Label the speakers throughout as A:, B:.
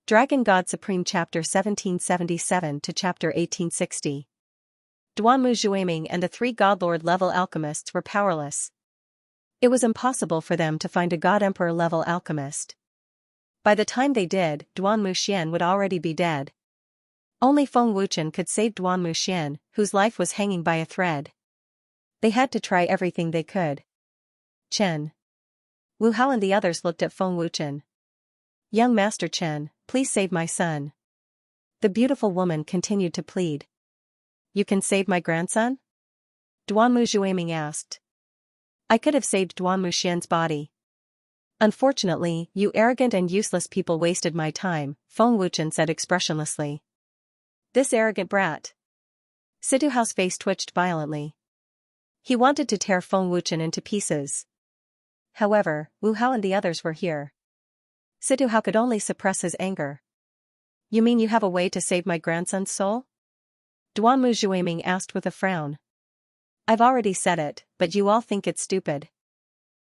A: Dragon God Supreme Chapter 1777 to Chapter 1860. Duanmu Zhuiming and the three Godlord level alchemists were powerless. It was impossible for them to find a God Emperor level alchemist. By the time they did, Duanmu Xian would already be dead. Only Feng Wuchen could save Duanmu Xian, whose life was hanging by a thread. They had to try everything they could. Chen. Wu Hao and the others looked at Feng Wuchen. "Young Master Chen, please save my son." The beautiful woman continued to plead. "You can save my grandson?" Duanmu Zhuiming asked. "I could have saved Duanmu Xian's body. Unfortunately, you arrogant and useless people wasted my time," Feng Wuchen said expressionlessly. "This arrogant brat." Situ Hao's face twitched violently. He wanted to tear Feng Wuchen into pieces. However, Wu Hao and the others were here. Situ Hao could only suppress his anger. "You mean you have a way to save my grandson's soul?" Duanmu Zhuiming asked with a frown. "I've already said it, but you all think it's stupid.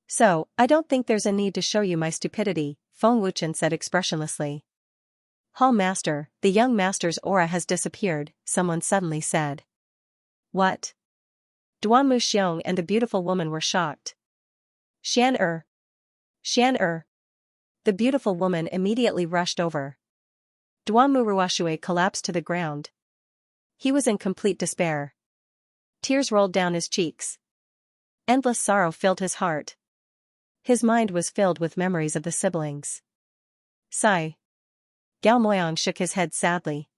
A: So, I don't think there's a need to show you my stupidity," Feng Wuchen said expressionlessly. "Hall Master, the young master's aura has disappeared," someone suddenly said. "What?" Duanmu Xiong and the beautiful woman were shocked. Xian Xian The beautiful woman immediately rushed over. Duanmu Ruoxue collapsed to the ground. He was in complete despair. Tears rolled down his cheeks. Endless sorrow filled his heart. His mind was filled with memories of the siblings. Sigh. Gao Moyang shook his head sadly.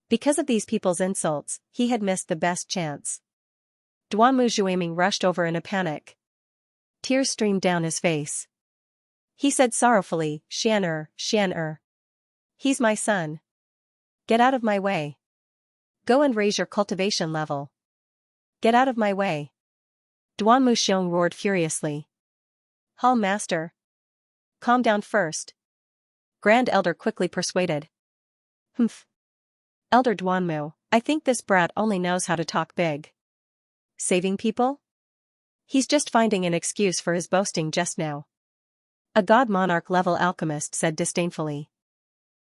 A: Because of these people's insults, he had missed the best chance. Duanmu Zhuiming rushed over in a panic. Tears streamed down his face. He said sorrowfully, Xian. He's my son. Get out of my way. Go and raise your cultivation level. Get out of my way." Duanmu Xiong roared furiously. "Hall Master. Calm down first." Grand Elder quickly persuaded. "Humph. Elder Duanmu, I think this brat only knows how to talk big. Saving people? He's just finding an excuse for his boasting just now." A God Monarch level alchemist said disdainfully.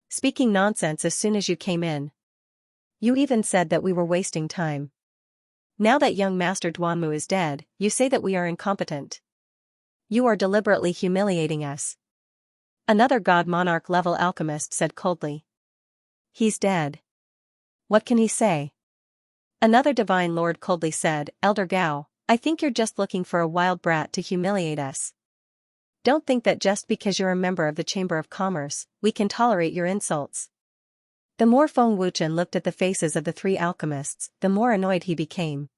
A: "Speaking nonsense as soon as you came in. You even said that we were wasting time. Now that young Master Duanmu is dead, you say that we are incompetent. You are deliberately humiliating us." Another God Monarch level alchemist said coldly. "He's dead. What can he say?" Another Divine Lord coldly said, "Elder Gao, I think you're just looking for a wild brat to humiliate us. Don't think that just because you're a member of the Chamber of Commerce, we can tolerate your insults." The more Feng Wuchen looked at the faces of the three alchemists, the more annoyed he became.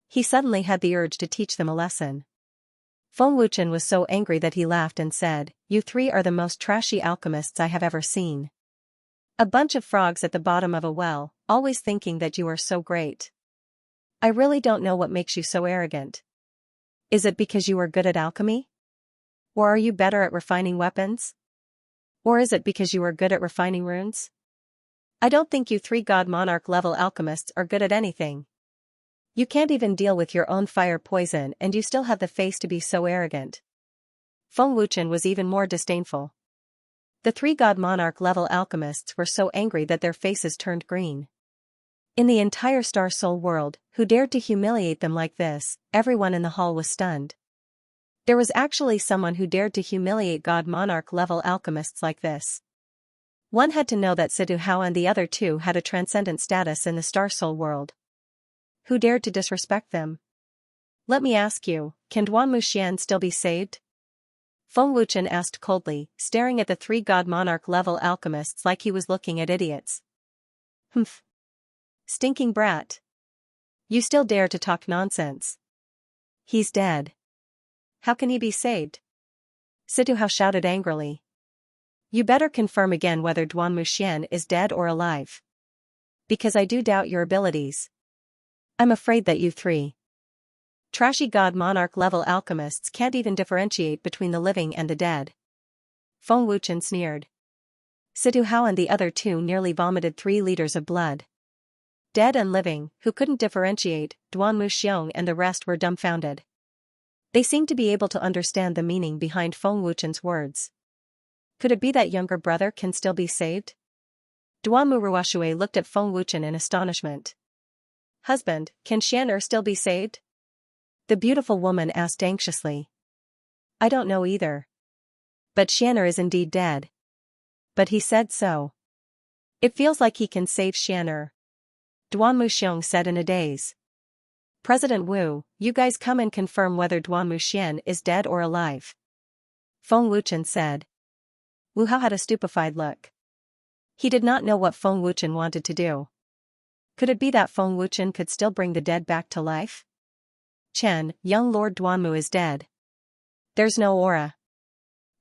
A: He suddenly had the urge to teach them a lesson. Feng Wuchen was so angry that he laughed and said, "You three are the most trashy alchemists I have ever seen. A bunch of frogs at the bottom of a well, always thinking that you are so great. I really don't know what makes you so arrogant. Is it because you are good at alchemy? Or are you better at refining weapons? Or is it because you are good at refining runes? I don't think you three God Monarch level alchemists are good at anything. You can't even deal with your own fire poison and you still have the face to be so arrogant." Feng Wuchen was even more disdainful. The three God Monarch level alchemists were so angry that their faces turned green. In the entire Star Soul world, who dared to humiliate them like this, everyone in the hall was stunned. There was actually someone who dared to humiliate God Monarch level alchemists like this. One had to know that Situ Hao and the other two had a transcendent status in the Star Soul world. Who dared to disrespect them? "Let me ask you, can Duanmu Xian still be saved?" Feng Wuchen asked coldly, staring at the three God Monarch level alchemists like he was looking at idiots. "Humph. Stinking brat. You still dare to talk nonsense. He's dead. How can he be saved?" Situ Hao shouted angrily. "You better confirm again whether Duanmu Xian is dead or alive. Because I do doubt your abilities. I'm afraid that you three trashy God Monarch level alchemists can't even differentiate between the living and the dead." Feng Wuchen sneered. Situ Hao and the other two nearly vomited 3 liters of blood. Dead and living, who couldn't differentiate, Duanmu Xiong and the rest were dumbfounded. They seemed to be able to understand the meaning behind Feng Wuchen's words. Could it be that younger brother can still be saved? Duanmu Ruoshui looked at Feng Wuchen in astonishment. Husband, can Xian'er still be saved? The beautiful woman asked anxiously. I don't know either. But Xian'er is indeed dead. But he said so. It feels like he can save Xian'er. Duanmu Xiong said in a daze. President Wu, you guys come and confirm whether Duanmu Xian is dead or alive. Feng Wuchen said. Wu Hao had a stupefied look. He did not know what Feng Wuchen wanted to do. Could it be that Feng Wuchen could still bring the dead back to life? Chen, young Lord Duanmu is dead. There's no aura.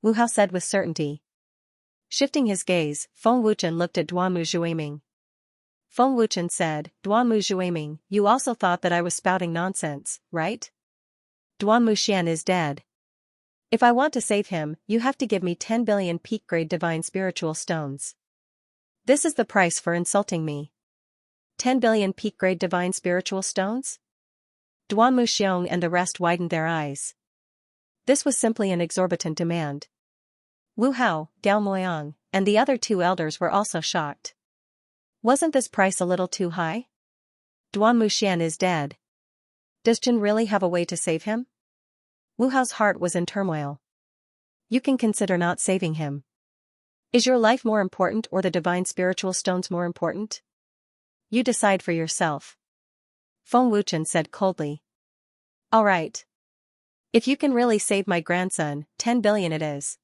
A: Wu Hao said with certainty. Shifting his gaze, Feng Wuchen looked at Duanmu Zhuiming. Feng Wuchen said, Duanmu Zhuiming, you also thought that I was spouting nonsense, right? Duanmu Xian is dead. If I want to save him, you have to give me 10 billion peak-grade divine spiritual stones. This is the price for insulting me. 10 billion peak-grade divine spiritual stones? Duanmu Xiong and the rest widened their eyes. This was simply an exorbitant demand. Wu Hao, Dao Moyang, and the other two elders were also shocked. Wasn't this price a little too high? Duanmu Xian is dead. Does Chen really have a way to save him? Wu Hao's heart was in turmoil. You can consider not saving him. Is your life more important or the divine spiritual stones more important? You decide for yourself. Feng Wuchen said coldly. All right. If you can really save my grandson, 10 billion it is.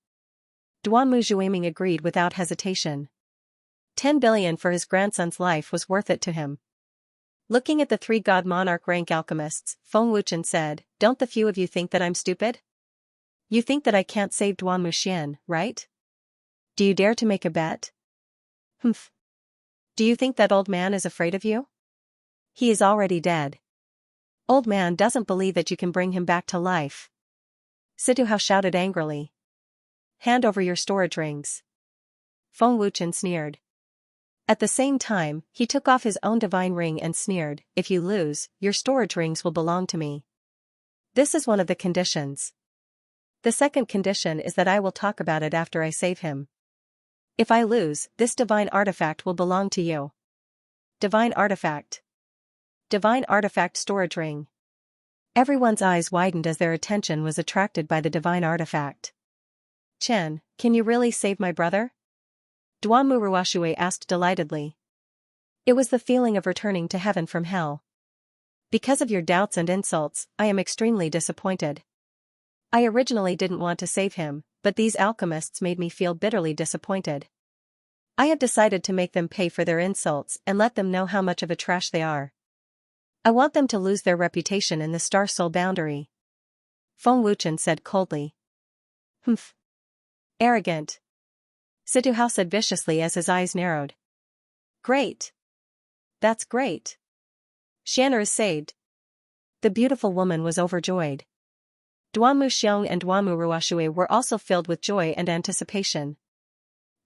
A: Duanmu Zhuiming agreed without hesitation. 10 billion for his grandson's life was worth it to him. Looking at the three god monarch rank alchemists, Feng Wuchen said, don't the few of you think that I'm stupid? You think that I can't save Duanmu Xian, right? Do you dare to make a bet? Humph. Do you think that old man is afraid of you? He is already dead. Old man doesn't believe that you can bring him back to life. Situ Hao shouted angrily. Hand over your storage rings. Feng Wuchen sneered. At the same time, he took off his own divine ring and sneered, if you lose, your storage rings will belong to me. This is one of the conditions. The second condition is that I will talk about it after I save him. If I lose, this divine artifact will belong to you. Divine artifact. Divine artifact storage ring. Everyone's eyes widened as their attention was attracted by the divine artifact. Chen, can you really save my brother? Duanmu Ruoshui asked delightedly. It was the feeling of returning to heaven from hell. Because of your doubts and insults, I am extremely disappointed. I originally didn't want to save him, but these alchemists made me feel bitterly disappointed. I have decided to make them pay for their insults and let them know how much of a trash they are. I want them to lose their reputation in the Star Soul boundary. Feng Wuchen said coldly. Humph. Arrogant. Situ Hao said viciously as his eyes narrowed. Great. That's great. Xian'er is saved. The beautiful woman was overjoyed. Duanmu Xiong and Duanmu Ruoshui were also filled with joy and anticipation.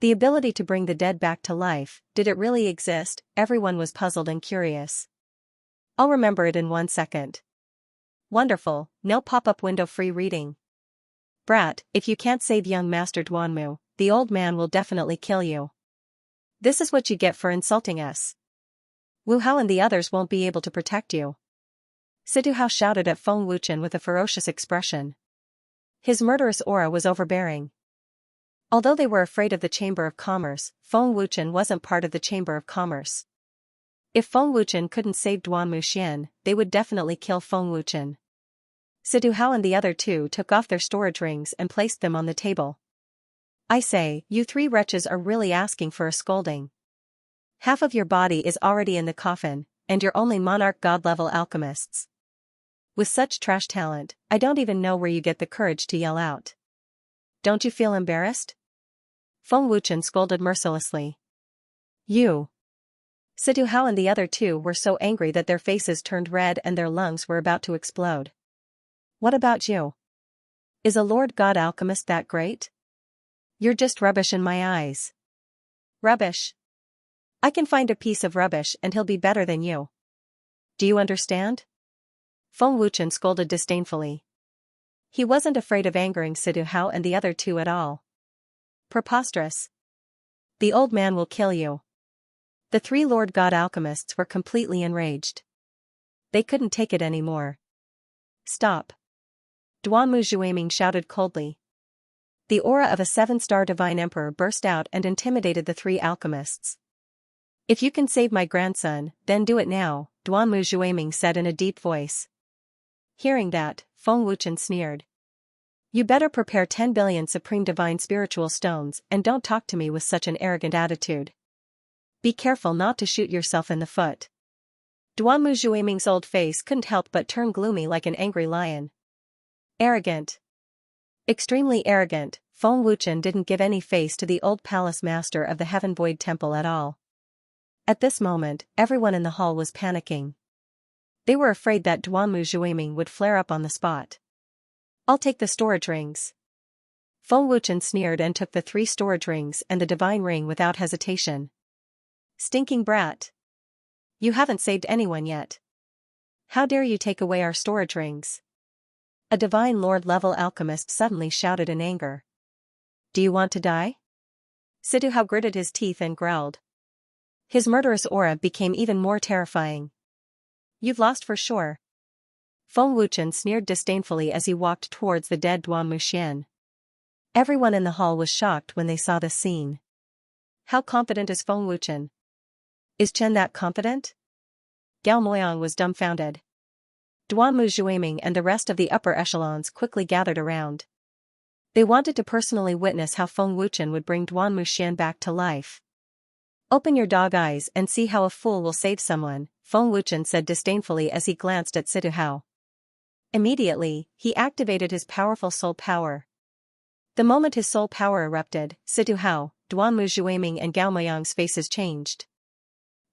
A: The ability to bring the dead back to life, did it really exist? Everyone was puzzled and curious. I'll remember it in 1 second. Wonderful, no pop-up window free reading. Brat, if you can't save young Master Duanmu, the old man will definitely kill you. This is what you get for insulting us. Wu Hao and the others won't be able to protect you. Situ Hao shouted at Feng Wuchen with a ferocious expression. His murderous aura was overbearing. Although they were afraid of the Chamber of Commerce, Feng Wuchen wasn't part of the Chamber of Commerce. If Feng Wuchen couldn't save Duanmu Xian, they would definitely kill Feng Wuchen. Situ Hao and the other two took off their storage rings and placed them on the table. I say, you three wretches are really asking for a scolding. Half of your body is already in the coffin, and you're only monarch god-level alchemists. With such trash talent, I don't even know where you get the courage to yell out. Don't you feel embarrassed? Feng Wuchen scolded mercilessly. You. Situ Hao and the other two were so angry that their faces turned red and their lungs were about to explode. What about you? Is a Lord God alchemist that great? You're just rubbish in my eyes. Rubbish. I can find a piece of rubbish and he'll be better than you. Do you understand? Feng Wuchen scolded disdainfully. He wasn't afraid of angering Situ Hao and the other two at all. Preposterous. The old man will kill you. The three Lord God alchemists were completely enraged. They couldn't take it anymore. Stop. Duanmu Zhuaming shouted coldly. The aura of a seven-star divine emperor burst out and intimidated the three alchemists. If you can save my grandson, then do it now, Duanmu Zhuaming said in a deep voice. Hearing that, Feng Wuchen sneered. You better prepare 10 billion supreme divine spiritual stones and don't talk to me with such an arrogant attitude. Be careful not to shoot yourself in the foot. Duanmu Zhuaming's old face couldn't help but turn gloomy like an angry lion. Arrogant. Extremely arrogant, Feng Wuchen didn't give any face to the old palace master of the Heaven Void Temple at all. At this moment, everyone in the hall was panicking. They were afraid that Duanmu Zhuaming would flare up on the spot. I'll take the storage rings. Feng Wuchen sneered and took the 3 storage rings and the divine ring without hesitation. Stinking brat. You haven't saved anyone yet. How dare you take away our storage rings? A divine lord-level alchemist suddenly shouted in anger. Do you want to die? Siduhao gritted his teeth and growled. His murderous aura became even more terrifying. You've lost for sure. Feng Wuchen sneered disdainfully as he walked towards the dead Duanmu Xian. Everyone in the hall was shocked when they saw this scene. How confident is Feng Wuchen? Is Chen that confident? Gao Moyang was dumbfounded. Duanmu Zhuaming and the rest of the upper echelons quickly gathered around. They wanted to personally witness how Feng Wuchen would bring Duanmu Xian back to life. Open your dog eyes and see how a fool will save someone, Feng Wuchen said disdainfully as he glanced at Siduhao. Immediately, he activated his powerful soul power. The moment his soul power erupted, Siduhao, Duanmu Zhuaming and Gao Moyang's faces changed.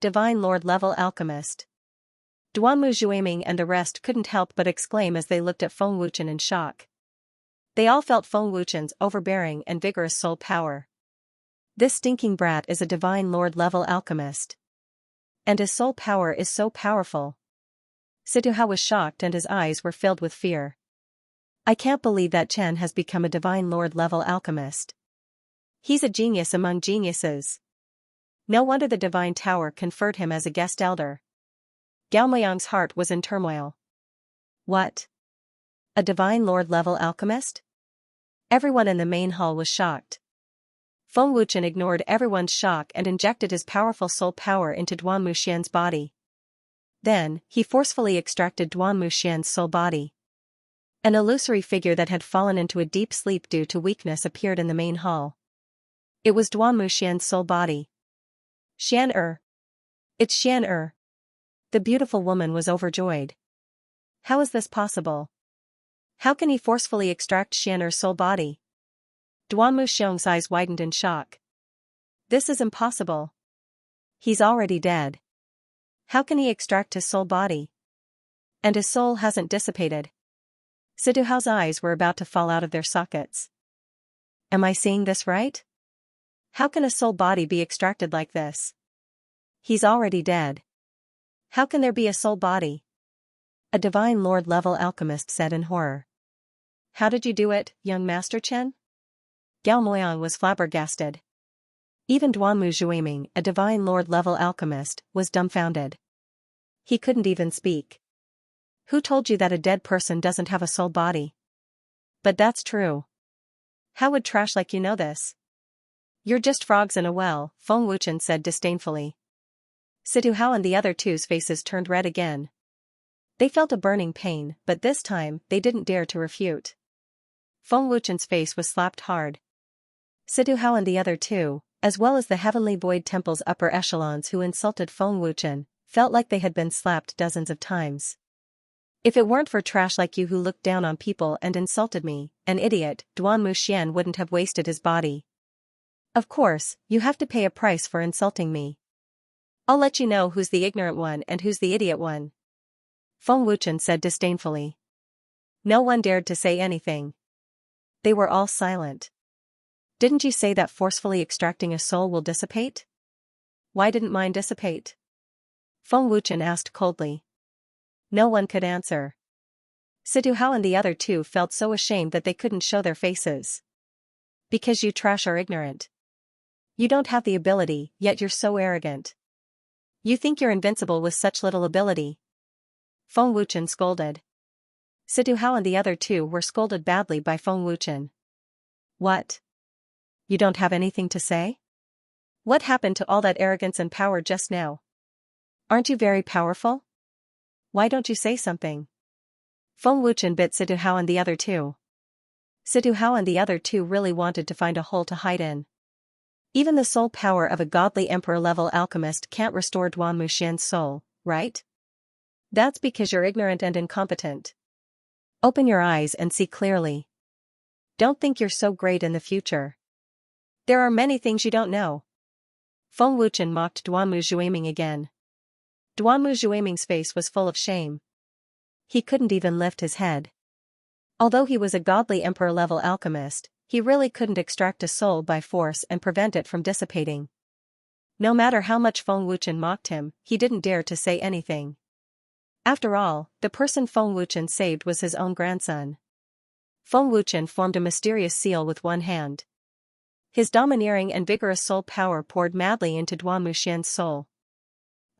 A: Divine Lord-level alchemist. Duanmu Zhuaming and the rest couldn't help but exclaim as they looked at Feng Wuchen in shock. They all felt Feng Wuchen's overbearing and vigorous soul power. This stinking brat is a divine lord-level alchemist. And his soul power is so powerful. Siduhao was shocked and his eyes were filled with fear. I can't believe that Chen has become a divine lord-level alchemist. He's a genius among geniuses. No wonder the divine tower conferred him as a guest elder. Gao Moyang's heart was in turmoil. What? A divine lord-level alchemist? Everyone in the main hall was shocked. Feng Wuchen ignored everyone's shock and injected his powerful soul power into Duanmu Xian's body. Then, he forcefully extracted Duanmu Xian's soul body. An illusory figure that had fallen into a deep sleep due to weakness appeared in the main hall. It was Duanmu Xian's soul body. Xian. It's Xian. The beautiful woman was overjoyed. How is this possible? How can he forcefully extract Xian's soul body? Duanmu Xiong's eyes widened in shock. This is impossible. He's already dead. How can he extract his soul body? And his soul hasn't dissipated. Siduhao's eyes were about to fall out of their sockets. Am I seeing this right? How can a soul body be extracted like this? He's already dead. How can there be a soul body? A divine lord-level alchemist said in horror. How did you do it, young Master Chen? Gao Moyang was flabbergasted. Even Duanmu Zhuaming, a divine lord-level alchemist, was dumbfounded. He couldn't even speak. Who told you that a dead person doesn't have a soul body? But that's true. How would trash like you know this? You're just frogs in a well, Feng Wuchen said disdainfully. Siduhao and the other two's faces turned red again. They felt a burning pain, but this time, they didn't dare to refute. Feng Wuchen's face was slapped hard. Siduhao and the other two, as well as the Heavenly Void Temple's upper echelons who insulted Feng Wuchen, felt like they had been slapped dozens of times. If it weren't for trash like you who looked down on people and insulted me, an idiot, Duanmu Xian wouldn't have wasted his body. Of course, you have to pay a price for insulting me. I'll let you know who's the ignorant one and who's the idiot one. Feng Wuchen said disdainfully. No one dared to say anything. They were all silent. Didn't you say that forcefully extracting a soul will dissipate? Why didn't mine dissipate? Feng Wuchen asked coldly. No one could answer. Siduhao and the other two felt so ashamed that they couldn't show their faces. Because you trash are ignorant. You don't have the ability, yet you're so arrogant. You think you're invincible with such little ability. Feng Wuchen scolded. Situ Hao and the other two were scolded badly by Feng Wuchen. What? You don't have anything to say? What happened to all that arrogance and power just now? Aren't you very powerful? Why don't you say something? Feng Wuchen bit Situ Hao and the other two. Situ Hao and the other two really wanted to find a hole to hide in. Even the soul power of a godly emperor-level alchemist can't restore Duan Muxian's soul, right? That's because you're ignorant and incompetent. Open your eyes and see clearly. Don't think you're so great in the future. There are many things you don't know. Feng Wuchen mocked Duanmu Zhuiming again. Duanmu Zhuiming's face was full of shame. He couldn't even lift his head. Although he was a godly emperor-level alchemist, he really couldn't extract a soul by force and prevent it from dissipating. No matter how much Feng Wuchen mocked him, he didn't dare to say anything. After all, the person Feng Wuchen saved was his own grandson. Feng Wuchen formed a mysterious seal with one hand. His domineering and vigorous soul power poured madly into Duan Muxian's soul.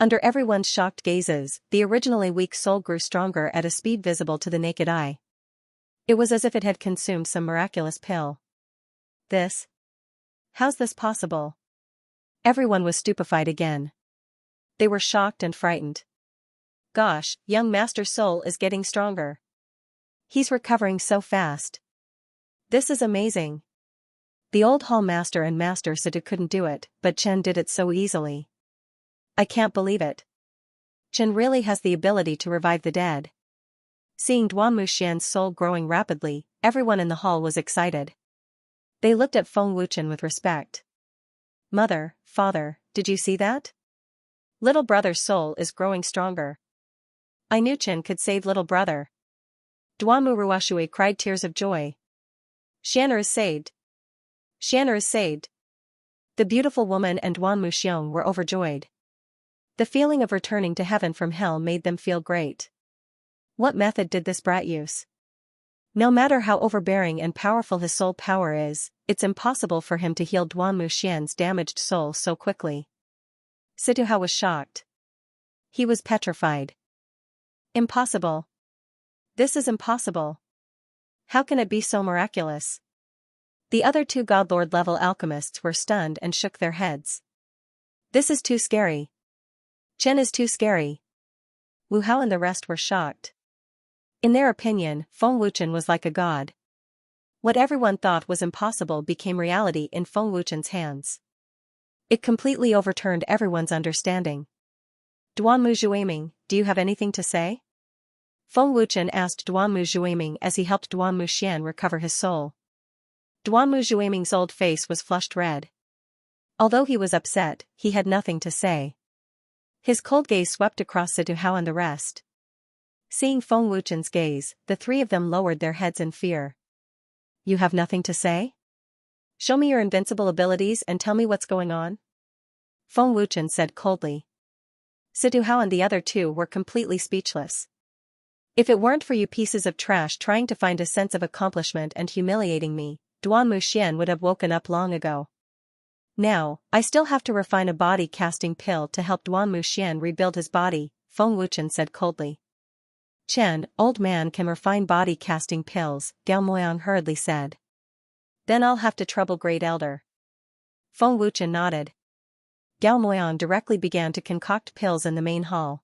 A: Under everyone's shocked gazes, the originally weak soul grew stronger at a speed visible to the naked eye. It was as if it had consumed some miraculous pill. How's this possible? Everyone was stupefied again. They were shocked and frightened. Gosh, young Master Soul is getting stronger. He's recovering so fast. This is amazing. The old hall master and Master Situ couldn't do it, but Chen did it so easily. I can't believe it. Chen really has the ability to revive the dead. Seeing Duan Muxian's soul growing rapidly, everyone in the hall was excited. They looked at Feng Wuchen with respect. Mother, father, did you see that? Little brother's soul is growing stronger. I knew Chen could save little brother. Duanmu Ruoshui cried tears of joy. Xian'er is saved. Xian'er is saved. The beautiful woman and Duan Muxiang were overjoyed. The feeling of returning to heaven from hell made them feel great. What method did this brat use? No matter how overbearing and powerful his soul power is, it's impossible for him to heal Duan Muxian's damaged soul so quickly. Situ Hao was shocked. He was petrified. Impossible. This is impossible. How can it be so miraculous? The other two Godlord-level alchemists were stunned and shook their heads. This is too scary. Chen is too scary. Wu Hao and the rest were shocked. In their opinion, Feng Wuchen was like a god. What everyone thought was impossible became reality in Feng Wuchen's hands. It completely overturned everyone's understanding. Duanmu Zhuiming, do you have anything to say? Feng Wuchen asked Duanmu Zhuiming as he helped Duan Muxian recover his soul. Duanmu Zhuiming's old face was flushed red. Although he was upset, he had nothing to say. His cold gaze swept across Situ Hao and the rest. Seeing Feng Wuchen's gaze, the three of them lowered their heads in fear. You have nothing to say? Show me your invincible abilities and tell me what's going on. Feng Wuchen said coldly. Situ Hao and the other two were completely speechless. If it weren't for you pieces of trash trying to find a sense of accomplishment and humiliating me, Duan Muxian would have woken up long ago. Now, I still have to refine a body-casting pill to help Duan Muxian rebuild his body, Feng Wuchen said coldly. Chen, old man can refine body-casting pills, Gao Moyang hurriedly said. Then I'll have to trouble Great Elder. Feng Wuchen nodded. Gao Moyang directly began to concoct pills in the main hall.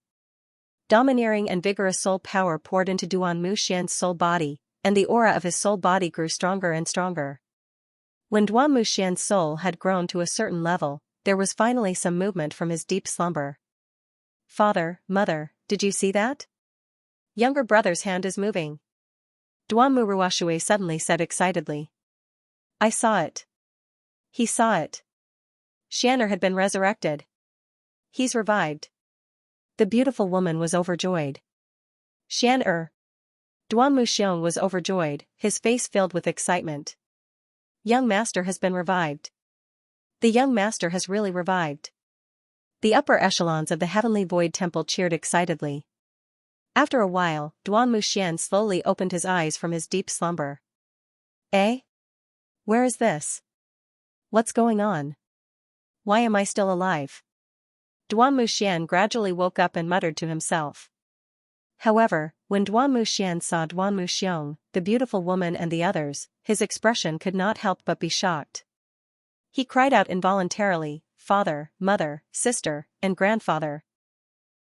A: Domineering and vigorous soul power poured into Duan Muxian's soul body, and the aura of his soul body grew stronger and stronger. When Duan Muxian's soul had grown to a certain level, there was finally some movement from his deep slumber. Father, mother, did you see that? Younger brother's hand is moving. Duanmu Ruoshui suddenly said excitedly. I saw it. He saw it. Xian'er had been resurrected. He's revived. The beautiful woman was overjoyed. Xian'er. Duan Muxiang was overjoyed, his face filled with excitement. Young master has been revived. The young master has really revived. The upper echelons of the Heavenly Void Temple cheered excitedly. After a while, Duan Muxian slowly opened his eyes from his deep slumber. Eh? Where is this? What's going on? Why am I still alive? Duan Muxian gradually woke up and muttered to himself. However, when Duan Muxian saw Duan Muxiong, the beautiful woman and the others, his expression could not help but be shocked. He cried out involuntarily, "Father, mother, sister, and grandfather.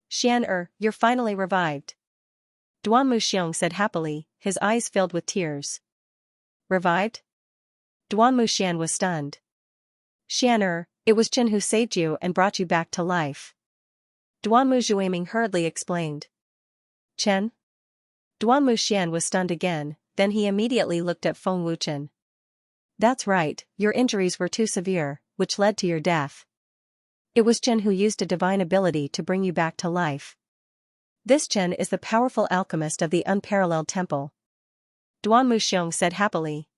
A: Xian you're finally revived." Duan Muxiong said happily, his eyes filled with tears. Revived? Duan Muxian was stunned. Xian it was Chen who saved you and brought you back to life. Duan Muzhuaming hurriedly explained. Chen? Duan Muxian was stunned again, then he immediately looked at Feng Wuchen. That's right, your injuries were too severe, which led to your death. It was Chen who used a divine ability to bring you back to life. This Chen is the powerful alchemist of the unparalleled temple. Duan Muxiong said happily.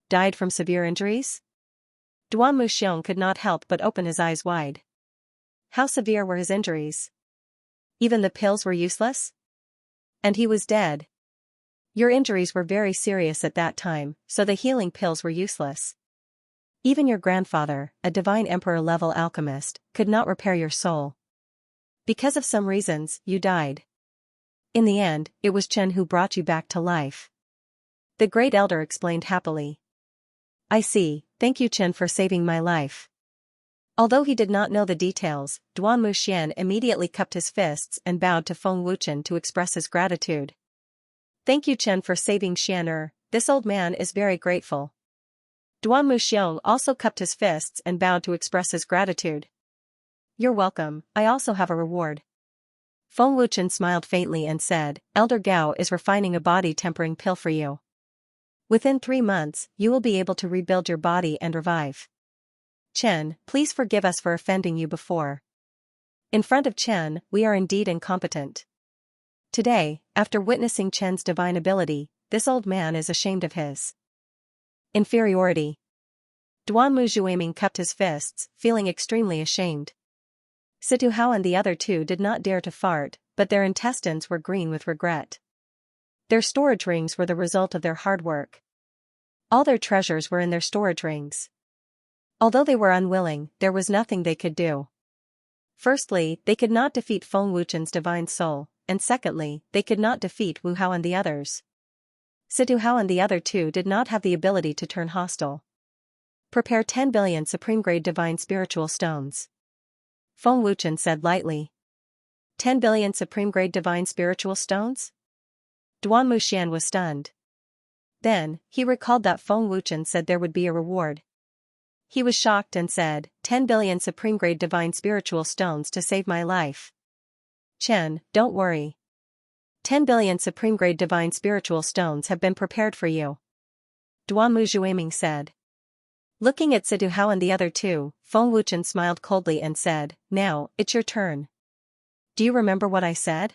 A: Died from severe injuries? Duan Muxiong could not help but open his eyes wide. How severe were his injuries? Even the pills were useless? And he was dead. Your injuries were very serious at that time, so the healing pills were useless. Even your grandfather, a divine emperor-level alchemist, could not repair your soul. Because of some reasons, you died. In the end, it was Chen who brought you back to life. The great elder explained happily. I see, thank you Chen for saving my life. Although he did not know the details, Duan Muxian immediately cupped his fists and bowed to Feng Wuchen to express his gratitude. Thank you Chen for saving Xian this old man is very grateful. Duan Muxiong also cupped his fists and bowed to express his gratitude. You're welcome, I also have a reward. Feng Wuchen smiled faintly and said, Elder Gao is refining a body-tempering pill for you. Within 3 months, you will be able to rebuild your body and revive. Chen, please forgive us for offending you before. In front of Chen, we are indeed incompetent. Today, after witnessing Chen's divine ability, this old man is ashamed of his inferiority. Duan Muzhuaming cupped his fists, feeling extremely ashamed. Situ Hao and the other two did not dare to fart, but their intestines were green with regret. Their storage rings were the result of their hard work. All their treasures were in their storage rings. Although they were unwilling, there was nothing they could do. Firstly, they could not defeat Feng Wuchen's divine soul, and secondly, they could not defeat Wu Hao and the others. Situ Hao and the other two did not have the ability to turn hostile. Prepare 10 billion supreme-grade divine spiritual stones. Feng Wuchen said lightly. 10 billion supreme-grade divine spiritual stones? Duan Muxian was stunned. Then, he recalled that Feng Wuchen said there would be a reward. He was shocked and said, 10 billion supreme-grade divine spiritual stones to save my life. Chen, don't worry. 10 billion supreme-grade divine spiritual stones have been prepared for you. Duan Muzhuaming said. Looking at Situ Hao and the other two, Feng Wuchen smiled coldly and said, Now, it's your turn. Do you remember what I said?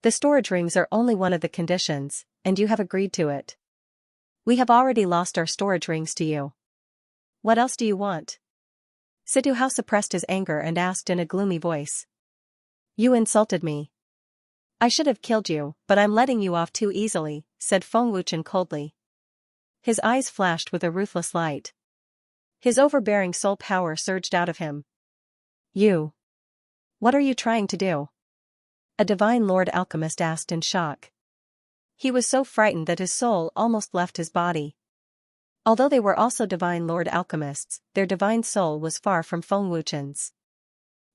A: The storage rings are only one of the conditions, and you have agreed to it. We have already lost our storage rings to you. What else do you want? Situ Hao suppressed his anger and asked in a gloomy voice. You insulted me. I should have killed you, but I'm letting you off too easily, said Feng Wuchen coldly. His eyes flashed with a ruthless light. His overbearing soul power surged out of him. You. What are you trying to do? A divine lord alchemist asked in shock. He was so frightened that his soul almost left his body. Although they were also divine lord alchemists, their divine soul was far from Feng Wuchen's.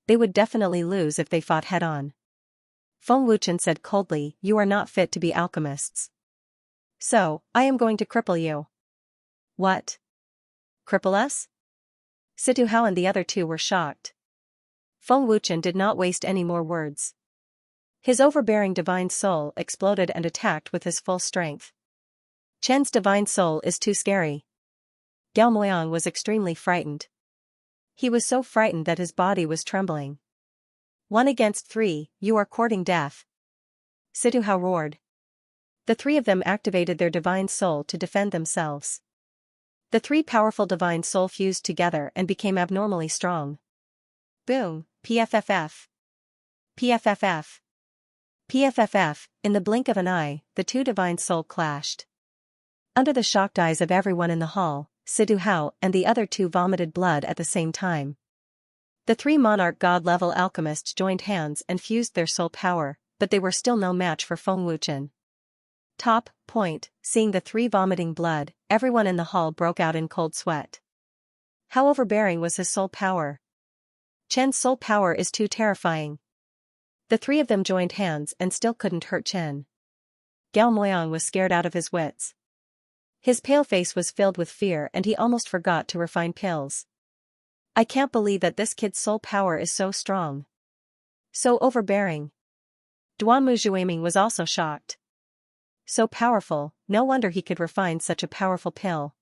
A: They would definitely lose if they fought head-on. Feng Wuchen said coldly, You are not fit to be alchemists. So, I am going to cripple you. What? Cripple us? Situ Hao and the other two were shocked. Feng Wuchen did not waste any more words. His overbearing divine soul exploded and attacked with his full strength. Chen's divine soul is too scary. Gao Moyang was extremely frightened. He was so frightened that his body was trembling. 1 against 3, you are courting death. Situ Hao roared. The three of them activated their divine soul to defend themselves. The three powerful divine soul fused together and became abnormally strong. Boom, PFFF. PFFF. PFFF, in the blink of an eye, the two divine soul clashed. Under the shocked eyes of everyone in the hall, Sidu Hao and the other two vomited blood at the same time. The three monarch god-level alchemists joined hands and fused their soul power, but they were still no match for Feng Wuchen. Seeing the three vomiting blood, everyone in the hall broke out in cold sweat. How overbearing was his soul power? Chen's soul power is too terrifying. The three of them joined hands and still couldn't hurt Chen. Gao Moyang was scared out of his wits. His pale face was filled with fear and he almost forgot to refine pills. I can't believe that this kid's soul power is so strong. So overbearing. Duanmu Zhuiming was also shocked. So powerful, no wonder he could refine such a powerful pill.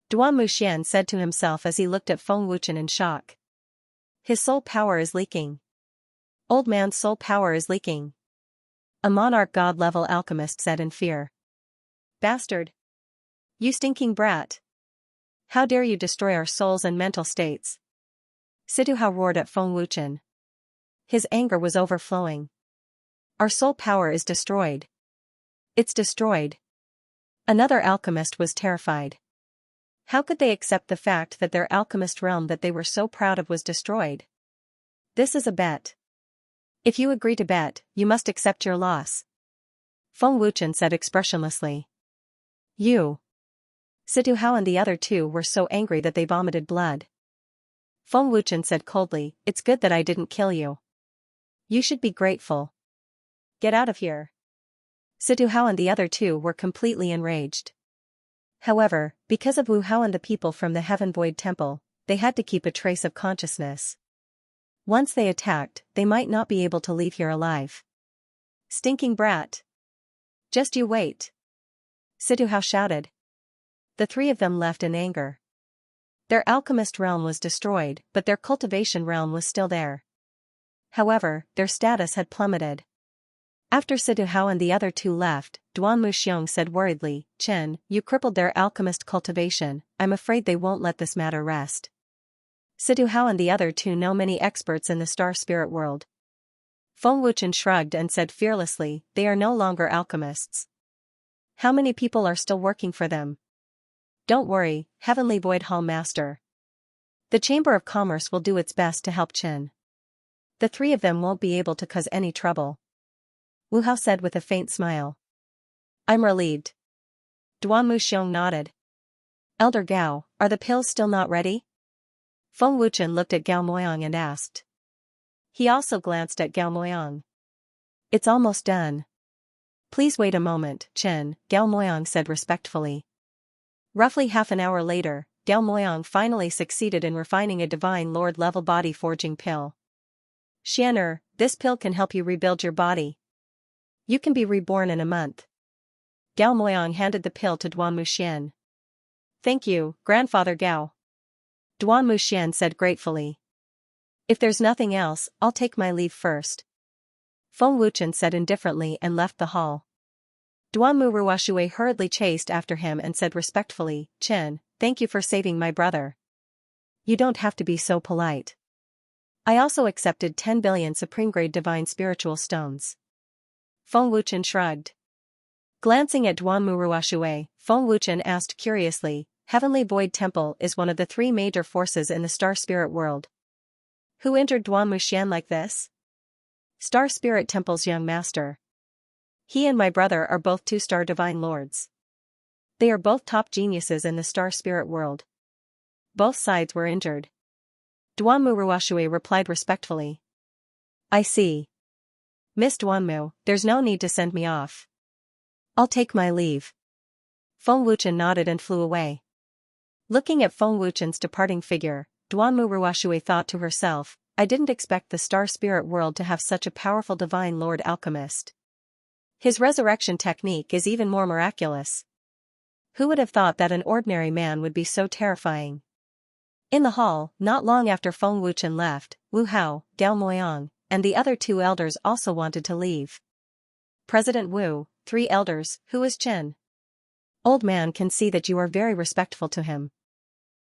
A: Duanmu Xian said to himself as he looked at Feng Wuchen in shock. His soul power is leaking. Old man's soul power is leaking. A monarch god-level alchemist said in fear. Bastard! You stinking brat! How dare you destroy our souls and mental states? Sidu Hao roared at Feng Wuchen. His anger was overflowing. Our soul power is destroyed. It's destroyed. Another alchemist was terrified. How could they accept the fact that their alchemist realm that they were so proud of was destroyed? This is a bet. If you agree to bet, you must accept your loss. Feng Wuchen said expressionlessly. You. Sidu Hao and the other two were so angry that they vomited blood. Feng Wuchen said coldly, it's good that I didn't kill you. You should be grateful. Get out of here. Sidu Hao and the other two were completely enraged. However, because of Wu Hao and the people from the Heaven Void Temple, they had to keep a trace of consciousness. Once they attacked, they might not be able to leave here alive. Stinking brat! Just you wait! Sidu Hao shouted. The three of them left in anger. Their alchemist realm was destroyed, but their cultivation realm was still there. However, their status had plummeted. After Sidu Hao and the other two left, Duanmu Xiong said worriedly, Chen, you crippled their alchemist cultivation, I'm afraid they won't let this matter rest. Sidu Hao and the other two know many experts in the star spirit world. Feng Wuchen shrugged and said fearlessly, they are no longer alchemists. How many people are still working for them? Don't worry, Heavenly Void Hall Master. The Chamber of Commerce will do its best to help Chen. The three of them won't be able to cause any trouble. Wu Hao said with a faint smile. I'm relieved. Duanmu Xiong nodded. Elder Gao, are the pills still not ready? Feng Wuchen looked at Gao Moyang and asked. He also glanced at Gao Moyang. It's almost done. Please wait a moment, Chen, Gao Moyang said respectfully. Roughly half an hour later, Gao Moyang finally succeeded in refining a Divine Lord level body forging pill. Xianer, this pill can help you rebuild your body. You can be reborn in a month. Gao Moyang handed the pill to Duanmu Xian. Thank you, Grandfather Gao. Duanmu Xian said gratefully. If there's nothing else, I'll take my leave first. Feng Wuchen said indifferently and left the hall. Duanmu Ruoxue hurriedly chased after him and said respectfully, Chen, thank you for saving my brother. You don't have to be so polite. I also accepted 10 billion supreme-grade divine spiritual stones. Feng Wuchen shrugged. Glancing at Duanmu Ruoxue, Feng Wuchen asked curiously, Heavenly Void Temple is one of the three major forces in the star spirit world. Who entered Duanmu Xian like this? Star Spirit Temple's young master. He and my brother are both two-star divine lords. They are both top geniuses in the star spirit world. Both sides were injured. Duanmu Ruoxue replied respectfully. I see. Miss Duanmu, there's no need to send me off. I'll take my leave. Feng Wuchen nodded and flew away. Looking at Feng Wuchen's departing figure, Duanmu Ruoxue thought to herself, I didn't expect the star spirit world to have such a powerful divine lord alchemist. His resurrection technique is even more miraculous. Who would have thought that an ordinary man would be so terrifying? In the hall, not long after Feng Wuchen left, Wu Hao, Gao Moyang, and the other two elders also wanted to leave. President Wu, 3 elders, who is Chen? Old man can see that you are very respectful to him.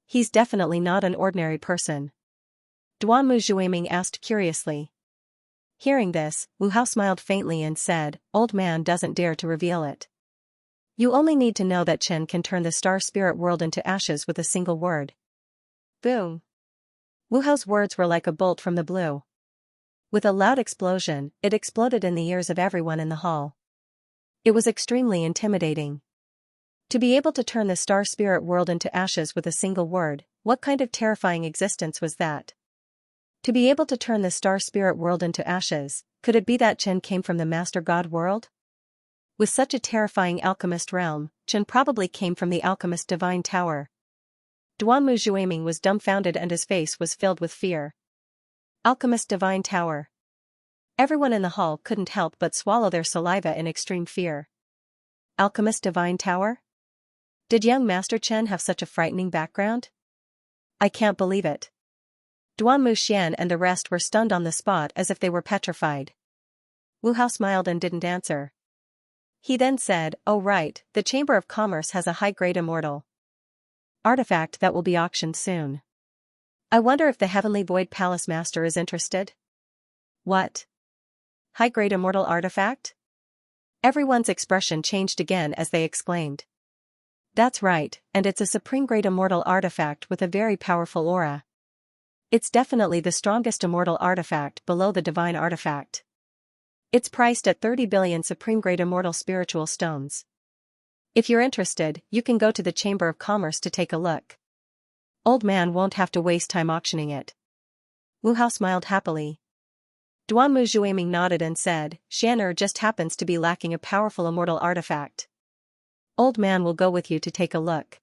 A: He's definitely not an ordinary person. Duanmu Zhuiming asked curiously. Hearing this, Wu Hao smiled faintly and said, Old man doesn't dare to reveal it. You only need to know that Chen can turn the star spirit world into ashes with a single word. Boom. Wu Hao's words were like a bolt from the blue. With a loud explosion, it exploded in the ears of everyone in the hall. It was extremely intimidating. To be able to turn the star spirit world into ashes with a single word, what kind of terrifying existence was that? To be able to turn the star spirit world into ashes, could it be that Chen came from the Master God world? With such a terrifying alchemist realm, Chen probably came from the alchemist divine tower. Duanmu Zhuiming was dumbfounded and his face was filled with fear. Alchemist divine tower. Everyone in the hall couldn't help but swallow their saliva in extreme fear. Alchemist divine tower? Did young Master Chen have such a frightening background? I can't believe it. Duanmu Xian and the rest were stunned on the spot as if they were petrified. Wu Hao smiled and didn't answer. He then said, "Oh right, the Chamber of Commerce has a high-grade immortal artifact that will be auctioned soon. I wonder if the Heavenly Void Palace Master is interested?" What? High-grade immortal artifact? Everyone's expression changed again as they exclaimed. That's right, and it's a supreme-grade immortal artifact with a very powerful aura. It's definitely the strongest immortal artifact below the divine artifact. It's priced at 30 billion supreme-grade immortal spiritual stones. If you're interested, you can go to the Chamber of Commerce to take a look. Old man won't have to waste time auctioning it. Wu Hao smiled happily. Duanmu Zhuiming nodded and said, Xian'er just happens to be lacking a powerful immortal artifact. Old man will go with you to take a look.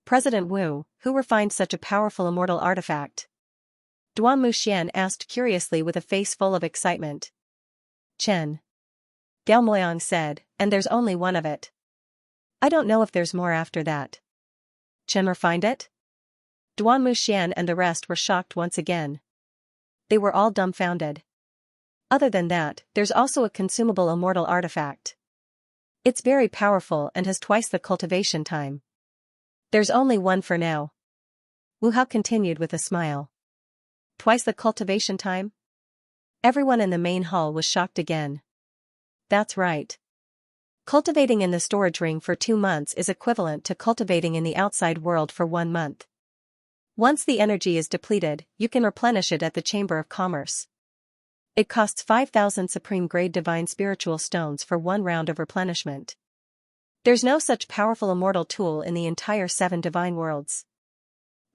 A: President Wu, who refined such a powerful immortal artifact? Duanmu Xian asked curiously with a face full of excitement. Chen. Gao Moyang said, and there's only one of it. I don't know if there's more after that. Chen refined it? Duanmu Xian and the rest were shocked once again. They were all dumbfounded. Other than that, there's also a consumable immortal artifact. It's very powerful and has twice the cultivation time. There's only one for now. Wu Hao continued with a smile. Twice the cultivation time? Everyone in the main hall was shocked again. That's right. Cultivating in the storage ring for 2 months is equivalent to cultivating in the outside world for 1 month. Once the energy is depleted, you can replenish it at the Chamber of Commerce. It costs 5,000 supreme-grade divine spiritual stones for 1 round of replenishment. There's no such powerful immortal tool in the entire 7 divine worlds.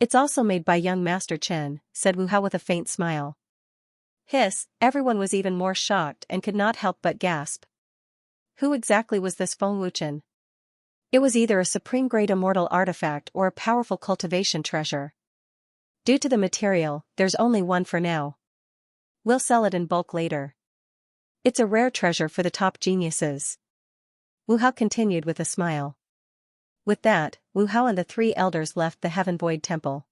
A: It's also made by young Master Chen, said Wu Hao with a faint smile. Hiss, everyone was even more shocked and could not help but gasp. Who exactly was this Feng Wuchen? It was either a supreme-grade immortal artifact or a powerful cultivation treasure. Due to the material, there's only one for now. We'll sell it in bulk later. It's a rare treasure for the top geniuses. Wu Hao continued with a smile. With that, Wu Hao and the 3 elders left the Heaven Void Temple.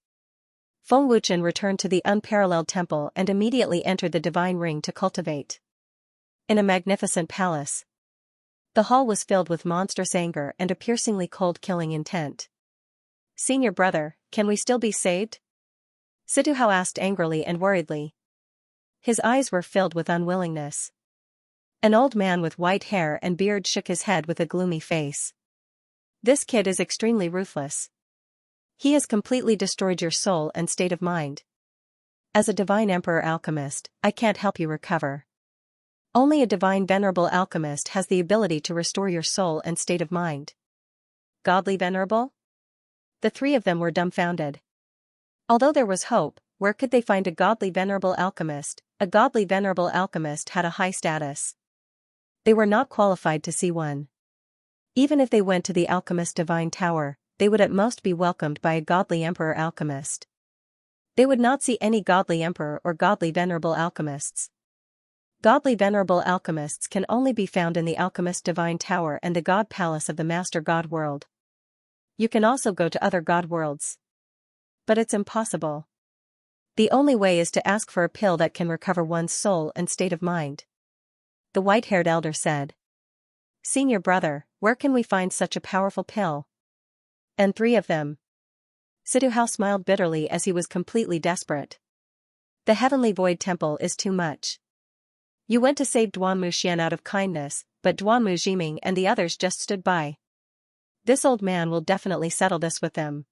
A: Feng Wuchen returned to the unparalleled temple and immediately entered the divine ring to cultivate. In a magnificent palace. The hall was filled with monstrous anger and a piercingly cold killing intent. Senior brother, can we still be saved? Situ Hao asked angrily and worriedly. His eyes were filled with unwillingness. An old man with white hair and beard shook his head with a gloomy face. This kid is extremely ruthless. He has completely destroyed your soul and state of mind. As a divine emperor alchemist, I can't help you recover. Only a divine venerable alchemist has the ability to restore your soul and state of mind. Godly venerable? The 3 of them were dumbfounded. Although there was hope, where could they find a godly venerable alchemist? A godly venerable alchemist had a high status. They were not qualified to see one. Even if they went to the alchemist divine tower, they would at most be welcomed by a godly emperor alchemist. They would not see any godly emperor or godly venerable alchemists. Godly venerable alchemists can only be found in the alchemist divine tower and the god palace of the Master God world. You can also go to other god worlds. But it's impossible. The only way is to ask for a pill that can recover one's soul and state of mind. The white-haired elder said. Senior brother, where can we find such a powerful pill? And 3 of them. Situ Hao smiled bitterly as he was completely desperate. The Heavenly Void Temple is too much. You went to save Duanmu Xian out of kindness, but Duanmu Zhiming and the others just stood by. This old man will definitely settle this with them.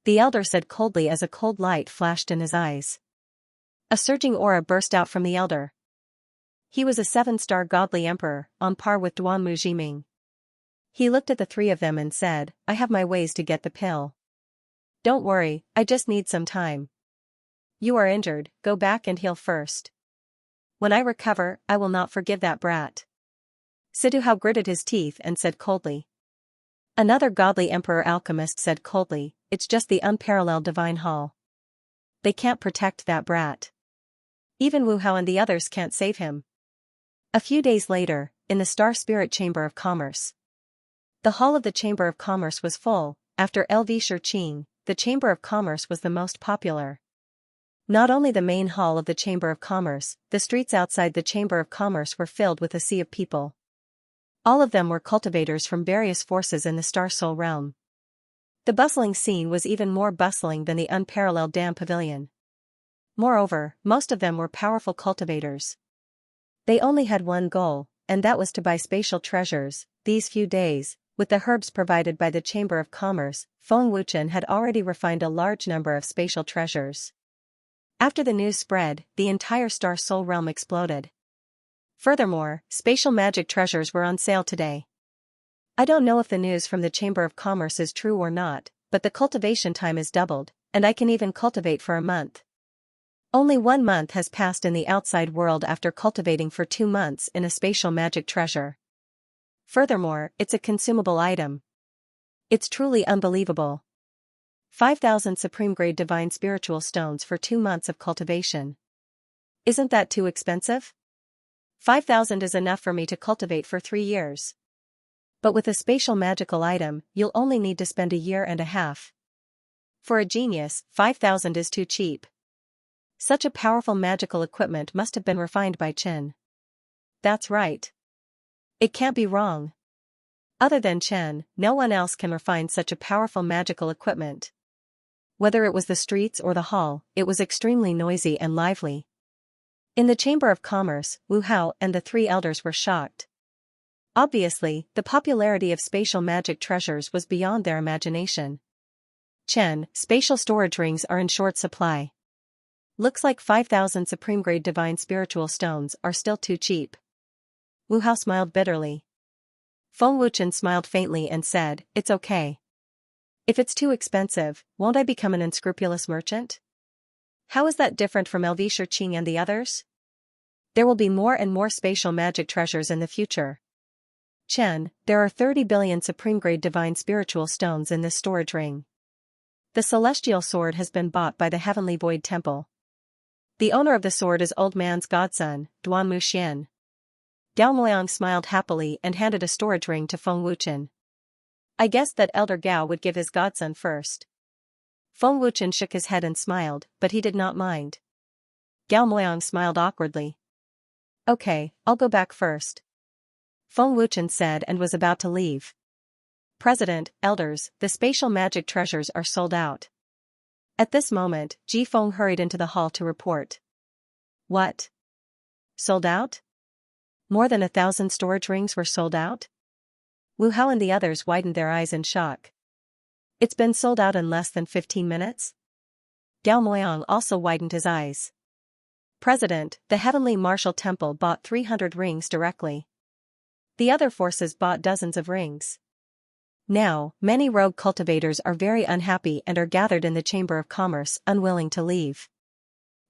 A: The elder said coldly as a cold light flashed in his eyes. A surging aura burst out from the elder. He was a 7-star godly emperor, on par with Duan Mujiming. He looked at the three of them and said, I have my ways to get the pill. Don't worry, I just need some time. You are injured, go back and heal first. When I recover, I will not forgive that brat. Siduhao gritted his teeth and said coldly. Another godly emperor alchemist said coldly, it's just the unparalleled divine hall. They can't protect that brat. Even Wu Hao and the others can't save him. A few days later, in the Star Spirit Chamber of Commerce. The hall of the Chamber of Commerce was full. After LV Shiqing, the Chamber of Commerce was the most popular. Not only the main hall of the Chamber of Commerce, the streets outside the Chamber of Commerce were filled with a sea of people. All of them were cultivators from various forces in the Star Soul realm. The bustling scene was even more bustling than the unparalleled Dam Pavilion. Moreover, most of them were powerful cultivators. They only had one goal, and that was to buy spatial treasures. These few days, with the herbs provided by the Chamber of Commerce, Feng Wuchen had already refined a large number of spatial treasures. After the news spread, the entire Star Soul realm exploded. Furthermore, spatial magic treasures were on sale today. I don't know if the news from the Chamber of Commerce is true or not, but the cultivation time is doubled, and I can even cultivate for a month. Only 1 month has passed in the outside world after cultivating for 2 months in a spatial magic treasure. Furthermore, it's a consumable item. It's truly unbelievable. 5,000 supreme-grade divine spiritual stones for 2 months of cultivation. Isn't that too expensive? 5,000 is enough for me to cultivate for 3 years. But with a spatial magical item, you'll only need to spend a year and a half. For a genius, 5,000 is too cheap. Such a powerful magical equipment must have been refined by Chen. That's right. It can't be wrong. Other than Chen, no one else can refine such a powerful magical equipment. Whether it was the streets or the hall, it was extremely noisy and lively. In the Chamber of Commerce, Wu Hao and the 3 elders were shocked. Obviously, the popularity of spatial magic treasures was beyond their imagination. Chen, spatial storage rings are in short supply. Looks like 5,000 supreme-grade divine spiritual stones are still too cheap. Wu Hao smiled bitterly. Feng Wuchen smiled faintly and said, it's okay. If it's too expensive, won't I become an unscrupulous merchant? How is that different from LV Shiqing and the others? There will be more and more spatial magic treasures in the future. Chen, there are 30 billion supreme-grade divine spiritual stones in this storage ring. The celestial sword has been bought by the Heavenly Void Temple. The owner of the sword is old man's godson, Duan Muxian. Dao Moyang smiled happily and handed a storage ring to Feng Wuchen. I guessed that Elder Gao would give his godson first. Feng Wuchen shook his head and smiled, but he did not mind. Gao Moyang smiled awkwardly. Okay, I'll go back first. Feng Wuchen said and was about to leave. President, elders, the spatial magic treasures are sold out. At this moment, Ji Feng hurried into the hall to report. What? Sold out? More than 1,000 storage rings were sold out? Wu Hao and the others widened their eyes in shock. It's been sold out in less than 15 minutes? Gao Moyang also widened his eyes. President, the Heavenly Martial Temple bought 300 rings directly. The other forces bought dozens of rings. Now, many rogue cultivators are very unhappy and are gathered in the Chamber of Commerce, unwilling to leave.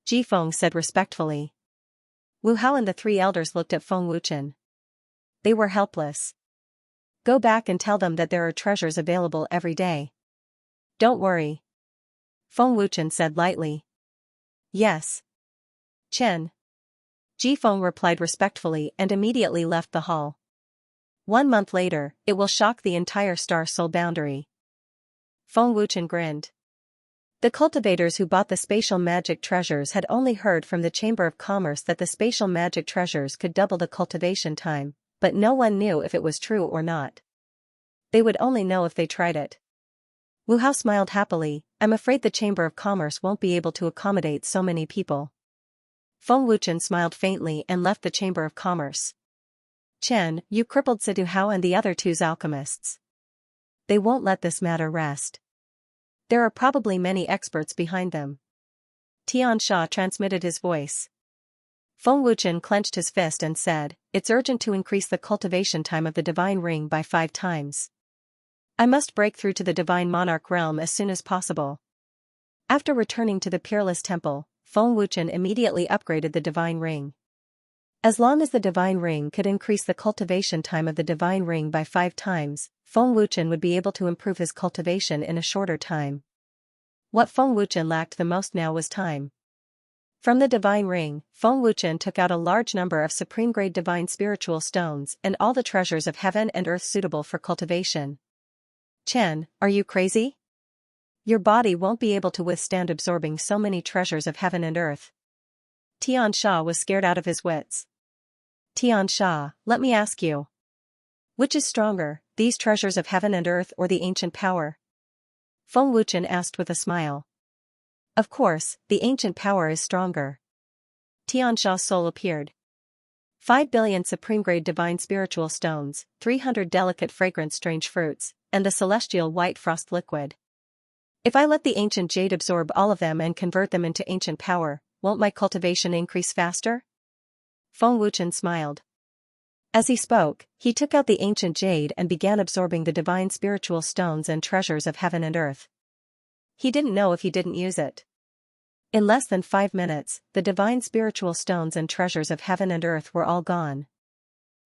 A: Ji Feng said respectfully. Wu Hao and the 3 elders looked at Feng Wuchen. They were helpless. Go back and tell them that there are treasures available every day. Don't worry. Feng Wuchen said lightly. Yes. Chen. Ji Feng replied respectfully and immediately left the hall. 1 month later, it will shock the entire Star Soul boundary. Feng Wuchen grinned. The cultivators who bought the spatial magic treasures had only heard from the Chamber of Commerce that the spatial magic treasures could double the cultivation time, but no one knew if it was true or not. They would only know if they tried it. Wu Hao smiled happily. I'm afraid the Chamber of Commerce won't be able to accommodate so many people. Feng Wuchen smiled faintly and left the Chamber of Commerce. Chen, you crippled Sidu Hao and the other 2 alchemists. They won't let this matter rest. There are probably many experts behind them. Xianxia transmitted his voice. Feng Wuchen clenched his fist and said, "It's urgent to increase the cultivation time of the divine ring by 5 times. I must break through to the divine monarch realm as soon as possible." After returning to the Peerless Temple, Feng Wuchen immediately upgraded the divine ring. As long as the divine ring could increase the cultivation time of the divine ring by 5 times, Feng Wuchen would be able to improve his cultivation in a shorter time. What Feng Wuchen lacked the most now was time. From the divine ring, Feng Wuchen took out a large number of supreme-grade divine spiritual stones and all the treasures of heaven and earth suitable for cultivation. "Chen, are you crazy? Your body won't be able to withstand absorbing so many treasures of heaven and earth." Xianxia was scared out of his wits. "Xianxia, let me ask you. Which is stronger, these treasures of heaven and earth or the ancient power?" Feng Wuchen asked with a smile. "Of course, the ancient power is stronger." Xianxia's soul appeared. 5 billion supreme-grade divine spiritual stones, 300 delicate fragrant strange fruits, and the celestial white frost liquid. If I let the ancient jade absorb all of them and convert them into ancient power, won't my cultivation increase faster? Feng Wuchen smiled. As he spoke, he took out the ancient jade and began absorbing the divine spiritual stones and treasures of heaven and earth. He didn't know if he didn't use it. In less than 5 minutes, the divine spiritual stones and treasures of heaven and earth were all gone.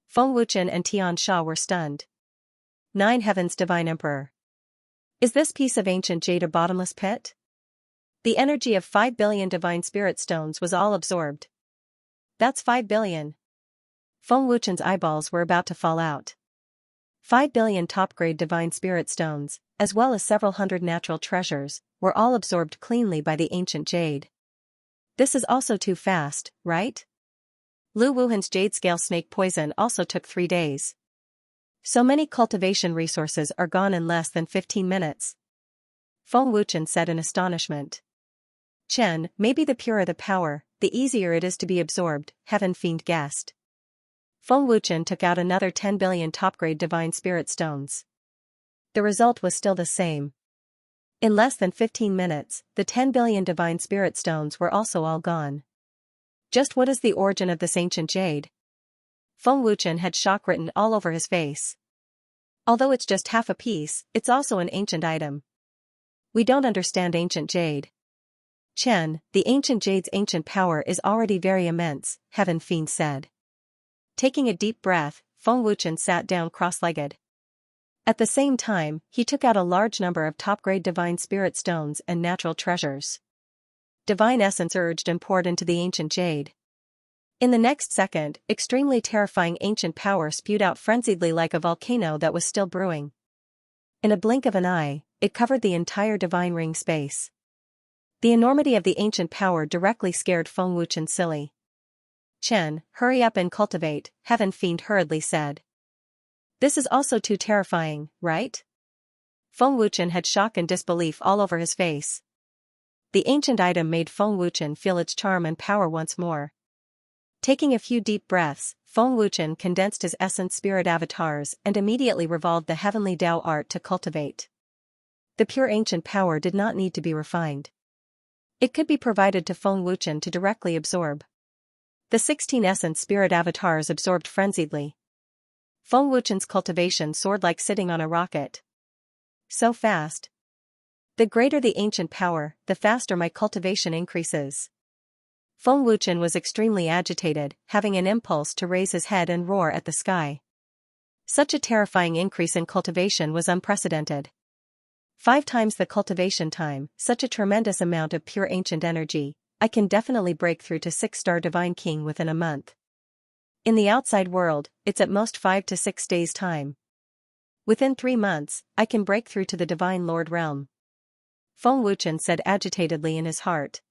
A: Feng Wuchen and Xianxia were stunned. 9 Heavens Divine Emperor. Is this piece of ancient jade a bottomless pit? The energy of 5 billion divine spirit stones was all absorbed. That's 5 billion. Feng Wuchen's eyeballs were about to fall out. 5 billion top-grade divine spirit stones, as well as several hundred natural treasures, were all absorbed cleanly by the ancient jade. This is also too fast, right? Lu Wuhan's jade scale snake poison also took 3 days. So many cultivation resources are gone in less than 15 minutes. Feng Wuchen said in astonishment. "Chen, maybe the purer the power, the easier it is to be absorbed," Heaven Fiend guessed. Feng Wuchen took out another 10 billion top-grade divine spirit stones. The result was still the same. In less than 15 minutes, the 10 billion divine spirit stones were also all gone. Just what is the origin of this ancient jade? Feng Wuchen had shock written all over his face. Although it's just half a piece, it's also an ancient item. We don't understand ancient jade. Chen, the ancient jade's ancient power is already very immense, Heaven Fiend said. Taking a deep breath, Feng Wuchen sat down cross-legged. At the same time, he took out a large number of top-grade divine spirit stones and natural treasures. Divine essence urged and poured into the ancient jade. In the next second, extremely terrifying ancient power spewed out frenziedly like a volcano that was still brewing. In a blink of an eye, it covered the entire divine ring space. The enormity of the ancient power directly scared Feng Wuchen silly. "Chen, hurry up and cultivate," Heaven Fiend hurriedly said. "This is also too terrifying, right?" Feng Wuchen had shock and disbelief all over his face. The ancient item made Feng Wuchen feel its charm and power once more. Taking a few deep breaths, Feng Wuchen condensed his essence spirit avatars and immediately revolved the heavenly Tao art to cultivate. The pure ancient power did not need to be refined. It could be provided to Feng Wuchen to directly absorb. The 16 essence spirit avatars absorbed frenziedly. Feng Wuchen's cultivation soared like sitting on a rocket. So fast. The greater the ancient power, the faster my cultivation increases. Feng Wuchen was extremely agitated, having an impulse to raise his head and roar at the sky. Such a terrifying increase in cultivation was unprecedented. 5 times the cultivation time, such a tremendous amount of pure ancient energy. I can definitely break through to 6-star Divine King within a month. In the outside world, it's at most 5 to 6 days' time. Within 3 months, I can break through to the Divine Lord realm. Feng Wuchen said agitatedly in his heart.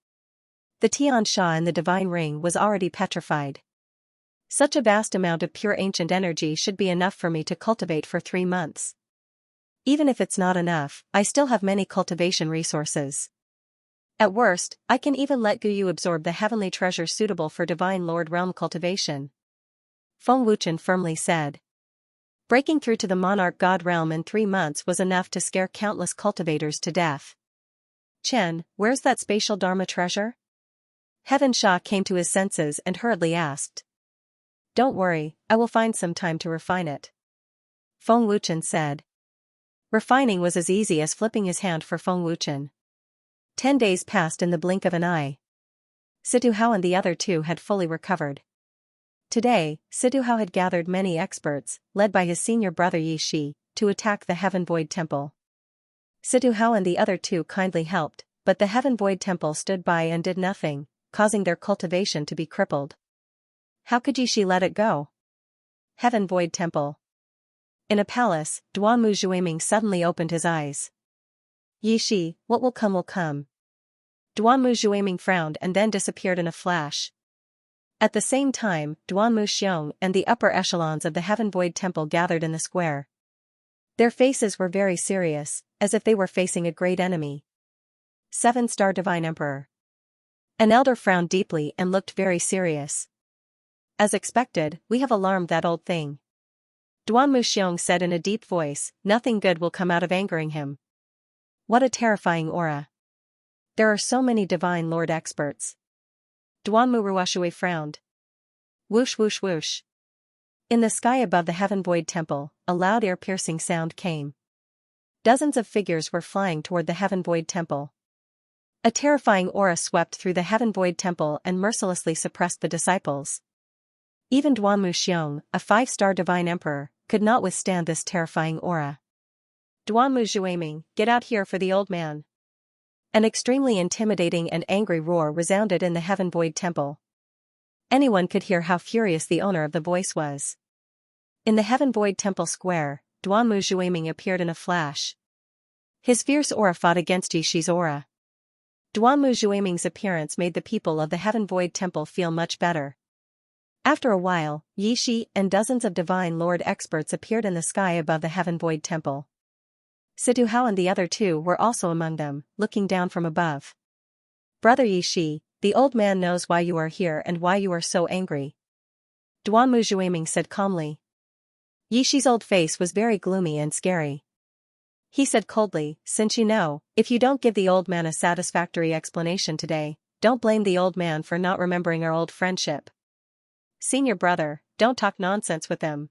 A: The Xianxia in the Divine Ring was already petrified. Such a vast amount of pure ancient energy should be enough for me to cultivate for 3 months. Even if it's not enough, I still have many cultivation resources. At worst, I can even let Guyu absorb the heavenly treasure suitable for Divine Lord realm cultivation. Feng Wuchen firmly said. Breaking through to the monarch god realm in 3 months was enough to scare countless cultivators to death. Chen, where's that spatial Dharma treasure? Xianxia came to his senses and hurriedly asked. Don't worry, I will find some time to refine it. Feng Wuchen said. Refining was as easy as flipping his hand for Feng Wuchen. 10 days passed in the blink of an eye. Situhao and the other two had fully recovered. Today, Situhao had gathered many experts, led by his senior brother Yishi, to attack the Heaven Void Temple. Situhao and the other two kindly helped, but the Heaven Void Temple stood by and did nothing, causing their cultivation to be crippled. How could Yishi let it go? Heaven Void Temple. In a palace, Duanmu Zhuiming suddenly opened his eyes. Yishi, what will come will come. Duanmu Zhuiming frowned and then disappeared in a flash. At the same time, Duanmu Xiong and the upper echelons of the Heaven Void Temple gathered in the square. Their faces were very serious, as if they were facing a great enemy. 7-star Divine Emperor. An elder frowned deeply and looked very serious. As expected, we have alarmed that old thing. Duanmu Xiong said in a deep voice, nothing good will come out of angering him. What a terrifying aura. There are so many Divine Lord experts. Duanmu Ruoxue frowned. Whoosh whoosh whoosh. In the sky above the Heaven Void Temple, a loud ear-piercing sound came. Dozens of figures were flying toward the Heaven Void Temple. A terrifying aura swept through the Heaven Void Temple and mercilessly suppressed the disciples. Even Duanmu Xiong, a 5-star Divine Emperor, could not withstand this terrifying aura. Duanmu Zhuiming, get out here for the old man. An extremely intimidating and angry roar resounded in the Heaven Void Temple. Anyone could hear how furious the owner of the voice was. In the Heaven Void Temple square, Duanmu Zhuiming appeared in a flash. His fierce aura fought against Yishi's aura. Duanmu Zhuiming's appearance made the people of the Heaven Void Temple feel much better. After a while, Yishi and dozens of Divine Lord experts appeared in the sky above the Heaven Void Temple. Situhao and the other two were also among them, looking down from above. Brother Yishi, the old man knows why you are here and why you are so angry. Duanmu Zhuiming said calmly. Yishi's old face was very gloomy and scary. He said coldly, since you know, if you don't give the old man a satisfactory explanation today, don't blame the old man for not remembering our old friendship. Senior brother, don't talk nonsense with them.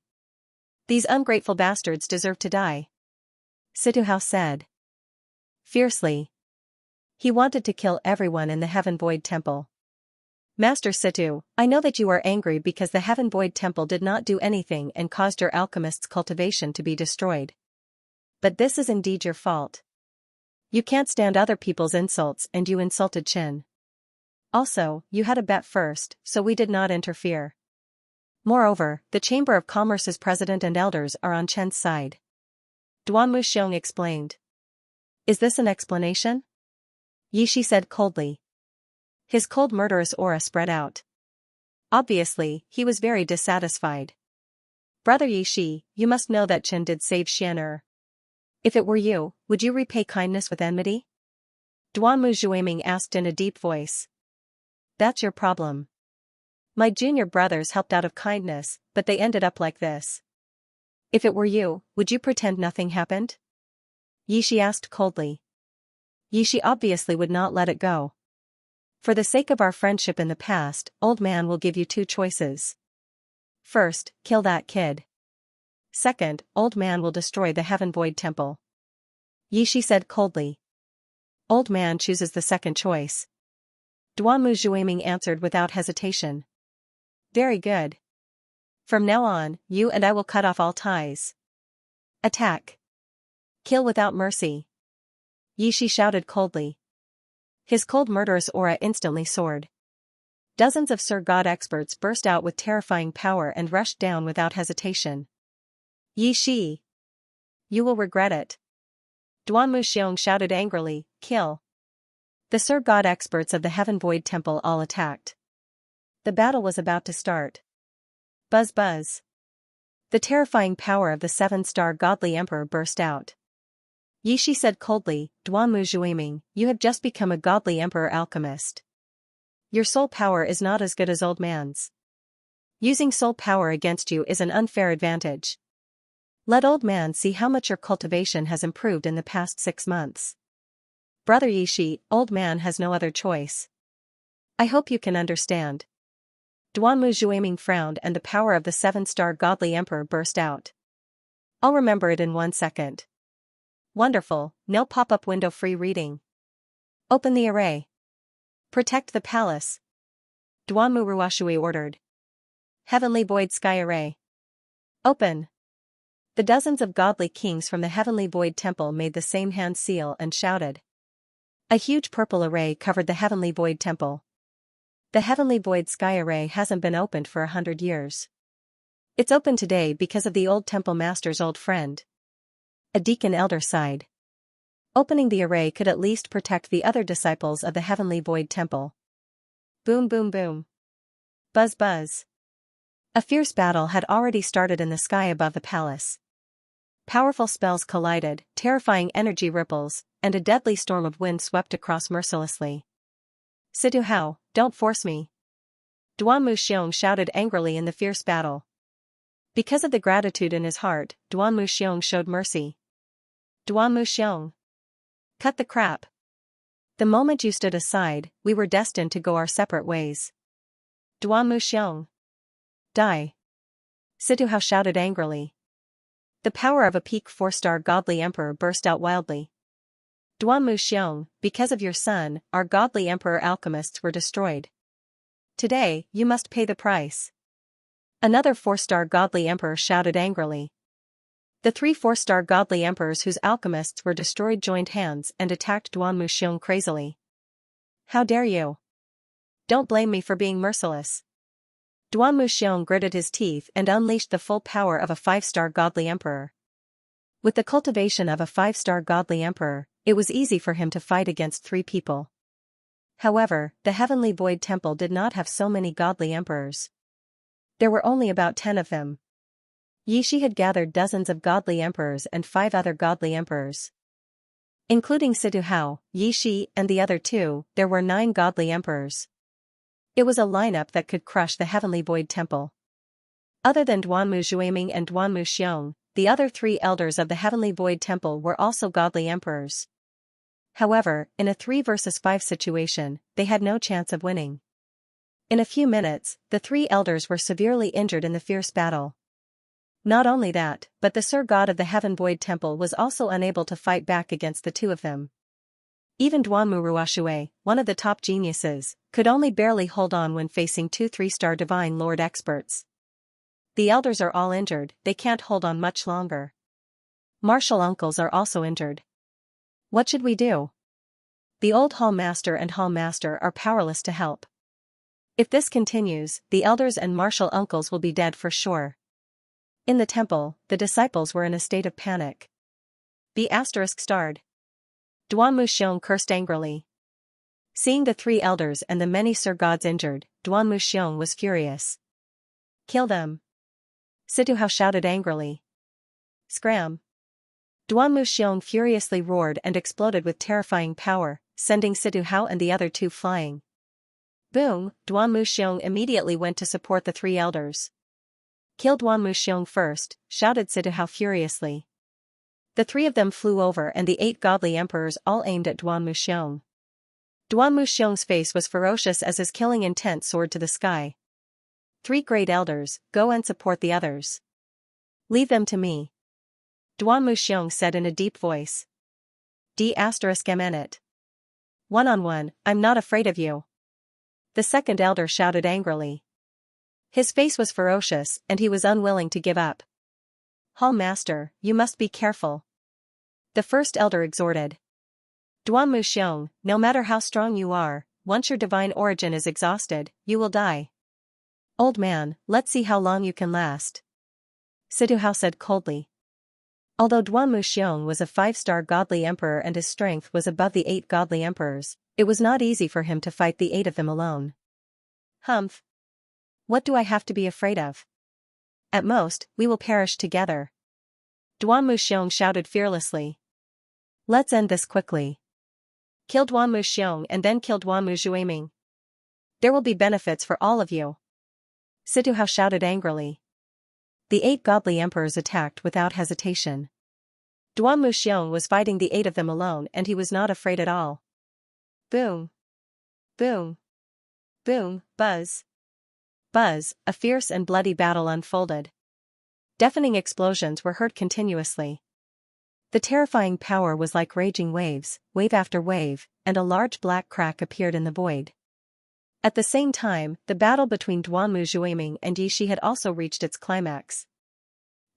A: These ungrateful bastards deserve to die. Situhao said. Fiercely. He wanted to kill everyone in the Heaven Void Temple. Master Situ, I know that you are angry because the Heaven Void Temple did not do anything and caused your alchemist's cultivation to be destroyed. But this is indeed your fault. You can't stand other people's insults and you insulted Qin. Also, you had a bet first, so we did not interfere. Moreover, the Chamber of Commerce's president and elders are on Chen's side. Duanmu Xiong explained. Is this an explanation? Yishi said coldly. His cold murderous aura spread out. Obviously, he was very dissatisfied. Brother Yishi, you must know that Chen did save Xian'er. If it were you, would you repay kindness with enmity? Duanmu Zhuiming asked in a deep voice. That's your problem. My junior brothers helped out of kindness, but they ended up like this. If it were you, would you pretend nothing happened? Yishi asked coldly. Yishi obviously would not let it go. For the sake of our friendship in the past, old man will give you 2 choices. First, kill that kid. Second, old man will destroy the Heaven Void Temple. Yishi said coldly. Old man chooses the second choice. Duanmu Zhuiming answered without hesitation. Very good. From now on, you and I will cut off all ties. Attack. Kill without mercy. Yishi shouted coldly. His cold murderous aura instantly soared. Dozens of Sir God experts burst out with terrifying power and rushed down without hesitation. Yishi! You will regret it. Duanmu Xiong shouted angrily, kill. The Sir God experts of the Heaven Void Temple all attacked. The battle was about to start. Buzz buzz. The terrifying power of the 7-star godly emperor burst out. Yishi said coldly, Duanmu Zhuiming, you have just become a godly emperor alchemist. Your soul power is not as good as old man's. Using soul power against you is an unfair advantage. Let old man see how much your cultivation has improved in the past 6 months. Brother Yishi, old man has no other choice. I hope you can understand. Duanmu Zhuiming frowned and the power of the 7-star godly emperor burst out. I'll remember it in 1 second. Wonderful, no pop-up window free reading. Open the array. Protect the palace. Duanmu Ruashui ordered. Heavenly Void Sky Array. Open. The dozens of godly kings from the Heavenly Void Temple made the same hand seal and shouted. A huge purple array covered the Heavenly Void Temple. The Heavenly Void Sky Array hasn't been opened for 100 years. It's open today because of the old temple master's old friend. A deacon elder sighed. Opening the array could at least protect the other disciples of the Heavenly Void Temple. Boom boom boom. Buzz buzz. A fierce battle had already started in the sky above the palace. Powerful spells collided, terrifying energy ripples, and a deadly storm of wind swept across mercilessly. Situ Hao, don't force me. Duanmu Xiong shouted angrily in the fierce battle. Because of the gratitude in his heart, Duanmu Xiong showed mercy. Duanmu Xiong. Cut the crap. The moment you stood aside, we were destined to go our separate ways. Duanmu Xiong. Die. Situ Hao shouted angrily. The power of a peak 4-star godly emperor burst out wildly. Duanmu Xiong, because of your son, our godly emperor alchemists were destroyed. Today, you must pay the price. Another 4-star godly emperor shouted angrily. The 3 4-star godly emperors whose alchemists were destroyed joined hands and attacked Duanmu Xiong crazily. How dare you? Don't blame me for being merciless. Duanmu Xiong gritted his teeth and unleashed the full power of a 5-star godly emperor. With the cultivation of a 5-star godly emperor, it was easy for him to fight against 3 people. However, the Heavenly Void Temple did not have so many godly emperors. There were only about 10 of them. Yishi had gathered dozens of godly emperors and 5 other godly emperors. Including Situ Hao, Yishi, and the other 2, there were 9 godly emperors. It was a lineup that could crush the Heavenly Void Temple. Other than Duanmu Zhuiming and Duanmu Xiong, the other 3 elders of the Heavenly Void Temple were also godly emperors. However, in a 3 versus 5 situation, they had no chance of winning. In a few minutes, the 3 elders were severely injured in the fierce battle. Not only that, but the Sir God of the Heaven Void Temple was also unable to fight back against the 2 of them. Even Duanmu Ruashui, one of the top geniuses, could only barely hold on when facing 2 3-star Divine Lord experts. The elders are all injured, they can't hold on much longer. Martial uncles are also injured. What should we do? The old Hall Master and Hall Master are powerless to help. If this continues, the elders and martial uncles will be dead for sure. In the temple, the disciples were in a state of panic. ****. Duanmu Xiong cursed angrily. Seeing the 3 elders and the many Sir Gods injured, Duanmu Xiong was furious. Kill them. Situ Hao shouted angrily. Scram. Duanmu Xiong furiously roared and exploded with terrifying power, sending Situ Hao and the other 2 flying. Boom, Duanmu Xiong immediately went to support the 3 elders. Kill Duanmu Xiong first, shouted Situ Hao furiously. The 3 of them flew over and the 8 godly emperors all aimed at Duanmu Xiong. Duanmu Xiong's face was ferocious as his killing intent soared to the sky. 3 great elders, go and support the others. Leave them to me. Duanmu Xiong said in a deep voice. D***it. One-on-one, I'm not afraid of you. The second elder shouted angrily. His face was ferocious and he was unwilling to give up. Hall Master, you must be careful. The first elder exhorted. Duanmu Xiong, no matter how strong you are, once your divine origin is exhausted, you will die. Old man, let's see how long you can last. Situ Hao said coldly. Although Duanmu Xiong was a 5-star godly emperor and his strength was above the 8 godly emperors, it was not easy for him to fight the 8 of them alone. Humph. What do I have to be afraid of? At most, we will perish together. Duanmu Xiong shouted fearlessly. Let's end this quickly. Kill Duanmu Xiong and then kill Duanmu Zhuiming. There will be benefits for all of you. Situ Hao shouted angrily. The 8 godly emperors attacked without hesitation. Duan Muxiong was fighting the 8 of them alone and he was not afraid at all. Boom. Boom. Boom, buzz. Buzz, a fierce and bloody battle unfolded. Deafening explosions were heard continuously. The terrifying power was like raging waves, wave after wave, and a large black crack appeared in the void. At the same time, the battle between Duanmu Zhuiming and Yi Shi had also reached its climax.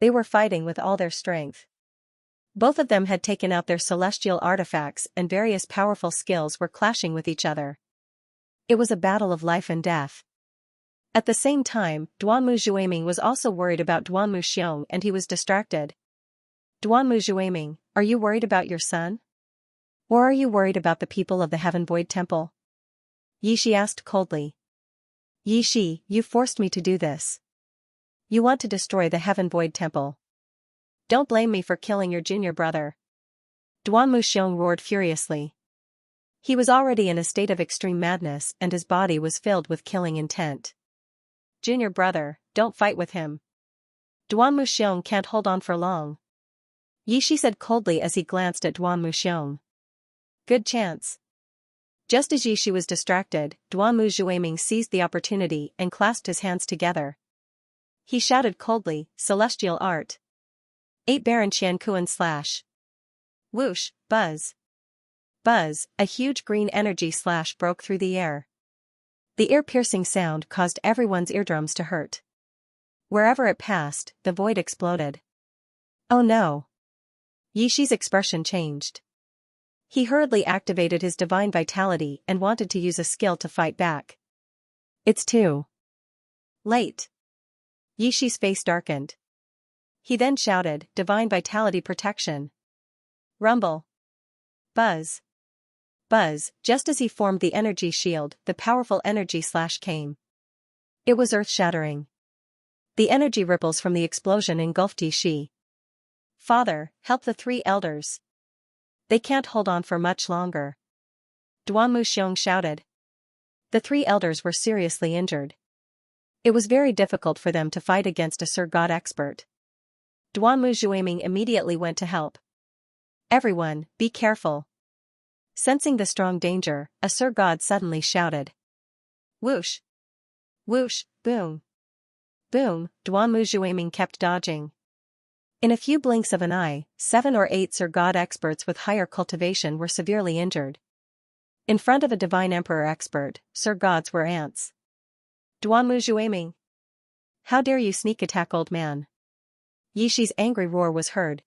A: They were fighting with all their strength. Both of them had taken out their celestial artifacts and various powerful skills were clashing with each other. It was a battle of life and death. At the same time, Duanmu Zhuiming was also worried about Duanmu Xiong and he was distracted. Duanmu Zhuiming, are you worried about your son? Or are you worried about the people of the Heaven Void Temple? Yi Shi asked coldly. Yi Shi, you forced me to do this. You want to destroy the Heaven Void Temple. Don't blame me for killing your junior brother. Duanmu Xiong roared furiously. He was already in a state of extreme madness and his body was filled with killing intent. Junior brother, don't fight with him. Duanmu Xiong can't hold on for long. Yi Shi said coldly as he glanced at Duanmu Xiong. Good chance. Just as Yi Shi was distracted, Duanmu Zhuiming seized the opportunity and clasped his hands together. He shouted coldly, Celestial Art. 8 Baron Qian Kuan slash. Whoosh, buzz. Buzz, a huge green energy slash broke through the air. The ear-piercing sound caused everyone's eardrums to hurt. Wherever it passed, the void exploded. Oh no. Yi Shi's expression changed. He hurriedly activated his divine vitality and wanted to use a skill to fight back. It's too late. Yi Shi's face darkened. He then shouted, Divine Vitality Protection. Rumble. Buzz. Buzz, just as he formed the energy shield, the powerful energy slash came. It was earth-shattering. The energy ripples from the explosion engulfed Yi Shi. Father, help the 3 elders. They can't hold on for much longer. Duanmu Xiong shouted. The 3 elders were seriously injured. It was very difficult for them to fight against a Sir God expert. Duanmu Zhuiming immediately went to help. Everyone, be careful. Sensing the strong danger, a Sir God suddenly shouted. Whoosh. Whoosh, boom. Boom, Duanmu Zhuiming kept dodging. In a few blinks of an eye, 7 or 8 Sir God experts with higher cultivation were severely injured. In front of a Divine Emperor expert, Sir Gods were ants. Duanmu Zhuiming. How dare you sneak attack old man? Yi Shi's angry roar was heard.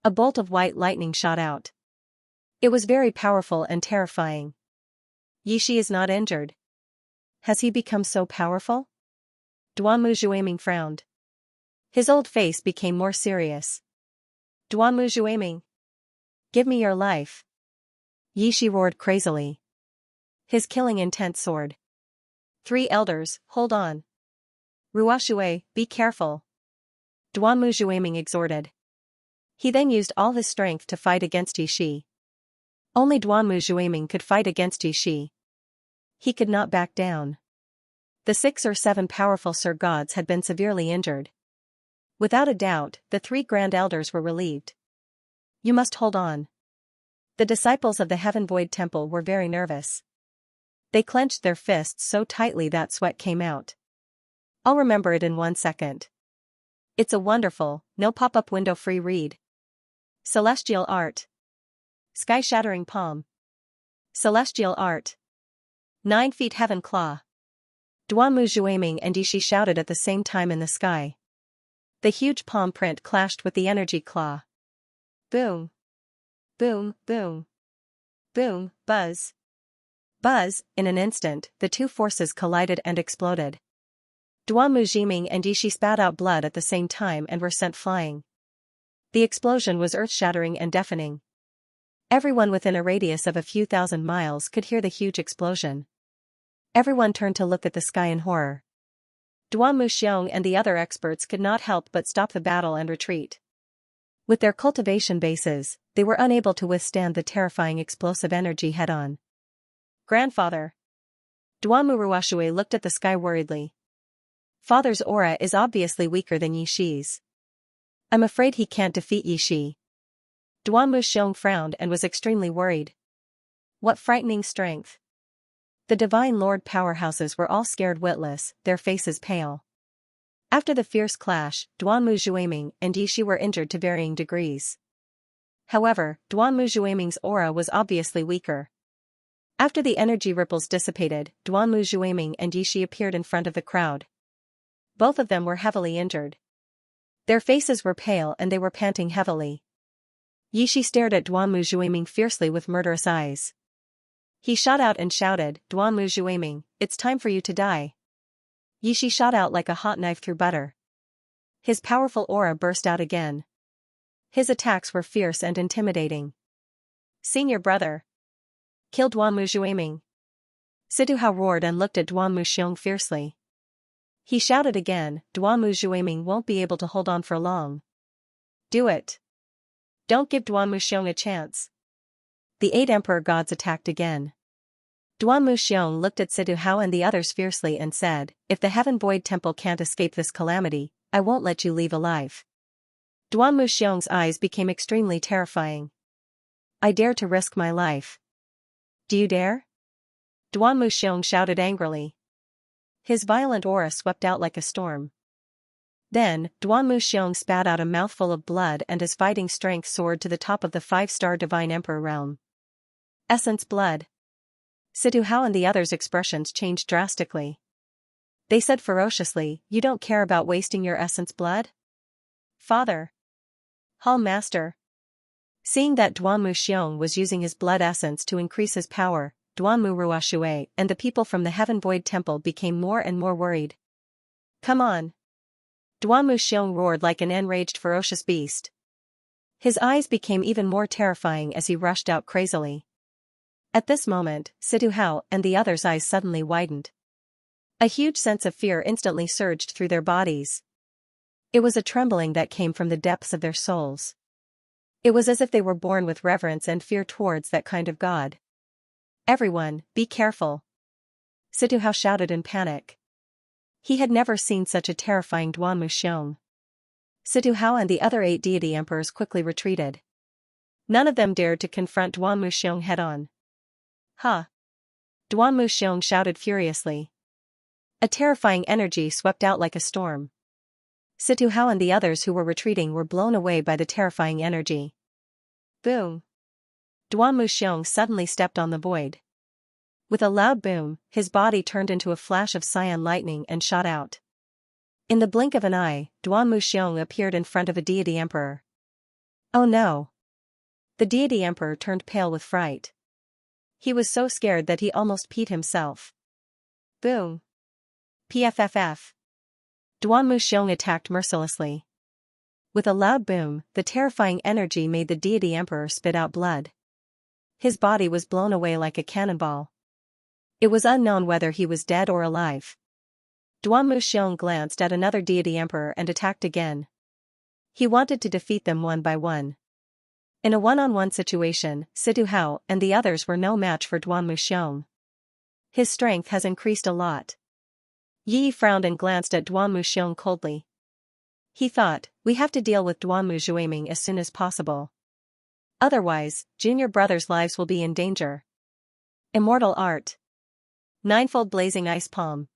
A: A bolt of white lightning shot out. It was very powerful and terrifying. Yi Shi is not injured. Has he become so powerful? Duanmu Zhuiming frowned. His old face became more serious. Duanmu Zhuiming. Give me your life. Yi Shi roared crazily. His killing intent soared. 3 elders, hold on. Ruoshui, be careful. Duanmu Zhuiming exhorted. He then used all his strength to fight against Yi Shi. Only Duanmu Zhuiming could fight against Yi Shi. He could not back down. The 6 or 7 powerful Sir Gods had been severely injured. Without a doubt, the 3 Grand Elders were relieved. You must hold on. The disciples of the Heaven Void Temple were very nervous. They clenched their fists so tightly that sweat came out. I'll remember it in 1 second. It's a wonderful, no pop-up window free read. Celestial Art. Sky-shattering palm. Celestial Art. 9 feet heaven claw. Duanmu Zhuiming and Yi Shi shouted at the same time in the sky. The huge palm print clashed with the energy claw. Boom. Boom, boom. Boom, buzz. Buzz, in an instant, the 2 forces collided and exploded. Duanmu Zhuiming and Yi Shi spat out blood at the same time and were sent flying. The explosion was earth-shattering and deafening. Everyone within a radius of a few thousand miles could hear the huge explosion. Everyone turned to look at the sky in horror. Duanmu Xiong and the other experts could not help but stop the battle and retreat. With their cultivation bases, they were unable to withstand the terrifying explosive energy head-on. Grandfather. Duanmu Ruoshui looked at the sky worriedly. Father's aura is obviously weaker than Yi Shi's. I'm afraid he can't defeat Yi Shi. Duan Muxiong frowned and was extremely worried. What frightening strength. The Divine Lord powerhouses were all scared witless, their faces pale. After the fierce clash, Duan Mujueming and Yi Shi were injured to varying degrees. However, Duan Mujueming's aura was obviously weaker. After the energy ripples dissipated, Duan Mujueming and Yi Shi appeared in front of the crowd. Both of them were heavily injured. Their faces were pale and they were panting heavily. Yi Shi stared at Duan Mujueming fiercely with murderous eyes. He shot out and shouted, "Duan Mujueming, it's time for you to die." Yi Shi shot out like a hot knife through butter. His powerful aura burst out again. His attacks were fierce and intimidating. "Senior brother! Kill Duan Mujueming!" Situ Hao roared and looked at Duan Muxiong fiercely. He shouted again, "Duan Mujueming won't be able to hold on for long. Do it! Don't give Duan Muxiong a chance." The 8 Emperor Gods attacked again. Duan Muxiong looked at Situ Hao and the others fiercely and said, "If the Heaven Void Temple can't escape this calamity, I won't let you leave alive." Duan Muxiong's eyes became extremely terrifying. "I dare to risk my life." "Do you dare?" Duan Muxiong shouted angrily. His violent aura swept out like a storm. Then, Duan Muxiong spat out a mouthful of blood and his fighting strength soared to the top of the 5-star Divine Emperor realm. Essence blood. Situ Hao and the others' expressions changed drastically. They said ferociously, "You don't care about wasting your essence blood? Father! Hall Master!" Seeing that Duan Muxiong was using his blood essence to increase his power, Duan Mu Ruoshui and the people from the Heaven Void Temple became more and more worried. "Come on!" Duan Muxiong roared like an enraged ferocious beast. His eyes became even more terrifying as he rushed out crazily. At this moment, Situ Hao and the others' eyes suddenly widened. A huge sense of fear instantly surged through their bodies. It was a trembling that came from the depths of their souls. It was as if they were born with reverence and fear towards that kind of god. "Everyone, be careful!" Situ Hao shouted in panic. He had never seen such a terrifying Duan Muxiong. Situ Hao and the other 8 deity emperors quickly retreated. None of them dared to confront Duan Muxiong head-on. "Huh!" Duan Muxiong shouted furiously. A terrifying energy swept out like a storm. Situ Hao and the others who were retreating were blown away by the terrifying energy. Boom! Duan Muxiong suddenly stepped on the void. With a loud boom, his body turned into a flash of cyan lightning and shot out. In the blink of an eye, Duan Muxiong appeared in front of a deity emperor. Oh no! The deity emperor turned pale with fright. He was so scared that he almost peed himself. Boom! PFFF! Duan Muxiong attacked mercilessly. With a loud boom, the terrifying energy made the deity emperor spit out blood. His body was blown away like a cannonball. It was unknown whether he was dead or alive. Duan Muxiong glanced at another deity emperor and attacked again. He wanted to defeat them one by one. In a one-on-one situation, Situ Hao and the others were no match for Duan Muxiong. His strength has increased a lot. Yi frowned and glanced at Duan Muxiong coldly. He thought, "We have to deal with Duan Mujueming as soon as possible. Otherwise, junior brothers' lives will be in danger." Immortal Art. Ninefold Blazing Ice Palm.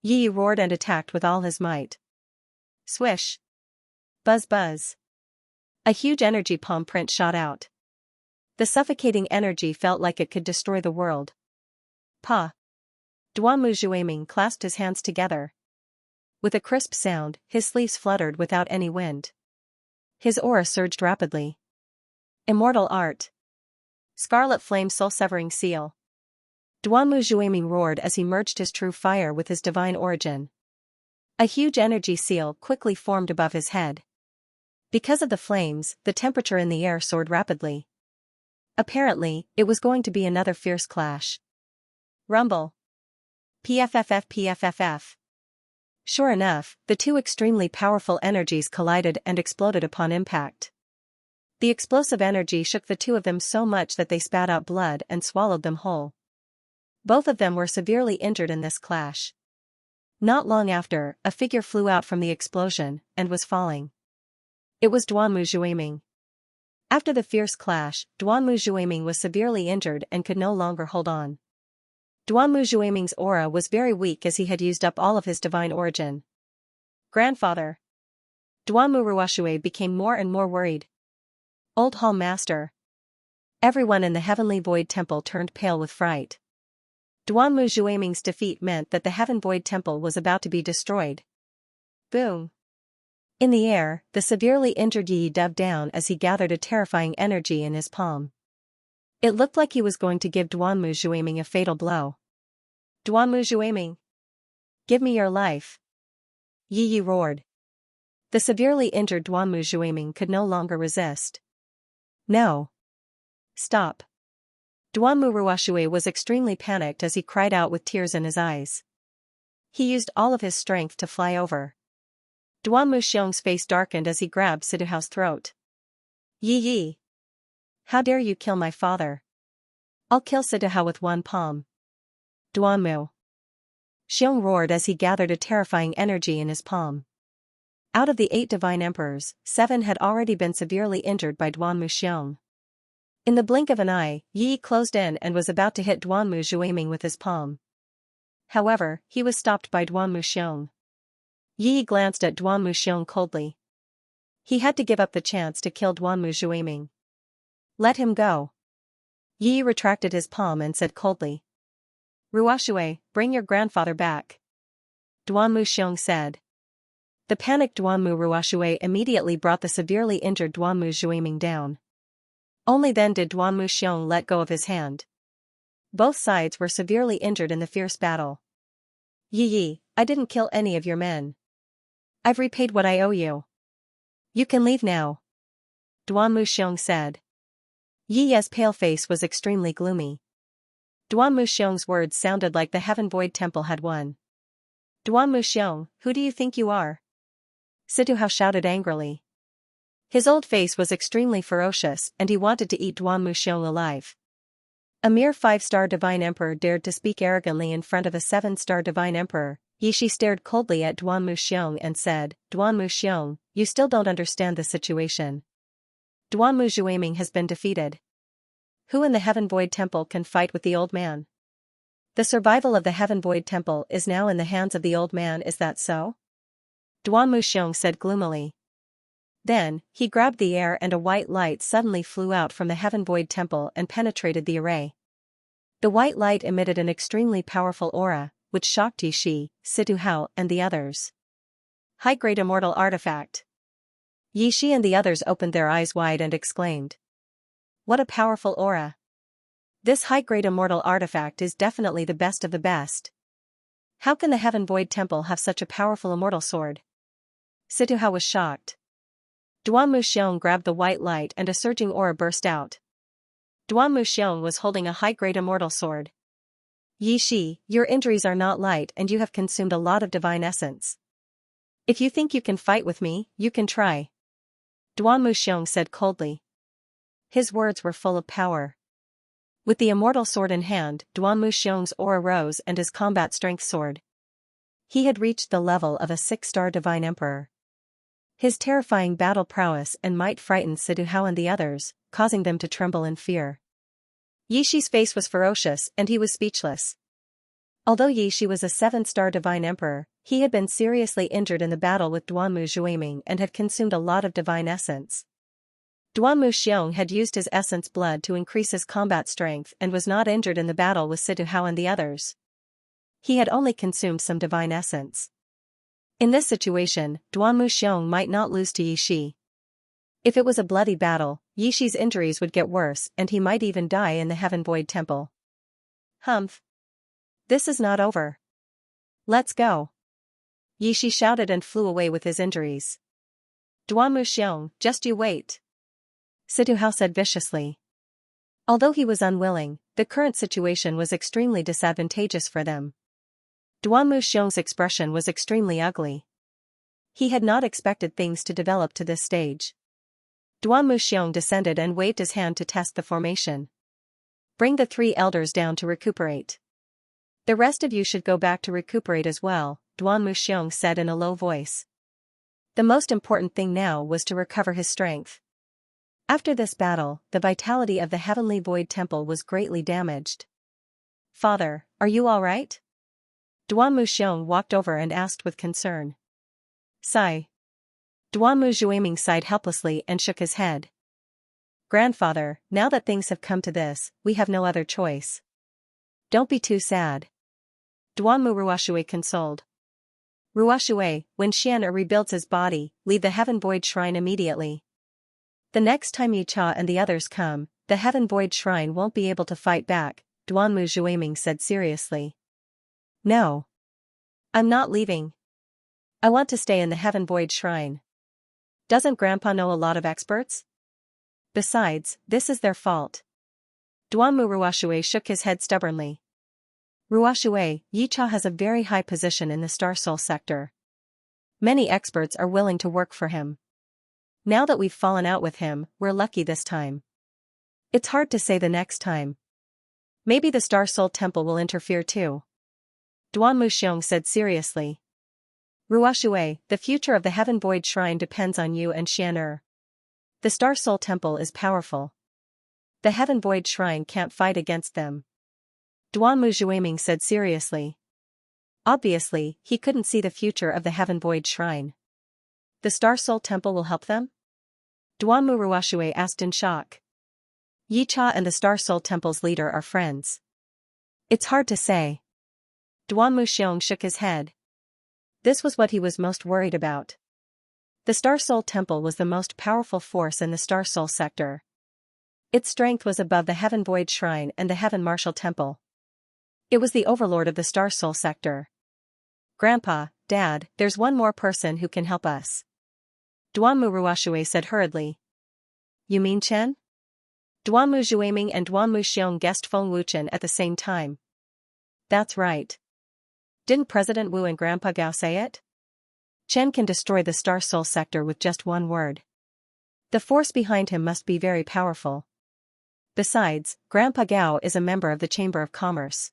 A: Yi roared and attacked with all his might. Swish! Buzz buzz! A huge energy palm print shot out. The suffocating energy felt like it could destroy the world. Pa! Duan Mujueming clasped his hands together. With a crisp sound, his sleeves fluttered without any wind. His aura surged rapidly. Immortal Art. Scarlet Flame Soul-Severing Seal. Duan Mujueming roared as he merged his true fire with his divine origin. A huge energy seal quickly formed above his head. Because of the flames, the temperature in the air soared rapidly. Apparently, it was going to be another fierce clash. Rumble. PFFF PFFF. Sure enough, the two extremely powerful energies collided and exploded upon impact. The explosive energy shook the two of them so much that they spat out blood and swallowed them whole. Both of them were severely injured in this clash. Not long after, a figure flew out from the explosion, and was falling. It was Duanmu Zhuiming. After the fierce clash, Duanmu Zhuiming was severely injured and could no longer hold on. Duanmu Zhuiming's aura was very weak as he had used up all of his divine origin. Grandfather. Duanmu Ruoshui became more and more worried. Old Hall Master. Everyone in the Heavenly Void Temple turned pale with fright. Duanmu Zhuiming's defeat meant that the Heaven Void Temple was about to be destroyed. Boom. In the air, the severely injured Yi dove down as he gathered a terrifying energy in his palm. It looked like he was going to give Duanmu Zhuiming a fatal blow. Duanmu Zhuiming. Give me your life. Yi roared. The severely injured Duanmu Zhuiming could no longer resist. No. Stop. Duanmu Ruoshui was extremely panicked as he cried out with tears in his eyes. He used all of his strength to fly over. Duanmu Xiong's face darkened as he grabbed Siduhao's throat. Yi. How dare you kill my father? I'll kill Siduhao with one palm. Duanmu. Xiong roared as he gathered a terrifying energy in his palm. Out of the 8 divine emperors, 7 had already been severely injured by Duanmu Xiong. In the blink of an eye, Yi closed in and was about to hit Duanmu Zhuiming with his palm. However, he was stopped by Duanmu Xiong. Yi glanced at Duanmu Xiong coldly. He had to give up the chance to kill Duanmu Zhuiming. Let him go. Yi retracted his palm and said coldly. Ruoshui, bring your grandfather back. Duanmu Xiong said. The panicked Duanmu Ruoshui immediately brought the severely injured Duanmu Zhuiming down. Only then did Duanmu Xiong let go of his hand. Both sides were severely injured in the fierce battle. Yi, I didn't kill any of your men. I've repaid what I owe you. You can leave now. Duanmu Xiong said. Yi's pale face was extremely gloomy. Duanmu Xiong's words sounded like the Heaven Void Temple had won. Duanmu Xiong, who do you think you are? Siduhao shouted angrily. His old face was extremely ferocious and he wanted to eat Duanmu Xiong alive. A mere 5-star divine emperor dared to speak arrogantly in front of a 7-star divine emperor. Yishi stared coldly at Duanmu Xiong and said, Duanmu Xiong, you still don't understand the situation. Duanmu Zhuiming has been defeated. Who in the Heaven Void Temple can fight with the old man? The survival of the Heaven Void Temple is now in the hands of the old man, is that so? Duanmu Xiong said gloomily. Then, he grabbed the air and a white light suddenly flew out from the Heaven Void Temple and penetrated the array. The white light emitted an extremely powerful aura, which shocked Yishi, Siduhao, and the others. High-grade immortal artifact. Yishi and the others opened their eyes wide and exclaimed. What a powerful aura. This high-grade immortal artifact is definitely the best of the best. How can the Heaven Void Temple have such a powerful immortal sword? Siduhao was shocked. Duanmu Xiong grabbed the white light and a surging aura burst out. Duanmu Xiong was holding a high-grade immortal sword. Yishi, your injuries are not light and you have consumed a lot of divine essence. If you think you can fight with me, you can try. Duanmu Xiong said coldly. His words were full of power. With the immortal sword in hand, Duanmu Xiong's aura rose and his combat strength soared. He had reached the level of a 6-star divine emperor. His terrifying battle prowess and might frightened Siduhao and the others, causing them to tremble in fear. Yishi's face was ferocious and he was speechless. Although Yishi was a 7-star divine emperor, he had been seriously injured in the battle with Duanmu Zhuiming and had consumed a lot of divine essence. Duanmu Xiong had used his essence blood to increase his combat strength and was not injured in the battle with Siduhao and the others. He had only consumed some divine essence. In this situation, Duanmu Xiong might not lose to Yishi. If it was a bloody battle, Yishi's injuries would get worse and he might even die in the Heaven Void Temple. Humph. This is not over. Let's go. Yishi shouted and flew away with his injuries. Duanmu Xiong, just you wait. Siduhao said viciously. Although he was unwilling, the current situation was extremely disadvantageous for them. Duanmu Xiong's expression was extremely ugly. He had not expected things to develop to this stage. Duanmu Xiong descended and waved his hand to test the formation. Bring the 3 elders down to recuperate. The rest of you should go back to recuperate as well, Duan Muxiong said in a low voice. The most important thing now was to recover his strength. After this battle, the vitality of the Heavenly Void Temple was greatly damaged. Father, are you all right? Duan Muxiong walked over and asked with concern. Sigh. Duan Muzhuiming sighed helplessly and shook his head. Grandfather, now that things have come to this, we have no other choice. Don't be too sad. Duan Mu Ruoshui consoled. Ruoshui, when Xian'er rebuilds his body, leave the Heaven Void Shrine immediately. The next time Yicha and the others come, the Heaven Void Shrine won't be able to fight back, Duan Muzhuiming said seriously. No. I'm not leaving. I want to stay in the Heaven Void Shrine. Doesn't Grandpa know a lot of experts? Besides, this is their fault. Duan Mu Ruoshui shook his head stubbornly. Ruoshui, Yicha has a very high position in the Star Soul sector. Many experts are willing to work for him. Now that we've fallen out with him, we're lucky this time. It's hard to say the next time. Maybe the Star Soul Temple will interfere too. Duan Muxiong said seriously. Ruoshui, the future of the Heaven Void Shrine depends on you and Xian'er. The Star Soul Temple is powerful. The Heaven Void Shrine can't fight against them. Duan Muzhuiming said seriously. Obviously, he couldn't see the future of the Heaven Void Shrine. The Star Soul Temple will help them? Duan Mu Ruoshui asked in shock. Yicha and the Star Soul Temple's leader are friends. It's hard to say. Duan Muxiong shook his head. This was what he was most worried about. The Star Soul Temple was the most powerful force in the Star Soul sector. Its strength was above the Heaven Void Shrine and the Heaven Martial Temple. It was the overlord of the Star Soul sector. Grandpa, Dad, there's one more person who can help us. Duan Mu Ruoshui said hurriedly. You mean Chen? Duan Muzhuiming and Duan Muxiong guessed Feng Wuchen at the same time. That's right. Didn't President Wu and Grandpa Gao say it? Chen can destroy the Star Soul sector with just one word. The force behind him must be very powerful. Besides, Grandpa Gao is a member of the Chamber of Commerce.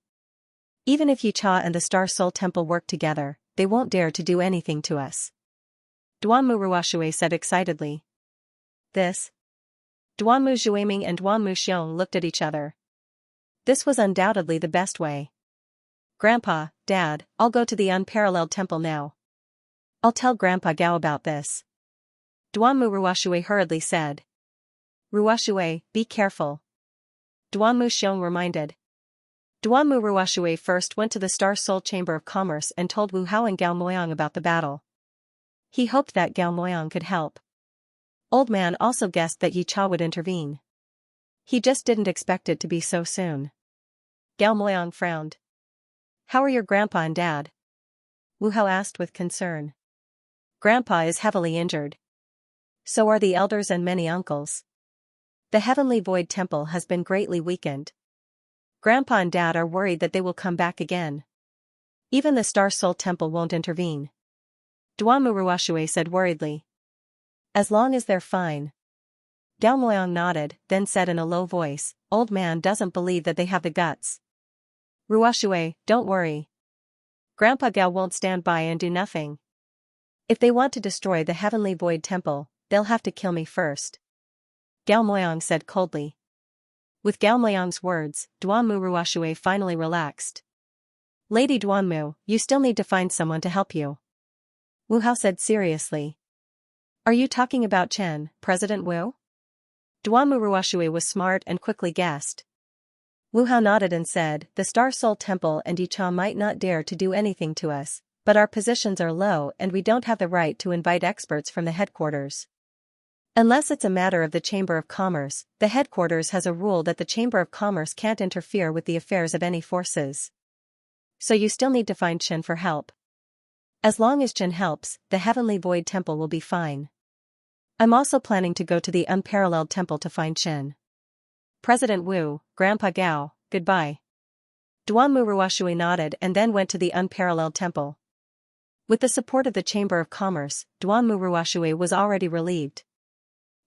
A: Even if Yicha and the Star Soul Temple work together, they won't dare to do anything to us. Duan Mu Ruoshui said excitedly. This? Duan Muzhuiming and Duan Muxiong looked at each other. This was undoubtedly the best way. Grandpa, Dad, I'll go to the Unparalleled Temple now. I'll tell Grandpa Gao about this. Duan Mu Ruoshui hurriedly said. Ruoshui, be careful. Duan Muxiong reminded. Duan Mu Ruoshui first went to the Star Soul Chamber of Commerce and told Wu Hao and Gao Moyang about the battle. He hoped that Gao Moyang could help. Old Man also guessed that Yicha would intervene. He just didn't expect it to be so soon. Gao Moyang frowned. How are your grandpa and dad? Wu Hao asked with concern. Grandpa is heavily injured. So are the elders and many uncles. The Heavenly Void Temple has been greatly weakened. Grandpa and Dad are worried that they will come back again. Even the Star Soul Temple won't intervene. Duan Mu Ruoshui said worriedly. As long as they're fine. Gao Moyang nodded, then said in a low voice, Old Man doesn't believe that they have the guts. Ruoshui, don't worry. Grandpa Gao won't stand by and do nothing. If they want to destroy the Heavenly Void Temple, they'll have to kill me first. Gao Moyang said coldly. With Gao Moyang's words, Duan Mu Ruoshui finally relaxed. Lady Duan Mu, you still need to find someone to help you. Wu Hao said seriously. Are you talking about Chen, President Wu? Duan Mu Ruoshui was smart and quickly guessed. Wu Hao nodded and said, the Star Soul Temple and Yicha might not dare to do anything to us, but our positions are low and we don't have the right to invite experts from the headquarters. Unless it's a matter of the Chamber of Commerce, the headquarters has a rule that the Chamber of Commerce can't interfere with the affairs of any forces. So you still need to find Chen for help. As long as Chen helps, the Heavenly Void Temple will be fine. I'm also planning to go to the Unparalleled Temple to find Chen. President Wu, Grandpa Gao, goodbye. Duan Mu Ruoshui nodded and then went to the Unparalleled Temple. With the support of the Chamber of Commerce, Duan Mu Ruoshui was already relieved.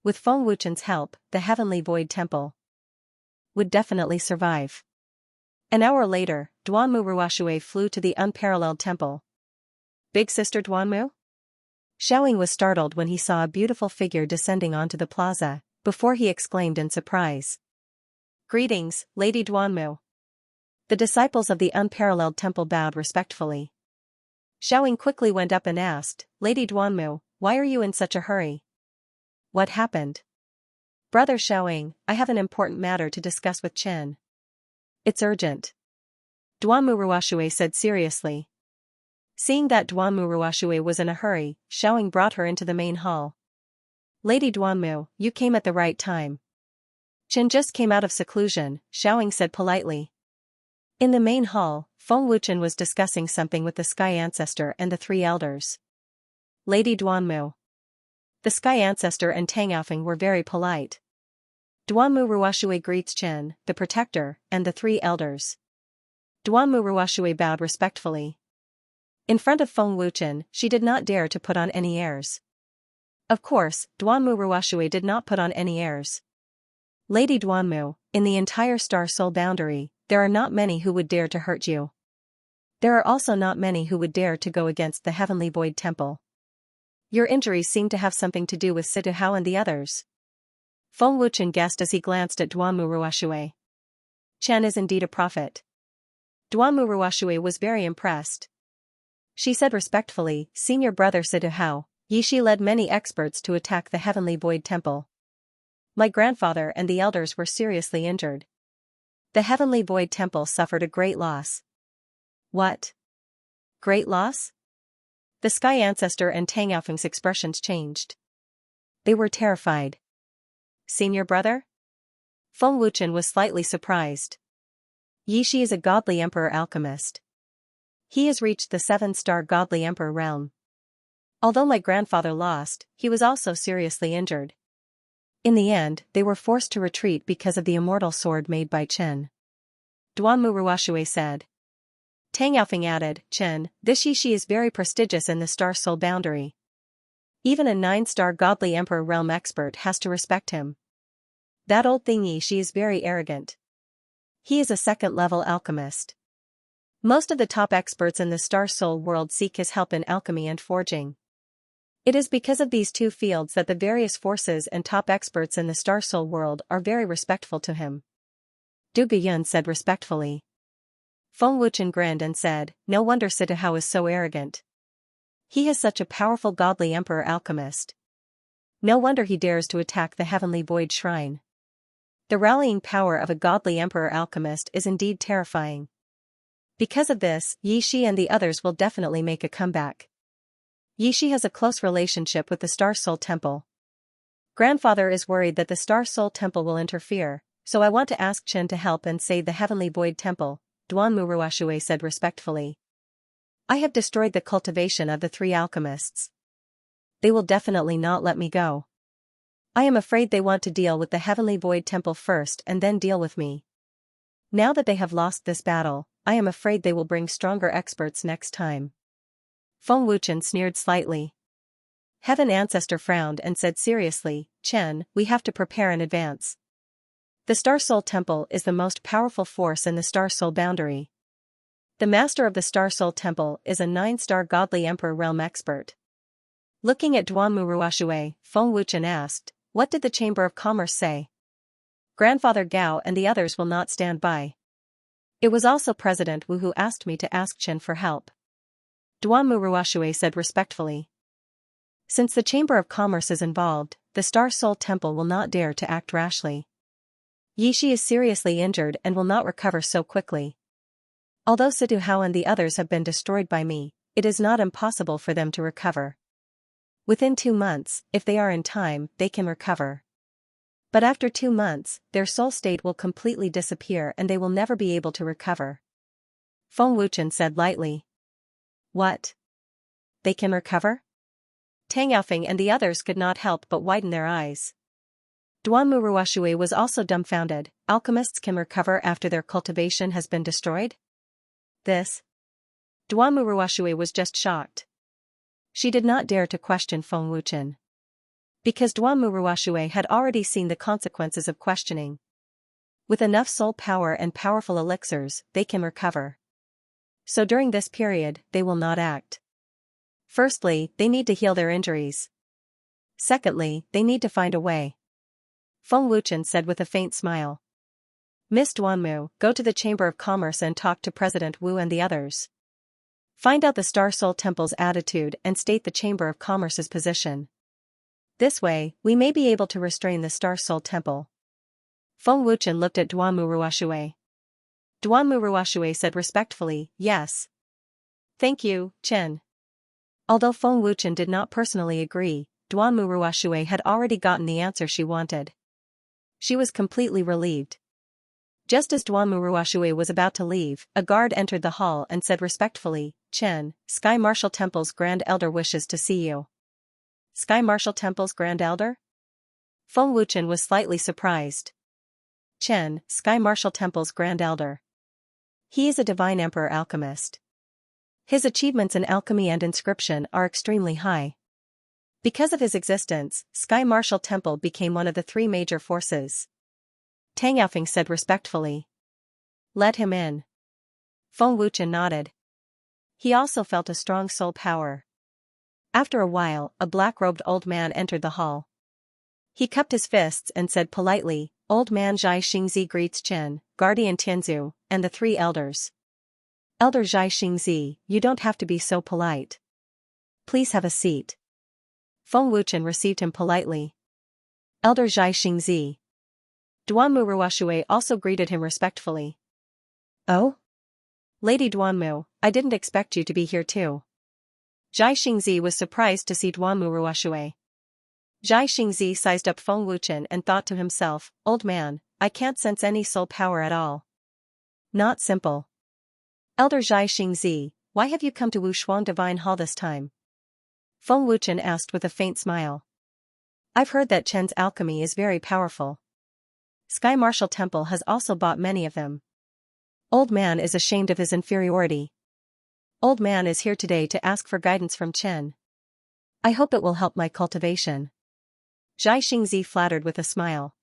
A: With Feng Wuchen's help, the Heavenly Void Temple would definitely survive. An hour later, Duan Mu Ruoshui flew to the Unparalleled Temple. Big Sister Duanmu? Xiaoying was startled when he saw a beautiful figure descending onto the plaza, before he exclaimed in surprise. Greetings, Lady Duanmu. The disciples of the unparalleled temple bowed respectfully. Xiaoying quickly went up and asked, Lady Duanmu, why are you in such a hurry? What happened? Brother Xiaoying, I have an important matter to discuss with Chen. It's urgent. Duanmu Ruoxue said seriously. Seeing that Duanmu Ruoxue was in a hurry, Xiaoying brought her into the main hall. Lady Duanmu, you came at the right time. Chen just came out of seclusion, Xiaoying said politely. In the main hall, Feng Wuchen was discussing something with the Sky Ancestor and the three elders. Lady Duanmu. The Sky Ancestor and Tang Yaofeng were very polite. Duanmu Ruoxue greets Chen, the protector, and the three elders. Duanmu Ruoxue bowed respectfully. In front of Feng Wuchen, she did not dare to put on any airs. Of course, Duanmu Ruoxue did not put on any airs. Lady Duanmu, in the entire Star Soul boundary, there are not many who would dare to hurt you. There are also not many who would dare to go against the Heavenly Void Temple. Your injuries seem to have something to do with Situ Hao and the others. Feng Wuchen guessed as he glanced at Duanmu Ruoxue. Chen is indeed a prophet. Duanmu Ruoxue was very impressed. She said respectfully, Senior Brother Situ Hao, Yishi led many experts to attack the Heavenly Void Temple. My grandfather and the elders were seriously injured. The Heavenly Void Temple suffered a great loss. What? Great loss? The Sky Ancestor and Tang Yaofeng's expressions changed. They were terrified. Senior brother? Feng Wuchen was slightly surprised. Yishi is a godly emperor alchemist. He has reached the 7-star godly emperor realm. Although my grandfather lost, he was also seriously injured. In the end, they were forced to retreat because of the immortal sword made by Chen. Duanmu Ruoxue said. Tang Yaofeng added, Chen, this Yishi is very prestigious in the Star Soul boundary. Even a 9-star godly emperor realm expert has to respect him. That old thing Yishi is very arrogant. He is a 2nd-level alchemist. Most of the top experts in the Star Soul world seek his help in alchemy and forging. It is because of these two fields that the various forces and top experts in the Star Soul world are very respectful to him. Du Guyun said respectfully. Feng Wuchen grinned and said, no wonder Situ Hao is so arrogant. He is such a powerful godly emperor alchemist. No wonder he dares to attack the Heavenly Void Shrine. The rallying power of a godly emperor alchemist is indeed terrifying. Because of this, Yishi and the others will definitely make a comeback. Yishi has a close relationship with the Star Soul Temple. Grandfather is worried that the Star Soul Temple will interfere, so I want to ask Chen to help and save the Heavenly Void Temple, Duanmu Ruoxue said respectfully. I have destroyed the cultivation of the 3 alchemists. They will definitely not let me go. I am afraid they want to deal with the Heavenly Void Temple first and then deal with me. Now that they have lost this battle, I am afraid they will bring stronger experts next time. Feng Wuchen sneered slightly. Heaven Ancestor frowned and said seriously, Chen, we have to prepare in advance. The Star Soul Temple is the most powerful force in the Star Soul boundary. The master of the Star Soul Temple is a 9-star godly emperor realm expert. Looking at Duanmu Ruoxue, Feng Wuchen asked, what did the Chamber of Commerce say? Grandfather Gao and the others will not stand by. It was also President Wu who asked me to ask Chen for help. Duanmu Ruoxue said respectfully. Since the Chamber of Commerce is involved, the Star Soul Temple will not dare to act rashly. Yishi is seriously injured and will not recover so quickly. Although Situ Hao and the others have been destroyed by me, it is not impossible for them to recover. Within 2 months, if they are in time, they can recover. But after 2 months, their soul state will completely disappear and they will never be able to recover. Feng Wuchen said lightly. What? They can recover? Tang Yaofeng and the others could not help but widen their eyes. Duanmu Ruoxue was also dumbfounded. Alchemists can recover after their cultivation has been destroyed? This? Duanmu Ruoxue was just shocked. She did not dare to question Feng Wuchen. Because Duanmu Ruoxue had already seen the consequences of questioning. With enough soul power and powerful elixirs, they can recover. So during this period, they will not act. Firstly, they need to heal their injuries. Secondly, they need to find a way. Feng Wuchen said with a faint smile. Miss Duanmu, go to the Chamber of Commerce and talk to President Wu and the others. Find out the Star Soul Temple's attitude and state the Chamber of Commerce's position. This way, we may be able to restrain the Star Soul Temple. Feng Wuchen looked at Duanmu Ruoshui. Duanmu Ruoshui said respectfully, yes. Thank you, Chen. Although Feng Wuchen did not personally agree, Duanmu Ruoshui had already gotten the answer she wanted. She was completely relieved. Just as Duanmu Ruoshui was about to leave, a guard entered the hall and said respectfully, Chen, Sky Martial Temple's Grand Elder wishes to see you. Sky Martial Temple's Grand Elder? Feng Wuchen was slightly surprised. Chen, Sky Martial Temple's Grand Elder. He is a divine emperor alchemist. His achievements in alchemy and inscription are extremely high. Because of his existence, Sky Martial Temple became one of the three major forces. Tang Yaofeng said respectfully. Let him in. Feng Wuchen nodded. He also felt a strong soul power. After a while, a black-robed old man entered the hall. He cupped his fists and said politely, Old man Zhai Xingzi greets Chen, Guardian Tianzu, and the three elders. Elder Zhai Xingzi, you don't have to be so polite. Please have a seat. Feng Wuchen received him politely. Elder Zhai Xingzi. Duanmu Ruoshui also greeted him respectfully. Oh? Lady Duanmu, I didn't expect you to be here too. Zhai Xingzi was surprised to see Duanmu Ruoshui. Zhai Xingzi sized up Feng Wuchen and thought to himself, Old man, I can't sense any soul power at all. Not simple. Elder Zhai Xingzi, why have you come to Wushuang Divine Hall this time? Feng Wuchen asked with a faint smile. I've heard that Chen's alchemy is very powerful. Sky Martial Temple has also bought many of them. Old man is ashamed of his inferiority. Old man is here today to ask for guidance from Chen. I hope it will help my cultivation. Zhai Xingzi flattered with a smile.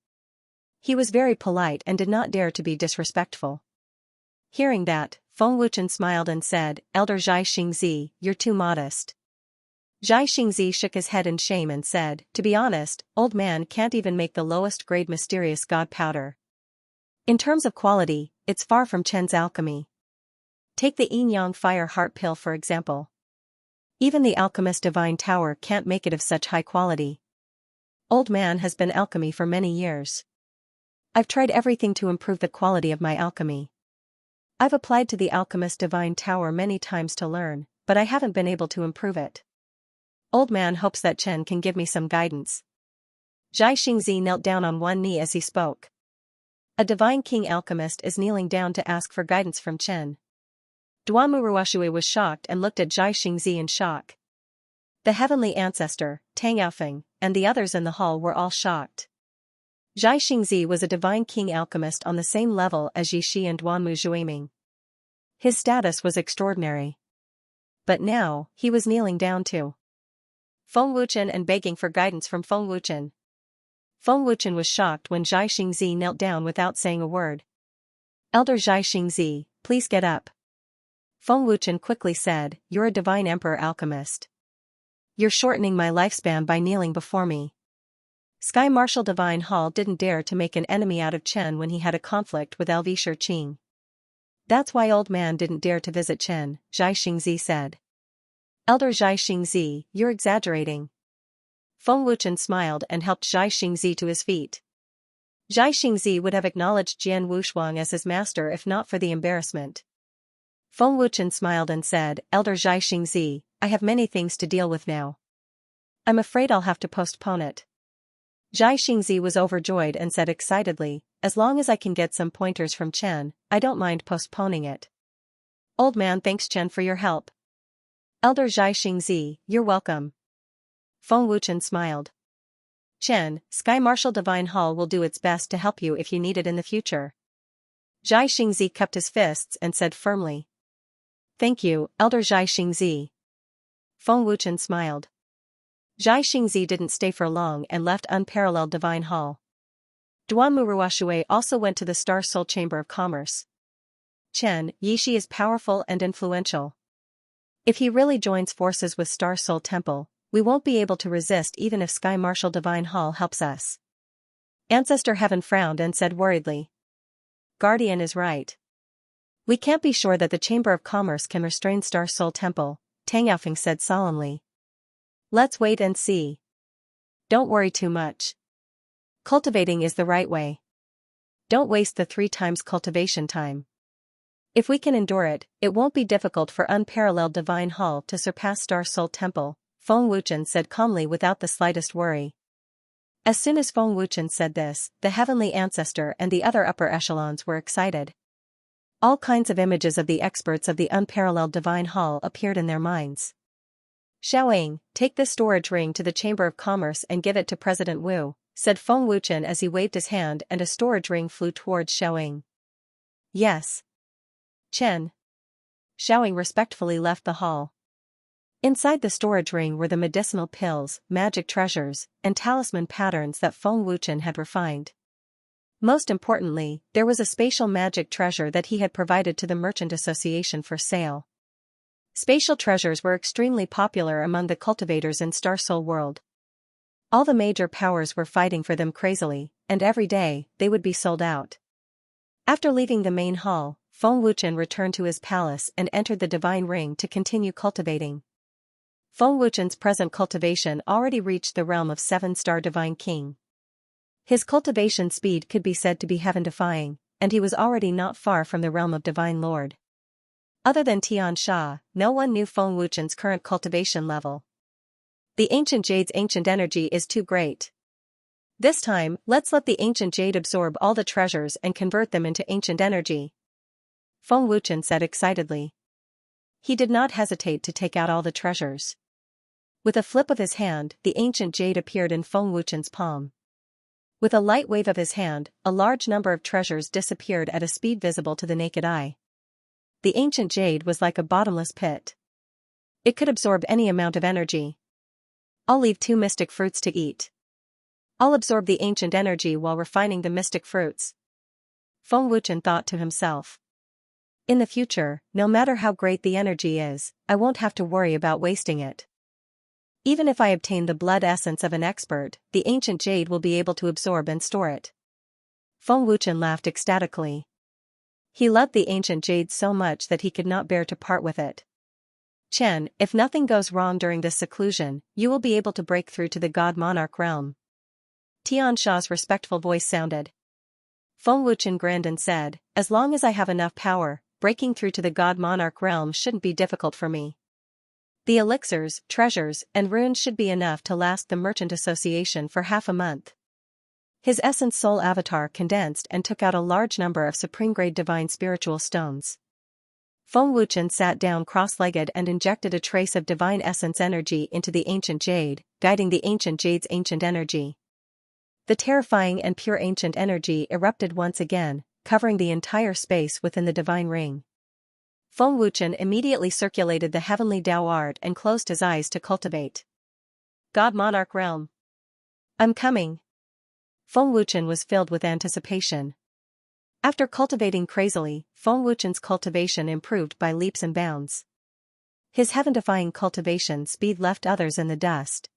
A: He was very polite and did not dare to be disrespectful. Hearing that, Feng Wuchen smiled and said, Elder Zhai Xingzi, you're too modest. Zhai Xingzi shook his head in shame and said, To be honest, old man can't even make the lowest grade mysterious god powder. In terms of quality, it's far from Chen's alchemy. Take the Yin-Yang Fire Heart Pill for example. Even the Alchemist Divine Tower can't make it of such high quality. Old man has been alchemy for many years. I've tried everything to improve the quality of my alchemy. I've applied to the Alchemist Divine Tower many times to learn, but I haven't been able to improve it. Old man hopes that Chen can give me some guidance. Zhai Xingzi knelt down on one knee as he spoke. A divine king alchemist is kneeling down to ask for guidance from Chen. Duanmu Ruoshui was shocked and looked at Zhai Xingzi in shock. The heavenly ancestor, Tang Yaofeng, and the others in the hall were all shocked. Zhai Xingzi was a divine king alchemist on the same level as Yi Shi and Duanmu Zhuiming. His status was extraordinary. But now, he was kneeling down too. Feng Wuchen and begging for guidance from Feng Wuchen. Feng Wuchen was shocked when Zhai Xingzi knelt down without saying a word. Elder Zhai Xingzi, please get up. Feng Wuchen quickly said, You're a divine emperor alchemist. You're shortening my lifespan by kneeling before me. Sky Martial Divine Hall didn't dare to make an enemy out of Chen when he had a conflict with LV Shiqing. That's why old man didn't dare to visit Chen, Zhai Xingzi said. Elder Zhai Xingzi, you're exaggerating. Feng Wuchen smiled and helped Zhai Xingzi to his feet. Zhai Xingzi would have acknowledged Jian Wushuang as his master if not for the embarrassment. Feng Wuchen smiled and said, Elder Zhai Xingzi, I have many things to deal with now. I'm afraid I'll have to postpone it. Zhai Xingzi was overjoyed and said excitedly, As long as I can get some pointers from Chen, I don't mind postponing it. Old man thanks Chen for your help. Elder Zhai Xingzi, you're welcome. Feng Wuchen smiled. Chen, Sky Martial Divine Hall will do its best to help you if you need it in the future. Zhai Xingzi cupped his fists and said firmly. Thank you, Elder Zhai Xingzi. Feng Wuchen smiled. Zhai Xingzi didn't stay for long and left Unparalleled Divine Hall. Duanmu Ruoshui also went to the Star Soul Chamber of Commerce. Chen, Yi Shi is powerful and influential. If he really joins forces with Star Soul Temple, we won't be able to resist even if Sky Marshal Divine Hall helps us. Ancestor Heaven frowned and said worriedly. Guardian is right. We can't be sure that the Chamber of Commerce can restrain Star Soul Temple, Tang Yaofeng said solemnly. Let's wait and see. Don't worry too much. Cultivating is the right way. Don't waste the 3 times cultivation time. If we can endure it, it won't be difficult for unparalleled Divine Hall to surpass Star Soul Temple, Feng Wuchen said calmly without the slightest worry. As soon as Feng Wuchen said this, the Heavenly Ancestor and the other upper echelons were excited. All kinds of images of the experts of the unparalleled Divine Hall appeared in their minds. Xiaoying, take this storage ring to the Chamber of Commerce and give it to President Wu, said Feng Wuchen as he waved his hand and a storage ring flew towards Xiaoying. Yes. Chen. Xiaoying respectfully left the hall. Inside the storage ring were the medicinal pills, magic treasures, and talisman patterns that Feng Wuchen had refined. Most importantly, there was a spatial magic treasure that he had provided to the Merchant Association for sale. Spatial treasures were extremely popular among the cultivators in Star Soul World. All the major powers were fighting for them crazily, and every day, they would be sold out. After leaving the main hall, Feng Wuchen returned to his palace and entered the Divine Ring to continue cultivating. Feng Wuchen's present cultivation already reached the realm of 7-star Divine King. His cultivation speed could be said to be heaven-defying, and he was already not far from the realm of Divine Lord. Other than Xianxia, no one knew Feng Wuchen's current cultivation level. The Ancient Jade's ancient energy is too great. This time, let's let the Ancient Jade absorb all the treasures and convert them into ancient energy. Feng Wuchen said excitedly. He did not hesitate to take out all the treasures. With a flip of his hand, the Ancient Jade appeared in Feng Wuchen's palm. With a light wave of his hand, a large number of treasures disappeared at a speed visible to the naked eye. The Ancient Jade was like a bottomless pit. It could absorb any amount of energy. I'll leave 2 mystic fruits to eat. I'll absorb the ancient energy while refining the mystic fruits. Feng Wuchen thought to himself. In the future, no matter how great the energy is, I won't have to worry about wasting it. Even if I obtain the blood essence of an expert, the Ancient Jade will be able to absorb and store it. Feng Wuchen laughed ecstatically. He loved the Ancient Jade so much that he could not bear to part with it. Chen, if nothing goes wrong during this seclusion, you will be able to break through to the God Monarch realm. Tianxia's respectful voice sounded. Feng Wuchen grinned and said, as long as I have enough power, breaking through to the God Monarch realm shouldn't be difficult for me. The elixirs, treasures, and runes should be enough to last the Merchant Association for half a month. His Essence Soul Avatar condensed and took out a large number of supreme-grade divine spiritual stones. Feng Wuchen sat down cross-legged and injected a trace of divine essence energy into the Ancient Jade, guiding the Ancient Jade's ancient energy. The terrifying and pure ancient energy erupted once again, covering the entire space within the Divine Ring. Feng Wuchen immediately circulated the heavenly Tao art and closed his eyes to cultivate. God Monarch Realm. I'm coming. Feng Wuchen was filled with anticipation. After cultivating crazily, Feng Wuchen's cultivation improved by leaps and bounds. His heaven-defying cultivation speed left others in the dust.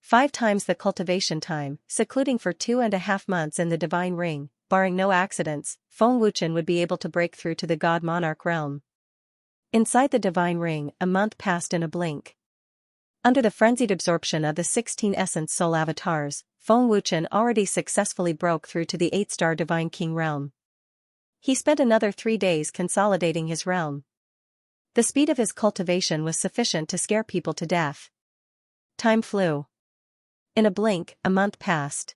A: 5 times the cultivation time, secluding for 2.5 months in the Divine Ring, barring no accidents, Feng Wuchen would be able to break through to the God Monarch realm. Inside the Divine Ring, a month passed in a blink. Under the frenzied absorption of the 16 Essence Soul Avatars, Feng Wuchen already successfully broke through to the 8-star Divine King realm. He spent another 3 days consolidating his realm. The speed of his cultivation was sufficient to scare people to death. Time flew. In a blink, a month passed.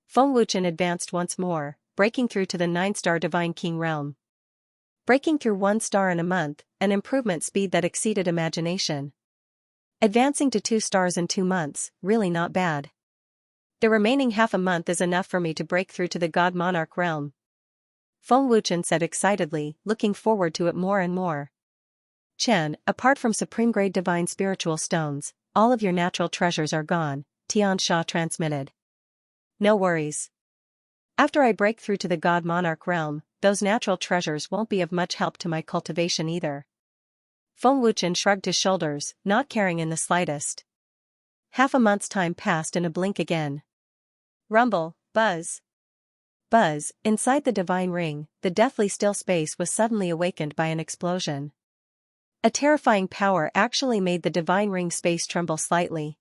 A: Feng Wuchen advanced once more, breaking through to the 9-star Divine King realm. Breaking through 1 star in a month, an improvement speed that exceeded imagination. Advancing to 2 stars in 2 months, really not bad. The remaining half a month is enough for me to break through to the God Monarch realm. Feng Wuchen said excitedly, looking forward to it more and more. Chen, apart from supreme-grade divine spiritual stones, all of your natural treasures are gone, Tianxia transmitted. No worries. After I break through to the God Monarch realm, those natural treasures won't be of much help to my cultivation either. Feng Wuchen shrugged his shoulders, not caring in the slightest. Half a month's time passed in a blink again. Rumble, buzz. Buzz, inside the divine ring, the deathly still space was suddenly awakened by an explosion. A terrifying power actually made the divine ring space tremble slightly.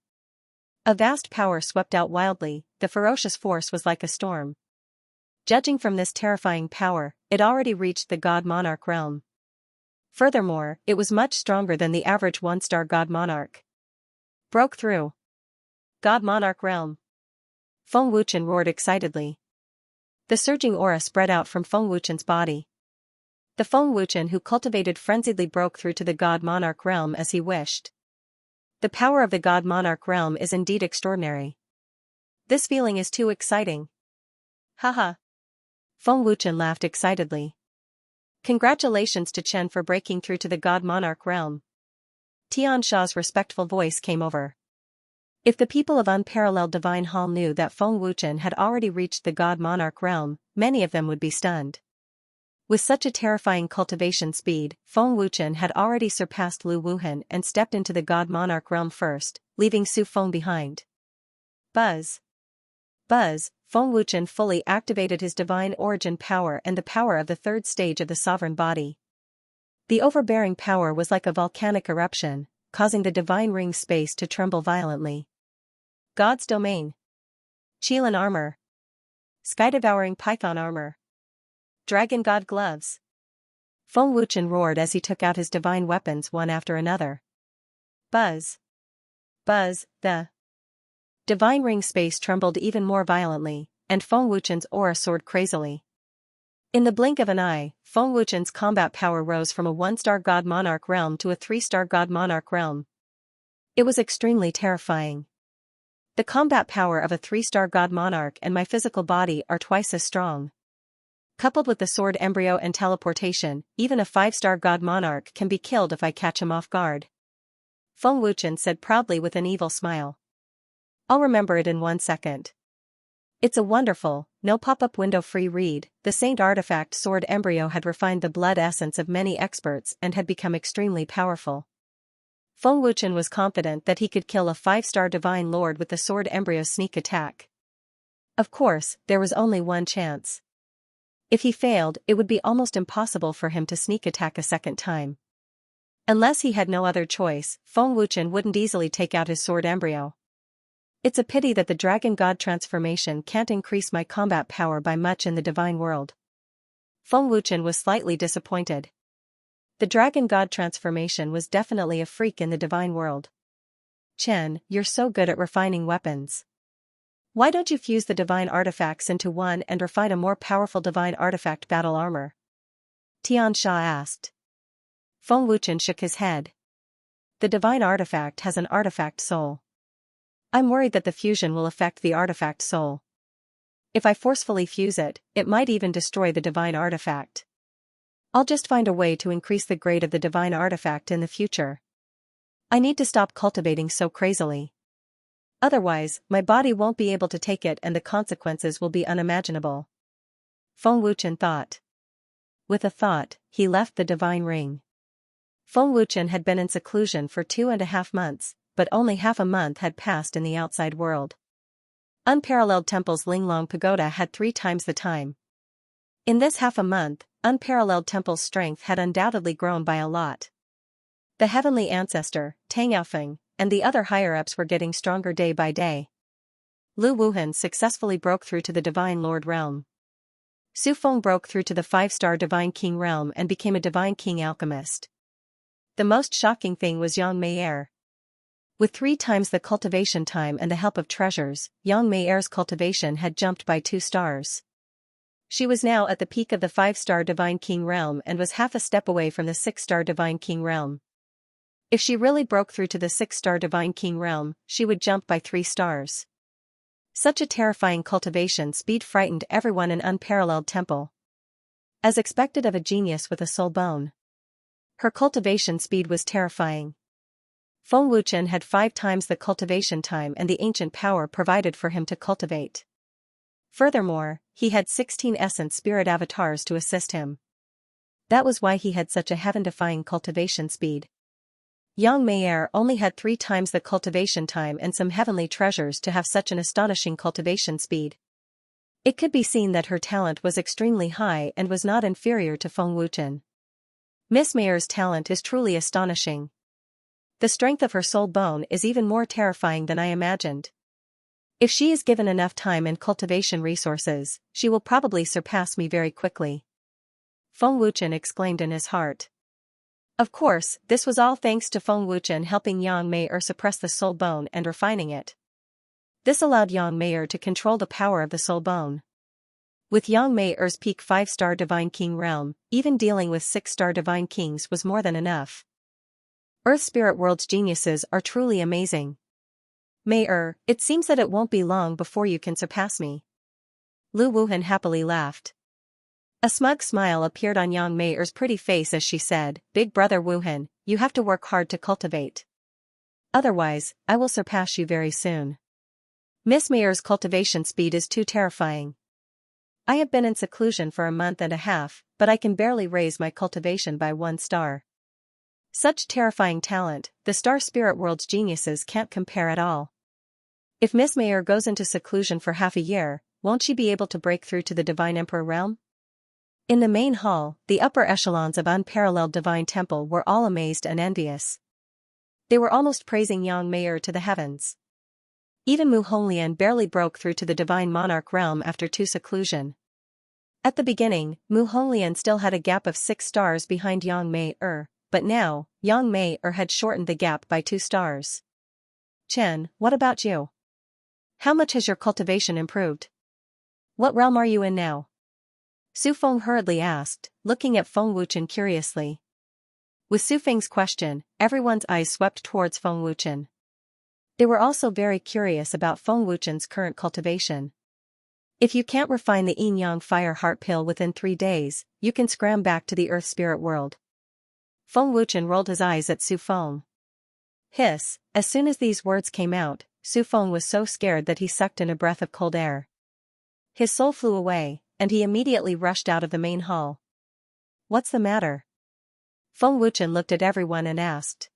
A: A vast power swept out wildly, the ferocious force was like a storm. Judging from this terrifying power, it already reached the God Monarch realm. Furthermore, it was much stronger than the average one-star God Monarch. Broke through. God Monarch realm. Feng Wuchen roared excitedly. The surging aura spread out from Feng Wuchen's body. The Feng Wuchen who cultivated frenziedly broke through to the God Monarch realm as he wished. The power of the God Monarch realm is indeed extraordinary. This feeling is too exciting. Haha. Feng Wuchen laughed excitedly. Congratulations to Chen for breaking through to the God Monarch realm. Xianxia's respectful voice came over. If the people of Unparalleled Divine Hall knew that Feng Wuchen had already reached the God Monarch realm, many of them would be stunned. With such a terrifying cultivation speed, Feng Wuchen had already surpassed Lu Wuhan and stepped into the God Monarch realm first, leaving Su Feng behind. Buzz. Buzz, Feng Wuchen fully activated his divine origin power and the power of the third stage of the sovereign body. The overbearing power was like a volcanic eruption, causing the divine ring space to tremble violently. God's domain. Qilin armor. Sky-devouring python armor. Dragon god gloves. Feng Wuchen roared as he took out his divine weapons one after another. Buzz. Buzz, the divine ring space trembled even more violently, and Feng Wuchen's aura soared crazily. In the blink of an eye, Feng Wuchen's combat power rose from a one-star God Monarch realm to a three-star God Monarch realm. It was extremely terrifying. The combat power of a three-star God Monarch and my physical body are twice as strong. Coupled with the sword embryo and teleportation, even a five-star God Monarch can be killed if I catch him off guard. Feng Wuchen said proudly with an evil smile. I'll remember it in 1 second. It's a wonderful, no pop-up window free read. The Saint Artifact Sword Embryo had refined the blood essence of many experts and had become extremely powerful. Feng Wuchen was confident that he could kill a 5-star Divine Lord with the Sword Embryo's sneak attack. Of course, there was only one chance. If he failed, it would be almost impossible for him to sneak attack a second time. Unless he had no other choice, Feng Wuchen wouldn't easily take out his Sword Embryo. It's a pity that the Dragon God transformation can't increase my combat power by much in the divine world. Feng Wuchen was slightly disappointed. The Dragon God transformation was definitely a freak in the divine world. Chen, you're so good at refining weapons. Why don't you fuse the divine artifacts into one and refine a more powerful divine artifact battle armor? Xianxia asked. Feng Wuchen shook his head. The divine artifact has an artifact soul. I'm worried that the fusion will affect the artifact soul. If I forcefully fuse it, it might even destroy the divine artifact. I'll just find a way to increase the grade of the divine artifact in the future. I need to stop cultivating so crazily. Otherwise, my body won't be able to take it and the consequences will be unimaginable. Feng Wuchen thought. With a thought, he left the divine ring. Feng Wuchen had been in seclusion for 2.5 months, but only half a month had passed in the outside world. Unparalleled Temple's Linglong Pagoda had 3 times the time. In this half a month, Unparalleled Temple's strength had undoubtedly grown by a lot. The heavenly ancestor, Tang Yaofeng, and the other higher-ups were getting stronger day by day. Lu Wuhan successfully broke through to the Divine Lord realm. Su Feng broke through to the 5-star Divine King realm and became a Divine King alchemist. The most shocking thing was Yang Mei'er. With 3 times the cultivation time and the help of treasures, Yang Mei'er's cultivation had jumped by 2 stars. She was now at the peak of the 5-star Divine King realm and was half a step away from the 6-star Divine King realm. If she really broke through to the 6-star Divine King realm, she would jump by 3 stars. Such a terrifying cultivation speed frightened everyone in Unparalleled Temple. As expected of a genius with a soul bone. Her cultivation speed was terrifying. Feng Wuchen had 5 times the cultivation time and the ancient power provided for him to cultivate. Furthermore, he had 16 essence spirit avatars to assist him. That was why he had such a heaven-defying cultivation speed. Yang Mei'er only had 3 times the cultivation time and some heavenly treasures to have such an astonishing cultivation speed. It could be seen that her talent was extremely high and was not inferior to Feng Wuchen. Miss Mei'er's talent is truly astonishing. The strength of her soul bone is even more terrifying than I imagined. If she is given enough time and cultivation resources, she will probably surpass me very quickly. Feng Wuchen exclaimed in his heart. Of course, this was all thanks to Feng Wuchen helping Yang Mei'er suppress the soul bone and refining it. This allowed Yang Mei'er to control the power of the soul bone. With Yang Mei'er's peak 5-star Divine King realm, even dealing with 6-star Divine Kings was more than enough. Earth Spirit World's geniuses are truly amazing. Mei'er, it seems that it won't be long before you can surpass me. Lu Wuhan happily laughed. A smug smile appeared on Yang Mei'er's pretty face as she said, Big brother Wuhan, you have to work hard to cultivate. Otherwise, I will surpass you very soon. Miss Mei'er's cultivation speed is too terrifying. I have been in seclusion for a month and a half, but I can barely raise my cultivation by 1 star. Such terrifying talent, the Star Spirit World's geniuses can't compare at all. If Miss Mei'er goes into seclusion for half a year, won't she be able to break through to the Divine Emperor realm? In the main hall, the upper echelons of unparalleled Divine Temple were all amazed and envious. They were almost praising Yang Mei'er to the heavens. Even Mu Honglian barely broke through to the Divine Monarch realm after 2 seclusion. At the beginning, Mu Honglian still had a gap of 6 stars behind Yang Mei'er, but now, Yang Mei'er had shortened the gap by 2 stars. Chen, what about you? How much has your cultivation improved? What realm are you in now? Su Feng hurriedly asked, looking at Feng Wuchen curiously. With Su Feng's question, everyone's eyes swept towards Feng Wuchen. They were also very curious about Feng Wuchen's current cultivation. If you can't refine the Yin-Yang Fire Heart Pill within 3 days, you can scram back to the Earth Spirit World. Feng Wuchen rolled his eyes at Su Feng. Hiss, as soon as these words came out, Su Feng was so scared that he sucked in a breath of cold air. His soul flew away, and he immediately rushed out of the main hall. What's the matter? Feng Wuchen looked at everyone and asked.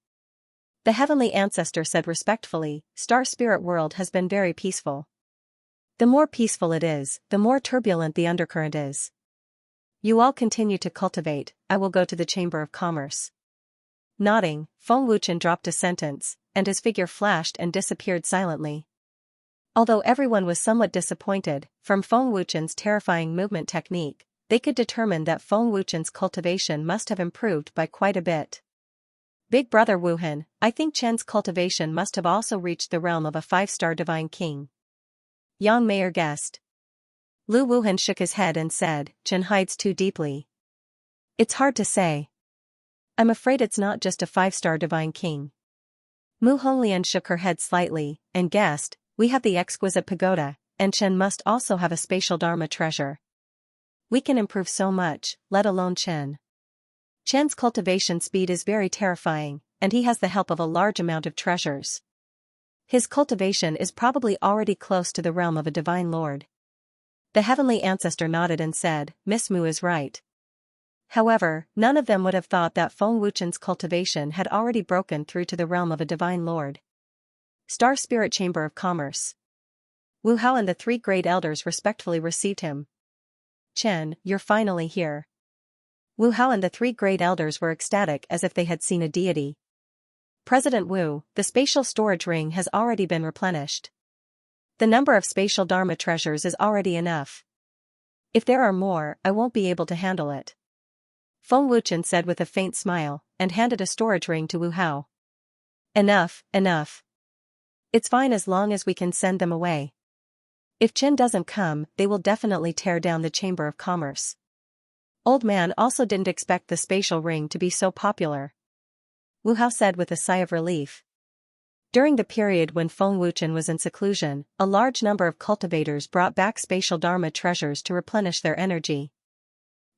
A: The Heavenly Ancestor said respectfully, Star Spirit World has been very peaceful. The more peaceful it is, the more turbulent the undercurrent is. You all continue to cultivate, I will go to the Chamber of Commerce. Nodding, Feng Wuchen dropped a sentence, and his figure flashed and disappeared silently. Although everyone was somewhat disappointed, from Feng Wuchen's terrifying movement technique, they could determine that Feng Wuchen's cultivation must have improved by quite a bit. Big brother Wuhan, I think Chen's cultivation must have also reached the realm of a 5-star Divine King. Yang Mei'er guessed. Lu Wuhan shook his head and said, Chen hides too deeply. It's hard to say. I'm afraid it's not just a 5-star Divine King. Mu Honglian shook her head slightly, and guessed, we have the exquisite pagoda, and Chen must also have a spatial Dharma treasure. We can improve so much, let alone Chen. Chen's cultivation speed is very terrifying, and he has the help of a large amount of treasures. His cultivation is probably already close to the realm of a Divine Lord. The Heavenly Ancestor nodded and said, Miss Mu is right. However, none of them would have thought that Feng Wuchen's cultivation had already broken through to the realm of a Divine Lord. Star Spirit Chamber of Commerce. Wu Hao and the 3 great elders respectfully received him. Chen, you're finally here. Wu Hao and the 3 great elders were ecstatic as if they had seen a deity. President Wu, the spatial storage ring has already been replenished. The number of spatial Dharma treasures is already enough. If there are more, I won't be able to handle it. Feng Wuchen said with a faint smile, and handed a storage ring to Wu Hao. Enough, enough. It's fine as long as we can send them away. If Chen doesn't come, they will definitely tear down the Chamber of Commerce. Old man also didn't expect the spatial ring to be so popular. Wu Hao said with a sigh of relief. During the period when Feng Wuchen was in seclusion, a large number of cultivators brought back spatial Dharma treasures to replenish their energy.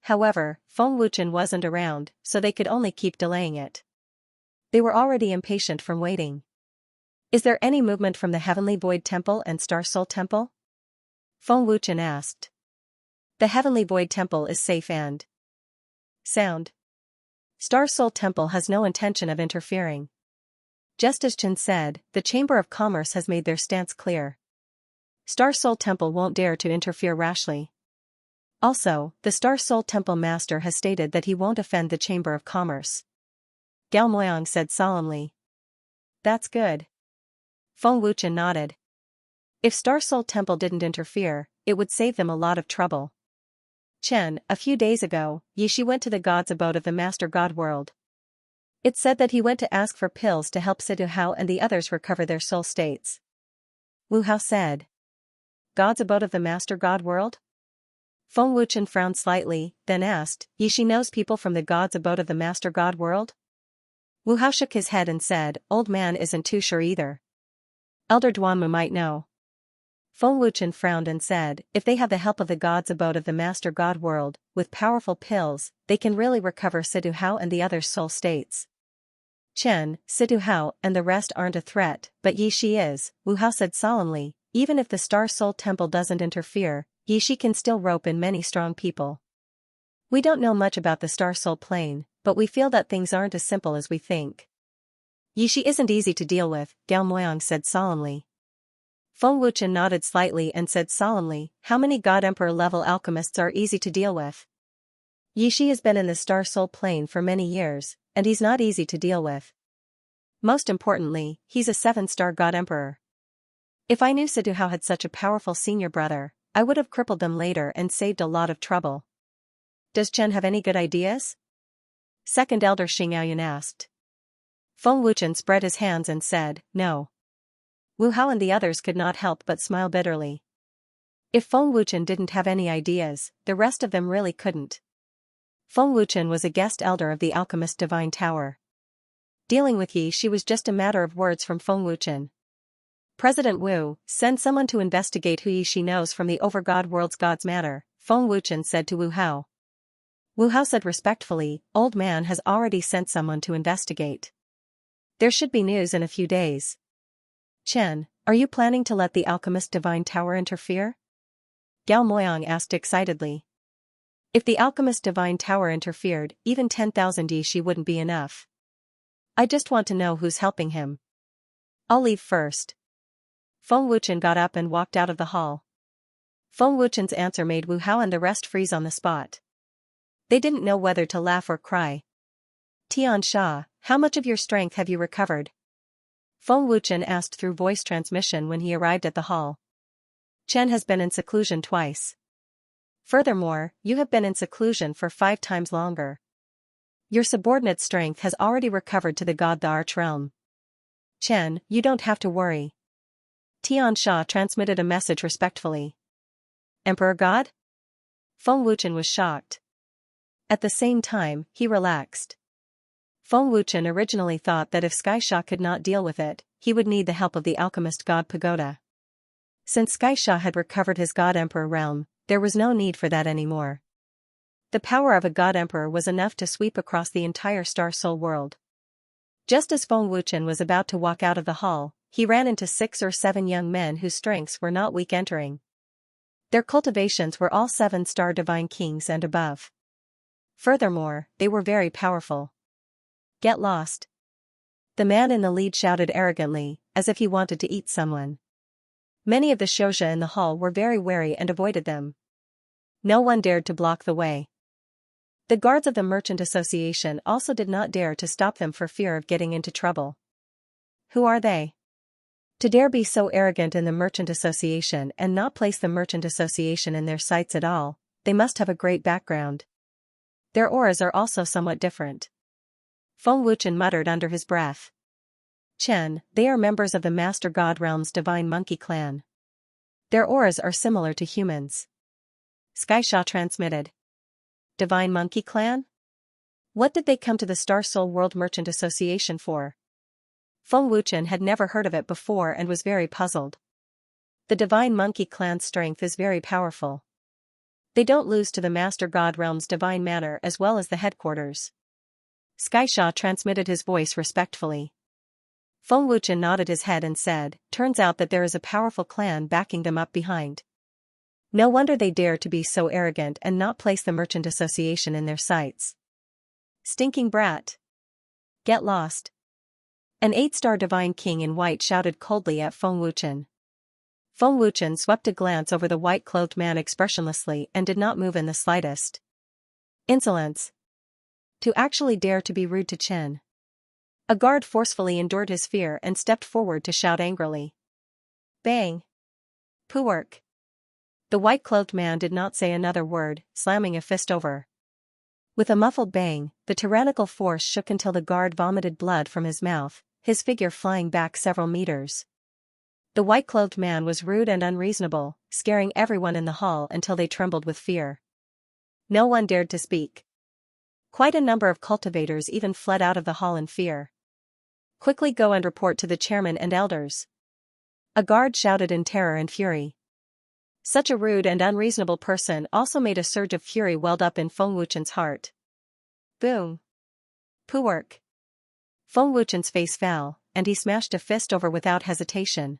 A: However, Feng Wuchen wasn't around, so they could only keep delaying it. They were already impatient from waiting. Is there any movement from the Heavenly Void Temple and Star Soul Temple? Feng Wuchen asked. The Heavenly Void Temple is safe and sound. Star Soul Temple has no intention of interfering. Just as Chen said, the Chamber of Commerce has made their stance clear. Star Soul Temple won't dare to interfere rashly. Also, the Star Soul Temple Master has stated that he won't offend the Chamber of Commerce. Gao Moyang said solemnly. That's good. Feng Wuchen nodded. If Star Soul Temple didn't interfere, it would save them a lot of trouble. Chen, a few days ago, Yishi went to the god's abode of the Master God World. It said that he went to ask for pills to help Sidu Hao and the others recover their soul states. Wu Hao said. God's abode of the Master God World? Feng Wuchen frowned slightly, then asked, Yishi knows people from the god's abode of the Master God World? Wu Hao shook his head and said, Old man isn't too sure either. Elder Duanmu might know. Feng Wuchen frowned and said, if they have the help of the god's abode of the Master God World, with powerful pills, they can really recover Sidu Hao and the others' soul states. Chen, Sidu Hao and the rest aren't a threat, but Yishi is, Wu Hao said solemnly. Even if the Star Soul Temple doesn't interfere, Yishi can still rope in many strong people. We don't know much about the Star Soul Plane, but we feel that things aren't as simple as we think. Yishi isn't easy to deal with, Gao Moyang said solemnly. Feng Wuchen nodded slightly and said solemnly, how many God Emperor level alchemists are easy to deal with? Yishi has been in the Star Soul Plane for many years, and he's not easy to deal with. Most importantly, he's a 7-star God Emperor. If I knew Sidu Hao had such a powerful senior brother, I would have crippled them later and saved a lot of trouble. Does Chen have any good ideas? Second Elder Xianxia asked. Feng Wuchen spread his hands and said, no. Wu Hao and the others could not help but smile bitterly. If Feng Wuchen didn't have any ideas, the rest of them really couldn't. Feng Wuchen was a guest elder of the Alchemist Divine Tower. Dealing with Yishi was just a matter of words from Feng Wuchen. President Wu, send someone to investigate who Yishi knows from the Overgod World's Gods Matter, Feng Wuchen said to Wu Hao. Wu Hao said respectfully, Old Man has already sent someone to investigate. There should be news in a few days. Chen, are you planning to let the Alchemist Divine Tower interfere? Gao Moyang asked excitedly. If the Alchemist Divine Tower interfered, even 10,000 Yishi wouldn't be enough. I just want to know who's helping him. I'll leave first. Feng Wuchen got up and walked out of the hall. Feng Wuchen's answer made Wu Hao and the rest freeze on the spot. They didn't know whether to laugh or cry. Xianxia, how much of your strength have you recovered? Feng Wuchen asked through voice transmission when he arrived at the hall. Chen has been in seclusion twice. Furthermore, you have been in seclusion for 5 times longer. Your subordinate's strength has already recovered to the god the Arch Realm. Chen, you don't have to worry. Xianxia transmitted a message respectfully. Emperor God? Feng Wuchen was shocked. At the same time, he relaxed. Feng Wuchen originally thought that if Xianxia could not deal with it, he would need the help of the alchemist god Pagoda. Since Xianxia had recovered his god emperor realm, there was no need for that anymore. The power of a god emperor was enough to sweep across the entire Star Soul world. Just as Feng Wuchen was about to walk out of the hall, he ran into 6 or 7 young men whose strengths were not weak entering. Their cultivations were all 7-star divine kings and above. Furthermore, they were very powerful. Get lost. The man in the lead shouted arrogantly, as if he wanted to eat someone. Many of the Xianxia in the hall were very wary and avoided them. No one dared to block the way. The guards of the Merchant Association also did not dare to stop them for fear of getting into trouble. Who are they? To dare be so arrogant in the Merchant Association and not place the Merchant Association in their sights at all, they must have a great background. Their auras are also somewhat different. Feng Wuchen muttered under his breath. Chen, they are members of the Master God Realm's Divine Monkey Clan. Their auras are similar to humans. Xianxia transmitted. Divine Monkey Clan? What did they come to the Star Soul World Merchant Association for? Feng Wuchen had never heard of it before and was very puzzled. The Divine Monkey Clan's strength is very powerful. They don't lose to the Master God Realm's Divine Manor as well as the headquarters. Xianxia transmitted his voice respectfully. Feng Wuchen nodded his head and said, turns out that there is a powerful clan backing them up behind. No wonder they dare to be so arrogant and not place the Merchant Association in their sights. Stinking brat. Get lost. An 8-star divine king in white shouted coldly at Feng Wuchen. Feng Wuchen swept a glance over the white-clothed man expressionlessly and did not move in the slightest. Insolence. To actually dare to be rude to Chen. A guard forcefully endured his fear and stepped forward to shout angrily. Bang! Poowork! The white-clothed man did not say another word, slamming a fist over. With a muffled bang, the tyrannical force shook until the guard vomited blood from his mouth, his figure flying back several meters. The white-clothed man was rude and unreasonable, scaring everyone in the hall until they trembled with fear. No one dared to speak. Quite a number of cultivators even fled out of the hall in fear. Quickly go and report to the chairman and elders. A guard shouted in terror and fury. Such a rude and unreasonable person also made a surge of fury welled up in Feng Wuchen's heart. Boom! Poowork! Feng Wuchen's face fell, and he smashed a fist over without hesitation.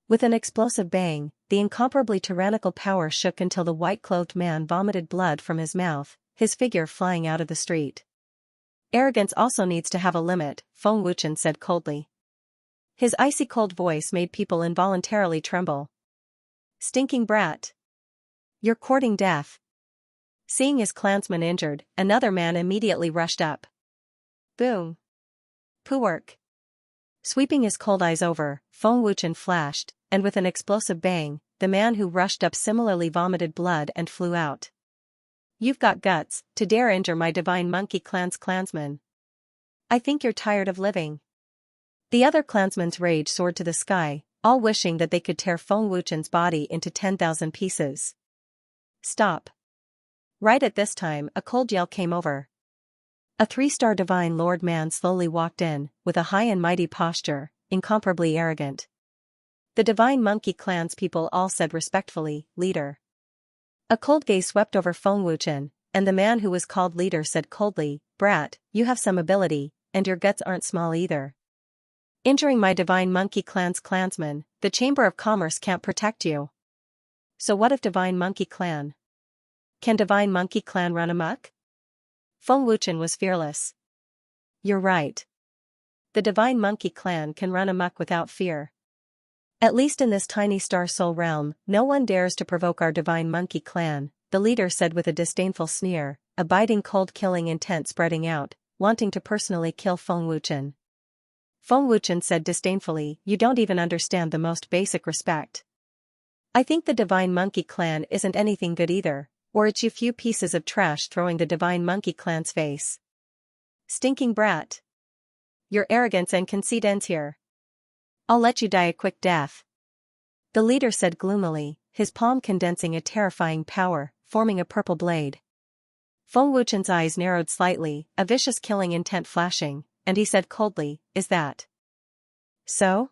A: With an explosive bang, the incomparably tyrannical power shook until the white-clothed man vomited blood from his mouth, his figure flying out of the street. Arrogance also needs to have a limit, Feng Wuchen said coldly. His icy cold voice made people involuntarily tremble. Stinking brat! You're courting death. Seeing his clansman injured, another man immediately rushed up. Boom! Poowork! Sweeping his cold eyes over, Feng Wuchen flashed, and with an explosive bang, the man who rushed up similarly vomited blood and flew out. You've got guts, to dare injure my divine monkey clan's clansman. I think you're tired of living. The other clansmen's rage soared to the sky, all wishing that they could tear Feng Wuchen's body into 10,000 pieces. Stop. Right at this time, a cold yell came over. A 3-star divine lord man slowly walked in, with a high and mighty posture, incomparably arrogant. The divine monkey clan's people all said respectfully, Leader. A cold gaze swept over Feng Wuchen, and the man who was called leader said coldly, Brat, you have some ability, and your guts aren't small either. Injuring my divine monkey clan's clansman, the Chamber of Commerce can't protect you. So what if divine monkey clan? Can divine monkey clan run amok? Feng Wuchen was fearless. You're right. The divine monkey clan can run amok without fear. At least in this tiny star soul realm, no one dares to provoke our divine monkey clan, the leader said with a disdainful sneer, a biting cold killing intent spreading out, wanting to personally kill Feng Wuchen. Feng Wuchen said disdainfully, you don't even understand the most basic respect. I think the divine monkey clan isn't anything good either, or it's you few pieces of trash throwing the divine monkey clan's face. Stinking brat. Your arrogance and conceit ends here. I'll let you die a quick death. The leader said gloomily, his palm condensing a terrifying power, forming a purple blade. Feng Wuchen's eyes narrowed slightly, a vicious killing intent flashing, and he said coldly, Is that so?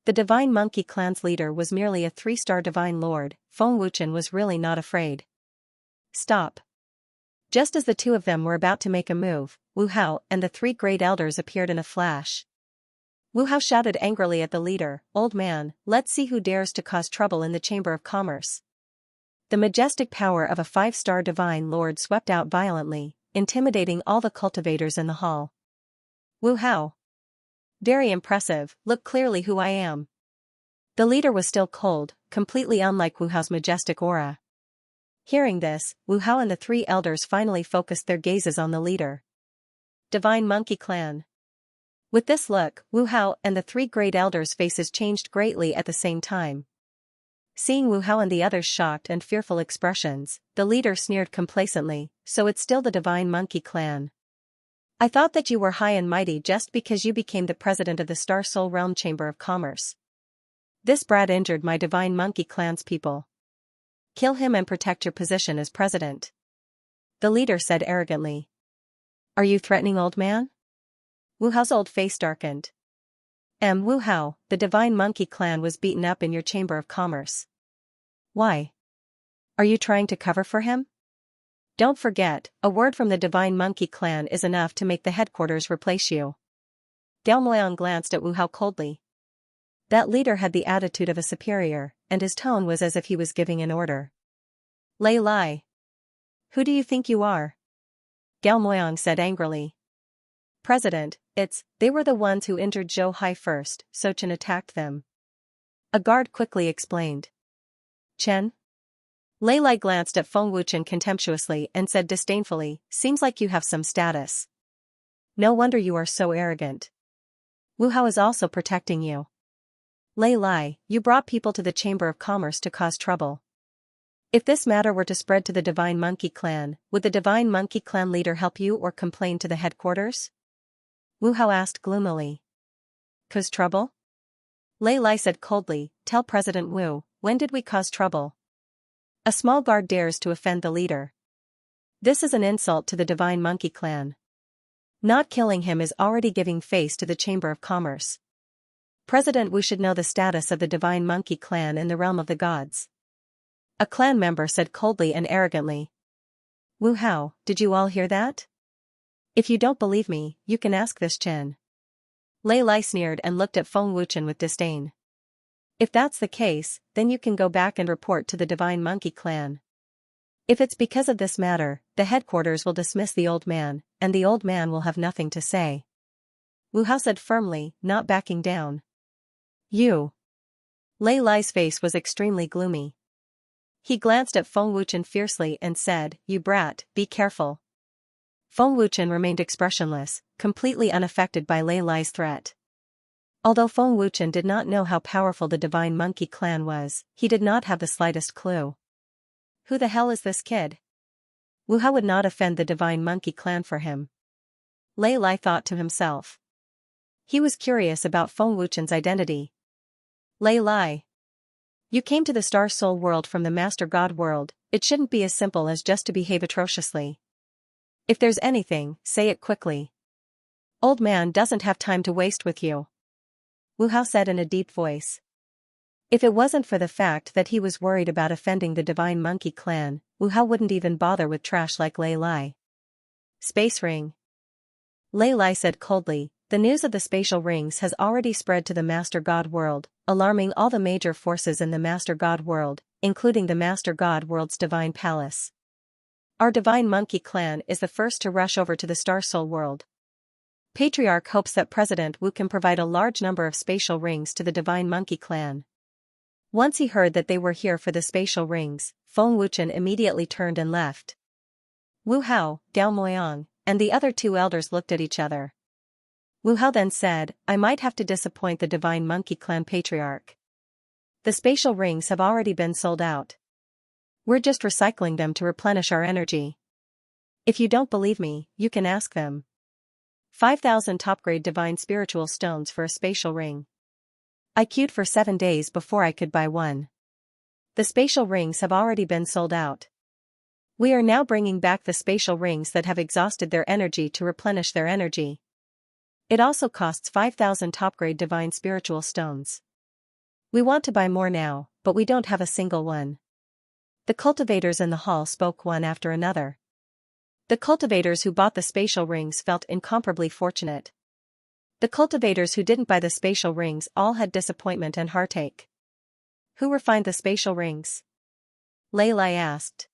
A: The divine monkey clan's leader was merely a 3-star divine lord. Feng Wuchen was really not afraid. Stop. Just as the two of them were about to make a move, Wu Hao and the 3 great elders appeared in a flash. Wu Hao shouted angrily at the leader, Old man, let's see who dares to cause trouble in the Chamber of Commerce. The majestic power of a 5-star divine lord swept out violently, intimidating all the cultivators in the hall. Wu Hao. Very impressive, look clearly who I am. The leader was still cold, completely unlike Wu Hao's majestic aura. Hearing this, Wu Hao and the 3 elders finally focused their gazes on the leader. Divine Monkey Clan. With this look, Wu Hao and the 3 great elders' faces changed greatly at the same time. Seeing Wu Hao and the others' shocked and fearful expressions, the leader sneered complacently, so it's still the Divine Monkey Clan. I thought that you were high and mighty just because you became the president of the Star Soul Realm Chamber of Commerce. This brat injured my Divine Monkey Clan's people. Kill him and protect your position as president. The leader said arrogantly. Are you threatening, old man? Wu Hao's old face darkened. Wu Hao, the Divine Monkey Clan was beaten up in your Chamber of Commerce. Why? Are you trying to cover for him? Don't forget, a word from the Divine Monkey Clan is enough to make the headquarters replace you. Gao Moyang glanced at Wu Hao coldly. That leader had the attitude of a superior, and his tone was as if he was giving an order. Lay lie. Who do you think you are? Gao Moyang said angrily. President, They were the ones who injured Zhou Hai first, so Chen attacked them. A guard quickly explained. Chen? Lei Lai glanced at Feng Wuchen contemptuously and said disdainfully, seems like you have some status. No wonder you are so arrogant. Wu Hao is also protecting you. Lei Lai, you brought people to the Chamber of Commerce to cause trouble. If this matter were to spread to the Divine Monkey Clan, would the Divine Monkey Clan leader help you or complain to the headquarters? Wu Hao asked gloomily. Cause trouble? Lei Lai said coldly, tell President Wu, when did we cause trouble? A small guard dares to offend the leader. This is an insult to the Divine Monkey Clan. Not killing him is already giving face to the Chamber of Commerce. President Wu should know the status of the Divine Monkey Clan in the realm of the gods. A clan member said coldly and arrogantly. Wu Hao, did you all hear that? If you don't believe me, you can ask this Chen. Lei Lai sneered and looked at Feng Wuchen with disdain. If that's the case, then you can go back and report to the Divine Monkey Clan. If it's because of this matter, the headquarters will dismiss the old man, and the old man will have nothing to say. Wu Hao said firmly, not backing down. You. Lei Lai's face was extremely gloomy. He glanced at Feng Wuchen fiercely and said, you brat, be careful. Feng Wuchen remained expressionless, completely unaffected by Lei Lai's threat. Although Feng Wuchen did not know how powerful the Divine Monkey Clan was, he did not have the slightest clue. Who the hell is this kid? Wu Hao would not offend the Divine Monkey Clan for him. Lei Lai thought to himself. He was curious about Feng Wuchen's identity. Lei Lai. You came to the Star Soul world from the Master God world, it shouldn't be as simple as just to behave atrociously. If there's anything, say it quickly. Old man doesn't have time to waste with you. Wu Hao said in a deep voice. If it wasn't for the fact that he was worried about offending the Divine Monkey Clan, Wu Hao wouldn't even bother with trash like Lei Lai. Space ring. Lei Lai said coldly, the news of the spatial rings has already spread to the Master God world, alarming all the major forces in the Master God world, including the Master God world's Divine Palace. Our Divine Monkey Clan is the first to rush over to the Star Soul world. Patriarch hopes that President Wu can provide a large number of spatial rings to the Divine Monkey Clan. Once he heard that they were here for the spatial rings, Feng Wuchen immediately turned and left. Wu Hao, Dao Moyang, and the other two elders looked at each other. Wu Hao then said, I might have to disappoint the Divine Monkey Clan Patriarch. The spatial rings have already been sold out. We're just recycling them to replenish our energy. If you don't believe me, you can ask them. 5,000 top-grade divine spiritual stones for a spatial ring. I queued for 7 days before I could buy one. The spatial rings have already been sold out. We are now bringing back the spatial rings that have exhausted their energy to replenish their energy. It also costs 5,000 top-grade divine spiritual stones. We want to buy more now, but we don't have a single one. The cultivators in the hall spoke one after another. The cultivators who bought the spatial rings felt incomparably fortunate. The cultivators who didn't buy the spatial rings all had disappointment and heartache. Who refined the spatial rings? Lei Lai asked.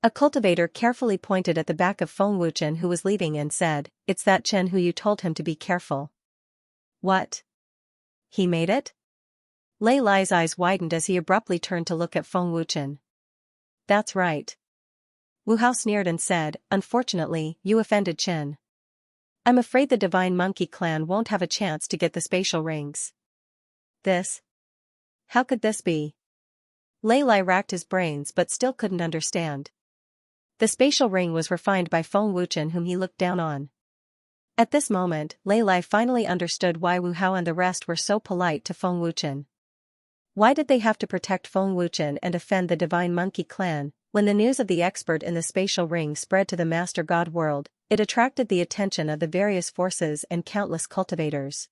A: A cultivator carefully pointed at the back of Feng Wuchen who was leaving and said, it's that Chen who you told him to be careful. What? He made it? Lei Lai's eyes widened as he abruptly turned to look at Feng Wuchen. That's right. Wu Hao sneered and said, unfortunately, you offended Chen. I'm afraid the Divine Monkey Clan won't have a chance to get the spatial rings. This? How could this be? Lei Lai racked his brains but still couldn't understand. The spatial ring was refined by Feng Wuchen whom he looked down on. At this moment, Lei Lai finally understood why Wu Hao and the rest were so polite to Feng Wuchen. Why did they have to protect Feng Wuchen and offend the Divine Monkey Clan? When the news of the expert in the spatial ring spread to the Master God world, it attracted the attention of the various forces and countless cultivators.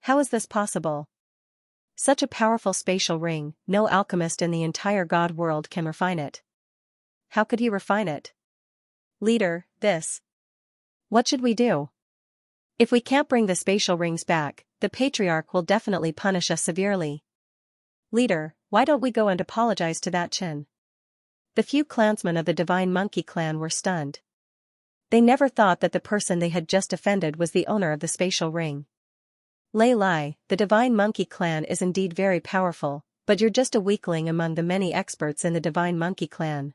A: How is this possible? Such a powerful spatial ring, no alchemist in the entire God world can refine it. How could he refine it? Leader, this. What should we do? If we can't bring the spatial rings back, the Patriarch will definitely punish us severely. Leader, why don't we go and apologize to that Chen? The few clansmen of the Divine Monkey Clan were stunned. They never thought that the person they had just offended was the owner of the spatial ring. Lei Lai, the Divine Monkey Clan is indeed very powerful, but you're just a weakling among the many experts in the Divine Monkey Clan.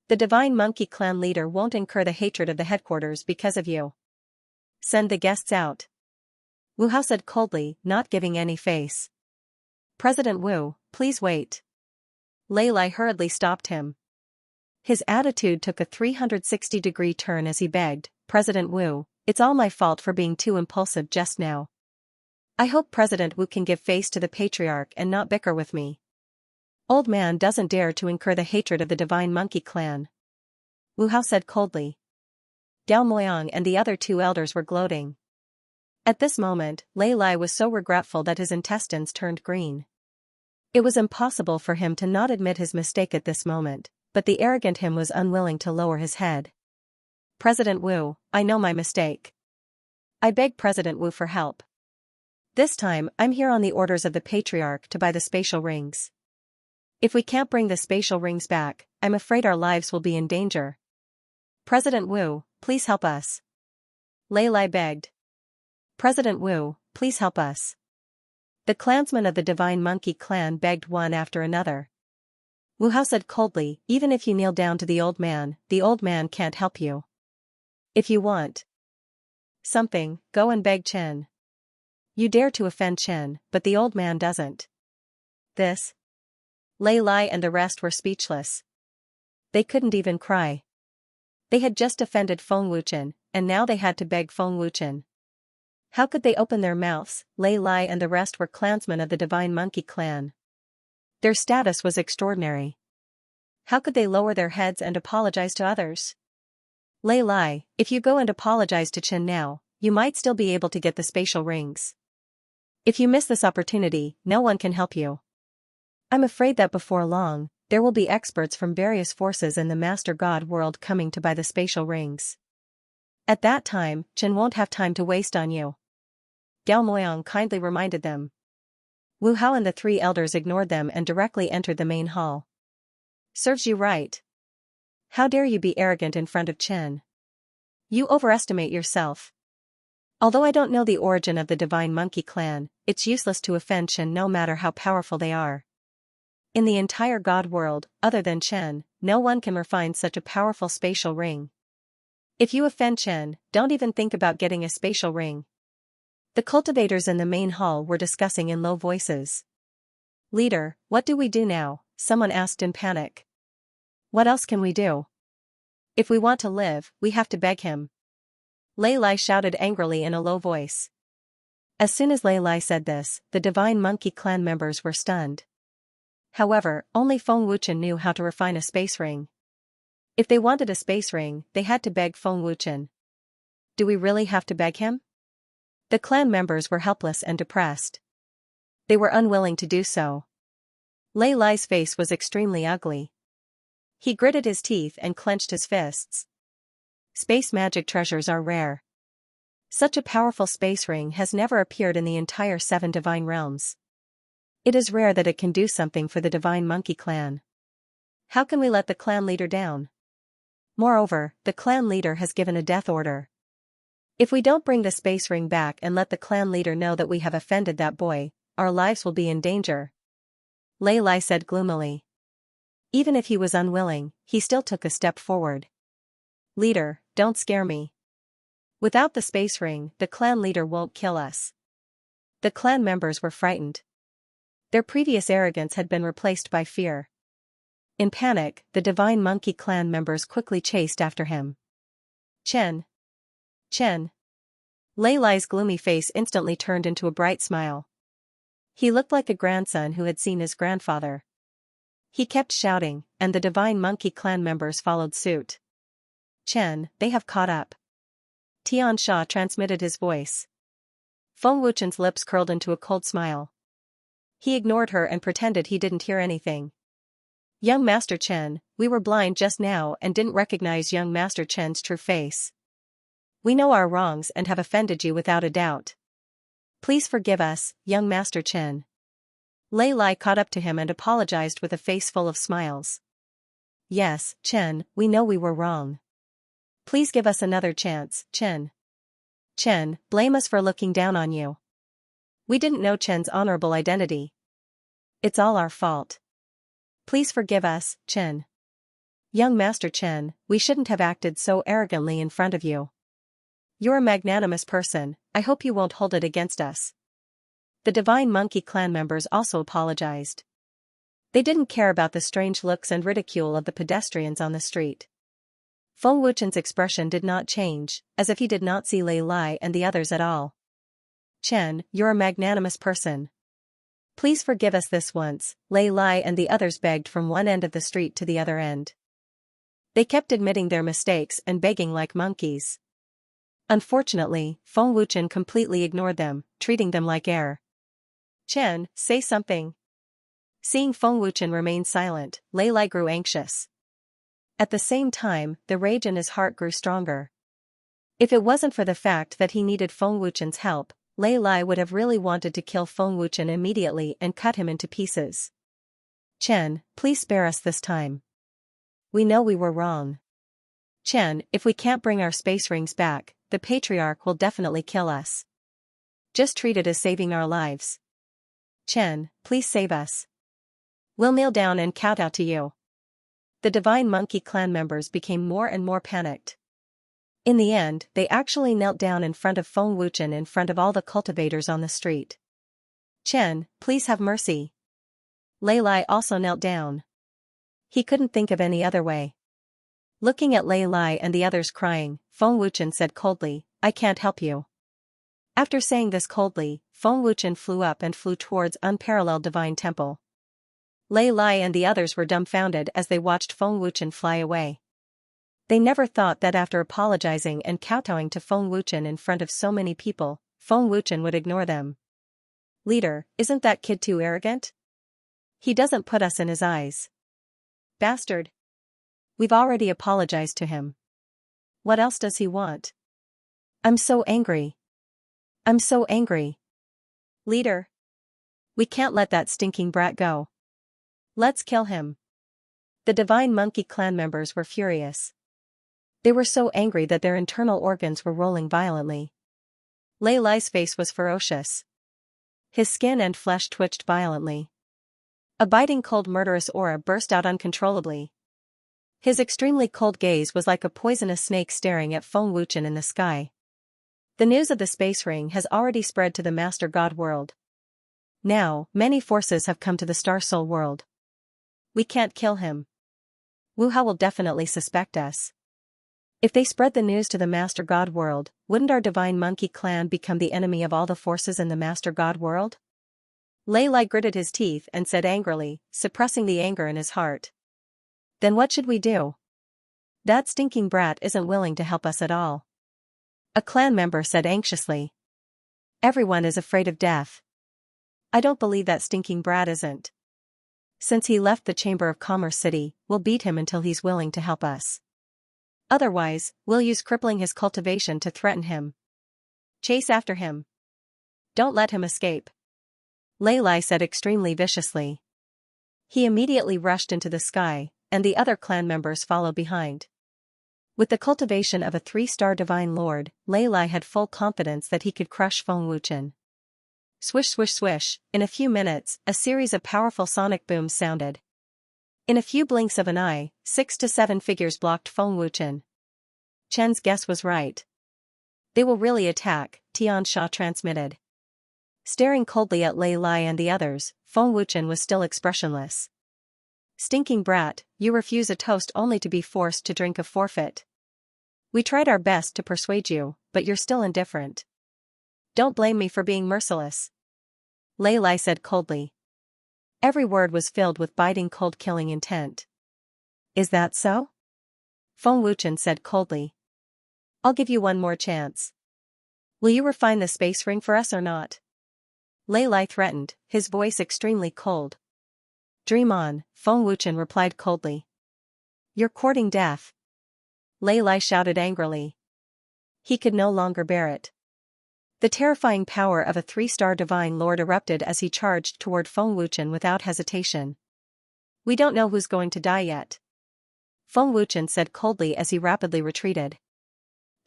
A: The Divine Monkey Clan leader won't incur the hatred of the headquarters because of you. Send the guests out. Wu Hao said coldly, not giving any face. President Wu, please wait. Lei Lai hurriedly stopped him. His attitude took a 360-degree turn as he begged, President Wu, it's all my fault for being too impulsive just now. I hope President Wu can give face to the patriarch and not bicker with me. Old man doesn't dare to incur the hatred of the Divine Monkey Clan. Wu Hao said coldly. Gao Moyang and the other two elders were gloating. At this moment, Lei Lai was so regretful that his intestines turned green. It was impossible for him to not admit his mistake at this moment, but the arrogant him was unwilling to lower his head. President Wu, I know my mistake. I beg President Wu for help. This time, I'm here on the orders of the Patriarch to buy the spatial rings. If we can't bring the spatial rings back, I'm afraid our lives will be in danger. President Wu, please help us. Lei Lai begged. President Wu, please help us. The clansmen of the Divine Monkey Clan begged one after another. Wu Hao said coldly, even if you kneel down to the old man can't help you. If you want something, go and beg Chen. You dare to offend Chen, but the old man doesn't. This? Lei Lai and the rest were speechless. They couldn't even cry. They had just offended Feng Wuchen, and now they had to beg Feng Wuchen. How could they open their mouths? Lei Lai and the rest were clansmen of the Divine Monkey Clan. Their status was extraordinary. How could they lower their heads and apologize to others? Lei Lai, if you go and apologize to Chen now, you might still be able to get the spatial rings. If you miss this opportunity, no one can help you. I'm afraid that before long, there will be experts from various forces in the Master God world coming to buy the spatial rings. At that time, Chen won't have time to waste on you. Gao Moyang kindly reminded them. Wu Hao and the three elders ignored them and directly entered the main hall. Serves you right. How dare you be arrogant in front of Chen? You overestimate yourself. Although I don't know the origin of the Divine Monkey Clan, it's useless to offend Chen no matter how powerful they are. In the entire God world, other than Chen, no one can refine such a powerful spatial ring. If you offend Chen, don't even think about getting a spatial ring. The cultivators in the main hall were discussing in low voices. Leader, what do we do now? Someone asked in panic. What else can we do? If we want to live, we have to beg him. Lei Lai shouted angrily in a low voice. As soon as Lei Lai said this, the Divine Monkey Clan members were stunned. However, only Feng Wuchen knew how to refine a space ring. If they wanted a space ring, they had to beg Feng Wuchen. Do we really have to beg him? The clan members were helpless and depressed. They were unwilling to do so. Lei Lai's face was extremely ugly. He gritted his teeth and clenched his fists. Space magic treasures are rare. Such a powerful space ring has never appeared in the entire 7 divine realms. It is rare that it can do something for the Divine Monkey Clan. How can we let the clan leader down? Moreover, the clan leader has given a death order. If we don't bring the space ring back and let the clan leader know that we have offended that boy, our lives will be in danger. Lei Lai said gloomily. Even if he was unwilling, he still took a step forward. Leader, don't scare me. Without the space ring, the clan leader won't kill us. The clan members were frightened. Their previous arrogance had been replaced by fear. In panic, the Divine Monkey Clan members quickly chased after him. Chen. Chen. Lei Lai's gloomy face instantly turned into a bright smile. He looked like a grandson who had seen his grandfather. He kept shouting, and the Divine Monkey Clan members followed suit. Chen, they have caught up. Xianxia transmitted his voice. Feng Wuchen's lips curled into a cold smile. He ignored her and pretended he didn't hear anything. Young Master Chen, we were blind just now and didn't recognize young Master Chen's true face. We know our wrongs and have offended you without a doubt. Please forgive us, young Master Chen. Lei Lai caught up to him and apologized with a face full of smiles. Yes, Chen, we know we were wrong. Please give us another chance, Chen. Chen, blame us for looking down on you. We didn't know Chen's honorable identity. It's all our fault. Please forgive us, Chen. Young Master Chen, we shouldn't have acted so arrogantly in front of you. You're a magnanimous person, I hope you won't hold it against us. The Divine Monkey clan members also apologized. They didn't care about the strange looks and ridicule of the pedestrians on the street. Feng Wuchen's expression did not change, as if he did not see Lei Lai and the others at all. Chen, you're a magnanimous person. Please forgive us this once, Lei Lai and the others begged from one end of the street to the other end. They kept admitting their mistakes and begging like monkeys. Unfortunately, Feng Wuchen completely ignored them, treating them like air. Chen, say something. Seeing Feng Wuchen remain silent, Lei Lai grew anxious. At the same time, the rage in his heart grew stronger. If it wasn't for the fact that he needed Feng Wuchen's help, Lei Lai would have really wanted to kill Feng Wuchen immediately and cut him into pieces. Chen, please spare us this time. We know we were wrong. Chen, if we can't bring our space rings back, the Patriarch will definitely kill us. Just treat it as saving our lives. Chen, please save us. We'll kneel down and kowtow to you. The Divine Monkey clan members became more and more panicked. In the end, they actually knelt down in front of Feng Wuchen in front of all the cultivators on the street. Chen, please have mercy. Lei Lai also knelt down. He couldn't think of any other way. Looking at Lei Lai and the others crying, Feng Wuchen said coldly, I can't help you. After saying this coldly, Feng Wuchen flew up and flew towards unparalleled divine temple. Lei Lai and the others were dumbfounded as they watched Feng Wuchen fly away. They never thought that after apologizing and kowtowing to Feng Wuchen in front of so many people, Feng Wuchen would ignore them. Leader, isn't that kid too arrogant? He doesn't put us in his eyes. Bastard. We've already apologized to him. What else does he want? I'm so angry. I'm so angry. Leader. We can't let that stinking brat go. Let's kill him. The Divine Monkey clan members were furious. They were so angry that their internal organs were rolling violently. Lei Lai's face was ferocious. His skin and flesh twitched violently. A biting cold murderous aura burst out uncontrollably. His extremely cold gaze was like a poisonous snake staring at Feng Wuchen in the sky. The news of the space ring has already spread to the Master God world. Now, many forces have come to the Star Soul world. We can't kill him. Wu Hao will definitely suspect us. If they spread the news to the Master God world, wouldn't our Divine Monkey clan become the enemy of all the forces in the Master God world? Lei Lai gritted his teeth and said angrily, suppressing the anger in his heart. Then what should we do? That stinking brat isn't willing to help us at all. A clan member said anxiously. Everyone is afraid of death. I don't believe that stinking brat isn't. Since he left the Chamber of Commerce City, we'll beat him until he's willing to help us. Otherwise, we'll use crippling his cultivation to threaten him. Chase after him. Don't let him escape. Lei Lai said extremely viciously. He immediately rushed into the sky, and the other clan members followed behind. With the cultivation of a 3-star divine lord, Lei Lai had full confidence that he could crush Feng Wuchen. Swish swish swish, in a few minutes, a series of powerful sonic booms sounded. In a few blinks of an eye, 6 to 7 figures blocked Feng Wuchen. Chen's guess was right. They will really attack, Xianxia transmitted. Staring coldly at Lei Lai and the others, Feng Wuchen was still expressionless. Stinking brat, you refuse a toast only to be forced to drink a forfeit. We tried our best to persuade you, but you're still indifferent. Don't blame me for being merciless. Lei Lai said coldly. Every word was filled with biting cold killing intent. Is that so? Feng Wuchen said coldly. I'll give you one more chance. Will you refine the space ring for us or not? Lei Lai threatened, his voice extremely cold. Dream on, Feng Wuchen replied coldly. You're courting death. Lei Lai shouted angrily. He could no longer bear it. The terrifying power of a 3-star divine lord erupted as he charged toward Feng Wuchen without hesitation. We don't know who's going to die yet. Feng Wuchen said coldly as he rapidly retreated.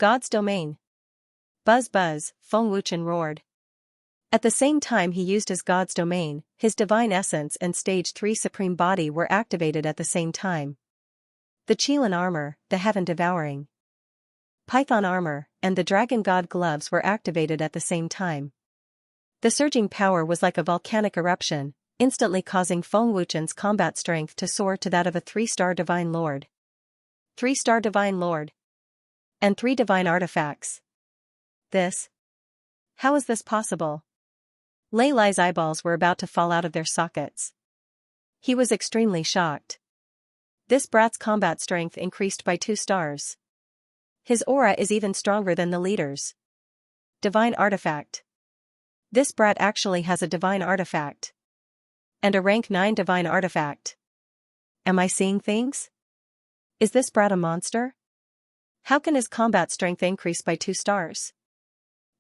A: God's domain. Buzz buzz, Feng Wuchen roared. At the same time he used his God's domain, his divine essence and stage 3 supreme body were activated at the same time. The Qilin armor, the heaven-devouring Python armor, and the dragon god gloves were activated at the same time. The surging power was like a volcanic eruption, instantly causing Feng Wuchen's combat strength to soar to that of a 3-star divine lord. 3-star divine lord. And 3 divine artifacts. How is this possible? Lei Lai's eyeballs were about to fall out of their sockets. He was extremely shocked. This brat's combat strength increased by 2 stars. His aura is even stronger than the leader's. Divine artifact. This brat actually has a divine artifact. And a rank 9 divine artifact. Am I seeing things? Is this brat a monster? How can his combat strength increase by 2 stars?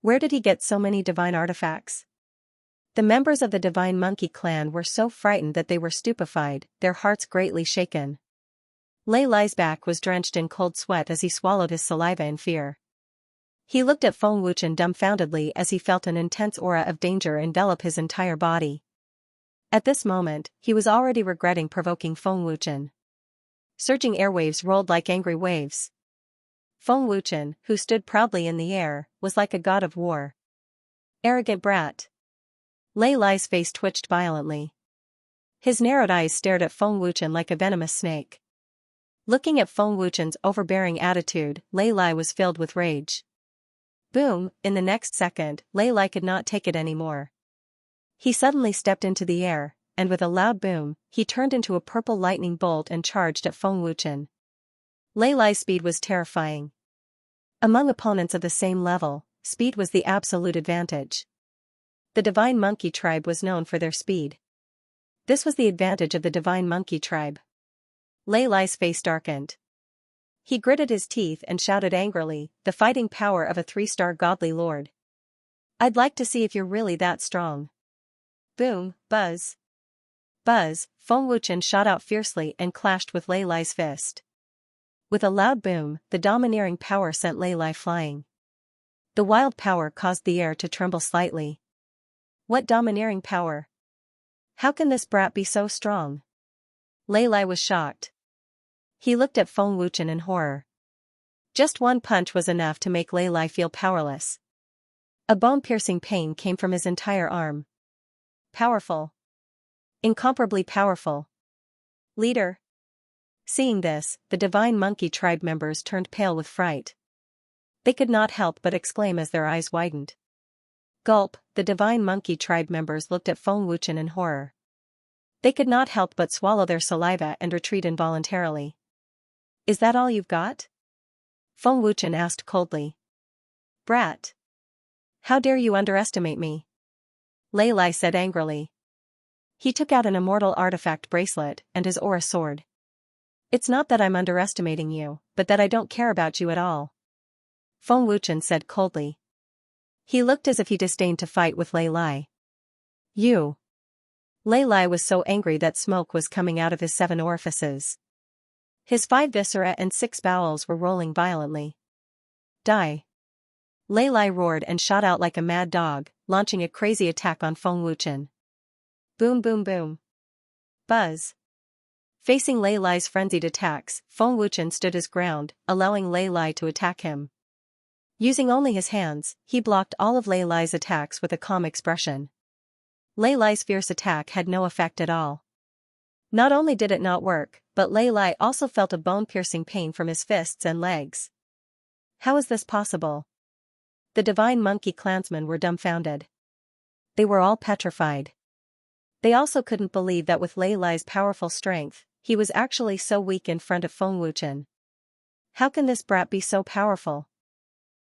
A: Where did he get so many divine artifacts? The members of the Divine Monkey clan were so frightened that they were stupefied, their hearts greatly shaken. Lei Lai's back was drenched in cold sweat as he swallowed his saliva in fear. He looked at Feng Wuchen dumbfoundedly as he felt an intense aura of danger envelop his entire body. At this moment, he was already regretting provoking Feng Wuchen. Surging airwaves rolled like angry waves. Feng Wuchen, who stood proudly in the air, was like a god of war. Arrogant brat. Lei Lai's face twitched violently. His narrowed eyes stared at Feng Wuchen like a venomous snake. Looking at Feng Wuchen's overbearing attitude, Lei Lai was filled with rage. Boom, in the next second, Lei Lai could not take it anymore. He suddenly stepped into the air, and with a loud boom, he turned into a purple lightning bolt and charged at Feng Wuchen. Lei Lai's speed was terrifying. Among opponents of the same level, speed was the absolute advantage. The Divine Monkey tribe was known for their speed. This was the advantage of the Divine Monkey tribe. Lei Lai's face darkened. He gritted his teeth and shouted angrily, the fighting power of a 3-star godly lord. I'd like to see if you're really that strong. Boom, buzz. Buzz, Feng Wuchen shot out fiercely and clashed with Lei Lai's fist. With a loud boom, the domineering power sent Lei Lai flying. The wild power caused the air to tremble slightly. What domineering power? How can this brat be so strong? Lei Lai was shocked. He looked at Feng Wuchen in horror. Just one punch was enough to make Lei Lai feel powerless. A bone-piercing pain came from his entire arm. Powerful. Incomparably powerful. Leader. Seeing this, the Divine Monkey tribe members turned pale with fright. They could not help but exclaim as their eyes widened. Gulp, the Divine Monkey tribe members looked at Feng Wuchen in horror. They could not help but swallow their saliva and retreat involuntarily. Is that all you've got? Feng Wuchen asked coldly. Brat. How dare you underestimate me? Lei Lai said angrily. He took out an immortal artifact bracelet, and his aura soared. It's not that I'm underestimating you, but that I don't care about you at all. Feng Wuchen said coldly. He looked as if he disdained to fight with Lei Lai. You. Lei Lai was so angry that smoke was coming out of his 7 orifices. His 5 viscera and 6 bowels were rolling violently. Die. Lei Lai roared and shot out like a mad dog, launching a crazy attack on Feng Wuchen. Boom boom boom. Buzz. Facing Lei Lai's frenzied attacks, Feng Wuchen stood his ground, allowing Lei Lai to attack him. Using only his hands, he blocked all of Lei Lai's attacks with a calm expression. Lei Lai's fierce attack had no effect at all. Not only did it not work, but Lei Lai also felt a bone-piercing pain from his fists and legs. How is this possible? The Divine Monkey clansmen were dumbfounded. They were all petrified. They also couldn't believe that with Lei Lai's powerful strength, he was actually so weak in front of Feng Wuchen. How can this brat be so powerful?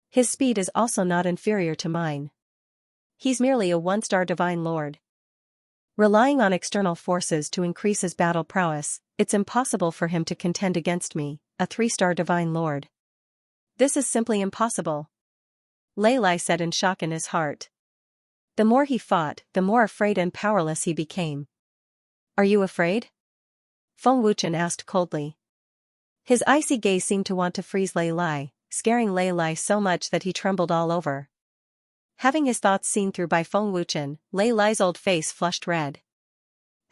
A: His speed is also not inferior to mine. He's merely a 1-star divine lord. Relying on external forces to increase his battle prowess, it's impossible for him to contend against me, a 3-star divine lord. This is simply impossible. Lei Lai said in shock in his heart. The more he fought, the more afraid and powerless he became. Are you afraid? Feng Wuchen asked coldly. His icy gaze seemed to want to freeze Lei Lai, scaring Lei Lai so much that he trembled all over. Having his thoughts seen through by Feng Wuchen, Lei Lai's old face flushed red.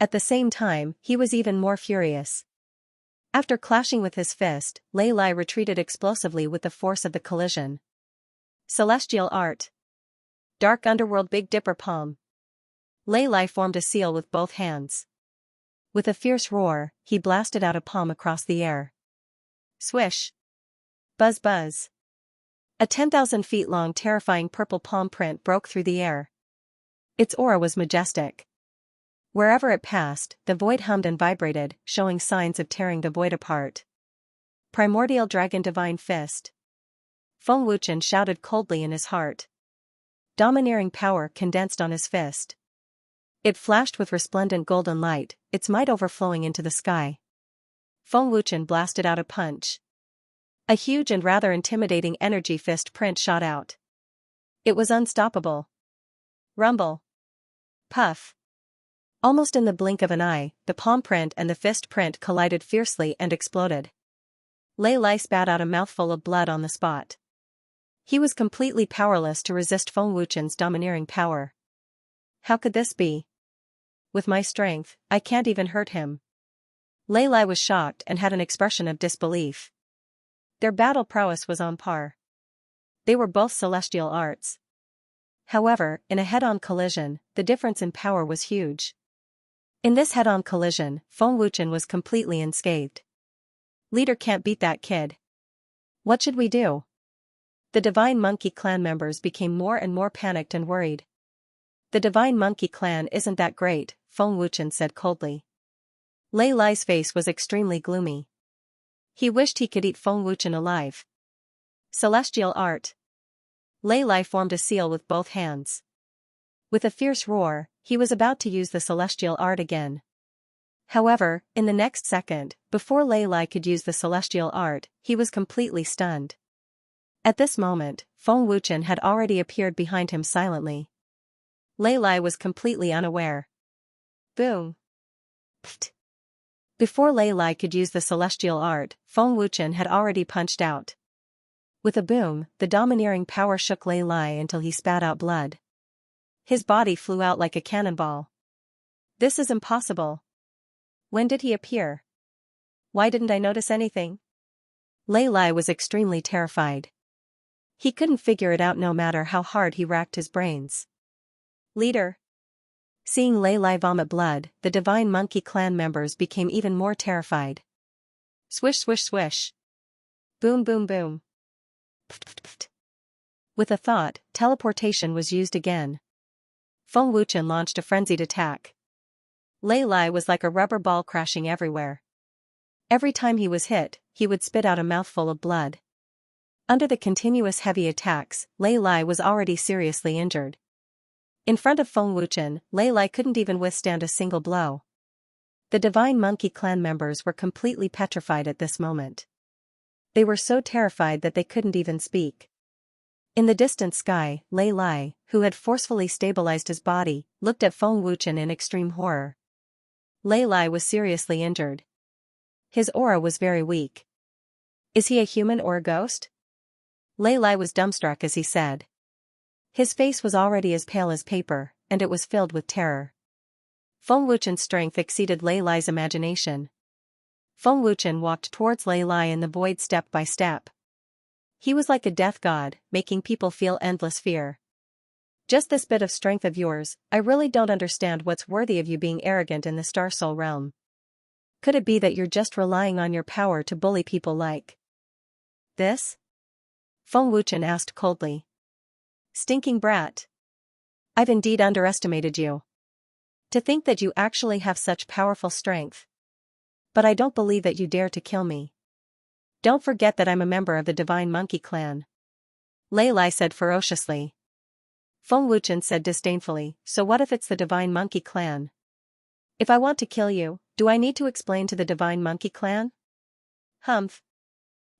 A: At the same time, he was even more furious. After clashing with his fist, Lei Lai retreated explosively with the force of the collision. Celestial Art. Dark Underworld Big Dipper Palm. Lei Lai formed a seal with both hands. With a fierce roar, he blasted out a palm across the air. Swish. Buzz buzz. A 10,000 feet long terrifying purple palm print broke through the air. Its aura was majestic. Wherever it passed, the void hummed and vibrated, showing signs of tearing the void apart. Primordial Dragon Divine Fist. Feng Wuchen shouted coldly in his heart. Domineering power condensed on his fist. It flashed with resplendent golden light, its might overflowing into the sky. Feng Wuchen blasted out a punch. A huge and rather intimidating energy fist print shot out. It was unstoppable. Rumble. Puff. Almost in the blink of an eye, the palm print and the fist print collided fiercely and exploded. Lei Lai spat out a mouthful of blood on the spot. He was completely powerless to resist Feng Wuchen's domineering power. How could this be? With my strength, I can't even hurt him. Lei Lai was shocked and had an expression of disbelief. Their battle prowess was on par. They were both celestial arts. However, in a head-on collision, the difference in power was huge. In this head-on collision, Feng Wuchen was completely unscathed. Leader can't beat that kid. What should we do? The Divine Monkey Clan members became more and more panicked and worried. The Divine Monkey Clan isn't that great, Feng Wuchen said coldly. Lei Lai's face was extremely gloomy. He wished he could eat Feng Wuchen alive. Celestial Art. Lei Lai formed a seal with both hands. With a fierce roar, he was about to use the celestial art again. However, in the next second, before Lei Lai could use the celestial art, he was completely stunned. At this moment, Feng Wuchen had already appeared behind him silently. Lei Lai was completely unaware. Boom. Pfft. Before Lei Lai could use the celestial art, Feng Wuchen had already punched out. With a boom, the domineering power shook Lei Lai until he spat out blood. His body flew out like a cannonball. This is impossible. When did he appear? Why didn't I notice anything? Lei Lai was extremely terrified. He couldn't figure it out no matter how hard he racked his brains. Leader. Seeing Lei Lai vomit blood, the Divine Monkey Clan members became even more terrified. Swish swish swish. Boom boom boom. Pft, pft, pft. With a thought, teleportation was used again. Feng Wuchen launched a frenzied attack. Lei Lai was like a rubber ball crashing everywhere. Every time he was hit, he would spit out a mouthful of blood. Under the continuous heavy attacks, Lei Lai was already seriously injured. In front of Feng Wuchen, Lei Lai couldn't even withstand a single blow. The Divine Monkey Clan members were completely petrified at this moment. They were so terrified that they couldn't even speak. In the distant sky, Lei Lai, who had forcefully stabilized his body, looked at Feng Wuchen in extreme horror. Lei Lai was seriously injured. His aura was very weak. Is he a human or a ghost? Lei Lai was dumbstruck as he said. His face was already as pale as paper, and it was filled with terror. Feng Wuchen's strength exceeded Lei Lai's imagination. Feng Wuchen walked towards Lei Lai in the void step by step. He was like a death god, making people feel endless fear. Just this bit of strength of yours, I really don't understand what's worthy of you being arrogant in the Star Soul realm. Could it be that you're just relying on your power to bully people like this? Feng Wuchen asked coldly. Stinking brat. I've indeed underestimated you. To think that you actually have such powerful strength. But I don't believe that you dare to kill me. Don't forget that I'm a member of the Divine Monkey Clan. Lei Lai said ferociously. Feng Wuchen said disdainfully, so what if it's the Divine Monkey Clan? If I want to kill you, do I need to explain to the Divine Monkey Clan? Humph.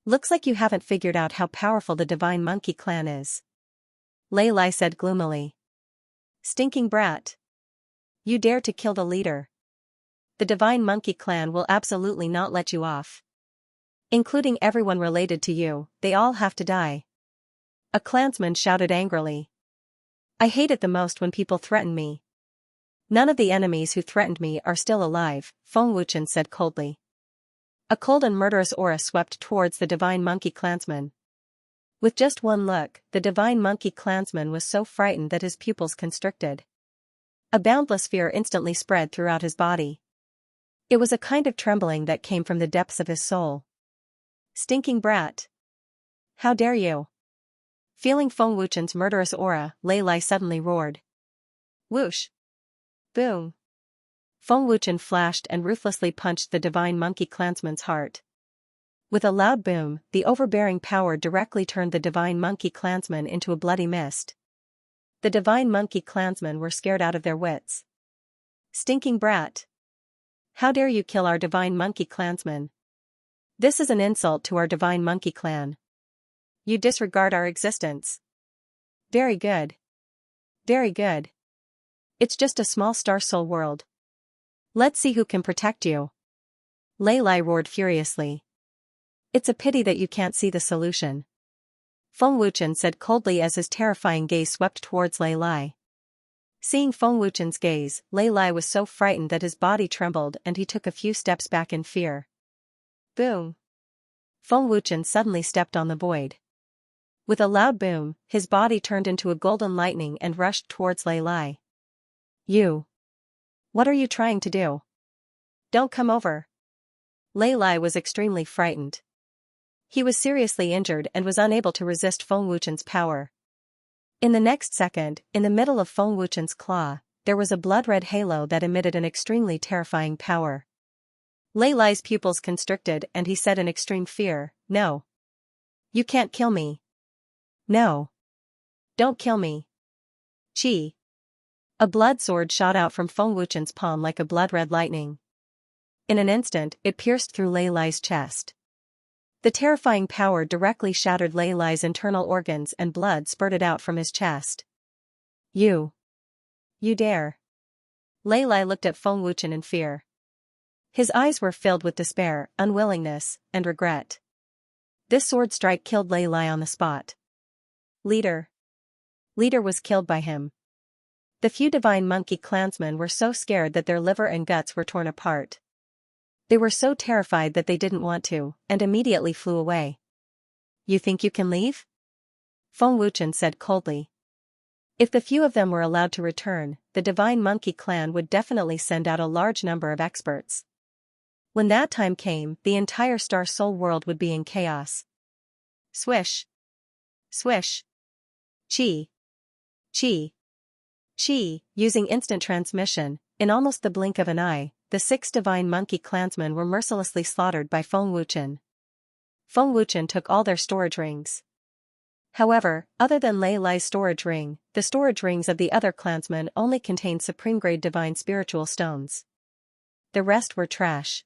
A: Looks like you haven't figured out how powerful the Divine Monkey Clan is. Lei Lai said gloomily. Stinking brat. You dare to kill the leader. The Divine Monkey Clan will absolutely not let you off. Including everyone related to you, they all have to die. A clansman shouted angrily. I hate it the most when people threaten me. None of the enemies who threatened me are still alive, Feng Wuchen said coldly. A cold and murderous aura swept towards the Divine Monkey clansman. With just one look, the Divine Monkey clansman was so frightened that his pupils constricted. A boundless fear instantly spread throughout his body. It was a kind of trembling that came from the depths of his soul. Stinking brat! How dare you! Feeling Feng Wuchen's murderous aura, Lei Lai suddenly roared. Whoosh! Boom! Feng Wuchen flashed and ruthlessly punched the Divine Monkey clansman's heart. With a loud boom, the overbearing power directly turned the Divine Monkey clansman into a bloody mist. The Divine Monkey clansmen were scared out of their wits. Stinking brat! How dare you kill our Divine Monkey clansman? This is an insult to our Divine Monkey clan. You disregard our existence. Very good. Very good. It's just a small star soul world. Let's see who can protect you. Lei Lai roared furiously. It's a pity that you can't see the solution. Feng Wuchen said coldly as his terrifying gaze swept towards Lei Lai. Seeing Feng Wuchen's gaze, Lei Lai was so frightened that his body trembled and he took a few steps back in fear. Boom! Feng Wuchen suddenly stepped on the void. With a loud boom, his body turned into a golden lightning and rushed towards Lei Lai. You! What are you trying to do? Don't come over. Lei Lai was extremely frightened. He was seriously injured and was unable to resist Feng Wuchen's power. In the next second, in the middle of Feng Wuchen's claw, there was a blood-red halo that emitted an extremely terrifying power. Lei Lai's pupils constricted and he said in extreme fear, No. You can't kill me. No. Don't kill me. Chi. A blood sword shot out from Feng Wuchen's palm like a blood-red lightning. In an instant, it pierced through Lei Lai's chest. The terrifying power directly shattered Lei Lai's internal organs and blood spurted out from his chest. You dare. Lei Lai looked at Feng Wuchen in fear. His eyes were filled with despair, unwillingness, and regret. This sword strike killed Lei Lai on the spot. Leader was killed by him. The few Divine Monkey clansmen were so scared that their liver and guts were torn apart. They were so terrified that they didn't want to, and immediately flew away. You think you can leave? Feng Wuchen said coldly. If the few of them were allowed to return, the Divine Monkey clan would definitely send out a large number of experts. When that time came, the entire Star Soul world would be in chaos. Swish! Swish! Chi! Chi! Chi! Using instant transmission, in almost the blink of an eye, the 6 Divine Monkey clansmen were mercilessly slaughtered by Feng Wuchen. Feng Wuchen took all their storage rings. However, other than Lei Lai's storage ring, the storage rings of the other clansmen only contained supreme-grade divine spiritual stones. The rest were trash.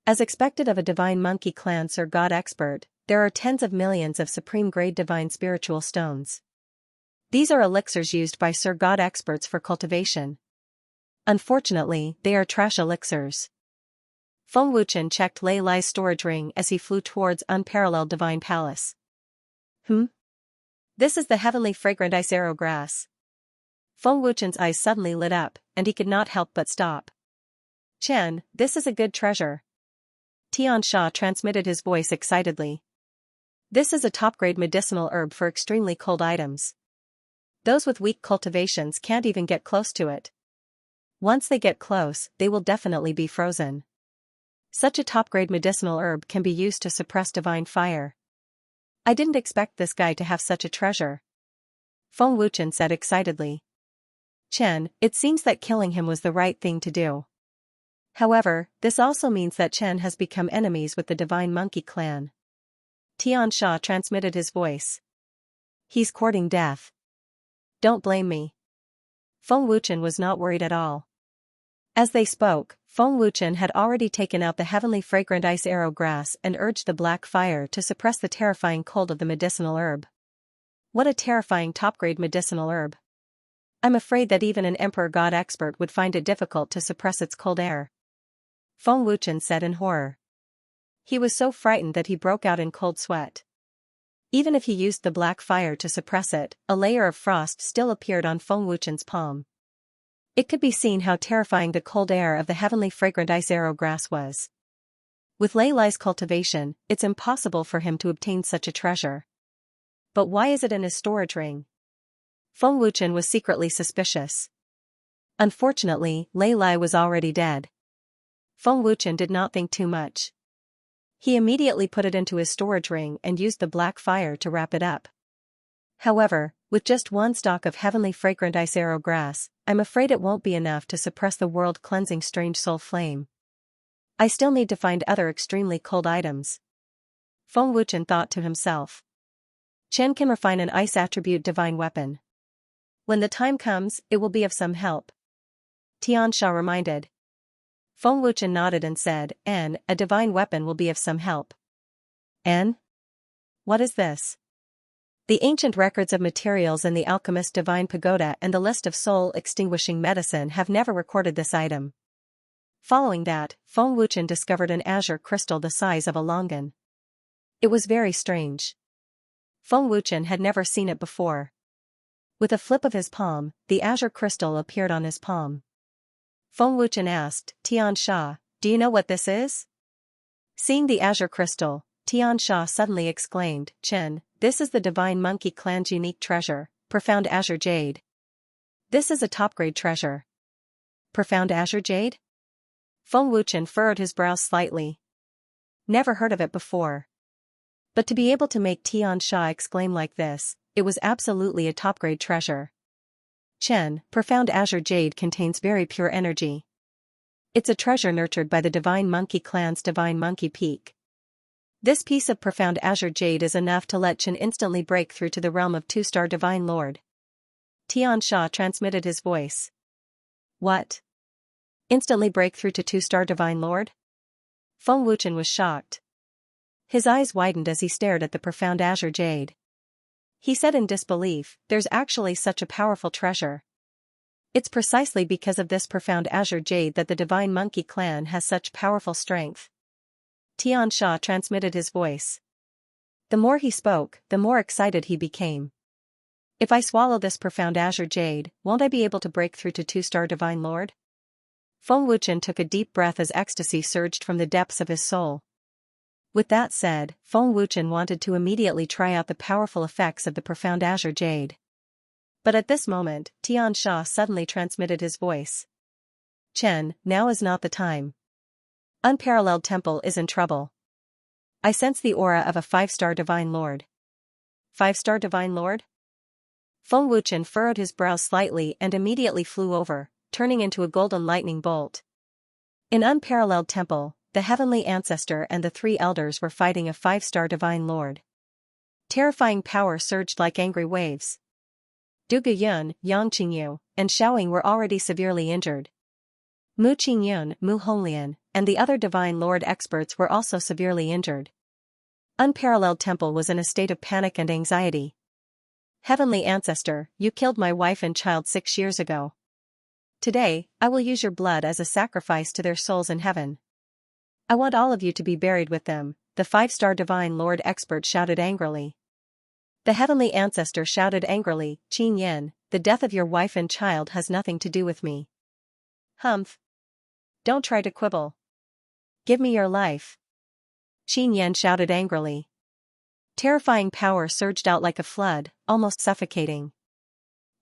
A: As expected of a Divine Monkey clan Sir God expert, there are tens of millions of supreme-grade divine spiritual stones. These are elixirs used by Sir God experts for cultivation. Unfortunately, they are trash elixirs. Feng Wuchen checked Lei Lai's storage ring as he flew towards unparalleled divine palace. This is the heavenly fragrant ice arrow grass. Feng Wuchen's eyes suddenly lit up, and he could not help but stop. Chen, this is a good treasure. Xianxia transmitted his voice excitedly. This is a top-grade medicinal herb for extremely cold items. Those with weak cultivations can't even get close to it. Once they get close, they will definitely be frozen. Such a top-grade medicinal herb can be used to suppress divine fire. I didn't expect this guy to have such a treasure. Feng Wuchen said excitedly. Chen, it seems that killing him was the right thing to do. However, this also means that Chen has become enemies with the Divine Monkey clan. Xianxia transmitted his voice. He's courting death. Don't blame me. Feng Wuchen was not worried at all. As they spoke, Feng Wuchen had already taken out the heavenly fragrant ice arrow grass and urged the black fire to suppress the terrifying cold of the medicinal herb. What a terrifying top-grade medicinal herb. I'm afraid that even an Emperor God expert would find it difficult to suppress its cold air. Feng Wuchen said in horror. He was so frightened that he broke out in cold sweat. Even if he used the black fire to suppress it, a layer of frost still appeared on Feng Wuchen's palm. It could be seen how terrifying the cold air of the heavenly fragrant ice arrow grass was. With Lei Lai's cultivation, it's impossible for him to obtain such a treasure. But why is it in his storage ring? Feng Wuchen was secretly suspicious. Unfortunately, Lei Lai was already dead. Feng Wuchen did not think too much. He immediately put it into his storage ring and used the black fire to wrap it up. However, with just one stalk of heavenly fragrant ice arrow grass, I'm afraid it won't be enough to suppress the world-cleansing strange soul flame. I still need to find other extremely cold items. Feng Wuchen thought to himself. Chen can refine an ice attribute divine weapon. When the time comes, it will be of some help. Xianxia reminded. Feng Wuchen nodded and said, "An, a divine weapon will be of some help." An? What is this? The ancient records of materials in the alchemist's divine pagoda and the list of soul-extinguishing medicine have never recorded this item. Following that, Feng Wuchen discovered an azure crystal the size of a longan. It was very strange. Feng Wuchen had never seen it before. With a flip of his palm, the azure crystal appeared on his palm. Feng Wuchen asked, "Xianxia, do you know what this is?" Seeing the azure crystal, Xianxia suddenly exclaimed, "Chen, this is the divine monkey clan's unique treasure, profound azure jade. This is a top-grade treasure." Profound azure jade? Feng Wuchen furrowed his brows slightly. Never heard of it before. But to be able to make Xianxia exclaim like this, it was absolutely a top-grade treasure. Chen, profound azure jade contains very pure energy. It's a treasure nurtured by the divine monkey clan's divine monkey peak. This piece of profound azure jade is enough to let Chen instantly break through to the realm of two-star divine lord. Xianxia transmitted his voice. What? Instantly break through to two-star divine lord? Feng Wuchen was shocked. His eyes widened as he stared at the profound azure jade. He said in disbelief, "There's actually such a powerful treasure. It's precisely because of this profound azure jade that the divine monkey clan has such powerful strength." Xianxia transmitted his voice. The more he spoke, the more excited he became. "If I swallow this profound azure jade, won't I be able to break through to two-star divine lord?" Feng Wuchen took a deep breath as ecstasy surged from the depths of his soul. With that said, Feng Wuchen wanted to immediately try out the powerful effects of the profound azure jade. But at this moment, Xianxia suddenly transmitted his voice. "Chen, now is not the time. Unparalleled Temple is in trouble. I sense the aura of a 5-star divine lord." 5-star divine lord? Feng Wuchen furrowed his brows slightly and immediately flew over, turning into a golden lightning bolt. In Unparalleled Temple, the heavenly ancestor and the 3 elders were fighting a 5-star divine lord. Terrifying power surged like angry waves. Du Guyun, Yang Qingyu, and Xiaoying were already severely injured. Mu Qingyun, Mu Honglian, and the other divine lord experts were also severely injured. Unparalleled Temple was in a state of panic and anxiety. "Heavenly ancestor, you killed my wife and child 6 years ago. Today, I will use your blood as a sacrifice to their souls in heaven. I want all of you to be buried with them," the 5-star divine lord expert shouted angrily. The heavenly ancestor shouted angrily, "Qin Yan, the death of your wife and child has nothing to do with me." "Humph. Don't try to quibble. Give me your life." Qin Yan shouted angrily. Terrifying power surged out like a flood, almost suffocating.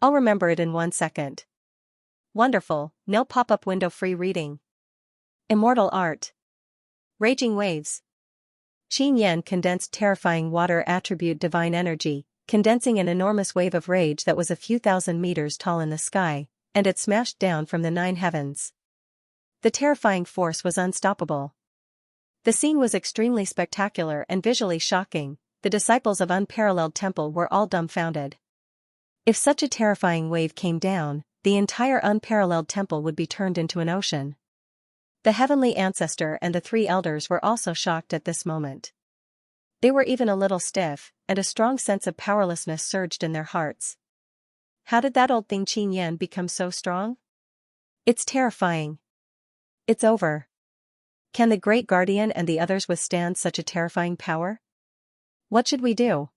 A: "I'll remember it in 1 second. Wonderful, no pop-up window free reading. Immortal art. Raging waves." Qin Yan condensed terrifying water attribute divine energy, condensing an enormous wave of rage that was a few thousand meters tall in the sky, and it smashed down from the 9 heavens. The terrifying force was unstoppable. The scene was extremely spectacular and visually shocking. The disciples of Unparalleled Temple were all dumbfounded. If such a terrifying wave came down, the entire Unparalleled Temple would be turned into an ocean. The heavenly ancestor and the 3 elders were also shocked at this moment. They were even a little stiff, and a strong sense of powerlessness surged in their hearts. How did that old thing Qin Yan become so strong? It's terrifying. It's over. Can the Great Guardian and the others withstand such a terrifying power? What should we do?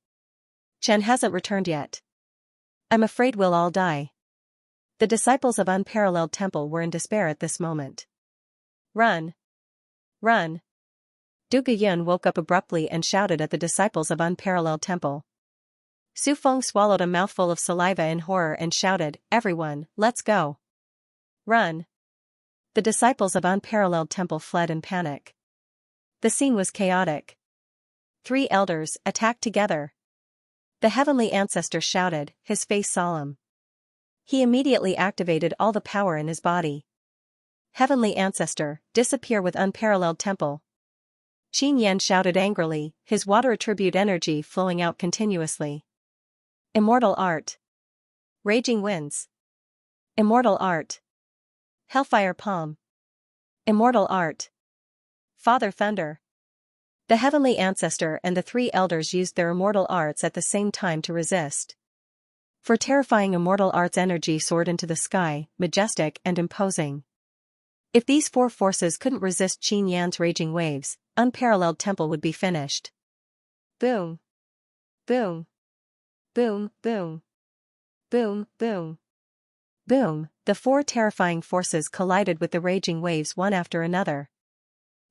A: Chen hasn't returned yet. I'm afraid we'll all die. The disciples of Unparalleled Temple were in despair at this moment. Run! Run! Du Guyun woke up abruptly and shouted at the disciples of Unparalleled Temple. Su Feng swallowed a mouthful of saliva in horror and shouted, "Everyone, let's go! Run!" The disciples of Unparalleled Temple fled in panic. The scene was chaotic. 3 elders attacked together. The heavenly ancestor shouted, his face solemn. He immediately activated all the power in his body. Heavenly ancestor, disappear with Unparalleled Temple. Qin Yan shouted angrily, his water attribute energy flowing out continuously. Immortal art. Raging winds. Immortal art. Hellfire palm. Immortal art. Father thunder. The heavenly ancestor and the 3 elders used their immortal arts at the same time to resist. For terrifying immortal arts energy soared into the sky, majestic and imposing. If these 4 forces couldn't resist Qin Yan's raging waves, Unparalleled Temple would be finished. Boom. Boom. Boom, boom. Boom, boom. Boom, the 4 terrifying forces collided with the raging waves one after another.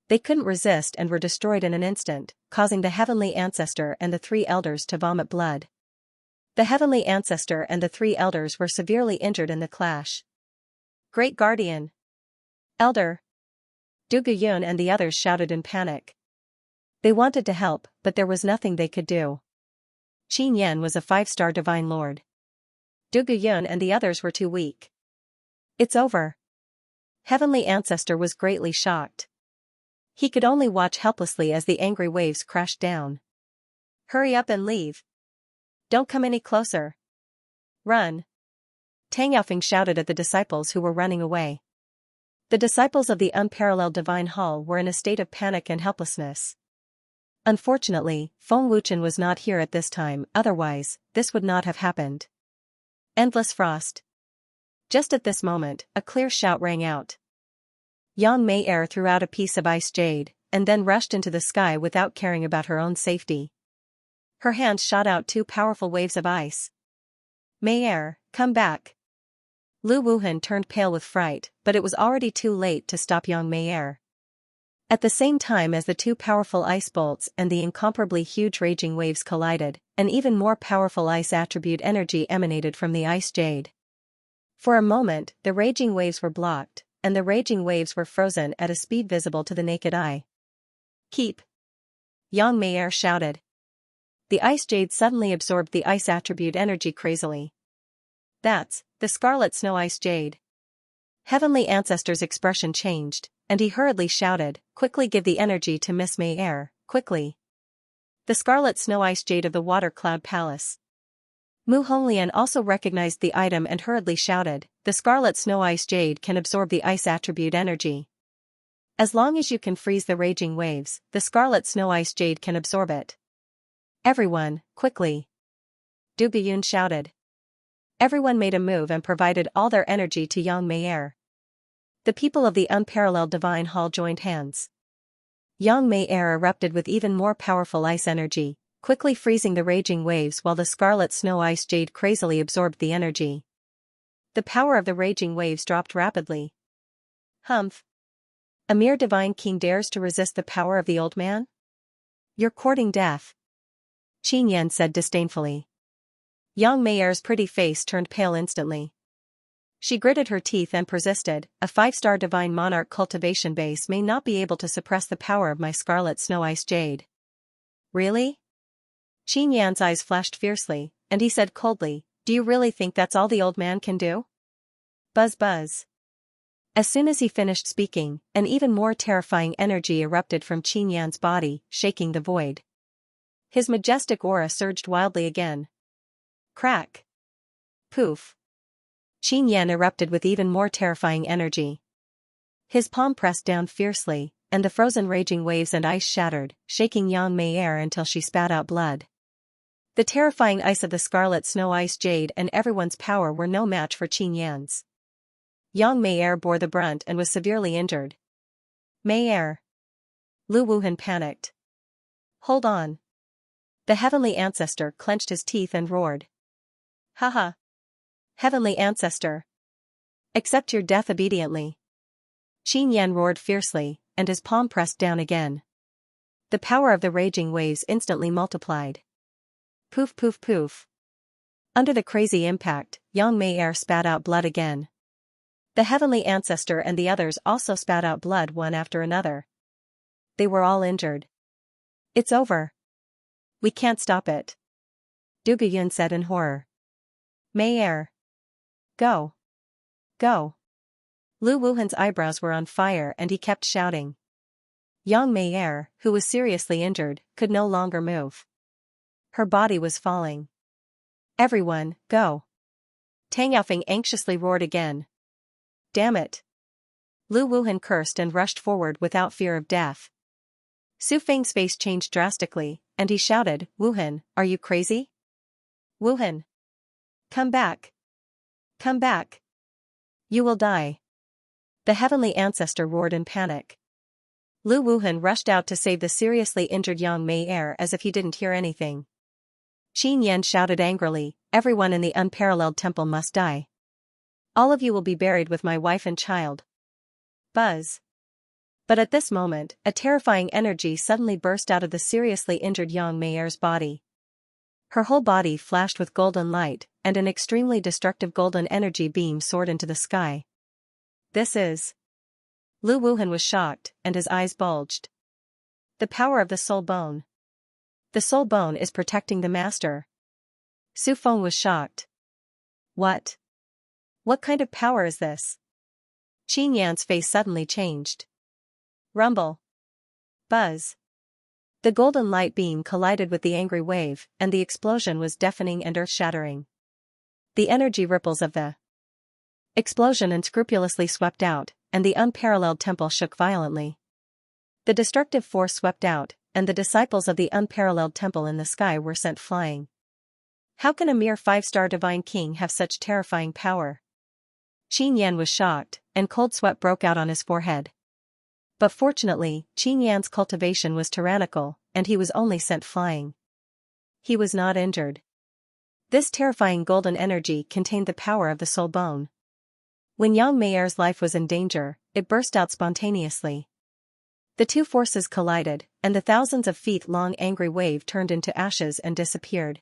A: They couldn't resist and were destroyed in an instant, causing the heavenly ancestor and the 3 elders to vomit blood. The heavenly ancestor and the 3 elders were severely injured in the clash. Great Guardian! Elder! Du Guyun and the others shouted in panic. They wanted to help, but there was nothing they could do. Qin Yan was a 5-star divine lord. Du Guyun and the others were too weak. It's over. Heavenly ancestor was greatly shocked. He could only watch helplessly as the angry waves crashed down. Hurry up and leave. Don't come any closer. Run. Tang Yaofeng shouted at the disciples who were running away. The disciples of the Unparalleled Divine Hall were in a state of panic and helplessness. Unfortunately, Feng Wuchen was not here at this time, otherwise, this would not have happened. Endless frost. Just at this moment, a clear shout rang out. Yang Mei threw out a piece of ice jade, and then rushed into the sky without caring about her own safety. Her hands shot out 2 powerful waves of ice. Mei, come back. Lu Wuhan turned pale with fright, but it was already too late to stop Yang Mei. At the same time as the 2 powerful ice bolts and the incomparably huge raging waves collided, an even more powerful ice attribute energy emanated from the ice jade. For a moment, the raging waves were blocked, and the raging waves were frozen at a speed visible to the naked eye. Keep! Yang Mei shouted. The ice jade suddenly absorbed the ice attribute energy crazily. That's the Scarlet Snow Ice Jade. Heavenly Ancestor's expression changed, and he hurriedly shouted, quickly give the energy to Miss Mei, quickly. The Scarlet Snow Ice Jade of the Water Cloud Palace. Mu Honglian also recognized the item and hurriedly shouted, the Scarlet Snow Ice Jade can absorb the ice attribute energy. As long as you can freeze the raging waves, the Scarlet Snow Ice Jade can absorb it. Everyone, quickly. Du Guyun shouted. Everyone made a move and provided all their energy to Yang Mei. The people of the Unparalleled Divine Hall joined hands. Yang Mei erupted with even more powerful ice energy, quickly freezing the raging waves while the Scarlet Snow Ice Jade crazily absorbed the energy. The power of the raging waves dropped rapidly. Humph! A mere divine king dares to resist the power of the old man? You're courting death. Qin Yan said disdainfully. Yang Mei's pretty face turned pale instantly. She gritted her teeth and persisted, a 5-star divine monarch cultivation base may not be able to suppress the power of my Scarlet Snow Ice Jade. Really? Qin Yan's eyes flashed fiercely, and he said coldly, do you really think that's all the old man can do? Buzz buzz. As soon as he finished speaking, an even more terrifying energy erupted from Qin Yan's body, shaking the void. His majestic aura surged wildly again. Crack. Poof. Qin Yan erupted with even more terrifying energy. His palm pressed down fiercely, and the frozen raging waves and ice shattered, shaking Yang Mei until she spat out blood. The terrifying ice of the Scarlet Snow Ice Jade and everyone's power were no match for Qin Yan's. Yang Mei bore the brunt and was severely injured. Mei, Lu Wuhan panicked. Hold on. The heavenly ancestor clenched his teeth and roared. Haha. Heavenly ancestor. Accept your death obediently. Qin Yan roared fiercely, and his palm pressed down again. The power of the raging waves instantly multiplied. Poof poof poof. Under the crazy impact, Yang Mei Er spat out blood again. The heavenly ancestor and the others also spat out blood one after another. They were all injured. It's over. We can't stop it. Du Yun said in horror. Mei Er. Go. Go. Lu Wuhan's eyebrows were on fire and he kept shouting. Yang Mei Er, who was seriously injured, could no longer move. Her body was falling. Everyone, go. Tang Yaofeng anxiously roared again. Damn it. Lu Wuhan cursed and rushed forward without fear of death. Su Feng's face changed drastically, and he shouted, Wuhan, are you crazy? Wuhan. Come back. Come back. You will die. The heavenly ancestor roared in panic. Lu Wuhan rushed out to save the seriously injured Yang Mei Er as if he didn't hear anything. Qin Yan shouted angrily, everyone in the unparalleled temple must die. All of you will be buried with my wife and child. Buzz. But at this moment, a terrifying energy suddenly burst out of the seriously injured Yang Mei Er's body. Her whole body flashed with golden light, and an extremely destructive golden energy beam soared into the sky. This is... Lu Wuhan was shocked, and his eyes bulged. The power of the soul bone. The soul bone is protecting the master. Su Feng was shocked. What? What kind of power is this? Qin Yan's face suddenly changed. Rumble. Buzz. The golden light beam collided with the angry wave, and the explosion was deafening and earth-shattering. The energy ripples of the explosion unscrupulously swept out, and the unparalleled temple shook violently. The destructive force swept out, and the disciples of the unparalleled temple in the sky were sent flying. How can a mere 5-star divine king have such terrifying power? Qin Yan was shocked, and cold sweat broke out on his forehead. But fortunately, Qin Yan's cultivation was tyrannical, and he was only sent flying. He was not injured. This terrifying golden energy contained the power of the soul bone. When Yang Mei Er's life was in danger, it burst out spontaneously. The two forces collided, and the thousands of feet-long angry wave turned into ashes and disappeared.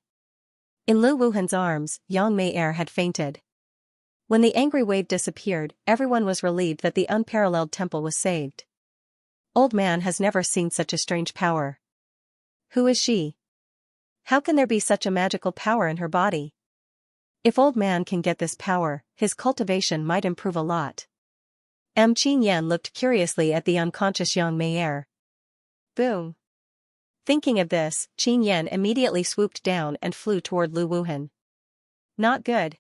A: In Lu Wuhan's arms, Yang Mei Er had fainted. When the angry wave disappeared, everyone was relieved that the unparalleled temple was saved. Old man has never seen such a strange power. Who is she? How can there be such a magical power in her body? If old man can get this power, his cultivation might improve a lot. Qin Yan looked curiously at the unconscious Yang Mei Er. Boom. Thinking of this, Qin Yan immediately swooped down and flew toward Lu Wuhan. Not good.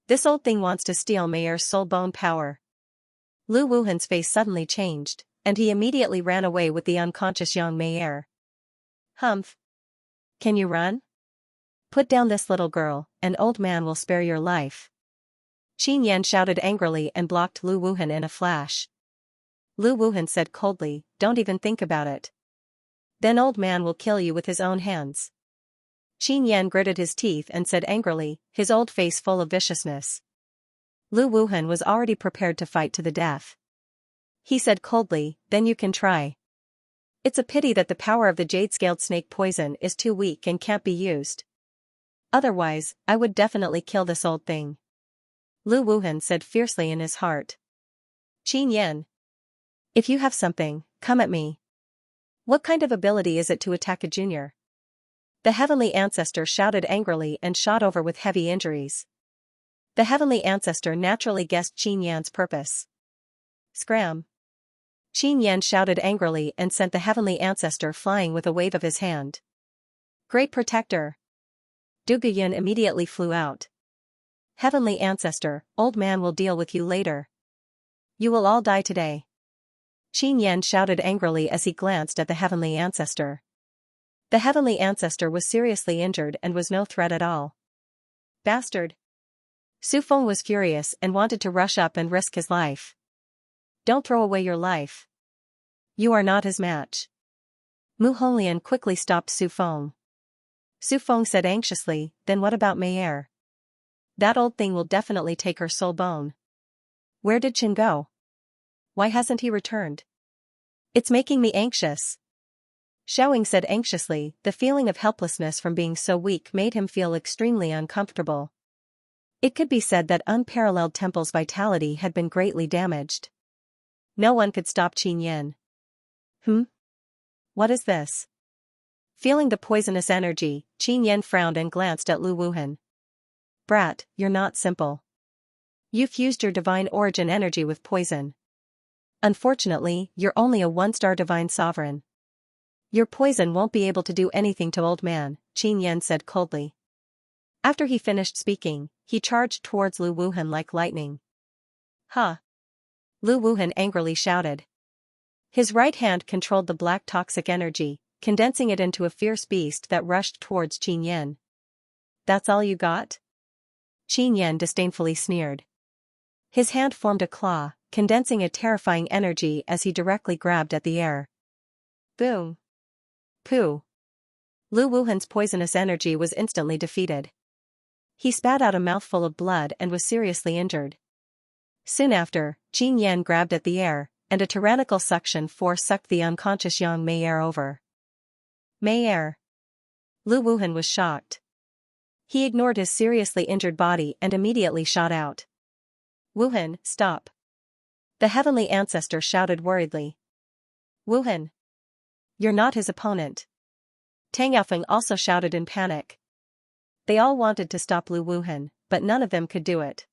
A: This old thing wants to steal Mei Er's soul bone power. Lu Wuhan's face suddenly changed, and he immediately ran away with the unconscious Yang Mei Er. Humph. Can you run? Put down this little girl, and old man will spare your life. Qin Yan shouted angrily and blocked Lu Wuhan in a flash. Lu Wuhan said coldly, don't even think about it. Then old man will kill you with his own hands. Qin Yan gritted his teeth and said angrily, his old face full of viciousness. Lu Wuhan was already prepared to fight to the death. He said coldly, then you can try. It's a pity that the power of the jade-scaled snake poison is too weak and can't be used. Otherwise, I would definitely kill this old thing. Lu Wuhan said fiercely in his heart. Qin Yan. If you have something, come at me. What kind of ability is it to attack a junior? The heavenly ancestor shouted angrily and shot over with heavy injuries. The heavenly ancestor naturally guessed Qin Yan's purpose. Scram. Qin Yan shouted angrily and sent the heavenly ancestor flying with a wave of his hand. Great protector. Du Yun immediately flew out. Heavenly ancestor, old man will deal with you later. You will all die today. Qin Yan shouted angrily as he glanced at the heavenly ancestor. The heavenly ancestor was seriously injured and was no threat at all. Bastard. Su Feng was furious and wanted to rush up and risk his life. Don't throw away your life. You are not his match. Mu Honglian quickly stopped Su Feng. Su Feng said anxiously, then what about Mei? That old thing will definitely take her soul bone. Where did Chen go? Why hasn't he returned? It's making me anxious. Xiaoying said anxiously, the feeling of helplessness from being so weak made him feel extremely uncomfortable. It could be said that Unparalleled Temple's vitality had been greatly damaged. No one could stop Qin Yin. What is this? Feeling the poisonous energy, Qin Yin frowned and glanced at Lu Wuhan. Brat, you're not simple. You fused your divine origin energy with poison. Unfortunately, you're only a one-star divine sovereign. Your poison won't be able to do anything to old man, Qin Yin said coldly. After he finished speaking, he charged towards Lu Wuhan like lightning. Huh! Lu Wuhan angrily shouted. His right hand controlled the black toxic energy, condensing it into a fierce beast that rushed towards Qin Yin. That's all you got? Qin Yin disdainfully sneered. His hand formed a claw, condensing a terrifying energy as he directly grabbed at the air. Boom! Pooh! Lu Wuhan's poisonous energy was instantly defeated. He spat out a mouthful of blood and was seriously injured. Soon after, Qin Yin grabbed at the air, and a tyrannical suction force sucked the unconscious young Mei over. Mei? Lu Wuhan was shocked. He ignored his seriously injured body and immediately shot out. Wuhan, stop! The heavenly ancestor shouted worriedly. Wuhan! You're not his opponent. Tang Yaofeng also shouted in panic. They all wanted to stop Lu Wuhan, but none of them could do it.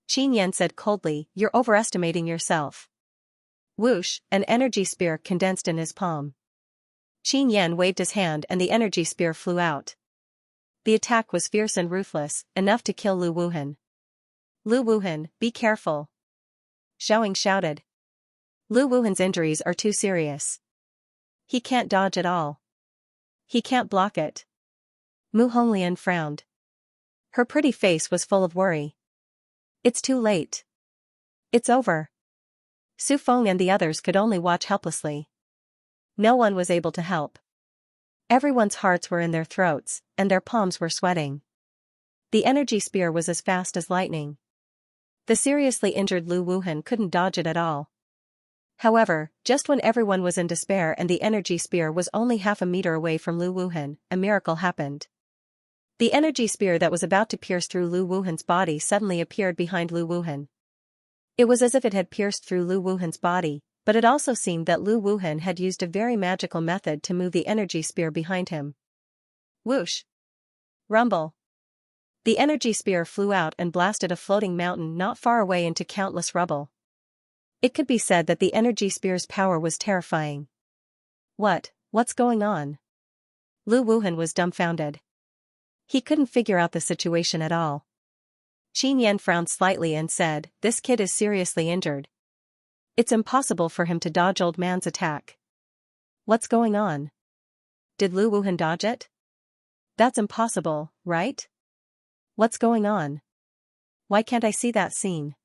A: Qin Yin said coldly, you're overestimating yourself. Whoosh, an energy spear condensed in his palm. Qin Yin waved his hand and the energy spear flew out. The attack was fierce and ruthless, enough to kill Lu Wuhan. Lu Wuhan, be careful. Xiaoying shouted. Lu Wuhan's injuries are too serious. He can't dodge at all. He can't block it. Mu Honglian frowned. Her pretty face was full of worry. It's too late. It's over. Su Feng and the others could only watch helplessly. No one was able to help. Everyone's hearts were in their throats, and their palms were sweating. The energy spear was as fast as lightning. The seriously injured Lu Wuhan couldn't dodge it at all. However, just when everyone was in despair and the energy spear was only half a meter away from Lu Wuhan, a miracle happened. The energy spear that was about to pierce through Lu Wuhan's body suddenly appeared behind Lu Wuhan. It was as if it had pierced through Lu Wuhan's body, but it also seemed that Lu Wuhan had used a very magical method to move the energy spear behind him. Whoosh! Rumble! The energy spear flew out and blasted a floating mountain not far away into countless rubble. It could be said that the energy spear's power was terrifying. What's going on? Lu Wuhan was dumbfounded. He couldn't figure out the situation at all. Qin Yin frowned slightly and said, this kid is seriously injured. It's impossible for him to dodge old man's attack. What's going on? Did Lu Wuhan dodge it? That's impossible, right? What's going on? Why can't I see that scene?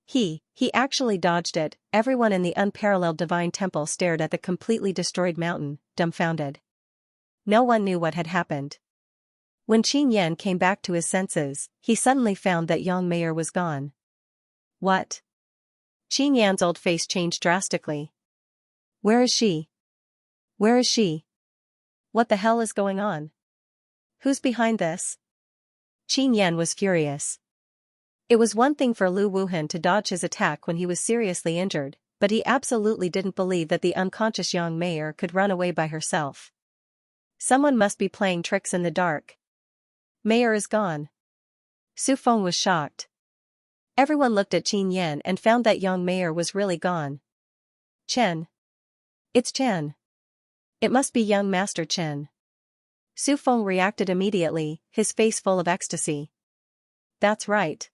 A: He actually dodged it. Everyone in the unparalleled divine temple stared at the completely destroyed mountain, dumbfounded. No one knew what had happened. When Qin Yin came back to his senses, he suddenly found that Yang Mei was gone. What? Qin Yan's old face changed drastically. Where is she? Where is she? What the hell is going on? Who's behind this? Qin Yan was furious. It was one thing for Lu Wuhan to dodge his attack when he was seriously injured, but he absolutely didn't believe that the unconscious Yang Mei could run away by herself. Someone must be playing tricks in the dark. Mei is gone. Su Feng was shocked. Everyone looked at Qin Yan and found that Yang Mei was really gone. Chen. It's Chen. It must be young Master Chen. Su Feng reacted immediately, his face full of ecstasy. That's right.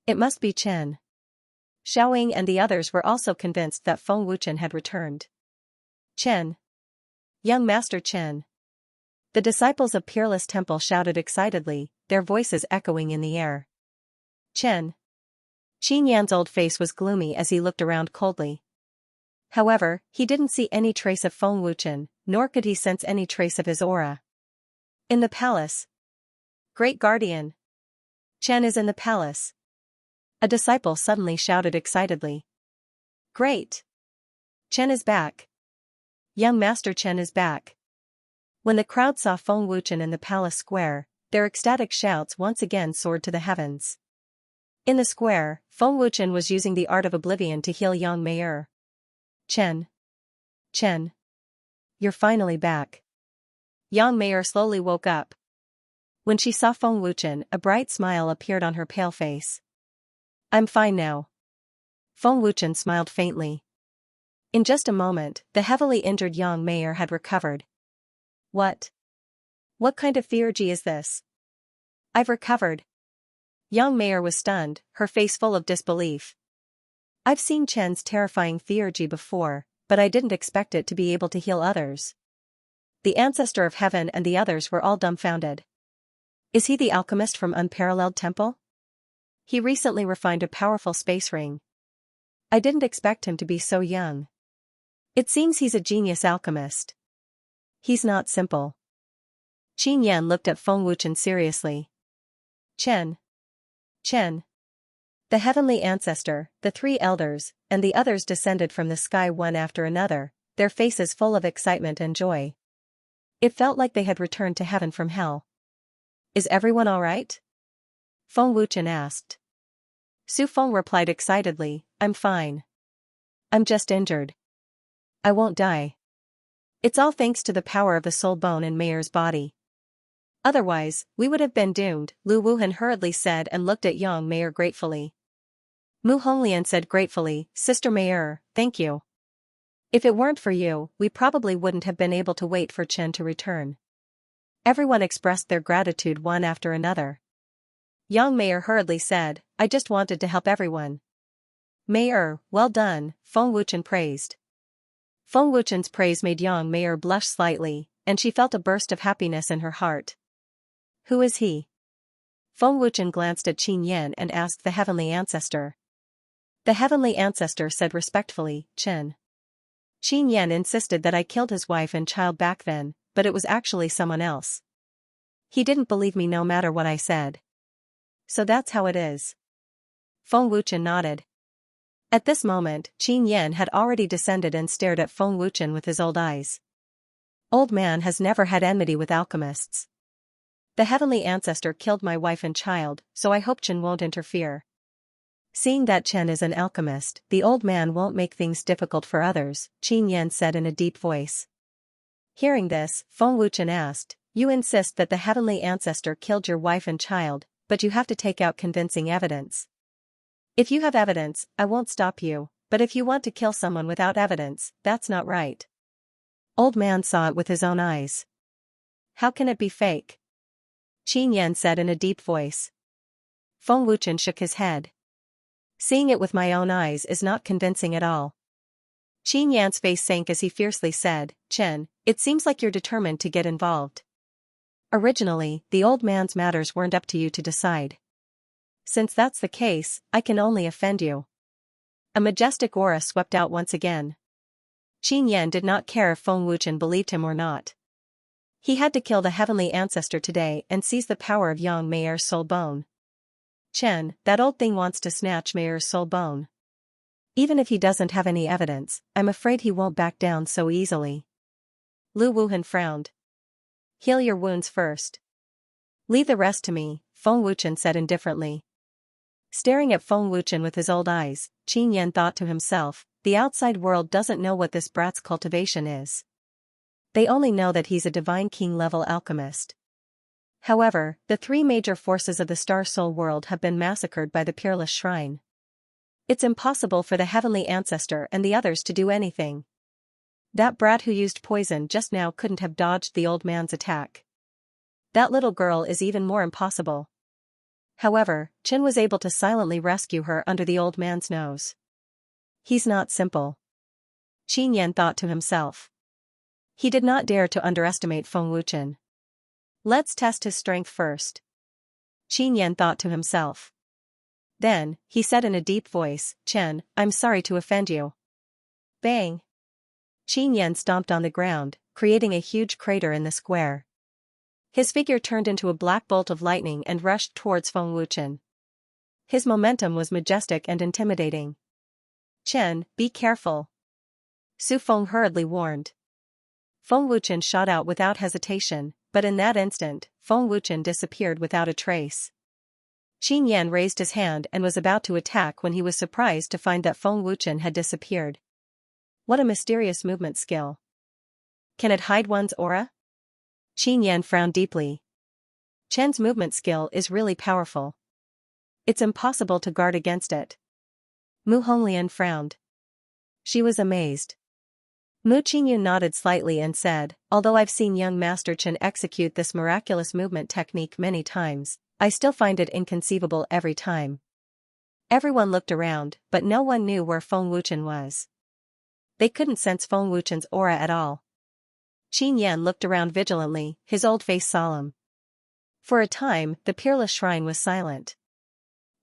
A: It must be Chen. Xiaoying and the others were also convinced that Feng Wuchen had returned. Chen. Young Master Chen. The disciples of Peerless Temple shouted excitedly, their voices echoing in the air. Chen. Qin Yan's old face was gloomy as he looked around coldly. However, he didn't see any trace of Feng Wuchen, nor could he sense any trace of his aura. In the palace. Great Guardian. Chen is in the palace. A disciple suddenly shouted excitedly. Great! Chen is back. Young Master Chen is back. When the crowd saw Feng Wuchen in the palace square, their ecstatic shouts once again soared to the heavens. In the square, Feng Wuchen was using the art of oblivion to heal Yang Mei'er. Chen. Chen. You're finally back. Yang Mei'er slowly woke up. When she saw Feng Wuchen, a bright smile appeared on her pale face. I'm fine now. Feng Wuchen smiled faintly. In just a moment, the heavily injured Yang Mei'er had recovered. What? What kind of theurgy is this? I've recovered. Yang Mei'er was stunned, her face full of disbelief. I've seen Chen's terrifying theurgy before, but I didn't expect it to be able to heal others. The ancestor of heaven and the others were all dumbfounded. Is he the alchemist from Unparalleled Temple? He recently refined a powerful space ring. I didn't expect him to be so young. It seems he's a genius alchemist. He's not simple. Qin Yan looked at Feng Wuchen seriously. Chen. Chen. The heavenly ancestor, the three elders, and the others descended from the sky one after another, their faces full of excitement and joy. It felt like they had returned to heaven from hell. Is everyone all right? Feng Wuchen asked. Su Feng replied excitedly, I'm fine. I'm just injured. I won't die. It's all thanks to the power of the soul bone in Meier's body. Otherwise, we would have been doomed, Lu Wuhan hurriedly said and looked at Yang Mei'er gratefully. Mu Honglian said gratefully, Sister Mei'er, thank you. If it weren't for you, we probably wouldn't have been able to wait for Chen to return. Everyone expressed their gratitude one after another. Yang Mei'er hurriedly said, I just wanted to help everyone. Mei'er, well done, Feng Wuchen praised. Feng Wuchen's praise made Yang Mei'er blush slightly, and she felt a burst of happiness in her heart. Who is he? Feng Wuchen glanced at Qin Yan and asked the heavenly ancestor. The heavenly ancestor said respectfully, Chen. Qin Yan insisted that I killed his wife and child back then, but it was actually someone else. He didn't believe me no matter what I said. So that's how it is. Feng Wuchen nodded. At this moment, Qin Yan had already descended and stared at Feng Wuchen with his old eyes. Old man has never had enmity with alchemists. The heavenly ancestor killed my wife and child, so I hope Chen won't interfere. Seeing that Chen is an alchemist, the old man won't make things difficult for others, Qin Yan said in a deep voice. Hearing this, Feng Wuchen asked, You insist that the heavenly ancestor killed your wife and child, but you have to take out convincing evidence. If you have evidence, I won't stop you, but if you want to kill someone without evidence, that's not right. Old man saw it with his own eyes. How can it be fake? Qin Yan said in a deep voice. Feng Wuchen shook his head. Seeing it with my own eyes is not convincing at all. Qin Yan's face sank as he fiercely said, Chen, it seems like you're determined to get involved. Originally, the old man's matters weren't up to you to decide. Since that's the case, I can only offend you. A majestic aura swept out once again. Qin Yan did not care if Feng Wuchen believed him or not. He had to kill the heavenly ancestor today and seize the power of Yang Meier's soul bone. Chen, that old thing wants to snatch Meier's soul bone. Even if he doesn't have any evidence, I'm afraid he won't back down so easily. Lu Wuhan frowned. Heal your wounds first. Leave the rest to me, Feng Wuchen said indifferently. Staring at Feng Wuchen with his old eyes, Qin Yan thought to himself, the outside world doesn't know what this brat's cultivation is. They only know that he's a divine king-level alchemist. However, the three major forces of the Star Soul world have been massacred by the Peerless Shrine. It's impossible for the heavenly ancestor and the others to do anything. That brat who used poison just now couldn't have dodged the old man's attack. That little girl is even more impossible. However, Chen was able to silently rescue her under the old man's nose. He's not simple. Qin Yan thought to himself. He did not dare to underestimate Feng Wuchen. Let's test his strength first. Qin Yan thought to himself. Then, he said in a deep voice, Chen, I'm sorry to offend you. Bang! Qin Yan stomped on the ground, creating a huge crater in the square. His figure turned into a black bolt of lightning and rushed towards Feng Wuchen. His momentum was majestic and intimidating. Chen, be careful. Su Feng hurriedly warned. Feng Wuchen shot out without hesitation, but in that instant, Feng Wuchen disappeared without a trace. Qin Yan raised his hand and was about to attack when he was surprised to find that Feng Wuchen had disappeared. What a mysterious movement skill. Can it hide one's aura? Qin Yan frowned deeply. Chen's movement skill is really powerful. It's impossible to guard against it. Mu Honglian frowned. She was amazed. Mu Qingyu nodded slightly and said, although I've seen young Master Chen execute this miraculous movement technique many times, I still find it inconceivable every time. Everyone looked around, but no one knew where Feng Wuchen was. They couldn't sense Feng Wuchen's aura at all. Qin Yan looked around vigilantly, his old face solemn. For a time, the peerless shrine was silent.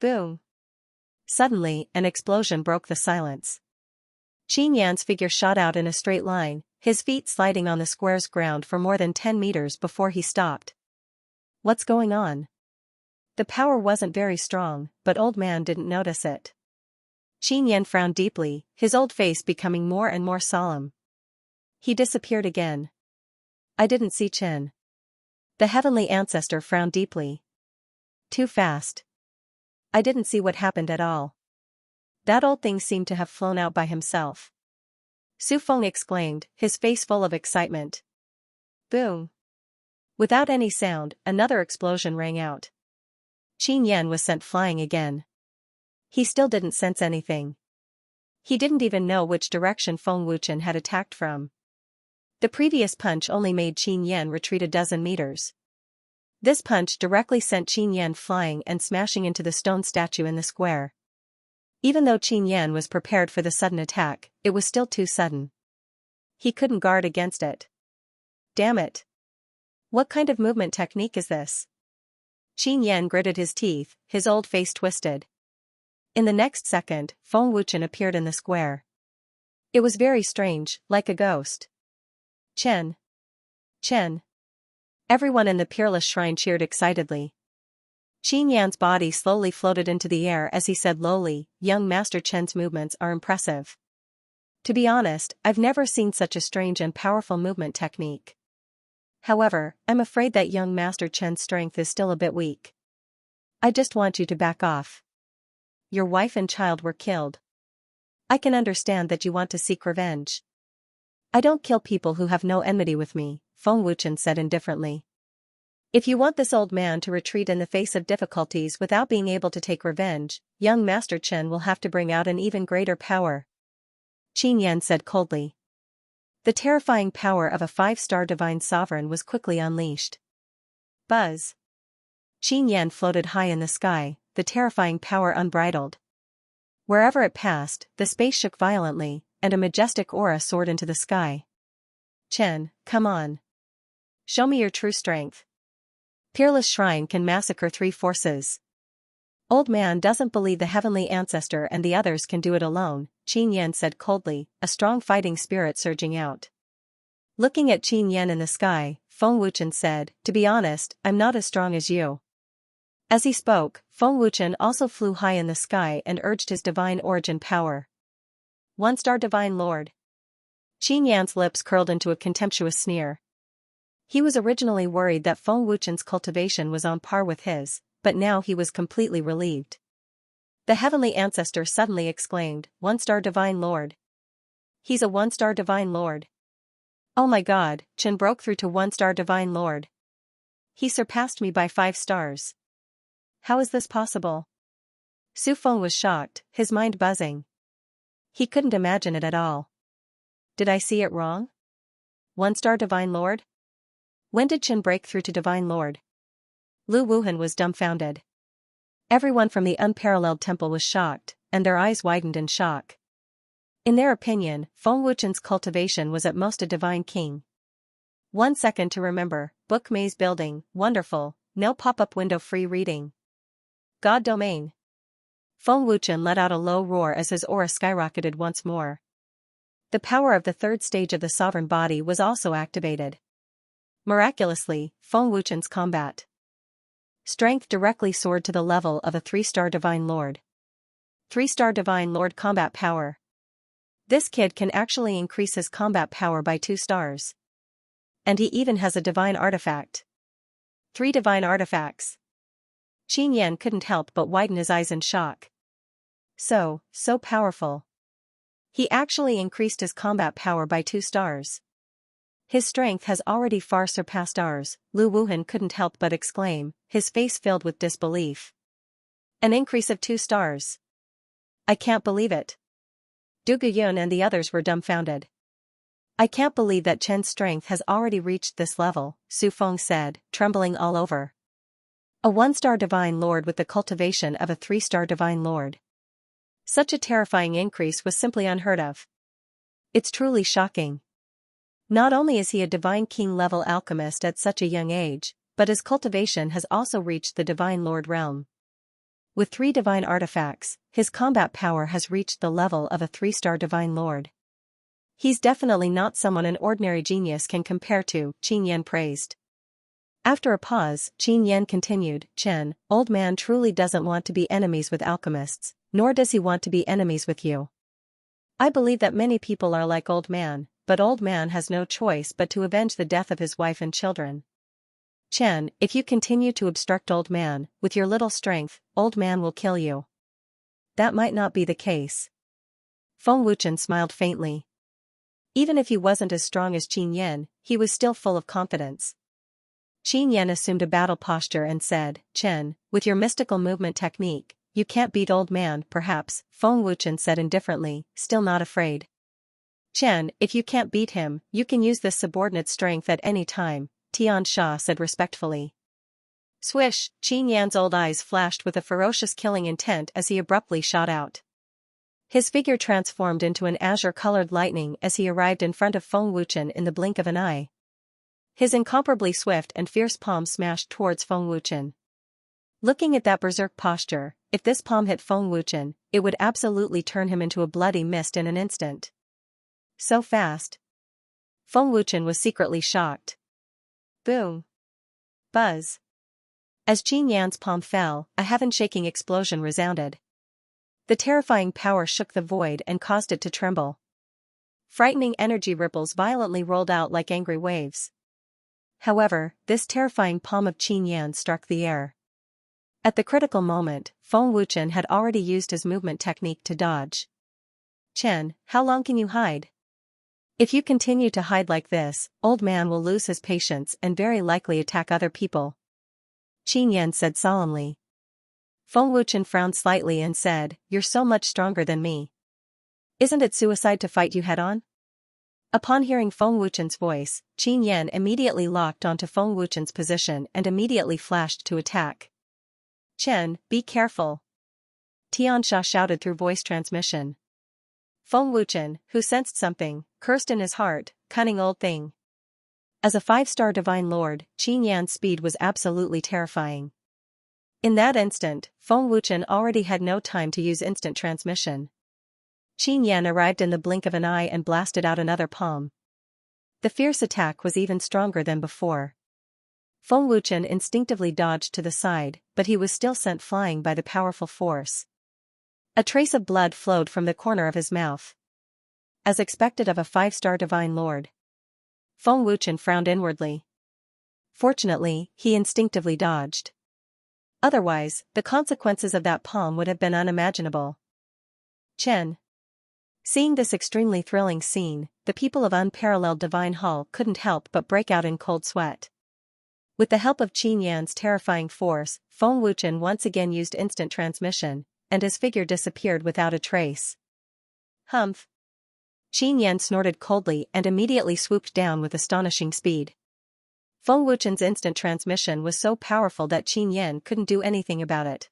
A: Boom! Suddenly, an explosion broke the silence. Qin Yan's figure shot out in a straight line, his feet sliding on the square's ground for more than 10 meters before he stopped. What's going on? The power wasn't very strong, but old man didn't notice it. Qin Yan frowned deeply, his old face becoming more and more solemn. He disappeared again. I didn't see Chen. The heavenly ancestor frowned deeply. Too fast. I didn't see what happened at all. That old thing seemed to have flown out by himself. Su Feng exclaimed, his face full of excitement. Boom! Without any sound, another explosion rang out. Qin Yan was sent flying again. He still didn't sense anything. He didn't even know which direction Feng Wuchen had attacked from. The previous punch only made Qin Yan retreat a dozen meters. This punch directly sent Qin Yan flying and smashing into the stone statue in the square. Even though Qin Yan was prepared for the sudden attack, it was still too sudden. He couldn't guard against it. Damn it! What kind of movement technique is this? Qin Yan gritted his teeth, his old face twisted. In the next second, Feng Wuchen appeared in the square. It was very strange, like a ghost. Chen! Chen! Everyone in the peerless shrine cheered excitedly. Qin Yan's body slowly floated into the air as he said lowly, young Master Chen's movements are impressive. To be honest, I've never seen such a strange and powerful movement technique. However, I'm afraid that young Master Chen's strength is still a bit weak. I just want you to back off. Your wife and child were killed. I can understand that you want to seek revenge. I don't kill people who have no enmity with me, Feng Wuchen said indifferently. If you want this old man to retreat in the face of difficulties without being able to take revenge, young Master Chen will have to bring out an even greater power. Qin Yan said coldly. The terrifying power of a 5-star divine sovereign was quickly unleashed. Buzz! Qin Yan floated high in the sky, the terrifying power unbridled. Wherever it passed, the space shook violently, and a majestic aura soared into the sky. Chen, come on. Show me your true strength. Peerless Shrine can massacre 3 forces. Old man doesn't believe the heavenly ancestor and the others can do it alone, Qin Yan said coldly, a strong fighting spirit surging out. Looking at Qin Yan in the sky, Feng Wuchen said, to be honest, I'm not as strong as you. As he spoke, Feng Wuchen also flew high in the sky and urged his divine origin power. 1-star divine lord. Qin Yan's lips curled into a contemptuous sneer. He was originally worried that Feng Wuchen's cultivation was on par with his, but now he was completely relieved. The heavenly ancestor suddenly exclaimed, 1-star divine lord. He's a 1-star divine lord. Oh my god, Chen broke through to 1-star divine lord. He surpassed me by 5 stars. How is this possible? Su Feng was shocked, his mind buzzing. He couldn't imagine it at all. Did I see it wrong? 1-star divine lord? When did Chen break through to divine lord? Lu Wuhan was dumbfounded. Everyone from the unparalleled temple was shocked, and their eyes widened in shock. In their opinion, Feng Wuchen's cultivation was at most a divine king. 1 second to remember, book maze building, wonderful, no pop-up window free reading. God domain. Feng Wuchen let out a low roar as his aura skyrocketed once more. The power of the third stage of the sovereign body was also activated. Miraculously, Feng Wuchen's combat strength directly soared to the level of a 3-star Divine Lord. 3-star Divine Lord combat power. This kid can actually increase his combat power by 2 stars. And he even has a divine artifact. 3 divine artifacts. Qin Yan couldn't help but widen his eyes in shock. So powerful. He actually increased his combat power by 2 stars. His strength has already far surpassed ours, Lu Wuhan couldn't help but exclaim, his face filled with disbelief. An increase of 2 stars. I can't believe it. Du Guyun and the others were dumbfounded. I can't believe that Chen's strength has already reached this level, Su Feng said, trembling all over. A 1-star Divine Lord with the cultivation of a 3-star Divine Lord. Such a terrifying increase was simply unheard of. It's truly shocking. Not only is he a Divine King-level alchemist at such a young age, but his cultivation has also reached the Divine Lord realm. With 3 divine artifacts, his combat power has reached the level of a 3-star Divine Lord. He's definitely not someone an ordinary genius can compare to, Qin Yan praised. After a pause, Qin Yan continued, Chen, old man truly doesn't want to be enemies with alchemists, nor does he want to be enemies with you. I believe that many people are like old man, but old man has no choice but to avenge the death of his wife and children. Chen, if you continue to obstruct old man, with your little strength, old man will kill you. That might not be the case. Feng Wuchen smiled faintly. Even if he wasn't as strong as Qin Yan, he was still full of confidence. Qin Yan assumed a battle posture and said, Chen, with your mystical movement technique, you can't beat old man, perhaps, Feng Wuchen said indifferently, still not afraid. Chen, if you can't beat him, you can use this subordinate strength at any time, Xianxia said respectfully. Swish, Qin Yan's old eyes flashed with a ferocious killing intent as he abruptly shot out. His figure transformed into an azure-colored lightning as he arrived in front of Feng Wuchen in the blink of an eye. His incomparably swift and fierce palm smashed towards Feng Wuchen. Looking at that berserk posture, if this palm hit Feng Wuchen, it would absolutely turn him into a bloody mist in an instant. So fast. Feng Wuchen was secretly shocked. Boom. Buzz. As Qin Yan's palm fell, a heaven-shaking explosion resounded. The terrifying power shook the void and caused it to tremble. Frightening energy ripples violently rolled out like angry waves. However, this terrifying palm of Qin Yan struck the air. At the critical moment, Feng Wuchen had already used his movement technique to dodge. Chen, how long can you hide? If you continue to hide like this, old man will lose his patience and very likely attack other people. Qin Yan said solemnly. Feng Wuchen frowned slightly and said, You're so much stronger than me. Isn't it suicide to fight you head-on? Upon hearing Feng Wuchen's voice, Qin Yan immediately locked onto Feng Wuchen's position and immediately flashed to attack. Chen, be careful. Xianxia shouted through voice transmission. Feng Wuchen, who sensed something, cursed in his heart, cunning old thing. As a 5-star Divine Lord, Qin Yan's speed was absolutely terrifying. In that instant, Feng Wuchen already had no time to use instant transmission. Qin Yan arrived in the blink of an eye and blasted out another palm. The fierce attack was even stronger than before. Feng Wuchen instinctively dodged to the side, but he was still sent flying by the powerful force. A trace of blood flowed from the corner of his mouth. As expected of a 5-star Divine Lord. Feng Wuchen frowned inwardly. Fortunately, he instinctively dodged. Otherwise, the consequences of that palm would have been unimaginable. Chen. Seeing this extremely thrilling scene, the people of Unparalleled Divine Hall couldn't help but break out in cold sweat. With the help of Qin Yan's terrifying force, Feng Wuchen once again used instant transmission, and his figure disappeared without a trace. Humph. Qin Yan snorted coldly and immediately swooped down with astonishing speed. Feng Wuchen's instant transmission was so powerful that Qin Yan couldn't do anything about it.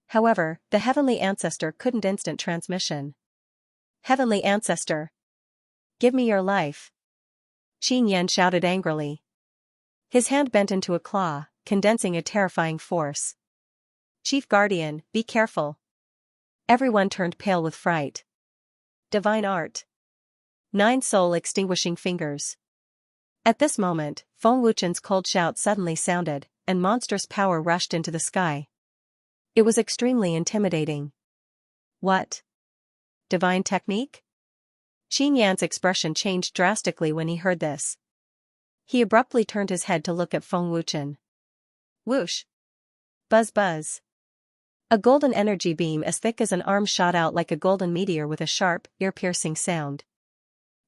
A: However, the Heavenly Ancestor couldn't instant transmission. Heavenly Ancestor! Give me your life! Qin Yan shouted angrily. His hand bent into a claw, condensing a terrifying force. Chief Guardian, be careful! Everyone turned pale with fright. Divine art! 9 soul-extinguishing fingers. At this moment, Feng Wuchen's cold shout suddenly sounded, and monstrous power rushed into the sky. It was extremely intimidating. What? Divine technique? Qin Yan's expression changed drastically when he heard this. He abruptly turned his head to look at Feng Wuchen. Whoosh! Buzz buzz. A golden energy beam as thick as an arm shot out like a golden meteor with a sharp, ear-piercing sound.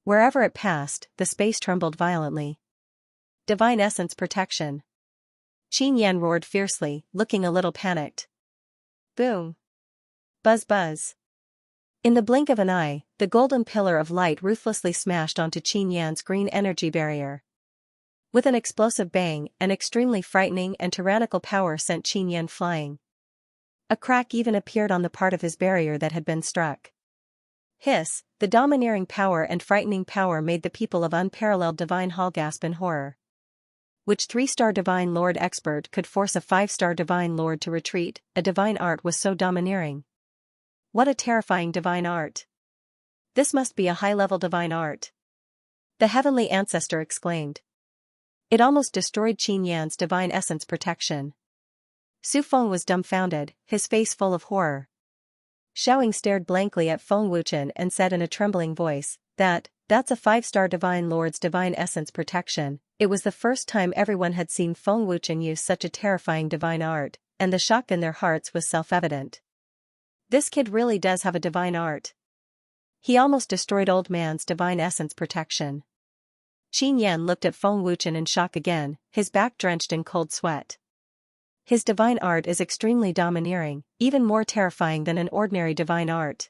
A: Wherever it passed, the space trembled violently. Divine essence protection. Qin Yan roared fiercely, looking a little panicked. Boom! Buzz buzz. In the blink of an eye, the golden pillar of light ruthlessly smashed onto Qin Yan's green energy barrier. With an explosive bang, an extremely frightening and tyrannical power sent Qin Yan flying. A crack even appeared on the part of his barrier that had been struck. Hiss, the domineering power and frightening power made the people of unparalleled divine hall gasp in horror. Which 3-star divine lord expert could force a 5-star divine lord to retreat? A divine art was so domineering. What a terrifying divine art! This must be a high-level divine art. The heavenly ancestor exclaimed. It almost destroyed Qin Yan's divine essence protection. Su Feng was dumbfounded, his face full of horror. Xiaoying stared blankly at Feng Wuchen and said in a trembling voice, That's a 5-star divine lord's divine essence protection. It was the first time everyone had seen Feng Wuchen use such a terrifying divine art, and the shock in their hearts was self-evident. This kid really does have a divine art. He almost destroyed old man's divine essence protection. Qin Yan looked at Feng Wuchen in shock again, his back drenched in cold sweat. His divine art is extremely domineering, even more terrifying than an ordinary divine art.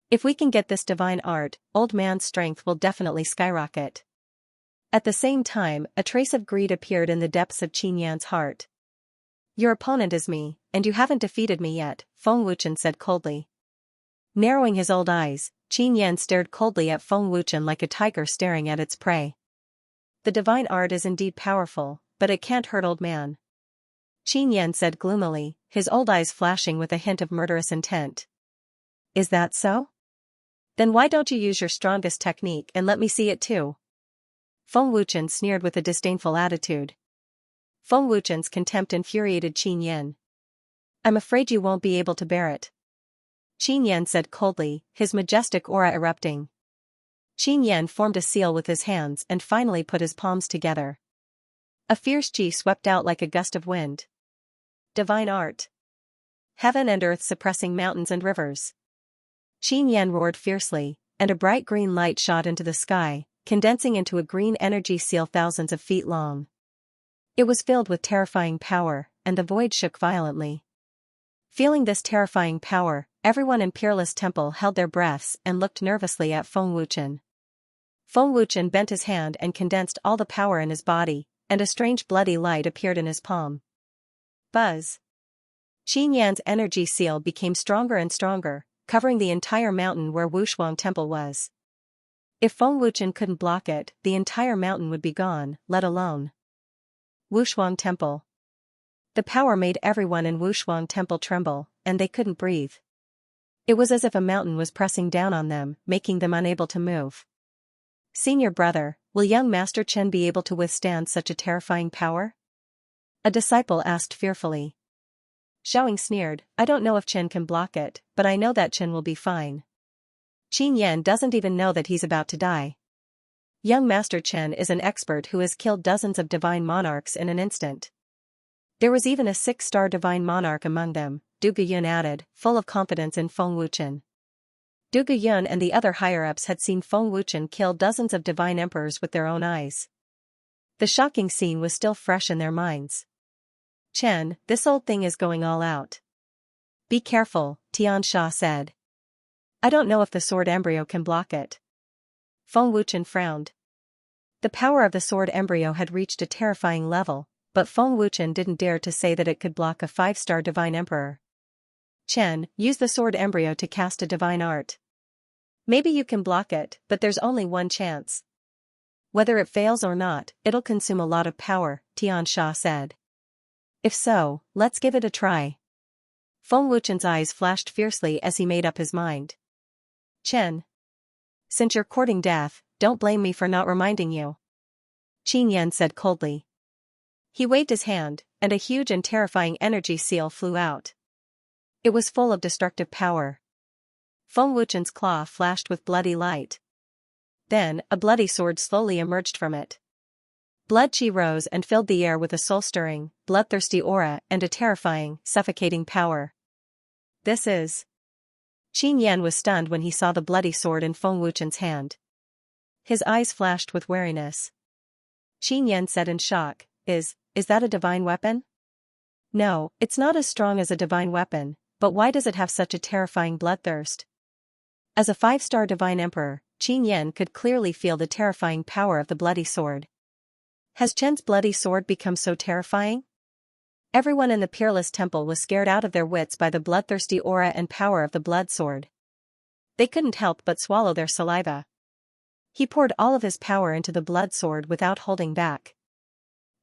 A: If we can get this divine art, old man's strength will definitely skyrocket. At the same time, a trace of greed appeared in the depths of Qin Yan's heart. Your opponent is me, and you haven't defeated me yet, Feng Wuchen said coldly. Narrowing his old eyes, Qin Yan stared coldly at Feng Wuchen like a tiger staring at its prey. The divine art is indeed powerful, but it can't hurt old man. Qin Yan said gloomily, his old eyes flashing with a hint of murderous intent. Is that so? Then why don't you use your strongest technique and let me see it too? Feng Wuchen sneered with a disdainful attitude. Feng Wuchen's contempt infuriated Qin Yan. I'm afraid you won't be able to bear it. Qin Yan said coldly, his majestic aura erupting. Qin Yan formed a seal with his hands and finally put his palms together. A fierce qi swept out like a gust of wind. Divine art. Heaven and earth suppressing mountains and rivers. Qin Yan roared fiercely, and a bright green light shot into the sky, condensing into a green energy seal thousands of feet long. It was filled with terrifying power, and the void shook violently. Feeling this terrifying power, everyone in Peerless Temple held their breaths and looked nervously at Feng Wuchen. Feng Wuchen bent his hand and condensed all the power in his body, and a strange bloody light appeared in his palm. Buzz. Qin Yan's energy seal became stronger and stronger, covering the entire mountain where Wushuang Temple was. If Feng Wuchen couldn't block it, the entire mountain would be gone, let alone Wushuang Temple. The power made everyone in Wushuang Temple tremble, and they couldn't breathe. It was as if a mountain was pressing down on them, making them unable to move. Senior brother, will young Master Chen be able to withstand such a terrifying power? A disciple asked fearfully. Xiaoying sneered, I don't know if Chen can block it, but I know that Chen will be fine. Qin Yan doesn't even know that he's about to die. Young Master Chen is an expert who has killed dozens of divine monarchs in an instant. There was even a 6-star divine monarch among them, Du Guyun added, full of confidence in Feng Wuchen. Du Guyun and the other higher-ups had seen Feng Wuchen kill dozens of divine emperors with their own eyes. The shocking scene was still fresh in their minds. Chen, this old thing is going all out. Be careful, Xianxia said. I don't know if the sword embryo can block it. Feng Wuchen frowned. The power of the sword embryo had reached a terrifying level, but Feng Wuchen didn't dare to say that it could block a 5-star divine emperor. Chen, use the sword embryo to cast a divine art. Maybe you can block it, but there's only one chance. Whether it fails or not, it'll consume a lot of power, Xianxia said. If so, let's give it a try. Feng Wuchen's eyes flashed fiercely as he made up his mind. Chen. Since you're courting death, don't blame me for not reminding you. Qin Yan said coldly. He waved his hand, and a huge and terrifying energy seal flew out. It was full of destructive power. Feng Wuchen's claw flashed with bloody light. Then, a bloody sword slowly emerged from it. Blood qi rose and filled the air with a soul-stirring, bloodthirsty aura and a terrifying, suffocating power. This is... Qin Yan was stunned when he saw the bloody sword in Feng Wuchen's hand. His eyes flashed with wariness. Qin Yan said in shock, Is that a divine weapon? No, it's not as strong as a divine weapon, but why does it have such a terrifying bloodthirst? As a 5-star divine emperor, Qin Yan could clearly feel the terrifying power of the bloody sword. Has Chen's bloody sword become so terrifying? Everyone in the Peerless Temple was scared out of their wits by the bloodthirsty aura and power of the blood sword. They couldn't help but swallow their saliva. He poured all of his power into the blood sword without holding back.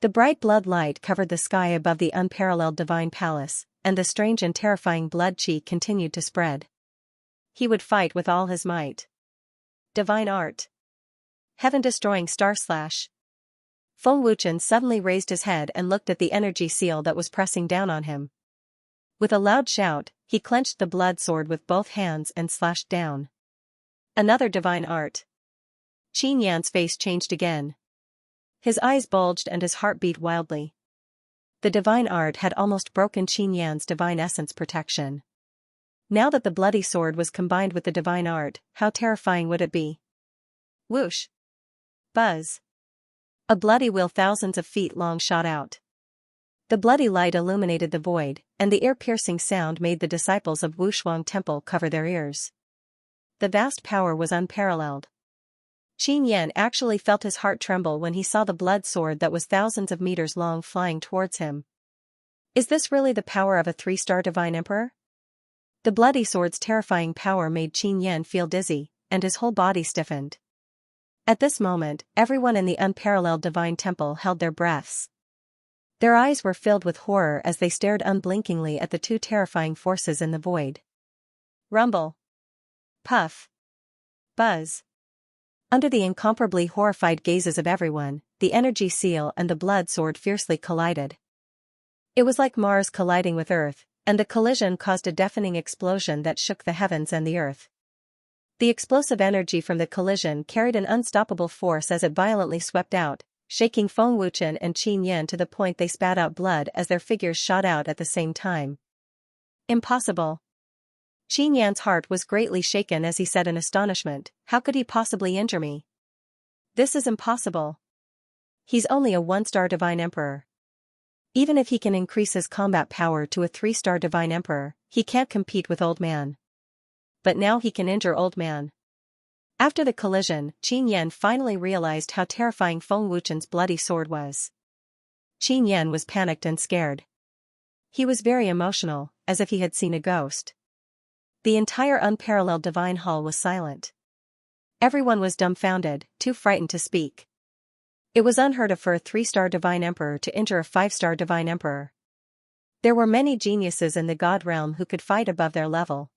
A: The bright blood light covered the sky above the unparalleled divine palace, and the strange and terrifying blood qi continued to spread. He would fight with all his might. Divine art. Heaven-destroying star slash. Feng Wuchen suddenly raised his head and looked at the energy seal that was pressing down on him. With a loud shout, he clenched the blood sword with both hands and slashed down. Another divine art. Qin Yan's face changed again. His eyes bulged and his heart beat wildly. The divine art had almost broken Qin Yan's divine essence protection. Now that the bloody sword was combined with the divine art, how terrifying would it be? Whoosh! Buzz! A bloody wheel thousands of feet long shot out. The bloody light illuminated the void, and the ear-piercing sound made the disciples of Wushuang Temple cover their ears. The vast power was unparalleled. Qin Yan actually felt his heart tremble when he saw the blood sword that was thousands of meters long flying towards him. Is this really the power of a 3-star divine emperor? The bloody sword's terrifying power made Qin Yan feel dizzy, and his whole body stiffened. At this moment, everyone in the unparalleled divine temple held their breaths. Their eyes were filled with horror as they stared unblinkingly at the two terrifying forces in the void. Rumble. Puff. Buzz. Under the incomparably horrified gazes of everyone, the energy seal and the blood sword fiercely collided. It was like Mars colliding with Earth, and the collision caused a deafening explosion that shook the heavens and the earth. The explosive energy from the collision carried an unstoppable force as it violently swept out, shaking Feng Wuchen and Qin Yan to the point they spat out blood as their figures shot out at the same time. Impossible. Qin Yan's heart was greatly shaken as he said in astonishment, How could he possibly injure me? This is impossible. He's only a 1-star divine emperor. Even if he can increase his combat power to a 3-star divine emperor, he can't compete with Old Man. But now he can injure Old Man. After the collision, Qin Yan finally realized how terrifying Feng Wuchen's bloody sword was. Qin Yan was panicked and scared. He was very emotional, as if he had seen a ghost. The entire unparalleled divine hall was silent. Everyone was dumbfounded, too frightened to speak. It was unheard of for a 3-star divine emperor to injure a 5-star divine emperor. There were many geniuses in the god realm who could fight above their level.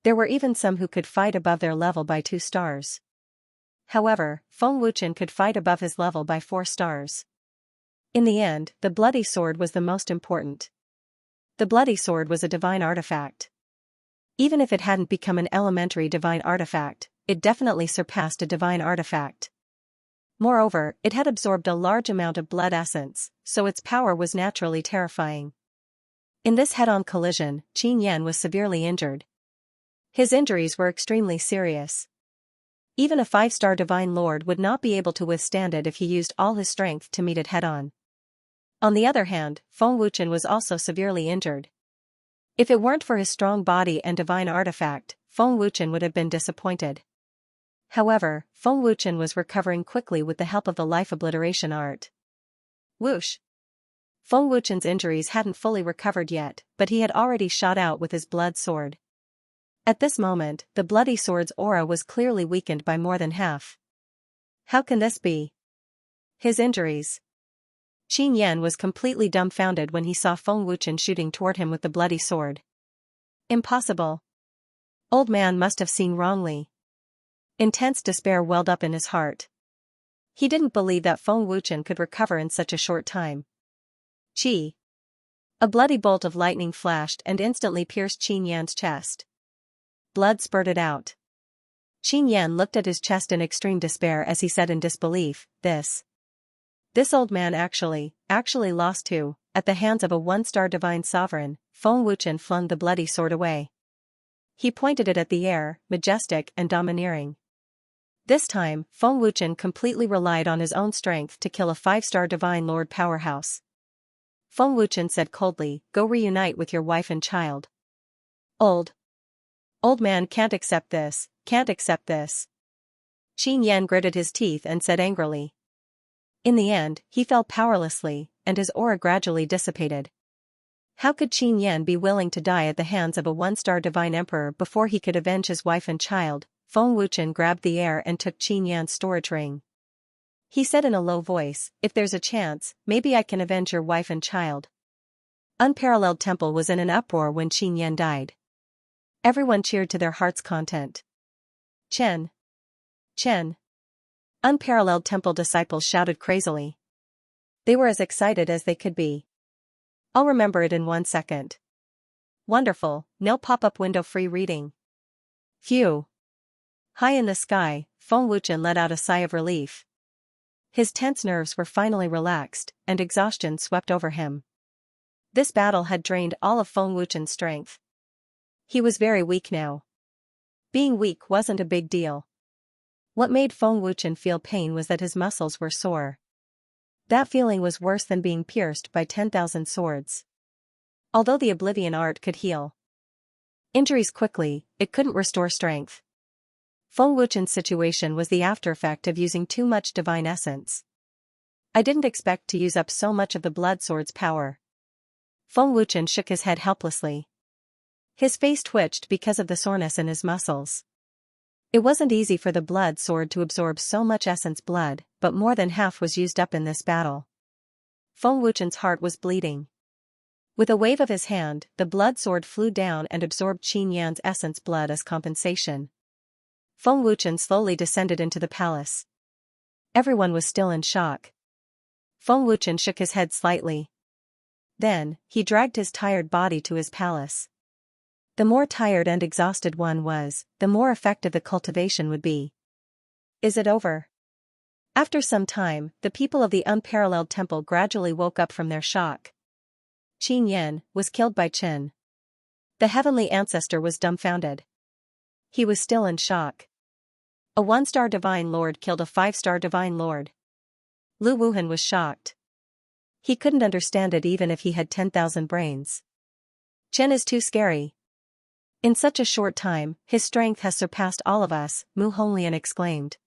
A: There were even some who could fight above their level by 2 stars. However, Feng Wuchen could fight above his level by 4 stars. In the end, the bloody sword was the most important. The bloody sword was a divine artifact. Even if it hadn't become an elementary divine artifact, it definitely surpassed a divine artifact. Moreover, it had absorbed a large amount of blood essence, so its power was naturally terrifying. In this head-on collision, Qin Yan was severely injured. His injuries were extremely serious. Even a 5-star divine lord would not be able to withstand it if he used all his strength to meet it head-on. On the other hand, Feng Wuchen was also severely injured. If it weren't for his strong body and divine artifact, Feng Wuchen would have been disappointed. However, Feng Wuchen was recovering quickly with the help of the life obliteration art. Whoosh! Feng Wuchen's injuries hadn't fully recovered yet, but he had already shot out with his blood sword. At this moment, the bloody sword's aura was clearly weakened by more than half. How can this be? His injuries. Qin Yan was completely dumbfounded when he saw Feng Wuchen shooting toward him with the bloody sword. Impossible. Old Man must have seen wrongly. Intense despair welled up in his heart. He didn't believe that Feng Wuchen could recover in such a short time. Chi! A bloody bolt of lightning flashed and instantly pierced Qin Yan's chest. Blood spurted out. Qin Yan looked at his chest in extreme despair as he said in disbelief, This old man actually lost too. At the hands of a one-star divine sovereign, Feng Wuchen flung the bloody sword away. He pointed it at the air, majestic and domineering. This time, Feng Wuchen completely relied on his own strength to kill a 5-star divine lord powerhouse. Feng Wuchen said coldly, Go reunite with your wife and child. Old man can't accept this, can't accept this. Qin Yan gritted his teeth and said angrily. In the end, he fell powerlessly, and his aura gradually dissipated. How could Qin Yan be willing to die at the hands of a 1-star divine emperor before he could avenge his wife and child? Feng Wuchen grabbed the air and took Qin Yan's storage ring. He said in a low voice, If there's a chance, maybe I can avenge your wife and child. Unparalleled Temple was in an uproar when Qin Yan died. Everyone cheered to their heart's content. Chen! Unparalleled Temple disciples shouted crazily. They were as excited as they could be. I'll remember it in 1 second. Wonderful, no pop-up window free reading. Phew! High in the sky, Feng Wuchen let out a sigh of relief. His tense nerves were finally relaxed, and exhaustion swept over him. This battle had drained all of Feng Wuchen's strength. He was very weak now. Being weak wasn't a big deal. What made Feng Wuchen feel pain was that his muscles were sore. That feeling was worse than being pierced by 10,000 swords. Although the Oblivion art could heal injuries quickly, it couldn't restore strength. Feng Wuchen's situation was the aftereffect of using too much divine essence. I didn't expect to use up so much of the blood sword's power. Feng Wuchen shook his head helplessly. His face twitched because of the soreness in his muscles. It wasn't easy for the blood sword to absorb so much essence blood, but more than half was used up in this battle. Feng Wuchen's heart was bleeding. With a wave of his hand, the blood sword flew down and absorbed Qin Yan's essence blood as compensation. Feng Wuchen slowly descended into the palace. Everyone was still in shock. Feng Wuchen shook his head slightly. Then, he dragged his tired body to his palace. The more tired and exhausted one was, the more effective the cultivation would be. Is it over? After some time, the people of the unparalleled temple gradually woke up from their shock. Qin Yan was killed by Chen. The heavenly ancestor was dumbfounded. He was still in shock. A 1-star divine lord killed a 5-star divine lord. Lu Wuhan was shocked. He couldn't understand it even if he had 10,000 brains. Chen is too scary. In such a short time, his strength has surpassed all of us, Mu Honglian exclaimed.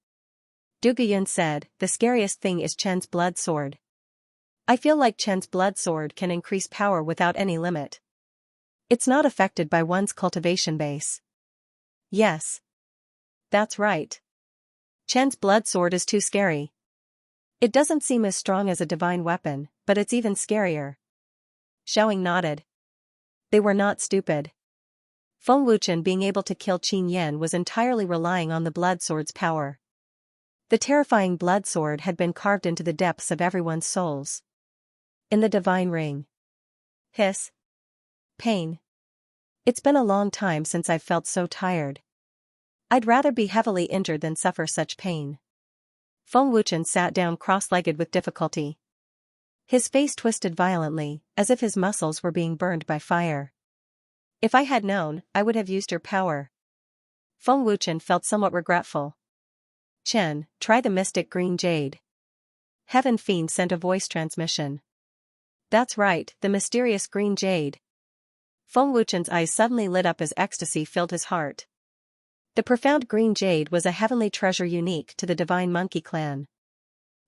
A: Du Guyun said, the scariest thing is Chen's blood sword. I feel like Chen's blood sword can increase power without any limit. It's not affected by one's cultivation base. Yes. That's right. Chen's blood sword is too scary. It doesn't seem as strong as a divine weapon, but it's even scarier. Xiaoying nodded. They were not stupid. Feng Wuchen being able to kill Qin Yan was entirely relying on the blood sword's power. The terrifying blood sword had been carved into the depths of everyone's souls. In the divine ring. Hiss. Pain. It's been a long time since I've felt so tired. I'd rather be heavily injured than suffer such pain. Feng Wuchen sat down cross-legged with difficulty. His face twisted violently, as if his muscles were being burned by fire. If I had known, I would have used your power. Feng Wuchen felt somewhat regretful. Chen, try the mystic green jade. Heaven Fiend sent a voice transmission. That's right, the mysterious green jade. Feng Wuchen's eyes suddenly lit up as ecstasy filled his heart. The profound green jade was a heavenly treasure unique to the divine monkey clan.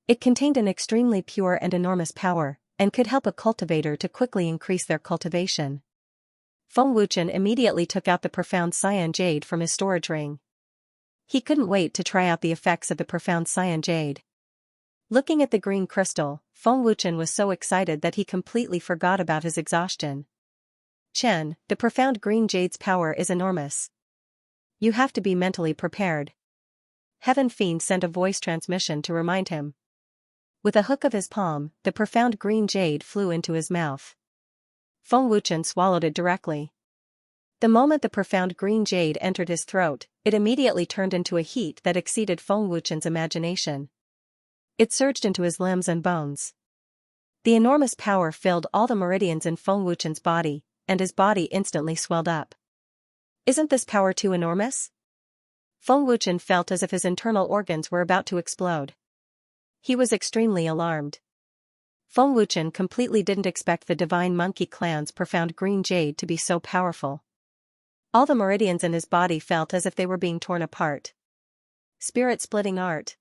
A: It contained an extremely pure and enormous power, and could help a cultivator to quickly increase their cultivation. Feng Wuchen immediately took out the profound cyan jade from his storage ring. He couldn't wait to try out the effects of the profound cyan jade. Looking at the green crystal, Feng Wuchen was so excited that he completely forgot about his exhaustion. Chen, the profound green jade's power is enormous. You have to be mentally prepared. Heaven Fiend sent a voice transmission to remind him. With a hook of his palm, the profound green jade flew into his mouth. Feng Wuchen swallowed it directly. The moment the profound green jade entered his throat, it immediately turned into a heat that exceeded Feng Wuchen's imagination. It surged into his limbs and bones. The enormous power filled all the meridians in Feng Wuchen's body, and his body instantly swelled up. Isn't this power too enormous? Feng Wuchen felt as if his internal organs were about to explode. He was extremely alarmed. Feng Wuchen completely didn't expect the divine monkey clan's profound green jade to be so powerful. All the meridians in his body felt as if they were being torn apart. Spirit-splitting art.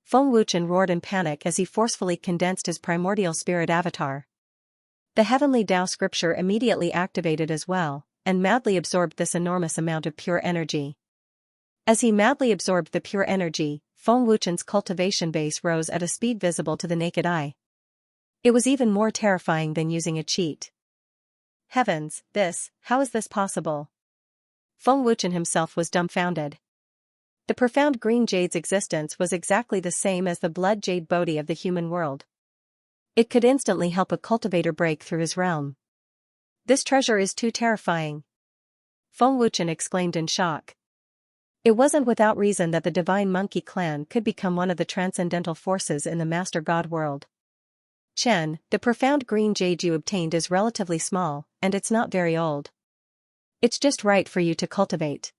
A: Feng Wuchen roared in panic as he forcefully condensed his primordial spirit avatar. The heavenly Tao scripture immediately activated as well, and madly absorbed this enormous amount of pure energy. As he madly absorbed the pure energy, Feng Wuchen's cultivation base rose at a speed visible to the naked eye. It was even more terrifying than using a cheat. Heavens, how is this possible? Feng Wuchen himself was dumbfounded. The profound green jade's existence was exactly the same as the blood jade bodhi of the human world. It could instantly help a cultivator break through his realm. This treasure is too terrifying. Feng Wuchen exclaimed in shock. It wasn't without reason that the divine monkey clan could become one of the transcendental forces in the master god world. Chen, the profound green jade you obtained is relatively small, and it's not very old. It's just right for you to cultivate.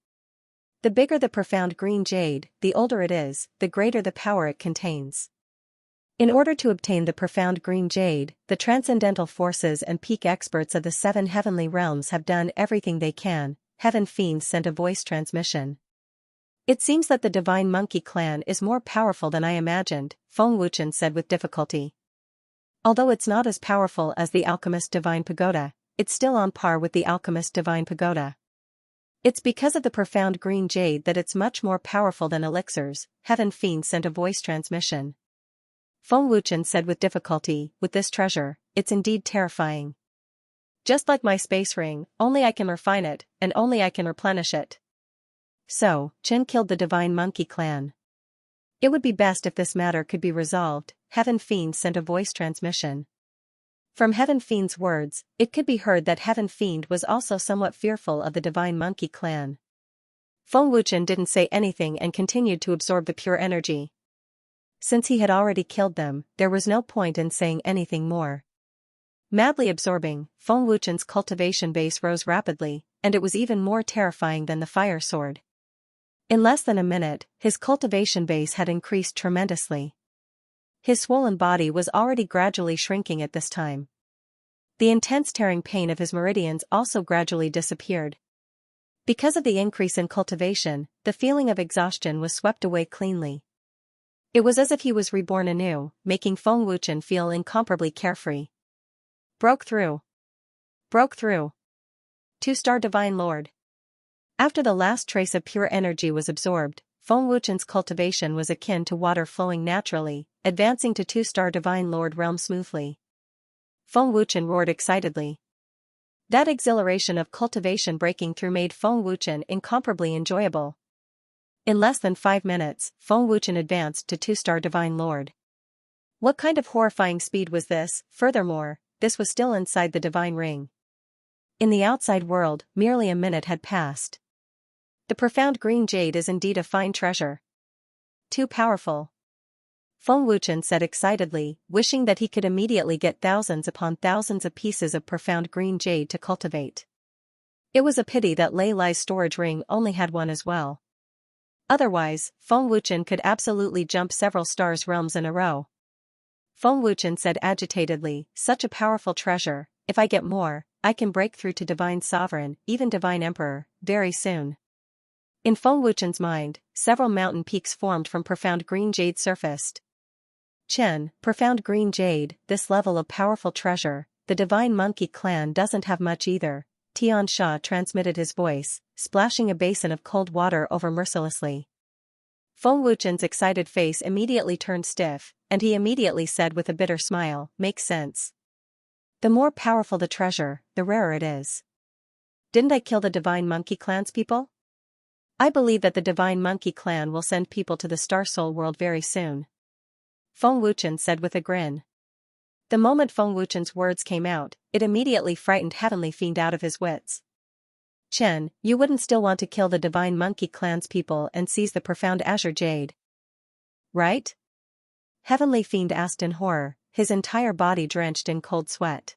A: The bigger the profound green jade, the older it is, the greater the power it contains. In order to obtain the profound green jade, the transcendental forces and peak experts of the 7 heavenly realms have done everything they can. Heaven Fiend sent a voice transmission. It seems that the divine monkey clan is more powerful than I imagined, Feng Wuchen said with difficulty. Although it's not as powerful as the alchemist divine pagoda, it's still on par with the alchemist divine pagoda. It's because of the profound green jade that it's much more powerful than elixirs. Heaven Fiend sent a voice transmission. Feng Wuchen said with difficulty, with this treasure, it's indeed terrifying. Just like my space ring, only I can refine it, and only I can replenish it. So, Chen killed the divine monkey clan. It would be best if this matter could be resolved. Heaven Fiend sent a voice transmission. From Heaven Fiend's words, it could be heard that Heaven Fiend was also somewhat fearful of the divine monkey clan. Feng Wuchen didn't say anything and continued to absorb the pure energy. Since he had already killed them, there was no point in saying anything more. Madly absorbing, Feng Wuchen's cultivation base rose rapidly, and it was even more terrifying than the fire sword. In less than a minute, his cultivation base had increased tremendously. His swollen body was already gradually shrinking at this time. The intense tearing pain of his meridians also gradually disappeared. Because of the increase in cultivation, the feeling of exhaustion was swept away cleanly. It was as if he was reborn anew, making Feng Wuchen feel incomparably carefree. Broke through. Broke through. 2-star Divine Lord. After the last trace of pure energy was absorbed, Feng Wuchen's cultivation was akin to water flowing naturally, advancing to 2-star Divine Lord realm smoothly. Feng Wuchen roared excitedly. That exhilaration of cultivation breaking through made Feng Wuchen incomparably enjoyable. In less than 5 minutes, Feng Wuchen advanced to 2-star Divine Lord. What kind of horrifying speed was this? Furthermore, this was still inside the Divine Ring. In the outside world, merely a minute had passed. The profound green jade is indeed a fine treasure. Too powerful. Feng Wuchen said excitedly, wishing that he could immediately get thousands upon thousands of pieces of profound green jade to cultivate. It was a pity that Lei Lai's storage ring only had one as well. Otherwise, Feng Wuchen could absolutely jump several stars realms in a row. Feng Wuchen said agitatedly, such a powerful treasure, if I get more, I can break through to Divine Sovereign, even Divine Emperor, very soon. In Feng Wuchen's mind, several mountain peaks formed from profound green jade surfaced. Chen, profound green jade, this level of powerful treasure, the divine monkey clan doesn't have much either. Xianxia transmitted his voice, splashing a basin of cold water over mercilessly. Feng Wuchen's excited face immediately turned stiff, and he immediately said with a bitter smile, makes sense. The more powerful the treasure, the rarer it is. Didn't I kill the divine monkey clan's people? I believe that the Divine Monkey Clan will send people to the Star Soul world very soon. Feng Wuchen said with a grin. The moment Feng Wuchen's words came out, it immediately frightened Heavenly Fiend out of his wits. Chen, you wouldn't still want to kill the Divine Monkey Clan's people and seize the profound Azure Jade, right? Heavenly Fiend asked in horror, his entire body drenched in cold sweat.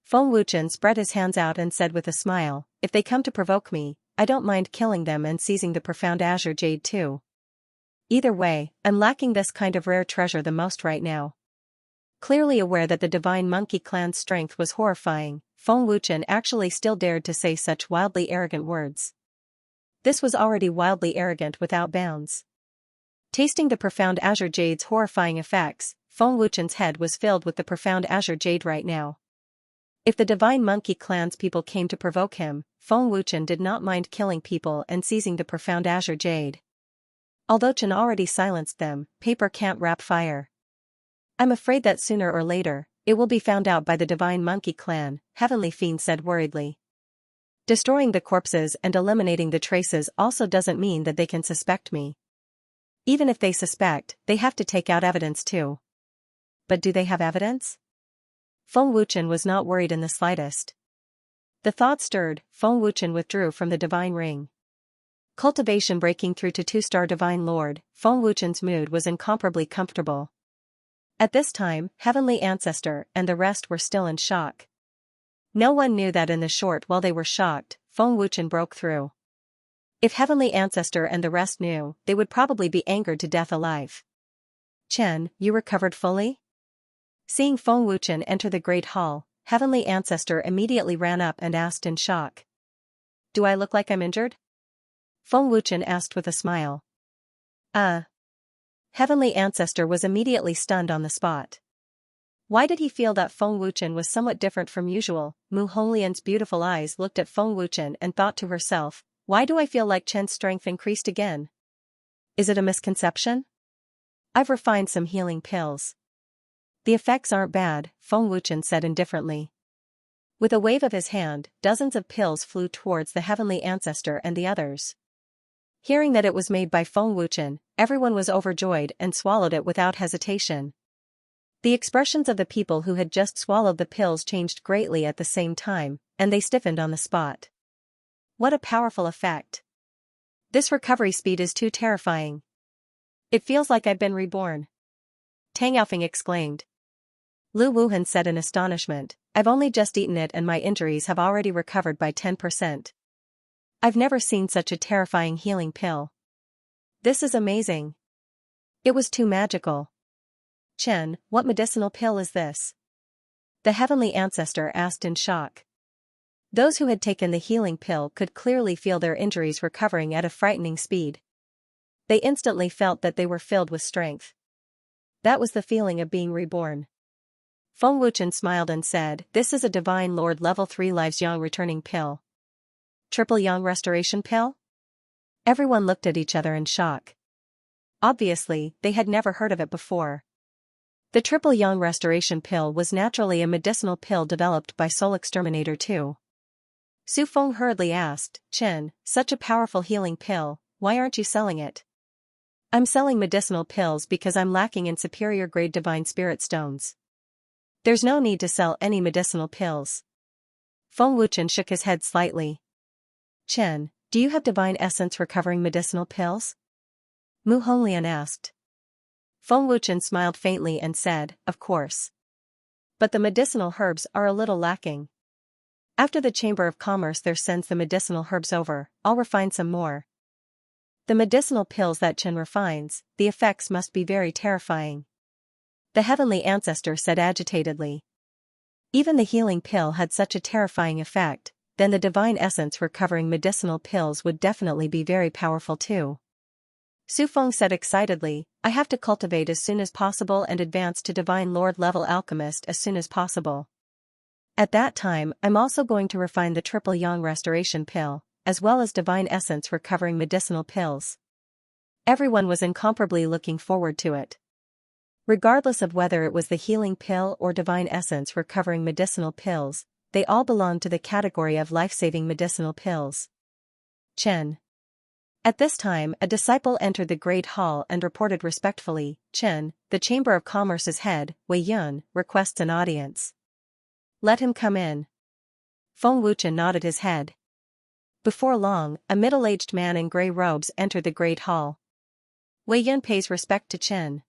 A: Feng Wuchen spread his hands out and said with a smile, if they come to provoke me, I don't mind killing them and seizing the profound Azure Jade too. Either way, I'm lacking this kind of rare treasure the most right now. Clearly aware that the Divine Monkey Clan's strength was horrifying, Feng Wuchen actually still dared to say such wildly arrogant words. This was already wildly arrogant without bounds. Tasting the profound Azure Jade's horrifying effects, Feng Wuchen's head was filled with the profound Azure Jade right now. If the Divine Monkey Clan's people came to provoke him, Feng Wuchen did not mind killing people and seizing the profound Azure Jade. Although Chen already silenced them, paper can't wrap fire. I'm afraid that sooner or later, it will be found out by the Divine Monkey Clan, Heavenly Fiend said worriedly. Destroying the corpses and eliminating the traces also doesn't mean that they can suspect me. Even if they suspect, they have to take out evidence too. But do they have evidence? Feng Wuchen was not worried in the slightest. The thought stirred, Feng Wuchen withdrew from the Divine Ring. Cultivation breaking through to 2-star Divine Lord, Feng Wuchen's mood was incomparably comfortable. At this time, Heavenly Ancestor and the rest were still in shock. No one knew that in the short while they were shocked, Feng Wuchen broke through. If Heavenly Ancestor and the rest knew, they would probably be angered to death alive. Chen, you recovered fully? Seeing Feng Wuchen enter the Great Hall, Heavenly Ancestor immediately ran up and asked in shock. Do I look like I'm injured? Feng Wuchen asked with a smile. Heavenly Ancestor was immediately stunned on the spot. Why did he feel that Feng Wuchen was somewhat different from usual? Mu Honglian's beautiful eyes looked at Feng Wuchen and thought to herself, why do I feel like Chen's strength increased again? Is it a misconception? I've refined some healing pills. The effects aren't bad, Feng Wuchen said indifferently. With a wave of his hand, dozens of pills flew towards the Heavenly Ancestor and the others. Hearing that it was made by Feng Wuchen, everyone was overjoyed and swallowed it without hesitation. The expressions of the people who had just swallowed the pills changed greatly at the same time, and they stiffened on the spot. What a powerful effect! This recovery speed is too terrifying. It feels like I've been reborn. Tang Yaofeng exclaimed. Lu Wuhan said in astonishment, I've only just eaten it and my injuries have already recovered by 10%. I've never seen such a terrifying healing pill. This is amazing. It was too magical. Chen, what medicinal pill is this? The Heavenly Ancestor asked in shock. Those who had taken the healing pill could clearly feel their injuries recovering at a frightening speed. They instantly felt that they were filled with strength. That was the feeling of being reborn. Feng Wuchen smiled and said, this is a Divine Lord level 3 Lives Yang returning pill. Triple Yang restoration pill? Everyone looked at each other in shock. Obviously, they had never heard of it before. The Triple Yang restoration pill was naturally a medicinal pill developed by Soul Exterminator 2. Su Feng hurriedly asked, Chen, such a powerful healing pill, why aren't you selling it? I'm selling medicinal pills because I'm lacking in superior grade divine spirit stones. There's no need to sell any medicinal pills. Feng Wuchen shook his head slightly. Chen, do you have divine essence recovering medicinal pills? Mu Honglian asked. Feng Wuchen smiled faintly and said, of course. But the medicinal herbs are a little lacking. After the Chamber of Commerce there sends the medicinal herbs over, I'll refine some more. The medicinal pills that Chen refines, the effects must be very terrifying. The Heavenly Ancestor said agitatedly. Even the healing pill had such a terrifying effect, then the divine essence recovering medicinal pills would definitely be very powerful too. Su Feng said excitedly, I have to cultivate as soon as possible and advance to Divine Lord level alchemist as soon as possible. At that time I'm also going to refine the Triple Yang restoration pill, as well as divine essence recovering medicinal pills. Everyone was incomparably looking forward to it. Regardless of whether it was the healing pill or divine essence recovering medicinal pills, they all belonged to the category of life-saving medicinal pills. Chen. At this time a disciple entered the great hall and reported respectfully, "Chen, the Chamber of Commerce's head, Wei Yun, requests an audience." "Let him come in." Feng Wuchen nodded his head. Before long, a middle-aged man in grey robes entered the great hall. Wei Yun pays respect to Chen.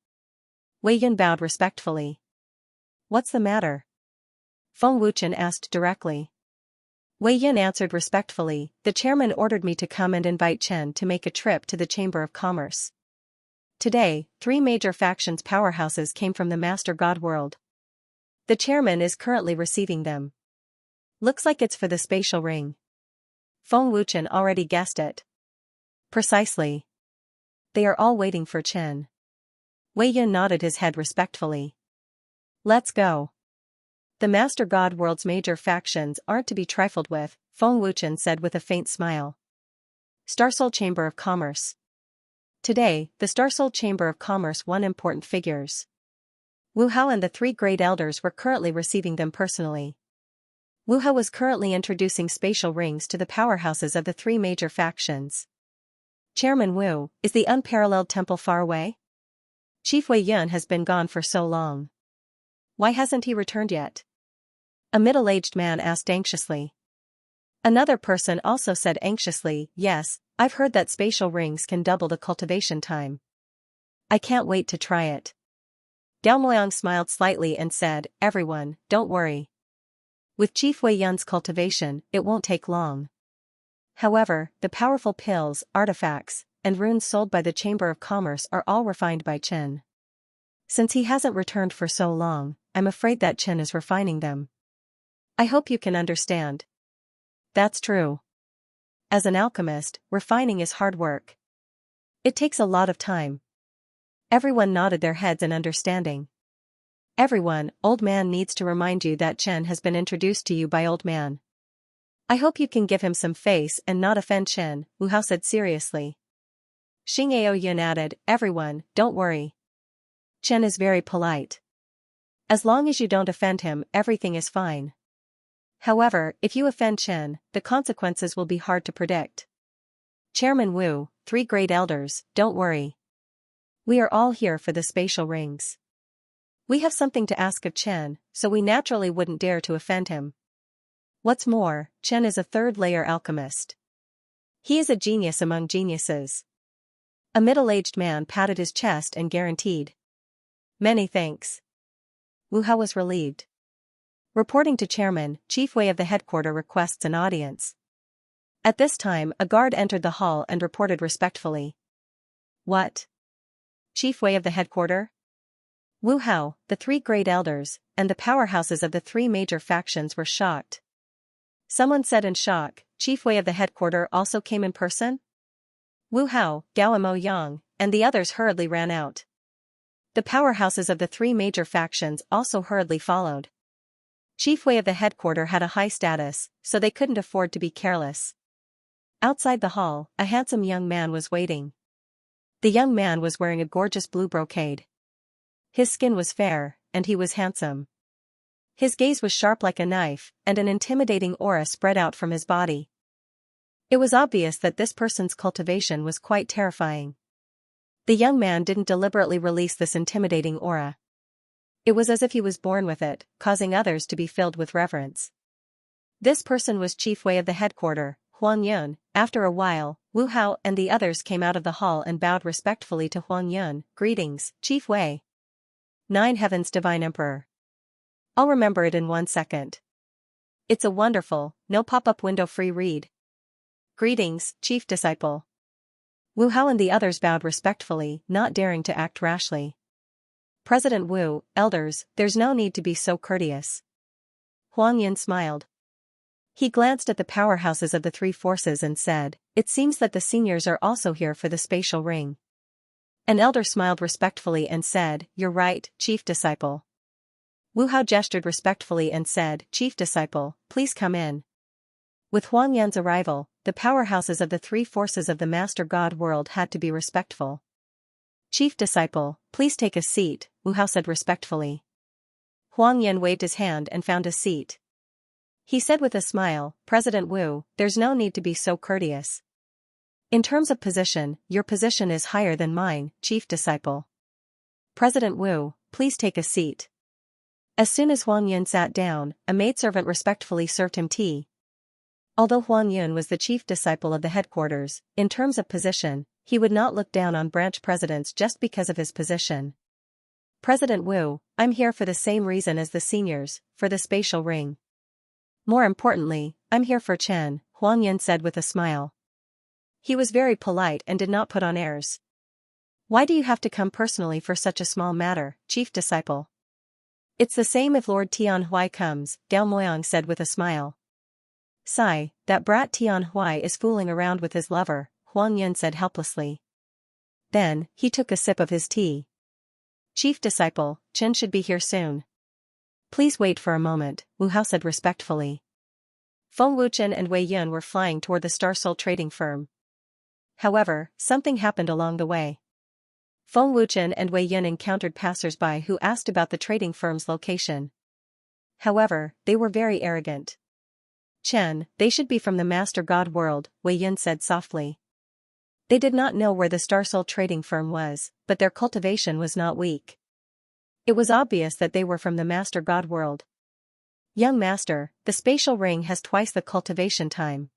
A: Wei Yun bowed respectfully. "What's the matter?" Feng Wuchen asked directly. Wei Yun answered respectfully, "The chairman ordered me to come and invite Chen to make a trip to the Chamber of Commerce. Today, 3 major factions powerhouses came from the Master God world. The chairman is currently receiving them. Looks like it's for the spatial ring." Feng Wuchen already guessed it. "Precisely. They are all waiting for Chen." Wei Yun nodded his head respectfully. "Let's go. The Master God world's major factions aren't to be trifled with," Feng Wuchen said with a faint smile. Starsoul Chamber of Commerce. Today, the Starsoul Chamber of Commerce won important figures. Wu Hao and the 3 great elders were currently receiving them personally. Wu Hao was currently introducing spatial rings to the powerhouses of the 3 major factions. "Chairman Wu, is the unparalleled temple far away? Chief Wei Yun has been gone for so long. Why hasn't he returned yet?" A middle-aged man asked anxiously. Another person also said anxiously, "Yes, I've heard that spatial rings can double the cultivation time. I can't wait to try it." Dao Moyang smiled slightly and said, "Everyone, don't worry. With Chief Wei Yun's cultivation, it won't take long. However, the powerful pills, artifacts, and runes sold by the Chamber of Commerce are all refined by Chen. Since he hasn't returned for so long, I'm afraid that Chen is refining them. I hope you can understand." "That's true. As an alchemist, refining is hard work. It takes a lot of time." Everyone nodded their heads in understanding. "Everyone, Old Man needs to remind you that Chen has been introduced to you by Old Man. I hope you can give him some face and not offend Chen," Wu Hao said seriously. Xing Ao Yun added, "Everyone, don't worry. Chen is very polite. As long as you don't offend him, everything is fine. However, if you offend Chen, the consequences will be hard to predict. Chairman Wu, 3 great elders, don't worry. We are all here for the spatial rings. We have something to ask of Chen, so we naturally wouldn't dare to offend him. What's more, Chen is a 3rd-layer alchemist. He is a genius among geniuses." A middle-aged man patted his chest and guaranteed. "Many thanks." Wu Hao was relieved. Reporting to Chairman, Chief Wei of the headquarters requests an audience. At this time a guard entered the hall and reported respectfully. "What? Chief Wei of the headquarters?" Wu Hao, the 3 great elders, and the powerhouses of the 3 major factions were shocked. Someone said in shock, "Chief Wei of the headquarters also came in person?" Wu Hao, Gao and Mo Yang, and the others hurriedly ran out. The powerhouses of the 3 major factions also hurriedly followed. Chief Wei of the headquarters had a high status, so they couldn't afford to be careless. Outside the hall, a handsome young man was waiting. The young man was wearing a gorgeous blue brocade. His skin was fair, and he was handsome. His gaze was sharp like a knife, and an intimidating aura spread out from his body. It was obvious that this person's cultivation was quite terrifying. The young man didn't deliberately release this intimidating aura. It was as if he was born with it, causing others to be filled with reverence. This person was Chief Wei of the headquarters, Huang Yun. After a while, Wu Hao and the others came out of the hall and bowed respectfully to Huang Yun. "Greetings, Chief Wei." 9 Heavens Divine Emperor. I'll remember it in 1 second. It's a wonderful, no pop-up window free read. "Greetings, Chief Disciple." Wu Hao and the others bowed respectfully, not daring to act rashly. "President Wu, elders, there's no need to be so courteous." Huang Yun smiled. He glanced at the powerhouses of the 3 forces and said, "It seems that the seniors are also here for the spatial ring." An elder smiled respectfully and said, "You're right, Chief Disciple." Wu Hao gestured respectfully and said, "Chief Disciple, please come in." With Huang Yun's arrival, the powerhouses of the 3 forces of the Master God world had to be respectful. "Chief Disciple, please take a seat," Wu Hao said respectfully. Huang Yun waved his hand and found a seat. He said with a smile, "President Wu, there's no need to be so courteous. In terms of position, your position is higher than mine, chief disciple. President Wu, please take a seat. As soon as Huang Yun sat down, a maidservant respectfully served him tea. Although Huang Yun was the chief disciple of the headquarters, in terms of position, he would not look down on branch presidents just because of his position. President Wu, I'm here for the same reason as the seniors, for the spatial ring. More importantly, I'm here for Chen, Huang Yun said with a smile. He was very polite and did not put on airs. Why do you have to come personally for such a small matter, chief disciple? It's the same if Lord Tianhui comes, Gao Moyang said with a smile. Sigh, that brat Tianhui is fooling around with his lover, Huang Yun said helplessly. Then, he took a sip of his tea. Chief disciple, Chen should be here soon. Please wait for a moment, Wu Hao said respectfully. Feng Wuchen and Wei Yun were flying toward the Star Soul trading firm. However, something happened along the way. Feng Wuchen and Wei Yun encountered passers-by who asked about the trading firm's location. However, they were very arrogant. Chen, they should be from the Master God world, Wei Yun said softly. They did not know where the Star Soul trading firm was, but their cultivation was not weak. It was obvious that they were from the Master God world. Young Master, the spatial ring has twice the cultivation time.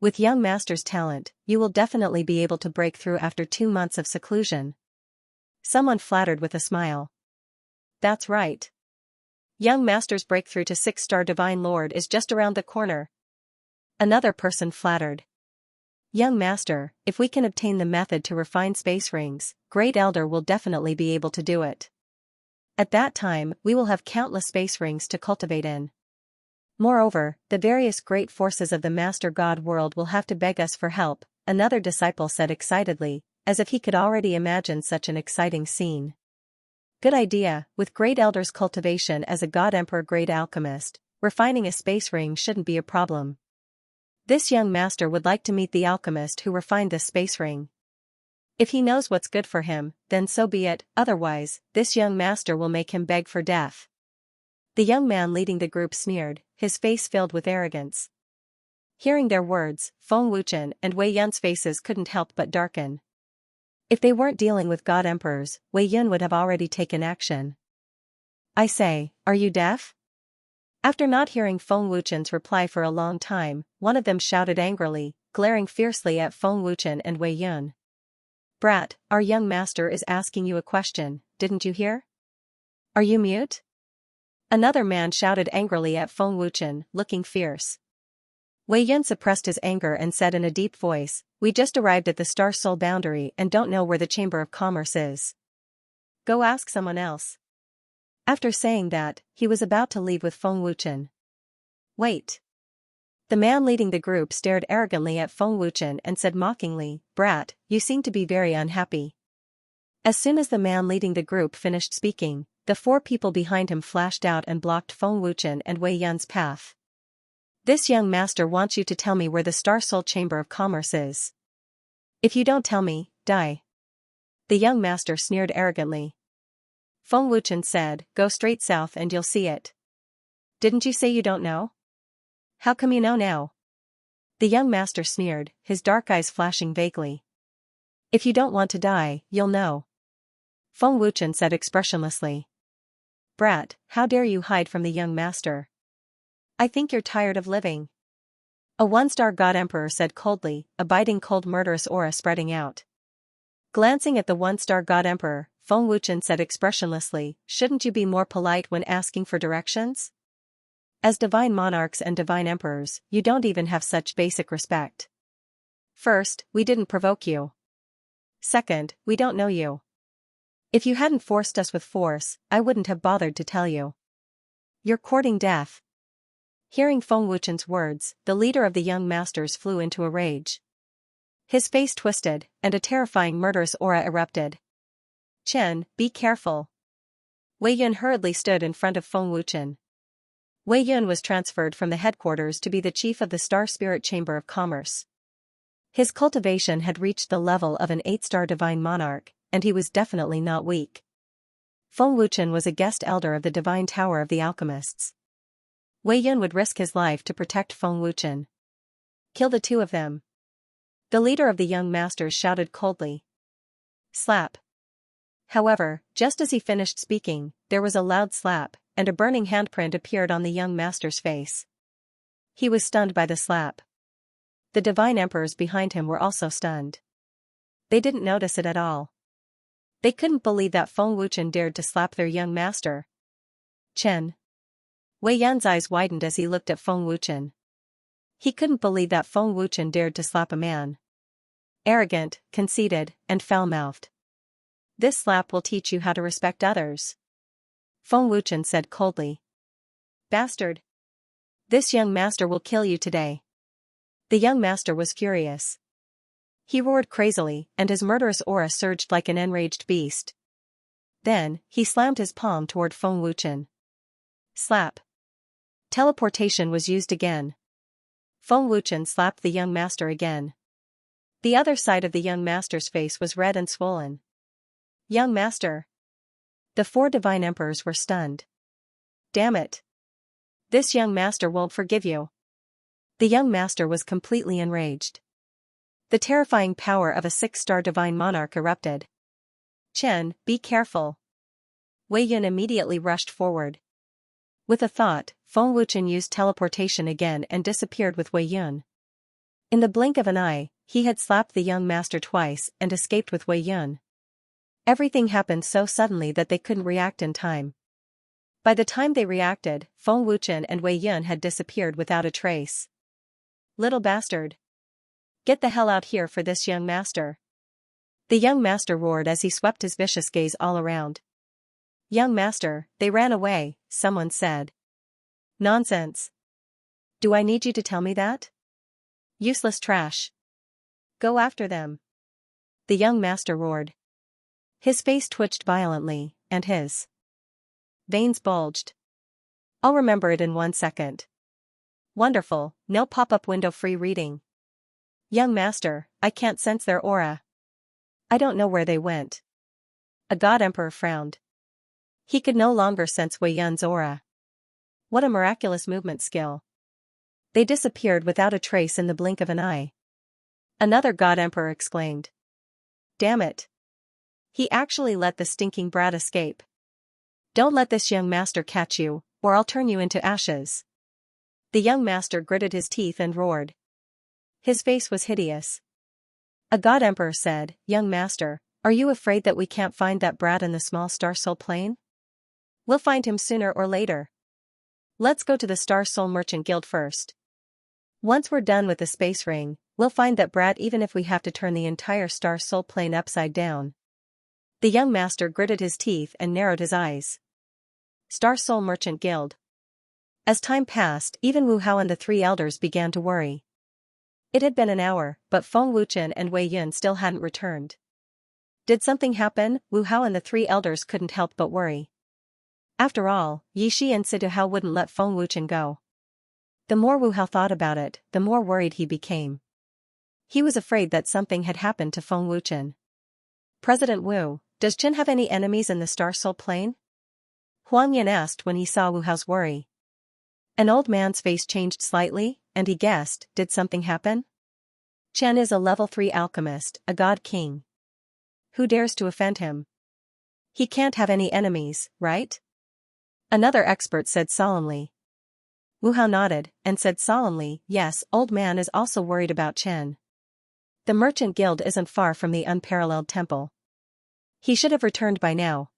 A: With young Master's talent, you will definitely be able to break through after 2 months of seclusion. Someone flattered with a smile. That's right. Young Master's breakthrough to 6-star Divine Lord is just around the corner. Another person flattered. Young Master, if we can obtain the method to refine space rings, Great Elder will definitely be able to do it. At that time, we will have countless space rings to cultivate in. Moreover, the various great forces of the Master God world will have to beg us for help, another disciple said excitedly, as if he could already imagine such an exciting scene. Good idea, with Great Elder's cultivation as a God Emperor Great Alchemist, refining a space ring shouldn't be a problem. This young master would like to meet the alchemist who refined this space ring. If he knows what's good for him, then so be it, otherwise, this young master will make him beg for death. The young man leading the group sneered, his face filled with arrogance. Hearing their words, Feng Wuchen and Wei Yun's faces couldn't help but darken. If they weren't dealing with God Emperors, Wei Yun would have already taken action. I say, are you deaf? After not hearing Feng Wuchen's reply for a long time, one of them shouted angrily, glaring fiercely at Feng Wuchen and Wei Yun. Brat, our young master is asking you a question, didn't you hear? Are you mute? Another man shouted angrily at Feng Wuchen, looking fierce. Wei Yun suppressed his anger and said in a deep voice, we just arrived at the Star Soul boundary and don't know where the Chamber of Commerce is. Go ask someone else. After saying that, he was about to leave with Feng Wuchen. Wait. The man leading the group stared arrogantly at Feng Wuchen and said mockingly, Brat, you seem to be very unhappy. As soon as the man leading the group finished speaking, the 4 people behind him flashed out and blocked Feng Wuchen and Wei Yun's path. This young master wants you to tell me where the Star Soul Chamber of Commerce is. If you don't tell me, die. The young master sneered arrogantly. Feng Wuchen said, go straight south and you'll see it. Didn't you say you don't know? How come you know now? The young master sneered, his dark eyes flashing vaguely. If you don't want to die, you'll know. Feng Wuchen said expressionlessly. Brat, how dare you hide from the young master? I think you're tired of living. A 1-star God Emperor said coldly, a biting cold murderous aura spreading out. Glancing at the 1-star God Emperor, Feng Wuchen said expressionlessly, shouldn't you be more polite when asking for directions? As divine monarchs and divine emperors, you don't even have such basic respect. First, we didn't provoke you. Second, we don't know you. If you hadn't forced us with force, I wouldn't have bothered to tell you. You're courting death. Hearing Feng Wuchen's words, the leader of the young masters flew into a rage. His face twisted, and a terrifying murderous aura erupted. Chen, be careful. Wei Yun hurriedly stood in front of Feng Wuchen. Wei Yun was transferred from the headquarters to be the chief of the Star Spirit Chamber of Commerce. His cultivation had reached the level of an 8-star divine monarch, and he was definitely not weak. Feng Wuchen was a guest elder of the Divine Tower of the Alchemists. Wei Yun would risk his life to protect Feng Wuchen. Kill the 2 of them. The leader of the young masters shouted coldly. Slap. However, just as he finished speaking, there was a loud slap, and a burning handprint appeared on the young master's face. He was stunned by the slap. The divine emperors behind him were also stunned. They didn't notice it at all. They couldn't believe that Feng Wuchen dared to slap their young master. Chen. Wei Yan's eyes widened as he looked at Feng Wuchen. He couldn't believe that Feng Wuchen dared to slap a man. Arrogant, conceited, and foul-mouthed. This slap will teach you how to respect others. Feng Wuchen said coldly. Bastard. This young master will kill you today. The young master was furious. He roared crazily, and his murderous aura surged like an enraged beast. Then, he slammed his palm toward Feng Wuchen. Slap. Teleportation was used again. Feng Wuchen slapped the young master again. The other side of the young master's face was red and swollen. Young master. The 4 divine emperors were stunned. Damn it. This young master won't forgive you. The young master was completely enraged. The terrifying power of a 6-star divine monarch erupted. Chen, be careful. Wei Yun immediately rushed forward. With a thought, Feng Wuchen used teleportation again and disappeared with Wei Yun. In the blink of an eye, he had slapped the young master twice and escaped with Wei Yun. Everything happened so suddenly that they couldn't react in time. By the time they reacted, Feng Wuchen and Wei Yun had disappeared without a trace. Little bastard. Get the hell out here for this young master. The young master roared as he swept his vicious gaze all around. Young master, they ran away, someone said. Nonsense. Do I need you to tell me that? Useless trash. Go after them. The young master roared. His face twitched violently, and his veins bulged. I'll remember it in 1 second. Wonderful, no pop-up window free reading. Young master, I can't sense their aura. I don't know where they went. A god emperor frowned. He could no longer sense Wei Yun's aura. What a miraculous movement skill. They disappeared without a trace in the blink of an eye. Another god emperor exclaimed. Damn it. He actually let the stinking brat escape. Don't let this young master catch you, or I'll turn you into ashes. The young master gritted his teeth and roared. His face was hideous. A god emperor said, Young master, are you afraid that we can't find that brat in the small star soul plane? We'll find him sooner or later. Let's go to the Star Soul Merchant Guild first. Once we're done with the space ring, we'll find that brat even if we have to turn the entire Star Soul plane upside down. The young master gritted his teeth and narrowed his eyes. Star Soul Merchant Guild. As time passed, even Wu Hao and the 3 elders began to worry. It had been an hour, but Feng Wuchen and Wei Yun still hadn't returned. Did something happen? Wu Hao and the 3 elders couldn't help but worry. After all, Yi Shi and Sidu Hao wouldn't let Feng Wuchen go. The more Wu Hao thought about it, the more worried he became. He was afraid that something had happened to Feng Wuchen. President Wu, does Chen have any enemies in the Star Soul plane? Huang Yan asked when he saw Wu Hao's worry. An old man's face changed slightly, and he guessed, did something happen? Chen is a level 3 alchemist, a god king. Who dares to offend him? He can't have any enemies, right? Another expert said solemnly. Wu Hao nodded, and said solemnly, yes, old man is also worried about Chen. The Merchant Guild isn't far from the Unparalleled Temple. He should have returned by now.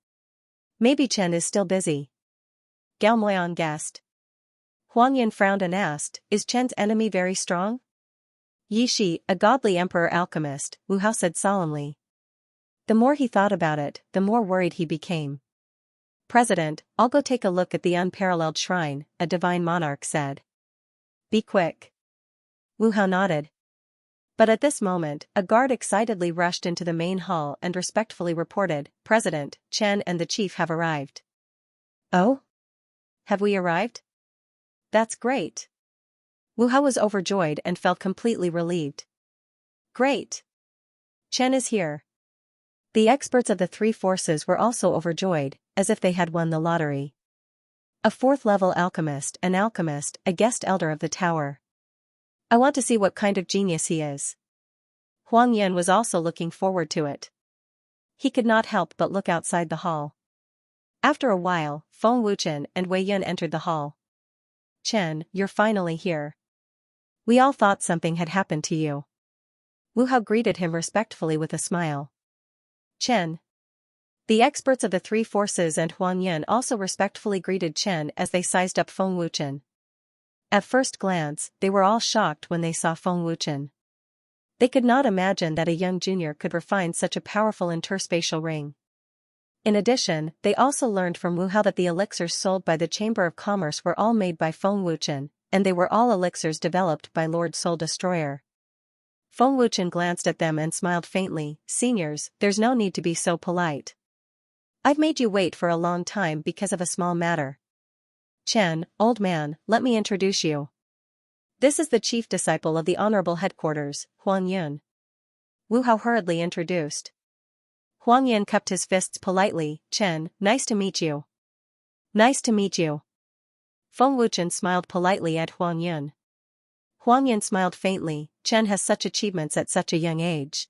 A: Maybe Chen is still busy. Gao Moyan guessed. Huang Yin frowned and asked, is Chen's enemy very strong? Yi Shi, a godly emperor alchemist, Wu Hao said solemnly. The more he thought about it, the more worried he became. President, I'll go take a look at the Unparalleled Shrine, a divine monarch said. Be quick. Wu Hao nodded. But at this moment, a guard excitedly rushed into the main hall and respectfully reported, President, Chen and the chief have arrived. Oh? Have we arrived? That's great. Wu Hao was overjoyed and felt completely relieved. Great. Chen is here. The experts of the 3 forces were also overjoyed, as if they had won the lottery. A 4th-level alchemist, an alchemist, a guest elder of the tower. I want to see what kind of genius he is. Huang Yan was also looking forward to it. He could not help but look outside the hall. After a while, Feng Wuchen and Wei Yun entered the hall. "Chen, you're finally here. We all thought something had happened to you." Wu Hao greeted him respectfully with a smile. "Chen." The experts of the three forces and Huang Yan also respectfully greeted Chen as they sized up Feng Wuchen. At first glance, they were all shocked when they saw Feng Wuchen. They could not imagine that a young junior could refine such a powerful interspatial ring. In addition, they also learned from Wu Hao that the elixirs sold by the Chamber of Commerce were all made by Feng Wuchen, and they were all elixirs developed by Lord Soul Destroyer. Feng Wuchen glanced at them and smiled faintly. "Seniors, there's no need to be so polite. I've made you wait for a long time because of a small matter. Chen, old man, let me introduce you. This is the chief disciple of the Honorable Headquarters, Huang Yun." Wu Hao hurriedly introduced. Huang Yan cupped his fists politely. "Chen, nice to meet you." "Nice to meet you." Feng Wuchen smiled politely at Huang Yun. Huang Yan smiled faintly. Chen has such achievements at such a young age.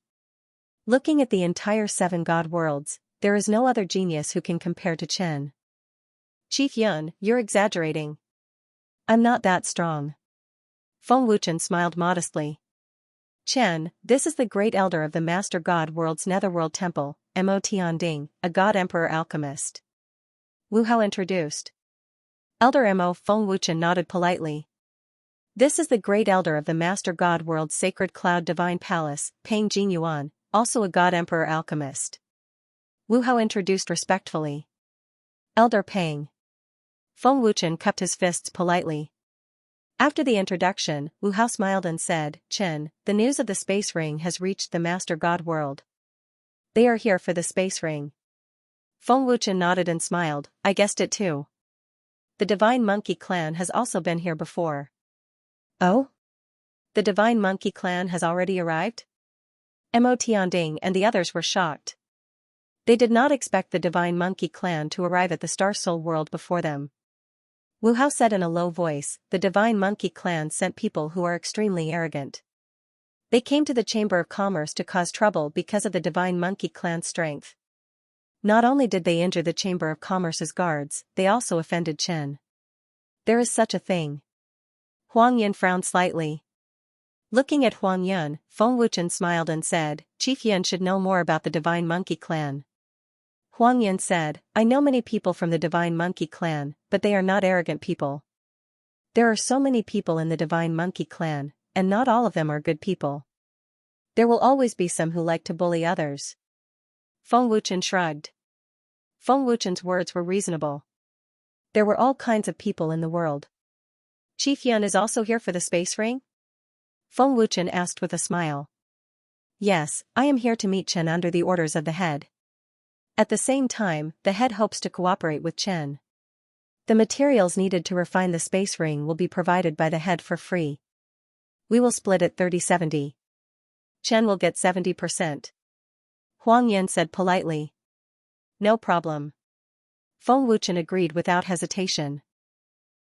A: Looking at the entire 7 god worlds, there is no other genius who can compare to Chen. "Chief Yun, you're exaggerating. I'm not that strong." Feng Wuchen smiled modestly. "Chen, this is the great elder of the Master God World's Netherworld Temple, Mo Tianding, a God Emperor alchemist." Wu Hao introduced. "Elder Mo." Feng Wuchen nodded politely. "This is the great elder of the Master God World's Sacred Cloud Divine Palace, Peng Jinyuan, also a God Emperor alchemist." Wu Hao introduced respectfully. "Elder Peng." Feng Wuchen cupped his fists politely. After the introduction, Wu Hao smiled and said, "Chen, the news of the space ring has reached the Master God world. They are here for the space ring." Feng Wuchen nodded and smiled. "I guessed it too. The Divine Monkey Clan has also been here before." "Oh? The Divine Monkey Clan has already arrived?" Mo Tianding and the others were shocked. They did not expect the Divine Monkey Clan to arrive at the Star Soul world before them. Wu Hao said in a low voice, "The Divine Monkey Clan sent people who are extremely arrogant. They came to the Chamber of Commerce to cause trouble because of the Divine Monkey Clan's strength. Not only did they injure the Chamber of Commerce's guards, they also offended Chen. There is such a thing." Huang Yan frowned slightly. Looking at Huang Yun, Feng Wuchen smiled and said, "Chief Yun should know more about the Divine Monkey Clan." Huang Yan said, "I know many people from the Divine Monkey Clan, but they are not arrogant people. There are so many people in the Divine Monkey Clan, and not all of them are good people. There will always be some who like to bully others." Feng Wuchen shrugged. Feng Wuchen's words were reasonable. There were all kinds of people in the world. "Chief Yun is also here for the space ring?" Feng Wuchen asked with a smile. "Yes, I am here to meet Chen under the orders of the head. At the same time, the head hopes to cooperate with Chen. The materials needed to refine the space ring will be provided by the head for free. We will split it 30-70. Chen will get 70%. Huang Yan said politely. "No problem." Feng Wuchen agreed without hesitation.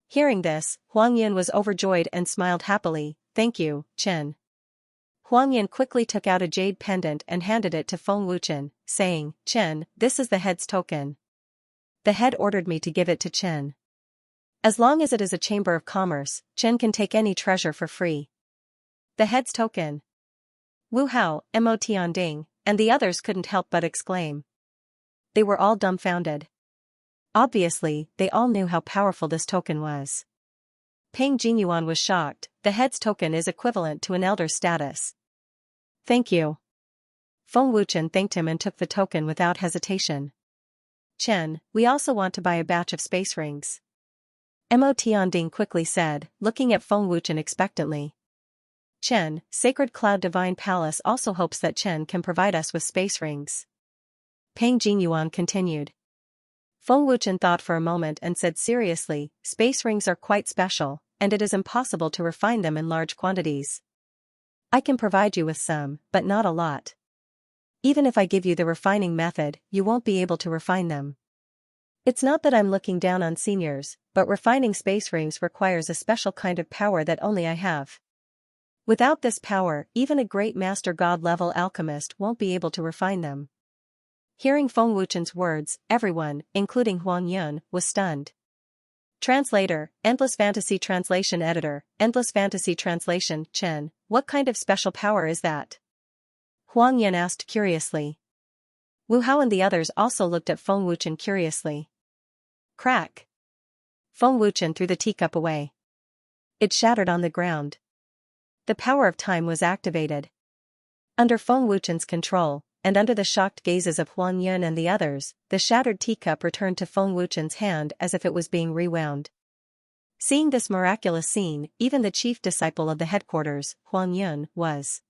A: Hearing this, Huang Yan was overjoyed and smiled happily. "Thank you, Chen." Huang Yan quickly took out a jade pendant and handed it to Feng Wuchen, saying, "Chen, this is the head's token. The head ordered me to give it to Chen. As long as it is a Chamber of Commerce, Chen can take any treasure for free." The head's token. Wu Hao, Mo Tianding, and the others couldn't help but exclaim. They were all dumbfounded. Obviously, they all knew how powerful this token was. Peng Jinyuan was shocked. The head's token is equivalent to an elder's status. "Thank you." Feng Wuchen thanked him and took the token without hesitation. "Chen, we also want to buy a batch of space rings." Mo Tianding quickly said, looking at Feng Wuchen expectantly. "Chen, Sacred Cloud Divine Palace also hopes that Chen can provide us with space rings." Peng Jinyuan continued. Feng Wuchen thought for a moment and said seriously, "Space rings are quite special, and it is impossible to refine them in large quantities. I can provide you with some, but not a lot. Even if I give you the refining method, you won't be able to refine them. It's not that I'm looking down on seniors, but refining space rings requires a special kind of power that only I have. Without this power, even a great master god-level alchemist won't be able to refine them. Hearing Feng Wuchen's words, everyone, including Huang Yun, was stunned. Translator, Endless Fantasy Translation Editor, Endless Fantasy Translation, Chen, what kind of special power is that? Huang Yun asked curiously. Wu Hao and the others also looked at Feng Wuchen curiously. Crack! Feng Wuchen threw the teacup away. It shattered on the ground. The power of time was activated. Under Feng Wuchen's control, and under the shocked gazes of Huang Yun and the others, the shattered teacup returned to Feng Wuchen's hand as if it was being rewound. Seeing this miraculous scene, even the chief disciple of the headquarters, Huang Yun, was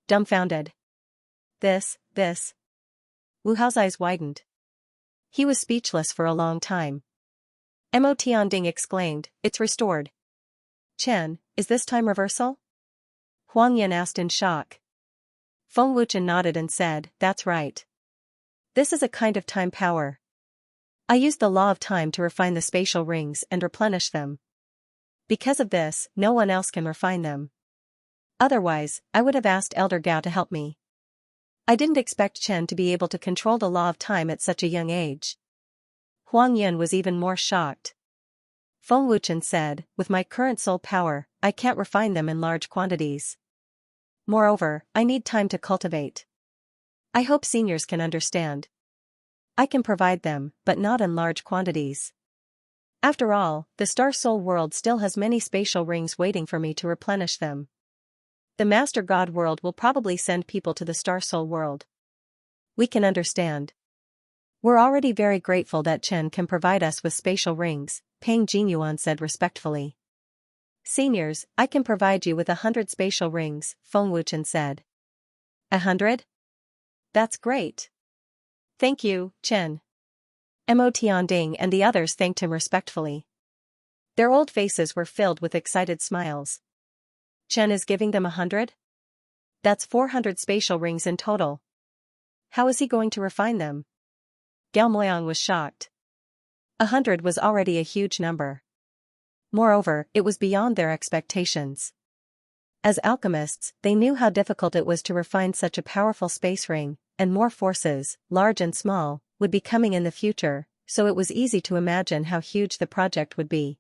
A: dumbfounded. This. Wu Hao's eyes widened. He was speechless for a long time. Mo Tianding exclaimed, "It's restored." Chen, is this time reversal? Huang Yun asked in shock. Feng Wuchen nodded and said, that's right. This is a kind of time power. I used the law of time to refine the spatial rings and replenish them. Because of this, no one else can refine them. Otherwise, I would have asked Elder Gao to help me. I didn't expect Chen to be able to control the law of time at such a young age. Huang Yun was even more shocked. Feng Wuchen said, with my current soul power, I can't refine them in large quantities. Moreover, I need time to cultivate. I hope seniors can understand. I can provide them, but not in large quantities. After all, the Star Soul world still has many spatial rings waiting for me to replenish them. The Master God world will probably send people to the Star Soul world. We can understand. We're already very grateful that Chen can provide us with spatial rings, Peng Jinyuan said respectfully. Seniors, I can provide you with 100 spatial rings, Feng Wuchen said. 100? That's great. Thank you, Chen. Mo Tianding and the others thanked him respectfully. Their old faces were filled with excited smiles. Chen is giving them 100? That's 400 spatial rings in total. How is he going to refine them? Gao Moyang was shocked. 100 was already a huge number. Moreover, it was beyond their expectations. As alchemists, they knew how difficult it was to refine such a powerful space ring, and more forces, large and small, would be coming in the future, so it was easy to imagine how huge the project would be.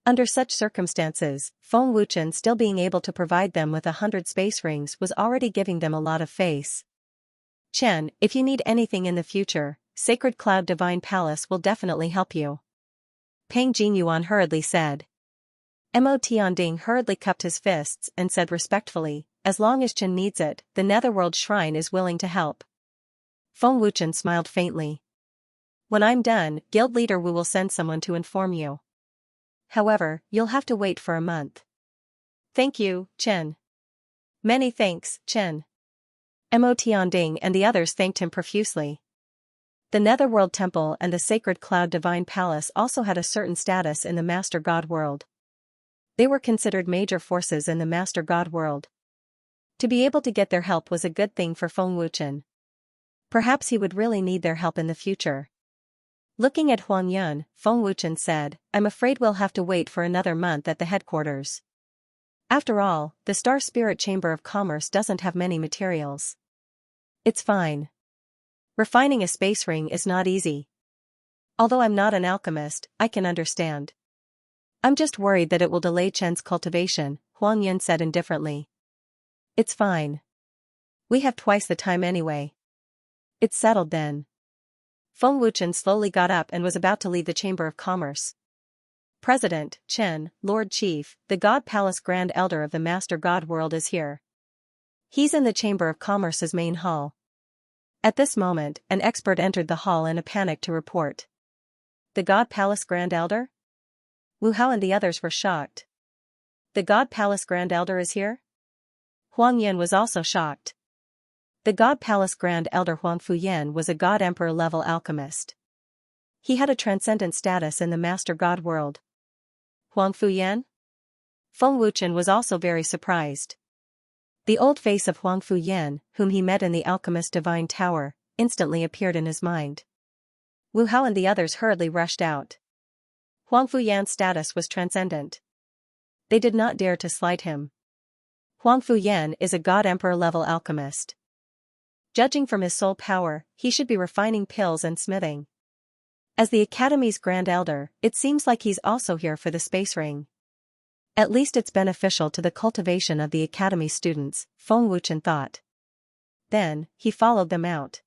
A: Under such circumstances, Feng Wuchen still being able to provide them with 100 space rings was already giving them a lot of face. Chen, if you need anything in the future, Sacred Cloud Divine Palace will definitely help you. Peng Jinyuan hurriedly said. Mo Tianding hurriedly cupped his fists and said respectfully, as long as Chen needs it, the Netherworld Shrine is willing to help. Feng Wuchen smiled faintly. When I'm done, Guild Leader Wu will send someone to inform you. However, you'll have to wait for a month. Thank you, Chen. Many thanks, Chen. Mo Tianding and the others thanked him profusely. The Netherworld Temple and the Sacred Cloud Divine Palace also had a certain status in the Master God world. They were considered major forces in the Master God world. To be able to get their help was a good thing for Feng Wuchen. Perhaps he would really need their help in the future. Looking at Huang Yun, Feng Wuchen said, I'm afraid we'll have to wait for another month at the headquarters. After all, the Star Spirit Chamber of Commerce doesn't have many materials. It's fine. Refining a space ring is not easy. Although I'm not an alchemist, I can understand. I'm just worried that it will delay Chen's cultivation, Huang Yun said indifferently. It's fine. We have twice the time anyway. It's settled then. Feng Wuchen slowly got up and was about to leave the Chamber of Commerce. President, Chen, Lord Chief, the God Palace Grand Elder of the Master God world is here. He's in the Chamber of Commerce's main hall. At this moment, an expert entered the hall in a panic to report. The God Palace Grand Elder? Wu Hao and the others were shocked. The God Palace Grand Elder is here? Huang Yin was also shocked. The God Palace Grand Elder Huang Fuyan was a God Emperor level alchemist. He had a transcendent status in the Master God world. Huang Fuyan? Feng Wuchen was also very surprised. The old face of Huang Fuyan, whom he met in the Alchemist Divine Tower, instantly appeared in his mind. Wu Hao and the others hurriedly rushed out. Huang Fuyan's status was transcendent. They did not dare to slight him. Huang Fuyan is a god emperor level alchemist. Judging from his soul power, he should be refining pills and smithing. As the Academy's Grand Elder, it seems like he's also here for the space ring. At least it's beneficial to the cultivation of the Academy students, Feng Wuchen thought. Then, he followed them out.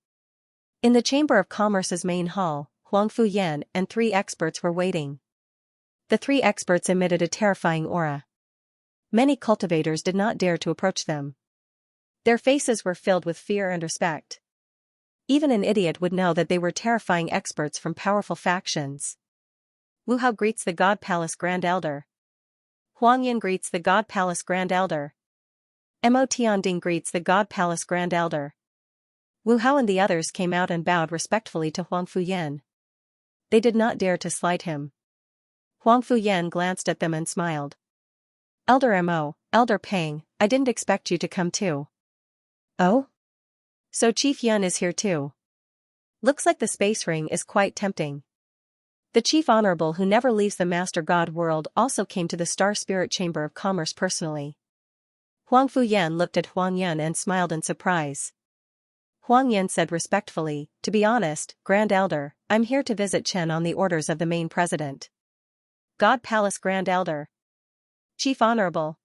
A: In the Chamber of Commerce's main hall, Huang Fuyan and 3 experts were waiting. The 3 experts emitted a terrifying aura. Many cultivators did not dare to approach them. Their faces were filled with fear and respect. Even an idiot would know that they were terrifying experts from powerful factions. Wu Hao greets the God Palace Grand Elder. Huang Yin greets the God Palace Grand Elder. Mo Tianding greets the God Palace Grand Elder. Wu Hao and the others came out and bowed respectfully to Huang Fuyan. They did not dare to slight him. Huang Fuyan glanced at them and smiled. Elder Mo, Elder Peng, I didn't expect you to come too. Oh? So Chief Yun is here too. Looks like the space ring is quite tempting. The Chief Honorable who never leaves the Master God world also came to the Star Spirit Chamber of Commerce personally. Huang Fuyan looked at Huang Yun and smiled in surprise. Huang Yun said respectfully, to be honest, Grand Elder, I'm here to visit Chen on the orders of the main president. God Palace Grand Elder. Chief Honorable.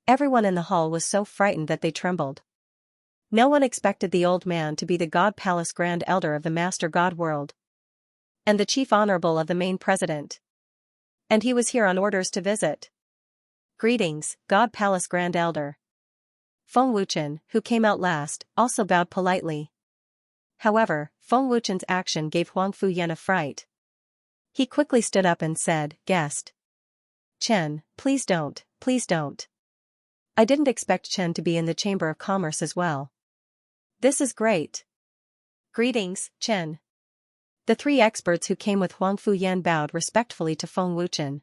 A: Everyone in the hall was so frightened that they trembled. No one expected the old man to be the God Palace Grand Elder of the Master God world. And the Chief Honorable of the main president. And he was here on orders to visit. Greetings, God Palace Grand Elder. Feng Wuchen, who came out last, also bowed politely. However, Feng Wuchen's action gave Huang Fuyan a fright. He quickly stood up and said, Guest. Chen, please don't, please don't. I didn't expect Chen to be in the Chamber of Commerce as well. This is great. Greetings, Chen. The 3 experts who came with Huang Fuyan bowed respectfully to Feng Wuchen.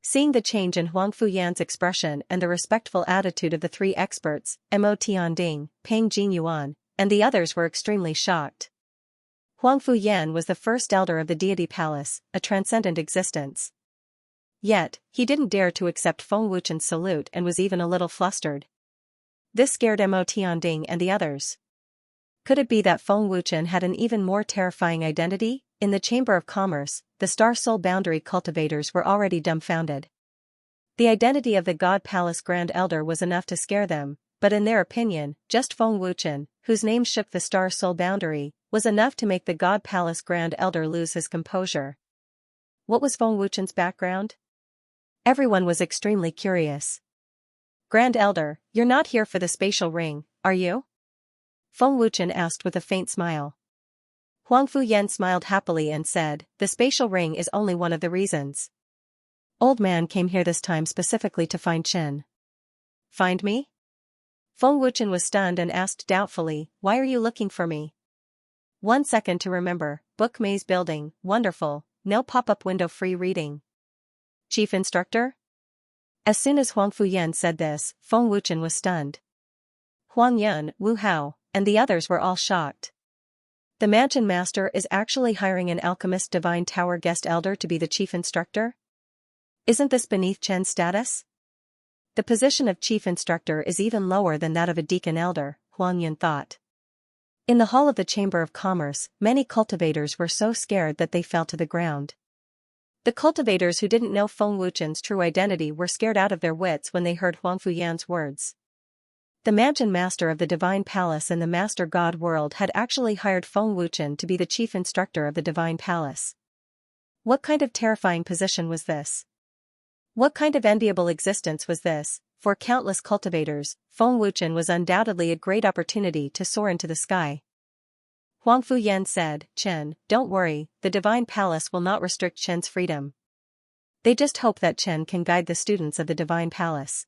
A: Seeing the change in Huang Fuyan's expression and the respectful attitude of the 3 experts, Mo Tianding, Peng Jinyuan, and the others were extremely shocked. Huang Fuyan was the first elder of the Deity Palace, a transcendent existence. Yet, he didn't dare to accept Feng Wuchen's salute and was even a little flustered. This scared Mo Tianding and the others. Could it be that Feng Wuchen had an even more terrifying identity? In the Chamber of Commerce, the Star Soul Boundary cultivators were already dumbfounded. The identity of the God Palace Grand Elder was enough to scare them, but in their opinion, just Feng Wuchen, whose name shook the Star Soul Boundary, was enough to make the God Palace Grand Elder lose his composure. What was Feng Wuchen's background? Everyone was extremely curious. Grand Elder, you're not here for the spatial ring, are you? Feng Wuchen asked with a faint smile. Huang Fuyan smiled happily and said, the spatial ring is only one of the reasons. Old man came here this time specifically to find Chen. Find me? Feng Wuchen was stunned and asked doubtfully, why are you looking for me? 1 second to remember, book maze building, wonderful, no pop-up window free reading. Chief Instructor? As soon as Huang Fuyan said this, Feng Wuchen was stunned. Huang Yun, Wu Hao, and the others were all shocked. The Mansion Master is actually hiring an alchemist Divine Tower Guest Elder to be the Chief Instructor? Isn't this beneath Chen's status? The position of Chief Instructor is even lower than that of a Deacon Elder, Huang Yun thought. In the hall of the Chamber of Commerce, many cultivators were so scared that they fell to the ground. The cultivators who didn't know Feng Wuchen's true identity were scared out of their wits when they heard Huang Fuyan's words. The Mansion Master of the Divine Palace in the Master God world had actually hired Feng Wuchen to be the Chief Instructor of the Divine Palace. What kind of terrifying position was this? What kind of enviable existence was this? For countless cultivators, Feng Wuchen was undoubtedly a great opportunity to soar into the sky. Huang Fuyan said, Chen, don't worry, the Divine Palace will not restrict Chen's freedom. They just hope that Chen can guide the students of the Divine Palace.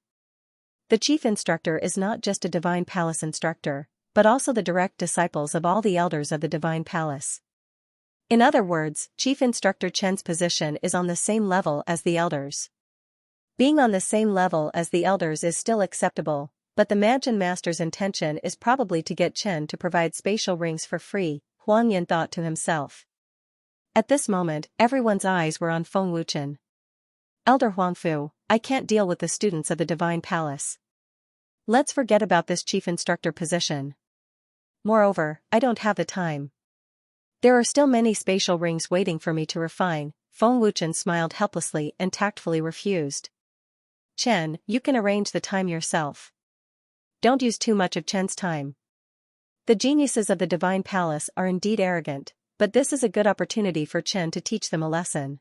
A: The Chief Instructor is not just a Divine Palace instructor, but also the direct disciples of all the elders of the Divine Palace. In other words, Chief Instructor Chen's position is on the same level as the elders. Being on the same level as the elders is still acceptable, but the Mansion Master's intention is probably to get Chen to provide spatial rings for free, Huang Yin thought to himself. At this moment, everyone's eyes were on Feng Wuchen. Elder Huangfu, I can't deal with the students of the Divine Palace. Let's forget about this chief instructor position. Moreover, I don't have the time. There are still many spatial rings waiting for me to refine. Feng Wuchen smiled helplessly and tactfully refused. Chen, you can arrange the time yourself. Don't use too much of Chen's time. The geniuses of the Divine Palace are indeed arrogant, but this is a good opportunity for Chen to teach them a lesson.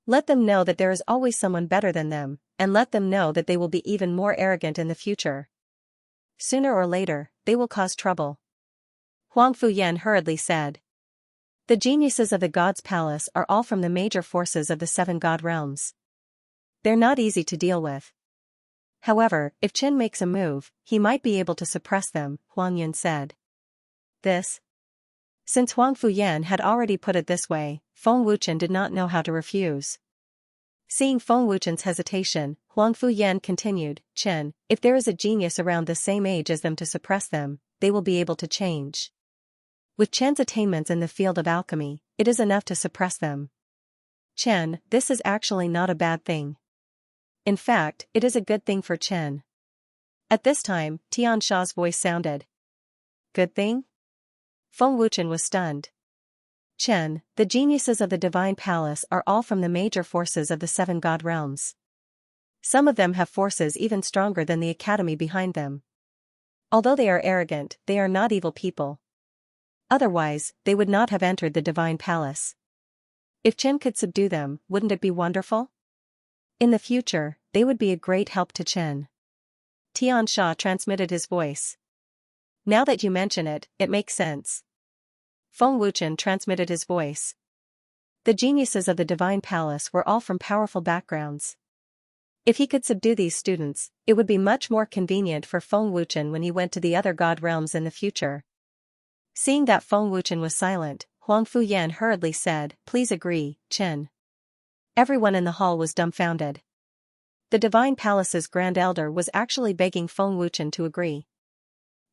A: Let them know that there is always someone better than them, and let them know that they will be even more arrogant in the future. Sooner or later, they will cause trouble. Huang Fuyan hurriedly said. The geniuses of the God's Palace are all from the major forces of the 7 God realms. They're not easy to deal with. However, if Chen makes a move, he might be able to suppress them, Huang Yun said. Since Huang Fuyan had already put it this way, Feng Wuchen did not know how to refuse. Seeing Feng Wuchen's hesitation, Huang Fuyan continued, Chen, if there is a genius around the same age as them to suppress them, they will be able to change. With Chen's attainments in the field of alchemy, it is enough to suppress them. Chen, this is actually not a bad thing. In fact, it is a good thing for Chen. At this time, Xianxia's voice sounded. Good thing? Feng Wuchen was stunned. Chen, the geniuses of the Divine Palace are all from the major forces of the 7 God realms. Some of them have forces even stronger than the academy behind them. Although they are arrogant, they are not evil people. Otherwise, they would not have entered the Divine Palace. If Chen could subdue them, wouldn't it be wonderful? In the future, they would be a great help to Chen. Xianxia transmitted his voice. Now that you mention it, it makes sense. Feng Wuchen transmitted his voice. The geniuses of the Divine Palace were all from powerful backgrounds. If he could subdue these students, it would be much more convenient for Feng Wuchen when he went to the other God realms in the future. Seeing that Feng Wuchen was silent, Huang Fuyan hurriedly said, Please agree, Chen. Everyone in the hall was dumbfounded. The Divine Palace's Grand Elder was actually begging Feng Wuchen to agree.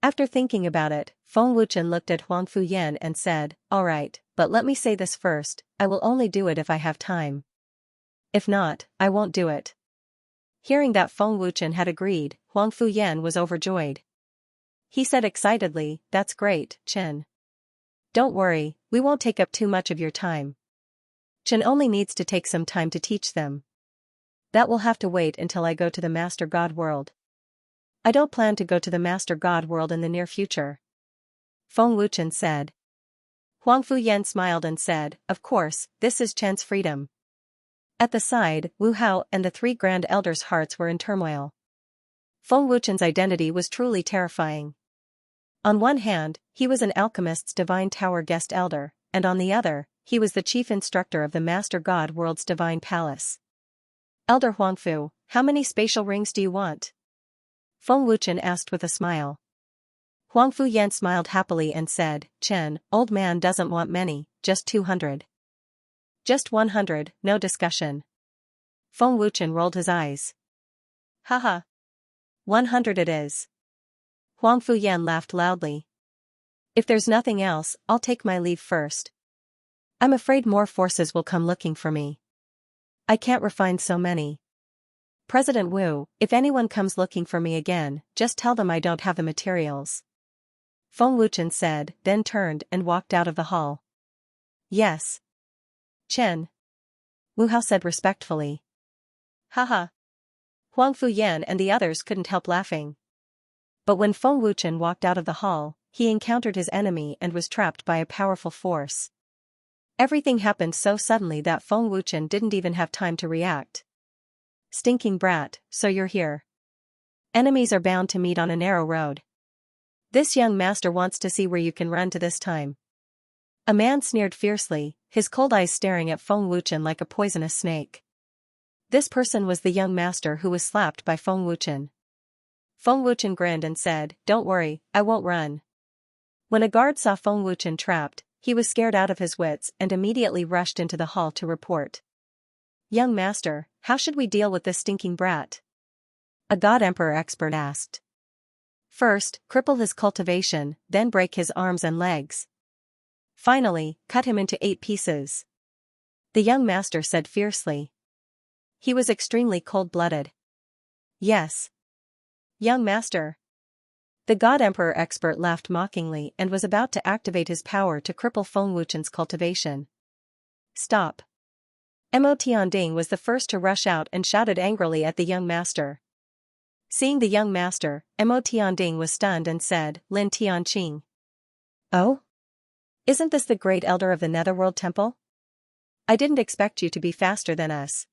A: After thinking about it, Feng Wuchen looked at Huang Fuyan and said, All right, but let me say this first, I will only do it if I have time. If not, I won't do it. Hearing that Feng Wuchen had agreed, Huang Fuyan was overjoyed. He said excitedly, That's great, Chen. Don't worry, we won't take up too much of your time. Chen only needs to take some time to teach them. That will have to wait until I go to the Master God world. I don't plan to go to the Master God world in the near future. Feng Wuchen said. Huang Fuyan smiled and said, Of course, this is Chen's freedom. At the side, Wu Hao and the 3 Grand Elders' hearts were in turmoil. Feng Wuchen's identity was truly terrifying. On one hand, he was an alchemist's Divine Tower guest elder, and on the other, he was the chief instructor of the Master God world's Divine Palace. Elder Huangfu, how many spatial rings do you want? Feng Wuchen asked with a smile. Huang Fuyan smiled happily and said, Chen, old man doesn't want many, just 200. Just 100, no discussion. Feng Wuchen rolled his eyes. Haha. 100 it is. Huang Fuyan laughed loudly. If there's nothing else, I'll take my leave first. I'm afraid more forces will come looking for me. I can't refine so many. President Wu, if anyone comes looking for me again, just tell them I don't have the materials. Feng Wuchen said, then turned and walked out of the hall. Yes. Chen. Wu Hao said respectfully. Haha. Huang Fuyan and the others couldn't help laughing. But when Feng Wuchen walked out of the hall, he encountered his enemy and was trapped by a powerful force. Everything happened so suddenly that Feng Wuchen didn't even have time to react. Stinking brat, so you're here. Enemies are bound to meet on a narrow road. This young master wants to see where you can run to this time. A man sneered fiercely, his cold eyes staring at Feng Wuchen like a poisonous snake. This person was the young master who was slapped by Feng Wuchen. Feng Wuchen grinned and said, Don't worry, I won't run. When a guard saw Feng Wuchen trapped, he was scared out of his wits and immediately rushed into the hall to report. Young master, how should we deal with this stinking brat? A God Emperor expert asked. First, cripple his cultivation, then break his arms and legs. Finally, cut him into 8 pieces. The young master said fiercely. He was extremely cold-blooded. Yes. Young master. The God Emperor expert laughed mockingly and was about to activate his power to cripple Feng Wuchen's cultivation. Stop. Mo Tianding was the first to rush out and shouted angrily at the young master. Seeing the young master, Mo Tianding was stunned and said, Lin Tianqing. Oh? Isn't this the great elder of the Netherworld Temple? I didn't expect you to be faster than us.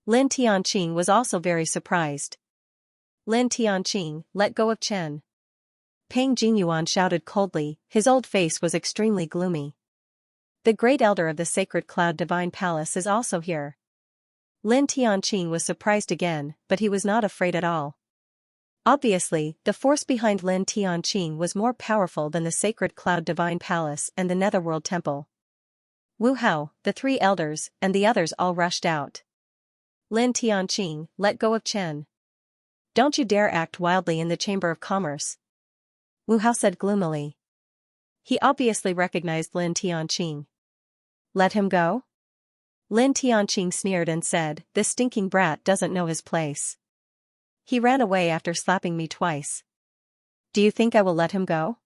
A: Lin Tianqing was also very surprised. Lin Tianqing, let go of Chen. Peng Jinyuan shouted coldly, his old face was extremely gloomy. The great elder of the sacred cloud divine palace is also here. Lin Tianqing was surprised again, but he was not afraid at all. Obviously, the force behind Lin Tianqing was more powerful than the sacred cloud divine palace and the Netherworld Temple. Wu Hao, the three elders, and the others all rushed out. Lin Tianqing, let go of Chen. Don't you dare act wildly in the Chamber of Commerce. Wu Hao said gloomily. He obviously recognized Lin Tianqing. Let him go? Lin Tianqing sneered and said, this stinking brat doesn't know his place. He ran away after slapping me twice. Do you think I will let him go?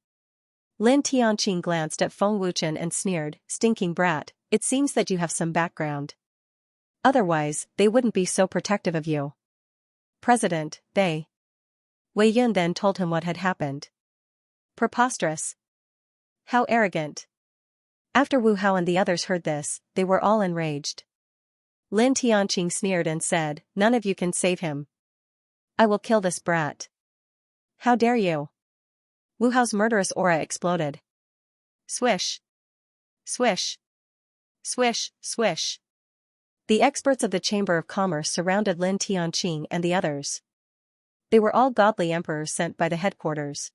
A: Lin Tianqing glanced at Feng Wuchen and sneered, stinking brat, it seems that you have some background. Otherwise, they wouldn't be so protective of you. President, they. Wei Yun then told him what had happened. Preposterous. How arrogant. After Wu Hao and the others heard this, they were all enraged. Lin Tianqing sneered and said, none of you can save him. I will kill this brat. How dare you? Wu Hao's murderous aura exploded. Swish. Swish. Swish, swish. The experts of the Chamber of Commerce surrounded Lin Tianqing and the others. They were all godly emperors sent by the headquarters.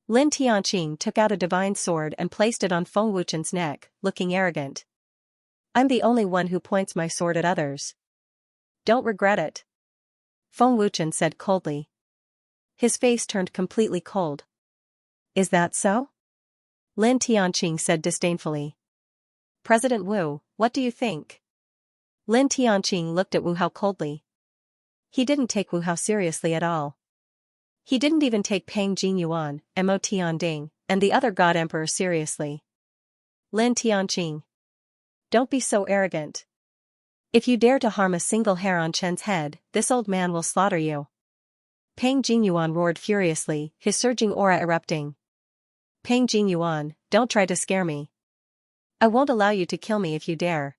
A: Lin Tianqing took out a divine sword and placed it on Feng Wuchen's neck, looking arrogant. I'm the only one who points my sword at others. Don't regret it. Feng Wuchen said coldly. His face turned completely cold. Is that so? Lin Tianqing said disdainfully. President Wu, what do you think? Lin Tianqing looked at Wu Hao coldly. He didn't take Wu Hao seriously at all. He didn't even take Peng Jinyuan, Mo Tianding, and the other God Emperor seriously. Lin Tianqing. Don't be so arrogant. If you dare to harm a single hair on Chen's head, this old man will slaughter you. Peng Jinyuan roared furiously, his surging aura erupting. Peng Jinyuan, don't try to scare me. I won't allow you to kill me if you dare.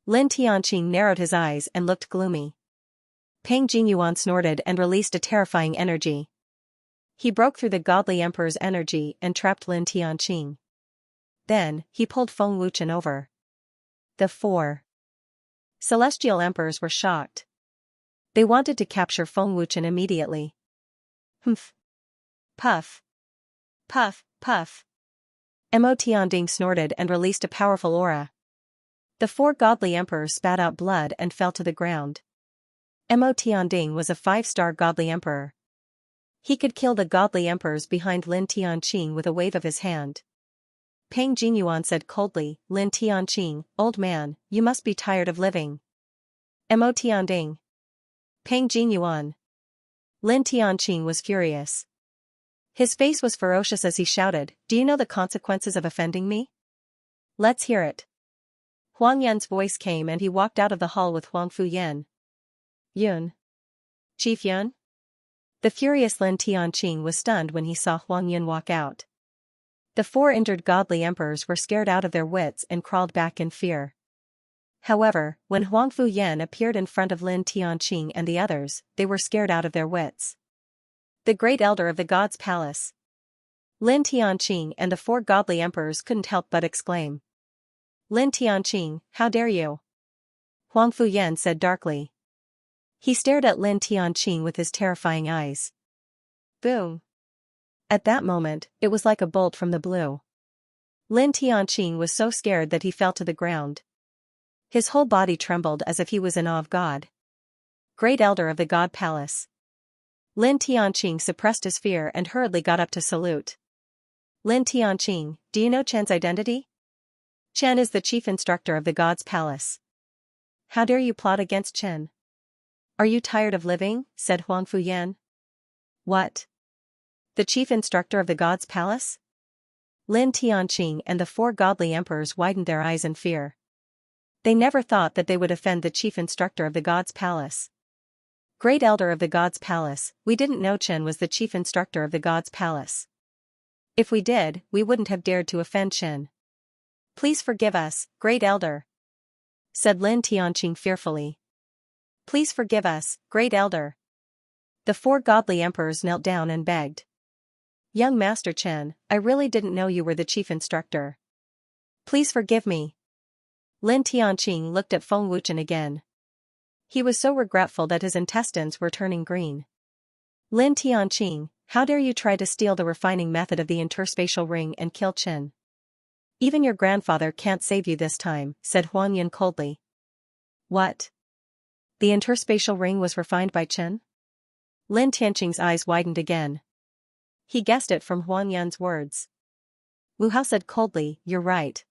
A: Lin Tianqing narrowed his eyes and looked gloomy. Peng Jinyuan snorted and released a terrifying energy. He broke through the godly emperor's energy and trapped Lin Tianqing. Then, he pulled Feng Wuchen over. The four celestial emperors were shocked. They wanted to capture Feng Wuchen immediately. Humph. Puff. Puff, puff. Mo Tianding snorted and released a powerful aura. The four godly emperors spat out blood and fell to the ground. Mo Tianding was a 5-star godly emperor. He could kill the godly emperors behind Lin Tianqing with a wave of his hand. Peng Jinyuan said coldly, Lin Tianqing, old man, you must be tired of living. Mo Tianding. Peng Jinyuan. Lin Tianqing was furious. His face was ferocious as he shouted, do you know the consequences of offending me? Let's hear it. Huang Yan's voice came and he walked out of the hall with Huang Fuyan. Yun. Chief Yun? The furious Lin Tianqing was stunned when he saw Huang Yun walk out. The four injured godly emperors were scared out of their wits and crawled back in fear. However, when Huang Fuyan appeared in front of Lin Tianqing and the others, they were scared out of their wits. The great elder of the god's palace. Lin Tianqing and the four godly emperors couldn't help but exclaim. Lin Tianqing, how dare you? Huang Fuyan said darkly. He stared at Lin Tianqing with his terrifying eyes. Boom. At that moment, it was like a bolt from the blue. Lin Tianqing was so scared that he fell to the ground. His whole body trembled as if he was in awe of God. Great elder of the God Palace. Lin Tianqing suppressed his fear and hurriedly got up to salute. Lin Tianqing, do you know Chen's identity? Chen is the chief instructor of the God's Palace. How dare you plot against Chen? Are you tired of living? Said Huang Fuyan. What? The chief instructor of the god's palace? Lin Tianqing and the four godly emperors widened their eyes in fear. They never thought that they would offend the chief instructor of the god's palace. Great elder of the god's palace, we didn't know Chen was the chief instructor of the god's palace. If we did, we wouldn't have dared to offend Chen. Please forgive us, great elder, said Lin Tianqing fearfully. Please forgive us, great elder. The four godly emperors knelt down and begged. Young Master Chen, I really didn't know you were the chief instructor. Please forgive me. Lin Tianqing looked at Feng Wuchen again. He was so regretful that his intestines were turning green. Lin Tianqing, how dare you try to steal the refining method of the interspatial ring and kill Chen? Even your grandfather can't save you this time, said Huan Yin coldly. What? The interspatial ring was refined by Chen? Lin Tianqing's eyes widened again. He guessed it from Huan Yin's words. Wu Hao said coldly, you're right.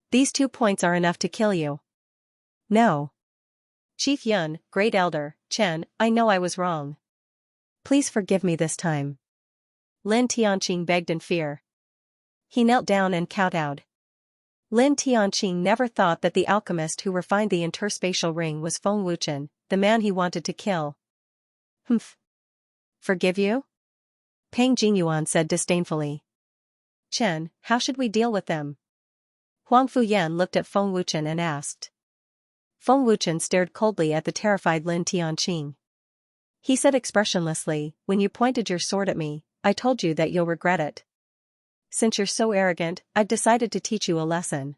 A: These 2 points are enough to kill you. No. Chief Yun, great elder, Chen, I know I was wrong. Please forgive me this time. Lin Tianqing begged in fear. He knelt down and kowtowed. Lin Tianqing never thought that the alchemist who refined the interspatial ring was Feng Wuchen, the man he wanted to kill. Humph. Forgive you? Peng Jingyuan said disdainfully. Chen, how should we deal with them? Huang Fuyan looked at Feng Wuchen and asked. Feng Wuchen stared coldly at the terrified Lin Tianqing. He said expressionlessly, when you pointed your sword at me, I told you that you'll regret it. Since you're so arrogant, I've decided to teach you a lesson.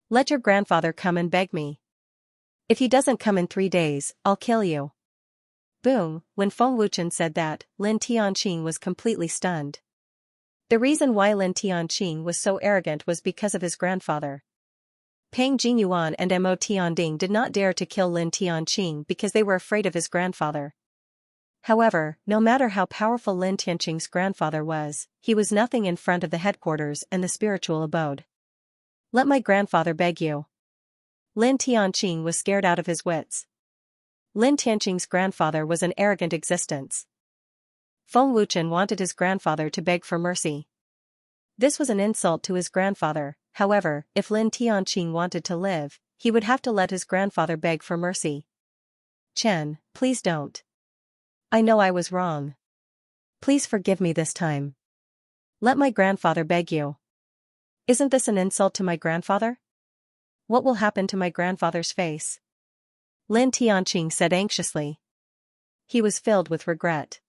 A: Let your grandfather come and beg me. If he doesn't come in 3 days, I'll kill you. Boom, when Feng Wuchen said that, Lin Tianqing was completely stunned. The reason why Lin Tianqing was so arrogant was because of his grandfather. Peng Jingyuan and Mo Tianding did not dare to kill Lin Tianqing because they were afraid of his grandfather. However, no matter how powerful Lin Tianqing's grandfather was, he was nothing in front of the headquarters and the spiritual abode. Let my grandfather beg you. Lin Tianqing was scared out of his wits. Lin Tianqing's grandfather was an arrogant existence. Feng Wuchen wanted his grandfather to beg for mercy. This was an insult to his grandfather. However, if Lin Tianqing wanted to live, he would have to let his grandfather beg for mercy. Chen, please don't. I know I was wrong. Please forgive me this time. Let my grandfather beg you. Isn't this an insult to my grandfather? What will happen to my grandfather's face? Lin Tianqing said anxiously. He was filled with regret.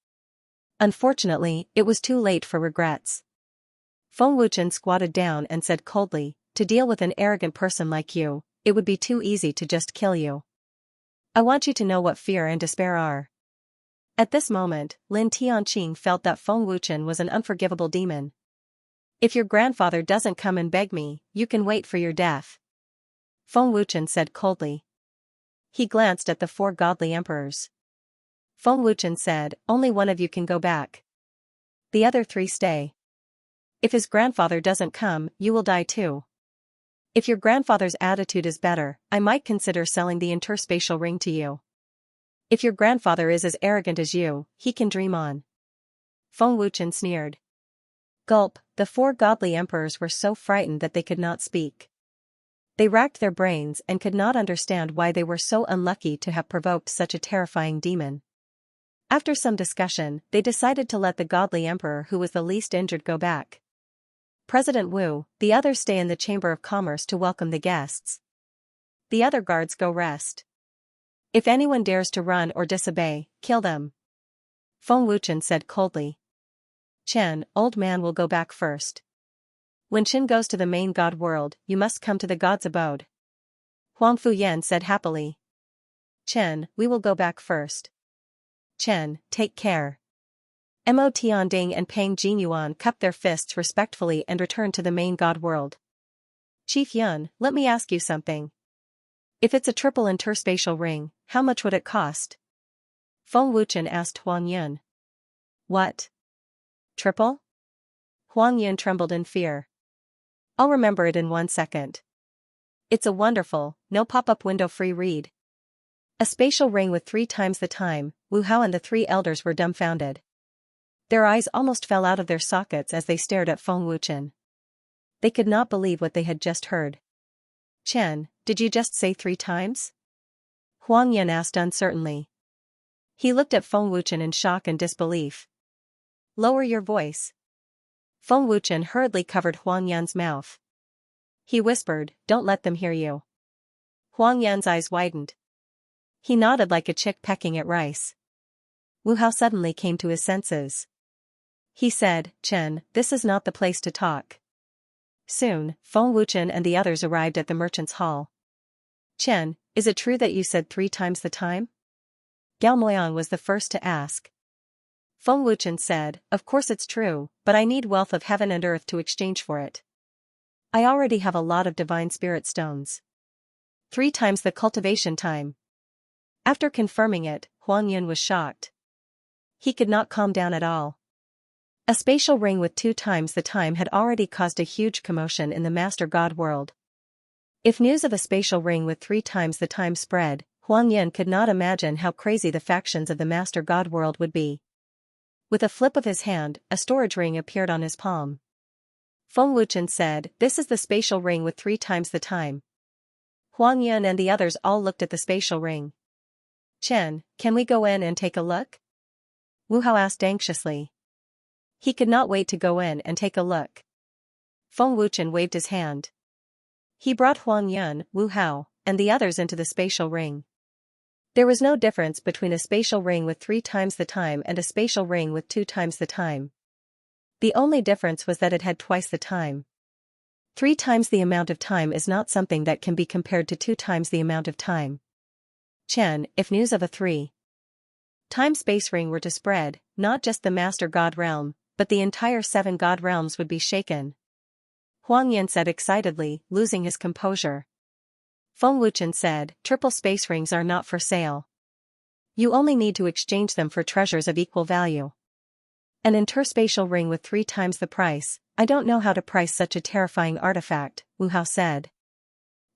A: Unfortunately, it was too late for regrets. Feng Wuchen squatted down and said coldly, to deal with an arrogant person like you, it would be too easy to just kill you. I want you to know what fear and despair are. At this moment, Lin Tianqing felt that Feng Wuchen was an unforgivable demon. If your grandfather doesn't come and beg me, you can wait for your death. Feng Wuchen said coldly. He glanced at the 4 godly emperors. Feng Wuchen said, only one of you can go back. The other 3 stay. If his grandfather doesn't come, you will die too. If your grandfather's attitude is better, I might consider selling the interspatial ring to you. If your grandfather is as arrogant as you, he can dream on. Feng Wuchen sneered. Gulp, the 4 godly emperors were so frightened that they could not speak. They racked their brains and could not understand why they were so unlucky to have provoked such a terrifying demon. After some discussion, they decided to let the godly emperor who was the least injured go back. President Wu, the others stay in the Chamber of Commerce to welcome the guests. The other guards go rest. If anyone dares to run or disobey, kill them. Feng Wuchen said coldly. Chen, old man will go back first. When Chen goes to the main god world, you must come to the god's abode. Huang Fuyan said happily. Chen, we will go back first. Chen, take care. Mo Tianding and Peng Jingyuan cupped their fists respectfully and returned to the main god world. Chief Yun, let me ask you something. If it's a triple interspatial ring, how much would it cost? Feng Wuchen asked Huang Yun. What? Triple? Huang Yun trembled in fear. I'll remember it in 1 second. It's a wonderful, no pop-up window free read. A spatial ring with 3 times the time. Wu Hao and the 3 elders were dumbfounded. Their eyes almost fell out of their sockets as they stared at Feng Wuchen. They could not believe what they had just heard. "Chen, did you just say 3 times?" Huang Yan asked uncertainly. He looked at Feng Wuchen in shock and disbelief. "Lower your voice." Feng Wuchen hurriedly covered Huang Yan's mouth. He whispered, "Don't let them hear you." Huang Yan's eyes widened. He nodded like a chick pecking at rice. Wu Hao suddenly came to his senses. He said, "Chen, this is not the place to talk." Soon, Feng Wuchen and the others arrived at the merchant's hall. "Chen, is it true that you said 3 times the time?" Gao Moyang was the first to ask. Feng Wuchen said, "Of course it's true, but I need wealth of heaven and earth to exchange for it. I already have a lot of divine spirit stones. 3 times the cultivation time." After confirming it, Huang Yun was shocked. He could not calm down at all. A spatial ring with 2 times the time had already caused a huge commotion in the Master God world. If news of a spatial ring with 3 times the time spread, Huang Yan could not imagine how crazy the factions of the Master God world would be. With a flip of his hand, a storage ring appeared on his palm. Feng Wuchen said, "This is the spatial ring with 3 times the time." Huang Yan and the others all looked at the spatial ring. "Chen, can we go in and take a look?" Wu Hao asked anxiously. He could not wait to go in and take a look. Feng Wuchen waved his hand. He brought Huang Yan, Wu Hao, and the others into the spatial ring. There was no difference between a spatial ring with 3 times the time and a spatial ring with 2 times the time. The only difference was that it had twice the time. 3 times the amount of time is not something that can be compared to 2 times the amount of time. Chen, if news of a 3 time space ring were to spread, not just the Master God realm, but the entire 7 God realms would be shaken. Huang Yan said excitedly, losing his composure. Feng Wuchen said, "Triple space rings are not for sale. You only need to exchange them for treasures of equal value. An interspatial ring with 3 times the price, I don't know how to price such a terrifying artifact," Wu Hao said.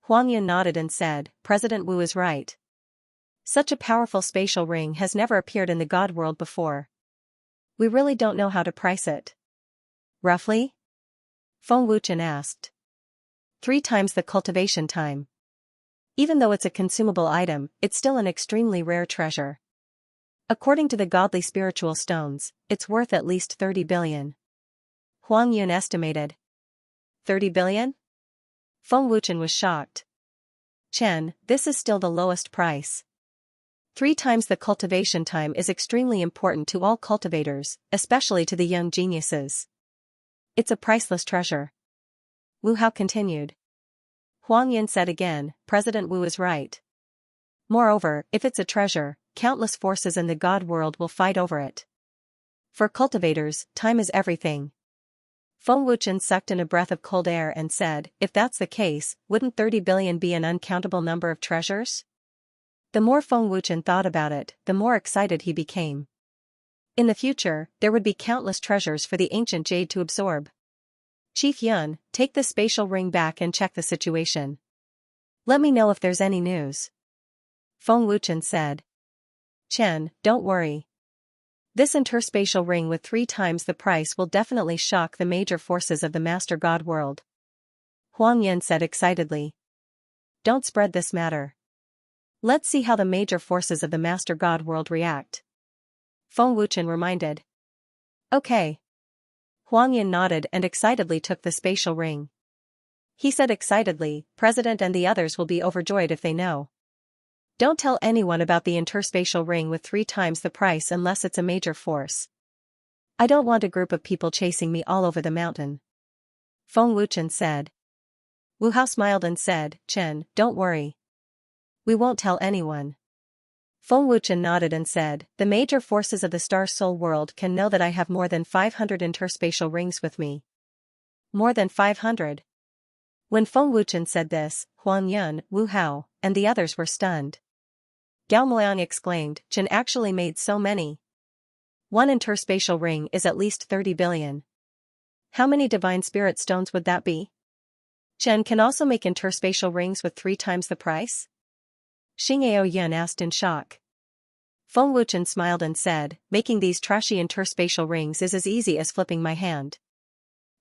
A: Huang Yan nodded and said, "President Wu is right. Such a powerful spatial ring has never appeared in the God world before. We really don't know how to price it." "Roughly?" Feng Wuchen asked. 3 times the cultivation time. Even though it's a consumable item, it's still an extremely rare treasure. According to the godly spiritual stones, it's worth at least 30 billion. Huang Yun estimated. 30 billion? Feng Wuchen was shocked. "Chen, this is still the lowest price. 3 times the cultivation time is extremely important to all cultivators, especially to the young geniuses. It's a priceless treasure." Wu Hao continued. Huang Yan said again, "President Wu is right. Moreover, if it's a treasure, countless forces in the God world will fight over it. For cultivators, time is everything." Feng Wuchen sucked in a breath of cold air and said, "If that's the case, wouldn't 30 billion be an uncountable number of treasures?" The more Feng Wuchen thought about it, the more excited he became. In the future, there would be countless treasures for the ancient jade to absorb. "Chief Yun, take the spatial ring back and check the situation. Let me know if there's any news." Feng Wuchen said. "Chen, don't worry. This interspatial ring with 3 times the price will definitely shock the major forces of the Master God world." Huang Yan said excitedly. "Don't spread this matter. Let's see how the major forces of the Master God world react." Feng Wuchen reminded. "Okay." Huang Yan nodded and excitedly took the spatial ring. He said excitedly, "President and the others will be overjoyed if they know. Don't tell anyone about the interspatial ring with 3 times the price unless it's a major force. I don't want a group of people chasing me all over the mountain." Feng Wuchen said. Wu Hao smiled and said, "Chen, don't worry. We won't tell anyone." Feng Wuchen nodded and said, "The major forces of the Star Soul world can know that I have more than 500 interspatial rings with me." More than 500. When Feng Wuchen said this, Huang Yun, Wu Hao, and the others were stunned. Gao Moyang exclaimed, "Chen actually made so many. One interspatial ring is at least 30 billion. How many divine spirit stones would that be? Chen can also make interspatial rings with 3 times the price?" Xingao Yun asked in shock. Feng Wuchen smiled and said, making these trashy interspatial rings is as easy as flipping my hand.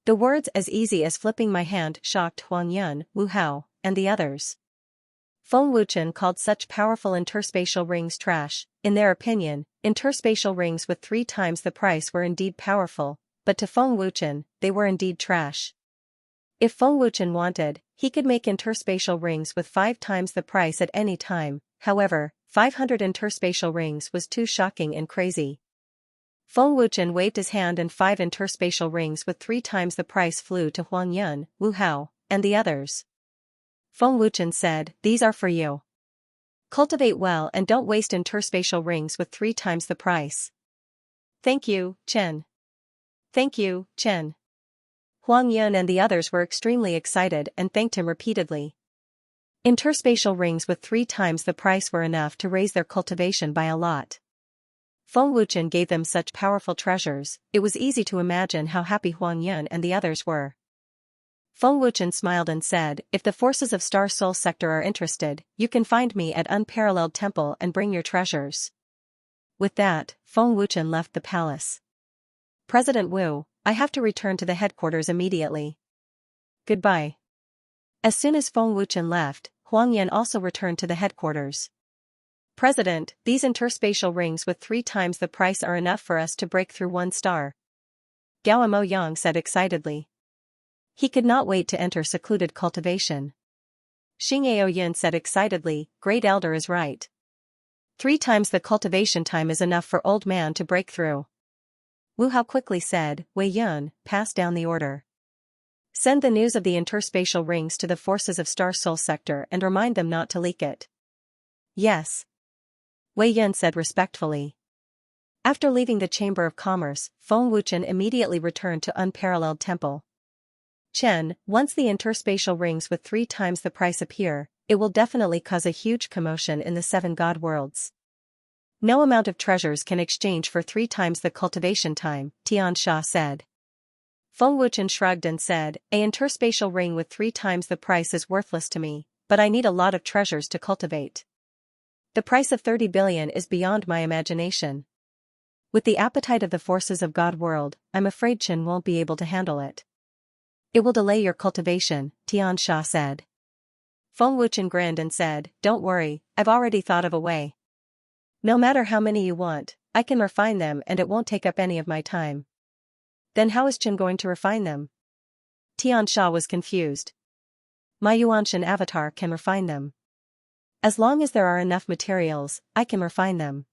A: The words as easy as flipping my hand shocked Huang Yun, Wu Hao, and the others. Feng Wuchen called such powerful interspatial rings trash. In their opinion, interspatial rings with 3 times the price were indeed powerful, but to Feng Wuchen, they were indeed trash. If Feng Wuchen wanted, he could make interspatial rings with 5 times the price at any time. However, 500 interspatial rings was too shocking and crazy. Feng Wuchen waved his hand and 5 interspatial rings with 3 times the price flew to Huang Yun, Wu Hao, and the others. Feng Wuchen said, "These are for you. Cultivate well and don't waste interspatial rings with 3 times the price." "Thank you, Chen." "Thank you, Chen." Huang Yun and the others were extremely excited and thanked him repeatedly. Interspatial rings with 3 times the price were enough to raise their cultivation by a lot. Feng Wuchen gave them such powerful treasures, it was easy to imagine how happy Huang Yun and the others were. Feng Wuchen smiled and said, "If the forces of Star Soul Sector are interested, you can find me at Unparalleled Temple and bring your treasures." With that, Feng Wuchen left the palace. "President Wu, I have to return to the headquarters immediately. Goodbye." As soon as Feng Wuchen left, Huang Yan also returned to the headquarters. "President, these interspatial rings with 3 times the price are enough for us to break through 1 star. Gao Mo Yang said excitedly. He could not wait to enter secluded cultivation. Xing Yin said excitedly, "Great Elder is right. 3 times the cultivation time is enough for old man to break through." Wu Hao quickly said, "Wei Yun, pass down the order. Send the news of the interspatial rings to the forces of Star Soul Sector and remind them not to leak it." "Yes." Wei Yun said respectfully. After leaving the Chamber of Commerce, Feng Wuchen immediately returned to Unparalleled Temple. "Chen, once the interspatial rings with 3 times the price appear, it will definitely cause a huge commotion in the 7 god worlds. No amount of treasures can exchange for 3 times the cultivation time," Xianxia said. Feng Wuchen shrugged and said, "A interspatial ring with 3 times the price is worthless to me, but I need a lot of treasures to cultivate. The price of 30 billion is beyond my imagination. With the appetite of the forces of God world, I'm afraid Chen won't be able to handle it." "It will delay your cultivation," Xianxia said. Feng Wuchen grinned and said, "Don't worry, I've already thought of a way. No matter how many you want, I can refine them and it won't take up any of my time." "Then how is Chen going to refine them?" Xianxia was confused. "My Yuanshan avatar can refine them. As long as there are enough materials, I can refine them.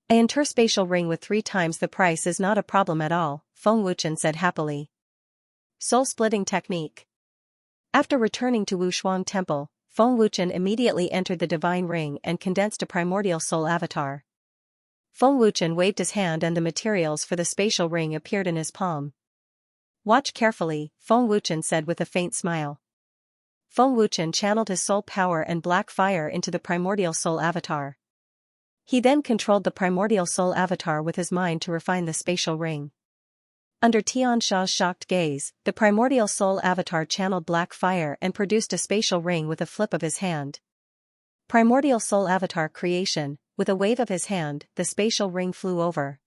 A: An interspatial ring with 3 times the price is not a problem at all," Feng Wuchen said happily. Soul-splitting technique. After returning to Wushuang Temple, Feng Wuchen immediately entered the Divine Ring and condensed a primordial soul avatar. Feng Wuchen waved his hand and the materials for the spatial ring appeared in his palm. "Watch carefully," Feng Wuchen said with a faint smile. Feng Wuchen channeled his soul power and black fire into the primordial soul avatar. He then controlled the primordial soul avatar with his mind to refine the spatial ring. Under Tianxia's shocked gaze, the primordial soul avatar channeled black fire and produced a spatial ring with a flip of his hand. Primordial soul avatar creation, with a wave of his hand, the spatial ring flew over.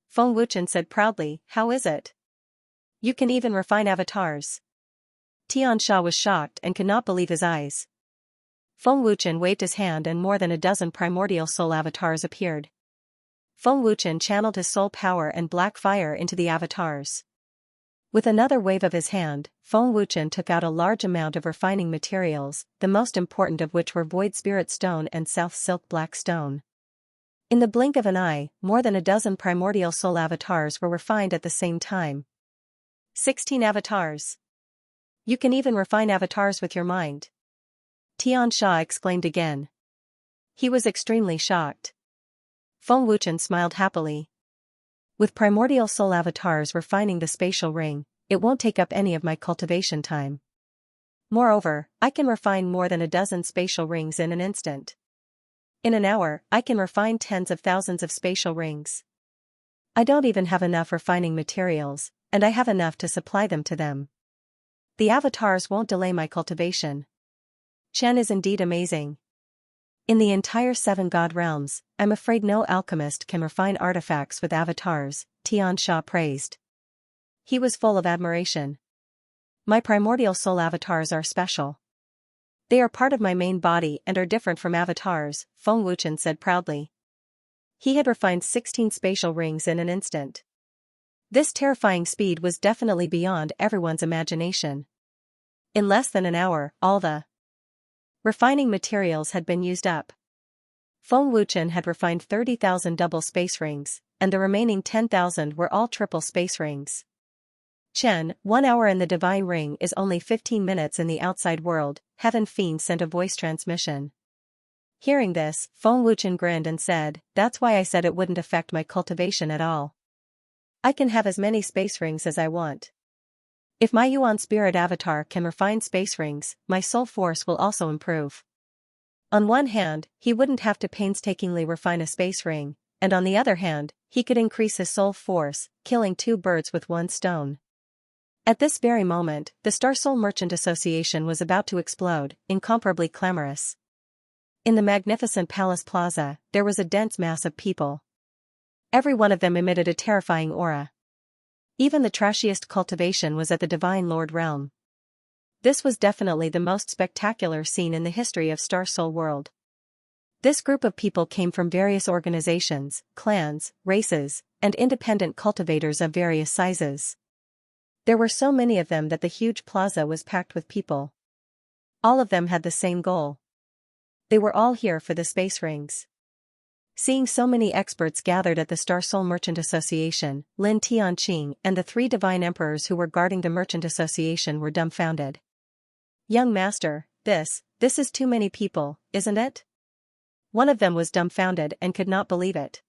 A: Feng Wuchen said proudly, "How is it? You can even refine avatars." Tianxia was shocked and could not believe his eyes. Feng Wuchen waved his hand and more than a dozen primordial soul avatars appeared. Feng Wuchen channeled his soul power and black fire into the avatars. With another wave of his hand, Feng Wuchen took out a large amount of refining materials, the most important of which were Void Spirit Stone and South Silk Black Stone. In the blink of an eye, more than a dozen primordial soul avatars were refined at the same time. 16 avatars. You can even refine avatars with your mind. Tianxia exclaimed again. He was extremely shocked. Feng Wuchen smiled happily. "With primordial soul avatars refining the spatial ring, it won't take up any of my cultivation time. Moreover, I can refine more than a dozen spatial rings in an instant. In an hour, I can refine tens of thousands of spatial rings. I don't even have enough refining materials, and I have enough to supply them to them. The avatars won't delay my cultivation. Chen is indeed amazing." In the entire 7 god realms, I'm afraid no alchemist can refine artifacts with avatars, Xianxia praised. He was full of admiration. My primordial soul avatars are special. They are part of my main body and are different from avatars, Feng Wuchen said proudly. He had refined 16 spatial rings in an instant. This terrifying speed was definitely beyond everyone's imagination. In less than an hour, all the refining materials had been used up. Feng Wuchen had refined 30,000 double space rings, and the remaining 10,000 were all triple space rings. Chen, 1 hour in the divine ring is only 15 minutes in the outside world, Heaven Fiend sent a voice transmission. Hearing this, Feng Wuchen grinned and said, that's why I said it wouldn't affect my cultivation at all. I can have as many space rings as I want. If my Yuan spirit avatar can refine space rings, my soul force will also improve. On one hand, he wouldn't have to painstakingly refine a space ring, and on the other hand, he could increase his soul force, killing 2 birds with 1 stone. At this very moment, the Star Soul Merchant Association was about to explode, incomparably clamorous. In the magnificent palace plaza, there was a dense mass of people. Every one of them emitted a terrifying aura. Even the trashiest cultivation was at the Divine Lord realm. This was definitely the most spectacular scene in the history of Star Soul World. This group of people came from various organizations, clans, races, and independent cultivators of various sizes. There were so many of them that the huge plaza was packed with people. All of them had the same goal. They were all here for the space rings. Seeing so many experts gathered at the Star Soul Merchant Association, Lin Tianqing and the 3 divine emperors who were guarding the Merchant Association were dumbfounded. Young master, this is too many people, isn't it? One of them was dumbfounded and could not believe it.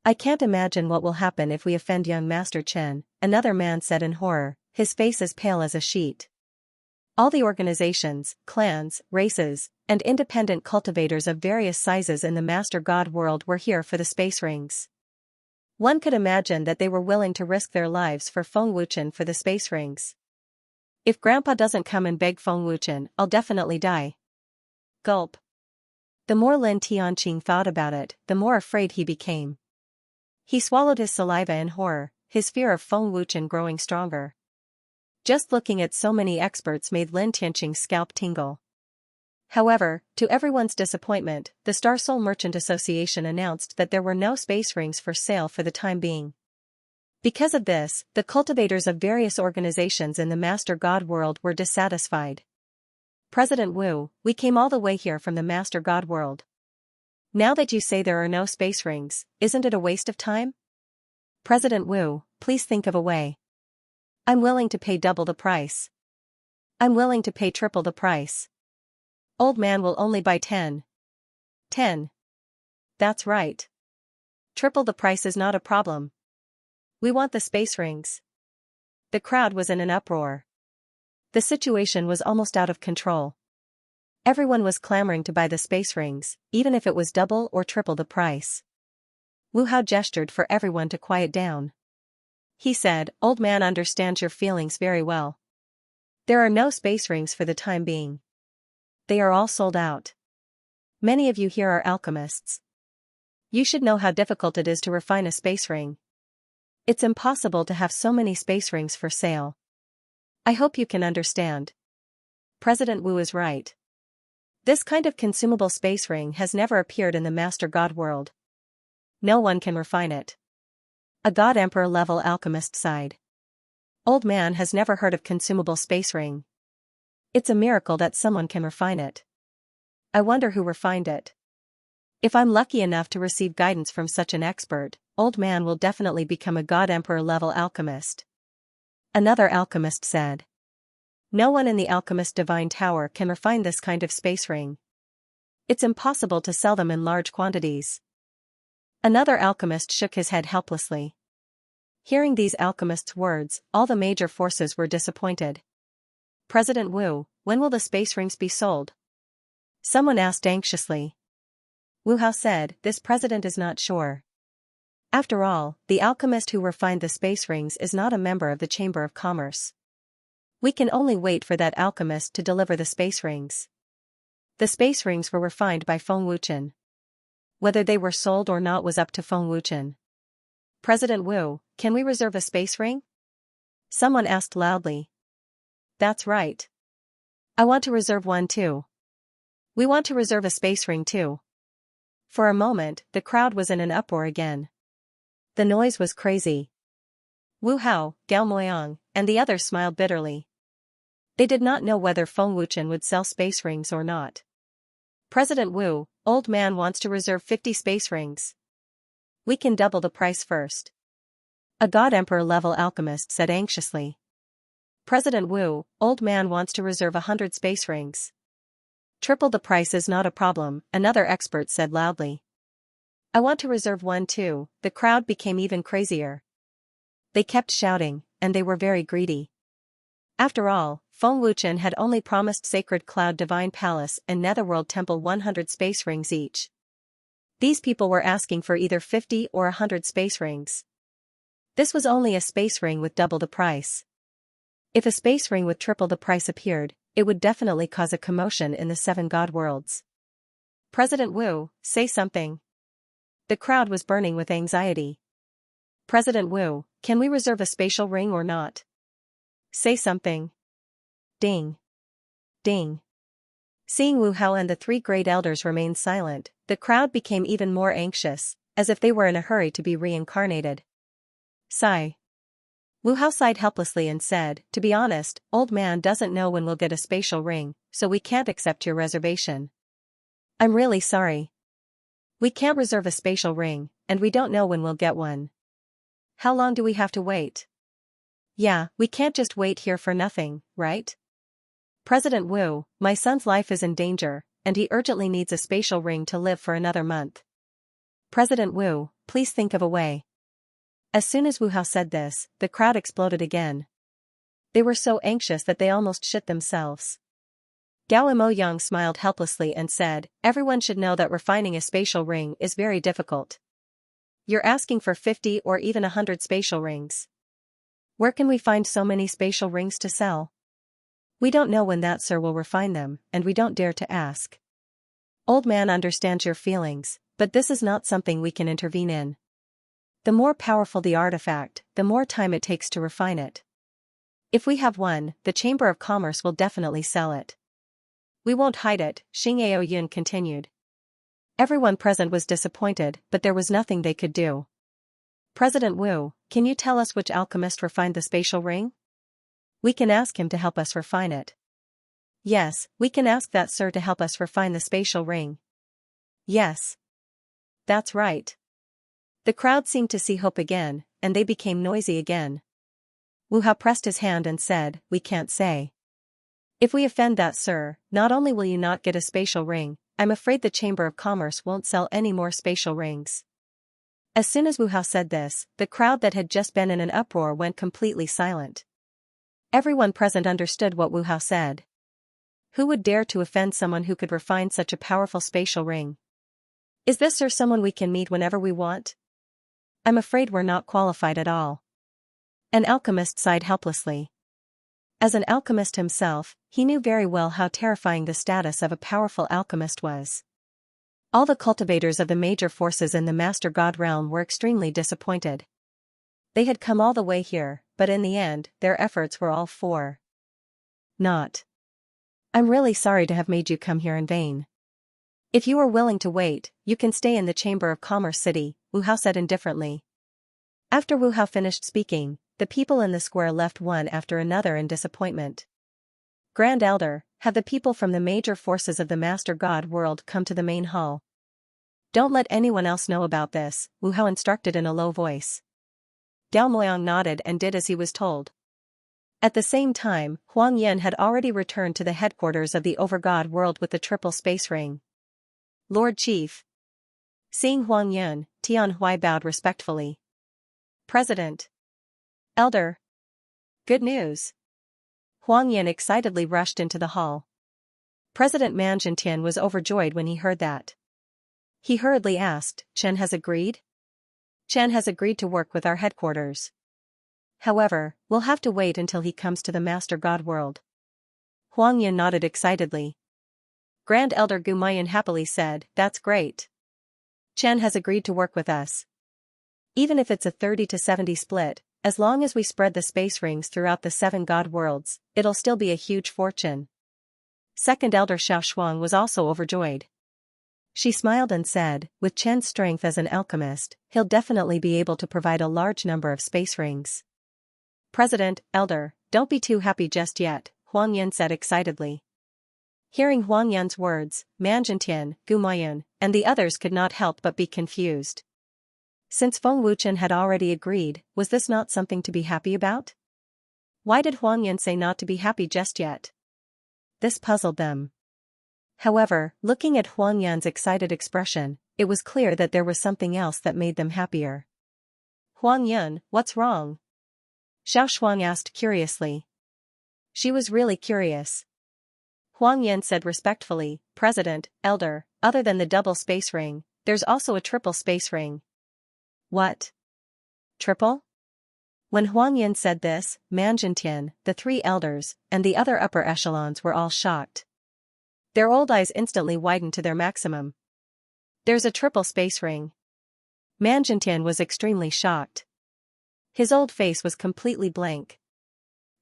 A: I can't imagine what will happen if we offend young Master Chen, another man said in horror, his face as pale as a sheet. All the organizations, clans, races, and independent cultivators of various sizes in the Master God world were here for the space rings. One could imagine that they were willing to risk their lives for Feng Wuchen for the space rings. If Grandpa doesn't come and beg Feng Wuchen, I'll definitely die. Gulp. The more Lin Tianqing thought about it, the more afraid he became. He swallowed his saliva in horror, his fear of Feng Wuchen growing stronger. Just looking at so many experts made Lin Tianqing's scalp tingle. However, to everyone's disappointment, the Star Soul Merchant Association announced that there were no space rings for sale for the time being. Because of this, the cultivators of various organizations in the Master God world were dissatisfied. President Wu, we came all the way here from the Master God world. Now that you say there are no space rings, isn't it a waste of time? President Wu, please think of a way. I'm willing to pay double the price. I'm willing to pay triple the price. Old man will only buy 10. 10. That's right. Triple the price is not a problem. We want the space rings. The crowd was in an uproar. The situation was almost out of control. Everyone was clamoring to buy the space rings, even if it was double or triple the price. Wu Hao gestured for everyone to quiet down. He said, old man understands your feelings very well. There are no space rings for the time being. They are all sold out. Many of you here are alchemists. You should know how difficult it is to refine a space ring. It's impossible to have so many space rings for sale. I hope you can understand. President Wu is right. This kind of consumable space ring has never appeared in the Master God world. No one can refine it. A God Emperor level alchemist sighed. Old man has never heard of consumable space ring. It's a miracle that someone can refine it. I wonder who refined it. If I'm lucky enough to receive guidance from such an expert, old man will definitely become a God Emperor level alchemist. Another alchemist said. No one in the Alchemist Divine Tower can refine this kind of space ring. It's impossible to sell them in large quantities. Another alchemist shook his head helplessly. Hearing these alchemists' words, all the major forces were disappointed. President Wu, when will the space rings be sold? Someone asked anxiously. Wu Hao said, this president is not sure. After all, the alchemist who refined the space rings is not a member of the Chamber of Commerce. We can only wait for that alchemist to deliver the space rings. The space rings were refined by Feng Wuchen. Whether they were sold or not was up to Feng Wuchen. President Wu, can we reserve a space ring? Someone asked loudly. That's right. I want to reserve one too. We want to reserve a space ring too. For a moment, the crowd was in an uproar again. The noise was crazy. Wu Hao, Gao Moyang, and the others smiled bitterly. They did not know whether Feng Wuchen would sell space rings or not. President Wu, old man wants to reserve 50 space rings. We can double the price first. A God Emperor level alchemist said anxiously. President Wu, old man wants to reserve 100 space rings. Triple the price is not a problem, another expert said loudly. I want to reserve one too. The crowd became even crazier. They kept shouting, and they were very greedy. After all, Feng Wuchen had only promised Sacred Cloud Divine Palace and Netherworld Temple 100 space rings each. These people were asking for either 50 or 100 space rings. This was only a space ring with double the price. If a space ring with triple the price appeared, it would definitely cause a commotion in the 7 God worlds. President Wu, say something. The crowd was burning with anxiety. President Wu, can we reserve a spatial ring or not? Say something. Ding. Ding. Seeing Wu Hao and the 3 great elders remain silent, the crowd became even more anxious, as if they were in a hurry to be reincarnated. Sigh. Wu Hao sighed helplessly and said, to be honest, old man doesn't know when we'll get a spatial ring, so we can't accept your reservation. I'm really sorry. We can't reserve a spatial ring, and we don't know when we'll get one. How long do we have to wait? Yeah, we can't just wait here for nothing, right? President Wu, my son's life is in danger, and he urgently needs a spatial ring to live for another month. President Wu, please think of a way. As soon as Wu Hao said this, the crowd exploded again. They were so anxious that they almost shit themselves. Gao Moyang smiled helplessly and said, everyone should know that refining a spatial ring is very difficult. You're asking for 50 or even 100 spatial rings. Where can we find so many spatial rings to sell? We don't know when that sir will refine them, and we don't dare to ask. Old man understands your feelings, but this is not something we can intervene in. The more powerful the artifact, the more time it takes to refine it. If we have one, the Chamber of Commerce will definitely sell it. We won't hide it, Xing Yun continued. Everyone present was disappointed, but there was nothing they could do. President Wu, can you tell us which alchemist refined the spatial ring? We can ask him to help us refine it. Yes, we can ask that sir to help us refine the spatial ring. Yes. That's right. The crowd seemed to see hope again, and they became noisy again. Wu Hao pressed his hand and said, we can't say. If we offend that sir, not only will you not get a spatial ring, I'm afraid the Chamber of Commerce won't sell any more spatial rings. As soon as Wu Hao said this, the crowd that had just been in an uproar went completely silent. Everyone present understood what Wu Hao said. Who would dare to offend someone who could refine such a powerful spatial ring? Is this sir someone we can meet whenever we want? I'm afraid we're not qualified at all. An alchemist sighed helplessly. As an alchemist himself, he knew very well how terrifying the status of a powerful alchemist was. All the cultivators of the major forces in the Master God realm were extremely disappointed. They had come all the way here, but in the end, their efforts were all for naught. I'm really sorry to have made you come here in vain. If you are willing to wait, you can stay in the Chamber of Commerce City, Wu Hao said indifferently. After Wu Hao finished speaking, the people in the square left one after another in disappointment. Grand Elder, have the people from the major forces of the Master God world come to the main hall. Don't let anyone else know about this, Wu Hao instructed in a low voice. Gao Moyang nodded and did as he was told. At the same time, Huang Yin had already returned to the headquarters of the Overgod world with the triple space ring. Lord Chief. Seeing Huang Yin, Tian Hui bowed respectfully. President. Elder. Good news. Huang Yin excitedly rushed into the hall. President Man Jintian was overjoyed when he heard that. He hurriedly asked, Chen has agreed? Chen has agreed to work with our headquarters. However, we'll have to wait until he comes to the Master God world. Huang Yin nodded excitedly. Grand Elder Gumayan happily said, "That's great. Chen has agreed to work with us. Even if it's a 30 to 70 split, as long as we spread the space rings throughout the 7 god worlds, it'll still be a huge fortune." Second Elder Xiaoshuang was also overjoyed. She smiled and said, "With Chen's strength as an alchemist, he'll definitely be able to provide a large number of space rings." "President, Elder, don't be too happy just yet," Huang Yan said excitedly. Hearing Huang Yan's words, Manjintian, Gumayun, and the others could not help but be confused. Since Feng Wuchen had already agreed, was this not something to be happy about? Why did Huang Yan say not to be happy just yet? This puzzled them. However, looking at Huang Yan's excited expression, it was clear that there was something else that made them happier. "Huang Yan, what's wrong?" Xiaoshuang asked curiously. She was really curious. Huang Yan said respectfully, "President, Elder, other than the double space ring, there's also a triple space ring." "What? Triple?" When Huang Yan said this, Manjintian, the 3 elders, and the other upper echelons were all shocked. Their old eyes instantly widened to their maximum. "There's a triple space ring." Manjintian was extremely shocked. His old face was completely blank.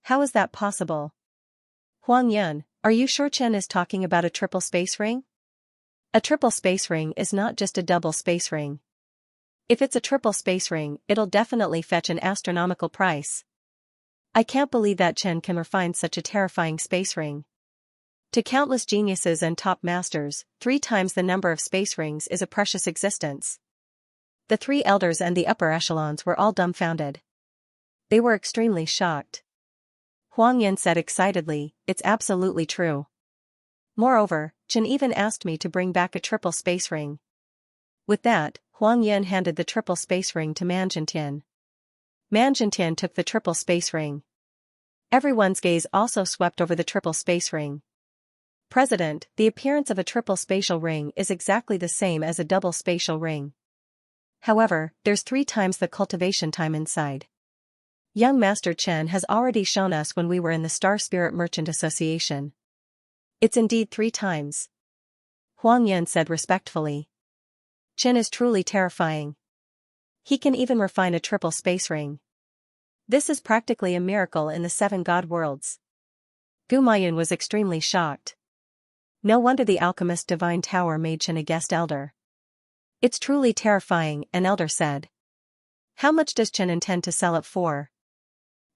A: How is that possible? "Huang Yan, are you sure Chen is talking about a triple space ring?" "A triple space ring is not just a double space ring. If it's a triple space ring, it'll definitely fetch an astronomical price. I can't believe that Chen can refine such a terrifying space ring. To countless geniuses and top masters, 3 times the number of space rings is a precious existence." The 3 elders and the upper echelons were all dumbfounded. They were extremely shocked. Huang Yan said excitedly, "It's absolutely true. Moreover, Chen even asked me to bring back a triple space ring." With that, Huang Yan handed the triple space ring to Manjintian. Manjintian took the triple space ring. Everyone's gaze also swept over the triple space ring. "President, the appearance of a triple spatial ring is exactly the same as a double spatial ring. However, there's 3 times the cultivation time inside. Young Master Chen has already shown us when we were in the Star Spirit Merchant Association. It's indeed 3 times." Huang Yan said respectfully. "Chen is truly terrifying. He can even refine a triple space ring. This is practically a miracle in the 7 god worlds." Gumayun was extremely shocked. No wonder the alchemist Divine Tower made Chen a guest elder. "It's truly terrifying," an elder said. "How much does Chen intend to sell it for?"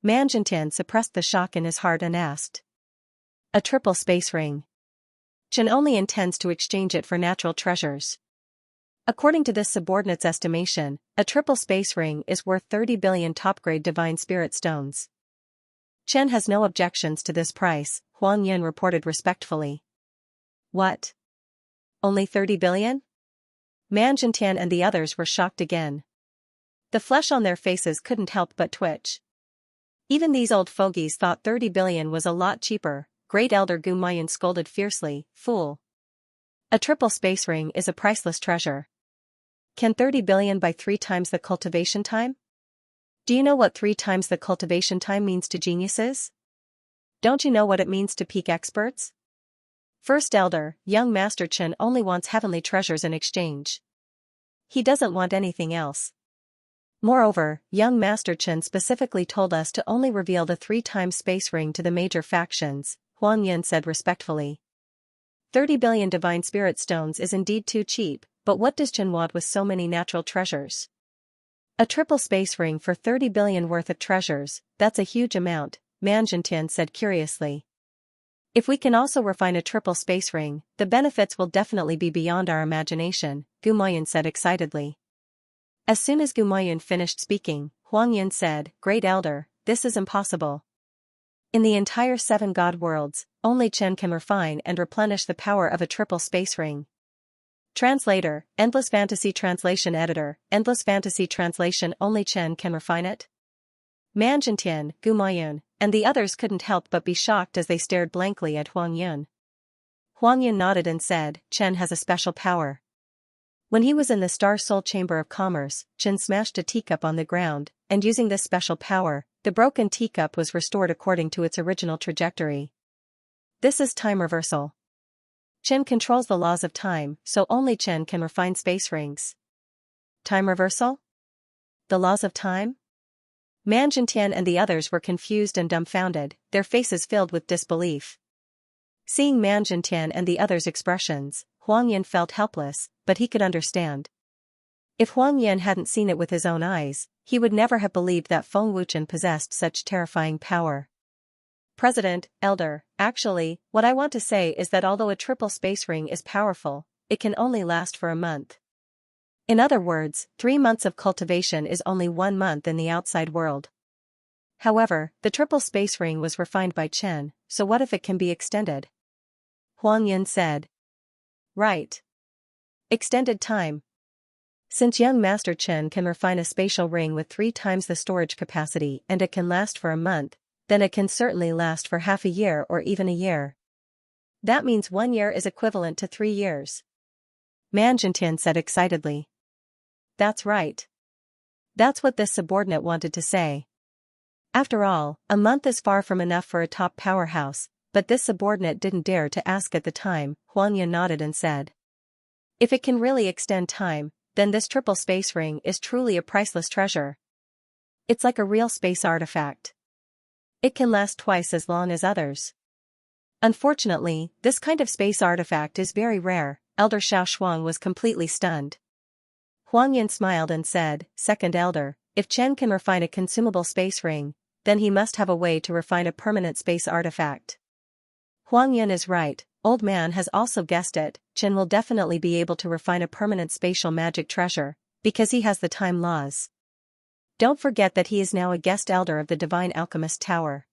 A: Manjintian suppressed the shock in his heart and asked. "A triple space ring. Chen only intends to exchange it for natural treasures. According to this subordinate's estimation, a triple space ring is worth 30 billion top-grade divine spirit stones." "Chen has no objections to this price," Huang Yan reported respectfully. "What? Only 30 billion? Manjintian and the others were shocked again. The flesh on their faces couldn't help but twitch. Even these old fogies thought 30 billion was a lot cheaper. Great Elder Gumayan scolded fiercely, "Fool! A triple space ring is a priceless treasure. Can 30 billion buy 3 times the cultivation time? Do you know what 3 times the cultivation time means to geniuses? Don't you know what it means to peak experts?" First Elder, young Master Chen only wants heavenly treasures in exchange. He doesn't want anything else. Moreover, young Master Chen specifically told us to only reveal the 3 times space ring to the major factions, Huang Yan said respectfully. 30 billion divine spirit stones is indeed too cheap, but what does Chen want with so many natural treasures? A triple space ring for 30 billion worth of treasures, that's a huge amount, Manjintian said curiously. If we can also refine a triple space ring, the benefits will definitely be beyond our imagination, Gumayan said excitedly. As soon as Gumayan finished speaking, Huang Yan said, "Great Elder, this is impossible. In the entire 7 god worlds, only Chen can refine and replenish the power of a triple space ring." Translator, Endless Fantasy Translation Editor, Endless Fantasy Translation. Only Chen can refine it? Manjintian, Gumayun, and the others couldn't help but be shocked as they stared blankly at Huang Yan. Huang Yan nodded and said, "Chen has a special power. When he was in the Star Soul Chamber of Commerce, Chen smashed a teacup on the ground, and using this special power, the broken teacup was restored according to its original trajectory. This is time reversal." Chen controls the laws of time, so only Chen can refine space rings. Time reversal? The laws of time? Man Jintian and the others were confused and dumbfounded, their faces filled with disbelief. Seeing Man Jintian and the others' expressions, Huang Yin felt helpless, but he could understand. If Huang Yin hadn't seen it with his own eyes, he would never have believed that Feng Wuchen possessed such terrifying power. President, Elder, actually, what I want to say is that although a triple space ring is powerful, it can only last for a month. In other words, 3 months of cultivation is only 1 month in the outside world. However, the triple space ring was refined by Chen, so what if it can be extended? Huang Yin said. Right. Extended time. Since young Master Chen can refine a spatial ring with 3 times the storage capacity and it can last for a month, then it can certainly last for half a year or even a year. That means 1 year is equivalent to 3 years. Man Jintian said excitedly. That's right. That's what this subordinate wanted to say. After all, a month is far from enough for a top powerhouse, but this subordinate didn't dare to ask at the time. Huang Yin nodded and said. If it can really extend time, then this triple space ring is truly a priceless treasure. It's like a real space artifact. It can last twice as long as others. Unfortunately, this kind of space artifact is very rare. Elder Xiao Shuang was completely stunned. Huang Yin smiled and said, Second Elder, if Chen can refine a consumable space ring, then he must have a way to refine a permanent space artifact. Huang Yin is right, Old Man has also guessed it, Chen will definitely be able to refine a permanent spatial magic treasure, because he has the time laws. Don't forget that he is now a guest elder of the Divine Alchemist Tower.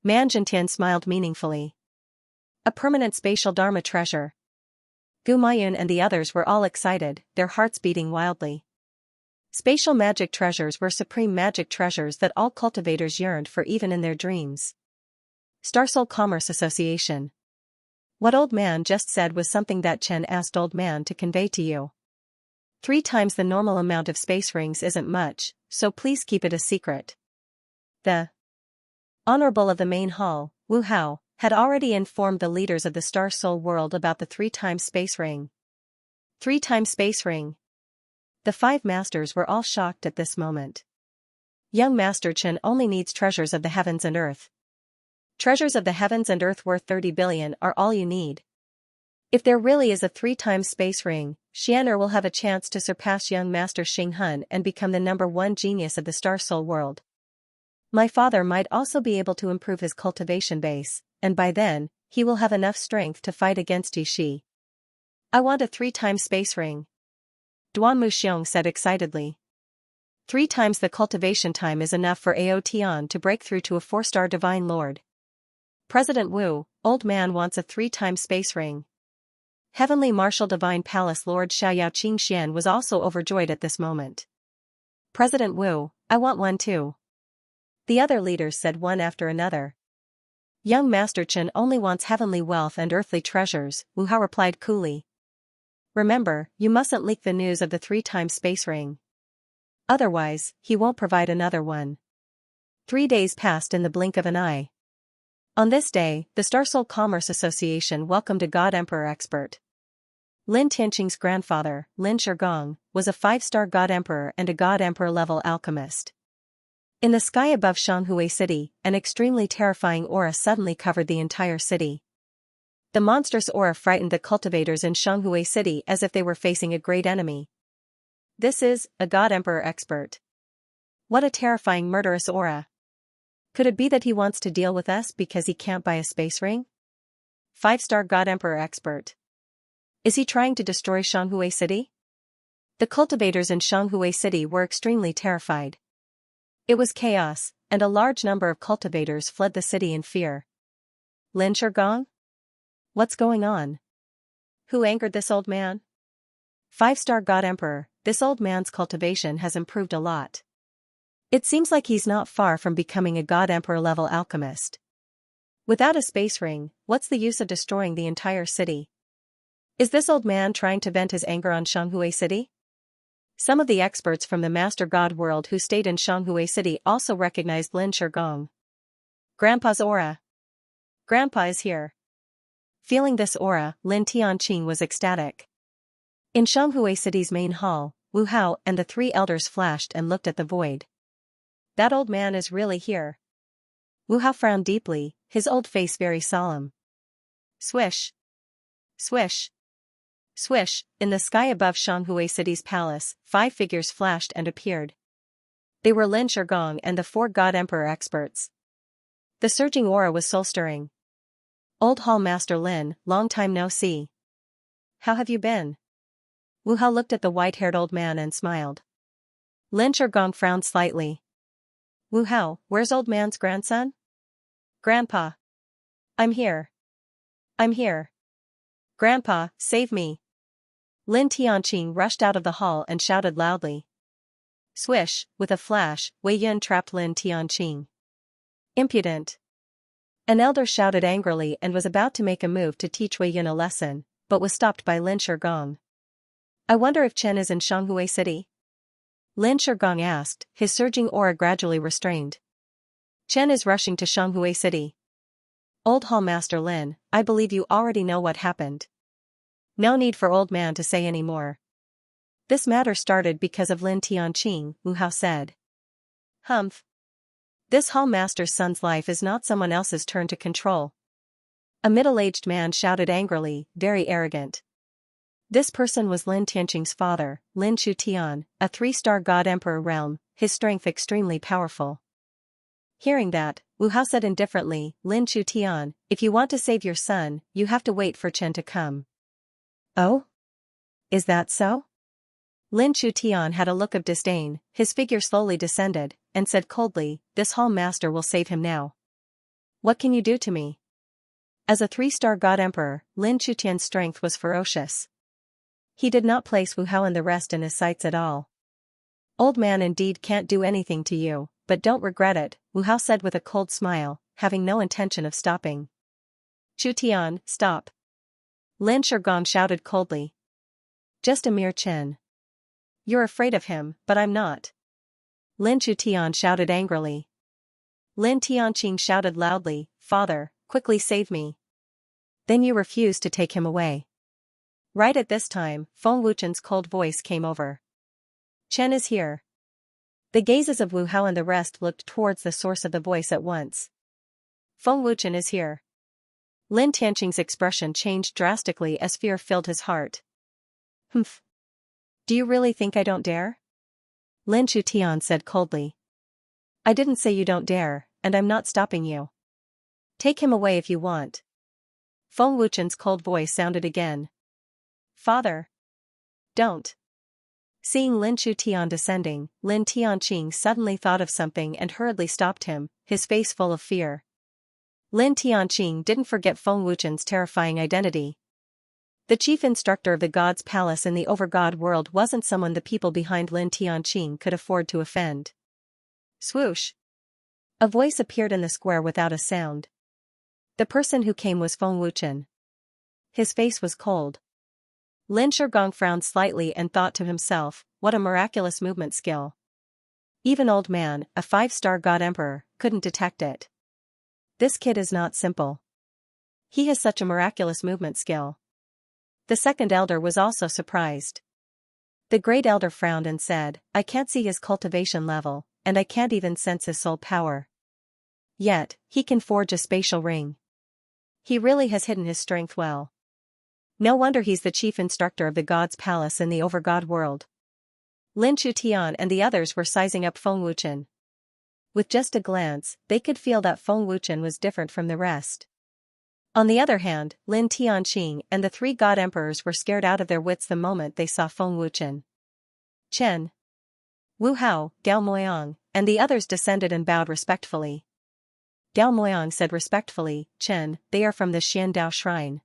A: Man Jintian smiled meaningfully. A permanent spatial Dharma treasure. Gu Maiyun and the others were all excited, their hearts beating wildly. Spatial magic treasures were supreme magic treasures that all cultivators yearned for even in their dreams. Starsoul Commerce Association. What Old Man just said was something that Chen asked Old Man to convey to you. 3 times the normal amount of space rings isn't much, so please keep it a secret. The Honorable of the main hall, Wu Hao, had already informed the leaders of the Star Soul world about the 3 times space ring. 3 times space ring. The 5 masters were all shocked at this moment. Young Master Chen only needs treasures of the heavens and earth. Treasures of the heavens and earth worth 30 billion are all you need. If there really is a 3 times space ring, Xianxia will have a chance to surpass young Master Xing Hun and become the #1 genius of the Star Soul world. My father might also be able to improve his cultivation base, and by then, he will have enough strength to fight against Yi Shi. I want a 3 times space ring. Duan Muxiong said excitedly. 3 times the cultivation time is enough for Ao Tian to break through to a 4-star divine lord. President Wu, Old Man wants a 3 times space ring. Heavenly Marshal Divine Palace Lord Xiaoyao Qingxian was also overjoyed at this moment. President Wu, I want one too. The other leaders said one after another. Young Master Chen only wants heavenly wealth and earthly treasures, Wu Hao replied coolly. Remember, you mustn't leak the news of the 3 times space ring. Otherwise, he won't provide another one. 3 days passed in the blink of an eye. On this day, the Starsoul Commerce Association welcomed a God Emperor expert. Lin Tianqing's grandfather, Lin Shigong, was a 5-star God Emperor and a God Emperor level alchemist. In the sky above Shanhui City, an extremely terrifying aura suddenly covered the entire city. The monstrous aura frightened the cultivators in Shanhui City as if they were facing a great enemy. This is a God Emperor expert. What a terrifying murderous aura. Could it be that he wants to deal with us because he can't buy a space ring? 5-star God Emperor expert. Is he trying to destroy Shanhui City? The cultivators in Shanhui City were extremely terrified. It was chaos, and a large number of cultivators fled the city in fear. Lin Shigong? What's going on? Who angered this old man? 5-star God Emperor, this old man's cultivation has improved a lot. It seems like he's not far from becoming a God Emperor level alchemist. Without a space ring, what's the use of destroying the entire city? Is this old man trying to vent his anger on Shanhui City? Some of the experts from the Master God world who stayed in Shanhui City also recognized Lin Shigong. Grandpa's aura. Grandpa is here. Feeling this aura, Lin Tianqing was ecstatic. In Xianxia City's main hall, Wu Hao and the three elders flashed and looked at the void. That old man is really here. Wu Hao frowned deeply, his old face very solemn. Swish. Swish. Swish, in the sky above Xianxia City's palace, 5 figures flashed and appeared. They were Lin Shigong and the 4 God Emperor experts. The surging aura was soul-stirring. Old Hall Master Lin, long time no see. How have you been? Wu Hao looked at the white-haired old man and smiled. Lin Shigong frowned slightly. Wu Hao, where's old man's grandson? Grandpa. I'm here. I'm here. Grandpa, save me. Lin Tianqing rushed out of the hall and shouted loudly. Swish, with a flash, Wei Yun trapped Lin Tianqing. Impudent. An elder shouted angrily and was about to make a move to teach Wei Yun a lesson, but was stopped by Lin Shigong. I wonder if Chen is in Xianxia City? Lin Shigong asked, his surging aura gradually restrained. Chen is rushing to Xianxia City. Old Hall Master Lin, I believe you already know what happened. No need for old man to say any more. This matter started because of Lin Tianqing, Wu Hao said. Humph. This Hall Master's son's life is not someone else's turn to control. A middle-aged man shouted angrily, very arrogant. This person was Lin Tianqing's father, Lin Tian, a 3-star God Emperor realm, his strength extremely powerful. Hearing that, Wu Hao said indifferently, Lin Tian, if you want to save your son, you have to wait for Chen to come. Oh? Is that so? Lin Tian had a look of disdain, his figure slowly descended, and said coldly, this Hall Master will save him now. What can you do to me? As a 3-star God Emperor, Lin Tian's strength was ferocious. He did not place Wu Hao and the rest in his sights at all. Old man indeed can't do anything to you, but don't regret it, Wu Hao said with a cold smile, having no intention of stopping. Tian, stop. Lin Shigong shouted coldly. Just a mere Chen. You're afraid of him, but I'm not. Lin Tian shouted angrily. Lin Tianqing shouted loudly, Father, quickly save me. Then you refuse to take him away. Right at this time, Feng Wuchen's cold voice came over. Chen is here. The gazes of Wu Hao and the rest looked towards the source of the voice at once. Feng Wuchen is here. Lin Tianqing's expression changed drastically as fear filled his heart. Humph. Do you really think I don't dare? Lin Tian said coldly. I didn't say you don't dare, and I'm not stopping you. Take him away if you want. Feng Wuchen's cold voice sounded again. Father. Don't. Seeing Lin Tian descending, Lin Tianqing suddenly thought of something and hurriedly stopped him, his face full of fear. Lin Tianqing didn't forget Feng Wuchen's terrifying identity. The chief instructor of the God's Palace in the Overgod world wasn't someone the people behind Lin Tianqing could afford to offend. Swoosh. A voice appeared in the square without a sound. The person who came was Feng Wuchen. His face was cold. Lin Shigong frowned slightly and thought to himself, what a miraculous movement skill. Even old man, a 5-star God Emperor, couldn't detect it. This kid is not simple. He has such a miraculous movement skill. The second elder was also surprised. The great elder frowned and said, I can't see his cultivation level, and I can't even sense his soul power. Yet, he can forge a spatial ring. He really has hidden his strength well. No wonder he's the chief instructor of the God's Palace in the Overgod world. Lin Tian and the others were sizing up Feng Wuchen. With just a glance, they could feel that Feng Wuchen was different from the rest. On the other hand, Lin Tianqing and the 3 God Emperors were scared out of their wits the moment they saw Feng Wuchen. Chen, Wu Hao, Gao Moyang, and the others descended and bowed respectfully. Gao Moyang said respectfully, Chen, they are from the Xiandao Shrine.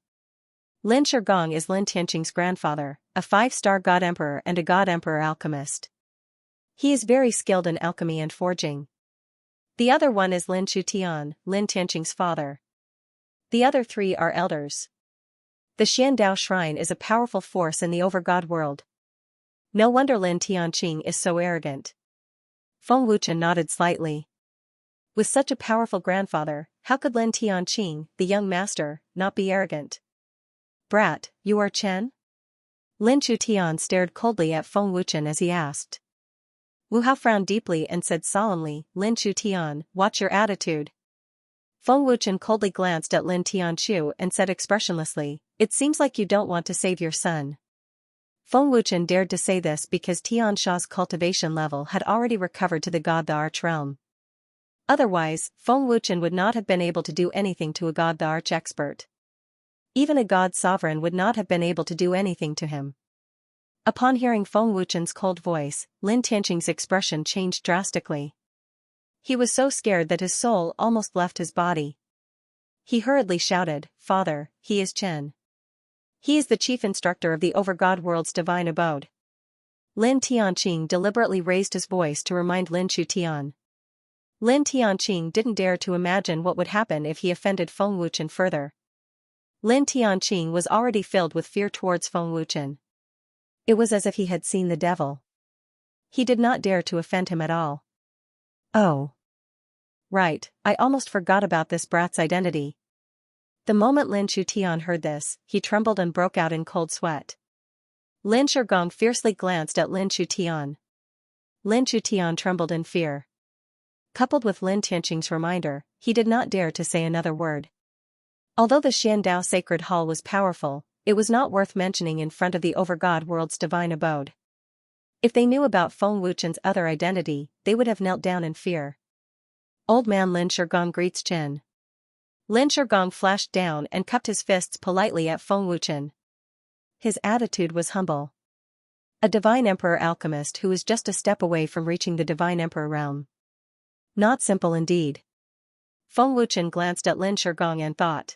A: Lin Shigong is Lin Tianqing's grandfather, a 5-star God Emperor and a God Emperor alchemist. He is very skilled in alchemy and forging. The other one is Lin Tian, Lin Tianqing's father. The other 3 are elders. The Xiandao Shrine is a powerful force in the Overgod world. No wonder Lin Tianqing is so arrogant. Feng Wuchen nodded slightly. With such a powerful grandfather, how could Lin Tianqing, the young master, not be arrogant? Brat, you are Chen? Lin Chutian stared coldly at Feng Wuchen as he asked. Wu Hao frowned deeply and said solemnly, Lin Chutian, watch your attitude. Feng Wuchen coldly glanced at Lin Tianqiu and said expressionlessly, it seems like you don't want to save your son. Feng Wuchen dared to say this because Tianxia's cultivation level had already recovered to the god the Arch realm. Otherwise, Feng Wuchen would not have been able to do anything to a god the Arch expert. Even a god sovereign would not have been able to do anything to him. Upon hearing Feng Wuchen's cold voice, Lin Tianqing's expression changed drastically. He was so scared that his soul almost left his body. He hurriedly shouted, Father, he is Chen. He is the chief instructor of the Overgod world's divine abode. Lin Tianqing deliberately raised his voice to remind Lin Chutian. Lin Tianqing didn't dare to imagine what would happen if he offended Feng Wuchen further. Lin Tianqing was already filled with fear towards Feng Wuchen. It was as if he had seen the devil. He did not dare to offend him at all. Oh. Right, I almost forgot about this brat's identity. The moment Lin Chutian heard this, he trembled and broke out in cold sweat. Lin Shigong fiercely glanced at Lin Chutian. Lin Chutian trembled in fear. Coupled with Lin Tianqing's reminder, he did not dare to say another word. Although the Xiandao Sacred Hall was powerful, it was not worth mentioning in front of the Overgod world's divine abode. If they knew about Feng Wuchen's other identity, they would have knelt down in fear. Old man Lin Shigong greets Chen. Lin Shigong flashed down and cupped his fists politely at Feng Wuchen. His attitude was humble. A divine emperor alchemist who was just a step away from reaching the divine emperor realm. Not simple indeed. Feng Wuchen glanced at Lin Shigong and thought.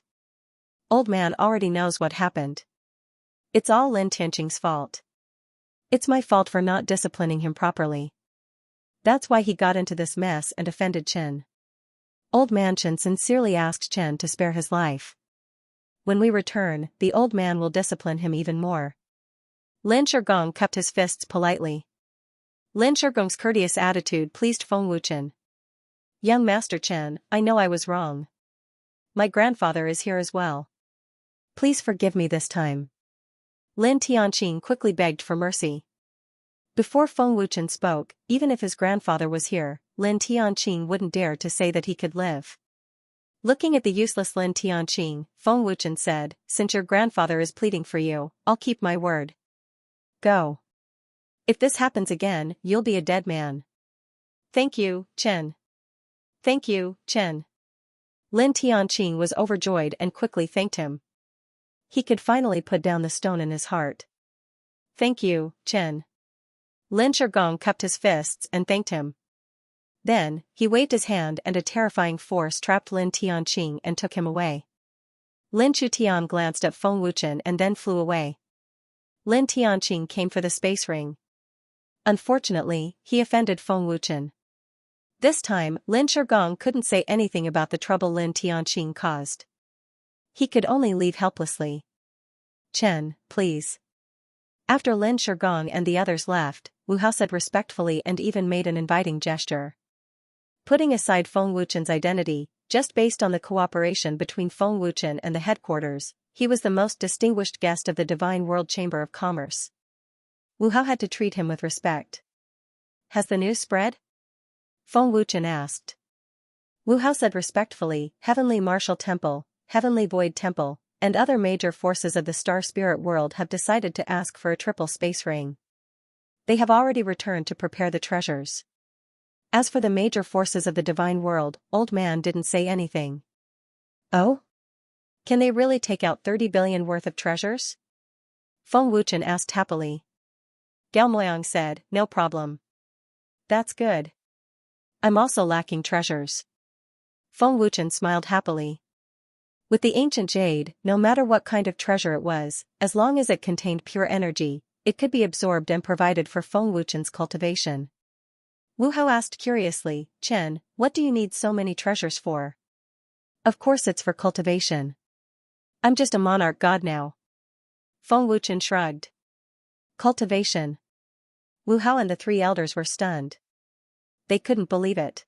A: Old man already knows what happened. It's all Lin Tianqing's fault. It's my fault for not disciplining him properly. That's why he got into this mess and offended Chen. Old man Chen sincerely asked Chen to spare his life. When we return, the old man will discipline him even more. Lin Shigong cupped his fists politely. Lin Shigong's courteous attitude pleased Feng Wuchen. Young Master Chen, I know I was wrong. My grandfather is here as well. Please forgive me this time. Lin Tianqing quickly begged for mercy. Before Feng Wuchen spoke, even if his grandfather was here, Lin Tianqing wouldn't dare to say that he could live. Looking at the useless Lin Tianqing, Feng Wuchen said, since your grandfather is pleading for you, I'll keep my word. Go. If this happens again, you'll be a dead man. Thank you, Chen. Thank you, Chen. Lin Tianqing was overjoyed and quickly thanked him. He could finally put down the stone in his heart. Thank you, Chen. Lin Shigong cupped his fists and thanked him. Then, he waved his hand and a terrifying force trapped Lin Tianqing and took him away. Lin Chutian glanced at Feng Wuchen and then flew away. Lin Tianqing came for the space ring. Unfortunately, he offended Feng Wuchen. This time, Lin Shigong couldn't say anything about the trouble Lin Tianqing caused. He could only leave helplessly. Chen, please. After Lin Shigong and the others left, Wu Hao said respectfully and even made an inviting gesture. Putting aside Feng Wuchen's identity, just based on the cooperation between Feng Wuchen and the headquarters, he was the most distinguished guest of the Divine World Chamber of Commerce. Wu Hao had to treat him with respect. Has the news spread? Feng Wuchen asked. Wu Hao said respectfully, Heavenly Martial Temple, Heavenly Void Temple, and other major forces of the Star Spirit world have decided to ask for a triple space ring. They have already returned to prepare the treasures. As for the major forces of the divine world, old man didn't say anything. Oh? Can they really take out 30 billion worth of treasures? Feng Wuchen asked happily. Gao Moyang said, no problem. That's good. I'm also lacking treasures. Feng Wuchen smiled happily. With the ancient jade, no matter what kind of treasure it was, as long as it contained pure energy, it could be absorbed and provided for Feng Wuchen's cultivation. Wu Hao asked curiously, Chen, what do you need so many treasures for? Of course it's for cultivation. I'm just a monarch god now. Feng Wuchen shrugged. Cultivation. Wu Hao and the three elders were stunned. They couldn't believe it.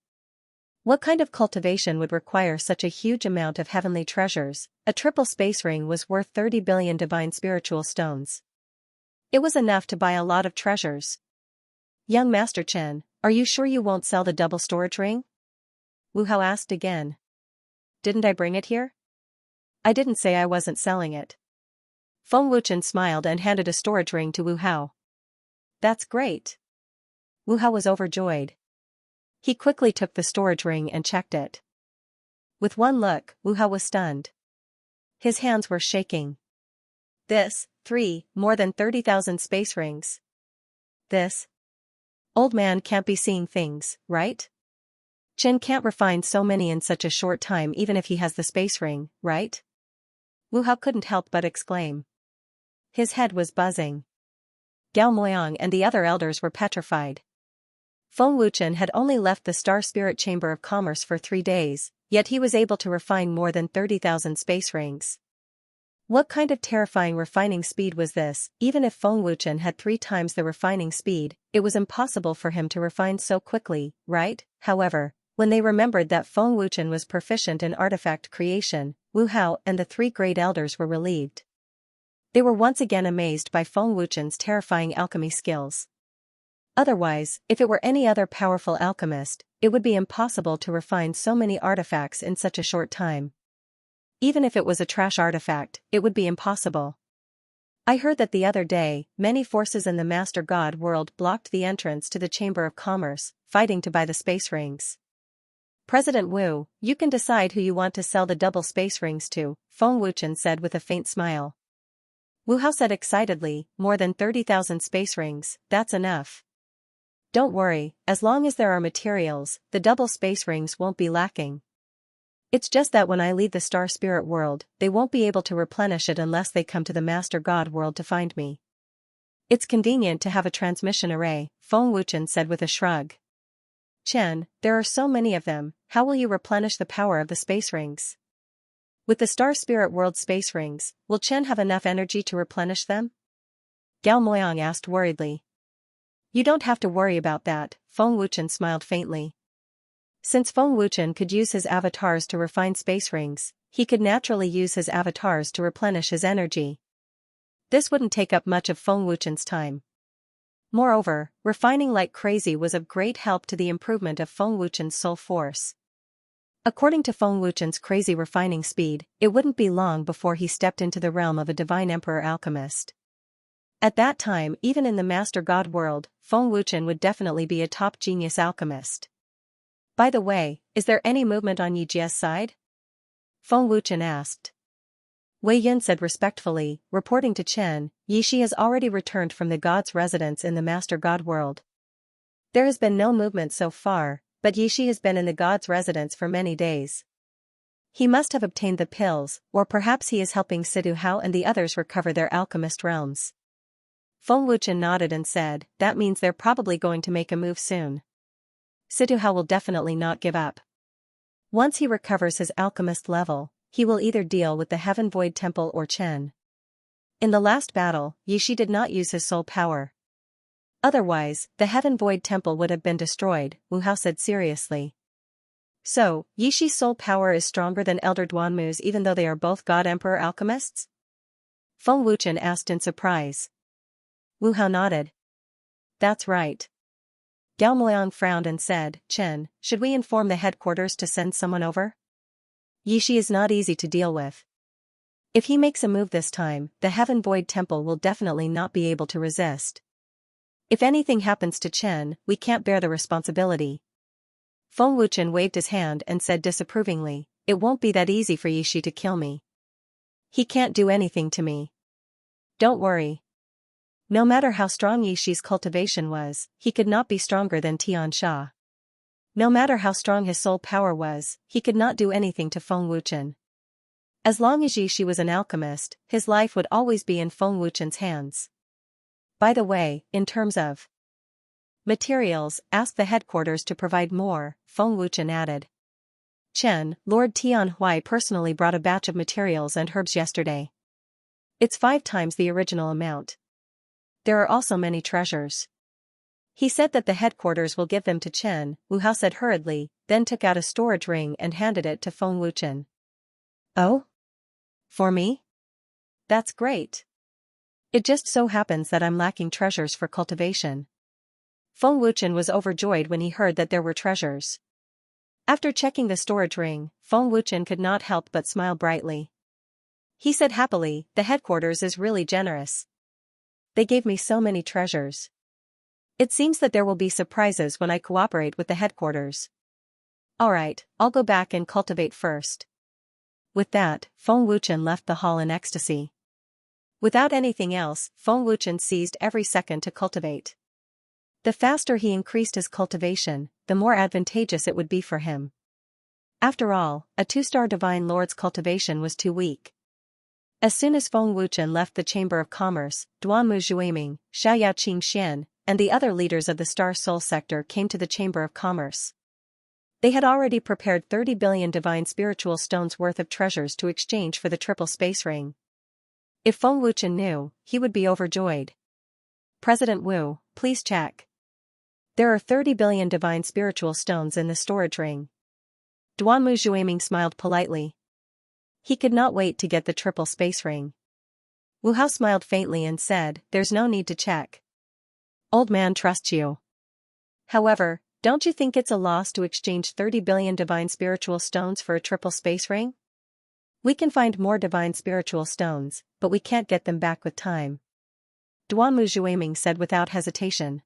A: What kind of cultivation would require such a huge amount of heavenly treasures? A triple space ring was worth 30 billion divine spiritual stones. It was enough to buy a lot of treasures. Young Master Chen, are you sure you won't sell the double storage ring? Wu Hao asked again. Didn't I bring it here? I didn't say I wasn't selling it. Feng Wuchen smiled and handed a storage ring to Wu Hao. That's great. Wu Hao was overjoyed. He quickly took the storage ring and checked it. With one look, Wu Hao was stunned. His hands were shaking. This, more than 30,000 space rings. This. Old man can't be seeing things, right? Chen can't refine so many in such a short time even if he has the space ring, right? Wu Hao couldn't help but exclaim. His head was buzzing. Gao Moyang and the other elders were petrified. Feng Wuchen had only left the Star Spirit Chamber of Commerce for 3 days, yet he was able to refine more than 30,000 space rings. What kind of terrifying refining speed was this? Even if Feng Wuchen had 3 times the refining speed, it was impossible for him to refine so quickly, right? However, when they remembered that Feng Wuchen was proficient in artifact creation, Wu Hao and the 3 great elders were relieved. They were once again amazed by Feng Wuchen's terrifying alchemy skills. Otherwise, if it were any other powerful alchemist, it would be impossible to refine so many artifacts in such a short time. Even if it was a trash artifact, it would be impossible. I heard that the other day, many forces in the Master God world blocked the entrance to the Chamber of Commerce, fighting to buy the space rings. President Wu, you can decide who you want to sell the double space rings to, Feng Wuchen said with a faint smile. Wu Hao said excitedly, more than 30,000 space rings, that's enough. Don't worry, as long as there are materials, the double space rings won't be lacking. It's just that when I leave the Star Spirit world, they won't be able to replenish it unless they come to the Master God world to find me. It's convenient to have a transmission array, Feng Wuchen said with a shrug. Chen, there are so many of them, how will you replenish the power of the space rings? With the Star Spirit world space rings, will Chen have enough energy to replenish them? Gao Moyang asked worriedly. You don't have to worry about that, Feng Wuchen smiled faintly. Since Feng Wuchen could use his avatars to refine space rings, he could naturally use his avatars to replenish his energy. This wouldn't take up much of Feng Wuchen's time. Moreover, refining like crazy was of great help to the improvement of Feng Wuchen's soul force. According to Feng Wuchen's crazy refining speed, it wouldn't be long before he stepped into the realm of a divine emperor alchemist. At that time, even in the Master God world, Feng Wuchen would definitely be a top genius alchemist. By the way, is there any movement on Yi Jie's side? Feng Wuchen asked. Wei Yun said respectfully, reporting to Chen, Yi Shi has already returned from the god's residence in the Master God world. There has been no movement so far, but Yi Shi has been in the god's residence for many days. He must have obtained the pills, or perhaps he is helping Sidu Hao and the others recover their alchemist realms. Feng Wuchen nodded and said, that means they're probably going to make a move soon. Sidu Hao will definitely not give up. Once he recovers his alchemist level, he will either deal with the Heaven Void Temple or Chen. In the last battle, Yi Shi did not use his soul power. Otherwise, the Heaven Void Temple would have been destroyed, Wu Hao said seriously. So, Yi Shi's soul power is stronger than Elder Duanmu's even though they are both God Emperor alchemists? Feng Wuchen asked in surprise. Wu Hao nodded. That's right. Gao Moyang frowned and said, Chen, should we inform the headquarters to send someone over? Yi Shi is not easy to deal with. If he makes a move this time, the Heaven Void Temple will definitely not be able to resist. If anything happens to Chen, we can't bear the responsibility. Feng Wuchen waved his hand and said disapprovingly, it won't be that easy for Yi Shi to kill me. He can't do anything to me. Don't worry. No matter how strong Yi Shi's cultivation was, he could not be stronger than Xianxia. No matter how strong his soul power was, he could not do anything to Feng Wuchen. As long as Yi Shi was an alchemist, his life would always be in Feng Wuchen's hands. By the way, in terms of materials, ask the headquarters to provide more, Feng Wuchen added. Chen, Lord Tianhui personally brought a batch of materials and herbs yesterday. It's 5 times the original amount. There are also many treasures. He said that the headquarters will give them to Chen, Wu Hao said hurriedly, then took out a storage ring and handed it to Feng Wuchen. Oh? For me? That's great. It just so happens that I'm lacking treasures for cultivation. Feng Wuchen was overjoyed when he heard that there were treasures. After checking the storage ring, Feng Wuchen could not help but smile brightly. He said happily, the headquarters is really generous. They gave me so many treasures. It seems that there will be surprises when I cooperate with the headquarters. Alright, I'll go back and cultivate first. With that, Feng Wuchen left the hall in ecstasy. Without anything else, Feng Wuchen seized every second to cultivate. The faster he increased his cultivation, the more advantageous it would be for him. After all, a 2-star divine lord's cultivation was too weak. As soon as Feng Wuchen left the Chamber of Commerce, Duanmu Zhuiming, Xianxia, and the other leaders of the Star Soul sector came to the Chamber of Commerce. They had already prepared 30 billion divine spiritual stones worth of treasures to exchange for the triple space ring. If Feng Wuchen knew, he would be overjoyed. President Wu, please check. There are 30 billion divine spiritual stones in the storage ring. Duanmu Zhuiming smiled politely. He could not wait to get the triple space ring. Wu Hao smiled faintly and said, there's no need to check. Old man trusts you. However, don't you think it's a loss to exchange 30 billion divine spiritual stones for a triple space ring? We can find more divine spiritual stones, but we can't get them back with time. Duanmu Zhuiming said without hesitation.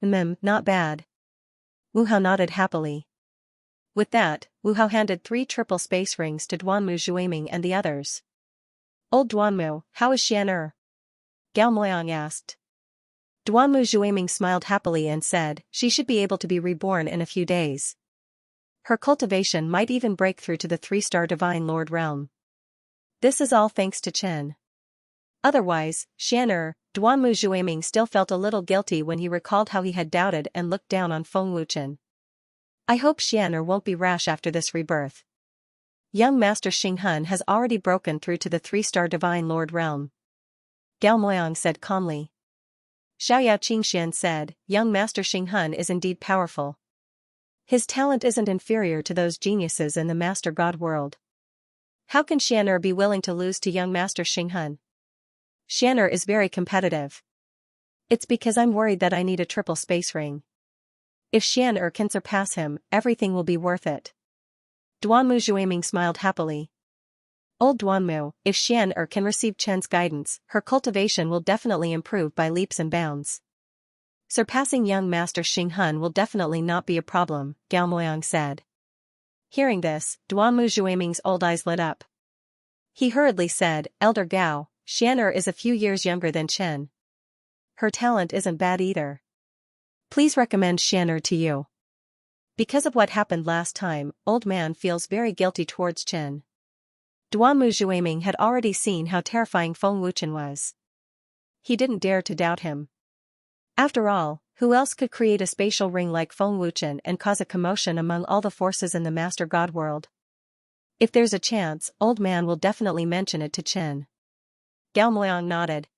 A: Not bad. Wu Hao nodded happily. With that, Wu Hao handed 3 triple space rings to Duanmu Zhuiming and the others. Old Duanmu, how is Xian'er? Gao Moyang asked. Duanmu Zhuiming smiled happily and said, she should be able to be reborn in a few days. Her cultivation might even break through to the 3-star divine lord realm. This is all thanks to Chen. Otherwise, Xian'er, Duanmu Zhuiming still felt a little guilty when he recalled how he had doubted and looked down on Feng Wuchen. I hope Xian'er won't be rash after this rebirth. Young Master Xinghun has already broken through to the 3-star divine lord realm. Gao Moyang said calmly. Xiao Qingxian said, young Master Xinghun is indeed powerful. His talent isn't inferior to those geniuses in the Master God world. How can Xian'er be willing to lose to young Master Xinghun? Xian'er is very competitive. It's because I'm worried that I need a triple space ring. If Xian'er can surpass him, everything will be worth it. Duanmu Zhuiming smiled happily. Old Duanmu, if Xian'er can receive Chen's guidance, her cultivation will definitely improve by leaps and bounds. Surpassing young Master Xinghun will definitely not be a problem, Gao Moyang said. Hearing this, Duanmu Zhuiming's old eyes lit up. He hurriedly said, Elder Gao, Xian'er is a few years younger than Chen. Her talent isn't bad either. Please recommend Xian'er to you. Because of what happened last time, old man feels very guilty towards Chen. Duanmu Zhuiming had already seen how terrifying Feng Wuchen was. He didn't dare to doubt him. After all, who else could create a spatial ring like Feng Wuchen and cause a commotion among all the forces in the Master God world? If there's a chance, old man will definitely mention it to Chen. Gao Moyang nodded.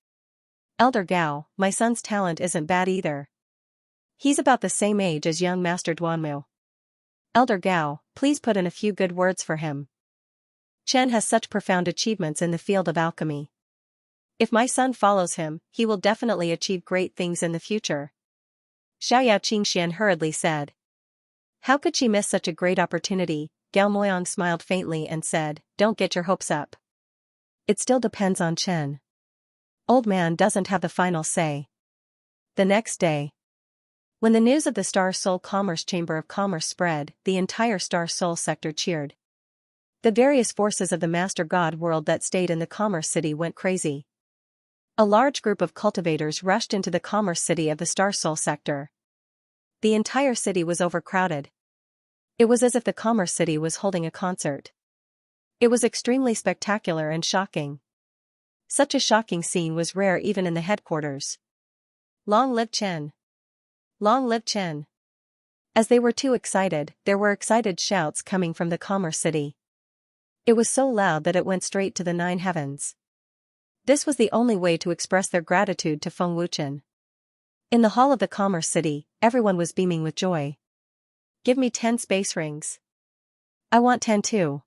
A: Elder Gao, my son's talent isn't bad either. He's about the same age as young Master Duanmu. Elder Gao, please put in a few good words for him. Chen has such profound achievements in the field of alchemy. If my son follows him, he will definitely achieve great things in the future. Xiao Qingxian hurriedly said. How could she miss such a great opportunity? Gao Moyang smiled faintly and said, don't get your hopes up. It still depends on Chen. Old man doesn't have the final say. The next day. When the news of the Star Soul Commerce Chamber of Commerce spread, the entire Star Soul sector cheered. The various forces of the Master God world that stayed in the Commerce City went crazy. A large group of cultivators rushed into the Commerce City of the Star Soul sector. The entire city was overcrowded. It was as if the Commerce City was holding a concert. It was extremely spectacular and shocking. Such a shocking scene was rare even in the headquarters. Long live Chen! Long live Chen! As they were too excited, there were excited shouts coming from the Commerce City. It was so loud that it went straight to the 9 heavens. This was the only way to express their gratitude to Feng Wuchen. In the hall of the Commerce City, everyone was beaming with joy. Give me 10 space rings. I want 10 too.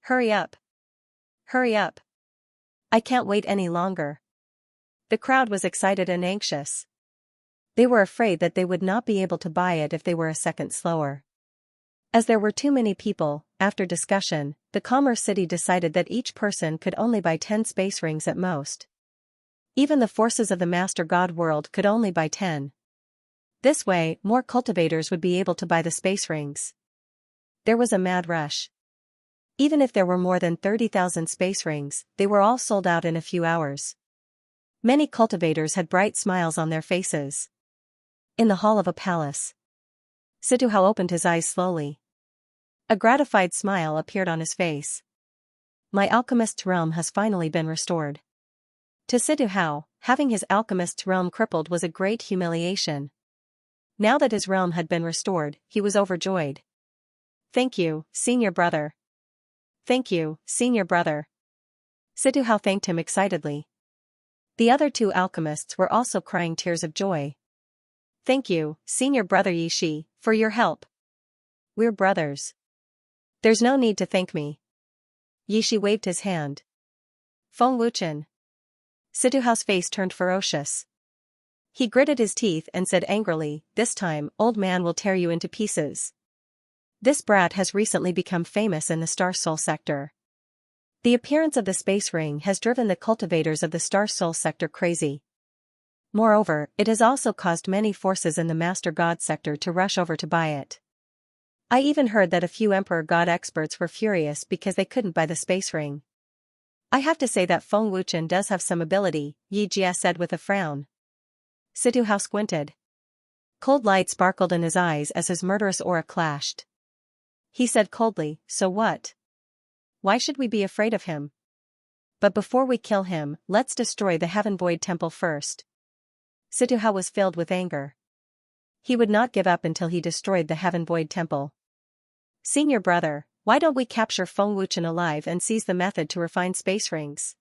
A: Hurry up. Hurry up. I can't wait any longer. The crowd was excited and anxious. They were afraid that they would not be able to buy it if they were a second slower. As there were too many people, after discussion, the Commerce City decided that each person could only buy 10 space rings at most. Even the forces of the Master God world could only buy 10. This way, more cultivators would be able to buy the space rings. There was a mad rush. Even if there were more than 30,000 space rings, they were all sold out in a few hours. Many cultivators had bright smiles on their faces. In the hall of a palace, Situhao opened his eyes slowly. A gratified smile appeared on his face. My alchemist's realm has finally been restored. To Situhao, having his alchemist's realm crippled was a great humiliation. Now that his realm had been restored, he was overjoyed. Thank you, senior brother. Thank you, senior brother. Situhao thanked him excitedly. The other two alchemists were also crying tears of joy. Thank you, senior brother Yishi, for your help. We're brothers. There's no need to thank me. Yishi waved his hand. Feng Wuchen. Situhao's face turned ferocious. He gritted his teeth and said angrily, this time, old man will tear you into pieces. This brat has recently become famous in the Star Soul sector. The appearance of the space ring has driven the cultivators of the Star Soul sector crazy. Moreover, it has also caused many forces in the Master God sector to rush over to buy it. I even heard that a few Emperor God experts were furious because they couldn't buy the space ring. I have to say that Feng Wuchen does have some ability, Yi Jia said with a frown. Situhao squinted. Cold light sparkled in his eyes as his murderous aura clashed. He said coldly, so what? Why should we be afraid of him? But before we kill him, let's destroy the Heaven Void Temple first. Situhao was filled with anger. He would not give up until he destroyed the Heaven Void Temple. Senior brother, why don't we capture Feng Wuchen alive and seize the method to refine space rings?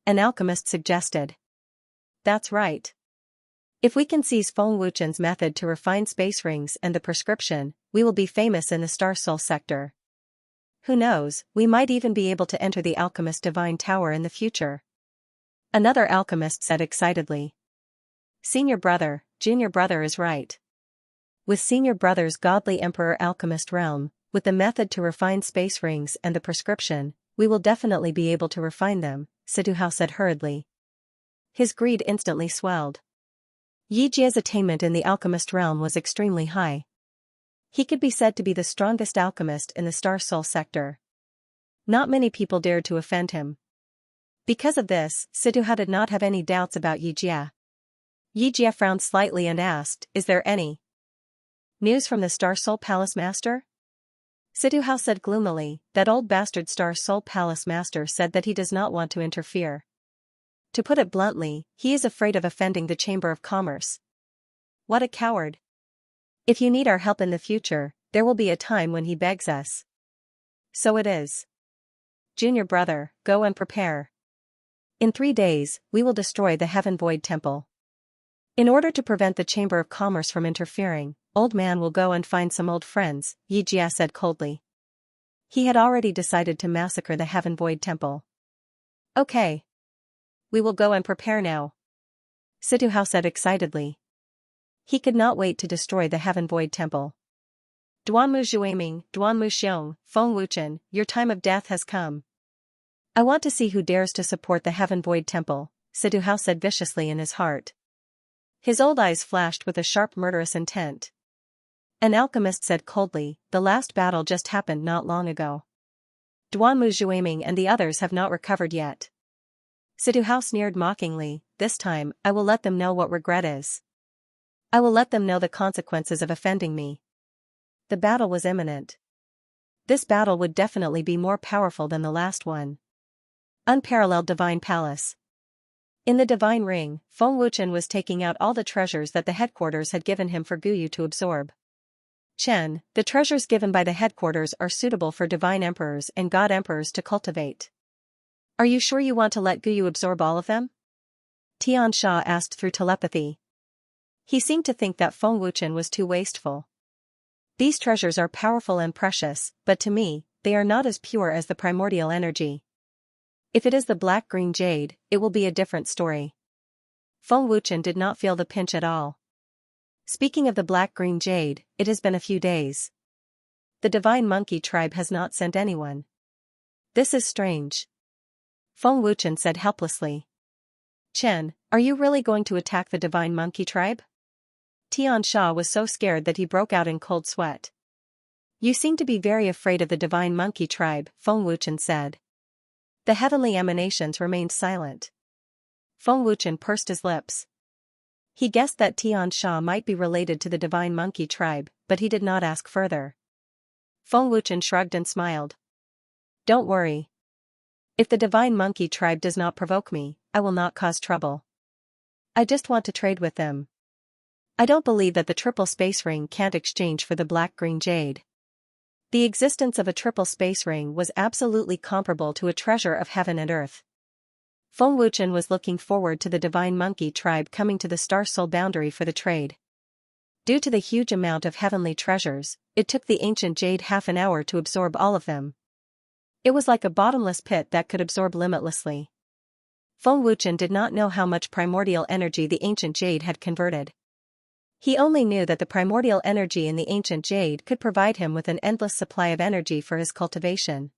A: An alchemist suggested. That's right. If we can seize Feng Wuchen's method to refine space rings and the prescription, we will be famous in the Star Soul sector. Who knows, we might even be able to enter the Alchemist Divine Tower in the future. Another alchemist said excitedly. Senior brother, junior brother is right. With senior brother's godly Emperor Alchemist realm, with the method to refine space rings and the prescription, we will definitely be able to refine them, Situhao said hurriedly. His greed instantly swelled. Yi Jia's attainment in the alchemist realm was extremely high. He could be said to be the strongest alchemist in the Star Soul sector. Not many people dared to offend him. Because of this, Situhao did not have any doubts about Yi Jia. Yi Jia frowned slightly and asked, is there any news from the Star Soul Palace Master? Situhao said gloomily, that old bastard Star Soul Palace Master said that he does not want to interfere. To put it bluntly, he is afraid of offending the Chamber of Commerce. What a coward. If you need our help in the future, there will be a time when he begs us. So it is. Junior brother, go and prepare. In 3 days, we will destroy the Heaven Void Temple. In order to prevent the Chamber of Commerce from interfering, old man will go and find some old friends, Yi Jia said coldly. He had already decided to massacre the Heaven Void Temple. Okay. We will go and prepare now. Situhao said excitedly. He could not wait to destroy the Heaven Void Temple. Duanmu Zhuiming, Duanmu Xiong, Feng Wuchen, your time of death has come. I want to see who dares to support the Heaven Void Temple, Situhao said viciously in his heart. His old eyes flashed with a sharp murderous intent. An alchemist said coldly, the last battle just happened not long ago. Duanmu Zhuiming and the others have not recovered yet. Situhao sneered mockingly, this time, I will let them know what regret is. I will let them know the consequences of offending me. The battle was imminent. This battle would definitely be more powerful than the last one. Unparalleled Divine Palace. In the Divine Ring, Feng Wuchen was taking out all the treasures that the headquarters had given him for Guyu to absorb. Chen, the treasures given by the headquarters are suitable for Divine Emperors and God Emperors to cultivate. Are you sure you want to let Guyu absorb all of them? Tian Sha asked through telepathy. He seemed to think that Feng Wuchen was too wasteful. These treasures are powerful and precious, but to me, they are not as pure as the primordial energy. If it is the black-green jade, it will be a different story. Feng Wuchen did not feel the pinch at all. Speaking of the black-green jade, it has been a few days. The divine monkey tribe has not sent anyone. This is strange. Feng Wuchen said helplessly. Chen, are you really going to attack the divine monkey tribe? Xianxia was so scared that he broke out in cold sweat. You seem to be very afraid of the divine monkey tribe, Feng Wuchen said. The heavenly emanations remained silent. Feng Wuchen pursed his lips. He guessed that Xianxia might be related to the divine monkey tribe, but he did not ask further. Feng Wuchen shrugged and smiled. Don't worry. If the divine monkey tribe does not provoke me, I will not cause trouble. I just want to trade with them. I don't believe that the triple space ring can't exchange for the black-green jade. The existence of a triple space ring was absolutely comparable to a treasure of heaven and earth. Feng Wuchen was looking forward to the divine monkey tribe coming to the star soul boundary for the trade. Due to the huge amount of heavenly treasures, it took the ancient jade half an hour to absorb all of them. It was like a bottomless pit that could absorb limitlessly. Feng Wuchen did not know how much primordial energy the ancient jade had converted. He only knew that the primordial energy in the ancient jade could provide him with an endless supply of energy for his cultivation.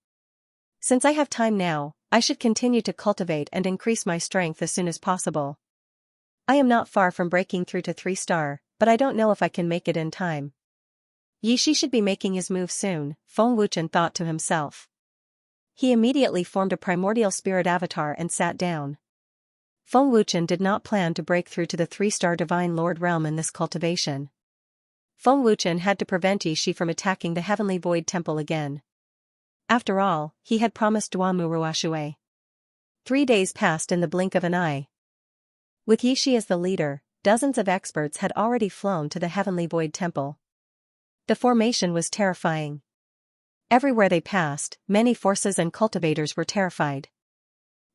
A: Since I have time now, I should continue to cultivate and increase my strength as soon as possible. I am not far from breaking through to 3-star, but I don't know if I can make it in time. Yishi should be making his move soon, Feng Wuchen thought to himself. He immediately formed a primordial spirit avatar and sat down. Feng Wuchen did not plan to break through to the 3-star Divine Lord realm in this cultivation. Feng Wuchen had to prevent Yishi from attacking the Heavenly Void Temple again. After all, he had promised Duanmu Ruoshui. 3 days passed in the blink of an eye. With Yishi as the leader, dozens of experts had already flown to the Heavenly Void Temple. The formation was terrifying. Everywhere they passed, many forces and cultivators were terrified.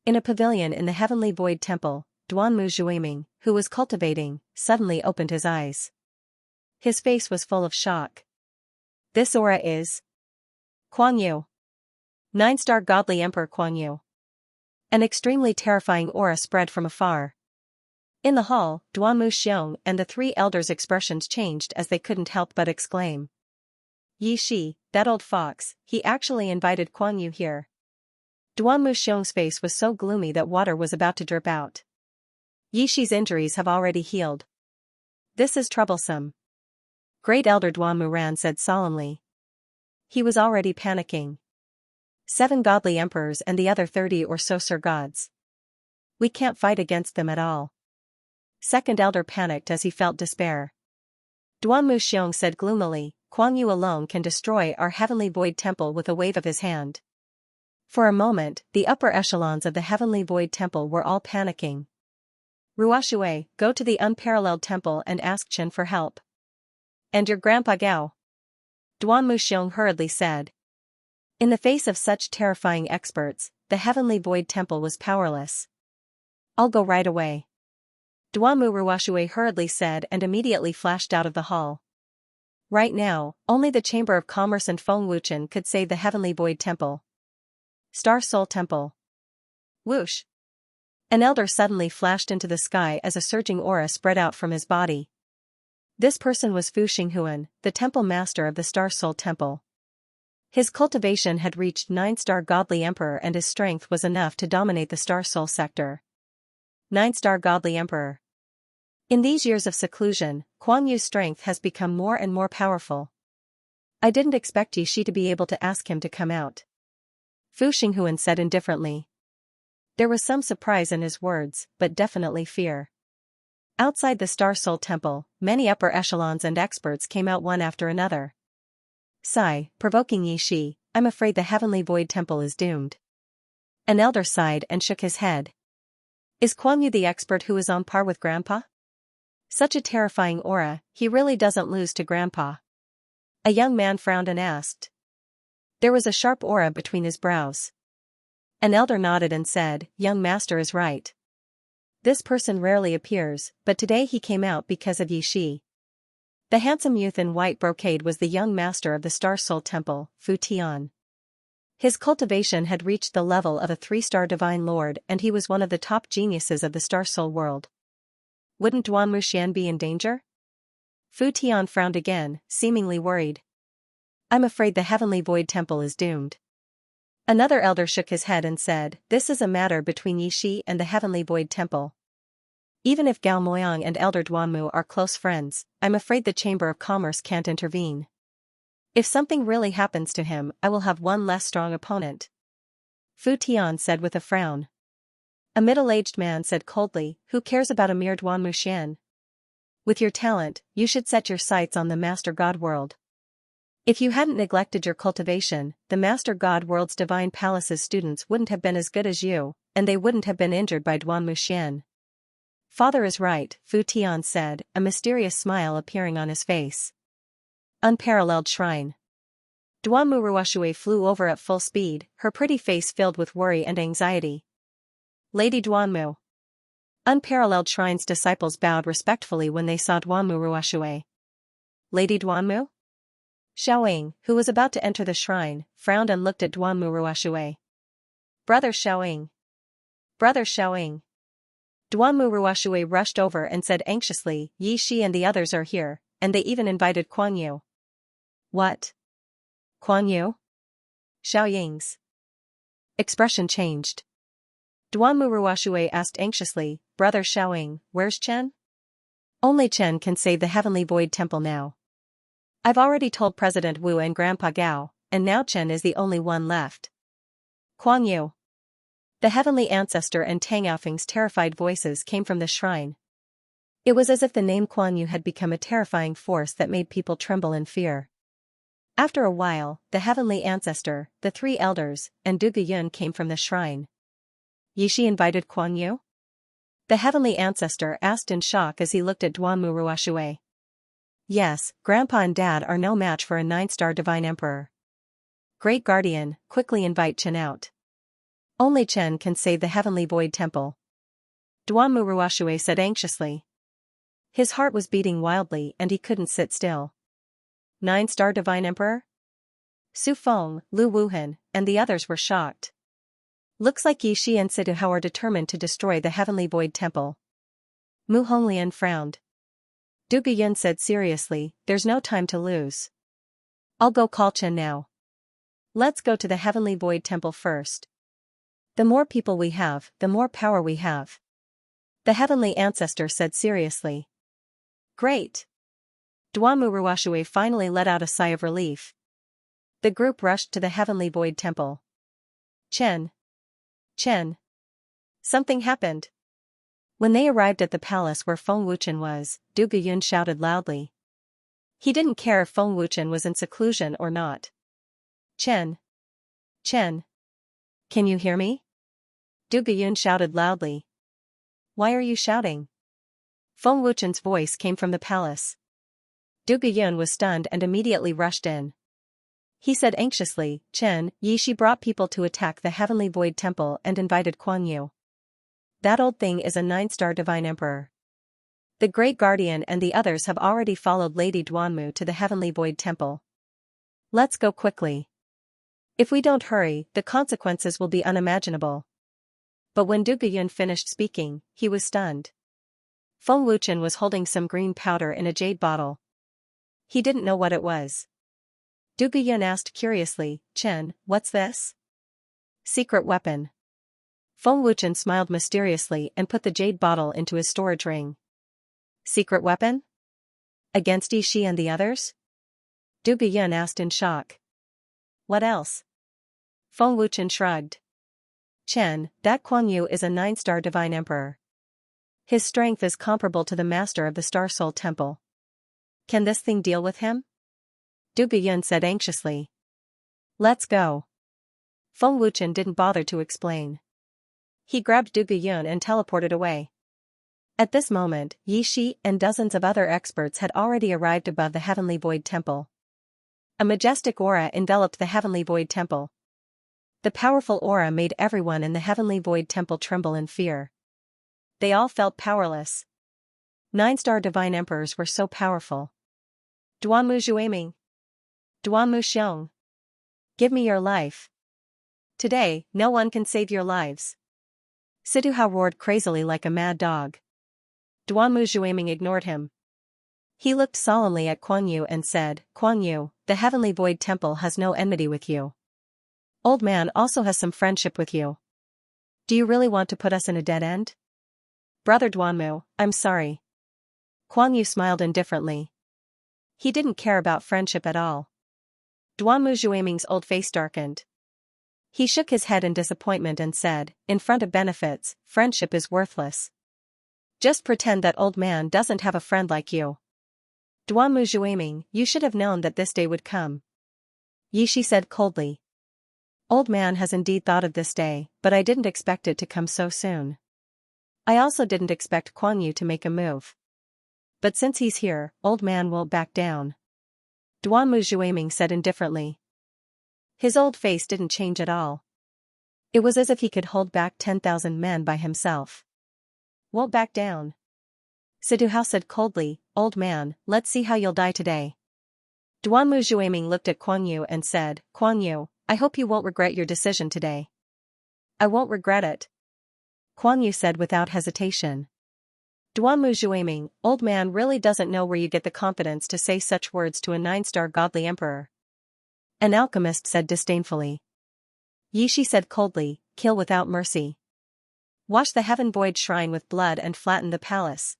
A: In a pavilion in the Heavenly Void Temple, Duanmu Zhuiming, who was cultivating, suddenly opened his eyes. His face was full of shock. This aura is Kuang Yu. 9-star godly Emperor Kuang Yu. An extremely terrifying aura spread from afar. In the hall, Duanmu Xiong and the 3 elders' expressions changed as they couldn't help but exclaim. Yishi, that old fox, he actually invited Kuang Yu here. Duanmu Xiong's face was so gloomy that water was about to drip out. Yishi's injuries have already healed. This is troublesome. Great Elder Duanmu Ran said solemnly. He was already panicking. 7 godly emperors and the other 30 or so Sir gods. We can't fight against them at all. Second Elder panicked as he felt despair. Duanmu Xiong said gloomily, Kuang Yu alone can destroy our Heavenly Void Temple with a wave of his hand. For a moment, the upper echelons of the Heavenly Void Temple were all panicking. Ruoshui, go to the unparalleled temple and ask Chen for help. And your Grandpa Gao? Duanmu Xiong hurriedly said. In the face of such terrifying experts, the Heavenly Void Temple was powerless. I'll go right away. Duanmu Ruoshui hurriedly said and immediately flashed out of the hall. Right now, only the Chamber of Commerce and Feng Wuchen could save the Heavenly Void Temple. Star Soul Temple. Whoosh! An elder suddenly flashed into the sky as a surging aura spread out from his body. This person was Fu Xinghuan, the temple master of the Star Soul Temple. His cultivation had reached 9-star godly emperor and his strength was enough to dominate the Star Soul sector. 9-star godly emperor. In these years of seclusion, Kuang Yu's strength has become more and more powerful. I didn't expect Yishi to be able to ask him to come out. Fu Xinghuan said indifferently. There was some surprise in his words, but definitely fear. Outside the Star Soul Temple, many upper echelons and experts came out one after another. Sigh, provoking Yishi, I'm afraid the Heavenly Void Temple is doomed. An elder sighed and shook his head. Is Kuang Yu the expert who is on par with Grandpa? Such a terrifying aura, he really doesn't lose to Grandpa. A young man frowned and asked. There was a sharp aura between his brows. An elder nodded and said, Young master is right. This person rarely appears, but today he came out because of Yi Shi. The handsome youth in white brocade was the young master of the Star Soul Temple, Fu Tian. His cultivation had reached the level of a 3-star divine lord and he was one of the top geniuses of the Star Soul world. Wouldn't Duan Muxian be in danger? Fu Tian frowned again, seemingly worried. I'm afraid the Heavenly Void Temple is doomed. Another elder shook his head and said, this is a matter between Yi Shi and the Heavenly Void Temple. Even if Gao Moyang and Elder Duanmu are close friends, I'm afraid the Chamber of Commerce can't intervene. If something really happens to him, I will have one less strong opponent. Fu Tian said with a frown. A middle-aged man said coldly, who cares about a mere Duan Muxian? With your talent, you should set your sights on the Master God World. If you hadn't neglected your cultivation, the Master God World's Divine Palace's students wouldn't have been as good as you, and they wouldn't have been injured by Duan Muxian. Father is right, Fu Tian said, a mysterious smile appearing on his face. Unparalleled shrine. Duanmu Ruoxue flew over at full speed, her pretty face filled with worry and anxiety. Lady Duanmu. Unparalleled shrine's disciples bowed respectfully when they saw Duanmu Ruoxue. Lady Duanmu? Xiaoying, who was about to enter the shrine, frowned and looked at Duanmu Ruoxue. Brother Xiaoying. Brother Xiaoying. Duanmu Ruoxue rushed over and said anxiously, Yi Shi and the others are here, and they even invited Kuan Yu. What? Kuan Yu? Xiaoying's expression changed. Duanmu Ruoxue asked anxiously, Brother Xiaoying, where's Chen? Only Chen can save the Heavenly Void Temple now. I've already told President Wu and Grandpa Gao, and now Chen is the only one left. Kuan Yu. The Heavenly Ancestor and Tang Yaofeng's terrified voices came from the shrine. It was as if the name Kuan Yu had become a terrifying force that made people tremble in fear. After a while, the Heavenly Ancestor, the 3 elders, and Du Guyun came from the shrine. Yi Shi invited Kuan Yu? The Heavenly Ancestor asked in shock as he looked at Duanmu Ruoxue. Yes, Grandpa and Dad are no match for a 9-star Divine Emperor. Great Guardian, quickly invite Chen out. Only Chen can save the Heavenly Void Temple. Duanmu Ruoxue said anxiously. His heart was beating wildly and he couldn't sit still. 9-star Divine Emperor? Su Feng, Lu Wuhan, and the others were shocked. Looks like Yi Shi and Situ Hao are determined to destroy the Heavenly Void Temple. Mu Honglian frowned. Du Guyun said seriously, there's no time to lose. I'll go call Chen now. Let's go to the Heavenly Void Temple first. The more people we have, the more power we have. The Heavenly Ancestor said seriously. Great. Duanmu Ruoxue finally let out a sigh of relief. The group rushed to the Heavenly Void Temple. Chen. Chen. Something happened. When they arrived at the palace where Feng Wuchen was, Du Guyun shouted loudly. He didn't care if Feng Wuchen was in seclusion or not. Chen. Chen. Can you hear me? Du Guyun shouted loudly. Why are you shouting? Feng Wuchen's voice came from the palace. Du Guyun was stunned and immediately rushed in. He said anxiously, Chen, Yi Shi brought people to attack the Heavenly Void Temple and invited Kuan Yu. That old thing is a 9-star Divine Emperor. The Great Guardian and the others have already followed Lady Duanmu to the Heavenly Void Temple. Let's go quickly. If we don't hurry, the consequences will be unimaginable. But when Du Guyun finished speaking, he was stunned. Feng Wuchen was holding some green powder in a jade bottle. He didn't know what it was. Du Guyun asked curiously, Chen, what's this? Secret weapon. Feng Wuchen smiled mysteriously and put the jade bottle into his storage ring. Secret weapon? Against Yi Shi and the others? Du Guyun asked in shock. What else? Feng Wuchen shrugged. Chen, that Kuan Yu is a 9-star Divine Emperor. His strength is comparable to the Master of the Star Soul Temple. Can this thing deal with him? Du Guyun said anxiously. Let's go. Feng Wuchen didn't bother to explain. He grabbed Du Guyun and teleported away. At this moment, Yi Shi and dozens of other experts had already arrived above the Heavenly Void Temple. A majestic aura enveloped the Heavenly Void Temple. The powerful aura made everyone in the Heavenly Void Temple tremble in fear. They all felt powerless. 9-star divine emperors were so powerful. Duanmu Zhuiming. Duanmu Xiong. Give me your life. Today, no one can save your lives. Siduhao roared crazily like a mad dog. Duanmu Zhuiming ignored him. He looked solemnly at Kuan Yu and said, Kuan Yu, the Heavenly Void Temple has no enmity with you. Old man also has some friendship with you. Do you really want to put us in a dead end? Brother Duanmu, I'm sorry. Kuan Yu smiled indifferently. He didn't care about friendship at all. Duanmu Zhuiming's old face darkened. He shook his head in disappointment and said, in front of benefits, friendship is worthless. Just pretend that old man doesn't have a friend like you. Duanmu Zhuiming, you should have known that this day would come. Yishi said coldly. Old man has indeed thought of this day, but I didn't expect it to come so soon. I also didn't expect Kuan Yu to make a move. But since he's here, old man won't back down. Duanmu Zhuiming said indifferently. His old face didn't change at all. It was as if he could hold back 10,000 men by himself. Won't back down. Siduhao said coldly, old man, let's see how you'll die today. Duanmu Zhuiming looked at Kuan Yu and said, Kuan Yu, I hope you won't regret your decision today. I won't regret it. Kuan Yu said without hesitation. Duanmu Zhuiming, old man really doesn't know where you get the confidence to say such words to a 9-star godly emperor. An alchemist said disdainfully. Yishi said coldly, kill without mercy. Wash the heaven void shrine with blood and flatten the palace.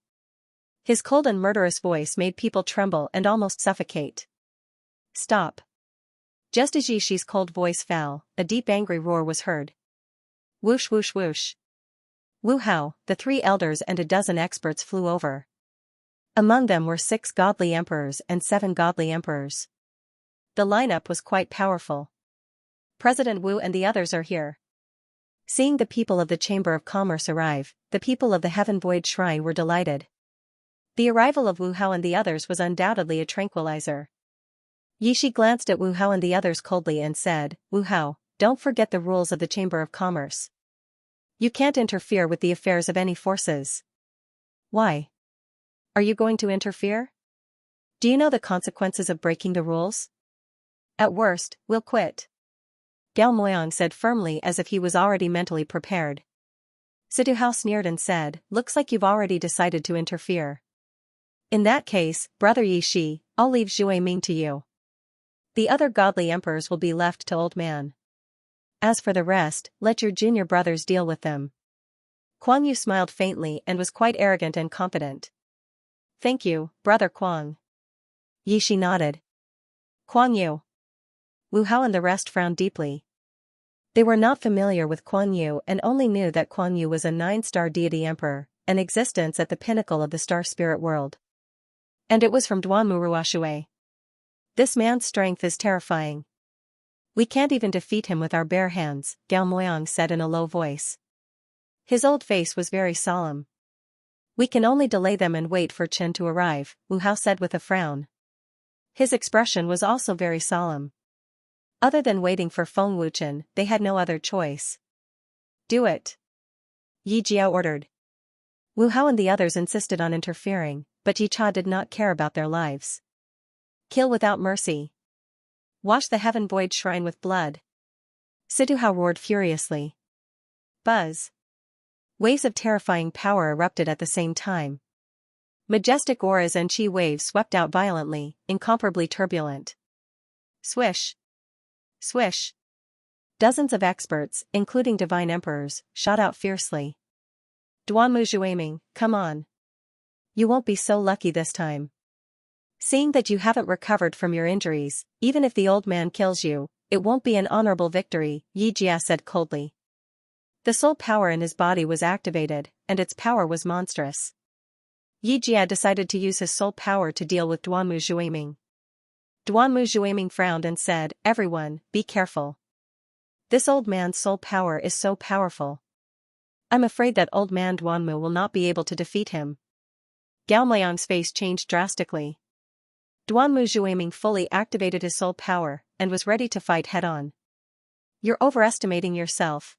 A: His cold and murderous voice made people tremble and almost suffocate. Stop. Just as Yishi's cold voice fell, a deep angry roar was heard. Whoosh whoosh whoosh. Wu Hao, the 3 elders and a dozen experts flew over. Among them were 6 godly emperors and 7 godly emperors. The lineup was quite powerful. President Wu and the others are here. Seeing the people of the Chamber of Commerce arrive, the people of the Heaven Void Shrine were delighted. The arrival of Wu Hao and the others was undoubtedly a tranquilizer. Yishi glanced at Wu Hao and the others coldly and said, Wu Hao, don't forget the rules of the Chamber of Commerce. You can't interfere with the affairs of any forces. Why? Are you going to interfere? Do you know the consequences of breaking the rules? At worst, we'll quit. Gao Moyang said firmly as if he was already mentally prepared. Siduhao sneered and said, looks like you've already decided to interfere. In that case, brother Yishi, I'll leave Zhue Ming to you. The other godly emperors will be left to old man. As for the rest, let your junior brothers deal with them. Kuan Yu smiled faintly and was quite arrogant and confident. Thank you, brother Kuang. Yishi nodded. Kuan Yu. Wu Hao and the rest frowned deeply. They were not familiar with Kuan Yu and only knew that Kuan Yu was a 9-star deity emperor, an existence at the pinnacle of the star spirit world. And it was from Duanmu Ruoshui. This man's strength is terrifying. We can't even defeat him with our bare hands, Gao Moyang said in a low voice. His old face was very solemn. We can only delay them and wait for Chen to arrive, Wu Hao said with a frown. His expression was also very solemn. Other than waiting for Feng Wuchen, they had no other choice. Do it. Yi Jiao ordered. Wu Hao and the others insisted on interfering, but Yi Cha did not care about their lives. Kill without mercy. Wash the Heaven Void Shrine with blood. Siduhao roared furiously. Buzz. Waves of terrifying power erupted at the same time. Majestic auras and chi waves swept out violently, incomparably turbulent. Swish. Swish. Dozens of experts, including divine emperors, shot out fiercely. Duanmu Zhuiming, come on. You won't be so lucky this time. Seeing that you haven't recovered from your injuries, even if the old man kills you, it won't be an honorable victory, Yi Jia said coldly. The soul power in his body was activated, and its power was monstrous. Yi Jia decided to use his soul power to deal with Duanmu Zhuiming. Duanmu Zhuiming frowned and said, everyone, be careful. This old man's soul power is so powerful. I'm afraid that old man Duanmu will not be able to defeat him. Gao Moyang's face changed drastically. Duanmu Zhuiming fully activated his soul power, and was ready to fight head-on. You're overestimating yourself.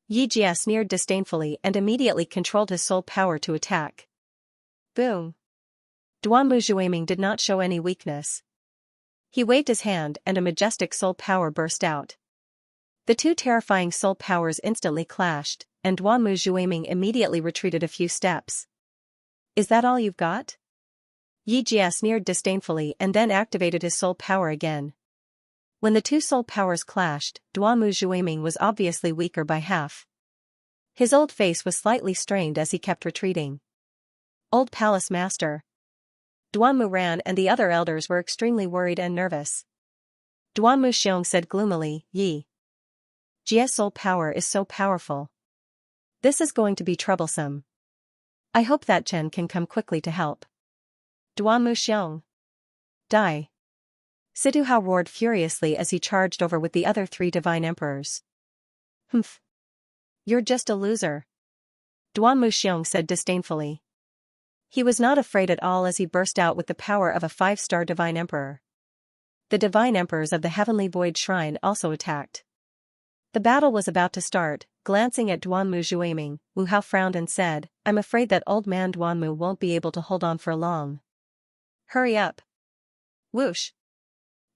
A: Yijia sneered disdainfully and immediately controlled his soul power to attack. Boom! Duanmu Zhuiming did not show any weakness. He waved his hand and a majestic soul power burst out. The two terrifying soul powers instantly clashed, and Duanmu Zhuiming immediately retreated a few steps. Is that all you've got? Yijia sneered disdainfully and then activated his soul power again. When the two soul powers clashed, Duanmu Zhuiming was obviously weaker by half. His old face was slightly strained as he kept retreating. Old Palace Master. Duanmu ran and the other elders were extremely worried and nervous. Duanmu Xiong said gloomily, Yi. Jia's soul power is so powerful. This is going to be troublesome. I hope that Chen can come quickly to help. Duanmu Xiong. Die. Sidu Hao roared furiously as he charged over with the other three divine emperors. Humph. You're just a loser. Duanmu Xiong said disdainfully. He was not afraid at all as he burst out with the power of a 5-star divine emperor. The divine emperors of the Heavenly Void Shrine also attacked. The battle was about to start. Glancing at Duanmu Zhuiming, Wu Hao frowned and said, I'm afraid that old man Duanmu won't be able to hold on for long. Hurry up. Whoosh.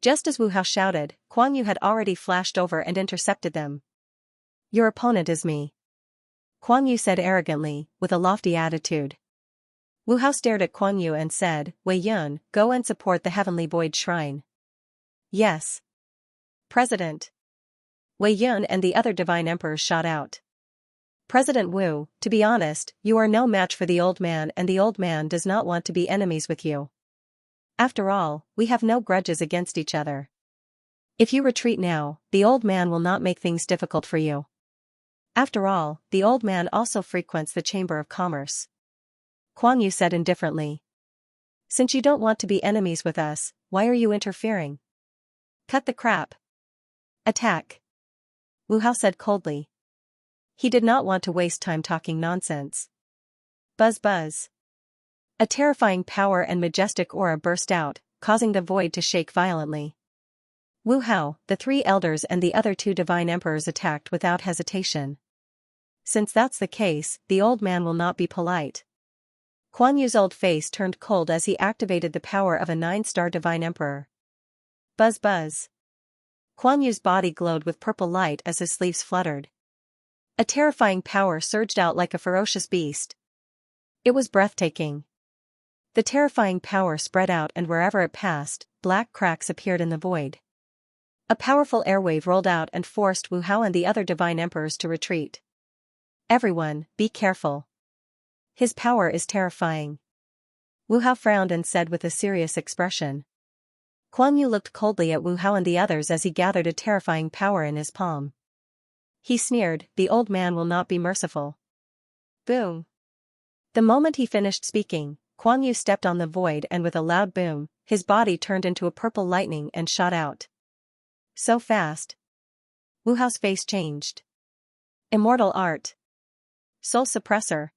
A: Just as Wu Hao shouted, Kuan Yu had already flashed over and intercepted them. Your opponent is me. Kuan Yu said arrogantly, with a lofty attitude. Wu Hao stared at Kuan Yu and said, Wei Yun, go and support the Heavenly Void Shrine. Yes. President. Wei Yun and the other divine emperors shot out. President Wu, to be honest, you are no match for the old man and the old man does not want to be enemies with you. After all, we have no grudges against each other. If you retreat now, the old man will not make things difficult for you. After all, the old man also frequents the Chamber of Commerce. Kuan Yu said indifferently. Since you don't want to be enemies with us, why are you interfering? Cut the crap. Attack. Wu Hao said coldly. He did not want to waste time talking nonsense. Buzz buzz. A terrifying power and majestic aura burst out, causing the void to shake violently. Wu Hao, the three elders and the other two divine emperors attacked without hesitation. Since that's the case, the old man will not be polite. Kuan Yu's old face turned cold as he activated the power of a 9-star divine emperor. Buzz buzz. Kuan Yu's body glowed with purple light as his sleeves fluttered. A terrifying power surged out like a ferocious beast. It was breathtaking. The terrifying power spread out and wherever it passed, black cracks appeared in the void. A powerful airwave rolled out and forced Wu Hao and the other divine emperors to retreat. Everyone, be careful. His power is terrifying. Wu Hao frowned and said with a serious expression. Kuan Yu looked coldly at Wu Hao and the others as he gathered a terrifying power in his palm. He sneered, the old man will not be merciful. Boom. The moment he finished speaking, Kuan Yu stepped on the void and with a loud boom, his body turned into a purple lightning and shot out. So fast. Wu Hao's face changed. Immortal art. Soul suppressor.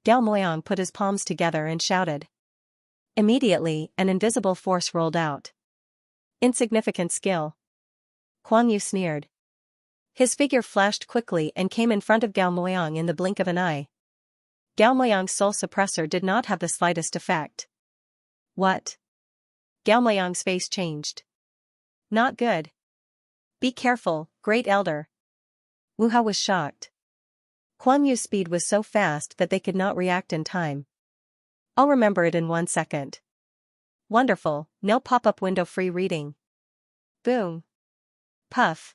A: Gao Moyang put his palms together and shouted. Immediately, an invisible force rolled out. Insignificant skill. Kuan Yu sneered. His figure flashed quickly and came in front of Gao Moyang in the blink of an eye. Gao Moyang's soul suppressor did not have the slightest effect. What? Gao Moyang's face changed. Not good. Be careful, great elder. Wu Hao was shocked. Kuan Yu's speed was so fast that they could not react in time. I'll remember it in 1 second. Wonderful, no pop-up window free reading. Boom. Puff.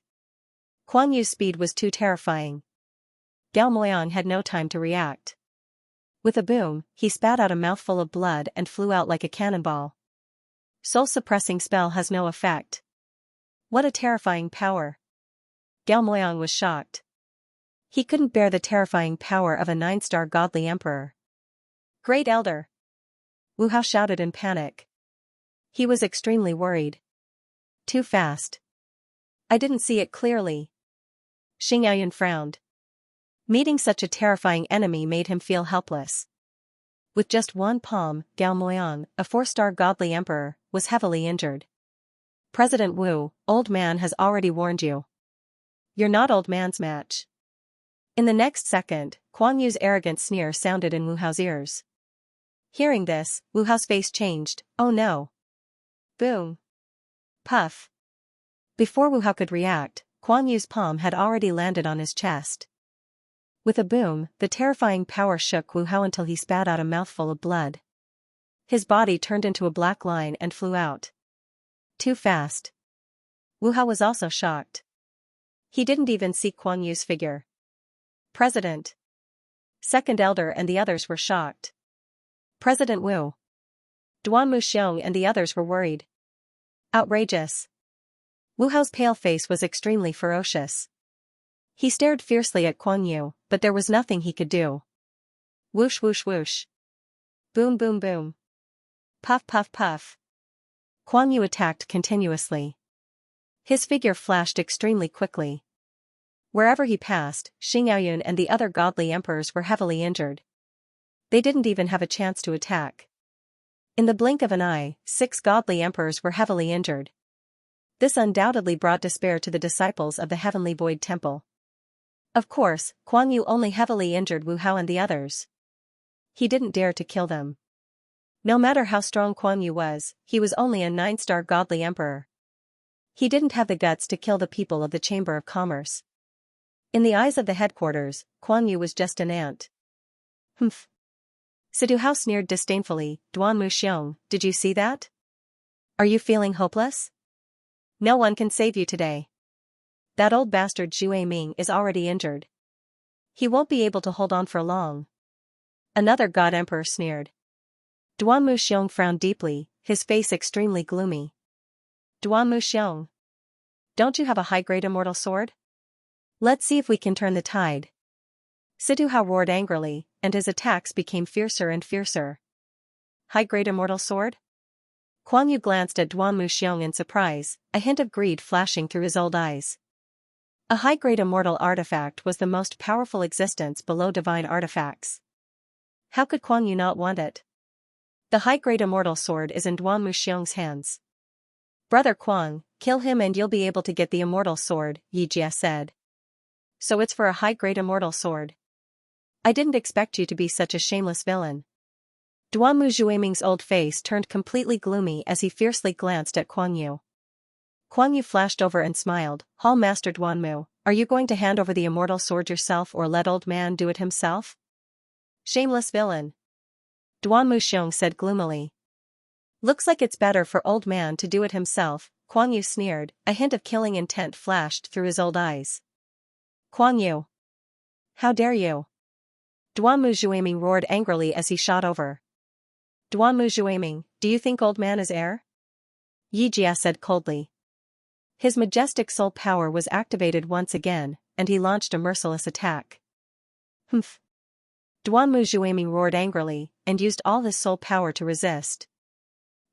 A: Kuan Yu's speed was too terrifying. Gao Moyang had no time to react. With a boom, he spat out a mouthful of blood and flew out like a cannonball. Soul-suppressing spell has no effect. What a terrifying power. Gao Moyang was shocked. He couldn't bear the terrifying power of a 9-star godly emperor. Great elder. Wu Hao shouted in panic. He was extremely worried. Too fast. I didn't see it clearly. Xianxia frowned. Meeting such a terrifying enemy made him feel helpless. With just one palm, Gao Moyang, a 4-star godly emperor, was heavily injured. President Wu, old man has already warned you. You're not old man's match. In the next second, Kuan Yu's arrogant sneer sounded in Wu Hao's ears. Hearing this, Wu Hao's face changed. Oh no. Boom. Puff. Before Wu Hao could react, Kuan Yu's palm had already landed on his chest. With a boom, the terrifying power shook Wu Hao until he spat out a mouthful of blood. His body turned into a black line and flew out. Too fast. Wu Hao was also shocked. He didn't even see Kuan Yu's figure. President. Second Elder and the others were shocked. President Wu. Duan Muxiong and the others were worried. Outrageous. Wu Hao's pale face was extremely ferocious. He stared fiercely at Kuan Yu, but there was nothing he could do. Whoosh whoosh whoosh. Boom boom boom. Puff puff puff. Kuan Yu attacked continuously. His figure flashed extremely quickly. Wherever he passed, Xingyao and the other godly emperors were heavily injured. They didn't even have a chance to attack. In the blink of an eye, 6 godly emperors were heavily injured. This undoubtedly brought despair to the disciples of the Heavenly Void Temple. Of course, Kuan Yu only heavily injured Wu Hao and the others. He didn't dare to kill them. No matter how strong Kuan Yu was, he was only a 9-star godly emperor. He didn't have the guts to kill the people of the Chamber of Commerce. In the eyes of the headquarters, Kuan Yu was just an ant. Humph. Sidu Hao sneered disdainfully. Duan Muxiong, did you see that? Are you feeling hopeless? No one can save you today. That old bastard Zhu Ming is already injured. He won't be able to hold on for long. Another god emperor sneered. Duan Muxiong frowned deeply, his face extremely gloomy. Duan Muxiong. Don't you have a high-grade immortal sword? Let's see if we can turn the tide. Sidu Hao roared angrily, and his attacks became fiercer and fiercer. High-grade immortal sword? Kuan Yu glanced at Duan Muxiong in surprise, a hint of greed flashing through his old eyes. A high-grade immortal artifact was the most powerful existence below divine artifacts. How could Kuan Yu not want it? The high-grade immortal sword is in Duan Muxiong's hands. Brother Kuang, kill him and you'll be able to get the immortal sword, Yijia said. So it's for a high-grade immortal sword. I didn't expect you to be such a shameless villain. Duan Mujueming's old face turned completely gloomy as he fiercely glanced at Kuan Yu. Kuan Yu flashed over and smiled. Hall Master Duan Mu, are you going to hand over the immortal sword yourself or let old man do it himself? Shameless villain. Duan Muxiong said gloomily. Looks like it's better for old man to do it himself, Kuan Yu sneered, a hint of killing intent flashed through his old eyes. Kuan Yu. How dare you? Duan Mujueming roared angrily as he shot over. Duan Mujueming, do you think old man is heir? Yijia said coldly. His majestic soul power was activated once again, and he launched a merciless attack. Humph. Duan Mujueming roared angrily, and used all his soul power to resist.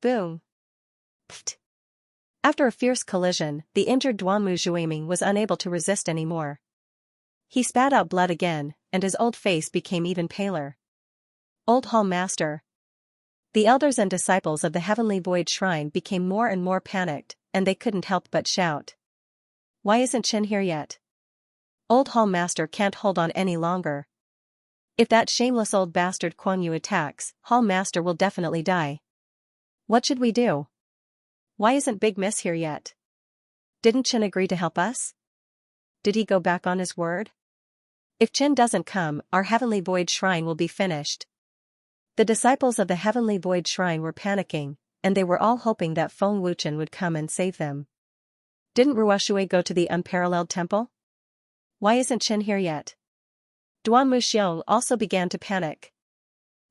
A: Boom. Pfft. After a fierce collision, the injured Duan Mujueming was unable to resist anymore. He spat out blood again, and his old face became even paler. Old Hall Master. The elders and disciples of the Heavenly Void Shrine became more and more panicked, and they couldn't help but shout. Why isn't Chen here yet? Old Hall Master can't hold on any longer. If that shameless old bastard Kuan Yu attacks, Hall Master will definitely die. What should we do? Why isn't Big Miss here yet? Didn't Chen agree to help us? Did he go back on his word? If Chen doesn't come, our Heavenly Void Shrine will be finished. The disciples of the Heavenly Void Shrine were panicking, and they were all hoping that Feng Wuchen would come and save them. Didn't Ruoshui go to the unparalleled temple? Why isn't Chen here yet? Duan Muxiong also began to panic.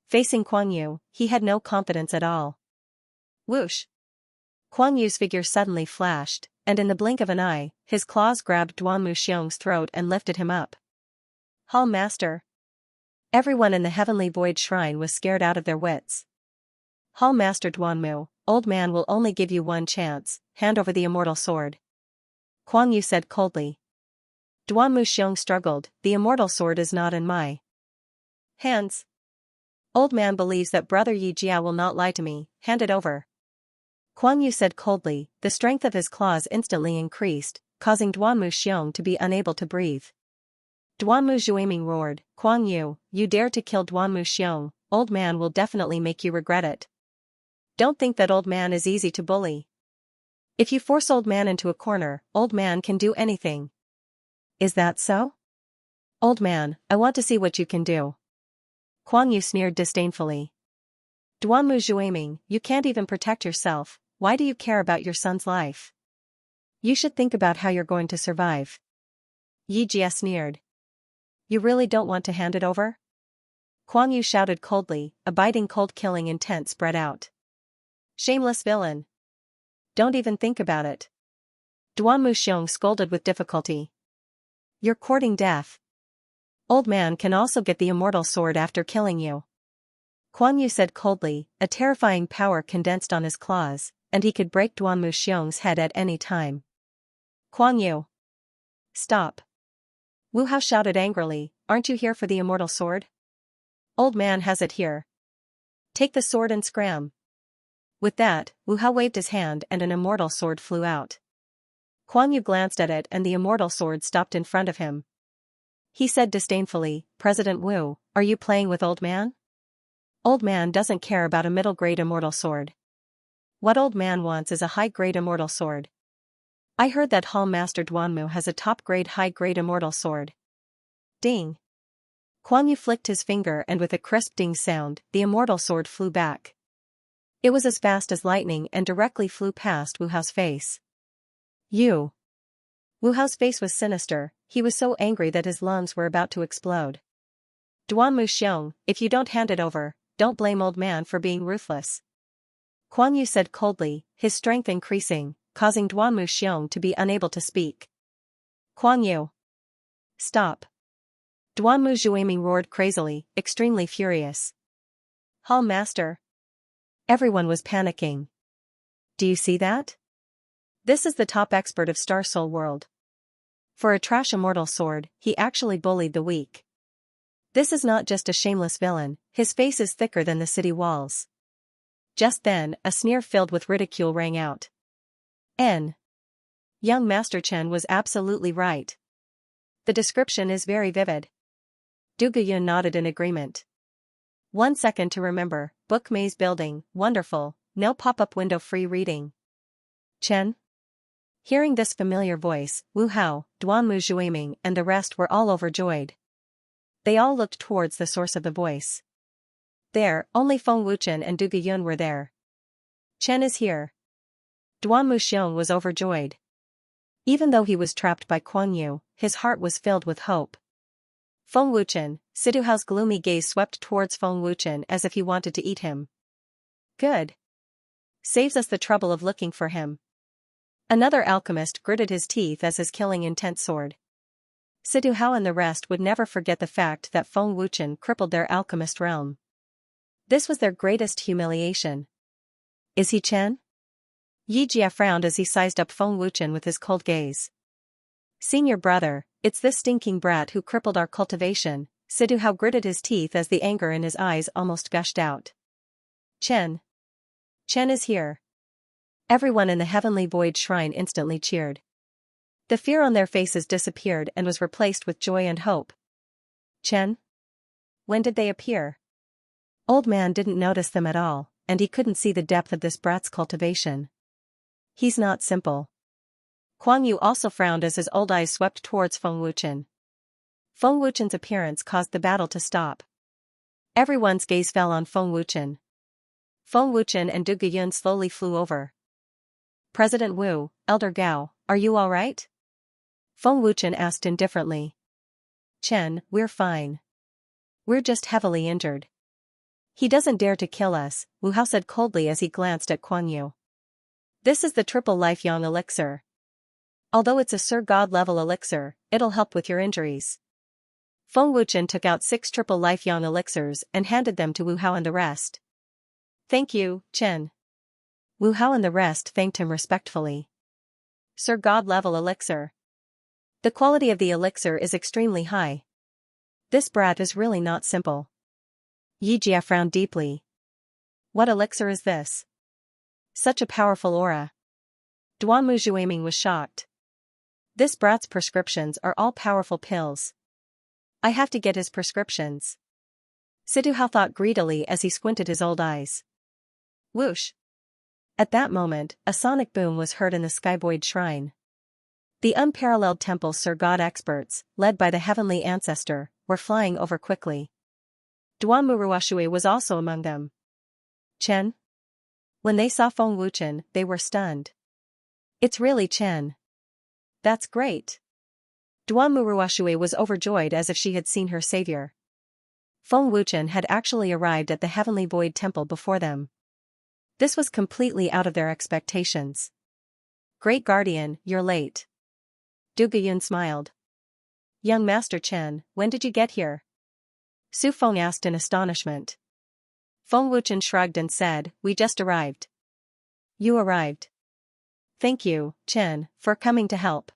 A: Facing Kuan Yu, he had no confidence at all. Whoosh! Kuan Yu's figure suddenly flashed, and in the blink of an eye, his claws grabbed Duan Muxiong's throat and lifted him up. Hall Master. Everyone in the Heavenly Void Shrine was scared out of their wits. Hall Master Duan Mu, old man will only give you one chance, hand over the immortal sword. Kuan Yu said coldly. Duan Muxiong struggled, the immortal sword is not in my hands. Old man believes that brother Yi Jia will not lie to me, hand it over. Kuan Yu said coldly, the strength of his claws instantly increased, causing Duan Muxiong to be unable to breathe. Duanmu Zhuiming roared, Kuang Yu, you dare to kill Duanmu Xiong, old man will definitely make you regret it. Don't think that old man is easy to bully. If you force old man into a corner, old man can do anything. Is that so? Old man, I want to see what you can do. Kuang Yu sneered disdainfully. Duanmu Zhuiming, you can't even protect yourself, why do you care about your son's life? You should think about how you're going to survive. Yi Jia sneered. You really don't want to hand it over? Kuang Yu shouted coldly, a biting cold killing intent spread out. Shameless villain. Don't even think about it. Duanmu Xiong scolded with difficulty. You're courting death. Old man can also get the immortal sword after killing you. Kuang Yu said coldly, a terrifying power condensed on his claws, and he could break Duanmu Xiong's head at any time. Kuang Yu. Stop. Wu Hao shouted angrily, aren't you here for the immortal sword? Old man has it here. Take the sword and scram. With that, Wu Hao waved his hand and an immortal sword flew out. Kuang Yu glanced at it and the immortal sword stopped in front of him. He said disdainfully, President Wu, are you playing with old man? Old man doesn't care about a middle-grade immortal sword. What old man wants is a high-grade immortal sword. I heard that Hall Master Duanmu has a top-grade high-grade immortal sword. Ding. Kuang Yu flicked his finger and with a crisp ding sound, the immortal sword flew back. It was as fast as lightning and directly flew past Wu Hao's face. You. Wu Hao's face was sinister, he was so angry that his lungs were about to explode. Duanmu Xiong, if you don't hand it over, don't blame old man for being ruthless. Kuang Yu said coldly, his strength increasing, causing Duanmu Xiong to be unable to speak. Kuang Yu. Stop. Duanmu Zhuiming roared crazily, extremely furious. Hall Master. Everyone was panicking. Do you see that? This is the top expert of Star Soul World. For a trash immortal sword, he actually bullied the weak. This is not just a shameless villain, his face is thicker than the city walls. Just then, a sneer filled with ridicule rang out. Young Master Chen was absolutely right. The description is very vivid. Du Guyun nodded in agreement. 1 second to remember, book maze building, wonderful, no pop-up window free reading. Chen? Hearing this familiar voice, Wu Hao, Duanmu Zhuiming and the rest were all overjoyed. They all looked towards the source of the voice. There, only Feng Wuchen and Du Guyun were there. Chen is here. Duanmu Xiong was overjoyed. Even though he was trapped by Kuang Yu, his heart was filled with hope. Feng Wuchen, Sidu Hao's gloomy gaze swept towards Feng Wuchen as if he wanted to eat him. Good. Saves us the trouble of looking for him. Another alchemist gritted his teeth as his killing intent soared. Sidu Hao and the rest would never forget the fact that Feng Wuchen crippled their alchemist realm. This was their greatest humiliation. Is he Chen? Yi Jia frowned as he sized up Feng Wuchen with his cold gaze. Senior brother, it's this stinking brat who crippled our cultivation. Sidu Hao gritted his teeth as the anger in his eyes almost gushed out. Chen. Chen is here. Everyone in the Heavenly Void Shrine instantly cheered. The fear on their faces disappeared and was replaced with joy and hope. Chen? When did they appear? Old man didn't notice them at all, and he couldn't see the depth of this brat's cultivation. He's not simple. Kuang Yu also frowned as his old eyes swept towards Feng Wuchen. Feng Wuchen's appearance caused the battle to stop. Everyone's gaze fell on Feng Wuchen. Feng Wuchen and Du Guyun slowly flew over. President Wu, Elder Gao, are you all right? Feng Wuchen asked indifferently. Chen, we're fine. We're just heavily injured. He doesn't dare to kill us, Wu Hao said coldly as he glanced at Kuang Yu. This is the triple life yang elixir. Although it's a Sir God level elixir, it'll help with your injuries. Feng Wuchen took out 6 triple life yang elixirs and handed them to Wu Hao and the rest. Thank you, Chen. Wu Hao and the rest thanked him respectfully. Sir God level elixir. The quality of the elixir is extremely high. This brat is really not simple. Yi Jia frowned deeply. What elixir is this? Such a powerful aura. Duanmu Zhuiming was shocked. This brat's prescriptions are all powerful pills. I have to get his prescriptions. Situ thought greedily as he squinted his old eyes. Whoosh! At that moment, a sonic boom was heard in the Skyboid Shrine. The unparalleled temple Sir God experts, led by the heavenly ancestor, were flying over quickly. Duan Muruwashui was also among them. Chen? When they saw Feng Wuchen, they were stunned. It's really Chen. That's great. Duan Muruwashui was overjoyed as if she had seen her savior. Feng Wuchen had actually arrived at the Heavenly Void Temple before them. This was completely out of their expectations. Great Guardian, you're late. Du Guyun smiled. Young Master Chen, when did you get here? Su Feng asked in astonishment. Feng Wuchen shrugged and said, we just arrived. You arrived. Thank you, Chen, for coming to help.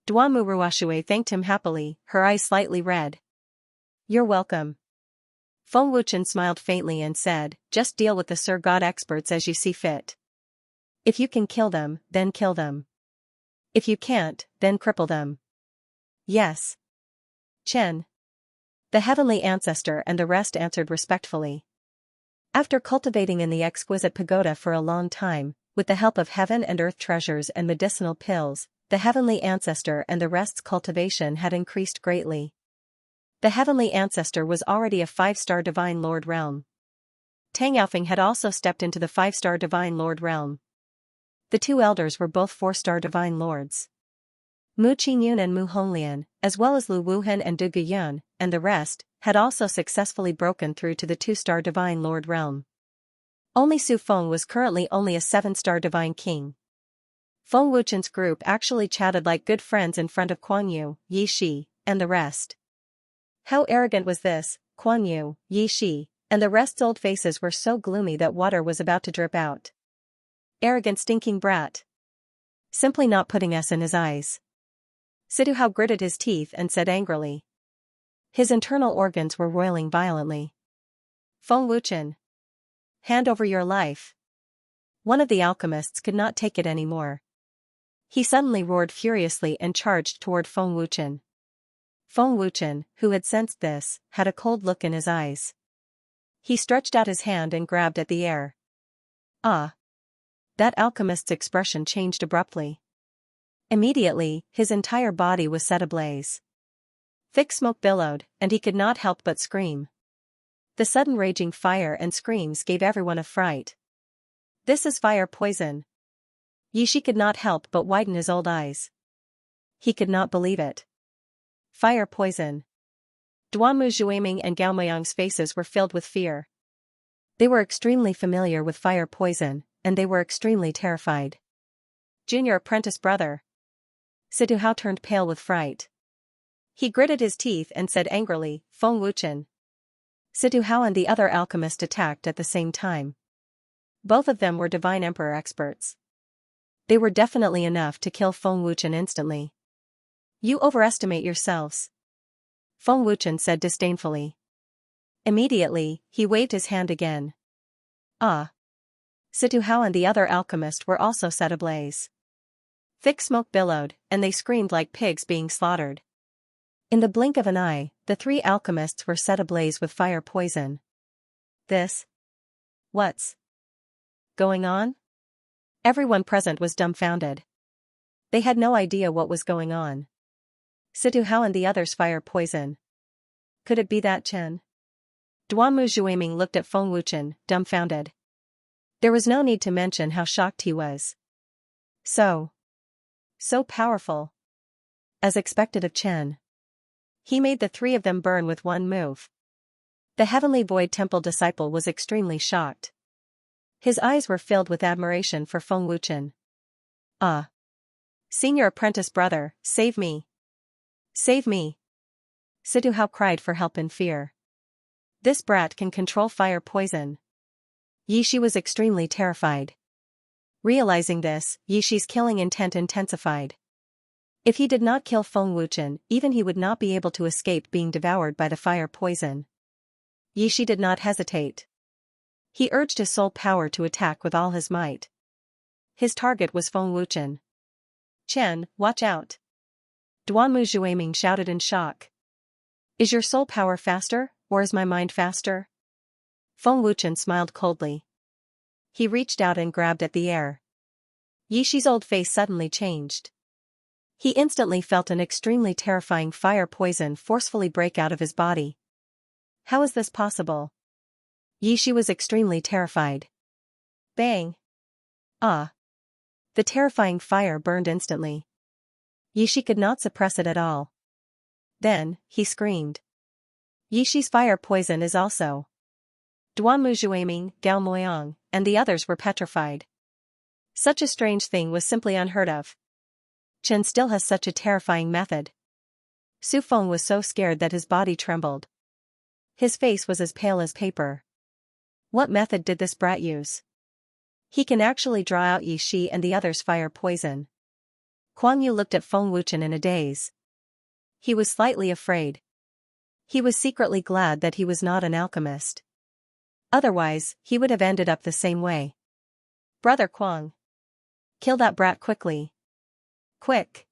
A: Duan Muruwashui thanked him happily, her eyes slightly red. You're welcome. Feng Wuchen smiled faintly and said, just deal with the Sir God experts as you see fit. If you can kill them, then kill them. If you can't, then cripple them. Yes. Chen. The heavenly ancestor and the rest answered respectfully. After cultivating in the exquisite pagoda for a long time, with the help of heaven and earth treasures and medicinal pills, the heavenly ancestor and the rest's cultivation had increased greatly. The heavenly ancestor was already a 5-star divine lord realm. Tang Yaofeng had also stepped into the 5-star divine lord realm. The two elders were both 4-star divine lords. Mu Qingyun and Mu Honglian, as well as Lu Wuhan and Du Guyun, and the rest, had also successfully broken through to the 2-star divine lord realm. Only Su Feng was currently only a 7-star divine king. Feng Wuchen's group actually chatted like good friends in front of Kuan Yu, Yi Shi, and the rest. How arrogant was this, Kuan Yu, Yi Shi, and the rest's old faces were so gloomy that water was about to drip out. Arrogant stinking brat. Simply not putting us in his eyes. Situ Hao gritted his teeth and said angrily. His internal organs were roiling violently. Feng Wuchen. Hand over your life. One of the alchemists could not take it anymore. He suddenly roared furiously and charged toward Feng Wuchen. Feng Wuchen, who had sensed this, had a cold look in his eyes. He stretched out his hand and grabbed at the air. Ah! That alchemist's expression changed abruptly. Immediately, his entire body was set ablaze. Thick smoke billowed, and he could not help but scream. The sudden raging fire and screams gave everyone a fright. This is fire poison. Yi Shi could not help but widen his old eyes. He could not believe it. Fire poison. Duanmu Zhuiming and Gao Meiyang's faces were filled with fear. They were extremely familiar with fire poison, and they were extremely terrified. Junior apprentice brother. Situ Hao turned pale with fright. He gritted his teeth and said angrily, Feng Wuchen. Situ Hao and the other alchemist attacked at the same time. Both of them were divine emperor experts. They were definitely enough to kill Feng Wuchen instantly. You overestimate yourselves. Feng Wuchen said disdainfully. Immediately, he waved his hand again. Ah! Situ Hao and the other alchemist were also set ablaze. Thick smoke billowed, and they screamed like pigs being slaughtered. In the blink of an eye, the 3 alchemists were set ablaze with fire poison. What's going on? Everyone present was dumbfounded. They had no idea what was going on. Situ Hao and the others fire poison. Could it be that Chen? Duanmu Zhuiming looked at Feng Wuchen, dumbfounded. There was no need to mention how shocked he was. So powerful. As expected of Chen. He made the 3 of them burn with one move. The Heavenly Void Temple disciple was extremely shocked. His eyes were filled with admiration for Feng Wuchen. Ah! Senior apprentice brother, save me! Save me! Situ Hao cried for help in fear. This brat can control fire poison. Yi Shi was extremely terrified. Realizing this, Yi Shi's killing intent intensified. If he did not kill Feng Wuchen, even he would not be able to escape being devoured by the fire poison. Yi Shi did not hesitate. He urged his soul power to attack with all his might. His target was Feng Wuchen. Chen, watch out! Duanmu Zhuiming shouted in shock. Is your soul power faster, or is my mind faster? Feng Wuchen smiled coldly. He reached out and grabbed at the air. Yixi's old face suddenly changed. He instantly felt an extremely terrifying fire poison forcefully break out of his body. How is this possible? Yixi was extremely terrified. Bang! Ah! The terrifying fire burned instantly. Yixi could not suppress it at all. Then, he screamed. Yixi's fire poison is also. Duanmu Zhueming, Gao Moyang, and the others were petrified. Such a strange thing was simply unheard of. Chen still has such a terrifying method. Su Feng was so scared that his body trembled. His face was as pale as paper. What method did this brat use? He can actually draw out Yixi and the others' fire poison. Kuang Yu looked at Feng Wuchen in a daze. He was slightly afraid. He was secretly glad that he was not an alchemist. Otherwise, he would have ended up the same way. Brother Kuang. Kill that brat quickly. Quick.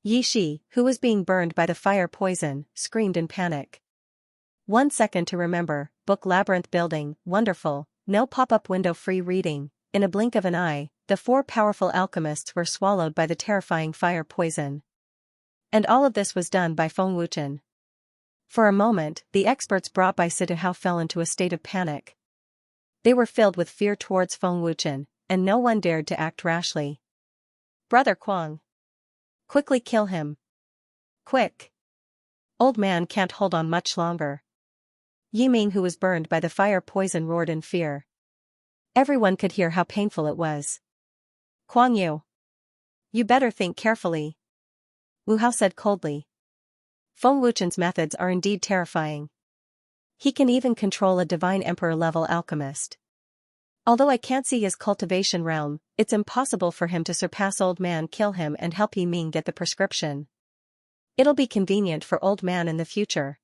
A: Yixi, who was being burned by the fire poison, screamed in panic. 1 second to remember, book Labyrinth Building, wonderful, no pop-up window free reading. In a blink of an eye, the 4 powerful alchemists were swallowed by the terrifying fire poison. And all of this was done by Feng Wuchen. For a moment, the experts brought by Situhao fell into a state of panic. They were filled with fear towards Feng Wuchen, and no one dared to act rashly. Brother Kuang. Quickly kill him. Quick. Old man can't hold on much longer. Yiming, who was burned by the fire poison, roared in fear. Everyone could hear how painful it was. Kuang Yu. You better think carefully. Wu Hao said coldly. Feng Wuchen's methods are indeed terrifying. He can even control a divine emperor-level alchemist. Although I can't see his cultivation realm, it's impossible for him to surpass old man. Kill him and help Yiming get the prescription. It'll be convenient for old man in the future.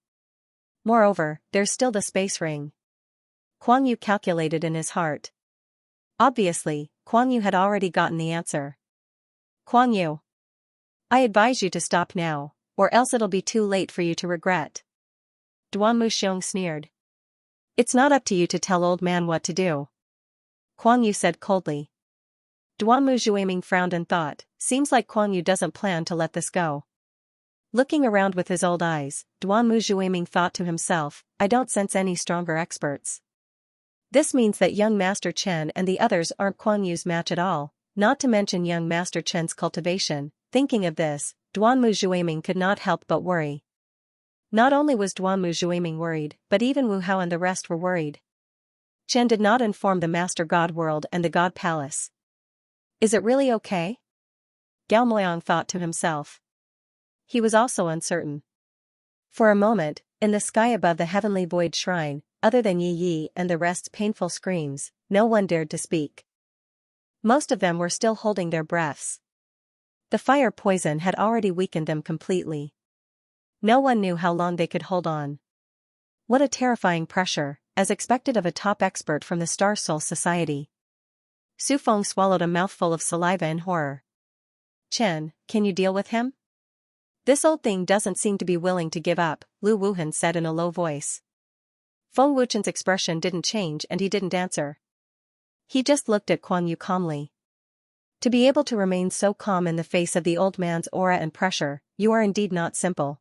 A: Moreover, there's still the space ring. Kuang Yu calculated in his heart. Obviously, Kuang Yu had already gotten the answer. Kuang Yu. I advise you to stop now, or else it'll be too late for you to regret. Duanmu Xiong sneered. It's not up to you to tell old man what to do. Kuang Yu said coldly. Duanmu Zhueming frowned and thought, seems like Kuang Yu doesn't plan to let this go. Looking around with his old eyes, Duanmu Zhueming thought to himself, I don't sense any stronger experts. This means that young Master Chen and the others aren't Kuang Yu's match at all, not to mention young Master Chen's cultivation. Thinking of this, Duanmu Zhueming could not help but worry. Not only was Duanmu Zhueming worried, but even Wu Hao and the rest were worried. Chen did not inform the Master God World and the God Palace. Is it really okay? Gao Moyang thought to himself. He was also uncertain. For a moment, in the sky above the heavenly void shrine, other than Yi Yi and the rest's painful screams, no one dared to speak. Most of them were still holding their breaths. The fire poison had already weakened them completely. No one knew how long they could hold on. What a terrifying pressure, as expected of a top expert from the Star Soul Society. Su Feng swallowed a mouthful of saliva in horror. Chen, can you deal with him? This old thing doesn't seem to be willing to give up, Lu Wuhan said in a low voice. Feng Wuchen's expression didn't change and he didn't answer. He just looked at Kuang Yu calmly. To be able to remain so calm in the face of the old man's aura and pressure, you are indeed not simple.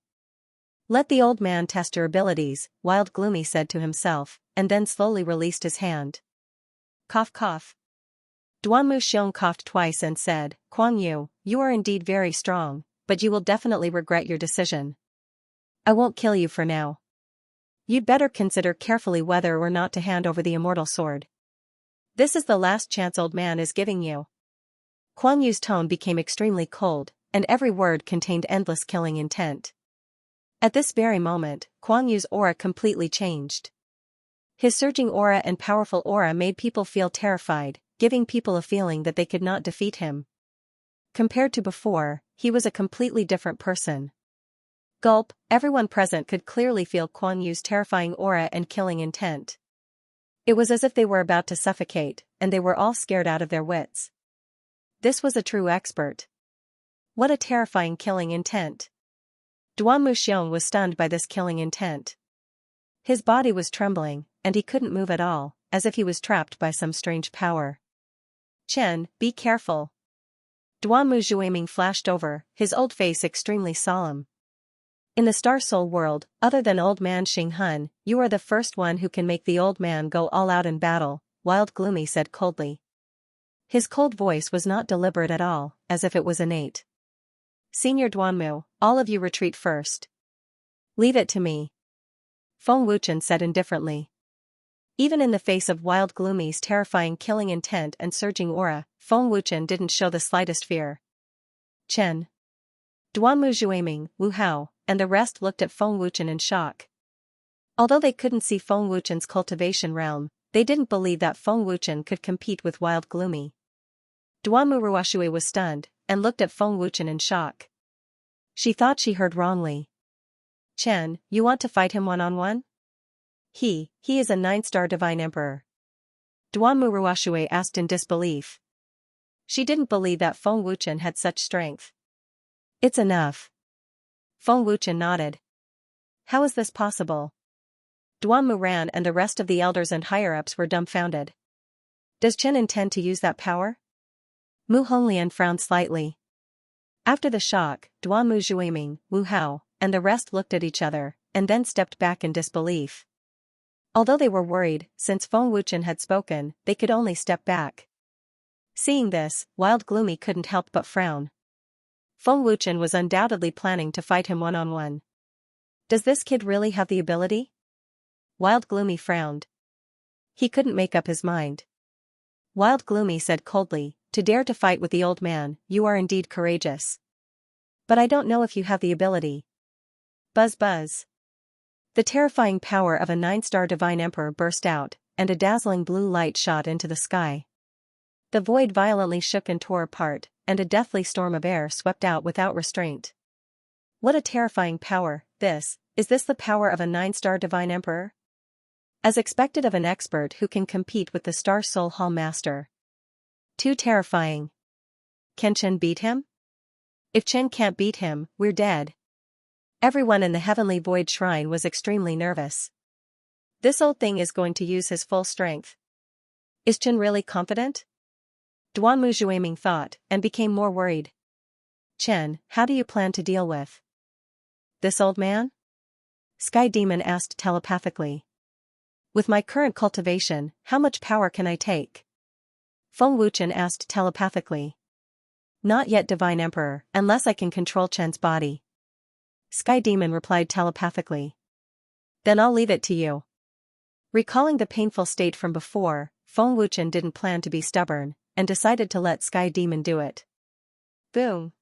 A: Let the old man test your abilities, Wild Gloomy said to himself, and then slowly released his hand. Cough cough. Duanmu Xiong coughed twice and said, Kuang Yu, you are indeed very strong, but you will definitely regret your decision. I won't kill you for now. You'd better consider carefully whether or not to hand over the immortal sword. This is the last chance old man is giving you. Kuang Yu's tone became extremely cold, and every word contained endless killing intent. At this very moment, Kuang Yu's aura completely changed. His surging aura and powerful aura made people feel terrified, giving people a feeling that they could not defeat him. Compared to before, he was a completely different person. Gulp, everyone present could clearly feel Kuang Yu's terrifying aura and killing intent. It was as if they were about to suffocate, and they were all scared out of their wits. This was a true expert. What a terrifying killing intent. Duan Muxiong was stunned by this killing intent. His body was trembling, and he couldn't move at all, as if he was trapped by some strange power. Chen, be careful. Duan Muxiong flashed over, his old face extremely solemn. In the Star Soul world, other than Old Man Xing Hun, you are the first one who can make the old man go all out in battle, Wild Gloomy said coldly. His cold voice was not deliberate at all, as if it was innate. Senior Duanmu, all of you retreat first. Leave it to me. Feng Wuchen said indifferently. Even in the face of Wild Gloomy's terrifying killing intent and surging aura, Feng Wuchen didn't show the slightest fear. Chen. Duanmu Zhueming, Wu Hao, and the rest looked at Feng Wuchen in shock. Although they couldn't see Feng Wuchen's cultivation realm, they didn't believe that Feng Wuchen could compete with Wild Gloomy. Duanmu Ruoshui was stunned, and looked at Feng Wuchen in shock. She thought she heard wrongly. Chen, you want to fight him one-on-one? He is a 9-star Divine Emperor. Duanmu Ruoshui asked in disbelief. She didn't believe that Feng Wuchen had such strength. It's enough. Feng Wuchen nodded. How is this possible? Duanmu Ran and the rest of the elders and higher-ups were dumbfounded. Does Chen intend to use that power? Mu Honglian frowned slightly. After the shock, Duanmu Zhueming, Wu Hao, and the rest looked at each other, and then stepped back in disbelief. Although they were worried, since Feng Wuchen had spoken, they could only step back. Seeing this, Wild Gloomy couldn't help but frown. Feng Wuchen was undoubtedly planning to fight him one-on-one. Does this kid really have the ability? Wild Gloomy frowned. He couldn't make up his mind. Wild Gloomy said coldly, to dare to fight with the old man, you are indeed courageous. But I don't know if you have the ability. Buzz buzz. The terrifying power of a 9-star Divine Emperor burst out, and a dazzling blue light shot into the sky. The void violently shook and tore apart, and a deathly storm of air swept out without restraint. What a terrifying power, this! Is this the power of a 9-star Divine Emperor? As expected of an expert who can compete with the Star Soul Hall Master. Too terrifying. Can Chen beat him? If Chen can't beat him, we're dead. Everyone in the Heavenly Void Shrine was extremely nervous. This old thing is going to use his full strength. Is Chen really confident? Duanmu Zhueming thought, and became more worried. Chen, how do you plan to deal with this old man? Sky Demon asked telepathically. With my current cultivation, how much power can I take? Feng Wuchen asked telepathically. Not yet Divine Emperor, unless I can control Chen's body. Sky Demon replied telepathically. Then I'll leave it to you. Recalling the painful state from before, Feng Wuchen didn't plan to be stubborn, and decided to let Sky Demon do it. Boom.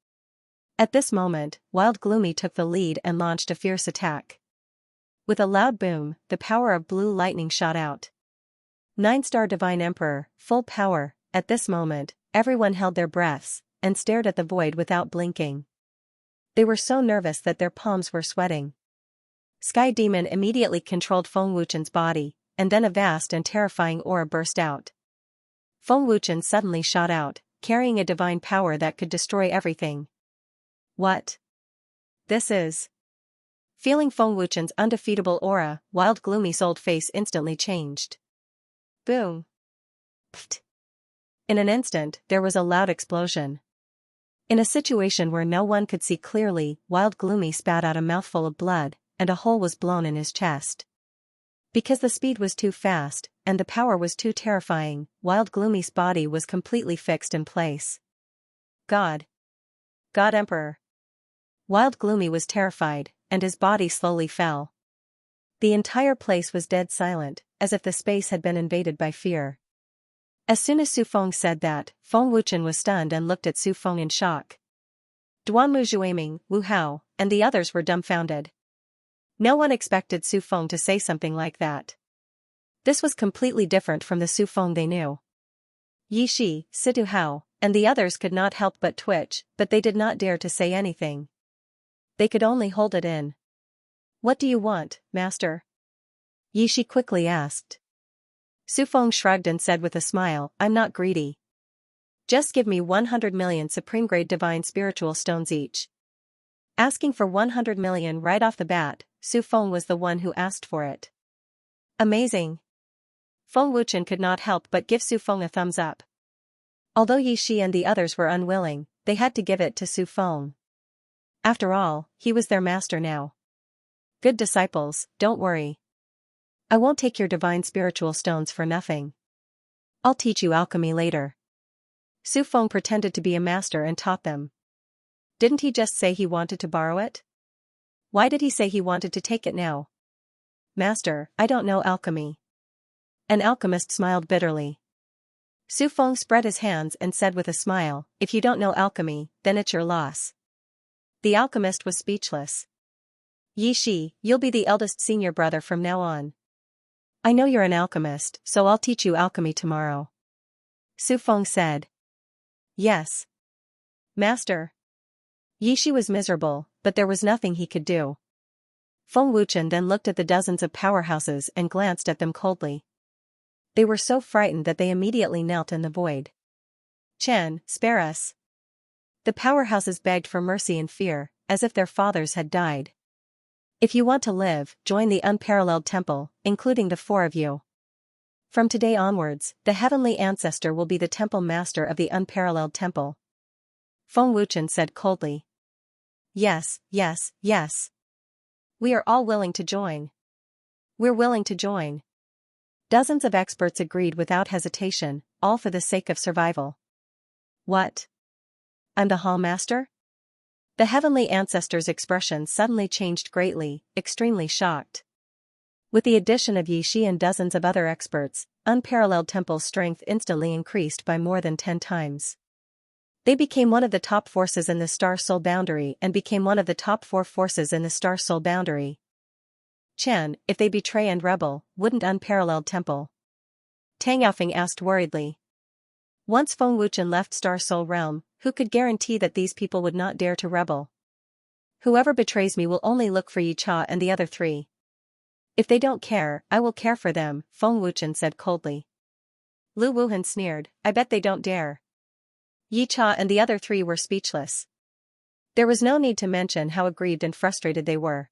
A: At this moment, Wild Gloomy took the lead and launched a fierce attack. With a loud boom, the power of blue lightning shot out. 9-star Divine Emperor, full power. At this moment, everyone held their breaths, and stared at the void without blinking. They were so nervous that their palms were sweating. Sky Demon immediately controlled Feng Wuchen's body, and then a vast and terrifying aura burst out. Feng Wuchen suddenly shot out, carrying a divine power that could destroy everything. What? This is... Feeling Feng Wuchen's undefeatable aura, Wild Gloomy's old face instantly changed. Boom. Pfft. In an instant, there was a loud explosion. In a situation where no one could see clearly, Wild Gloomy spat out a mouthful of blood, and a hole was blown in his chest. Because the speed was too fast, and the power was too terrifying, Wild Gloomy's body was completely fixed in place. God Emperor. Wild Gloomy was terrified, and his body slowly fell. The entire place was dead silent, as if the space had been invaded by fear. As soon as Su Feng said that, Feng Wuchen was stunned and looked at Su Feng in shock. Duanmu Zhueming, Wu Hao, and the others were dumbfounded. No one expected Su Feng to say something like that. This was completely different from the Su Feng they knew. Yi Shi, Situ Hao, and the others could not help but twitch, but they did not dare to say anything. They could only hold it in. What do you want, Master? Yi Shi quickly asked. Su Feng shrugged and said with a smile, I'm not greedy. Just give me 100 million supreme-grade divine spiritual stones each. Asking for 100 million right off the bat, Su Feng was the one who asked for it. Amazing. Feng Wuchen could not help but give Su Feng a thumbs up. Although Yi Shi and the others were unwilling, they had to give it to Su Feng. After all, he was their master now. Good disciples, don't worry. I won't take your divine spiritual stones for nothing. I'll teach you alchemy later. Su Feng pretended to be a master and taught them. Didn't he just say he wanted to borrow it? Why did he say he wanted to take it now? Master, I don't know alchemy. An alchemist smiled bitterly. Su Feng spread his hands and said with a smile, if you don't know alchemy, then it's your loss. The alchemist was speechless. Yi Shi, you'll be the eldest senior brother from now on. I know you're an alchemist, so I'll teach you alchemy tomorrow. Su Feng said. Yes. Master. Yi Shi was miserable, but there was nothing he could do. Feng Wuchen then looked at the dozens of powerhouses and glanced at them coldly. They were so frightened that they immediately knelt in the void. Chen, spare us. The powerhouses begged for mercy in fear, as if their fathers had died. If you want to live, join the unparalleled temple, including the four of you. From today onwards, the heavenly ancestor will be the temple master of the unparalleled temple. Feng Wuchen said coldly. Yes, yes, yes. We are all willing to join. We're willing to join. Dozens of experts agreed without hesitation, all for the sake of survival. What? I'm the hall master? The heavenly ancestor's expression suddenly changed greatly, extremely shocked. With the addition of Yi Shi and dozens of other experts, unparalleled temple's strength instantly increased by more than 10 times. They became one of the top forces in the Star-Soul boundary and became one of the top 4 forces in the Star-Soul boundary. Chen, if they betray and rebel, wouldn't unparalleled temple? Tang Yaofeng asked worriedly. Once Feng Wuchen left Star-Soul realm, who could guarantee that these people would not dare to rebel? Whoever betrays me will only look for Yi Cha and the other 3. If they don't care, I will care for them, Feng Wuchen said coldly. Lu Wuhan sneered, I bet they don't dare. Yi Cha and the other 3 were speechless. There was no need to mention how aggrieved and frustrated they were.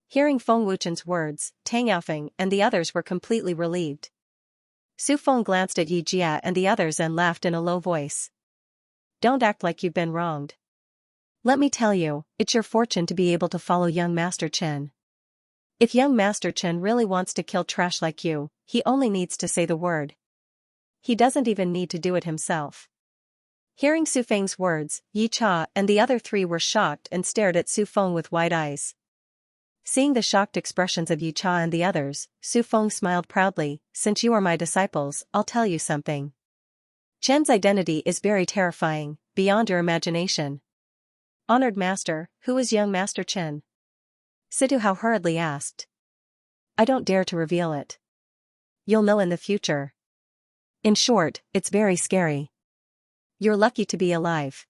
A: Hearing Feng Wuchen's words, Tang Yaofeng and the others were completely relieved. Su Feng glanced at Yi Jia and the others and laughed in a low voice. Don't act like you've been wronged. Let me tell you, it's your fortune to be able to follow young Master Chen. If young Master Chen really wants to kill trash like you, he only needs to say the word. He doesn't even need to do it himself. Hearing Su Feng's words, Yi Cha and the other 3 were shocked and stared at Su Feng with wide eyes. Seeing the shocked expressions of Yi Cha and the others, Su Feng smiled proudly, since you are my disciples, I'll tell you something. Chen's identity is very terrifying, beyond your imagination. Honored Master, who is young Master Chen? Situ Hao hurriedly asked. I don't dare to reveal it. You'll know in the future. In short, it's very scary. You're lucky to be alive.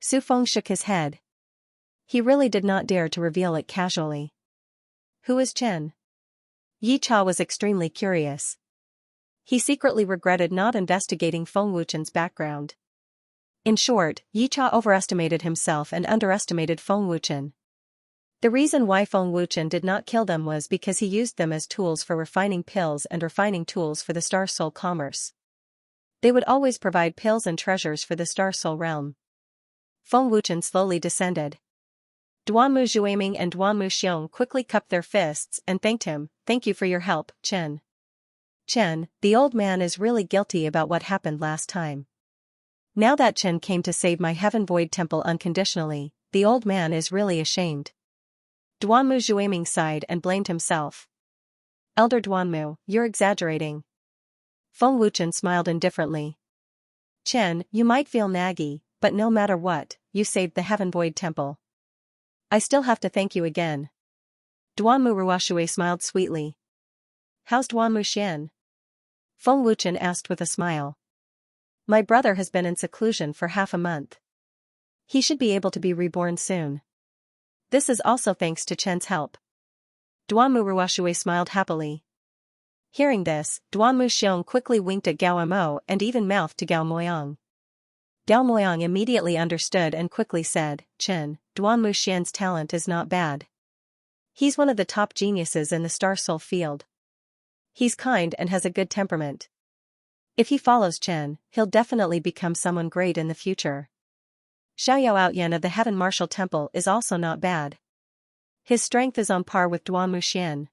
A: Su Feng shook his head. He really did not dare to reveal it casually. Who is Chen? Yi Cha was extremely curious. He secretly regretted not investigating Feng Wuchen's background. In short, Yi Cha overestimated himself and underestimated Feng Wuchen. The reason why Feng Wuchen did not kill them was because he used them as tools for refining pills and refining tools for the Star Soul commerce. They would always provide pills and treasures for the Star Soul realm. Feng Wuchen slowly descended. Duanmu Zhueming and Duanmu Xiong quickly cupped their fists and thanked him. Thank you for your help, Chen. Chen, the old man is really guilty about what happened last time. Now that Chen came to save my Heaven Void Temple unconditionally, the old man is really ashamed. Duanmu Zhueming sighed and blamed himself. Elder Duanmu, you're exaggerating. Feng Wuchen smiled indifferently. Chen, you might feel naggy, but no matter what, you saved the Heaven Void Temple. I still have to thank you again. Duanmu Ruoshui smiled sweetly. How's Duanmu Xian? Feng Wuchen asked with a smile. My brother has been in seclusion for half a month. He should be able to be reborn soon. This is also thanks to Chen's help. Duanmu Ruoshui smiled happily. Hearing this, Duanmu Xiong quickly winked at Gao Mo and even mouthed to Gao Moyang. Gao Moyang immediately understood and quickly said, Chen, Duan Muxian's talent is not bad. He's one of the top geniuses in the Star Soul field. He's kind and has a good temperament. If he follows Chen, he'll definitely become someone great in the future. Xiao Outyan of the Heaven Martial Temple is also not bad. His strength is on par with Duan Muxian.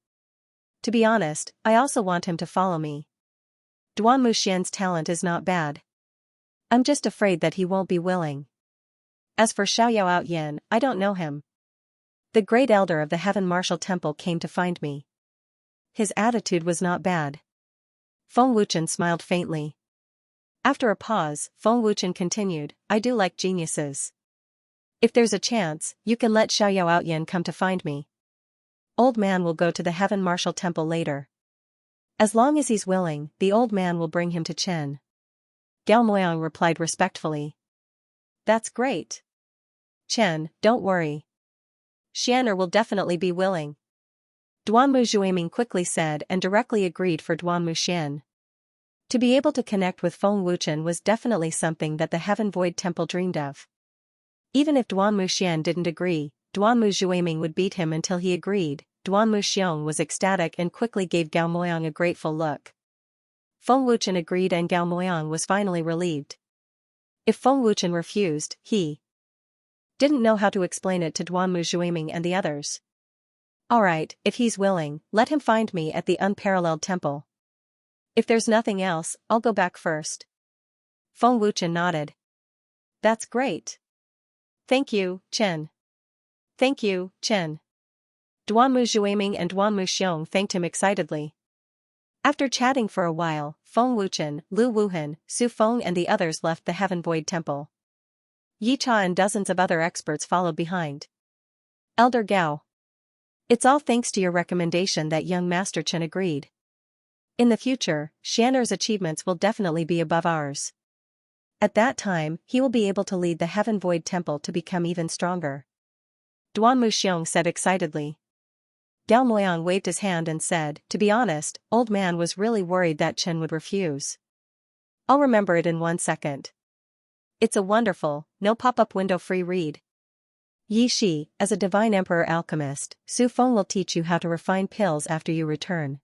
A: To be honest, I also want him to follow me. Duan Muxian's talent is not bad. I'm just afraid that he won't be willing. As for Xiao Outyan, I don't know him. The great elder of the Heaven Martial Temple came to find me. His attitude was not bad. Feng Wuchen smiled faintly. After a pause, Feng Wuchen continued, I do like geniuses. If there's a chance, you can let Xiao Outyan come to find me. Old man will go to the Heaven Martial Temple later. As long as he's willing, the old man will bring him to Chen. Gao Moyang replied respectfully. That's great. Chen, don't worry. Xianer will definitely be willing. Duan Mu Zhuiming quickly said and directly agreed for Duan Muxian. To be able to connect with Feng Wuchen was definitely something that the Heaven Void Temple dreamed of. Even if Duan Muxian didn't agree, Duan Mu Zhuiming would beat him until he agreed. Duan Muxiong was ecstatic and quickly gave Gao Moyang a grateful look. Feng Wuchen agreed and Gao Moyang was finally relieved. If Feng Wuchen refused, he didn't know how to explain it to Duan Mu Zhuiming and the others. Alright, if he's willing, let him find me at the Unparalleled Temple. If there's nothing else, I'll go back first. Feng Wuchen nodded. That's great. Thank you, Chen. Thank you, Chen. Duan Mu Zhuiming and Duan Muxiong thanked him excitedly. After chatting for a while, Feng Wuchen, Lu Wuhan, Su Feng and the others left the Heaven Void Temple. Yi Cha and dozens of other experts followed behind. Elder Gao. It's all thanks to your recommendation that young Master Chen agreed. In the future, Xianer's achievements will definitely be above ours. At that time, he will be able to lead the Heaven Void Temple to become even stronger. Duan Muxiong said excitedly. Gao Moyang waved his hand and said, to be honest, old man was really worried that Chen would refuse. I'll remember it in 1 second. It's a wonderful, no pop-up window free read. Yi Shi, as a divine emperor alchemist, Su Feng will teach you how to refine pills after you return.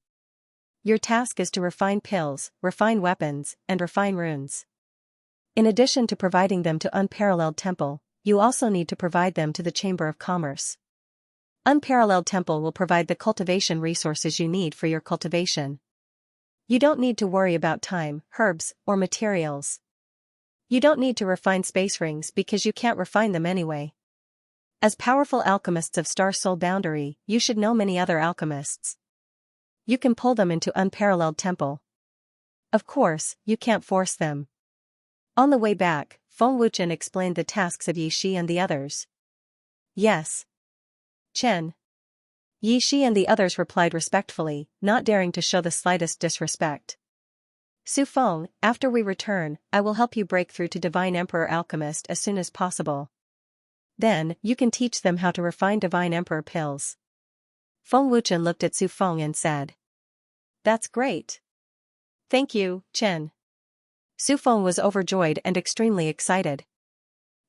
A: Your task is to refine pills, refine weapons, and refine runes. In addition to providing them to Unparalleled Temple, you also need to provide them to the Chamber of Commerce. Unparalleled Temple will provide the cultivation resources you need for your cultivation. You don't need to worry about time, herbs, or materials. You don't need to refine space rings because you can't refine them anyway. As powerful alchemists of Star Soul Boundary, you should know many other alchemists. You can pull them into Unparalleled Temple. Of course, you can't force them. On the way back, Feng Wuchen explained the tasks of Yi Shi and the others. Yes. Chen. Yi Shi and the others replied respectfully, not daring to show the slightest disrespect. Su Feng, after we return, I will help you break through to Divine Emperor Alchemist as soon as possible. Then, you can teach them how to refine Divine Emperor pills. Feng Wuchen looked at Su Feng and said. That's great. Thank you, Chen. Su Feng was overjoyed and extremely excited.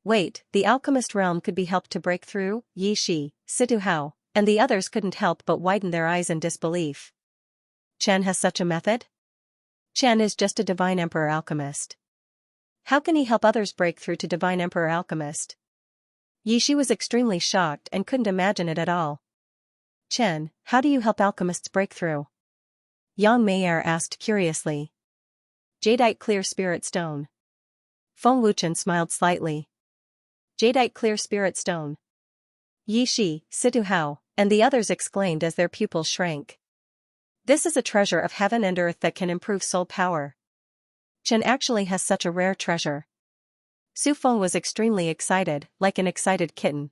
A: Wait, the alchemist realm could be helped to break through? Yi Shi, Situ Hao, and the others couldn't help but widen their eyes in disbelief. Chen has such a method? Chen is just a Divine Emperor Alchemist. How can he help others break through to Divine Emperor Alchemist? Yi Shi was extremely shocked and couldn't imagine it at all. Chen, how do you help alchemists break through? Yang Meier asked curiously. Jadeite Clear Spirit Stone. Feng Wuchen smiled slightly. Jadeite Clear Spirit Stone. Yi Shi, Situ Hao, and the others exclaimed as their pupils shrank. This is a treasure of heaven and earth that can improve soul power. Chen actually has such a rare treasure. Su Feng was extremely excited, like an excited kitten.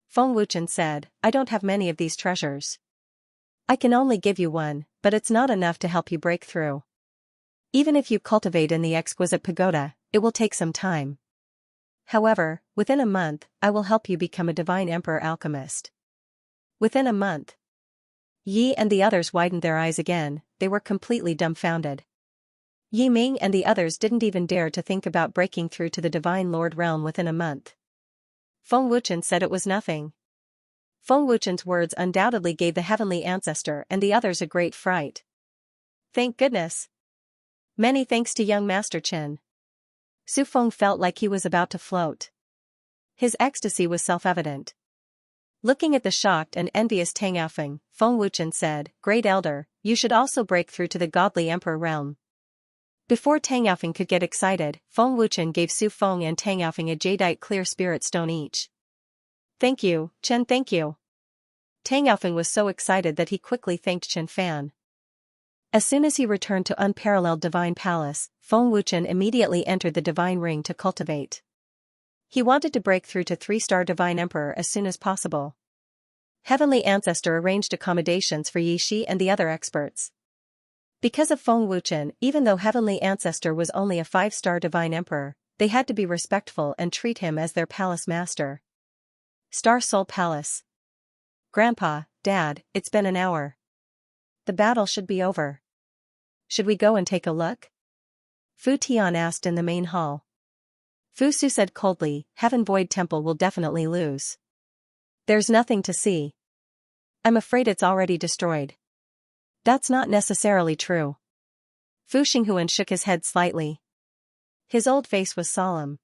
A: Feng Wuchen said, I don't have many of these treasures. I can only give you one, but it's not enough to help you break through. Even if you cultivate in the exquisite pagoda, it will take some time. However, within a month, I will help you become a Divine Emperor Alchemist. Within a month. Yi and the others widened their eyes again, they were completely dumbfounded. Yi Ming and the others didn't even dare to think about breaking through to the Divine Lord realm within a month. Feng Wuchen said it was nothing. Feng Wuchen's words undoubtedly gave the heavenly ancestor and the others a great fright. Thank goodness. Many thanks to young Master Chen. Su Feng felt like he was about to float. His ecstasy was self-evident. Looking at the shocked and envious Tang Yaofeng, Feng Wuchen said, Great Elder, you should also break through to the godly emperor realm. Before Tang Yaofeng could get excited, Feng Wuchen gave Su Feng and Tang Yaofeng a jadeite clear spirit stone each. Thank you, Chen, thank you. Tang Yaofeng was so excited that he quickly thanked Chen Fan. As soon as he returned to unparalleled divine palace, Feng Wuchen immediately entered the divine ring to cultivate. He wanted to break through to 3-star divine emperor as soon as possible. Heavenly ancestor arranged accommodations for Yi Shi and the other experts. Because of Feng Wuchen, even though heavenly ancestor was only a 5-star divine emperor, they had to be respectful and treat him as their palace master. Star Soul Palace. Grandpa, Dad, it's been an hour. The battle should be over. Should we go and take a look? Fu Tian asked in the main hall. Fu Su said coldly, Heaven Void Temple will definitely lose. There's nothing to see. I'm afraid it's already destroyed. That's not necessarily true. Fu Xinghuan shook his head slightly. His old face was solemn.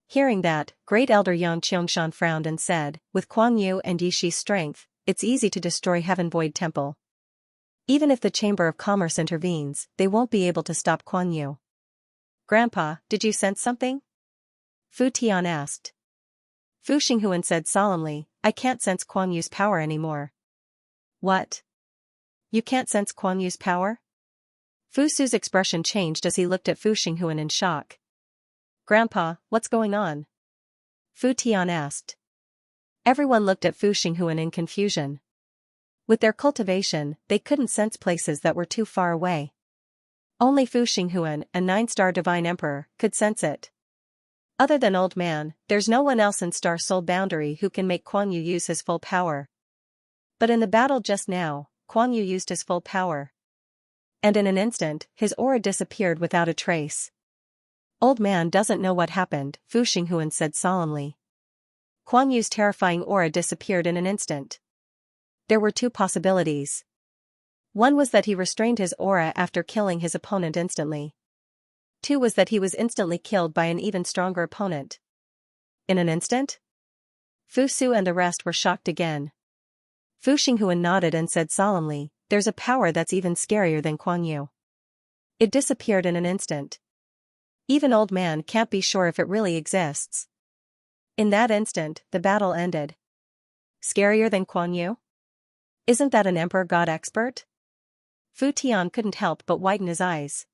A: Hearing that, Great Elder Yang Qiangshan frowned and said, with Kuan Yu and Yi Shi's strength, it's easy to destroy Heaven Void Temple. Even if the Chamber of Commerce intervenes, they won't be able to stop Kuan Yu. Grandpa, did you sense something? Fu Tian asked. Fu Xinghuan said solemnly, I can't sense Kuan Yu's power anymore. What? You can't sense Kuan Yu's power? Fu Su's expression changed as he looked at Fu Xinghuan in shock. Grandpa, what's going on? Fu Tian asked. Everyone looked at Fu Xinghuan in confusion. With their cultivation, they couldn't sense places that were too far away. Only Fu Xinghuan, a 9-star divine emperor, could sense it. Other than Old Man, there's no one else in Star Soul Boundary who can make Kuan Yu use his full power. But in the battle just now, Kuan Yu used his full power. And in an instant, his aura disappeared without a trace. Old Man doesn't know what happened, Fu Xinghuan said solemnly. Kuan Yu's terrifying aura disappeared in an instant. There were 2 possibilities. One was that he restrained his aura after killing his opponent instantly. 2 was that he was instantly killed by an even stronger opponent. In an instant? Fu Su and the rest were shocked again. Fu Xinghuan nodded and said solemnly, there's a power that's even scarier than Kuan Yu. It disappeared in an instant. Even Old Man can't be sure if it really exists. In that instant, the battle ended. Scarier than Kuan Yu? Isn't that an Emperor God expert? Fu Tian couldn't help but widen his eyes.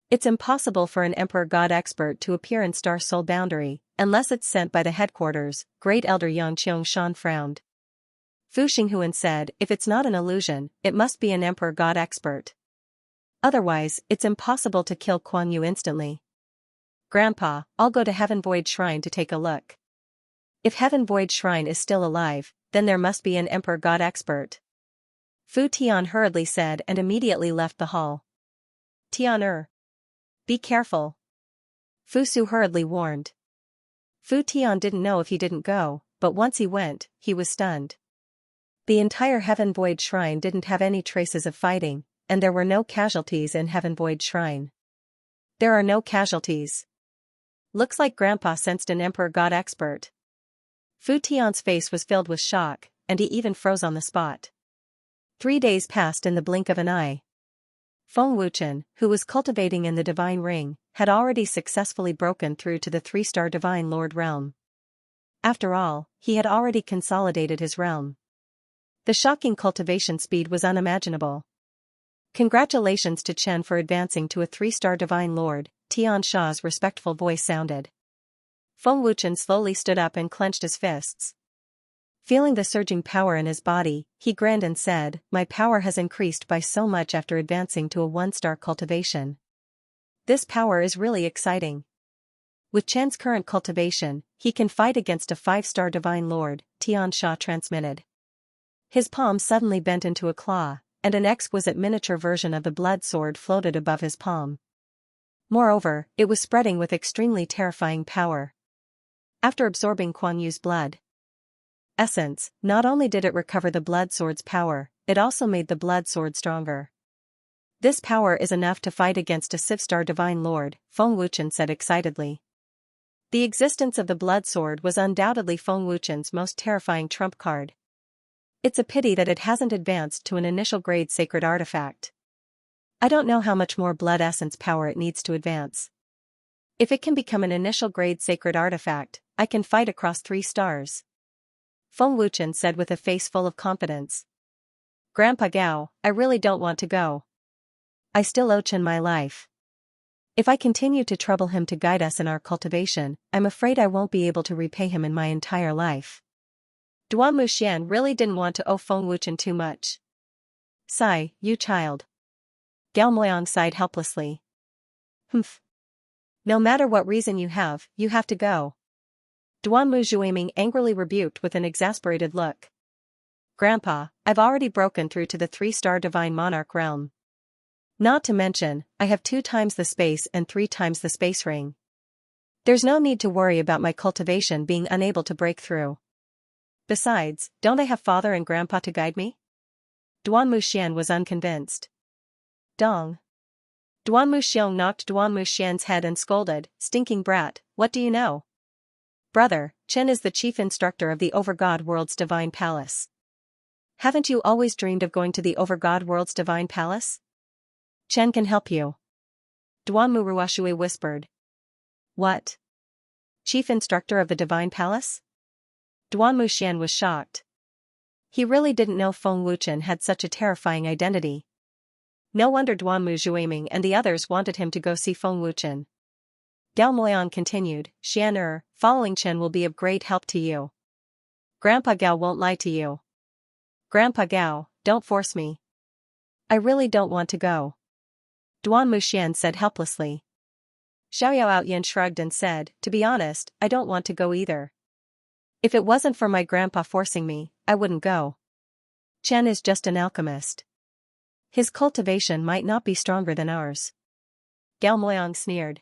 A: It's impossible for an Emperor God expert to appear in Star Soul Boundary, unless it's sent by the headquarters, Great Elder Yang Qiangshan frowned. Fu Xinghuan said, if it's not an illusion, it must be an Emperor God expert. Otherwise, it's impossible to kill Kuan Yu instantly. Grandpa, I'll go to Heaven Void Shrine to take a look. If Heaven Void Shrine is still alive, then there must be an Emperor God expert. Fu Tian hurriedly said and immediately left the hall. Tian be careful. Fu Su hurriedly warned. Fu Tian didn't know if he didn't go, but once he went, he was stunned. The entire Heaven Void Shrine didn't have any traces of fighting, and there were no casualties in Heaven Void Shrine. There are no casualties. Looks like Grandpa sensed an Emperor God expert. Fu Tian's face was filled with shock, and he even froze on the spot. 3 days passed in the blink of an eye. Feng Wuchen, who was cultivating in the Divine Ring, had already successfully broken through to the 3-star Divine Lord realm. After all, he had already consolidated his realm. The shocking cultivation speed was unimaginable. Congratulations to Chen for advancing to a 3-star Divine Lord, Tian Sha's respectful voice sounded. Feng Wuchen slowly stood up and clenched his fists. Feeling the surging power in his body, he grinned and said, my power has increased by so much after advancing to a 1-star cultivation. This power is really exciting. With Chen's current cultivation, he can fight against a 5-star Divine Lord, Tian Sha transmitted. His palm suddenly bent into a claw, and an exquisite miniature version of the blood sword floated above his palm. Moreover, it was spreading with extremely terrifying power. After absorbing Kuan Yu's blood essence, not only did it recover the blood sword's power, it also made the blood sword stronger. This power is enough to fight against a Sivstar Divine Lord, Feng Wuchen said excitedly. The existence of the blood sword was undoubtedly Feng Wuchen's most terrifying trump card. It's a pity that it hasn't advanced to an initial grade sacred artifact. I don't know how much more blood essence power it needs to advance. If it can become an initial grade sacred artifact, I can fight across 3 stars. Feng Wuchen said with a face full of confidence. Grandpa Gao, I really don't want to go. I still owe Chen my life. If I continue to trouble him to guide us in our cultivation, I'm afraid I won't be able to repay him in my entire life. Duan Muxian really didn't want to owe Feng Wuchen too much. Sigh, you child. Gao Moyang sighed helplessly. Humph. No matter what reason you have to go. Duan Muzhuiming angrily rebuked with an exasperated look. Grandpa, I've already broken through to the 3-star Divine Monarch realm. Not to mention, I have 2 times the space and 3 times the space ring. There's no need to worry about my cultivation being unable to break through. Besides, don't I have father and grandpa to guide me? Duan Muxian was unconvinced. Dong. Duan Muxiong knocked Duan Muxian's head and scolded, stinking brat, what do you know? Brother, Chen is the chief instructor of the Overgod World's Divine Palace. Haven't you always dreamed of going to the Overgod World's Divine Palace? Chen can help you. Duan Muruashui whispered. What? Chief instructor of the Divine Palace? Duan Muxian was shocked. He really didn't know Feng Wuchen had such a terrifying identity. No wonder Duan Muzhuiming and the others wanted him to go see Feng Wuchen. Gao Moyan continued, Xian following Chen will be of great help to you. Grandpa Gao won't lie to you. Grandpa Gao, don't force me. I really don't want to go. Duan Muxian said helplessly. Xiaoyao Outyan shrugged and said, to be honest, I don't want to go either. If it wasn't for my grandpa forcing me, I wouldn't go. Chen is just an alchemist. His cultivation might not be stronger than ours. Gao Moyang sneered.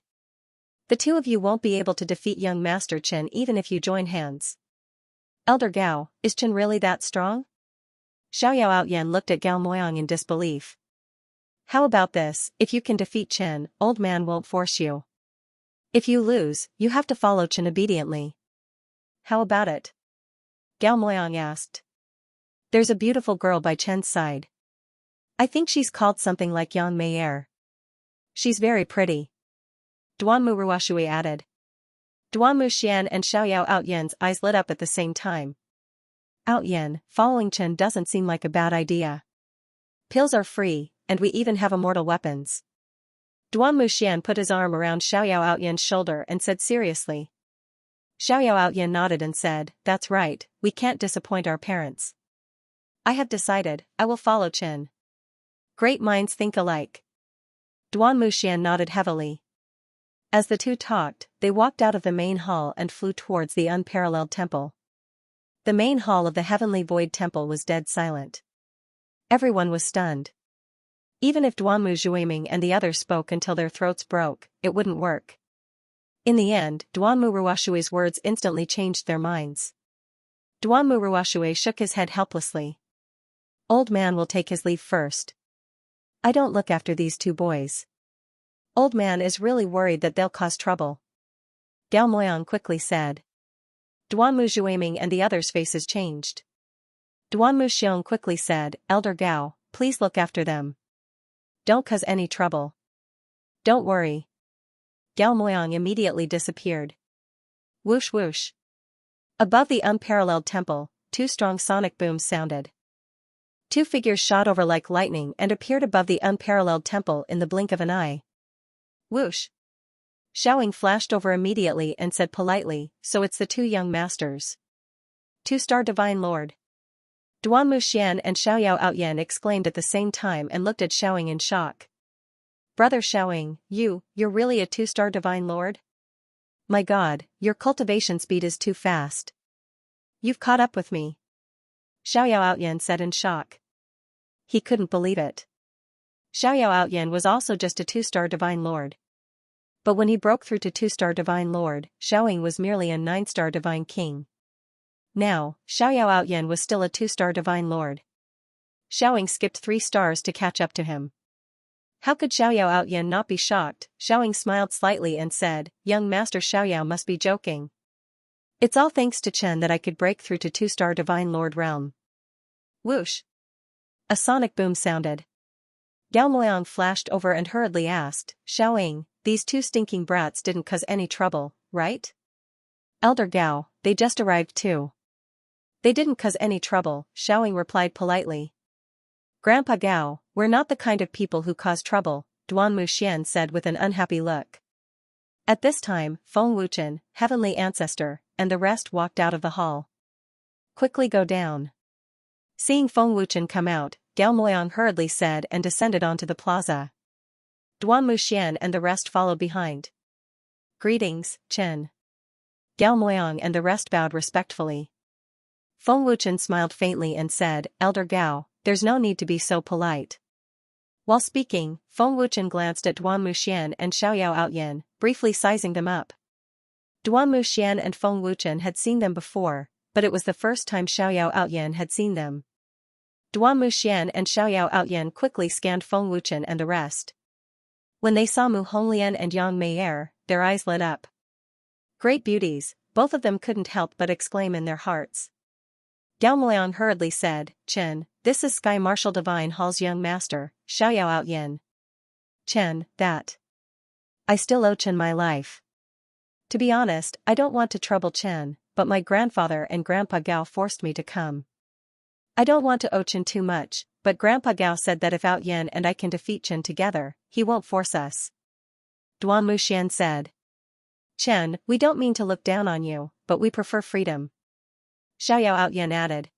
A: The 2 of you won't be able to defeat young Master Chen even if you join hands. Elder Gao, is Chen really that strong? Xiaoyao Outyan looked at Gao Moyang in disbelief. How about this, if you can defeat Chen, old man won't force you. If you lose, you have to follow Chen obediently. How about it? Gao Moyang asked. There's a beautiful girl by Chen's side. I think she's called something like Yang Meier. She's very pretty. Duan Muruashui added. Duan Muxian and Xiaoyao Outyan's eyes lit up at the same time. Outyan, following Chen doesn't seem like a bad idea. Pills are free, and we even have immortal weapons. Duan Muxian put his arm around Xiaoyao Outyan's shoulder and said seriously. Xiaoyao Outyan nodded and said, that's right, we can't disappoint our parents. I have decided, I will follow Chen. Great minds think alike. Duan Muxian nodded heavily. As the 2 talked, they walked out of the main hall and flew towards the unparalleled temple. The main hall of the Heavenly Void Temple was dead silent. Everyone was stunned. Even if Duan Muzhuiming and the others spoke until their throats broke, it wouldn't work. In the end, Duan Muruashui's words instantly changed their minds. Duan Muruashui shook his head helplessly. Old man will take his leave first. I don't look after these 2 boys. Old man is really worried that they'll cause trouble. Gao Moyang quickly said. Duan Muzhuiming and the others' faces changed. Duan Muxiong quickly said, Elder Gao, please look after them. Don't cause any trouble. Don't worry. Gao Moyang immediately disappeared. Whoosh whoosh. Above the unparalleled temple, 2 strong sonic booms sounded. 2 figures shot over like lightning and appeared above the unparalleled temple in the blink of an eye. Whoosh. Xiaoying flashed over immediately and said politely, so it's the 2 young masters. 2-star Divine Lord. Duan Muxian and Xiaoyao Outyan exclaimed at the same time and looked at Xiaoying in shock. Brother Xiaoying, you're really a 2-star Divine Lord? My god, your cultivation speed is too fast. You've caught up with me. Xiaoyao Outyan said in shock. He couldn't believe it. Xiaoyao Outyan was also just a 2-star Divine Lord. But when he broke through to 2-star Divine Lord, Xiaoying was merely a 9-star Divine King. Now, Xiaoyao Outyan was still a 2-star Divine Lord. Xiaoying skipped 3 stars to catch up to him. How could Xiaoyao Outyan not be shocked? Xiaoying smiled slightly and said, young Master Xiaoyao must be joking. It's all thanks to Chen that I could break through to 2-star Divine Lord realm. Whoosh! A sonic boom sounded. Gao Moyang flashed over and hurriedly asked, Xiaoying, these 2 stinking brats didn't cause any trouble, right? Elder Gao, they just arrived too. They didn't cause any trouble, Xiaoying replied politely. Grandpa Gao, we're not the kind of people who cause trouble, Duan Muxian said with an unhappy look. At this time, Feng Wuchen, Heavenly Ancestor, and the rest walked out of the hall. Quickly go down. Seeing Feng Wuchen come out, Gao Moyang hurriedly said and descended onto the plaza. Duan Muxian and the rest followed behind. Greetings, Chen. Gao Moyang and the rest bowed respectfully. Feng Wuchen smiled faintly and said, Elder Gao, there's no need to be so polite. While speaking, Feng Wuchen glanced at Duan Muxian and Xiaoyao Outyan, briefly sizing them up. Duan Muxian and Feng Wuchen had seen them before, but it was the first time Xiaoyao Outyan had seen them. Duan Muxian and Xiaoyao Outyan quickly scanned Feng Wuchen and the rest. When they saw Mu Honglian and Yang Meier, their eyes lit up. Great beauties, both of them couldn't help but exclaim in their hearts. Gao Moyang hurriedly said, Chen, this is Sky Marshal Divine Hall's young master, Xiaoyao Outyan. Chen, that. I still owe Chen my life. To be honest, I don't want to trouble Chen, but my grandfather and Grandpa Gao forced me to come. I don't want to owe Chen too much, but Grandpa Gao said that if Outyan and I can defeat Chen together, he won't force us. Duan Muxian said. Chen, we don't mean to look down on you, but we prefer freedom. Xiaoyao Outyan added.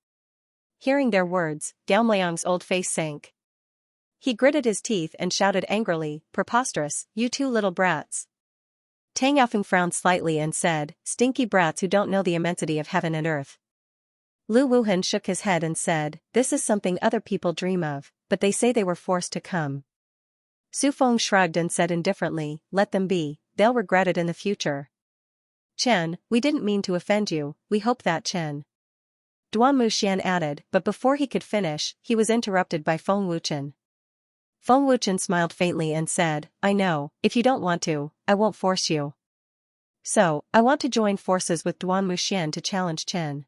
A: Hearing their words, Gao Moyang's old face sank. He gritted his teeth and shouted angrily, preposterous, you 2 little brats. Tang Yaofeng frowned slightly and said, stinky brats who don't know the immensity of heaven and earth. Lu Wuhan shook his head and said, this is something other people dream of, but they say they were forced to come. Su Feng shrugged and said indifferently, let them be, they'll regret it in the future. Chen, we didn't mean to offend you, we hope that Chen. Duan Muxian added, but before he could finish, he was interrupted by Feng Wuchen. Feng Wuchen smiled faintly and said, I know, if you don't want to, I won't force you. So, I want to join forces with Duan Muxian to challenge Chen.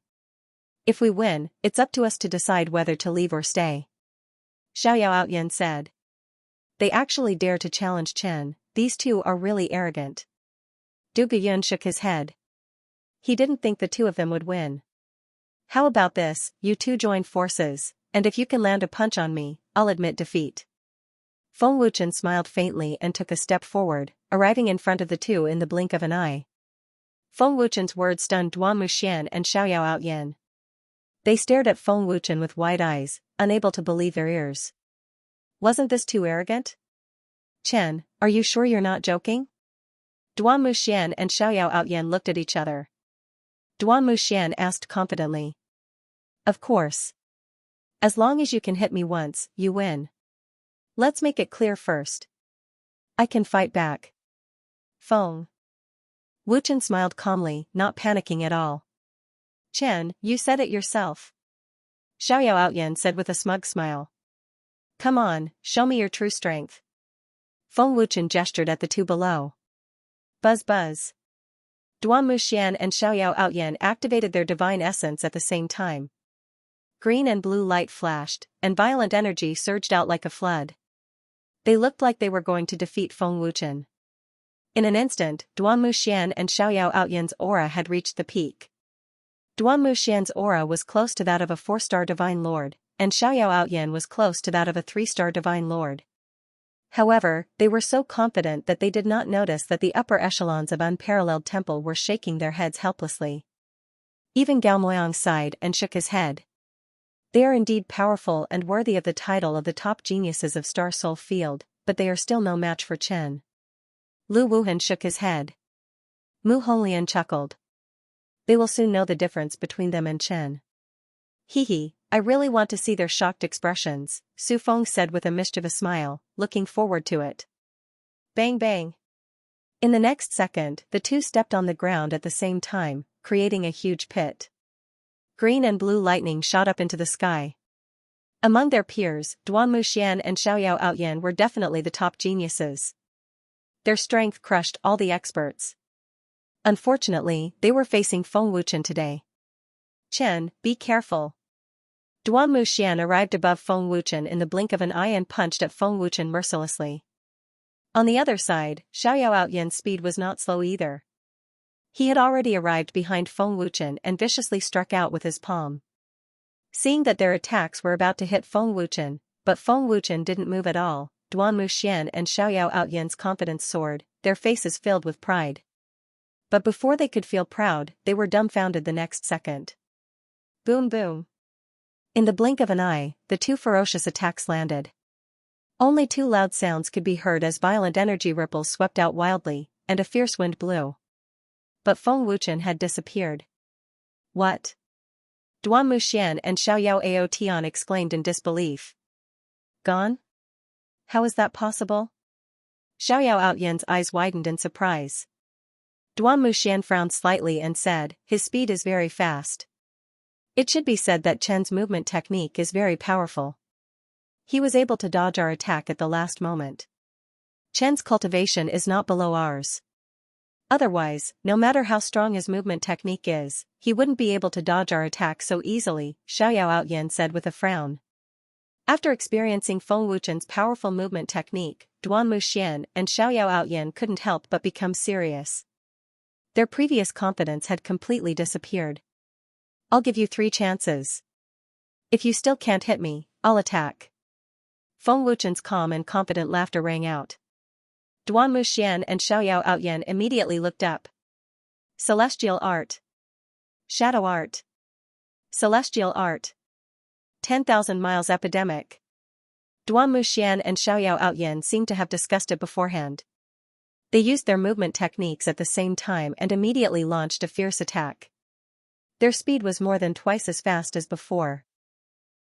A: If we win, it's up to us to decide whether to leave or stay. Xiaoyao Outyan said. They actually dare to challenge Chen, these 2 are really arrogant. Du Guyun shook his head. He didn't think the 2 of them would win. How about this, you 2 join forces, and if you can land a punch on me, I'll admit defeat. Feng Wuchen smiled faintly and took a step forward, arriving in front of the 2 in the blink of an eye. Feng Wuchen's words stunned Duan Muxian and Xiaoyao Outyan. They stared at Feng Wuchen with wide eyes, unable to believe their ears. Wasn't this too arrogant? Chen, are you sure you're not joking? Duan Muxian and Xiaoyao Outyan looked at each other. Duan Muxian asked confidently. Of course. As long as you can hit me once, you win. Let's make it clear first. I can fight back. Feng. Wuchen smiled calmly, not panicking at all. Chen, you said it yourself. Xiaoyao Outyan said with a smug smile. Come on, show me your true strength. Feng Wuchen gestured at the 2 below. Buzz buzz. Duan Muxian and Xiaoyao Outyan activated their divine essence at the same time. Green and blue light flashed, and violent energy surged out like a flood. They looked like they were going to defeat Feng Wuchen. In an instant, Duan Muxian and Xiaoyao Outyan's aura had reached the peak. Duan Muxian's aura was close to that of a 4-star Divine Lord, and Xiaoyao Outyan was close to that of a 3-star Divine Lord. However, they were so confident that they did not notice that the upper echelons of Unparalleled Temple were shaking their heads helplessly. Even Gao Moyang sighed and shook his head. They are indeed powerful and worthy of the title of the top geniuses of Star Soul Field, but they are still no match for Chen. Lu Wuhan shook his head. Mu Honglian chuckled. They will soon know the difference between them and Chen. Hee, I really want to see their shocked expressions, Su Feng said with a mischievous smile, looking forward to it. Bang bang. In the next second, the two stepped on the ground at the same time, creating a huge pit. Green and blue lightning shot up into the sky. Among their peers, Duan Muxian and Xiaoyao Outyan were definitely the top geniuses. Their strength crushed all the experts. Unfortunately, they were facing Feng Wuchen today. Chen, be careful. Duan Muxian arrived above Feng Wuchen in the blink of an eye and punched at Feng Wuchen mercilessly. On the other side, Xiaoyao Outyan's speed was not slow either. He had already arrived behind Feng Wuchen and viciously struck out with his palm. Seeing that their attacks were about to hit Feng Wuchen, but Feng Wuchen didn't move at all, Duan Muxian and Xiaoyao Outyan's confidence soared, their faces filled with pride. But before they could feel proud, they were dumbfounded the next second. Boom boom. In the blink of an eye, the two ferocious attacks landed. Only two loud sounds could be heard as violent energy ripples swept out wildly, and a fierce wind blew. But Feng Wuchen had disappeared. What? Duan Muxian and Xiaoyao Aotian exclaimed in disbelief. Gone? How is that possible? Xiaoyao Outyan's eyes widened in surprise. Duan Muxian frowned slightly and said, his speed is very fast. It should be said that Chen's movement technique is very powerful. He was able to dodge our attack at the last moment. Chen's cultivation is not below ours. Otherwise, no matter how strong his movement technique is, he wouldn't be able to dodge our attack so easily, Xiaoyao Outyan said with a frown. After experiencing Feng Wuchen's powerful movement technique, Duan Muxian and Xiaoyao Outyan couldn't help but become serious. Their previous confidence had completely disappeared. I'll give you 3 chances. If you still can't hit me, I'll attack. Feng Wuchen's calm and confident laughter rang out. Duan Muxian and Xiaoyao Outyan immediately looked up. Celestial art. Shadow art. Celestial art. 10,000 miles epidemic. Duan Muxian and Xiaoyao Outyan seemed to have discussed it beforehand. They used their movement techniques at the same time and immediately launched a fierce attack. Their speed was more than twice as fast as before.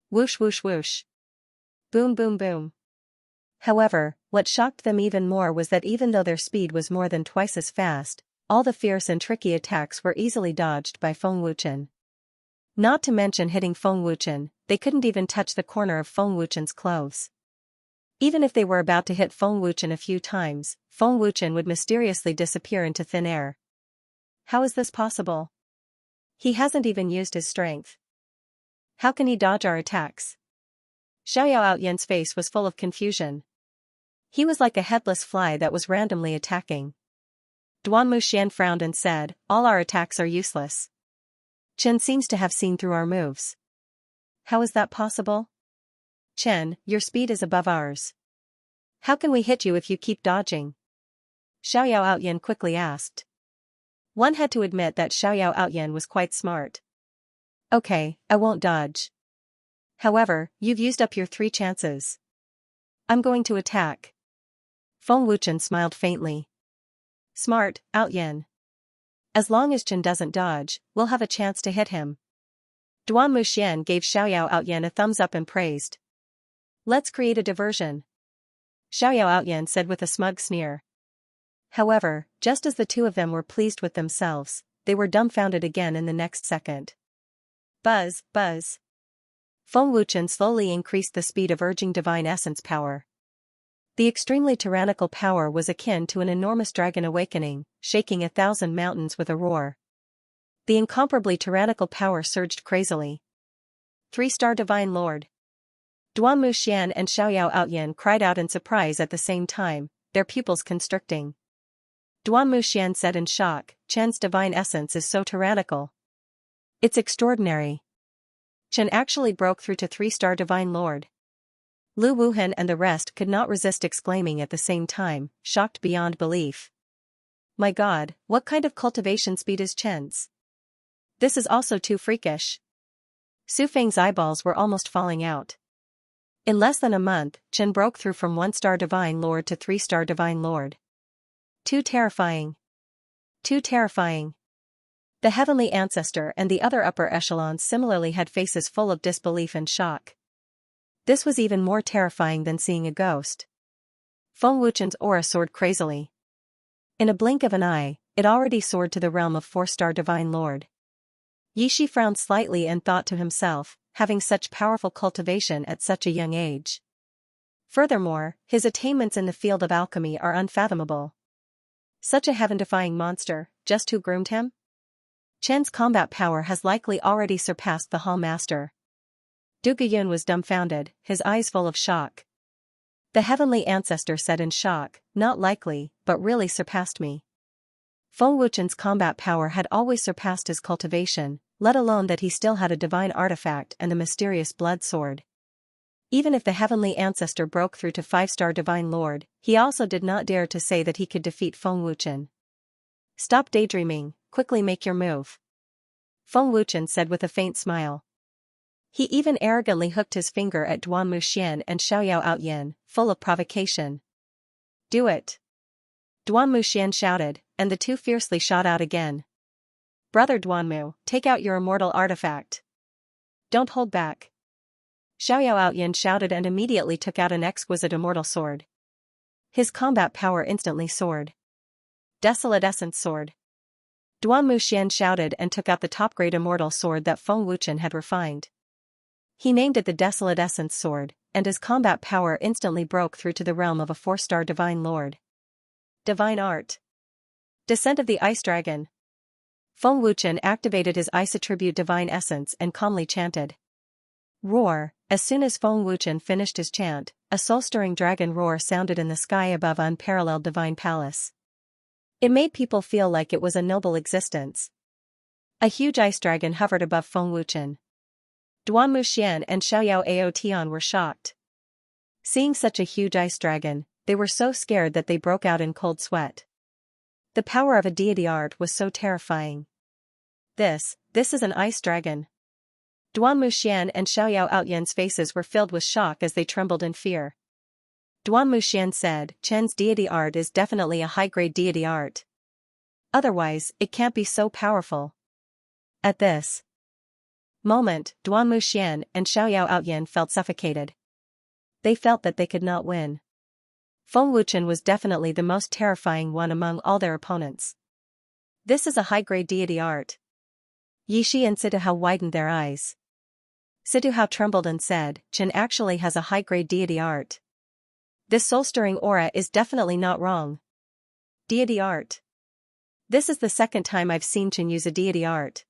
A: Whoosh whoosh whoosh. Boom boom boom. However, what shocked them even more was that even though their speed was more than twice as fast, all the fierce and tricky attacks were easily dodged by Feng Wuchen. Not to mention hitting Feng Wuchen, they couldn't even touch the corner of Feng Wuchen's clothes. Even if they were about to hit Feng Wuchen a few times, Feng Wuchen would mysteriously disappear into thin air. How is this possible? He hasn't even used his strength. How can he dodge our attacks? Xiaoyao Outyan's face was full of confusion. He was like a headless fly that was randomly attacking. Duan Muxian frowned and said, all our attacks are useless. Chen seems to have seen through our moves. How is that possible? Chen, your speed is above ours. How can we hit you if you keep dodging? Xiaoyao Outyan quickly asked. One had to admit that Xiaoyao Outyan was quite smart. Okay, I won't dodge. However, you've used up your 3 chances. I'm going to attack. Feng Wuchen smiled faintly. Smart, Outyan. As long as Chen doesn't dodge, we'll have a chance to hit him. Duan Muxian gave Xiaoyao Outyan a thumbs up and praised. Let's create a diversion. Xiaoyao Outyan said with a smug sneer. However, just as the two of them were pleased with themselves, they were dumbfounded again in the next second. Buzz, buzz. Feng Wuchen slowly increased the speed of urging divine essence power. The extremely tyrannical power was akin to an enormous dragon awakening, shaking 1,000 mountains with a roar. The incomparably tyrannical power surged crazily. 3-star Divine Lord. Duan Muxian and Xiaoyao Outyan cried out in surprise at the same time, their pupils constricting. Duan Muxian said in shock, Chen's divine essence is so tyrannical. It's extraordinary. Chen actually broke through to 3-star Divine Lord. Lu Wuhan and the rest could not resist exclaiming at the same time, shocked beyond belief. My God, what kind of cultivation speed is Chen's? This is also too freakish. Su Feng's eyeballs were almost falling out. In less than a month, Chen broke through from 1-star Divine Lord to 3-star Divine Lord. Too terrifying. Too terrifying. The Heavenly Ancestor and the other upper echelons similarly had faces full of disbelief and shock. This was even more terrifying than seeing a ghost. Feng Wuchen's aura soared crazily. In a blink of an eye, it already soared to the realm of 4-star Divine Lord. Yishi frowned slightly and thought to himself, having such powerful cultivation at such a young age. Furthermore, his attainments in the field of alchemy are unfathomable. Such a heaven-defying monster, just who groomed him? Chen's combat power has likely already surpassed the Hall Master. Du Guyun was dumbfounded, his eyes full of shock. The heavenly ancestor said in shock, not likely, but really surpassed me. Feng Wuchen's combat power had always surpassed his cultivation, let alone that he still had a divine artifact and the mysterious blood sword. Even if the heavenly ancestor broke through to 5-star Divine Lord, he also did not dare to say that he could defeat Feng Wuchen. Stop daydreaming, quickly make your move. Feng Wuchen said with a faint smile. He even arrogantly hooked his finger at Duan Muxian and Xiaoyao Outyin, full of provocation. Do it! Duan Muxian shouted, and the two fiercely shot out again. Brother Duanmu, take out your immortal artifact. Don't hold back. Xiaoyao Outyin shouted and immediately took out an exquisite immortal sword. His combat power instantly soared. Desolate Essence Sword. Duan Muxian shouted and took out the top-grade immortal sword that Feng Wuchen had refined. He named it the Desolate Essence Sword, and his combat power instantly broke through to the realm of a 4-star Divine Lord. Divine Art. Descent of the Ice Dragon. Feng Wuchen activated his ice attribute Divine Essence and calmly chanted. Roar. As soon as Feng Wuchen finished his chant, a soul-stirring dragon roar sounded in the sky above unparalleled Divine Palace. It made people feel like it was a noble existence. A huge ice dragon hovered above Feng Wuchen. Duan Muxian and Xiaoyao Aotian were shocked. Seeing such a huge ice dragon, they were so scared that they broke out in cold sweat. The power of a deity art was so terrifying. This is an ice dragon. Duan Muxian and Xiaoyao Outyan's faces were filled with shock as they trembled in fear. Duan Muxian said, Chen's deity art is definitely a high-grade deity art. Otherwise, it can't be so powerful. At this moment, Duan Muxian and Xiaoyao Outyan felt suffocated. They felt that they could not win. Feng Wuchen was definitely the most terrifying one among all their opponents. This is a high-grade deity art. Yishi and Situhao widened their eyes. Situhao trembled and said, Chen actually has a high-grade deity art. This soul-stirring aura is definitely not wrong. Deity art. This is the second time I've seen Chen use a deity art.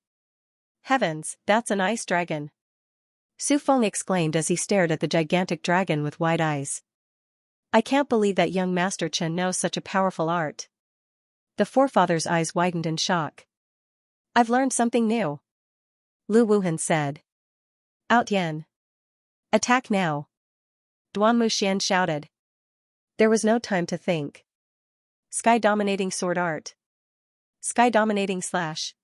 A: Heavens, that's an ice dragon. Su Feng exclaimed as he stared at the gigantic dragon with wide eyes. I can't believe that young Master Chen knows such a powerful art. The forefather's eyes widened in shock. I've learned something new. Lu Wuhan said. Outyan. Attack now. Duan Muxian shouted. There was no time to think. Sky-dominating sword art. Sky-dominating slash.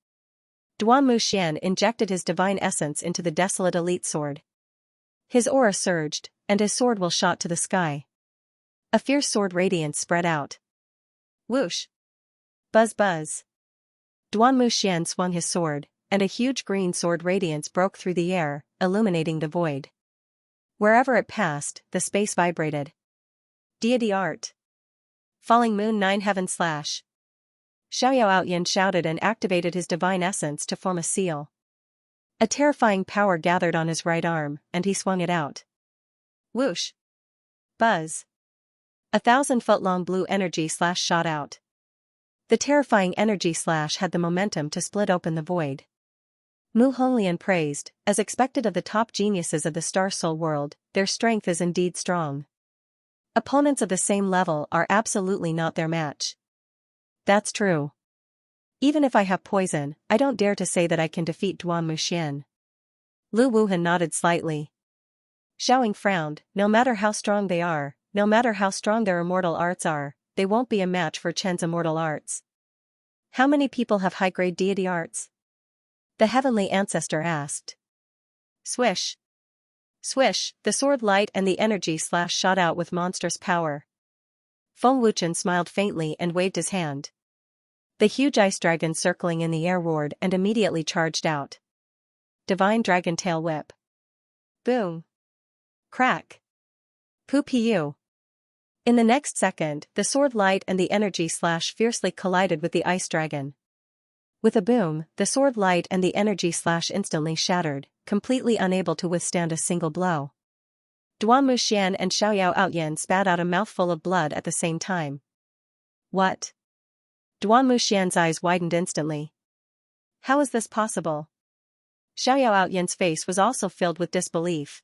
A: Duan Muxian injected his divine essence into the desolate elite sword. His aura surged, and his sword will shot to the sky. A fierce sword radiance spread out. Whoosh. Buzz buzz. Duan Muxian swung his sword, and a huge green sword radiance broke through the air, illuminating the void. Wherever it passed, the space vibrated. Deity art. Falling Moon 9 Heaven slash. Xiaoyao Outyin shouted and activated his divine essence to form a seal. A terrifying power gathered on his right arm, and he swung it out. Whoosh. Buzz. 1,000-foot-long blue energy slash shot out. The terrifying energy slash had the momentum to split open the void. Mu Honglian praised, as expected of the top geniuses of the Star Soul world, their strength is indeed strong. Opponents of the same level are absolutely not their match. That's true. Even if I have poison, I don't dare to say that I can defeat Duan Muxian. Lu Wuhan nodded slightly. Xiaoying frowned, no matter how strong they are, no matter how strong their immortal arts are, they won't be a match for Chen's immortal arts. How many people have high-grade deity arts? The heavenly ancestor asked. Swish. Swish, the sword light and the energy slash shot out with monstrous power. Feng Wuchen smiled faintly and waved his hand. The huge ice dragon circling in the air roared and immediately charged out. Divine Dragon Tail Whip. Boom. Crack. Poo-pee-you. In the next second, the sword light and the energy slash fiercely collided with the ice dragon. With a boom, the sword light and the energy slash instantly shattered, completely unable to withstand a single blow. Duan Muxian and Xiaoyao Outyan spat out a mouthful of blood at the same time. What? Duan Muxian's eyes widened instantly. How is this possible? Xiaoyao Outyan's face was also filled with disbelief.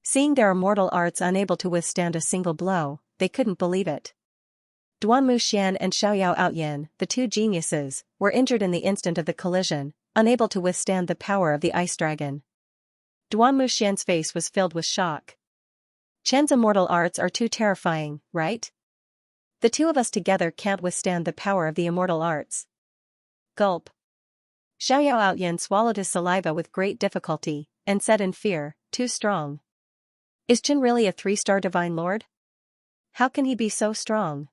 A: Seeing their immortal arts unable to withstand a single blow, they couldn't believe it. Duan Muxian and Xiaoyao Outyan, the two geniuses, were injured in the instant of the collision, unable to withstand the power of the ice dragon. Duan Muxian's face was filled with shock. Chen's immortal arts are too terrifying, right? The two of us together can't withstand the power of the immortal arts. Gulp. Xiaoyao Outyan swallowed his saliva with great difficulty, and said in fear, too strong. Is Chen really a 3-star divine lord? How can he be so strong?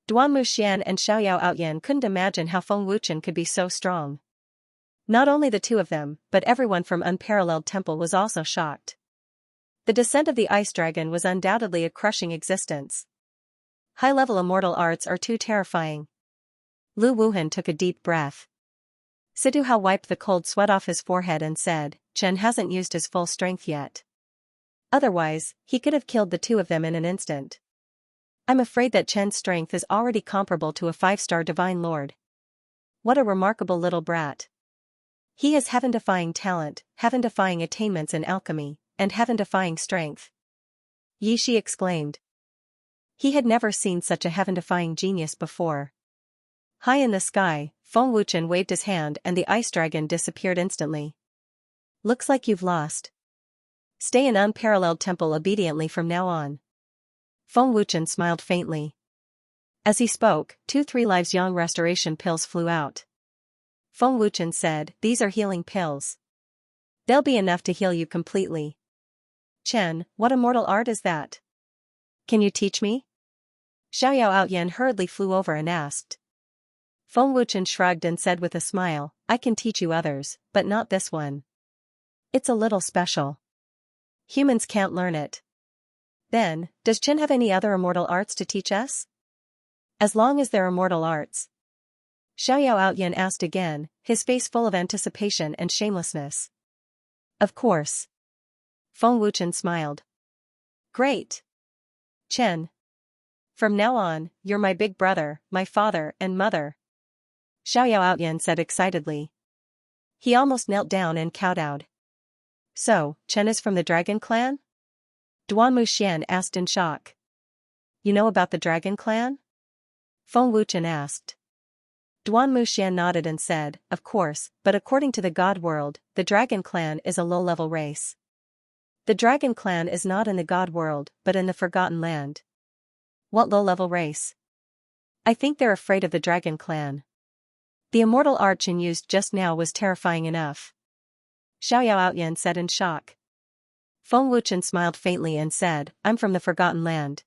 A: Duan Muxian and Xiaoyao Outyan couldn't imagine how Feng Wuchen could be so strong. Not only the two of them, but everyone from Unparalleled Temple was also shocked. The descent of the ice dragon was undoubtedly a crushing existence. High-level immortal arts are too terrifying. Lu Wuhan took a deep breath. Situ Hao wiped the cold sweat off his forehead and said, Chen hasn't used his full strength yet. Otherwise, he could have killed the two of them in an instant. I'm afraid that Chen's strength is already comparable to a 5-star divine lord. What a remarkable little brat. He has heaven-defying talent, heaven-defying attainments in alchemy, and heaven-defying strength. Yi Shi exclaimed. He had never seen such a heaven-defying genius before. High in the sky, Feng Wuchen waved his hand and the ice dragon disappeared instantly. Looks like you've lost. Stay in Unparalleled Temple obediently from now on. Feng Wuchen smiled faintly. As he spoke, 2 3 lives Yang restoration pills flew out. Feng Wuchen said, these are healing pills. They'll be enough to heal you completely. Chen, what immortal art is that? Can you teach me? Xiaoyao Outyan hurriedly flew over and asked. Feng Wuchen shrugged and said with a smile, I can teach you others, but not this one. It's a little special. Humans can't learn it. Then, does Chen have any other immortal arts to teach us? As long as they're immortal arts. Xiaoyao Outyan asked again, his face full of anticipation and shamelessness. Of course. Feng Wuchen smiled. Great. Chen. From now on, you're my big brother, my father and mother. Xiaoyao Outyan said excitedly. He almost knelt down and kowtowed. So, Chen is from the Dragon Clan? Duan Muxian asked in shock. You know about the Dragon Clan? Feng Wuchen asked. Duan Muxian nodded and said, of course, but according to the God world, the Dragon Clan is a low-level race. The Dragon Clan is not in the God world, but in the Forgotten Land. What low-level race? I think they're afraid of the Dragon Clan. The immortal art Chen used just now was terrifying enough. Xiaoyao Outyan said in shock. Feng Wuchen smiled faintly and said, I'm from the Forgotten Land.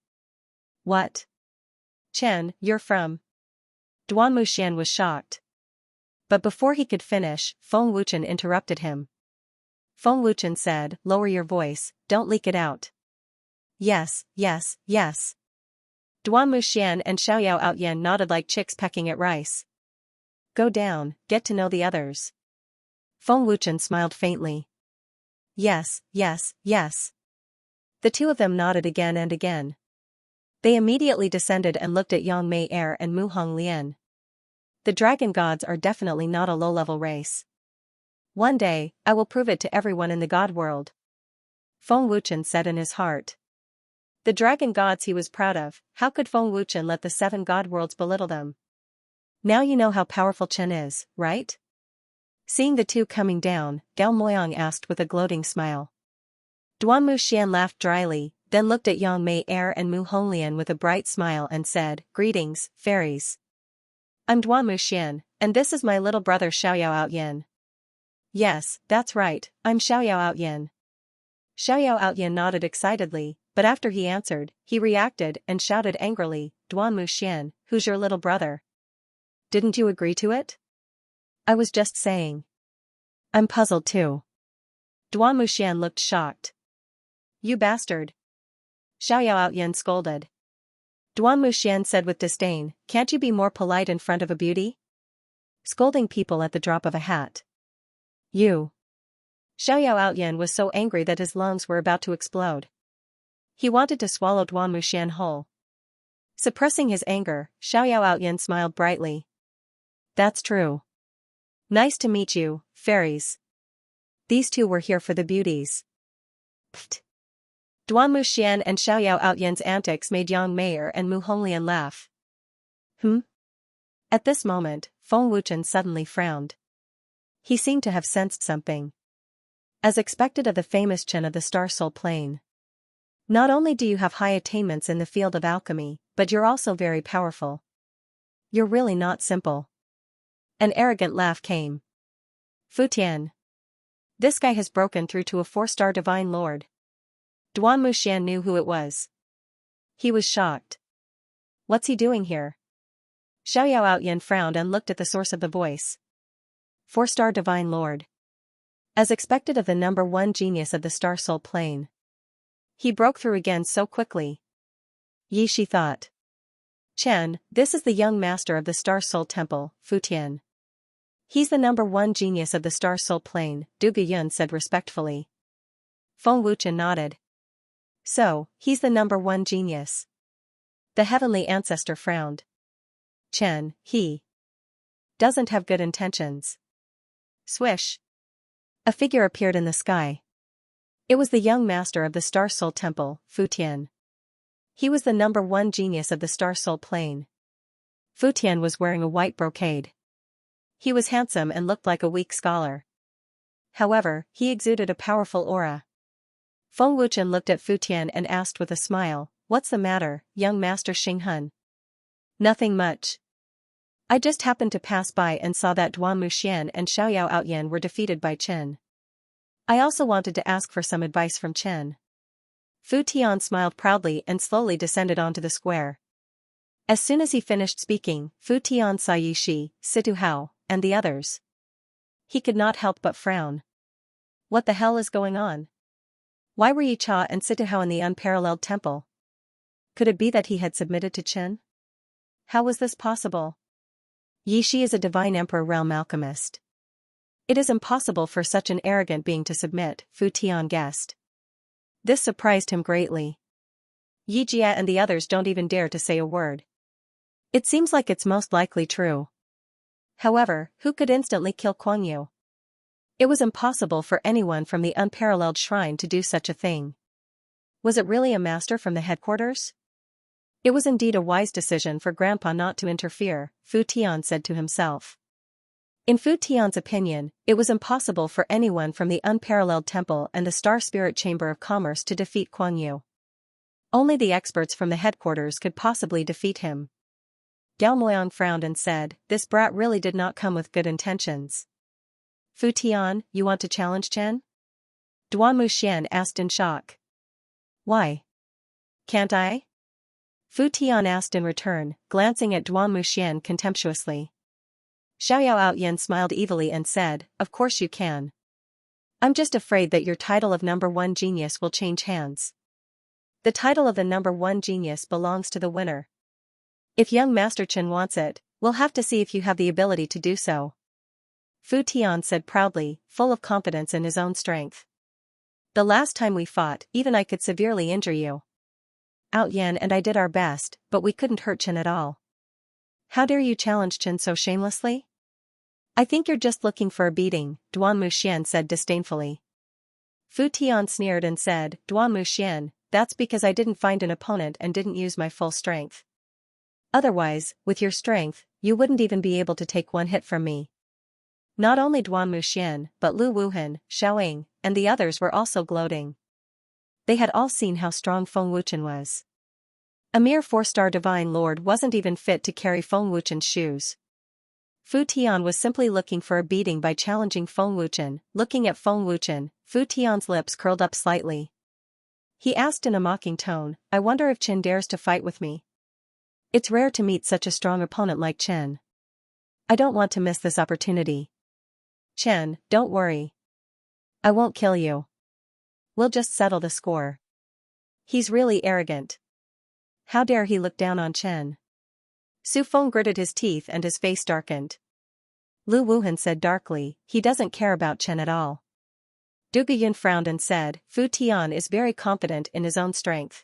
A: What? Chen, you're from? Duan Muxian was shocked. But before he could finish, Feng Wuchen interrupted him. Feng Wuchen said, lower your voice, don't leak it out. Yes, yes, yes. Duan Muxian and Xiaoyao Outyan nodded like chicks pecking at rice. Go down, get to know the others. Feng Wuchen smiled faintly. Yes, yes, yes. The two of them nodded again and again. They immediately descended and looked at Yang Mei Er and Mu Hong Lian. The dragon gods are definitely not a low-level race. One day, I will prove it to everyone in the god world. Feng Wuchen said in his heart. The dragon gods he was proud of, how could Feng Wuchen let the 7 god worlds belittle them? Now you know how powerful Chen is, right? Seeing the two coming down, Gao Moyang asked with a gloating smile. Duan Muxian laughed dryly, then looked at Yang Mei Er and Mu Honglian with a bright smile and said, Greetings, fairies. I'm Duan Muxian, and this is my little brother Xiaoyao Outyan. Yes, that's right, I'm Xiaoyao Outyan. Xiaoyao Outyan nodded excitedly, but after he answered, he reacted and shouted angrily, Duan Muxian, who's your little brother? Didn't you agree to it? I was just saying. I'm puzzled too. Duan Muxian looked shocked. You bastard. Xiaoyao Outyan scolded. Duan Muxian said with disdain, can't you be more polite in front of a beauty? Scolding people at the drop of a hat. You. Xiaoyao Outyan was so angry that his lungs were about to explode. He wanted to swallow Duan Muxian whole. Suppressing his anger, Xiaoyao Outyan smiled brightly. That's true. Nice to meet you, fairies. These two were here for the beauties. Pfft. Duan Muxian and Xiaoyao Outyan's antics made Yang Meier and Mu Honglian laugh. At this moment, Feng Wuchen suddenly frowned. He seemed to have sensed something. As expected of the famous Chen of the Star Soul Plane. Not only do you have high attainments in the field of alchemy, but you're also very powerful. You're really not simple. An arrogant laugh came. Fu Tian. This guy has broken through to a 4-star divine lord. Duan Muxian knew who it was. He was shocked. What's he doing here? Xiaoyao Outyan frowned and looked at the source of the voice. 4-star divine lord. As expected of the number 1 genius of the Star Soul Plane. He broke through again so quickly. Yi Shi thought. Chen, this is the young master of the Star Soul Temple, Fu Tian. He's the number 1 genius of the Star Soul Plane, Du Guyun said respectfully. Feng Wuchen nodded. So, he's the number 1 genius. The heavenly ancestor frowned. Chen, he doesn't have good intentions. Swish. A figure appeared in the sky. It was the young master of the Star Soul Temple, Fu Tian. He was the number 1 genius of the Star Soul Plane. Fu Tian was wearing a white brocade. He was handsome and looked like a weak scholar. However, he exuded a powerful aura. Feng Wuchen looked at Fu Tian and asked with a smile, what's the matter, young master Xinghun? Nothing much. I just happened to pass by and saw that Duan Muxian and Xiaoyao Outyan were defeated by Chen. I also wanted to ask for some advice from Chen. Fu Tian smiled proudly and slowly descended onto the square. As soon as he finished speaking, Fu Tian saw Yi Shi, Situ Hao, and the others. He could not help but frown. What the hell is going on? Why were Yi Cha and Situ Hao in the unparalleled temple? Could it be that he had submitted to Chen? How was this possible? Yi Shi is a divine emperor realm alchemist. It is impossible for such an arrogant being to submit, Fu Tian guessed. This surprised him greatly. Yi Jia and the others don't even dare to say a word. It seems like it's most likely true. However, who could instantly kill Kuang Yu? It was impossible for anyone from the unparalleled shrine to do such a thing. Was it really a master from the headquarters? It was indeed a wise decision for Grandpa not to interfere, Fu Tian said to himself. In Fu Tian's opinion, it was impossible for anyone from the unparalleled temple and the Star Spirit Chamber of Commerce to defeat Kuang Yu. Only the experts from the headquarters could possibly defeat him. Gao Moyang frowned and said, this brat really did not come with good intentions. Fu Tian, you want to challenge Chen? Duan Muxian asked in shock. Why? Can't I? Fu Tian asked in return, glancing at Duan Muxian contemptuously. Xiaoyao Outyan smiled evilly and said, of course you can. I'm just afraid that your title of number 1 genius will change hands. The title of the number 1 genius belongs to the winner. If young Master Chen wants it, we'll have to see if you have the ability to do so. Fu Tian said proudly, full of confidence in his own strength. The last time we fought, even I could severely injure you. Outyan and I did our best, but we couldn't hurt Chen at all. How dare you challenge Chen so shamelessly? I think you're just looking for a beating, Duan Muxian said disdainfully. Fu Tian sneered and said, Duan Muxian, that's because I didn't find an opponent and didn't use my full strength. Otherwise, with your strength, you wouldn't even be able to take one hit from me. Not only Duan Muxian, but Lu Wuhan, Xiaoying, and the others were also gloating. They had all seen how strong Feng Wuchen was. A mere 4-star divine lord wasn't even fit to carry Feng Wuchen's shoes. Fu Tian was simply looking for a beating by challenging Feng Wuchen. Looking at Feng Wuchen, Fu Tian's lips curled up slightly. He asked in a mocking tone, I wonder if Chen dares to fight with me. It's rare to meet such a strong opponent like Chen. I don't want to miss this opportunity. Chen, don't worry. I won't kill you. We'll just settle the score. He's really arrogant. How dare he look down on Chen? Su Feng gritted his teeth and his face darkened. Lu Wuhan said darkly, he doesn't care about Chen at all. Du Guiyun frowned and said, Fu Tian is very confident in his own strength.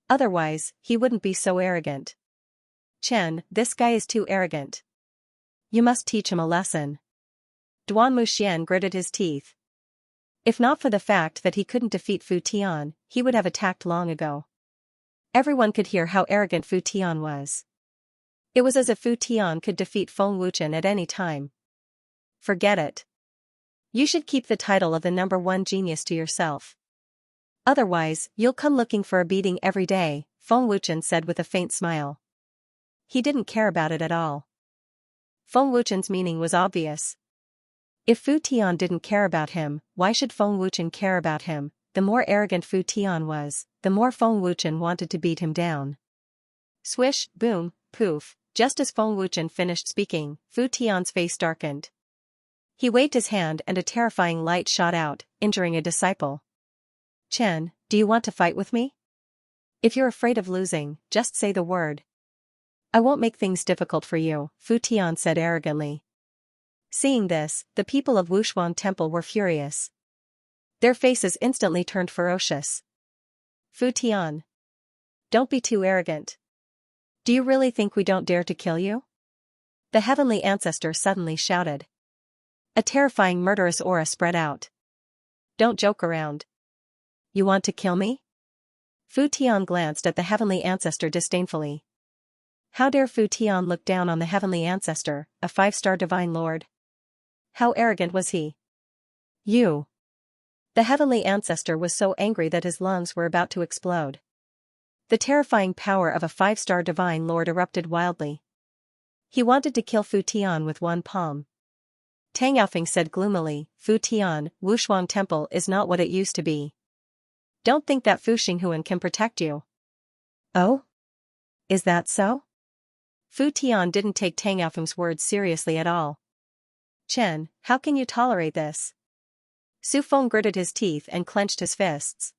A: Otherwise, he wouldn't be so arrogant. Chen, this guy is too arrogant. You must teach him a lesson. Duan Muxian gritted his teeth. If not for the fact that he couldn't defeat Fu Tian, he would have attacked long ago. Everyone could hear how arrogant Fu Tian was. It was as if Fu Tian could defeat Feng Wuchen at any time. Forget it. You should keep the title of the number one genius to yourself. Otherwise, you'll come looking for a beating every day, Feng Wuchen said with a faint smile. He didn't care about it at all. Feng Wuchen's meaning was obvious. If Fu Tian didn't care about him, why should Feng Wuchen care about him? The more arrogant Fu Tian was, the more Feng Wuchen wanted to beat him down. Swish, boom, poof. Just as Feng Wuchen finished speaking, Fu Tian's face darkened. He waved his hand and a terrifying light shot out, injuring a disciple. Chen, do you want to fight with me? If you're afraid of losing, just say the word. I won't make things difficult for you, Fu Tian said arrogantly. Seeing this, the people of Wushuang Temple were furious. Their faces instantly turned ferocious. Fu Tian. Don't be too arrogant. Do you really think we don't dare to kill you? The heavenly ancestor suddenly shouted. A terrifying murderous aura spread out. Don't joke around. You want to kill me? Fu Tian glanced at the heavenly ancestor disdainfully. How dare Fu Tian look down on the heavenly ancestor, a 5-star divine lord? How arrogant was he? You. The heavenly ancestor was so angry that his lungs were about to explode. The terrifying power of a 5-star divine lord erupted wildly. He wanted to kill Fu Tian with one palm. Tang Yaofeng said gloomily, Fu Tian, Wushuang Temple is not what it used to be. Don't think that Fu Xinghuan can protect you. Oh? Is that so? Fu Tian didn't take Tang Yaofeng's words seriously at all. Chen, how can you tolerate this? Su Feng gritted his teeth and clenched his fists.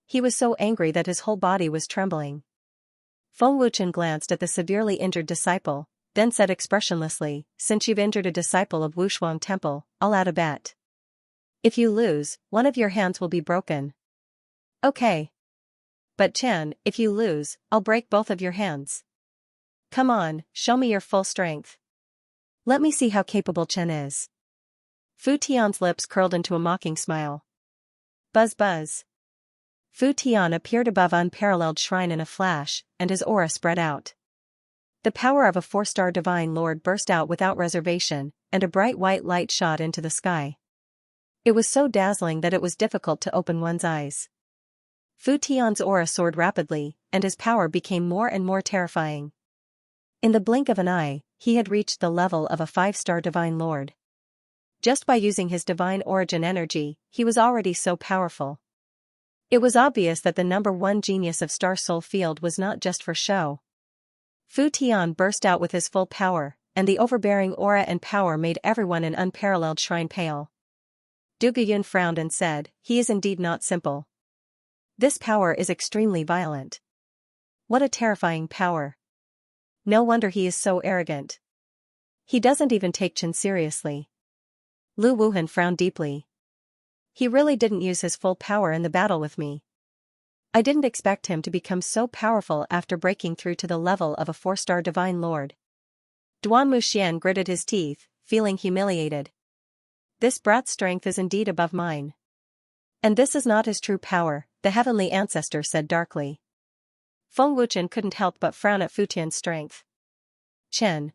A: He was so angry that his whole body was trembling. Feng Wuchen glanced at the severely injured disciple, then said expressionlessly, since you've injured a disciple of Wushuang Temple, I'll add a bet. If you lose, one of your hands will be broken. Okay. But Chen, if you lose, I'll break both of your hands. Come on, show me your full strength. Let me see how capable Chen is. Fu Tian's lips curled into a mocking smile. Buzz buzz. Fu Tian appeared above unparalleled shrine in a flash, and his aura spread out. The power of a 4-star divine lord burst out without reservation, and a bright white light shot into the sky. It was so dazzling that it was difficult to open one's eyes. Fu Tian's aura soared rapidly, and his power became more and more terrifying. In the blink of an eye, he had reached the level of a 5-star divine lord. Just by using his divine origin energy, he was already so powerful. It was obvious that the number one genius of Star Soul Field was not just for show. Fu Tian burst out with his full power, and the overbearing aura and power made everyone in unparalleled shrine pale. Du Guiyun frowned and said, he is indeed not simple. This power is extremely violent. What a terrifying power. No wonder he is so arrogant. He doesn't even take Chen seriously. Lu Wuhan frowned deeply. He really didn't use his full power in the battle with me. I didn't expect him to become so powerful after breaking through to the level of a 4-star divine lord. Duan Muxian gritted his teeth, feeling humiliated. This brat's strength is indeed above mine. And this is not his true power, the heavenly ancestor said darkly. Feng Wuchen couldn't help but frown at Fu Tian's strength. Chen,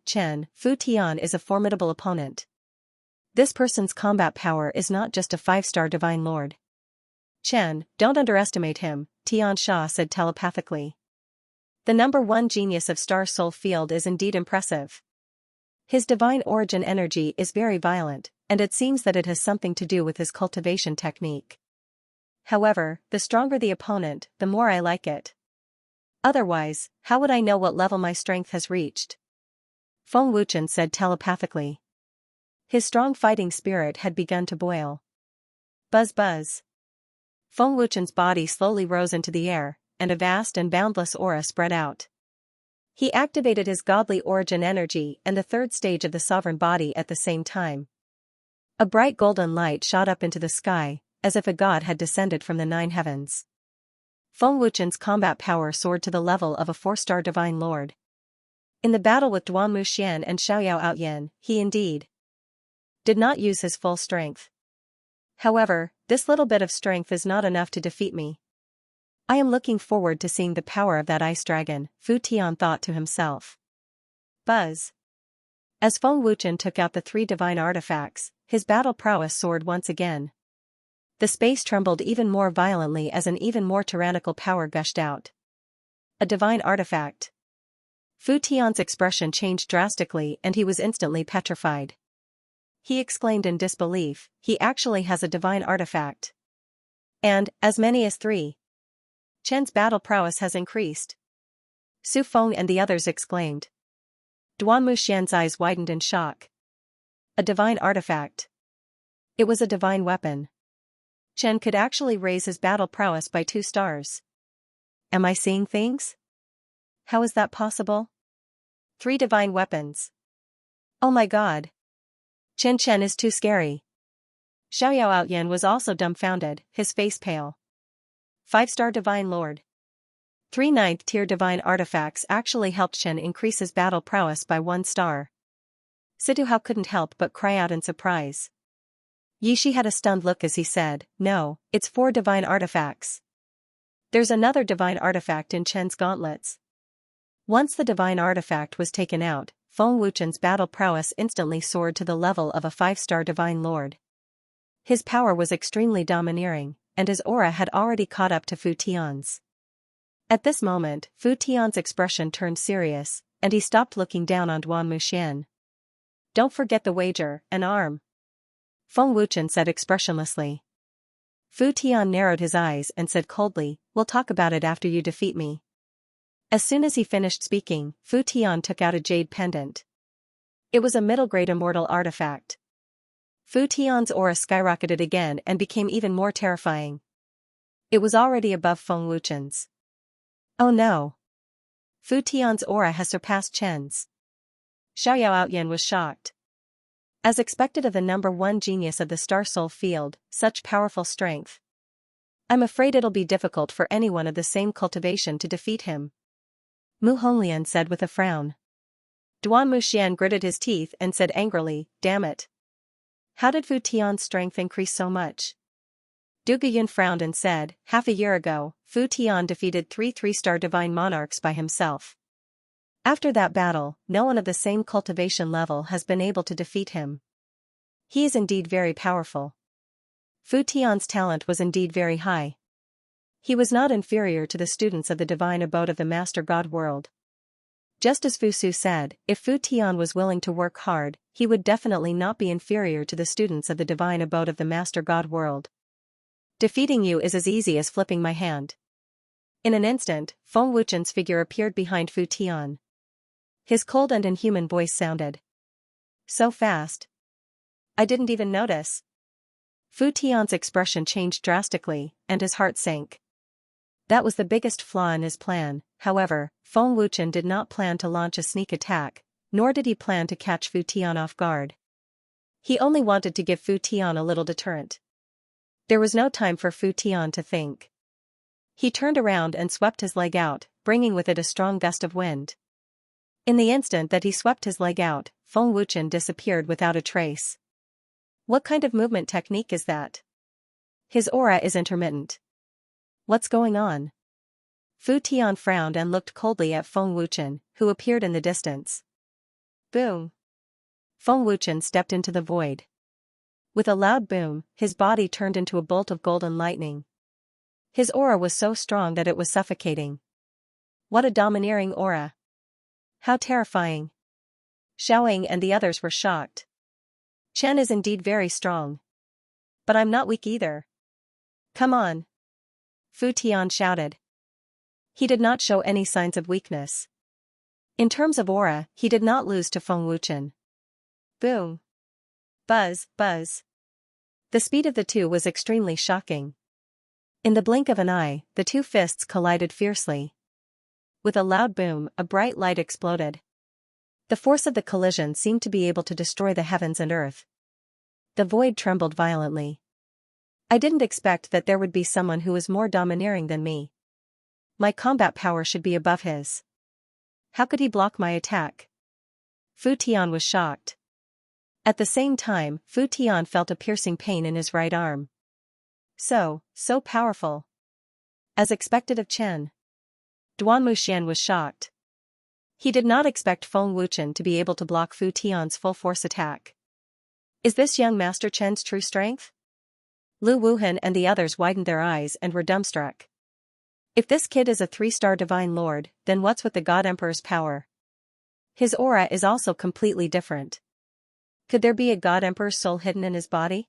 A: Fu Tian is a formidable opponent. This person's combat power is not just a 5-star divine lord. Chen, don't underestimate him, Tian Sha said telepathically. The number one genius of Star Soul Field is indeed impressive. His divine origin energy is very violent, and it seems that it has something to do with his cultivation technique. However, the stronger the opponent, the more I like it. Otherwise, how would I know what level my strength has reached? Feng Wuchen said telepathically. His strong fighting spirit had begun to boil. Buzz buzz. Feng Wuchen's body slowly rose into the air, and a vast and boundless aura spread out. He activated his godly origin energy and the third stage of the sovereign body at the same time. A bright golden light shot up into the sky, as if a god had descended from the nine heavens. Feng Wuchen's combat power soared to the level of a 4-star divine lord. In the battle with Duan Muxian and Xiaoyao Outyan, he indeed did not use his full strength. However, this little bit of strength is not enough to defeat me. I am looking forward to seeing the power of that ice dragon, Fu Tian thought to himself. Buzz. As Feng Wuchen took out the 3 divine artifacts, his battle prowess soared once again. The space trembled even more violently as an even more tyrannical power gushed out. A divine artifact. Fu Tian's expression changed drastically and he was instantly petrified. He exclaimed in disbelief, he actually has a divine artifact. And, as many as 3. Chen's battle prowess has increased. Su Feng and the others exclaimed. Duan Muxian's eyes widened in shock. A divine artifact. It was a divine weapon. Chen could actually raise his battle prowess by 2 stars. Am I seeing things? How is that possible? 3 divine weapons. Oh my god. Chen is too scary. Xiaoyao Outyan was also dumbfounded, his face pale. 5-star divine lord. 3 9th-tier divine artifacts actually helped Chen increase his battle prowess by 1 star. Situhao couldn't help but cry out in surprise. Yishi had a stunned look as he said, no, it's 4 divine artifacts. There's another divine artifact in Chen's gauntlets. Once the divine artifact was taken out, Feng Wuchen's battle prowess instantly soared to the level of a 5-star divine lord. His power was extremely domineering, and his aura had already caught up to Fu Tian's. At this moment, Fu Tian's expression turned serious, and he stopped looking down on Duan Muxian. Don't forget the wager, an arm. Feng Wuchen said expressionlessly. Fu Tian narrowed his eyes and said coldly, we'll talk about it after you defeat me. As soon as he finished speaking, Fu Tian took out a jade pendant. It was a middle-grade immortal artifact. Fu Tian's aura skyrocketed again and became even more terrifying. It was already above Feng Wuchen's. Oh no. Fu Tian's aura has surpassed Chen's. Xiaoyao Outyan was shocked. As expected of the number 1 genius of the Star Soul field, such powerful strength. I'm afraid it'll be difficult for anyone of the same cultivation to defeat him. Mu Honglian said with a frown. Duan Muxian gritted his teeth and said angrily, damn it. How did Fu Tian's strength increase so much? Du Guyun frowned and said, half a year ago, Fu Tian defeated 3 3-star divine monarchs by himself. After that battle, no one of the same cultivation level has been able to defeat him. He is indeed very powerful. Fu Tian's talent was indeed very high. He was not inferior to the students of the divine abode of the Master God world. Just as Fu Su said, if Fu Tian was willing to work hard, he would definitely not be inferior to the students of the divine abode of the Master God world. Defeating you is as easy as flipping my hand. In an instant, Feng Wuchen's figure appeared behind Fu Tian. His cold and inhuman voice sounded. So fast. I didn't even notice. Fu Tian's expression changed drastically, and his heart sank. That was the biggest flaw in his plan. However, Feng Wuchen did not plan to launch a sneak attack, nor did he plan to catch Fu Tian off guard. He only wanted to give Fu Tian a little deterrent. There was no time for Fu Tian to think. He turned around and swept his leg out, bringing with it a strong gust of wind. In the instant that he swept his leg out, Feng Wuchen disappeared without a trace. What kind of movement technique is that? His aura is intermittent. What's going on? Fu Tian frowned and looked coldly at Feng Wuchen, who appeared in the distance. Boom! Feng Wuchen stepped into the void. With a loud boom, his body turned into a bolt of golden lightning. His aura was so strong that it was suffocating. What a domineering aura! How terrifying! Xiaoying and the others were shocked. Chen is indeed very strong. But I'm not weak either. Come on! Fu Tian shouted. He did not show any signs of weakness. In terms of aura, he did not lose to Feng Wuchen. Boom! Buzz, buzz. The speed of the two was extremely shocking. In the blink of an eye, the two fists collided fiercely. With a loud boom, a bright light exploded. The force of the collision seemed to be able to destroy the heavens and earth. The void trembled violently. I didn't expect that there would be someone who was more domineering than me. My combat power should be above his. How could he block my attack? Fu Tian was shocked. At the same time, Fu Tian felt a piercing pain in his right arm. So powerful. As expected of Chen. Duan Muxian was shocked. He did not expect Feng Wuchen to be able to block Fu Tian's full-force attack. Is this young Master Chen's true strength? Lu Wuhan and the others widened their eyes and were dumbstruck. If this kid is a 3-star divine lord, then what's with the God Emperor's power? His aura is also completely different. Could there be a God Emperor's soul hidden in his body?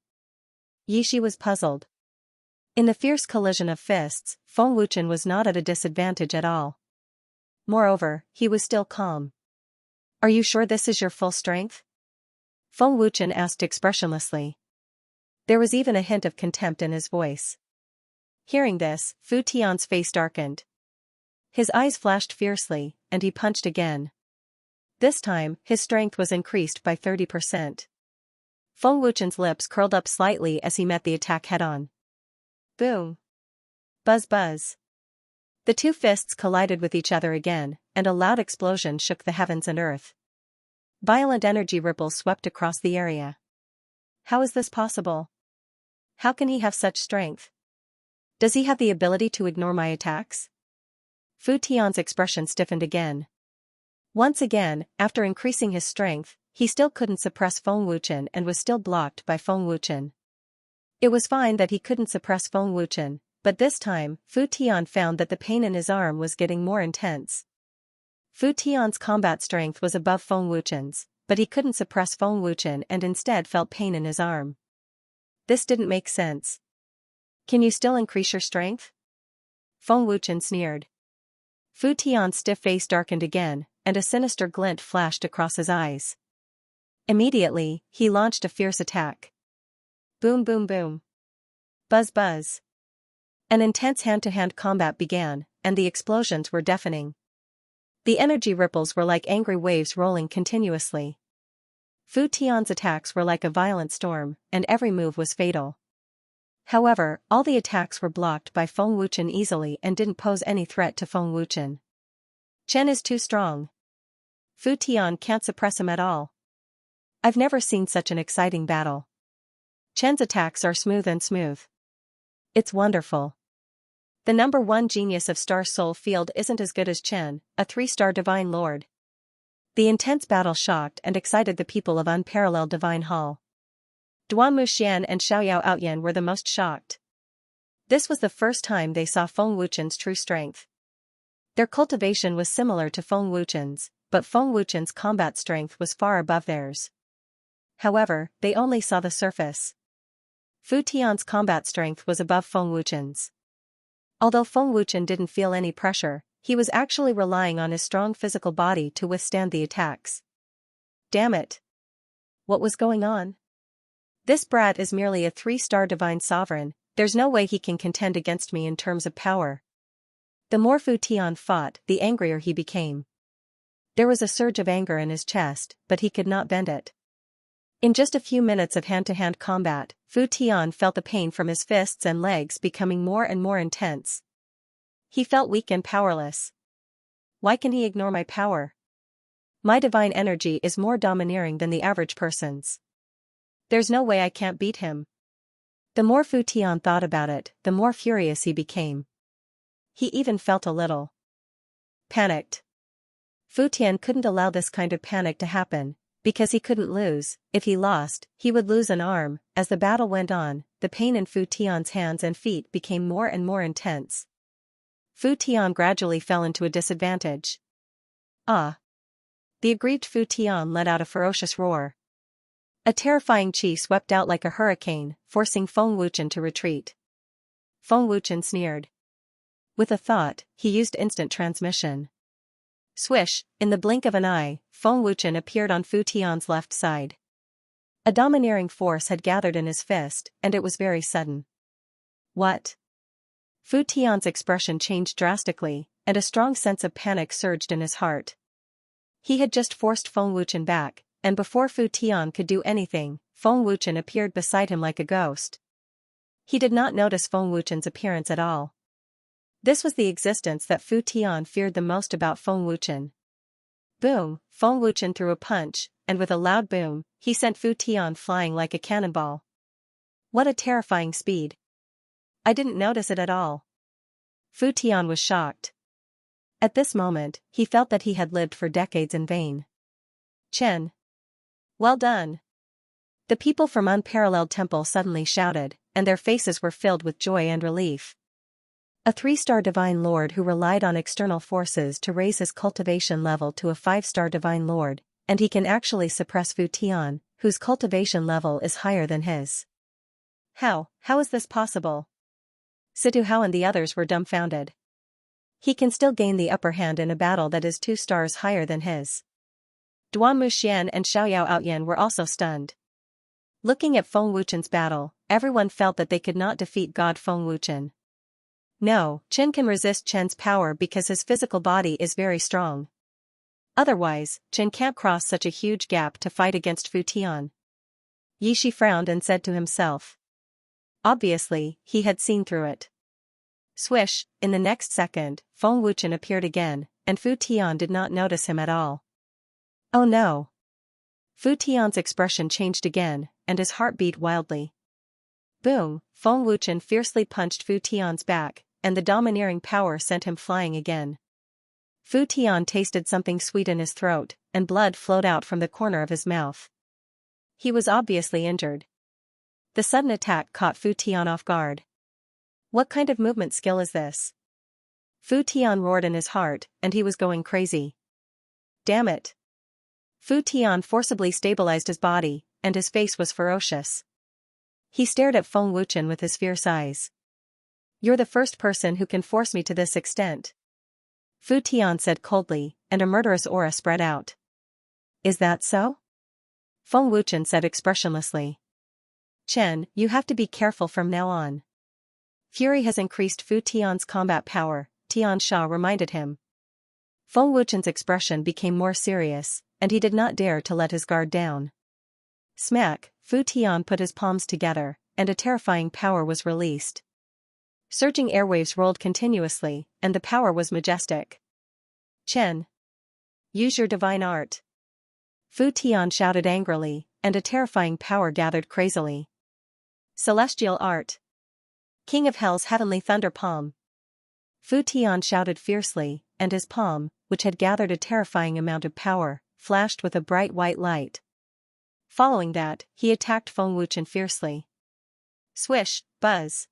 A: Yishi was puzzled. In the fierce collision of fists, Feng Wuchen was not at a disadvantage at all. Moreover, he was still calm. Are you sure this is your full strength? Feng Wuchen asked expressionlessly. There was even a hint of contempt in his voice. Hearing this, Fu Tian's face darkened. His eyes flashed fiercely, and he punched again. This time, his strength was increased by 30%. Feng Wuchen's lips curled up slightly as he met the attack head-on. Boom! Buzz buzz! The two fists collided with each other again, and a loud explosion shook the heavens and earth. Violent energy ripples swept across the area. How is this possible? How can he have such strength? Does he have the ability to ignore my attacks? Fu Tian's expression stiffened again. Once again, after increasing his strength, he still couldn't suppress Feng Wuchen and was still blocked by Feng Wuchen. It was fine that he couldn't suppress Feng Wuchen, but this time, Fu Tian found that the pain in his arm was getting more intense. Fu Tian's combat strength was above Feng Wuchen's, but he couldn't suppress Feng Wuchen and instead felt pain in his arm. This didn't make sense. Can you still increase your strength? Feng Wuchen sneered. Fu Tian's stiff face darkened again, and a sinister glint flashed across his eyes. Immediately, he launched a fierce attack. Boom boom boom. Buzz buzz. An intense hand-to-hand combat began, and the explosions were deafening. The energy ripples were like angry waves rolling continuously. Fu Tian's attacks were like a violent storm, and every move was fatal. However, all the attacks were blocked by Feng Wuchen easily and didn't pose any threat to Feng Wuchen. Chen is too strong. Fu Tian can't suppress him at all. I've never seen such an exciting battle. Chen's attacks are smooth and smooth. It's wonderful. The number 1 genius of Star Soul Field isn't as good as Chen, a 3-star divine lord. The intense battle shocked and excited the people of Unparalleled Divine Hall. Duan Muxian and Xiaoyao Outyan were the most shocked. This was the first time they saw Feng Wuchen's true strength. Their cultivation was similar to Feng Wuchen's, but Feng Wuchen's combat strength was far above theirs. However, they only saw the surface. Fu Tian's combat strength was above Feng Wuchen's. Although Feng Wuchen didn't feel any pressure, he was actually relying on his strong physical body to withstand the attacks. Damn it! What was going on? This brat is merely a 3-star divine sovereign, there's no way he can contend against me in terms of power. The more Fu Tian fought, the angrier he became. There was a surge of anger in his chest, but he could not bend it. In just a few minutes of hand-to-hand combat, Fu Tian felt the pain from his fists and legs becoming more and more intense. He felt weak and powerless. Why can he ignore my power? My divine energy is more domineering than the average person's. There's no way I can't beat him. The more Fu Tian thought about it, the more furious he became. He even felt a little panicked. Fu Tian couldn't allow this kind of panic to happen, because he couldn't lose. If he lost, he would lose an arm. As the battle went on, the pain in Fu Tian's hands and feet became more and more intense. Fu Tian gradually fell into a disadvantage. Ah! The aggrieved Fu Tian let out a ferocious roar. A terrifying qi swept out like a hurricane, forcing Feng Wuchen to retreat. Feng Wuchen sneered. With a thought, he used instant transmission. Swish, in the blink of an eye, Feng Wuchen appeared on Fu Tian's left side. A domineering force had gathered in his fist, and it was very sudden. What? Fu Tian's expression changed drastically, and a strong sense of panic surged in his heart. He had just forced Feng Wuchen back, and before Fu Tian could do anything, Feng Wuchen appeared beside him like a ghost. He did not notice Feng Wuchen's appearance at all. This was the existence that Fu Tian feared the most about Feng Wuchen. Boom! Feng Wuchen threw a punch, and with a loud boom, he sent Fu Tian flying like a cannonball. What a terrifying speed! I didn't notice it at all. Fu Tian was shocked. At this moment, he felt that he had lived for decades in vain. Chen. Well done! The people from Unparalleled Temple suddenly shouted, and their faces were filled with joy and relief. A 3-star Divine Lord who relied on external forces to raise his cultivation level to a 5-star Divine Lord, and he can actually suppress Fu Tian, whose cultivation level is higher than his. How is this possible? Situ Hao and the others were dumbfounded. He can still gain the upper hand in a battle that is 2 stars higher than his. Duan Muxian and Xiaoyao Outyan were also stunned. Looking at Feng Wuchen's battle, everyone felt that they could not defeat God Feng Wuchen. No, Chen can resist Chen's power because his physical body is very strong. Otherwise, Chen can't cross such a huge gap to fight against Fu Tian. Yi Shi frowned and said to himself. Obviously, he had seen through it. Swish, in the next second, Feng Wuchen appeared again, and Fu Tian did not notice him at all. Oh no! Fu Tian's expression changed again, and his heart beat wildly. Boom! Feng Wuchen fiercely punched Fu Tian's back, and the domineering power sent him flying again. Fu Tian tasted something sweet in his throat, and blood flowed out from the corner of his mouth. He was obviously injured. The sudden attack caught Fu Tian off guard. What kind of movement skill is this? Fu Tian roared in his heart, and he was going crazy. Damn it! Fu Tian forcibly stabilized his body, and his face was ferocious. He stared at Feng Wuchen with his fierce eyes. You're the first person who can force me to this extent. Fu Tian said coldly, and a murderous aura spread out. Is that so? Feng Wuchen said expressionlessly. Chen, you have to be careful from now on. Fury has increased Fu Tian's combat power, Tian Sha reminded him. Feng Wuchen's expression became more serious, and he did not dare to let his guard down. Smack! Fu Tian put his palms together, and a terrifying power was released. Surging airwaves rolled continuously, and the power was majestic. Chen! Use your divine art! Fu Tian shouted angrily, and a terrifying power gathered crazily. Celestial art! King of Hell's heavenly thunder palm! Fu Tian shouted fiercely, and his palm, which had gathered a terrifying amount of power, flashed with a bright white light. Following that, he attacked Feng Wuchen fiercely. Swish, buzz.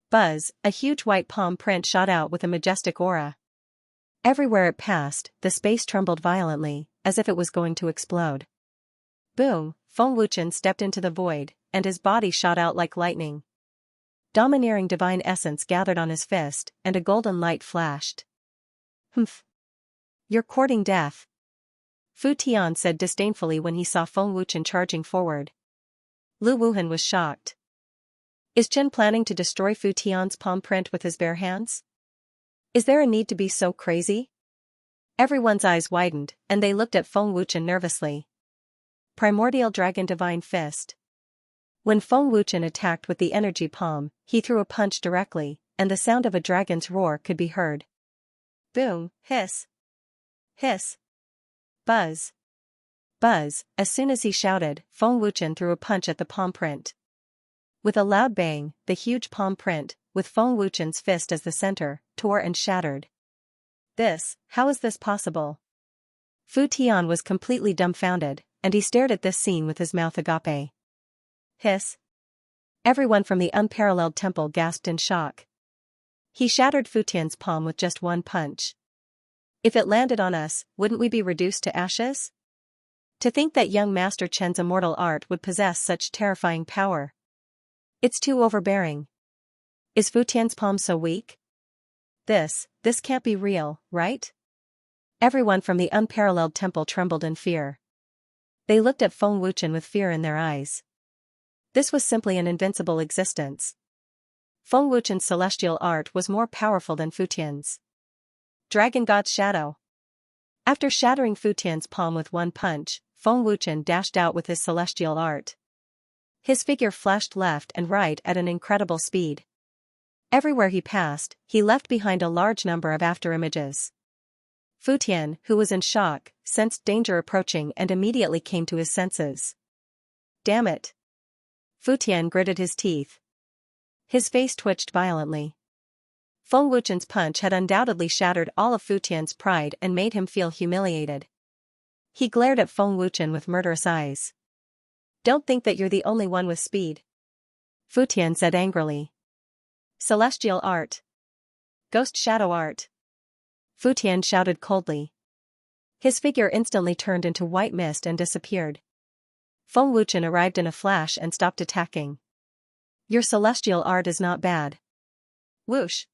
A: Buzz, a huge white palm print shot out with a majestic aura. Everywhere it passed, the space trembled violently, as if it was going to explode. Boom! Feng Wuchen stepped into the void, and his body shot out like lightning. Domineering divine essence gathered on his fist, and a golden light flashed. Humph! You're courting death. Fu Tian said disdainfully when he saw Feng Wuchen charging forward. Lu Wuhan was shocked. Is Chen planning to destroy Fu Tian's palm print with his bare hands? Is there a need to be so crazy? Everyone's eyes widened, and they looked at Feng Wuchen nervously. Primordial Dragon Divine Fist. When Feng Wuchen attacked with the energy palm, he threw a punch directly, and the sound of a dragon's roar could be heard. Boom, hiss. Hiss. Buzz. Buzz, as soon as he shouted, Feng Wuchen threw a punch at the palm print. With a loud bang, the huge palm print, with Feng Wuchen's fist as the center, tore and shattered. How is this possible? Fu Tian was completely dumbfounded, and he stared at this scene with his mouth agape. Hiss. Everyone from the Unparalleled Temple gasped in shock. He shattered Fu Tian's palm with just one punch. If it landed on us, wouldn't we be reduced to ashes? To think that young Master Chen's immortal art would possess such terrifying power. It's too overbearing. Is Fu Tian's palm so weak? This can't be real, right? Everyone from the Unparalleled Temple trembled in fear. They looked at Feng Wuchen with fear in their eyes. This was simply an invincible existence. Feng Wuchen's celestial art was more powerful than Fu Tian's. Dragon God's Shadow. After shattering Fu Tian's palm with one punch, Feng Wuchen dashed out with his celestial art. His figure flashed left and right at an incredible speed. Everywhere he passed, he left behind a large number of afterimages. Fu Tian, who was in shock, sensed danger approaching and immediately came to his senses. Damn it! Fu Tian gritted his teeth. His face twitched violently. Feng Wuchen's punch had undoubtedly shattered all of Fu Tian's pride and made him feel humiliated. He glared at Feng Wuchen with murderous eyes. Don't think that you're the only one with speed. Fu Tian said angrily. Celestial art. Ghost shadow art. Fu Tian shouted coldly. His figure instantly turned into white mist and disappeared. Feng Wuchen arrived in a flash and stopped attacking. Your celestial art is not bad. Whoosh.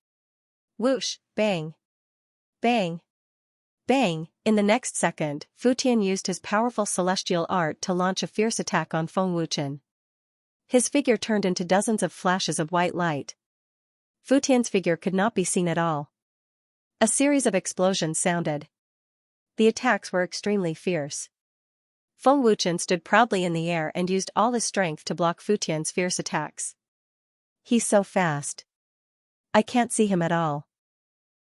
A: Whoosh, bang. Bang. Bang. In the next second, Fu Tian used his powerful celestial art to launch a fierce attack on Feng Wuchen. His figure turned into dozens of flashes of white light. Fu Tian's figure could not be seen at all. A series of explosions sounded. The attacks were extremely fierce. Feng Wuchen stood proudly in the air and used all his strength to block Fu Tian's fierce attacks. He's so fast. I can't see him at all.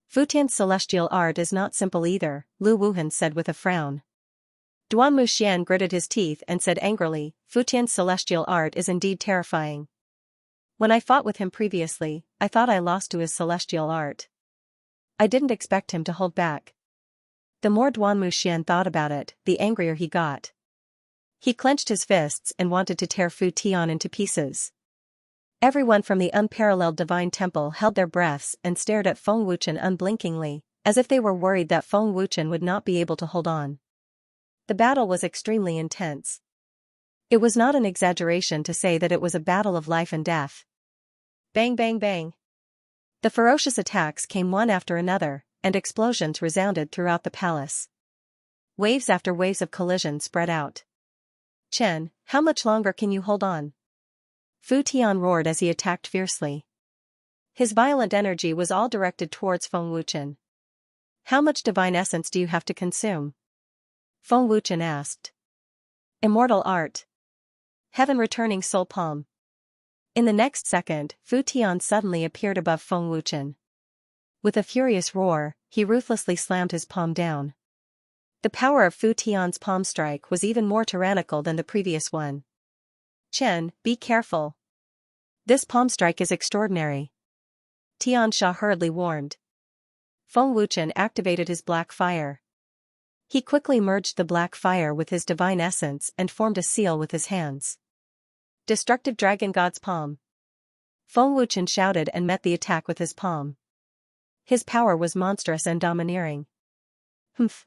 A: Fu Tian's celestial art is not simple either, Lu Wuhan said with a frown. Duan Muxian gritted his teeth and said angrily, Fu Tian's celestial art is indeed terrifying. When I fought with him previously, I thought I lost to his celestial art. I didn't expect him to hold back. The more Duan Muxian thought about it, the angrier he got. He clenched his fists and wanted to tear Fu Tian into pieces. Everyone from the unparalleled divine temple held their breaths and stared at Feng Wuchen unblinkingly, as if they were worried that Feng Wuchen would not be able to hold on. The battle was extremely intense. It was not an exaggeration to say that it was a battle of life and death. Bang bang bang. The ferocious attacks came one after another, and explosions resounded throughout the palace. Waves after waves of collision spread out. Chen, how much longer can you hold on? Fu Tian roared as he attacked fiercely. His violent energy was all directed towards Feng Wuchen. How much divine essence do you have to consume? Feng Wuchen asked. Immortal art. Heaven returning soul palm. In the next second, Fu Tian suddenly appeared above Feng Wuchen. With a furious roar, he ruthlessly slammed his palm down. The power of Fu Tian's palm strike was even more tyrannical than the previous one. Chen, be careful. This palm strike is extraordinary. Tiansha hurriedly warned. Feng Wuchen activated his black fire. He quickly merged the black fire with his divine essence and formed a seal with his hands. Destructive Dragon God's palm. Feng Wuchen shouted and met the attack with his palm. His power was monstrous and domineering. Humph.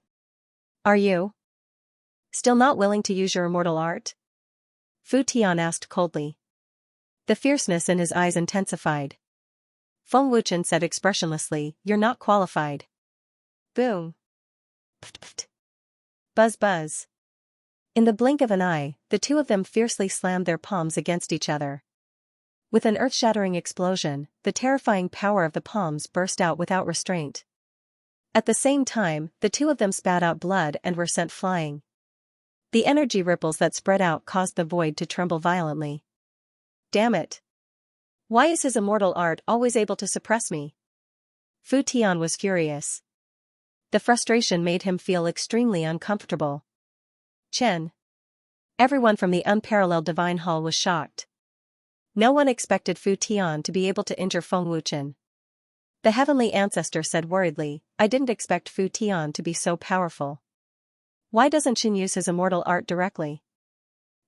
A: Are you still not willing to use your immortal art? Fu Tian asked coldly. The fierceness in his eyes intensified. Feng Wuchen said expressionlessly, you're not qualified. Boom. Pft pft. Buzz buzz. In the blink of an eye, the two of them fiercely slammed their palms against each other. With an earth-shattering explosion, the terrifying power of the palms burst out without restraint. At the same time, the two of them spat out blood and were sent flying. The energy ripples that spread out caused the void to tremble violently. Damn it! Why is his immortal art always able to suppress me? Fu Tian was furious. The frustration made him feel extremely uncomfortable. Chen. Everyone from the unparalleled divine hall was shocked. No one expected Fu Tian to be able to injure Feng Wuchen. The heavenly ancestor said worriedly, I didn't expect Fu Tian to be so powerful. Why doesn't Chen use his immortal art directly?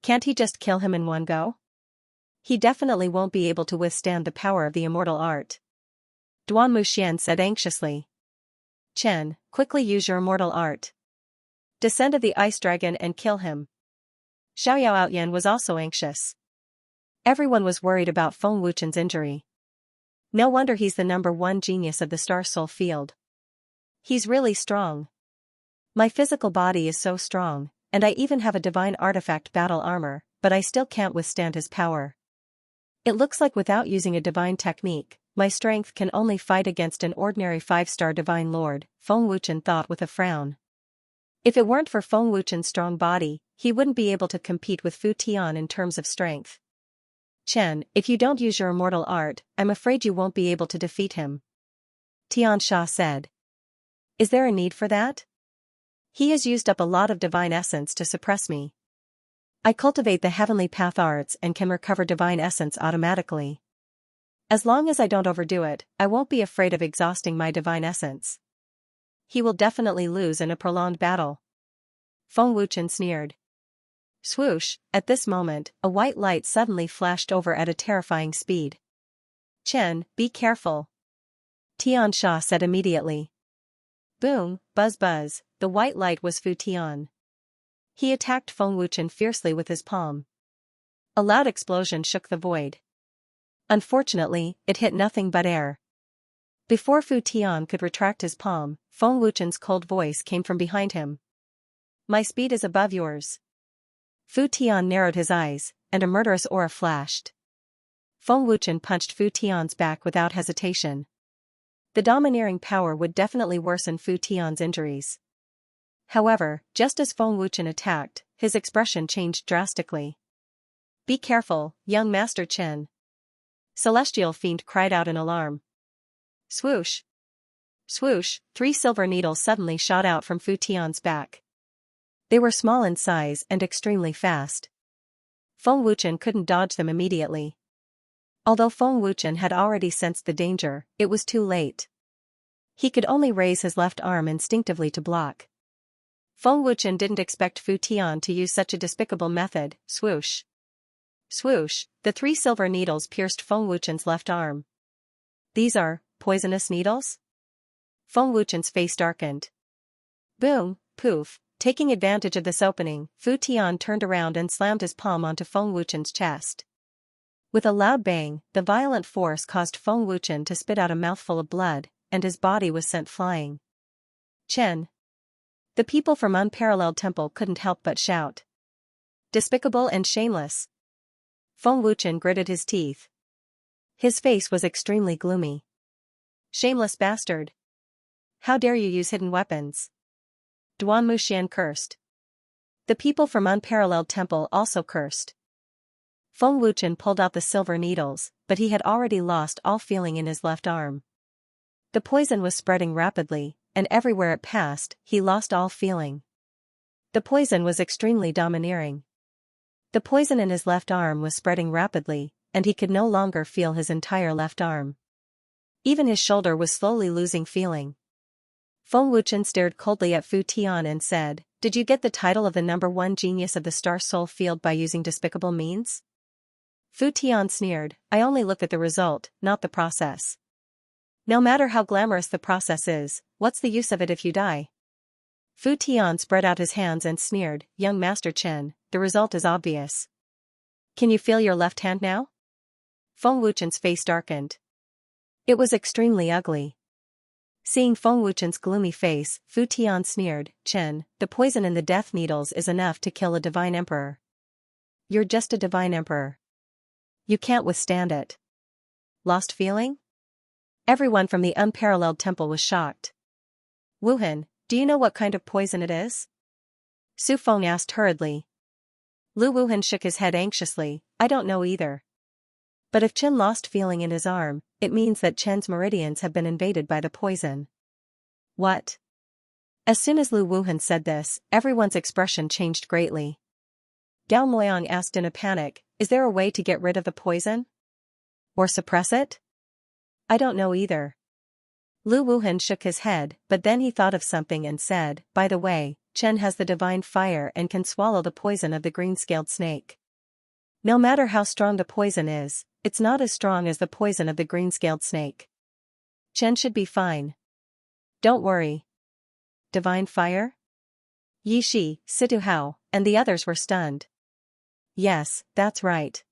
A: Can't he just kill him in one go? He definitely won't be able to withstand the power of the immortal art. Duan Muxian said anxiously. Chen, quickly use your immortal art. Descend of the ice dragon and kill him. Xiaoyao Outyan was also anxious. Everyone was worried about Feng Wuchen's injury. No wonder he's the #1 genius of the Star Soul field. He's really strong. My physical body is so strong, and I even have a divine artifact battle armor, but I still can't withstand his power. It looks like without using a divine technique, my strength can only fight against an ordinary 5-star divine lord, Feng Wuchen thought with a frown. If it weren't for Feng Wuchen's strong body, he wouldn't be able to compete with Fu Tian in terms of strength. Chen, if you don't use your immortal art, I'm afraid you won't be able to defeat him. Xianxia said. Is there a need for that? He has used up a lot of divine essence to suppress me. I cultivate the heavenly path arts and can recover divine essence automatically. As long as I don't overdo it, I won't be afraid of exhausting my divine essence. He will definitely lose in a prolonged battle. Feng Wuchen sneered. Swoosh, at this moment, a white light suddenly flashed over at a terrifying speed. Chen, be careful. Xianxia said immediately. Boom, buzz buzz, the white light was Fu Tian. He attacked Feng Wuchen fiercely with his palm. A loud explosion shook the void. Unfortunately, it hit nothing but air. Before Fu Tian could retract his palm, Feng Wuchen's cold voice came from behind him. My speed is above yours. Fu Tian narrowed his eyes, and a murderous aura flashed. Feng Wuchen punched Fu Tian's back without hesitation. The domineering power would definitely worsen Fu Tian's injuries. However, just as Feng Wuchen attacked, his expression changed drastically. Be careful, young Master Chen. Celestial Fiend cried out in alarm. Swoosh! Swoosh! 3 silver needles suddenly shot out from Fu Tian's back. They were small in size and extremely fast. Feng Wuchen couldn't dodge them immediately. Although Feng Wuchen had already sensed the danger, it was too late. He could only raise his left arm instinctively to block. Feng Wuchen didn't expect Fu Tian to use such a despicable method. Swoosh! Swoosh! The 3 silver needles pierced Feng Wuchen's left arm. These are poisonous needles? Feng Wuchen's face darkened. Boom, poof, taking advantage of this opening, Fu Tian turned around and slammed his palm onto Feng Wuchen's chest. With a loud bang, the violent force caused Feng Wuchen to spit out a mouthful of blood, and his body was sent flying. Chen! The people from Unparalleled Temple couldn't help but shout. Despicable and shameless! Feng Wuchen gritted his teeth. His face was extremely gloomy. Shameless bastard! How dare you use hidden weapons? Duan Muxian cursed. The people from Unparalleled Temple also cursed. Feng Wuchen pulled out the silver needles, but he had already lost all feeling in his left arm. The poison was spreading rapidly, and everywhere it passed, he lost all feeling. The poison was extremely domineering. The poison in his left arm was spreading rapidly, and he could no longer feel his entire left arm. Even his shoulder was slowly losing feeling. Feng Wuchen stared coldly at Fu Tian and said, Did you get the title of the #1 genius of the Star Soul field by using despicable means? Fu Tian sneered, I only look at the result, not the process. No matter how glamorous the process is, what's the use of it if you die? Fu Tian spread out his hands and sneered, Young Master Chen, the result is obvious. Can you feel your left hand now? Feng Wuchen's face darkened. It was extremely ugly. Seeing Feng Wuchen's gloomy face, Fu Tian sneered, Chen, the poison in the death needles is enough to kill a divine emperor. You're just a divine emperor. You can't withstand it. Lost feeling? Everyone from the Unparalleled Temple was shocked. Wuhan, do you know what kind of poison it is? Su Feng asked hurriedly. Lu Wuhan shook his head anxiously, I don't know either. But if Chen lost feeling in his arm, it means that Chen's meridians have been invaded by the poison. What? As soon as Lu Wuhan said this, everyone's expression changed greatly. Gao Moyang asked in a panic, Is there a way to get rid of the poison? Or suppress it? I don't know either. Lu Wuhan shook his head, but then he thought of something and said, By the way, Chen has the divine fire and can swallow the poison of the green-scaled snake. No matter how strong the poison is, it's not as strong as the poison of the green-scaled snake. Chen should be fine. Don't worry. Divine fire? Yi Shi, Situ Hao, and the others were stunned. Yes, that's right.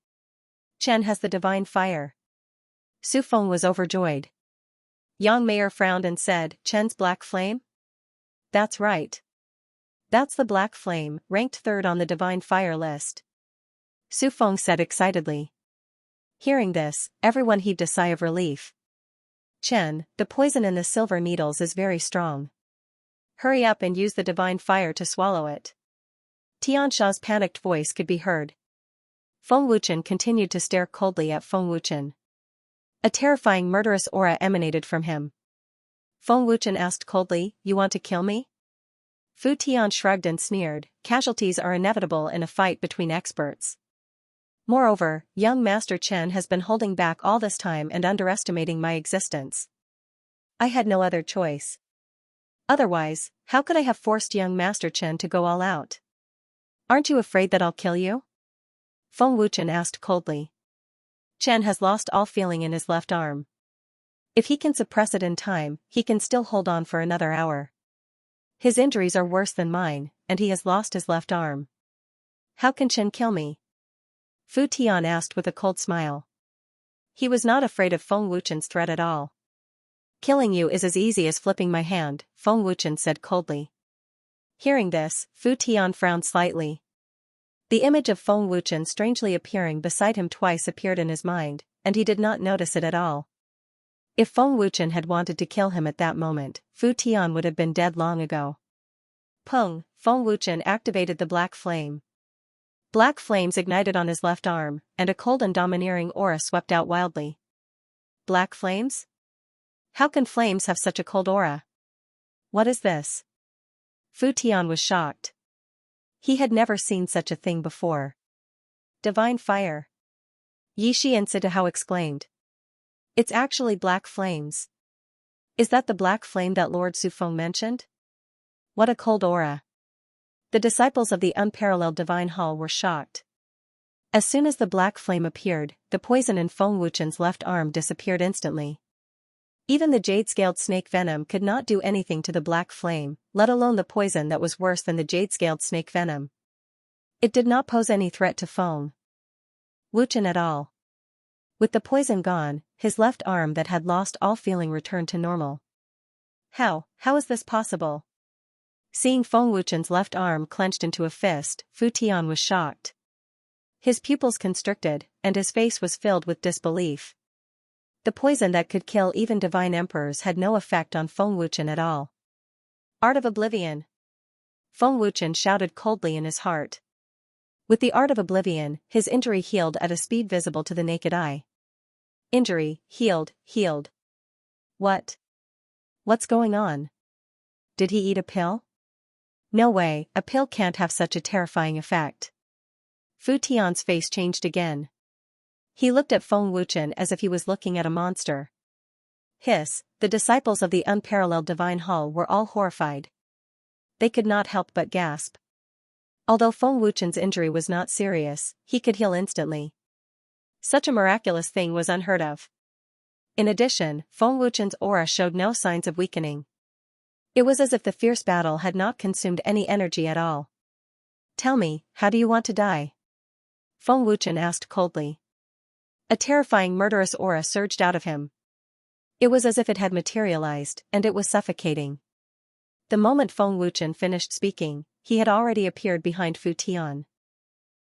A: Chen has the divine fire. Su Feng was overjoyed. Yang Mayer frowned and said, Chen's black flame? That's right. That's the black flame, ranked 3rd on the divine fire list. Su Feng said excitedly. Hearing this, everyone heaved a sigh of relief. Chen, the poison in the silver needles is very strong. Hurry up and use the divine fire to swallow it. Tianxia's panicked voice could be heard. Feng Wuchen continued to stare coldly at Feng Wuchen. A terrifying murderous aura emanated from him. Feng Wuchen asked coldly, "You want to kill me?" Fu Tian shrugged and sneered, "Casualties are inevitable in a fight between experts. Moreover, young Master Chen has been holding back all this time and underestimating my existence. I had no other choice. Otherwise, how could I have forced young Master Chen to go all out? Aren't you afraid that I'll kill you?" Feng Wuchen asked coldly. Chen has lost all feeling in his left arm. If he can suppress it in time, he can still hold on for another hour. His injuries are worse than mine, and he has lost his left arm. How can Chen kill me? Fu Tian asked with a cold smile. He was not afraid of Feng Wuchen's threat at all. Killing you is as easy as flipping my hand, Feng Wuchen said coldly. Hearing this, Fu Tian frowned slightly. The image of Feng Wuchen strangely appearing beside him twice appeared in his mind, and he did not notice it at all. If Feng Wuchen had wanted to kill him at that moment, Fu Tian would have been dead long ago. Peng, Feng Wuchen activated the black flame. Black flames ignited on his left arm, and a cold and domineering aura swept out wildly. Black flames? How can flames have such a cold aura? What is this? Fu Tian was shocked. He had never seen such a thing before. Divine fire. Yi Shi and Sitahao exclaimed. It's actually black flames. Is that the black flame that Lord Sufeng mentioned? What a cold aura. The disciples of the unparalleled divine hall were shocked. As soon as the black flame appeared, the poison in Feng Wuchen's left arm disappeared instantly. Even the jade-scaled snake venom could not do anything to the black flame, let alone the poison that was worse than the jade-scaled snake venom. It did not pose any threat to Feng Wuchen at all. With the poison gone, his left arm that had lost all feeling returned to normal. How is this possible? Seeing Feng Wuchen's left arm clenched into a fist, Fu Tian was shocked. His pupils constricted, and his face was filled with disbelief. The poison that could kill even divine emperors had no effect on Feng Wuchen at all. Art of Oblivion! Feng Wuchen shouted coldly in his heart. With the Art of Oblivion, his injury healed at a speed visible to the naked eye. Injury, healed. What's going on? Did he eat a pill? No way, a pill can't have such a terrifying effect. Fu Tian's face changed again. He looked at Feng Wuchen as if he was looking at a monster. Hiss, the disciples of the unparalleled divine hall were all horrified. They could not help but gasp. Although Feng Wuchen's injury was not serious, he could heal instantly. Such a miraculous thing was unheard of. In addition, Feng Wuchen's aura showed no signs of weakening. It was as if the fierce battle had not consumed any energy at all. Tell me, how do you want to die? Feng Wuchen asked coldly. A terrifying murderous aura surged out of him. It was as if it had materialized, and it was suffocating. The moment Feng Wuchen finished speaking, he had already appeared behind Fu Tian.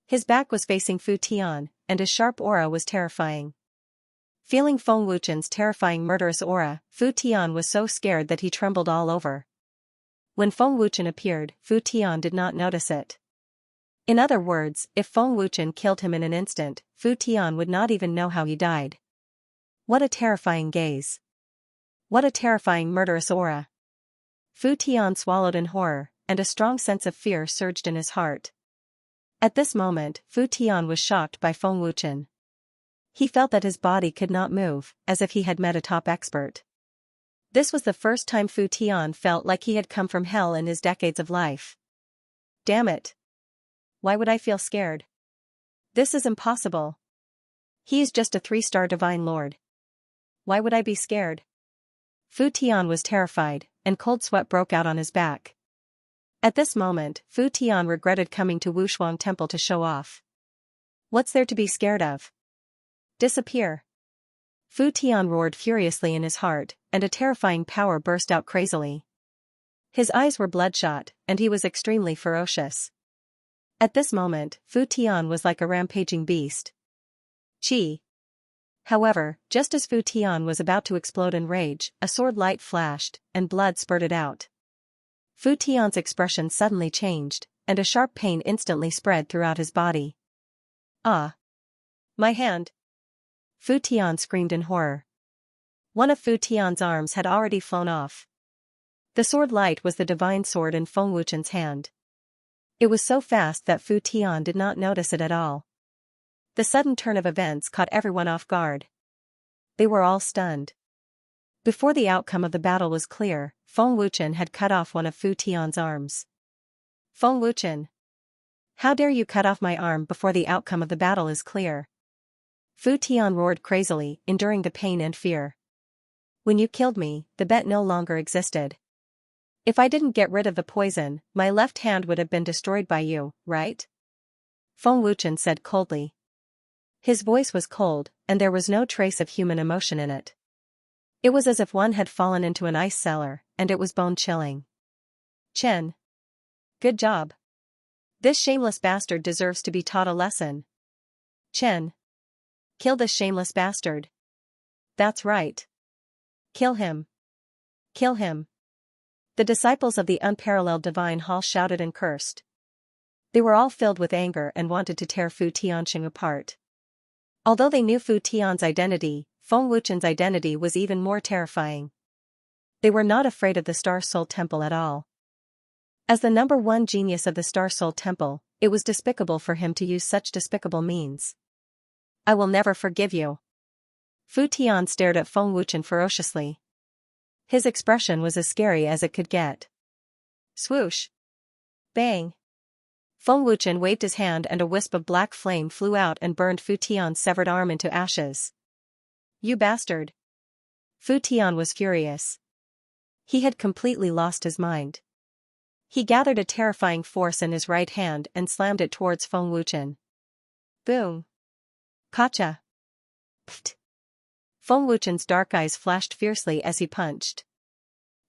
A: His back was facing Fu Tian, and his sharp aura was terrifying. Feeling Feng Wuchen's terrifying murderous aura, Fu Tian was so scared that he trembled all over. When Feng Wuchen appeared, Fu Tian did not notice it. In other words, if Feng Wuchen killed him in an instant, Fu Tian would not even know how he died. What a terrifying gaze. What a terrifying murderous aura. Fu Tian swallowed in horror, and a strong sense of fear surged in his heart. At this moment, Fu Tian was shocked by Feng Wuchen. He felt that his body could not move, as if he had met a top expert. This was the first time Fu Tian felt like he had come from hell in his decades of life. Damn it. Why would I feel scared? This is impossible. He is just a 3-star divine lord. Why would I be scared? Fu Tian was terrified, and cold sweat broke out on his back. At this moment, Fu Tian regretted coming to Wushuang Temple to show off. What's there to be scared of? Disappear. Fu Tian roared furiously in his heart, and a terrifying power burst out crazily. His eyes were bloodshot, and he was extremely ferocious. At this moment, Fu Tian was like a rampaging beast. Chi. However, just as Fu Tian was about to explode in rage, a sword light flashed, and blood spurted out. Fu Tian's expression suddenly changed, and a sharp pain instantly spread throughout his body. Ah! My hand! Fu Tian screamed in horror. One of Fu Tian's arms had already flown off. The sword light was the divine sword in Feng Wuchen's hand. It was so fast that Fu Tian did not notice it at all. The sudden turn of events caught everyone off guard. They were all stunned. Before the outcome of the battle was clear, Feng Wuchen had cut off one of Fu Tian's arms. Feng Wuchen! How dare you cut off my arm before the outcome of the battle is clear? Fu Tian roared crazily, enduring the pain and fear. When you killed me, the bet no longer existed. If I didn't get rid of the poison, my left hand would have been destroyed by you, right? Feng Wuchen said coldly. His voice was cold, and there was no trace of human emotion in it. It was as if one had fallen into an ice cellar, and it was bone-chilling. Chen. Good job. This shameless bastard deserves to be taught a lesson. Chen. Kill this shameless bastard. That's right. Kill him. Kill him. The disciples of the unparalleled divine hall shouted and cursed. They were all filled with anger and wanted to tear Fu Tianxing apart. Although they knew Fu Tian's identity, Feng Wuchen's identity was even more terrifying. They were not afraid of the Star Soul Temple at all. As the number one genius of the Star Soul Temple, it was despicable for him to use such despicable means. I will never forgive you. Fu Tian stared at Feng Wuchen ferociously. His expression was as scary as it could get. Swoosh! Bang! Feng Wuchen waved his hand and a wisp of black flame flew out and burned Fu Tian's severed arm into ashes. You bastard! Fu Tian was furious. He had completely lost his mind. He gathered a terrifying force in his right hand and slammed it towards Feng Wuchen. Boom! Kacha! Pfft! Feng Wuchen's dark eyes flashed fiercely as he punched.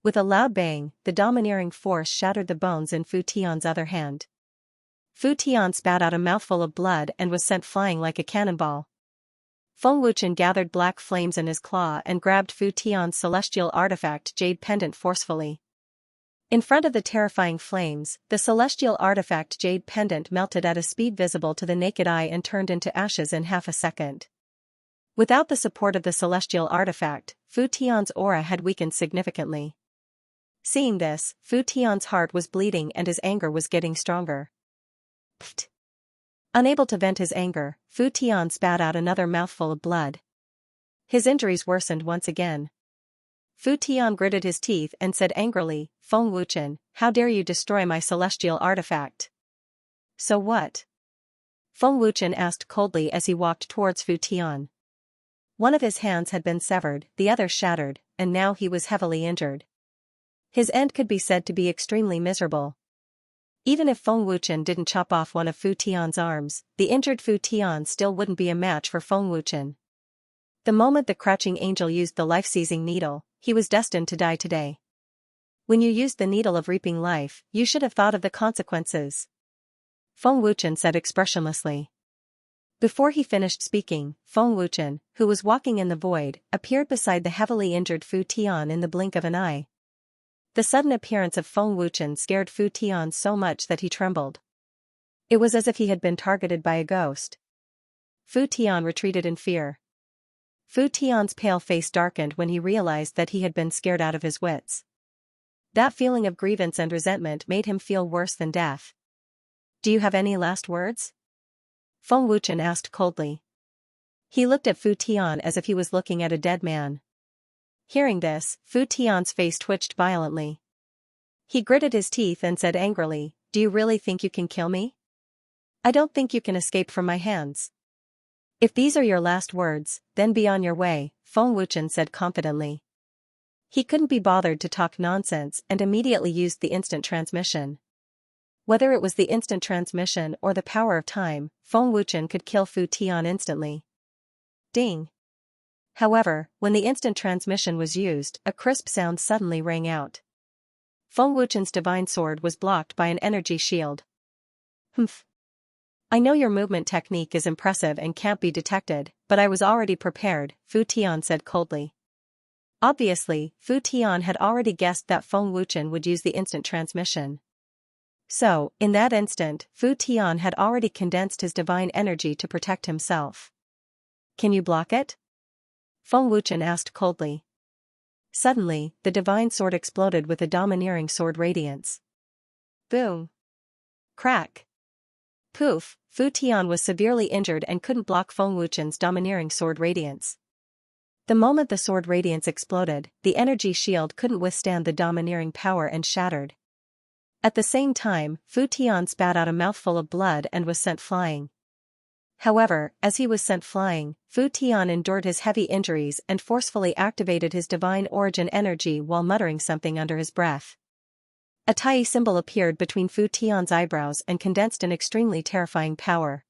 A: With a loud bang, the domineering force shattered the bones in Fu Tian's other hand. Fu Tian spat out a mouthful of blood and was sent flying like a cannonball. Feng Wuchen gathered black flames in his claw and grabbed Fu Tian's celestial artifact jade pendant forcefully. In front of the terrifying flames, the celestial artifact jade pendant melted at a speed visible to the naked eye and turned into ashes in half a second. Without the support of the celestial artifact, Fu Tian's aura had weakened significantly. Seeing this, Fu Tian's heart was bleeding and his anger was getting stronger. Pfft! Unable to vent his anger, Fu Tian spat out another mouthful of blood. His injuries worsened once again. Fu Tian gritted his teeth and said angrily, Feng Wuchen, how dare you destroy my celestial artifact? So what? Feng Wuchen asked coldly as he walked towards Fu Tian. One of his hands had been severed, the other shattered, and now he was heavily injured. His end could be said to be extremely miserable. Even if Feng Wuchen didn't chop off one of Fu Tian's arms, the injured Fu Tian still wouldn't be a match for Feng Wuchen. The moment the crouching angel used the life-seizing needle, he was destined to die today. When you used the needle of reaping life, you should have thought of the consequences. Feng Wuchen said expressionlessly. Before he finished speaking, Feng Wuchen, who was walking in the void, appeared beside the heavily injured Fu Tian in the blink of an eye. The sudden appearance of Feng Wuchen scared Fu Tian so much that he trembled. It was as if he had been targeted by a ghost. Fu Tian retreated in fear. Fu Tian's pale face darkened when he realized that he had been scared out of his wits. That feeling of grievance and resentment made him feel worse than death. Do you have any last words? Feng Wuchen asked coldly. He looked at Fu Tian as if he was looking at a dead man. Hearing this, Fu Tian's face twitched violently. He gritted his teeth and said angrily, do you really think you can kill me? I don't think you can escape from my hands. If these are your last words, then be on your way, Feng Wuchen said confidently. He couldn't be bothered to talk nonsense and immediately used the instant transmission. Whether it was the instant transmission or the power of time, Feng Wuchen could kill Fu Tian instantly. Ding! However, when the instant transmission was used, a crisp sound suddenly rang out. Feng Wuchen's divine sword was blocked by an energy shield. Humph! I know your movement technique is impressive and can't be detected, but I was already prepared, Fu Tian said coldly. Obviously, Fu Tian had already guessed that Feng Wuchen would use the instant transmission. So, in that instant, Fu Tian had already condensed his divine energy to protect himself. Can you block it? Feng Wuchen asked coldly. Suddenly, the divine sword exploded with a domineering sword radiance. Boom! Crack! Poof! Fu Tian was severely injured and couldn't block Feng Wuchen's domineering sword radiance. The moment the sword radiance exploded, the energy shield couldn't withstand the domineering power and shattered. At the same time, Fu Tian spat out a mouthful of blood and was sent flying. However, as he was sent flying, Fu Tian endured his heavy injuries and forcefully activated his divine origin energy while muttering something under his breath. A Tai symbol appeared between Fu Tian's eyebrows and condensed an extremely terrifying power.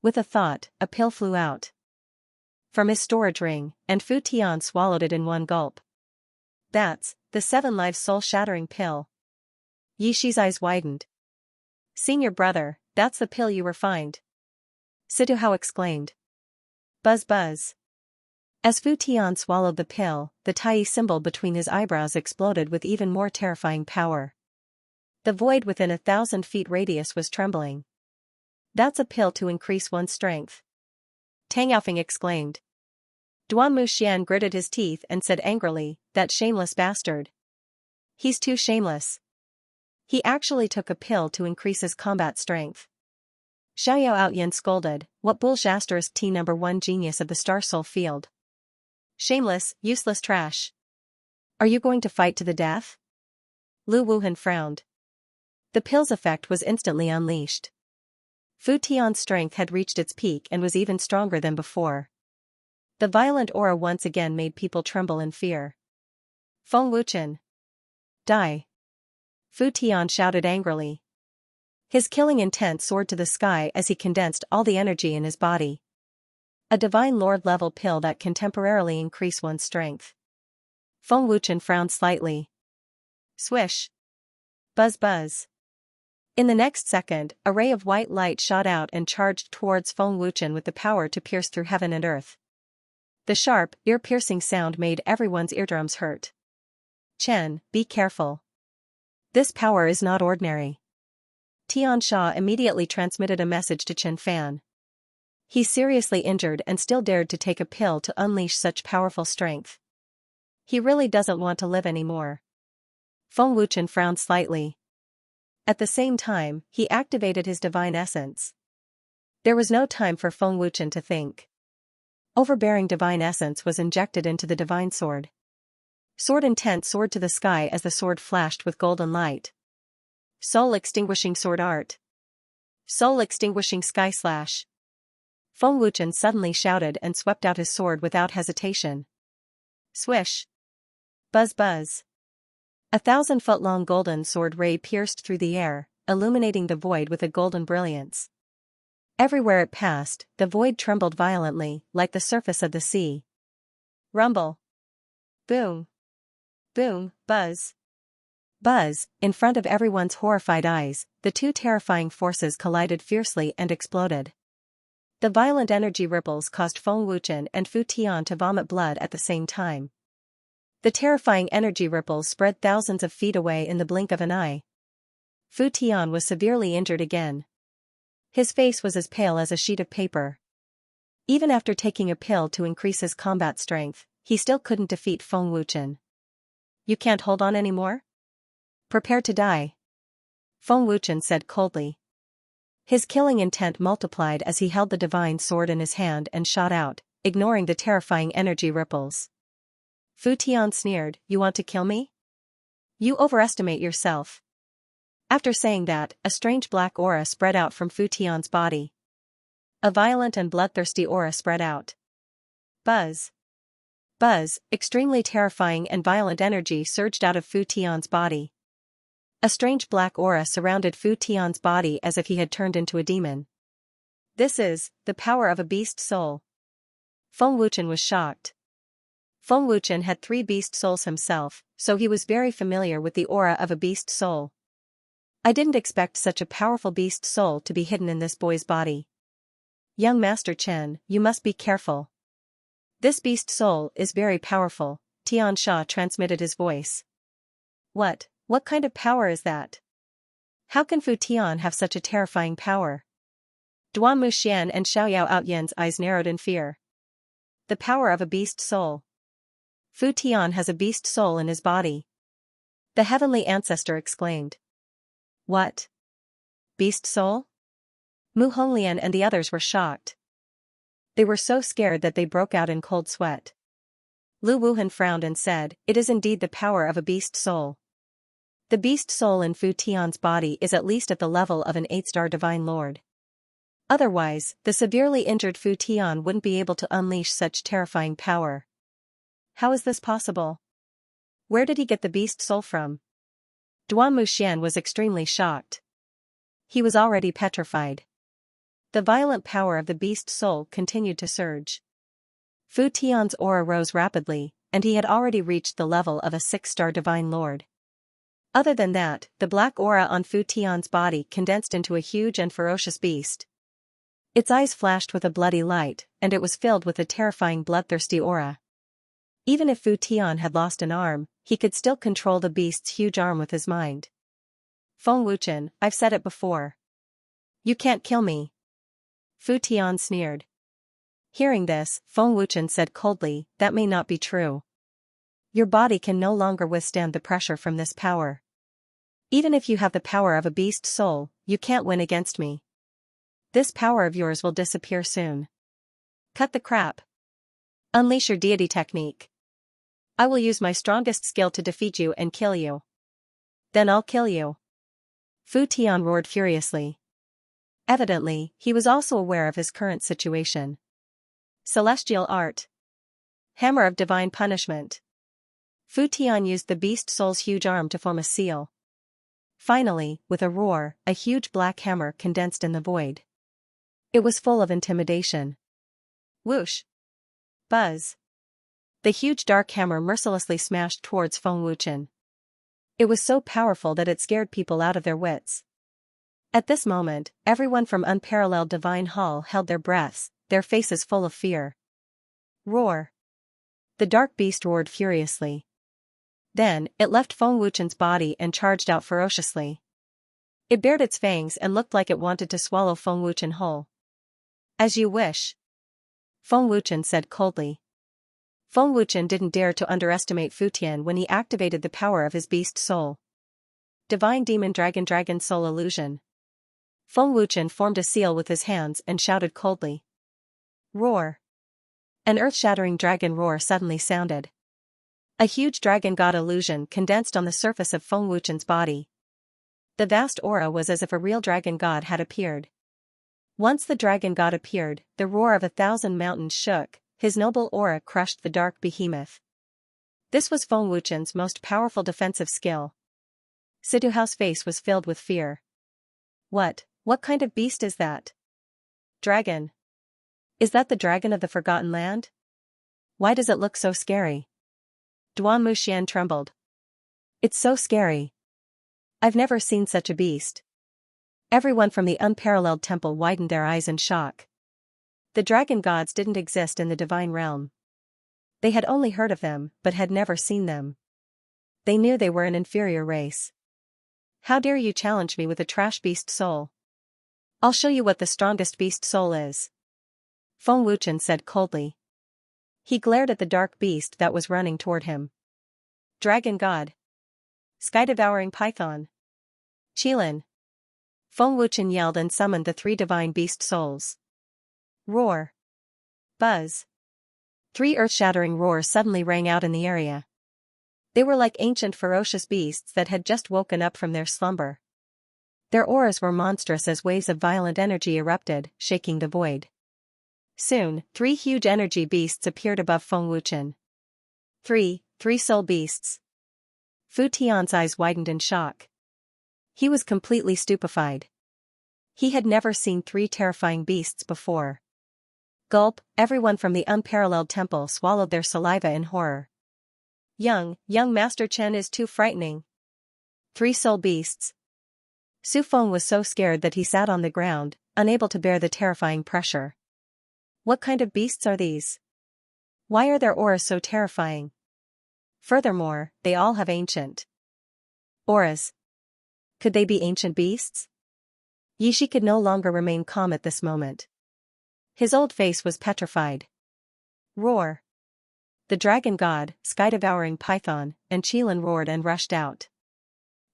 A: With a thought, a pill flew out from his storage ring, and Fu Tian swallowed it in one gulp. That's the 7 lives soul-shattering pill. Yi Shi's eyes widened. Senior brother, that's the pill you refined. Situ Hao exclaimed. Buzz buzz. As Fu Tian swallowed the pill, the Tai symbol between his eyebrows exploded with even more terrifying power. The void within 1,000 feet radius was trembling. That's a pill to increase one's strength. Tang Yaofeng exclaimed. Duan Muxian gritted his teeth and said angrily, that shameless bastard. He's too shameless. He actually took a pill to increase his combat strength. Xiao Outyan scolded, what bullshit T number 1 genius of the Star Soul field. Shameless, useless trash. Are you going to fight to the death? Lu Wuhan frowned. The pill's effect was instantly unleashed. Fu Tian's strength had reached its peak and was even stronger than before. The violent aura once again made people tremble in fear. Feng Wuchen. Die! Fu Tian shouted angrily. His killing intent soared to the sky as he condensed all the energy in his body. A divine lord-level pill that can temporarily increase one's strength. Feng Wuchen frowned slightly. Swish! Buzz buzz! In the next second, a ray of white light shot out and charged towards Feng Wuchen with the power to pierce through heaven and earth. The sharp, ear-piercing sound made everyone's eardrums hurt. Chen, be careful. This power is not ordinary. Tian Sha immediately transmitted a message to Chen Fan. He's seriously injured and still dared to take a pill to unleash such powerful strength. He really doesn't want to live anymore. Feng Wuchen frowned slightly. At the same time, he activated his divine essence. There was no time for Feng Wuchen to think. Overbearing divine essence was injected into the divine sword. Sword intent soared to the sky as the sword flashed with golden light. Soul-extinguishing sword art. Soul-extinguishing sky slash. Feng Wuchen suddenly shouted and swept out his sword without hesitation. Swish! Buzz buzz! 1,000-foot-long golden sword ray pierced through the air, illuminating the void with a golden brilliance. Everywhere it passed, the void trembled violently, like the surface of the sea. Rumble! Boom! Boom! Buzz! Buzz! In front of everyone's horrified eyes, the two terrifying forces collided fiercely and exploded. The violent energy ripples caused Feng Wuchen and Fu Tian to vomit blood at the same time. The terrifying energy ripples spread thousands of feet away in the blink of an eye. Fu Tian was severely injured again. His face was as pale as a sheet of paper. Even after taking a pill to increase his combat strength, he still couldn't defeat Feng Wuchen. You can't hold on anymore? Prepare to die. Feng Wuchen said coldly. His killing intent multiplied as he held the divine sword in his hand and shot out, ignoring the terrifying energy ripples. Fu Tian sneered, you want to kill me? You overestimate yourself. After saying that, a strange black aura spread out from Fu Tian's body. A violent and bloodthirsty aura spread out. Buzz! Buzz! Extremely terrifying and violent energy surged out of Fu Tian's body. A strange black aura surrounded Fu Tian's body as if he had turned into a demon. This is the power of a beast soul. Feng Wuchen was shocked. Feng Wuchen had 3 beast souls himself, so he was very familiar with the aura of a beast soul. I didn't expect such a powerful beast soul to be hidden in this boy's body. young Master Chen, you must be careful. This beast soul is very powerful, Xianxia transmitted his voice. What kind of power is that? How can Fu Tian have such a terrifying power? Duan Muxian and Xiaoyao Outyan's eyes narrowed in fear. The power of a beast soul. Fu Tian has a beast soul in his body. The heavenly ancestor exclaimed. What? Beast soul? Mu Honglian and the others were shocked. They were so scared that they broke out in cold sweat. Lu Wuhan frowned and said, it is indeed the power of a beast soul. The beast soul in Fu Tian's body is at least at the level of an 8-star divine lord. Otherwise, the severely injured Fu Tian wouldn't be able to unleash such terrifying power. How is this possible? Where did he get the beast soul from? Duan Muxian was extremely shocked. He was already petrified. The violent power of the beast soul continued to surge. Fu Tian's aura rose rapidly, and he had already reached the level of a 6-star divine lord. Other than that, the black aura on Fu Tian's body condensed into a huge and ferocious beast. Its eyes flashed with a bloody light, and it was filled with a terrifying bloodthirsty aura. Even if Fu Tian had lost an arm, he could still control the beast's huge arm with his mind. Feng Wuchen, I've said it before. You can't kill me. Fu Tian sneered. Hearing this, Feng Wuchen said coldly, that may not be true. Your body can no longer withstand the pressure from this power. Even if you have the power of a beast soul, you can't win against me. This power of yours will disappear soon. Cut the crap. Unleash your deity technique. I will use my strongest skill to defeat you and kill you. Then I'll kill you. Fu Tian roared furiously. Evidently, he was also aware of his current situation. Celestial Art. Hammer of Divine Punishment. Fu Tian used the beast soul's huge arm to form a seal. Finally, with a roar, a huge black hammer condensed in the void. It was full of intimidation. Whoosh! Buzz! The huge dark hammer mercilessly smashed towards Feng Wuchen. It was so powerful that it scared people out of their wits. At this moment, everyone from Unparalleled Divine Hall held their breaths, their faces full of fear. Roar! The dark beast roared furiously. Then, it left Feng Wuchen's body and charged out ferociously. It bared its fangs and looked like it wanted to swallow Feng Wuchen whole. As you wish. Feng Wuchen said coldly. Feng Wuchen didn't dare to underestimate Fu Tian when he activated the power of his beast soul. Divine Demon Dragon Soul Illusion. Feng Wuchen formed a seal with his hands and shouted coldly. Roar! An earth-shattering dragon roar suddenly sounded. A huge dragon god illusion condensed on the surface of Feng Wuchen's body. The vast aura was as if a real dragon god had appeared. Once the dragon god appeared, the roar of 1,000 mountains shook, his noble aura crushed the dark behemoth. This was Feng Wuchen's most powerful defensive skill. Situhao's face was filled with fear. What kind of beast is that? Dragon. Is that the dragon of the Forgotten Land? Why does it look so scary? Duan Muxian trembled. It's so scary. I've never seen such a beast. Everyone from the Unparalleled Temple widened their eyes in shock. The dragon gods didn't exist in the divine realm. They had only heard of them, but had never seen them. They knew they were an inferior race. How dare you challenge me with a trash beast soul? I'll show you what the strongest beast soul is. Feng Wuchen said coldly. He glared at the dark beast that was running toward him. Dragon God. Sky-devouring python. Qilin. Feng Wuchen yelled and summoned the 3 divine beast souls. Roar. Buzz. 3 earth-shattering roars suddenly rang out in the area. They were like ancient ferocious beasts that had just woken up from their slumber. Their auras were monstrous as waves of violent energy erupted, shaking the void. Soon, 3 huge energy beasts appeared above Feng Wuchen. 3 soul beasts. Fu Tian's eyes widened in shock. He was completely stupefied. He had never seen 3 terrifying beasts before. Gulp, everyone from the Unparalleled Temple swallowed their saliva in horror. Young Master Chen is too frightening. 3 soul beasts. Su Feng was so scared that he sat on the ground, unable to bear the terrifying pressure. What kind of beasts are these? Why are their auras so terrifying? Furthermore, they all have ancient auras. Could they be ancient beasts? Yishi could no longer remain calm at this moment. His old face was petrified. Roar! The dragon god, sky-devouring python, and Qilin roared and rushed out.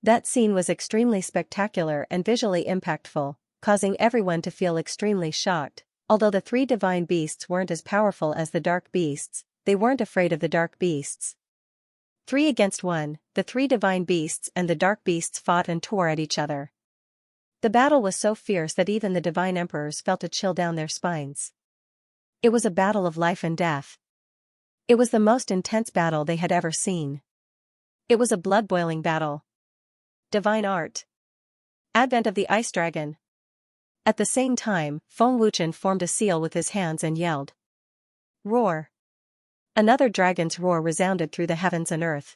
A: That scene was extremely spectacular and visually impactful, causing everyone to feel extremely shocked. Although the three divine beasts weren't as powerful as the dark beasts, they weren't afraid of the dark beasts. 3 against 1, the three divine beasts and the dark beasts fought and tore at each other. The battle was so fierce that even the divine emperors felt a chill down their spines. It was a battle of life and death. It was the most intense battle they had ever seen. It was a blood-boiling battle. Divine art. Advent of the Ice Dragon. At the same time, Feng Wuchen formed a seal with his hands and yelled. Roar! Another dragon's roar resounded through the heavens and earth.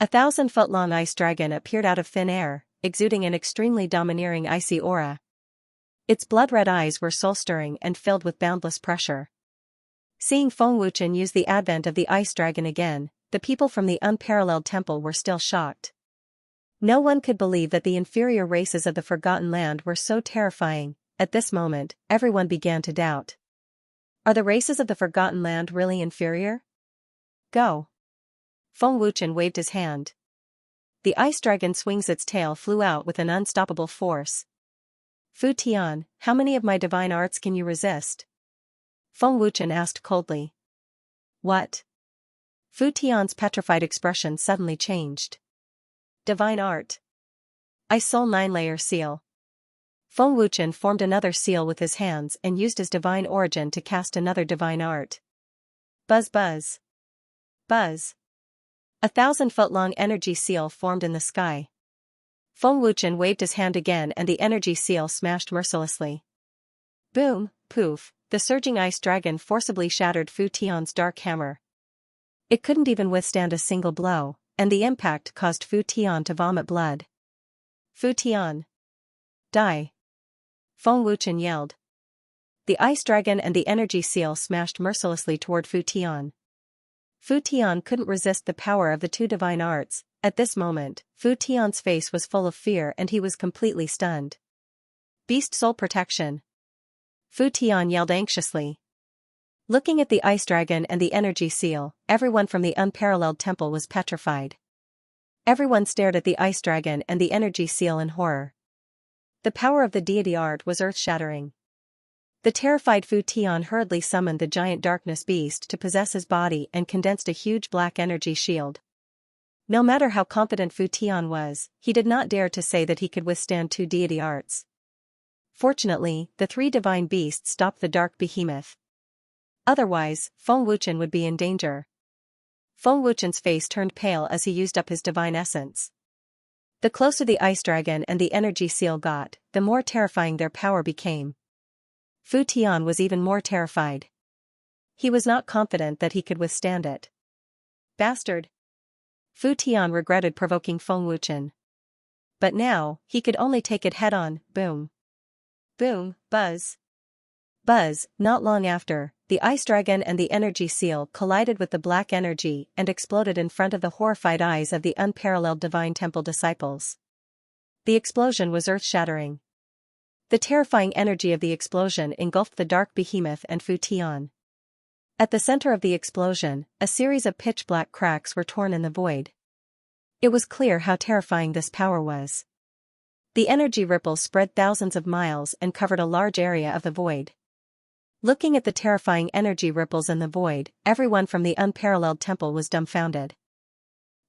A: A 1,000-foot-long ice dragon appeared out of thin air, exuding an extremely domineering icy aura. Its blood-red eyes were soul-stirring and filled with boundless pressure. Seeing Feng Wuchen use the advent of the ice dragon again, the people from the unparalleled temple were still shocked. No one could believe that the inferior races of the Forgotten Land were so terrifying. At this moment, everyone began to doubt. Are the races of the Forgotten Land really inferior? Go! Feng Wuchen waved his hand. The ice dragon swings its tail flew out with an unstoppable force. Fu Tian, how many of my divine arts can you resist? Feng Wuchen asked coldly. What? Fu Tian's petrified expression suddenly changed. Divine art. Ice Soul 9-layer seal. Feng Wuchen formed another seal with his hands and used his divine origin to cast another divine art. Buzz buzz. Buzz. A 1,000-foot-long energy seal formed in the sky. Feng Wuchen waved his hand again and the energy seal smashed mercilessly. Boom, poof, the surging ice dragon forcibly shattered Fu Tian's dark hammer. It couldn't even withstand a single blow, and the impact caused Fu Tian to vomit blood. Fu Tian. Die! Feng Wuchen yelled. The ice dragon and the energy seal smashed mercilessly toward Fu Tian. Fu Tian couldn't resist the power of the two divine arts. At this moment, Fu Tian's face was full of fear and he was completely stunned. Beast soul protection. Fu Tian yelled anxiously. Looking at the ice dragon and the energy seal, everyone from the unparalleled temple was petrified. Everyone stared at the ice dragon and the energy seal in horror. The power of the deity art was earth-shattering. The terrified Fu Tian hurriedly summoned the giant darkness beast to possess his body and condensed a huge black energy shield. No matter how confident Fu Tian was, he did not dare to say that he could withstand two deity arts. Fortunately, the three divine beasts stopped the dark behemoth. Otherwise, Feng Wuchen would be in danger. Feng Wuchen's face turned pale as he used up his divine essence. The closer the ice dragon and the energy seal got, the more terrifying their power became. Fu Tian was even more terrified. He was not confident that he could withstand it. Bastard! Fu Tian regretted provoking Feng Wuchen. But now, he could only take it head-on. Boom. Boom, buzz. Buzz. Not long after, the ice dragon and the energy seal collided with the black energy and exploded in front of the horrified eyes of the unparalleled Divine Temple disciples. The explosion was earth-shattering. The terrifying energy of the explosion engulfed the dark behemoth and Fu Tian. At the center of the explosion, a series of pitch-black cracks were torn in the void. It was clear how terrifying this power was. The energy ripples spread thousands of miles and covered a large area of the void. Looking at the terrifying energy ripples in the void, everyone from the unparalleled temple was dumbfounded.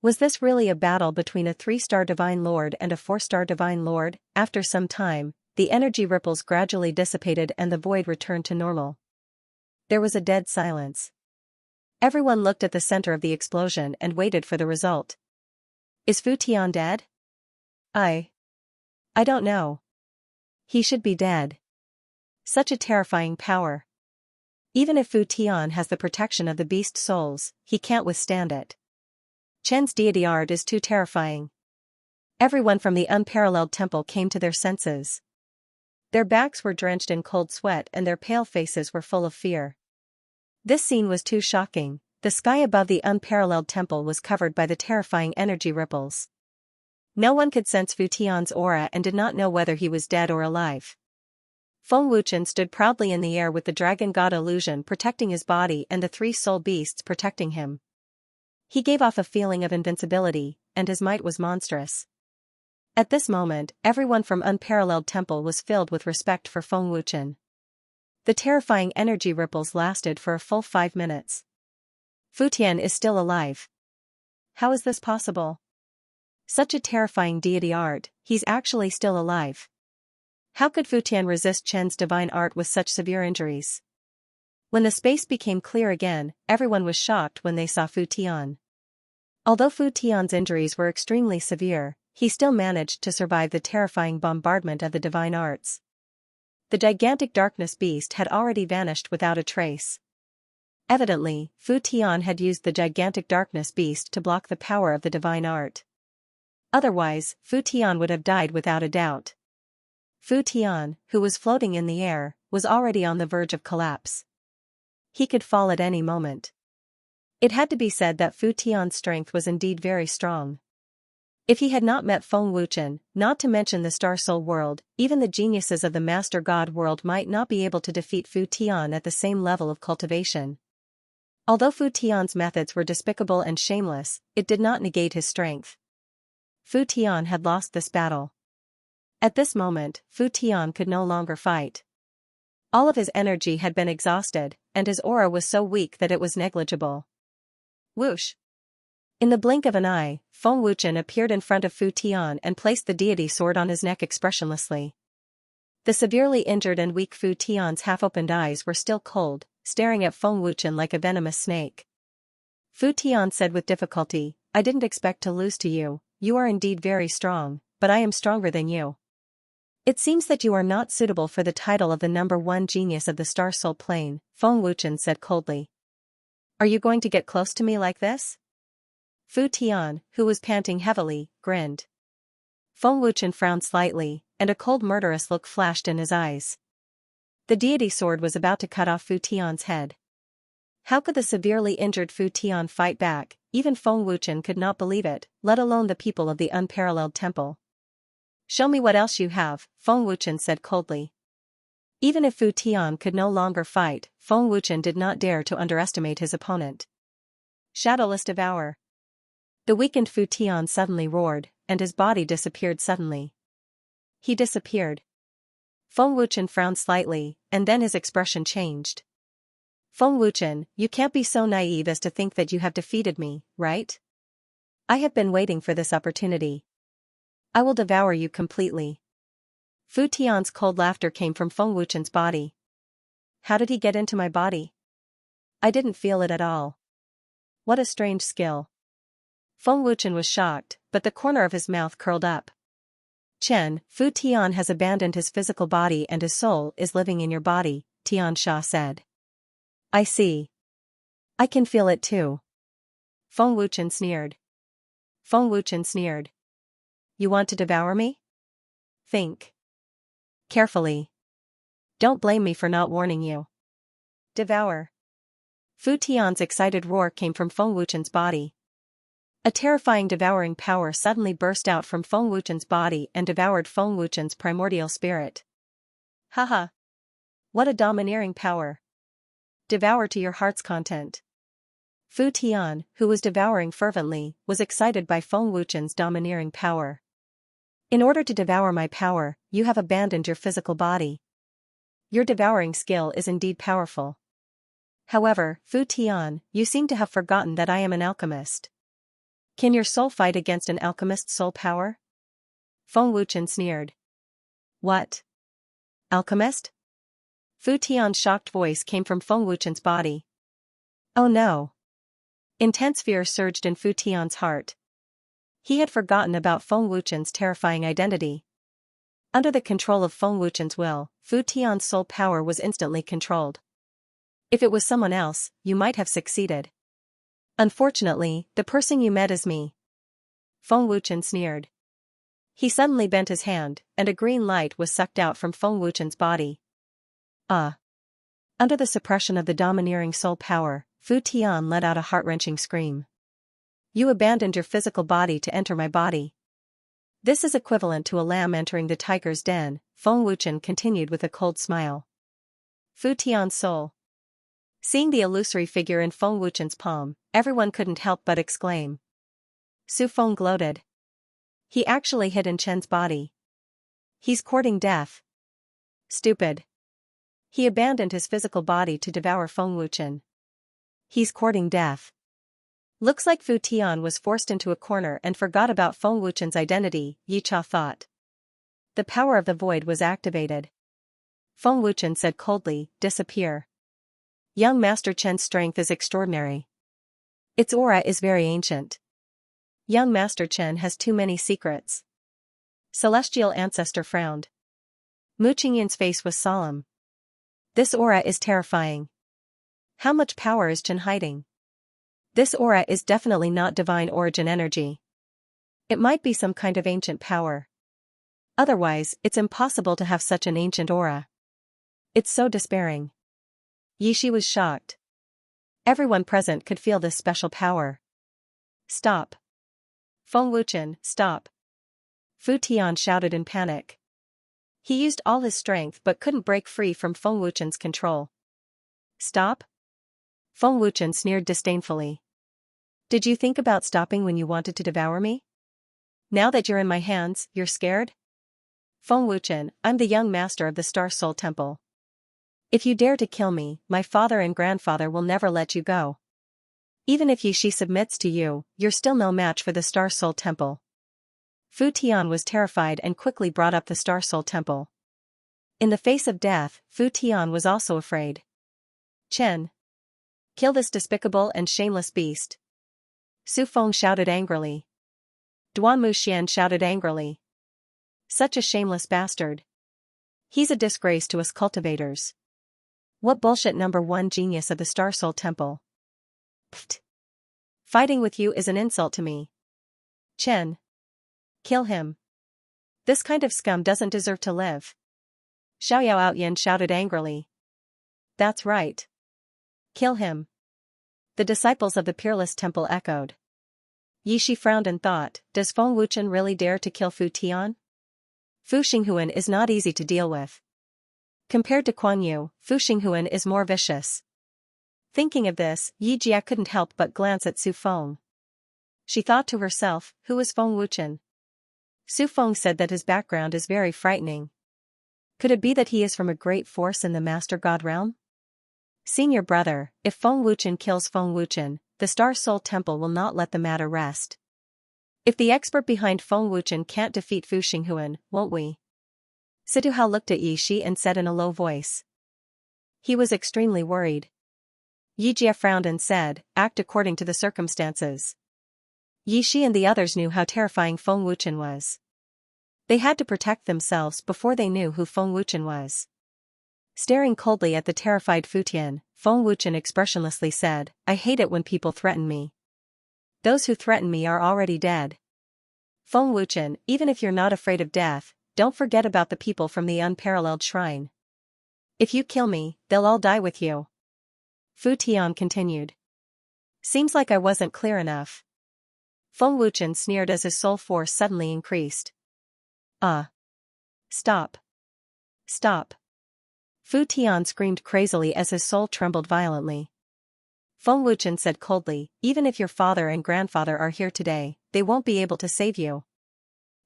A: Was this really a battle between a 3-star divine lord and a 4-star divine lord? After some time, the energy ripples gradually dissipated and the void returned to normal. There was a dead silence. Everyone looked at the center of the explosion and waited for the result. Is Fu Tian dead? I don't know. He should be dead. Such a terrifying power. Even if Fu Tian has the protection of the beast souls, he can't withstand it. Chen's deity art is too terrifying. Everyone from the unparalleled temple came to their senses. Their backs were drenched in cold sweat and their pale faces were full of fear. This scene was too shocking. The sky above the unparalleled temple was covered by the terrifying energy ripples. No one could sense Fu Tian's aura and did not know whether he was dead or alive. Feng Wuchen stood proudly in the air with the dragon god illusion protecting his body and the three soul beasts protecting him. He gave off a feeling of invincibility, and his might was monstrous. At this moment, everyone from Unparalleled Temple was filled with respect for Feng Wuchen. The terrifying energy ripples lasted for a full 5 minutes. Fu Tian is still alive. How is this possible? Such a terrifying deity art, he's actually still alive. How could Fu Tian resist Chen's divine art with such severe injuries? When the space became clear again, everyone was shocked when they saw Fu Tian. Although Fu Tian's injuries were extremely severe, he still managed to survive the terrifying bombardment of the divine arts. The gigantic darkness beast had already vanished without a trace. Evidently, Fu Tian had used the gigantic darkness beast to block the power of the divine art. Otherwise, Fu Tian would have died without a doubt. Fu Tian, who was floating in the air, was already on the verge of collapse. He could fall at any moment. It had to be said that Fu Tian's strength was indeed very strong. If he had not met Feng Wuchen, not to mention the Star Soul world, even the geniuses of the Master God world might not be able to defeat Fu Tian at the same level of cultivation. Although Fu Tian's methods were despicable and shameless, it did not negate his strength. Fu Tian had lost this battle. At this moment, Fu Tian could no longer fight. All of his energy had been exhausted, and his aura was so weak that it was negligible. Whoosh! In the blink of an eye, Feng Wuchen appeared in front of Fu Tian and placed the deity sword on his neck expressionlessly. The severely injured and weak Fu Tian's half-opened eyes were still cold, staring at Feng Wuchen like a venomous snake. Fu Tian said with difficulty, "I didn't expect to lose to you. You are indeed very strong, but I am stronger than you. It seems that you are not suitable for the title of the #1 genius of the Star Soul Plane," Feng Wuchen said coldly. "Are you going to get close to me like this?" Fu Tian, who was panting heavily, grinned. Feng Wuchen frowned slightly, and a cold murderous look flashed in his eyes. The deity sword was about to cut off Fu Tian's head. How could the severely injured Fu Tian fight back? Even Feng Wuchen could not believe it, let alone the people of the Unparalleled Temple. "Show me what else you have," Feng Wuchen said coldly. Even if Fu Tian could no longer fight, Feng Wuchen did not dare to underestimate his opponent. "Shadowless Devour." The weakened Fu Tian suddenly roared, and his body disappeared suddenly. He disappeared. Feng Wuchen frowned slightly, and then his expression changed. "Feng Wuchen, you can't be so naive as to think that you have defeated me, right? I have been waiting for this opportunity. I will devour you completely." Fu Tian's cold laughter came from Feng Wuchen's body. "How did he get into my body? I didn't feel it at all. What a strange skill." Feng Wuchen was shocked, but the corner of his mouth curled up. "Chen, Fu Tian has abandoned his physical body and his soul is living in your body," Xianxia said. "I see. I can feel it too." Feng Wuchen sneered. Feng Wuchen sneered. "You want to devour me? Think carefully. Don't blame me for not warning you. Devour." Fu Tian's excited roar came from Feng Wuchen's body. A terrifying devouring power suddenly burst out from Feng Wuchen's body and devoured Feng Wuchen's primordial spirit. "Haha! What a domineering power! Devour to your heart's content." Fu Tian, who was devouring fervently, was excited by Feng Wuchen's domineering power. "In order to devour my power, you have abandoned your physical body. Your devouring skill is indeed powerful. However, Fu Tian, you seem to have forgotten that I am an alchemist. Can your soul fight against an alchemist's soul power?" Feng Wuchen sneered. "What? Alchemist?" Fu Tian's shocked voice came from Feng Wuchen's body. Oh no! Intense fear surged in Fu Tian's heart. He had forgotten about Feng Wuchen's terrifying identity. Under the control of Feng Wuchen's will, Fu Tian's soul power was instantly controlled. If it was someone else, you might have succeeded. Unfortunately, the person you met is me. Feng Wuchen sneered. He suddenly bent his hand, and a green light was sucked out from Feng Wuchen's body. Under the suppression of the domineering soul power, Fu Tian let out a heart-wrenching scream. You abandoned your physical body to enter my body. This is equivalent to a lamb entering the tiger's den, Feng Wuchen continued with a cold smile. Fu Tian's soul. Seeing the illusory figure in Feng Wuchen's palm, everyone couldn't help but exclaim. Su Feng gloated. He actually hid in Chen's body. He's courting death. Stupid. He abandoned his physical body to devour Feng Wuchen. He's courting death. Looks like Fu Tian was forced into a corner and forgot about Feng Wuchen's identity, Yicha thought. The power of the void was activated. Feng Wuchen said coldly, disappear. Young Master Chen's strength is extraordinary. Its aura is very ancient. Young Master Chen has too many secrets. Celestial Ancestor frowned. Mu Qingyin's face was solemn. This aura is terrifying. How much power is Chen hiding? This aura is definitely not divine origin energy. It might be some kind of ancient power. Otherwise, it's impossible to have such an ancient aura. It's so despairing. Yishi was shocked. Everyone present could feel this special power. Stop. Feng Wuchen, stop. Fu Tian shouted in panic. He used all his strength but couldn't break free from Feng Wuchen's control. Stop? Feng Wuchen sneered disdainfully. Did you think about stopping when you wanted to devour me? Now that you're in my hands, you're scared? Feng Wuchen, I'm the young master of the Star Soul Temple. If you dare to kill me, my father and grandfather will never let you go. Even if Yishi submits to you, you're still no match for the Star Soul Temple. Fu Tian was terrified and quickly brought up the Star Soul Temple. In the face of death, Fu Tian was also afraid. Chen. Kill this despicable and shameless beast. Su Feng shouted angrily. Duan Muxian shouted angrily. Such a shameless bastard. He's a disgrace to us cultivators. What bullshit #1 genius of the Star Soul Temple. Pfft. Fighting with you is an insult to me. Chen. Kill him. This kind of scum doesn't deserve to live. Xiaoyao Outyan shouted angrily. That's right. Kill him. The disciples of the Peerless Temple echoed. Yishi frowned and thought, does Feng Wuchen really dare to kill Fu Tian? Fu Xinghuan is not easy to deal with. Compared to Kuan Yu, Fu Xinghuan is more vicious. Thinking of this, Yi Jia couldn't help but glance at Su Feng. She thought to herself, who is Feng Wuchen? Su Feng said that his background is very frightening. Could it be that he is from a great force in the Master God realm? Senior brother, if Feng Wuchen kills Feng Wuchen, the Star Soul Temple will not let the matter rest. If the expert behind Feng Wuchen can't defeat Fu Xinghuan, won't we? Situhao looked at Yishi and said in a low voice. He was extremely worried. Yi Jia frowned and said, act according to the circumstances. Yishi and the others knew how terrifying Feng Wuchen was. They had to protect themselves before they knew who Feng Wuchen was. Staring coldly at the terrified Fu Tian, Feng Wuchen expressionlessly said, I hate it when people threaten me. Those who threaten me are already dead. Feng Wuchen, even if you're not afraid of death, don't forget about the people from the unparalleled shrine. If you kill me, they'll all die with you. Fu Tian continued. Seems like I wasn't clear enough. Feng Wuchen sneered as his soul force suddenly increased. Stop. Stop. Fu Tian screamed crazily as his soul trembled violently. Feng Wuchen said coldly, even if your father and grandfather are here today, they won't be able to save you.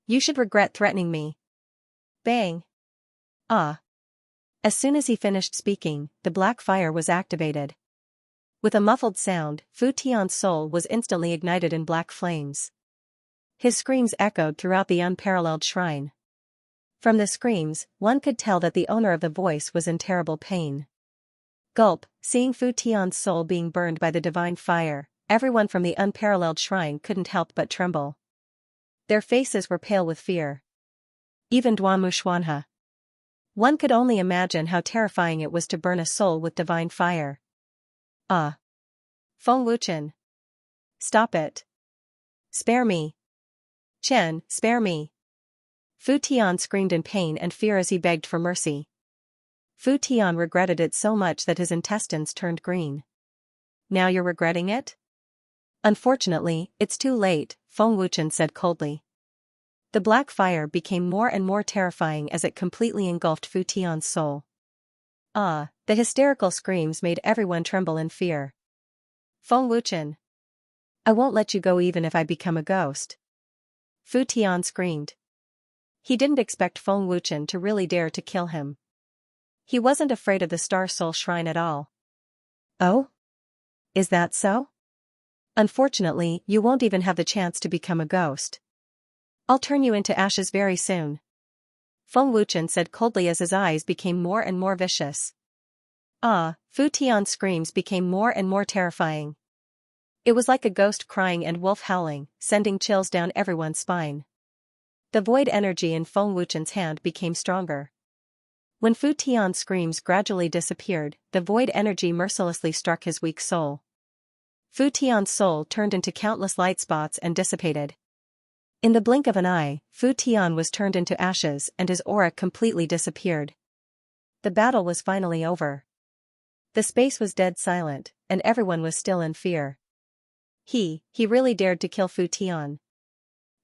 A: You should regret threatening me. Bang. As soon as he finished speaking, the black fire was activated. With a muffled sound, Fu Tian's soul was instantly ignited in black flames. His screams echoed throughout the unparalleled shrine. From the screams, one could tell that the owner of the voice was in terrible pain. Gulp, seeing Fu Tian's soul being burned by the divine fire, everyone from the unparalleled shrine couldn't help but tremble. Their faces were pale with fear. Even Duan Muxuanhe. One could only imagine how terrifying it was to burn a soul with divine fire. Feng Wuchen. Stop it. Spare me. Chen, spare me. Fu Tian screamed in pain and fear as he begged for mercy. Fu Tian regretted it so much that his intestines turned green. Now you're regretting it? Unfortunately, it's too late, Feng Wuchen said coldly. The black fire became more and more terrifying as it completely engulfed Fu Tian's soul. Ah, the hysterical screams made everyone tremble in fear. Feng Wuchen. I won't let you go even if I become a ghost. Fu Tian screamed. He didn't expect Feng Wuchen to really dare to kill him. He wasn't afraid of the Star Soul Shrine at all. Oh? Is that so? Unfortunately, you won't even have the chance to become a ghost. I'll turn you into ashes very soon. Feng Wuchen said coldly as his eyes became more and more vicious. Ah, Fu Tian's screams became more and more terrifying. It was like a ghost crying and wolf howling, sending chills down everyone's spine. The void energy in Feng Wuchen's hand became stronger. When Fu Tian's screams gradually disappeared, the void energy mercilessly struck his weak soul. Fu Tian's soul turned into countless light spots and dissipated. In the blink of an eye, Fu Tian was turned into ashes and his aura completely disappeared. The battle was finally over. The space was dead silent, and everyone was still in fear. He really dared to kill Fu Tian.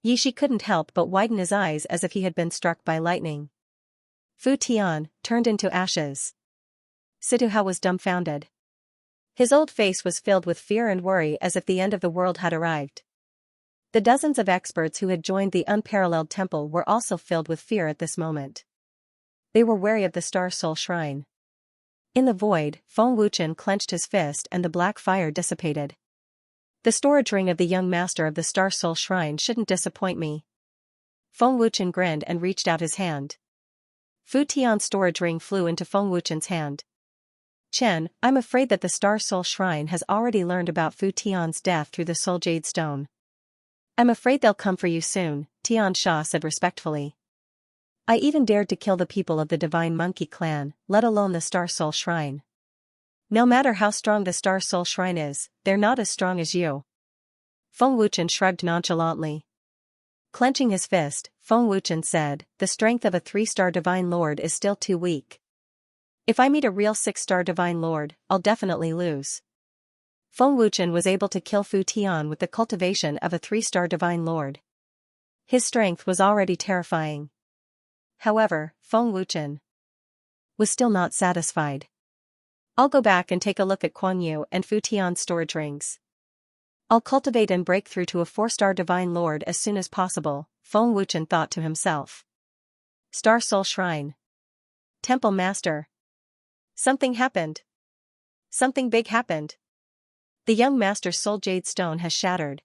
A: Yi Shi couldn't help but widen his eyes as if he had been struck by lightning. Fu Tian, turned into ashes. Situ Hao was dumbfounded. His old face was filled with fear and worry as if the end of the world had arrived. The dozens of experts who had joined the unparalleled temple were also filled with fear at this moment. They were wary of the Star Soul Shrine. In the void, Feng Wuchen clenched his fist and the black fire dissipated. The storage ring of the young master of the Star Soul Shrine shouldn't disappoint me. Feng Wuchen grinned and reached out his hand. Fu Tian's storage ring flew into Feng Wuchen's hand. Chen, I'm afraid that the Star Soul Shrine has already learned about Fu Tian's death through the Soul Jade Stone. I'm afraid they'll come for you soon, Tian Sha said respectfully. I even dared to kill the people of the Divine Monkey Clan, let alone the Star Soul Shrine. No matter how strong the Star Soul Shrine is, they're not as strong as you. Feng Wuchen shrugged nonchalantly. Clenching his fist, Feng Wuchen said, the strength of a 3-star Divine Lord is still too weak. If I meet a real 6-star Divine Lord, I'll definitely lose. Feng Wuchen was able to kill Fu Tian with the cultivation of a 3-star Divine Lord. His strength was already terrifying. However, Feng Wuchen was still not satisfied. I'll go back and take a look at Kuan Yu and Fu Tian's storage rings. I'll cultivate and break through to a 4-star Divine Lord as soon as possible, Feng Wuchen thought to himself. Star Soul Shrine. Temple Master. Something happened. Something big happened. The young master's soul jade stone has shattered.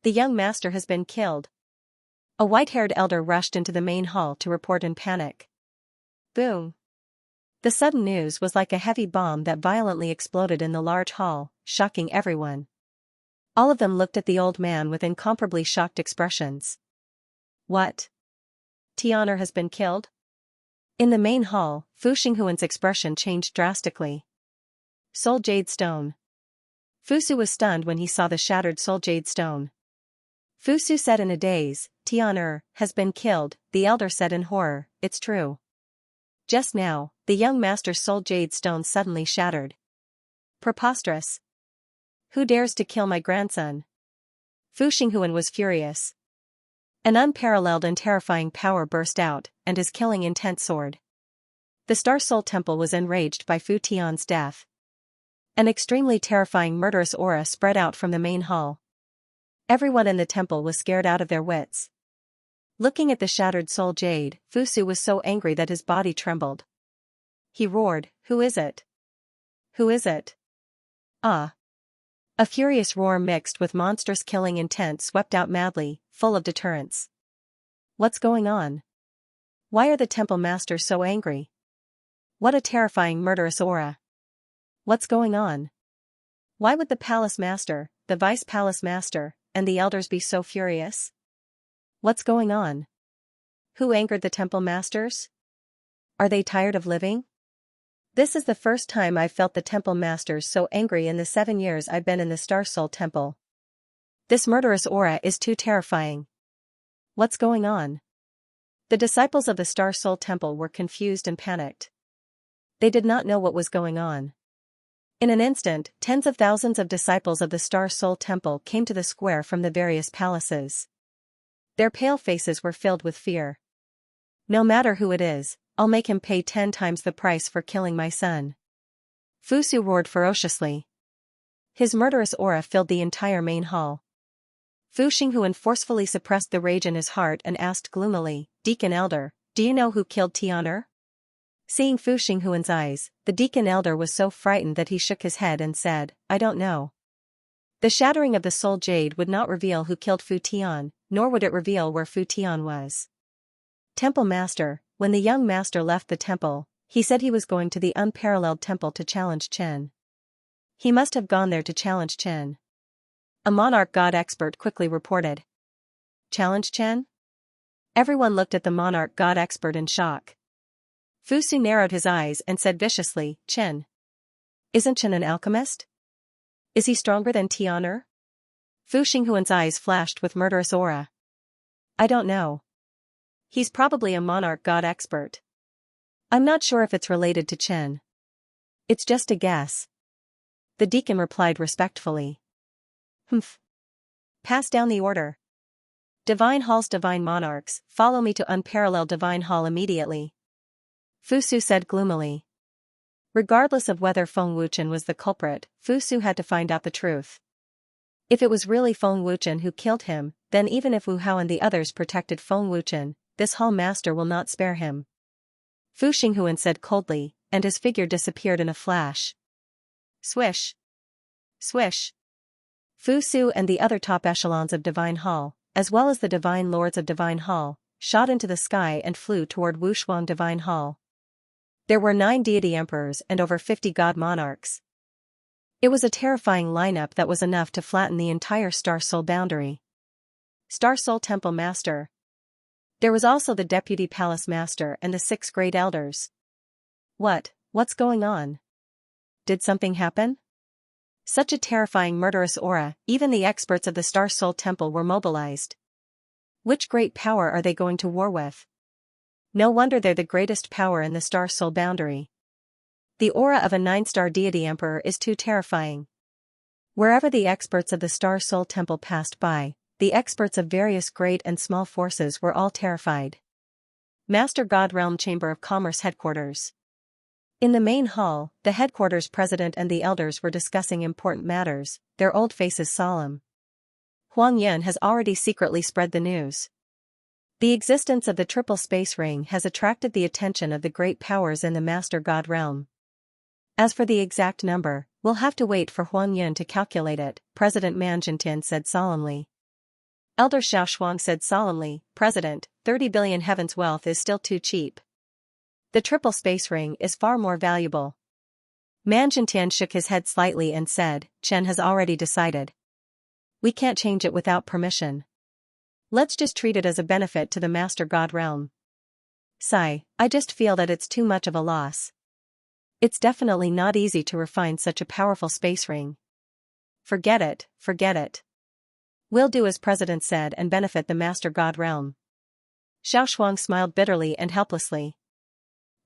A: The young master has been killed. A white-haired elder rushed into the main hall to report in panic. Boom. The sudden news was like a heavy bomb that violently exploded in the large hall, shocking everyone. All of them looked at the old man with incomparably shocked expressions. What? Tianer has been killed? In the main hall, Fu Xinghuan's expression changed drastically. Soul Jade Stone. Fusu was stunned when he saw the shattered Soul Jade Stone. Fusu said in a daze, Tianer has been killed, the elder said in horror, it's true. Just now, the young master's Soul Jade Stone suddenly shattered. Preposterous. Who dares to kill my grandson? Fu Xinghuan was furious. An unparalleled and terrifying power burst out, and his killing intent soared. The Star Soul Temple was enraged by Fu Tian's death. An extremely terrifying murderous aura spread out from the main hall. Everyone in the temple was scared out of their wits. Looking at the shattered soul jade, Fusu was so angry that his body trembled. He roared, "Who is it? Who is it?" Ah! A furious roar mixed with monstrous killing intent swept out madly, full of deterrence. What's going on? Why are the temple masters so angry? What a terrifying murderous aura. What's going on? Why would the palace master, the vice palace master, and the elders be so furious? What's going on? Who angered the temple masters? Are they tired of living? This is the first time I've felt the temple masters so angry in the 7 years I've been in the Star Soul Temple. This murderous aura is too terrifying. What's going on? The disciples of the Star Soul Temple were confused and panicked. They did not know what was going on. In an instant, tens of thousands of disciples of the Star Soul Temple came to the square from the various palaces. Their pale faces were filled with fear. "No matter who it is, I'll make him pay 10 times the price for killing my son." Fusu roared ferociously. His murderous aura filled the entire main hall. Fu Xinghuan forcefully suppressed the rage in his heart and asked gloomily, "Deacon Elder, do you know who killed Tian'er?" Seeing Fu Xinghuan's eyes, the Deacon Elder was so frightened that he shook his head and said, "I don't know." The shattering of the soul jade would not reveal who killed Fu Tian, nor would it reveal where Fu Tian was. Temple Master, when the young master left the temple, he said he was going to the unparalleled temple to challenge Chen. He must have gone there to challenge Chen. A monarch god expert quickly reported. Challenge Chen? Everyone looked at the monarch god expert in shock. Fusu narrowed his eyes and said viciously, "Chen. Isn't Chen an alchemist? Is he stronger than Tian'er?" Fu Xinghuan's eyes flashed with murderous aura. "I don't know. He's probably a monarch god expert. I'm not sure if it's related to Chen. It's just a guess." The deacon replied respectfully. "Humph. Pass down the order. Divine Hall's divine monarchs, follow me to unparalleled divine hall immediately." Fusu said gloomily. Regardless of whether Feng Wuchen was the culprit, Fusu had to find out the truth. If it was really Feng Wuchen who killed him, then even if Wu Hao and the others protected Feng Wuchen, this hall master will not spare him. Fu Xinghuan said coldly, and his figure disappeared in a flash. Swish! Swish! Fusu and the other top echelons of Divine Hall, as well as the Divine Lords of Divine Hall, shot into the sky and flew toward Wushuang Divine Hall. There were 9 deity emperors and over 50 god monarchs. It was a terrifying lineup that was enough to flatten the entire Star Soul boundary. Star Soul Temple Master. There was also the Deputy Palace Master and the 6 Great Elders. What's going on? Did something happen? Such a terrifying murderous aura, even the experts of the Star Soul Temple were mobilized. Which great power are they going to war with? No wonder they're the greatest power in the Star Soul boundary. The aura of a 9-star deity emperor is too terrifying. Wherever the experts of the Star Soul Temple passed by, the experts of various great and small forces were all terrified. Master God Realm Chamber of Commerce Headquarters. In the main hall, the headquarters president and the elders were discussing important matters, their old faces solemn. Huang Yun has already secretly spread the news. The existence of the triple space ring has attracted the attention of the great powers in the Master God Realm. As for the exact number, we'll have to wait for Huang Yun to calculate it, President Man Jintian said solemnly. Elder Xiaoshuang said solemnly, "President, 30 billion heavens wealth is still too cheap. The triple space ring is far more valuable." Man Jintian shook his head slightly and said, "Chen has already decided. We can't change it without permission. Let's just treat it as a benefit to the Master God Realm. Sigh, I just feel that it's too much of a loss. It's definitely not easy to refine such a powerful space ring. Forget it, forget it. We'll do as President said and benefit the Master God Realm." Xiaoshuang smiled bitterly and helplessly.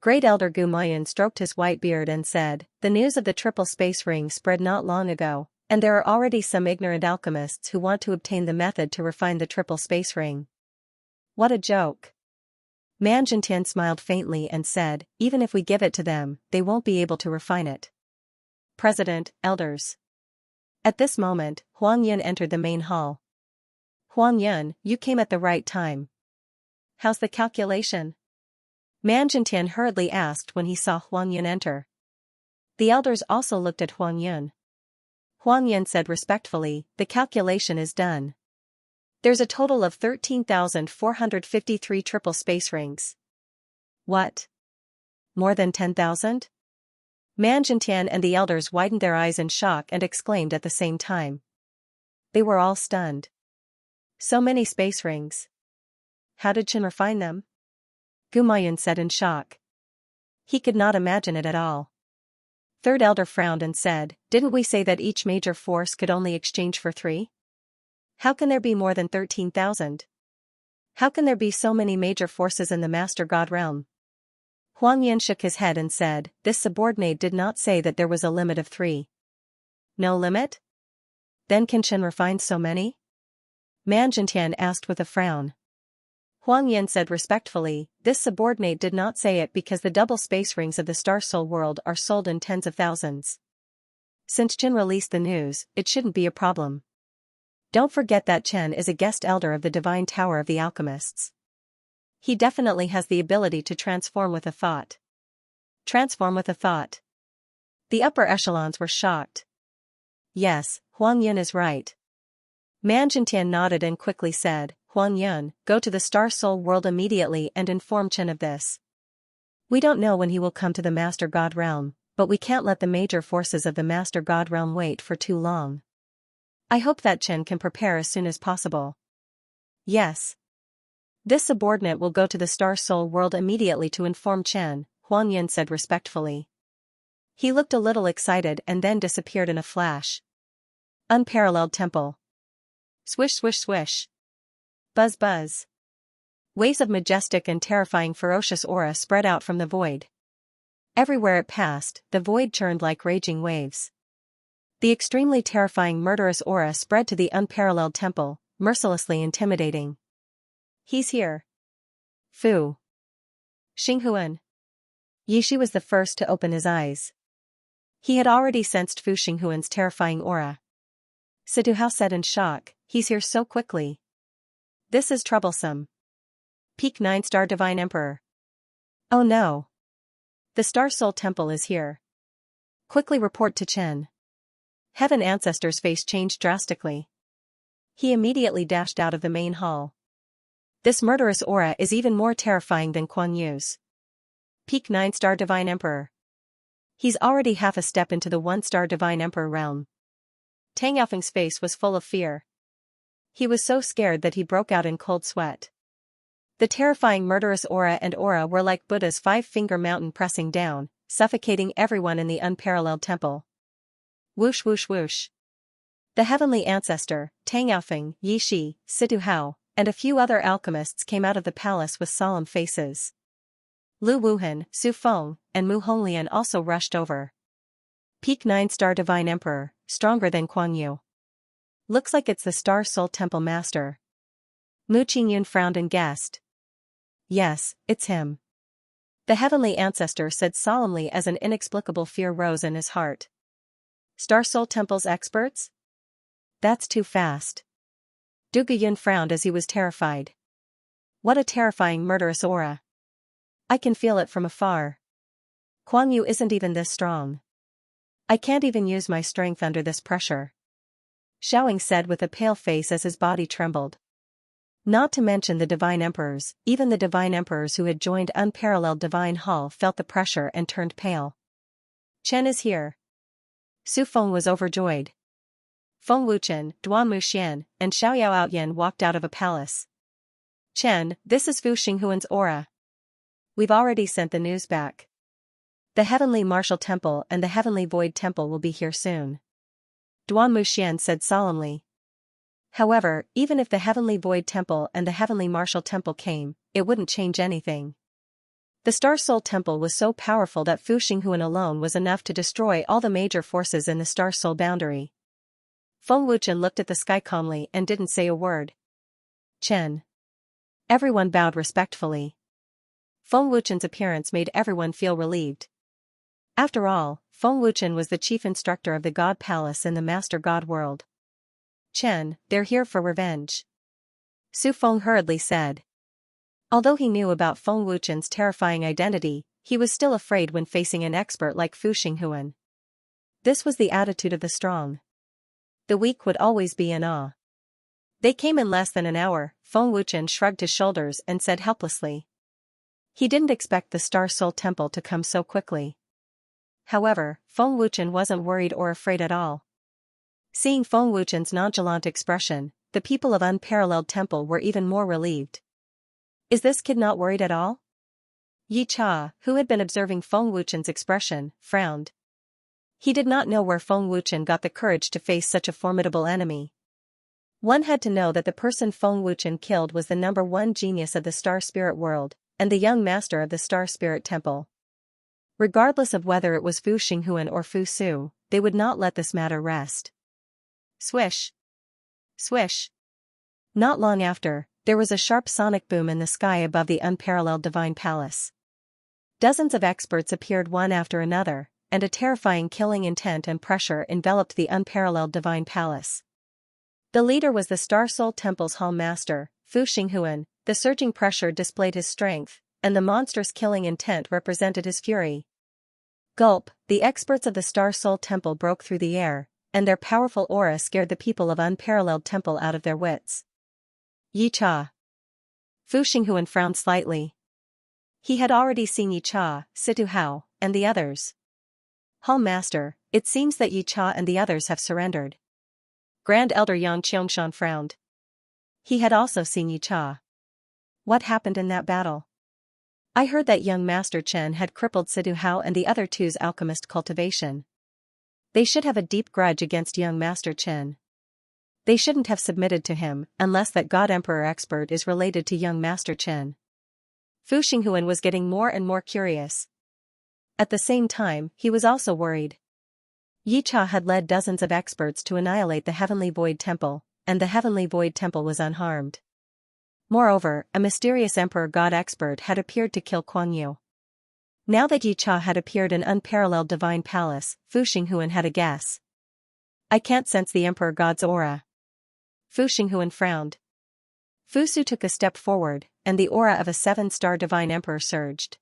A: Great Elder Gu Mayan stroked his white beard and said, "The news of the triple space ring spread not long ago, and there are already some ignorant alchemists who want to obtain the method to refine the triple space ring." What a joke. Man Jintian smiled faintly and said, "Even if we give it to them, they won't be able to refine it." President, elders. At this moment, Huang Yun entered the main hall. "Huang Yun, you came at the right time. How's the calculation?" Man Jintian hurriedly asked when he saw Huang Yun enter. The elders also looked at Huang Yun. Huang Yun said respectfully, "The calculation is done. There's a total of 13,453 triple space rings." What? More than 10,000? Man Jintian and the elders widened their eyes in shock and exclaimed at the same time. They were all stunned. So many space rings. How did Chen refine them? Gumayun said in shock. He could not imagine it at all. Third elder frowned and said, "Didn't we say that each major force could only exchange for 3? How can there be more than 13,000? How can there be so many major forces in the Master God realm? Huang Yin shook his head and said, this subordinate did not say that there was a limit of 3. No limit? Then can Chen refine so many? Man Jintian asked with a frown. Huang Yin said respectfully, this subordinate did not say it because the double space rings of the Star Soul world are sold in tens of thousands. Since Chen released the news, it shouldn't be a problem. Don't forget that Chen is a guest elder of the Divine Tower of the Alchemists. He definitely has the ability to transform with a thought. Transform with a thought. The upper echelons were shocked. Yes, Huang Yun is right. Man Jintian nodded and quickly said, Huang Yun, go to the Star Soul world immediately and inform Chen of this. We don't know when he will come to the Master God realm, but we can't let the major forces of the Master God realm wait for too long. I hope that Chen can prepare as soon as possible. Yes. This subordinate will go to the Star Soul world immediately to inform Chen, Huang Yun said respectfully. He looked a little excited and then disappeared in a flash. Unparalleled temple. Swish swish swish. Buzz buzz. Waves of majestic and terrifying ferocious aura spread out from the void. Everywhere it passed, the void churned like raging waves. The extremely terrifying murderous aura spread to the unparalleled temple, mercilessly intimidating. He's here. Fu. Xinghuan. Yishi was the first to open his eyes. He had already sensed Fu Xinghuan's terrifying aura. Siduhao said in shock, he's here so quickly. This is troublesome. Peak 9-star Divine Emperor. Oh no. The Star Soul Temple is here. Quickly report to Chen. Heaven Ancestor's face changed drastically. He immediately dashed out of the main hall. This murderous aura is even more terrifying than Kuan Yu's. Peak 9-star Divine Emperor. He's already half a step into the 1-star Divine Emperor realm. Tang Yaofeng's face was full of fear. He was so scared that he broke out in cold sweat. The terrifying murderous aura were like Buddha's 5-finger mountain pressing down, suffocating everyone in the unparalleled temple. Whoosh whoosh whoosh. The heavenly ancestor, Tang Yaofeng, Yi Shi, Situ Hao, and a few other alchemists came out of the palace with solemn faces. Lu Wuhan, Su Feng, and Mu Honglian also rushed over. Peak 9-star Divine Emperor, stronger than Kuan Yu. Looks like it's the Star Soul Temple Master. Mu Qingyun frowned and guessed. Yes, it's him. The heavenly ancestor said solemnly as an inexplicable fear rose in his heart. Star Soul Temple's experts? That's too fast. Du Guyun frowned as he was terrified. What a terrifying murderous aura. I can feel it from afar. Kuan Yu isn't even this strong. I can't even use my strength under this pressure. Xiaoying said with a pale face as his body trembled. Not to mention the Divine Emperors, even the Divine Emperors who had joined Unparalleled Divine Hall felt the pressure and turned pale. Chen is here. Su Feng was overjoyed. Feng Wuchen, Duan Muxian, and Xiaoyao Outyan walked out of a palace. Chen, this is Fu Xinghuan's aura. We've already sent the news back. The Heavenly Martial Temple and the Heavenly Void Temple will be here soon. Duan Muxian said solemnly. However, even if the Heavenly Void Temple and the Heavenly Martial Temple came, it wouldn't change anything. The Star Soul Temple was so powerful that Fu Xinghuan alone was enough to destroy all the major forces in the Star Soul boundary. Feng Wuchen looked at the sky calmly and didn't say a word. Chen. Everyone bowed respectfully. Feng Wuchen's appearance made everyone feel relieved. After all, Feng Wuchen was the chief instructor of the God Palace in the Master God world. Chen, they're here for revenge. Su Feng hurriedly said. Although he knew about Feng Wuchen's terrifying identity, he was still afraid when facing an expert like Fu Xinghuan. This was the attitude of the strong. The weak would always be in awe. They came in less than an hour. Feng Wuchen shrugged his shoulders and said helplessly. He didn't expect the Star Soul Temple to come so quickly. However, Feng Wuchen wasn't worried or afraid at all. Seeing Feng Wuchen's nonchalant expression, the people of Unparalleled Temple were even more relieved. Is this kid not worried at all? Yi Cha, who had been observing Feng Wuchen's expression, frowned. He did not know where Feng Wuchen got the courage to face such a formidable enemy. One had to know that the person Feng Wuchen killed was the #1 genius of the Star Spirit world, and the young master of the Star Spirit Temple. Regardless of whether it was Fu Xinghuan or Fu Su, they would not let this matter rest. Swish! Swish! Not long after, there was a sharp sonic boom in the sky above the unparalleled Divine Palace. Dozens of experts appeared one after another, and a terrifying killing intent and pressure enveloped the unparalleled Divine Palace. The leader was the Star Soul Temple's Hall Master, Fu Xinghuan. The surging pressure displayed his strength, and the monstrous killing intent represented his fury. Gulp! The experts of the Star Soul Temple broke through the air, and their powerful aura scared the people of Unparalleled Temple out of their wits. Yi Cha. Fu Xinghuan frowned slightly. He had already seen Yi Cha, Situ Hao, and the others. Hall Master, it seems that Yi Cha and the others have surrendered. Grand Elder Yang Qiangshan frowned. He had also seen Yi Cha. What happened in that battle? I heard that young Master Chen had crippled Situ Hao and the other two's alchemist cultivation. They should have a deep grudge against young Master Chen. They shouldn't have submitted to him, unless that God Emperor expert is related to young Master Chen. Fu Xinghuan was getting more and more curious. At the same time, he was also worried. Yi Cha had led dozens of experts to annihilate the Heavenly Void Temple, and the Heavenly Void Temple was unharmed. Moreover, a mysterious Emperor God expert had appeared to kill Kuang Yu. Now that Yi Cha had appeared in Unparalleled Divine Palace, Fu Xinghuan had a guess. I can't sense the Emperor God's aura. Fu Xinghuan frowned. Fu Su took a step forward, and the aura of a 7-star Divine Emperor surged.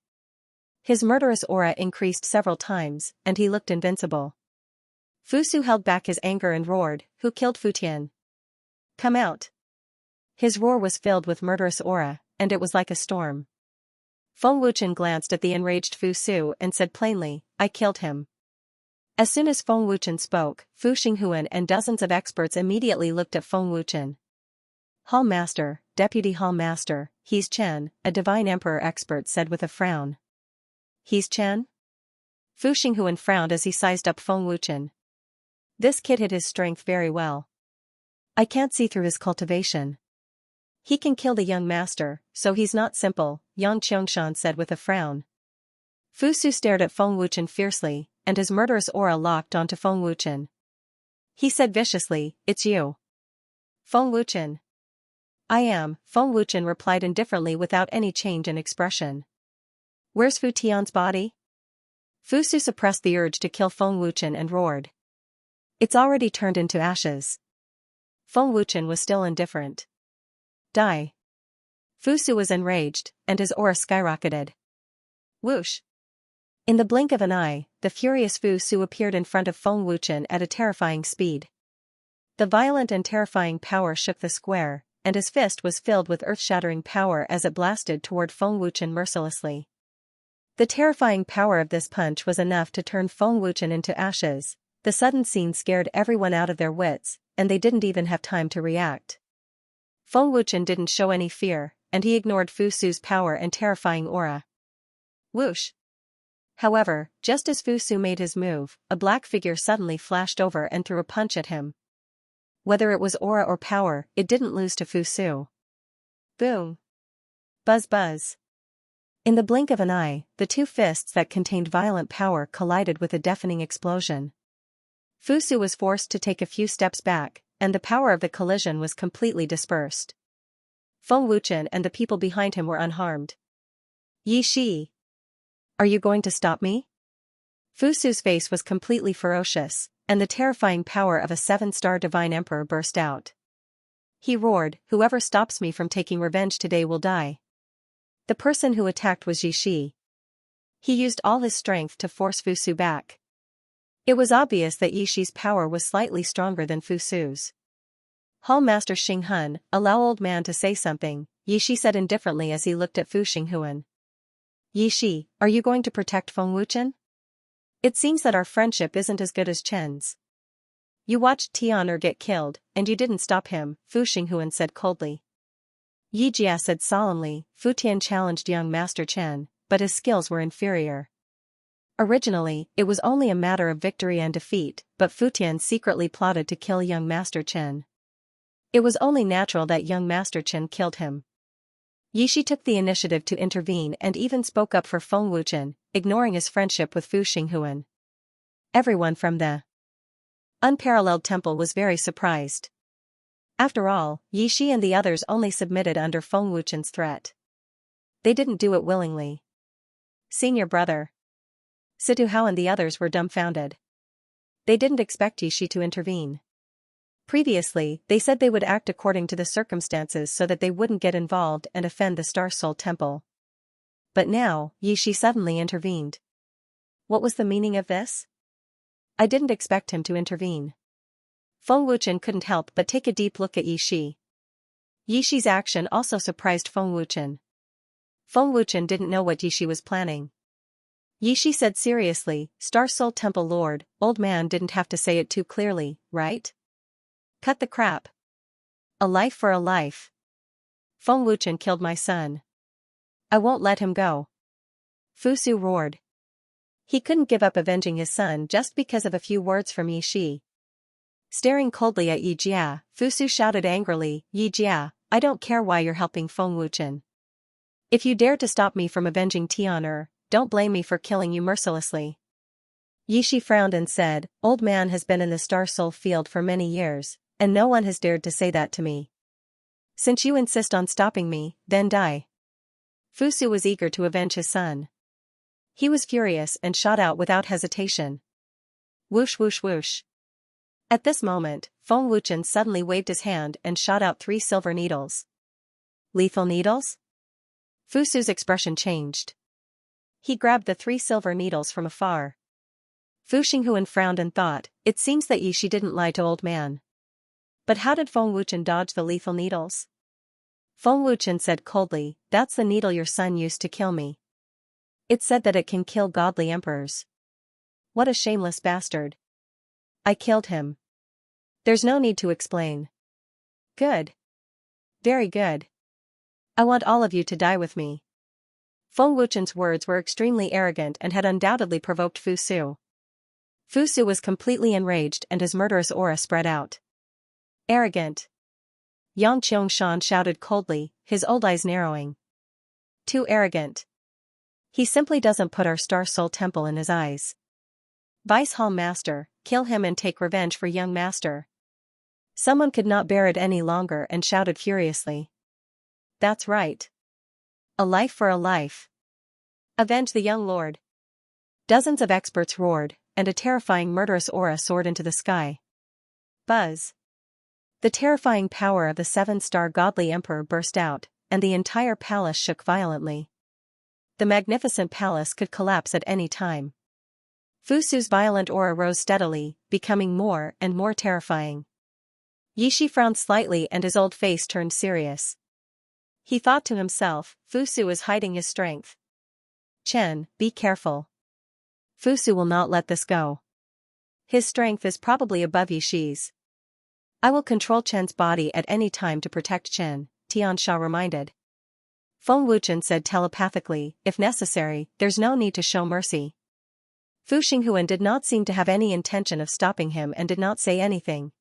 A: His murderous aura increased several times, and he looked invincible. Fu Su held back his anger and roared, "Who killed Fu Tian? Come out!" His roar was filled with murderous aura, and it was like a storm. Feng Wuchen glanced at the enraged Fu Su and said plainly, "I killed him." As soon as Feng Wuchen spoke, Fu Xinghuan and dozens of experts immediately looked at Feng Wuchen. Hall Master, Deputy Hall Master, he's Chen, a Divine Emperor expert said with a frown. He's Chen? Fu Xinghuan frowned as he sized up Feng Wuchen. This kid hid his strength very well. I can't see through his cultivation. He can kill the young master, so he's not simple, Yang Qiangshan said with a frown. Fu Su stared at Feng Wuchen fiercely, and his murderous aura locked onto Feng Wuchen. He said viciously, "It's you." Feng Wuchen. I am, Feng Wuchen replied indifferently without any change in expression. Where's Fu Tian's body? Fu Su suppressed the urge to kill Feng Wuchen and roared. It's already turned into ashes. Feng Wuchen was still indifferent. Die. Fu Su was enraged, and his aura skyrocketed. Whoosh! In the blink of an eye, the furious Fu Su appeared in front of Feng Wuchen at a terrifying speed. The violent and terrifying power shook the square, and his fist was filled with earth-shattering power as it blasted toward Feng Wuchen mercilessly. The terrifying power of this punch was enough to turn Feng Wuchen into ashes. The sudden scene scared everyone out of their wits, and they didn't even have time to react. Feng Wuchen didn't show any fear, and he ignored Fu Su's power and terrifying aura. Whoosh! However, just as Fu Su made his move, a black figure suddenly flashed over and threw a punch at him. Whether it was aura or power, it didn't lose to Fu Su. Boom! Buzz buzz! In the blink of an eye, the two fists that contained violent power collided with a deafening explosion. Fu Su was forced to take a few steps back, and the power of the collision was completely dispersed. Feng Wuchen and the people behind him were unharmed. Yi Shi! Are you going to stop me? Fu Su's face was completely ferocious, and the terrifying power of a 7-star Divine Emperor burst out. He roared, "Whoever stops me from taking revenge today will die." The person who attacked was Yi Shi. He used all his strength to force Fu Su back. It was obvious that Yi Shi's power was slightly stronger than Fu Su's. Hall Master Xing Hun, allow old man to say something, Yi Shi said indifferently as he looked at Fu Xinghuan. Yi Shi, are you going to protect Feng Wuchen? It seems that our friendship isn't as good as Chen's. You watched Tian'er get killed, and you didn't stop him, Fu Xinghuan said coldly. Yi Jia said solemnly, Fu Tian challenged young Master Chen, but his skills were inferior. Originally, it was only a matter of victory and defeat, but Fu Tian secretly plotted to kill young Master Chen. It was only natural that young Master Chen killed him. Yishi took the initiative to intervene and even spoke up for Feng Wuchen, ignoring his friendship with Fu Xinghuan. Everyone from the unparalleled temple was very surprised. After all, Yishi and the others only submitted under Feng Wuchen's threat. They didn't do it willingly. Senior brother Situ Hao and the others were dumbfounded. They didn't expect Yishi to intervene. Previously, they said they would act according to the circumstances so that they wouldn't get involved and offend the Star Soul Temple. But now, Yishi suddenly intervened. What was the meaning of this? I didn't expect him to intervene. Feng Wuchen couldn't help but take a deep look at Yishi. Yishi's action also surprised Feng Wuchen. Feng Wuchen didn't know what Yishi was planning. Yishi said seriously, Star Soul Temple Lord, old man didn't have to say it too clearly, right? Cut the crap. A life for a life. Feng Wuchen killed my son. I won't let him go. Fusu roared. He couldn't give up avenging his son just because of a few words from Yishi. Staring coldly at Yi Jia, Fusu shouted angrily, Yi Jia, I don't care why you're helping Feng Wuchen. If you dare to stop me from avenging Tian, don't blame me for killing you mercilessly. Yishi frowned and said, Old man has been in the Star Soul field for many years, and no one has dared to say that to me. Since you insist on stopping me, then die. Fusu was eager to avenge his son. He was furious and shot out without hesitation. Whoosh whoosh whoosh. At this moment, Feng Wuchen suddenly waved his hand and shot out 3 silver needles. Lethal needles? Fusu's expression changed. He grabbed the 3 silver needles from afar. Fu Xinghuan frowned and thought, it seems that Yishi didn't lie to old man. But how did Feng Wuchen dodge the lethal needles? Feng Wuchen said coldly, that's the needle your son used to kill me. It said that it can kill godly emperors. What a shameless bastard. I killed him. There's no need to explain. Good. Very good. I want all of you to die with me. Feng Wuchen's words were extremely arrogant and had undoubtedly provoked Fusu. Fusu was completely enraged and his murderous aura spread out. Arrogant. Yang Qiangshan shouted coldly, his old eyes narrowing. Too arrogant. He simply doesn't put our Star Soul Temple in his eyes. Vice Hall Master, kill him and take revenge for young Master. Someone could not bear it any longer and shouted furiously. That's right. A life for a life. Avenge the young lord. Dozens of experts roared, and a terrifying murderous aura soared into the sky. Buzz. The terrifying power of the 7-star godly emperor burst out, and the entire palace shook violently. The magnificent palace could collapse at any time. Fusu's violent aura rose steadily, becoming more and more terrifying. Yishi frowned slightly and his old face turned serious. He thought to himself, Fusu is hiding his strength. Chen, be careful. Fusu will not let this go. His strength is probably above Yishi's. I will control Chen's body at any time to protect Chen, Tianxia reminded. Feng Wuchen said telepathically, if necessary, there's no need to show mercy. Fu Xinghuan did not seem to have any intention of stopping him and did not say anything.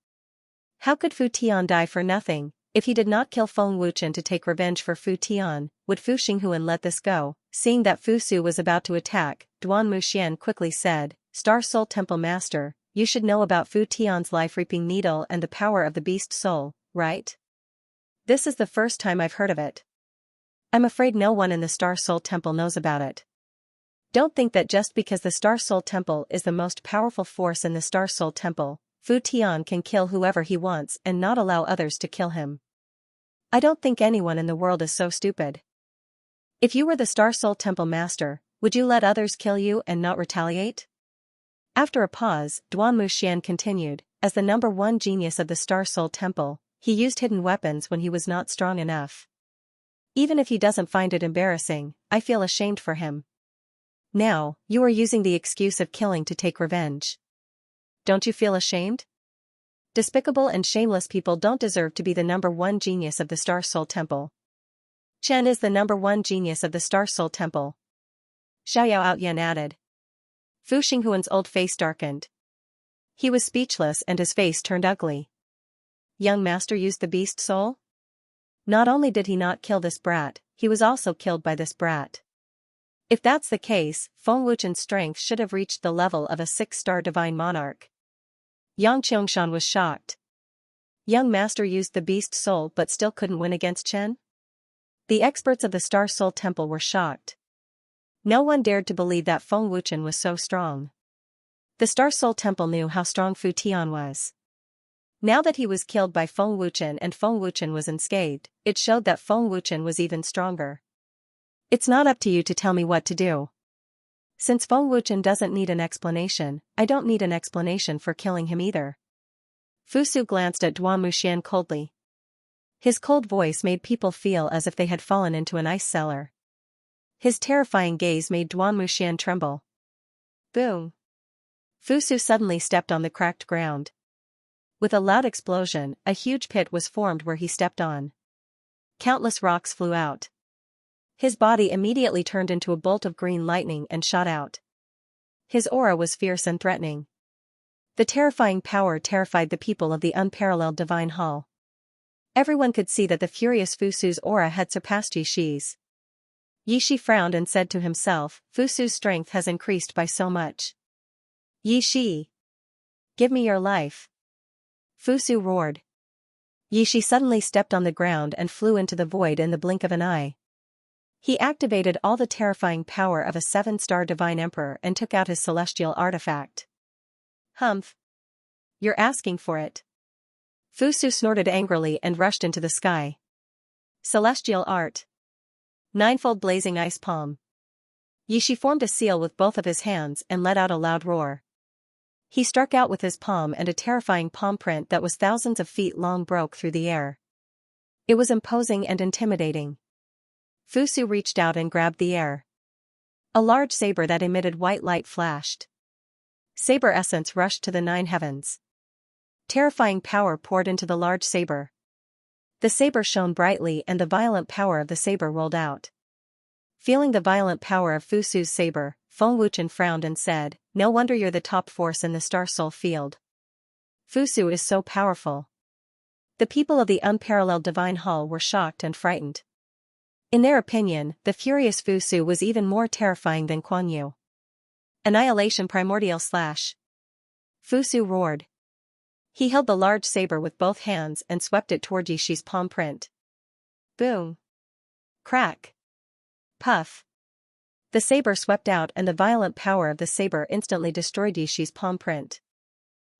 A: How could Fu Tian die for nothing? If he did not kill Feng Wuchen to take revenge for Fu Tian, would Fu Xinghuan let this go? Seeing that Fu Su was about to attack, Duan Muxian quickly said, Star Soul Temple Master, you should know about Fu Tian's life-reaping needle and the power of the beast soul, right? This is the first time I've heard of it. I'm afraid no one in the Star Soul Temple knows about it. Don't think that just because the Star Soul Temple is the most powerful force in the Star Soul Temple, Fu Tian can kill whoever he wants and not allow others to kill him. I don't think anyone in the world is so stupid. If you were the Star Soul Temple Master, would you let others kill you and not retaliate? After a pause, Duan Muxian continued, as the #1 genius of the Star Soul Temple, he used hidden weapons when he was not strong enough. Even if he doesn't find it embarrassing, I feel ashamed for him. Now, you are using the excuse of killing to take revenge. Don't you feel ashamed? Despicable and shameless people don't deserve to be the #1 genius of the Star Soul Temple. Chen is the #1 genius of the Star Soul Temple. Xiao Outyan added. Fu Xinghuan's old face darkened. He was speechless and his face turned ugly. young master used the beast soul? Not only did he not kill this brat, he was also killed by this brat. If that's the case, Feng Wuchen's strength should have reached the level of a 6-star divine monarch. Yang Qingshan was shocked. Young master used the beast soul but still couldn't win against Chen? The experts of the Star Soul Temple were shocked. No one dared to believe that Feng Wuchen was so strong. The Star Soul Temple knew how strong Fu Tian was. Now that he was killed by Feng Wuchen and Feng Wuchen was unscathed, it showed that Feng Wuchen was even stronger. It's not up to you to tell me what to do. Since Feng Wuchen doesn't need an explanation, I don't need an explanation for killing him either. Fu Su glanced at Duan Muxian coldly. His cold voice made people feel as if they had fallen into an ice cellar. His terrifying gaze made Duan Muxian tremble. Boom! Fu Su suddenly stepped on the cracked ground. With a loud explosion, a huge pit was formed where he stepped on. Countless rocks flew out. His body immediately turned into a bolt of green lightning and shot out. His aura was fierce and threatening. The terrifying power terrified the people of the unparalleled Divine Hall. Everyone could see that the furious Fu Su's aura had surpassed Yi Shi's. Yi Shi frowned and said to himself, Fu Su's strength has increased by so much. Yi Shi! Give me your life! Fu Su roared. Yi Shi suddenly stepped on the ground and flew into the void in the blink of an eye. He activated all the terrifying power of a 7-star divine emperor and took out his celestial artifact. Humph! You're asking for it. Fu Su snorted angrily and rushed into the sky. Celestial art. Ninefold blazing ice palm. Yi Shi formed a seal with both of his hands and let out a loud roar. He struck out with his palm and a terrifying palm print that was thousands of feet long broke through the air. It was imposing and intimidating. Fu Su reached out and grabbed the air. A large saber that emitted white light flashed. Saber essence rushed to the 9 heavens. Terrifying power poured into the large saber. The saber shone brightly and the violent power of the saber rolled out. Feeling the violent power of Fu Su's saber, Feng Wuchen frowned and said, No wonder you're the top force in the Star Soul field. Fu Su is so powerful. The people of the unparalleled Divine Hall were shocked and frightened. In their opinion, the furious Fu Su was even more terrifying than Kuan Yu. Annihilation Primordial Slash. Fu Su roared. He held the large saber with both hands and swept it toward Yi Shi's palm print. Boom! Crack! Puff! The saber swept out and the violent power of the saber instantly destroyed Yi Shi's palm print.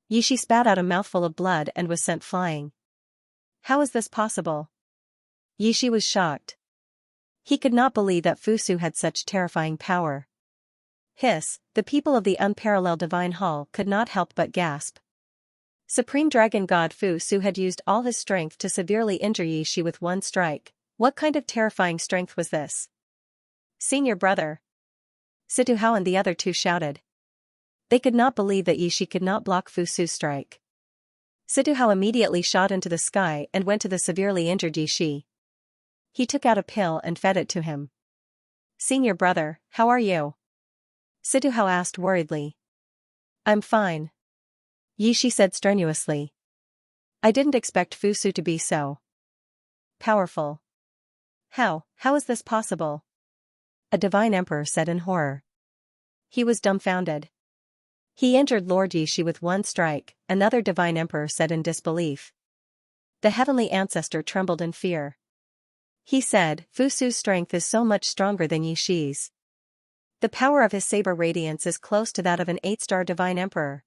A: Yi Shi spat out a mouthful of blood and was sent flying. How is this possible? Yi Shi was shocked. He could not believe that Fu Su had such terrifying power. Hiss, the people of the unparalleled Divine Hall could not help but gasp. Supreme Dragon God Fu Su had used all his strength to severely injure Yi Shi with one strike. What kind of terrifying strength was this? Senior brother! Situ Hao and the other two shouted. They could not believe that Yi Shi could not block Fu Su's strike. Situ Hao immediately shot into the sky and went to the severely injured Yi Shi. He took out a pill and fed it to him. Senior brother, how are you? Situ Hao asked worriedly. I'm fine. Yi Shi said strenuously. I didn't expect Fu Su to be so powerful. How is this possible? A divine emperor said in horror. He was dumbfounded. He injured Lord Yi Shi with one strike, another divine emperor said in disbelief. The heavenly ancestor trembled in fear. He said, Fu Su's strength is so much stronger than Yi Shi's. The power of his saber radiance is close to that of an 8-star divine emperor.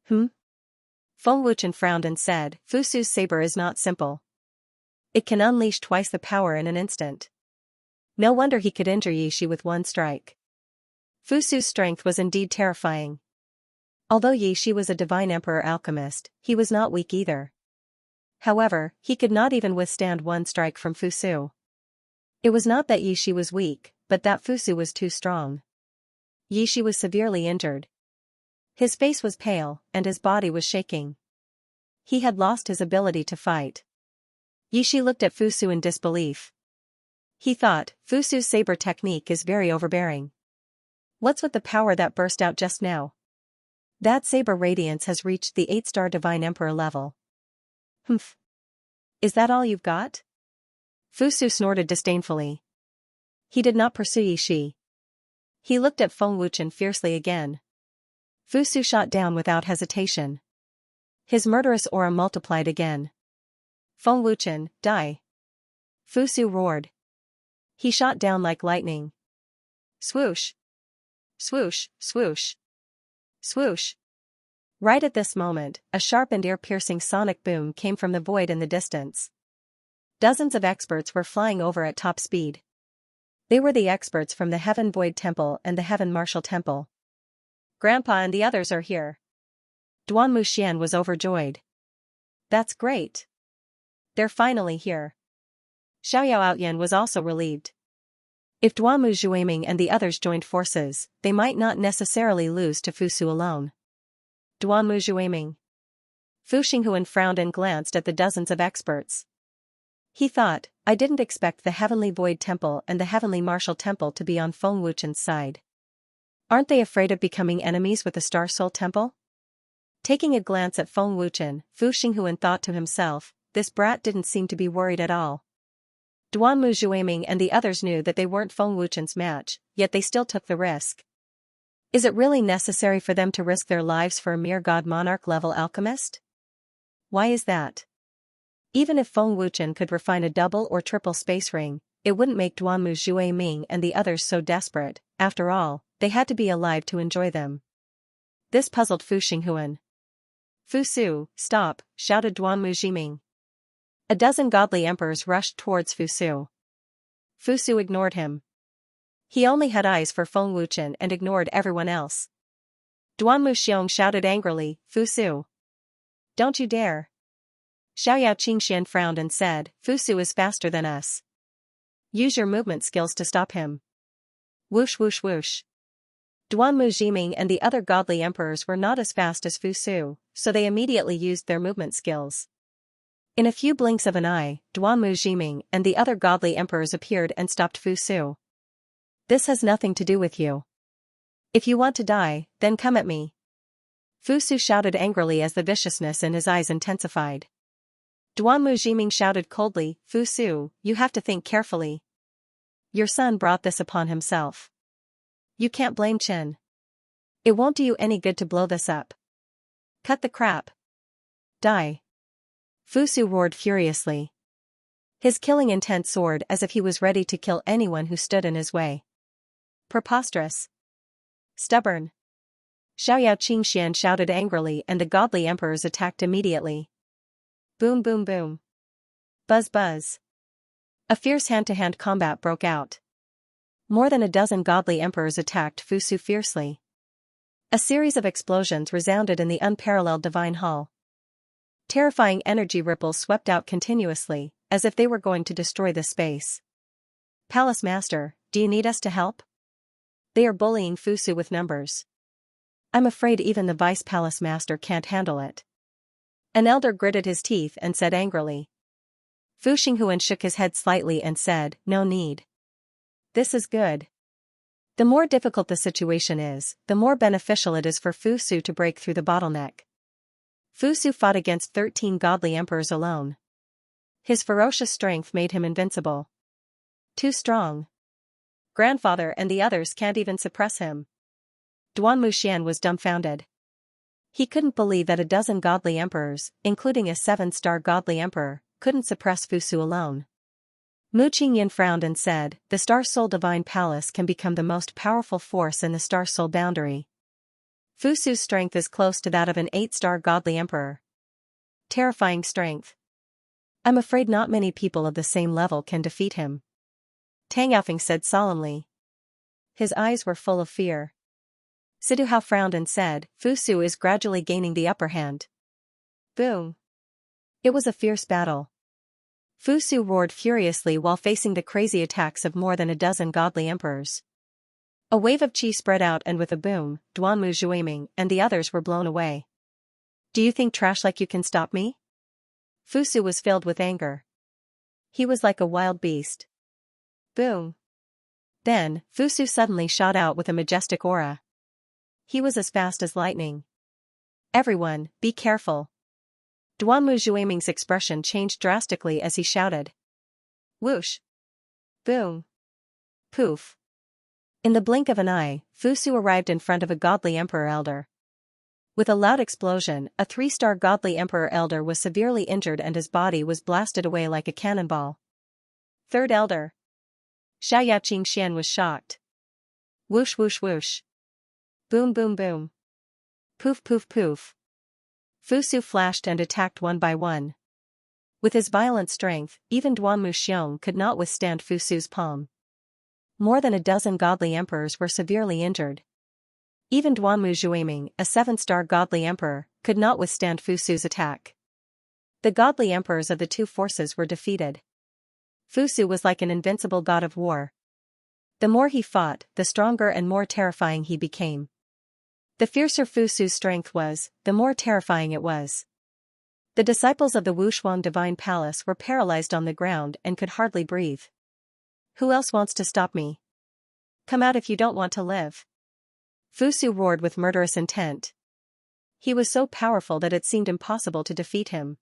A: Feng Wuchen frowned and said, Fu Su's saber is not simple. It can unleash twice the power in an instant. No wonder he could injure Yi Shi with one strike. Fu Su's strength was indeed terrifying. Although Yi Shi was a divine emperor alchemist, he was not weak either. However, he could not even withstand one strike from Fu Su. It was not that Yi Shi was weak, but that Fu Su was too strong. Yi Shi was severely injured. His face was pale, and his body was shaking. He had lost his ability to fight. Yi Shi looked at Fu Su in disbelief. He thought, Fu Su's saber technique is very overbearing. What's with the power that burst out just now? That saber radiance has reached the 8-star divine emperor level. Humph. Is that all you've got? Fusu snorted disdainfully. He did not pursue Yishi. He looked at Feng Wuchen fiercely again. Fusu shot down without hesitation. His murderous aura multiplied again. Feng Wuchen, die. Fusu roared. He shot down like lightning. Swoosh. Swoosh, swoosh. Swoosh. Right at this moment, a sharp and ear-piercing sonic boom came from the void in the distance. Dozens of experts were flying over at top speed. They were the experts from the Heaven Void Temple and the Heaven Martial Temple. Grandpa and the others are here. Duan Muxian was overjoyed. That's great. They're finally here. Xiaoyao Outyan was also relieved. If Duan Muzhuiming and the others joined forces, they might not necessarily lose to Fusu alone. Duan Muzhuiming. Fu Xinghuan frowned and glanced at the dozens of experts. He thought, I didn't expect the Heavenly Void Temple and the Heavenly Martial Temple to be on Feng Wuchen's side. Aren't they afraid of becoming enemies with the Star Soul Temple? Taking a glance at Feng Wuchen, Fu Xinghuan thought to himself, this brat didn't seem to be worried at all. Duan Muzhuiming and the others knew that they weren't Feng Wuchen's match, yet they still took the risk. Is it really necessary for them to risk their lives for a mere God Monarch level alchemist? Why is that? Even if Feng Wuchen could refine a double or triple space ring, it wouldn't make Duan Muzhuiming and the others so desperate. After all, they had to be alive to enjoy them. This puzzled Fu Xinghuan. Fusu, stop, shouted Duan Muzhuiming. A dozen godly emperors rushed towards Fusu. Fusu ignored him. He only had eyes for Feng Wuchen and ignored everyone else. Duan Muxiong shouted angrily, Fusu. Don't you dare. Xiaoyao Qingxian frowned and said, Fusu is faster than us. Use your movement skills to stop him. Whoosh whoosh whoosh. Duan Muzhuiming and the other godly emperors were not as fast as Fusu, so they immediately used their movement skills. In a few blinks of an eye, Duan Muzhuiming and the other godly emperors appeared and stopped Fusu. This has nothing to do with you. If you want to die, then come at me. Fusu shouted angrily as the viciousness in his eyes intensified. Duan Muzhuiming shouted coldly, Fusu, you have to think carefully. Your son brought this upon himself. You can't blame Qin. It won't do you any good to blow this up. Cut the crap. Die. Fusu roared furiously. His killing intent soared as if he was ready to kill anyone who stood in his way. Preposterous. Stubborn. Xiaoyao Qingxian shouted angrily and the godly emperors attacked immediately. Boom boom boom. Buzz buzz. A fierce hand-to-hand combat broke out. More than a dozen godly emperors attacked Fusu fiercely. A series of explosions resounded in the unparalleled divine hall. Terrifying energy ripples swept out continuously, as if they were going to destroy the space. Palace Master, do you need us to help? They are bullying Fusu with numbers. I'm afraid even the Vice Palace Master can't handle it. An elder gritted his teeth and said angrily. Fu Xinghuan shook his head slightly and said, no need. This is good. The more difficult the situation is, the more beneficial it is for Fusu to break through the bottleneck. Fusu fought against 13 godly emperors alone. His ferocious strength made him invincible. Too strong. Grandfather and the others can't even suppress him. Duan Muxian was dumbfounded. He couldn't believe that a dozen godly emperors, including a 7-star godly emperor, couldn't suppress Fusu alone. Mu Qingyan frowned and said, the Star Soul Divine Palace can become the most powerful force in the Star Soul boundary. Fusu's strength is close to that of an 8-star godly emperor. Terrifying strength. I'm afraid not many people of the same level can defeat him. Tang Yaofeng said solemnly. His eyes were full of fear. Sidu Hao frowned and said, Fusu is gradually gaining the upper hand. Boom. It was a fierce battle. Fusu roared furiously while facing the crazy attacks of more than a dozen godly emperors. A wave of qi spread out and with a boom, Duan Muzhuiming and the others were blown away. Do you think trash like you can stop me? Fusu was filled with anger. He was like a wild beast. Boom. Then, Fusu suddenly shot out with a majestic aura. He was as fast as lightning. Everyone, be careful. Duanmu Zhuiming's expression changed drastically as he shouted. Whoosh! Boom! Poof! In the blink of an eye, Fusu arrived in front of a godly emperor elder. With a loud explosion, a 3-star godly emperor elder was severely injured and his body was blasted away like a cannonball. Third elder. Xianxia was shocked. Whoosh whoosh whoosh. Boom boom boom. Poof poof poof. Fusu flashed and attacked one by one. With his violent strength, even Duanmu Xiong could not withstand Fusu's palm. More than a dozen godly emperors were severely injured. Even Duanmu Zhuiming, a 7-star godly emperor, could not withstand Fusu's attack. The godly emperors of the two forces were defeated. Fusu was like an invincible god of war. The more he fought, the stronger and more terrifying he became. The fiercer Fusu's strength was, the more terrifying it was. The disciples of the Wushuang Divine Palace were paralyzed on the ground and could hardly breathe. Who else wants to stop me? Come out if you don't want to live. Fusu roared with murderous intent. He was so powerful that it seemed impossible to defeat him.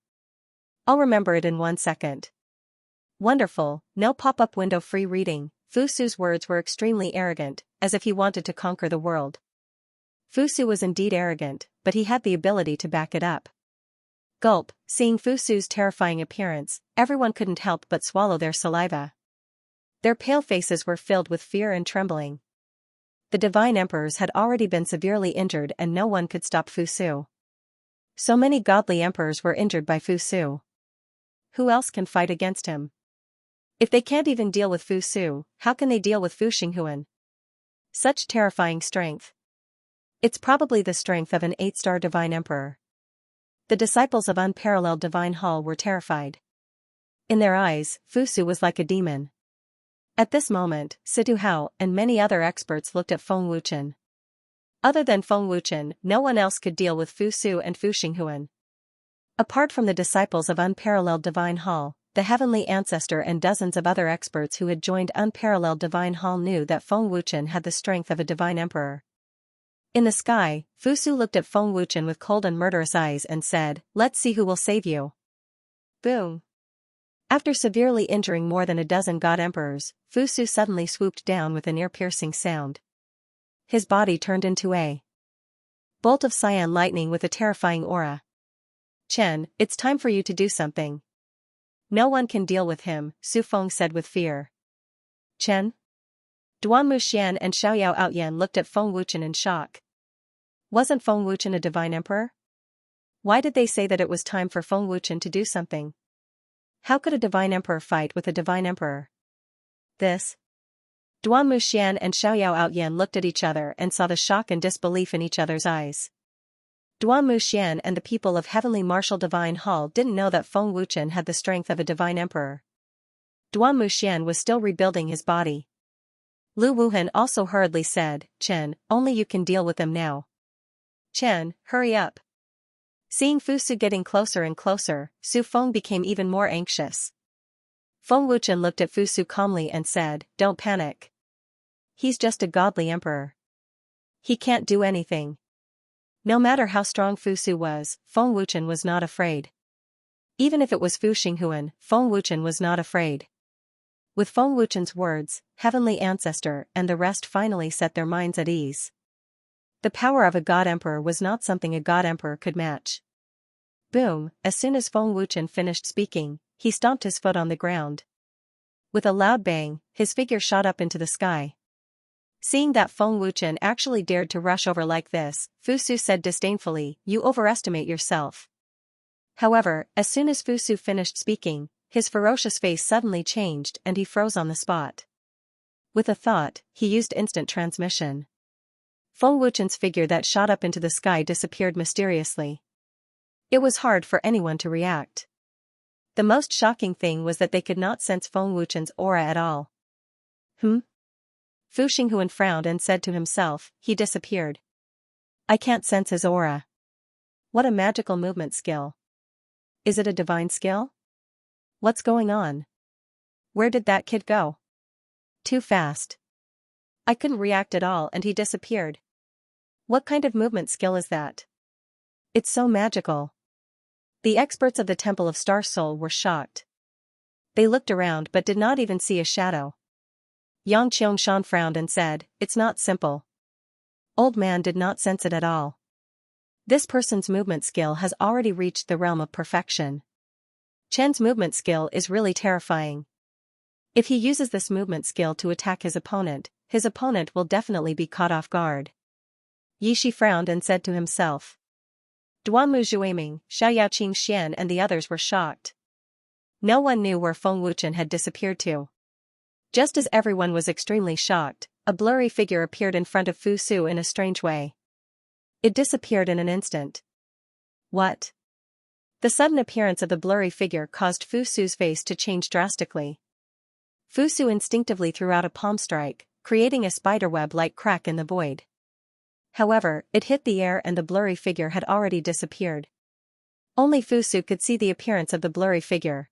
A: I'll remember it in 1 second. Wonderful, no pop-up window free reading. Fusu's words were extremely arrogant, as if he wanted to conquer the world. Fusu was indeed arrogant, but he had the ability to back it up. Gulp, seeing Fusu's terrifying appearance, everyone couldn't help but swallow their saliva. Their pale faces were filled with fear and trembling. The divine emperors had already been severely injured and no one could stop Fusu. So many godly emperors were injured by Fusu. Who else can fight against him? If they can't even deal with Fusu, how can they deal with Fu Xinghuan? Such terrifying strength. It's probably the strength of an 8-star divine emperor. The disciples of Unparalleled Divine Hall were terrified. In their eyes, Fusu was like a demon. At this moment, Situ Hao and many other experts looked at Feng Wuchen. Other than Feng Wuchen, no one else could deal with Fusu and Fu Xinghuan. Apart from the disciples of Unparalleled Divine Hall, the Heavenly Ancestor and dozens of other experts who had joined Unparalleled Divine Hall knew that Feng Wuchen had the strength of a divine emperor. In the sky, Fusu looked at Feng Wuchen with cold and murderous eyes and said, "Let's see who will save you." Boom. After severely injuring more than a dozen god emperors, Fusu suddenly swooped down with an ear-piercing sound. His body turned into a bolt of cyan lightning with a terrifying aura. Chen, it's time for you to do something. No one can deal with him, Su Feng said with fear. Chen? Duanmu Xian and Xiaoyao Outyan looked at Feng Wuchen in shock. Wasn't Feng Wuchen a divine emperor? Why did they say that it was time for Feng Wuchen to do something? How could a divine emperor fight with a divine emperor? This? Duanmu Xian and Xiaoyao Outyan looked at each other and saw the shock and disbelief in each other's eyes. Duanmu Xian and the people of Heavenly Martial Divine Hall didn't know that Feng Wuchen had the strength of a divine emperor. Duanmu Xian was still rebuilding his body. Lu Wuhan also hurriedly said, "Chen, only you can deal with them now. Chen, hurry up." Seeing Fusu getting closer and closer, Su Feng became even more anxious. Feng Wuchen looked at Fusu calmly and said, "Don't panic. He's just a godly emperor. He can't do anything." No matter how strong Fusu was, Feng Wuchen was not afraid. Even if it was Fu Xinghuan, Feng Wuchen was not afraid. With Feng Wuchen's words, Heavenly Ancestor and the rest finally set their minds at ease. The power of a god emperor was not something a god emperor could match. Boom, as soon as Feng Wuchen finished speaking, he stomped his foot on the ground. With a loud bang, his figure shot up into the sky. Seeing that Feng Wuchen actually dared to rush over like this, Fusu said disdainfully, "You overestimate yourself." However, as soon as Fusu finished speaking, his ferocious face suddenly changed and he froze on the spot. With a thought, he used instant transmission. Feng Wuchen's figure that shot up into the sky disappeared mysteriously. It was hard for anyone to react. The most shocking thing was that they could not sense Feng Wuchen's aura at all. Fu Xinghuan frowned and said to himself, "He disappeared. I can't sense his aura. What a magical movement skill. Is it a divine skill? What's going on? Where did that kid go? Too fast. I couldn't react at all and he disappeared. What kind of movement skill is that? It's so magical." The experts of the Temple of Star Soul were shocked. They looked around but did not even see a shadow. Yang Qiangshan frowned and said, "It's not simple." Old man did not sense it at all. This person's movement skill has already reached the realm of perfection. Chen's movement skill is really terrifying. If he uses this movement skill to attack his opponent will definitely be caught off guard. Yi Shi frowned and said to himself. Duanmu Zhuiming, Xiao Xian and the others were shocked. No one knew where Feng Wuchen had disappeared to. Just as everyone was extremely shocked, a blurry figure appeared in front of Fu Su in a strange way. It disappeared in an instant. What? The sudden appearance of the blurry figure caused Fu Su's face to change drastically. Fu Su instinctively threw out a palm strike, creating a spiderweb-like crack in the void. However, it hit the air and the blurry figure had already disappeared. Only Fu Su could see the appearance of the blurry figure.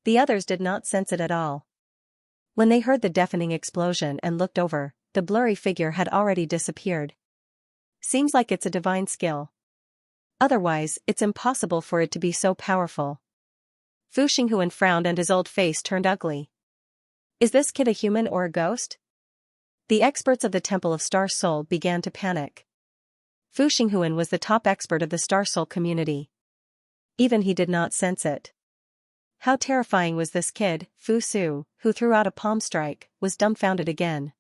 A: The others did not sense it at all. When they heard the deafening explosion and looked over, the blurry figure had already disappeared. Seems like it's a divine skill. Otherwise, it's impossible for it to be so powerful. Fu Xinghuan frowned and his old face turned ugly. Is this kid a human or a ghost? The experts of the Temple of Star Soul began to panic. Fu Xinghuan was the top expert of the Star Soul community. Even he did not sense it. How terrifying was this kid? Fu Su, who threw out a palm strike, was dumbfounded again.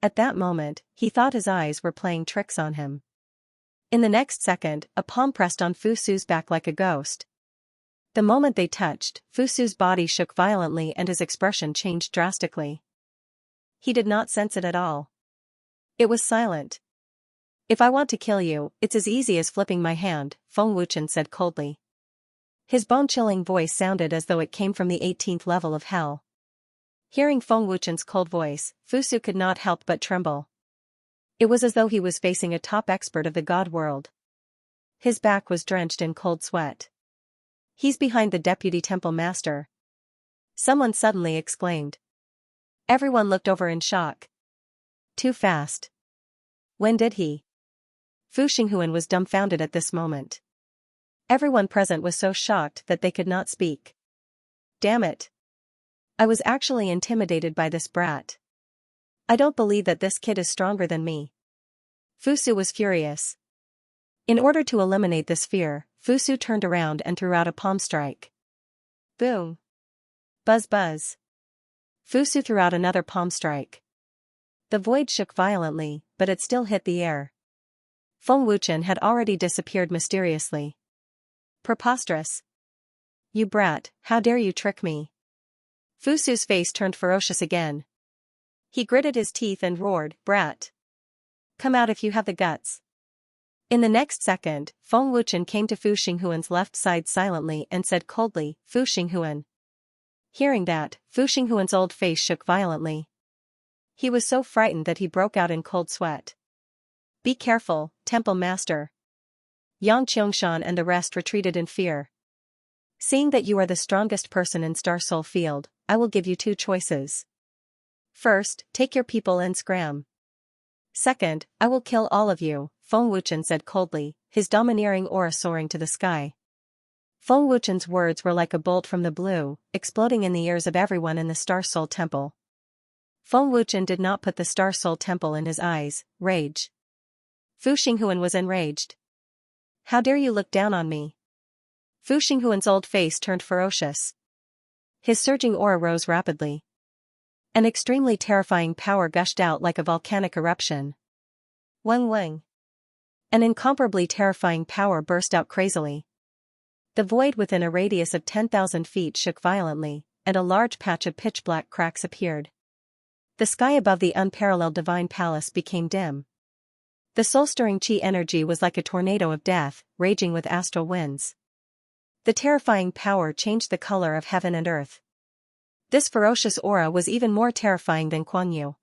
A: At that moment, he thought his eyes were playing tricks on him. In the next second, a palm pressed on Fu Su's back like a ghost. The moment they touched, Fu Su's body shook violently and his expression changed drastically. He did not sense it at all. It was silent. If I want to kill you, it's as easy as flipping my hand, Feng Wuchen said coldly. His bone-chilling voice sounded as though it came from the 18th level of hell. Hearing Feng Wuchen's cold voice, Fu Su could not help but tremble. It was as though he was facing a top expert of the god world. His back was drenched in cold sweat. He's behind the deputy temple master. Someone suddenly exclaimed. Everyone looked over in shock. Too fast. When did he? Fu Xinghuan was dumbfounded at this moment. Everyone present was so shocked that they could not speak. Damn it. I was actually intimidated by this brat. I don't believe that this kid is stronger than me. Fu Su was furious. In order to eliminate this fear, Fu Su turned around and threw out a palm strike. Boom. Buzz buzz. Fu Su threw out another palm strike. The void shook violently, but it still hit the air. Feng Wuchen had already disappeared mysteriously. Preposterous. You brat, how dare you trick me? Fu Su's face turned ferocious again. He gritted his teeth and roared, Brat. Come out if you have the guts. In the next second, Feng Wuchen came to Fu Xinghuan's left side silently and said coldly, Fu Xinghuan. Hearing that, Fu Xinghuan's old face shook violently. He was so frightened that he broke out in cold sweat. Be careful, Temple Master. Yang Qiangshan and the rest retreated in fear. Seeing that you are the strongest person in Star Soul Field, I will give you two choices. First, take your people and scram. Second, I will kill all of you, Feng Wuchen said coldly, his domineering aura soaring to the sky. Feng Wuchen's words were like a bolt from the blue, exploding in the ears of everyone in the Star Soul Temple. Feng Wuchen did not put the Star Soul Temple in his eyes, rage. Fu Xinghuan was enraged. How dare you look down on me? Fu Xinghuan's old face turned ferocious. His surging aura rose rapidly. An extremely terrifying power gushed out like a volcanic eruption. Weng weng. An incomparably terrifying power burst out crazily. The void within a radius of 10,000 feet shook violently, and a large patch of pitch-black cracks appeared. The sky above the unparalleled divine palace became dim. The soul-stirring chi energy was like a tornado of death, raging with astral winds. The terrifying power changed the color of heaven and earth. This ferocious aura was even more terrifying than Kuan Yu.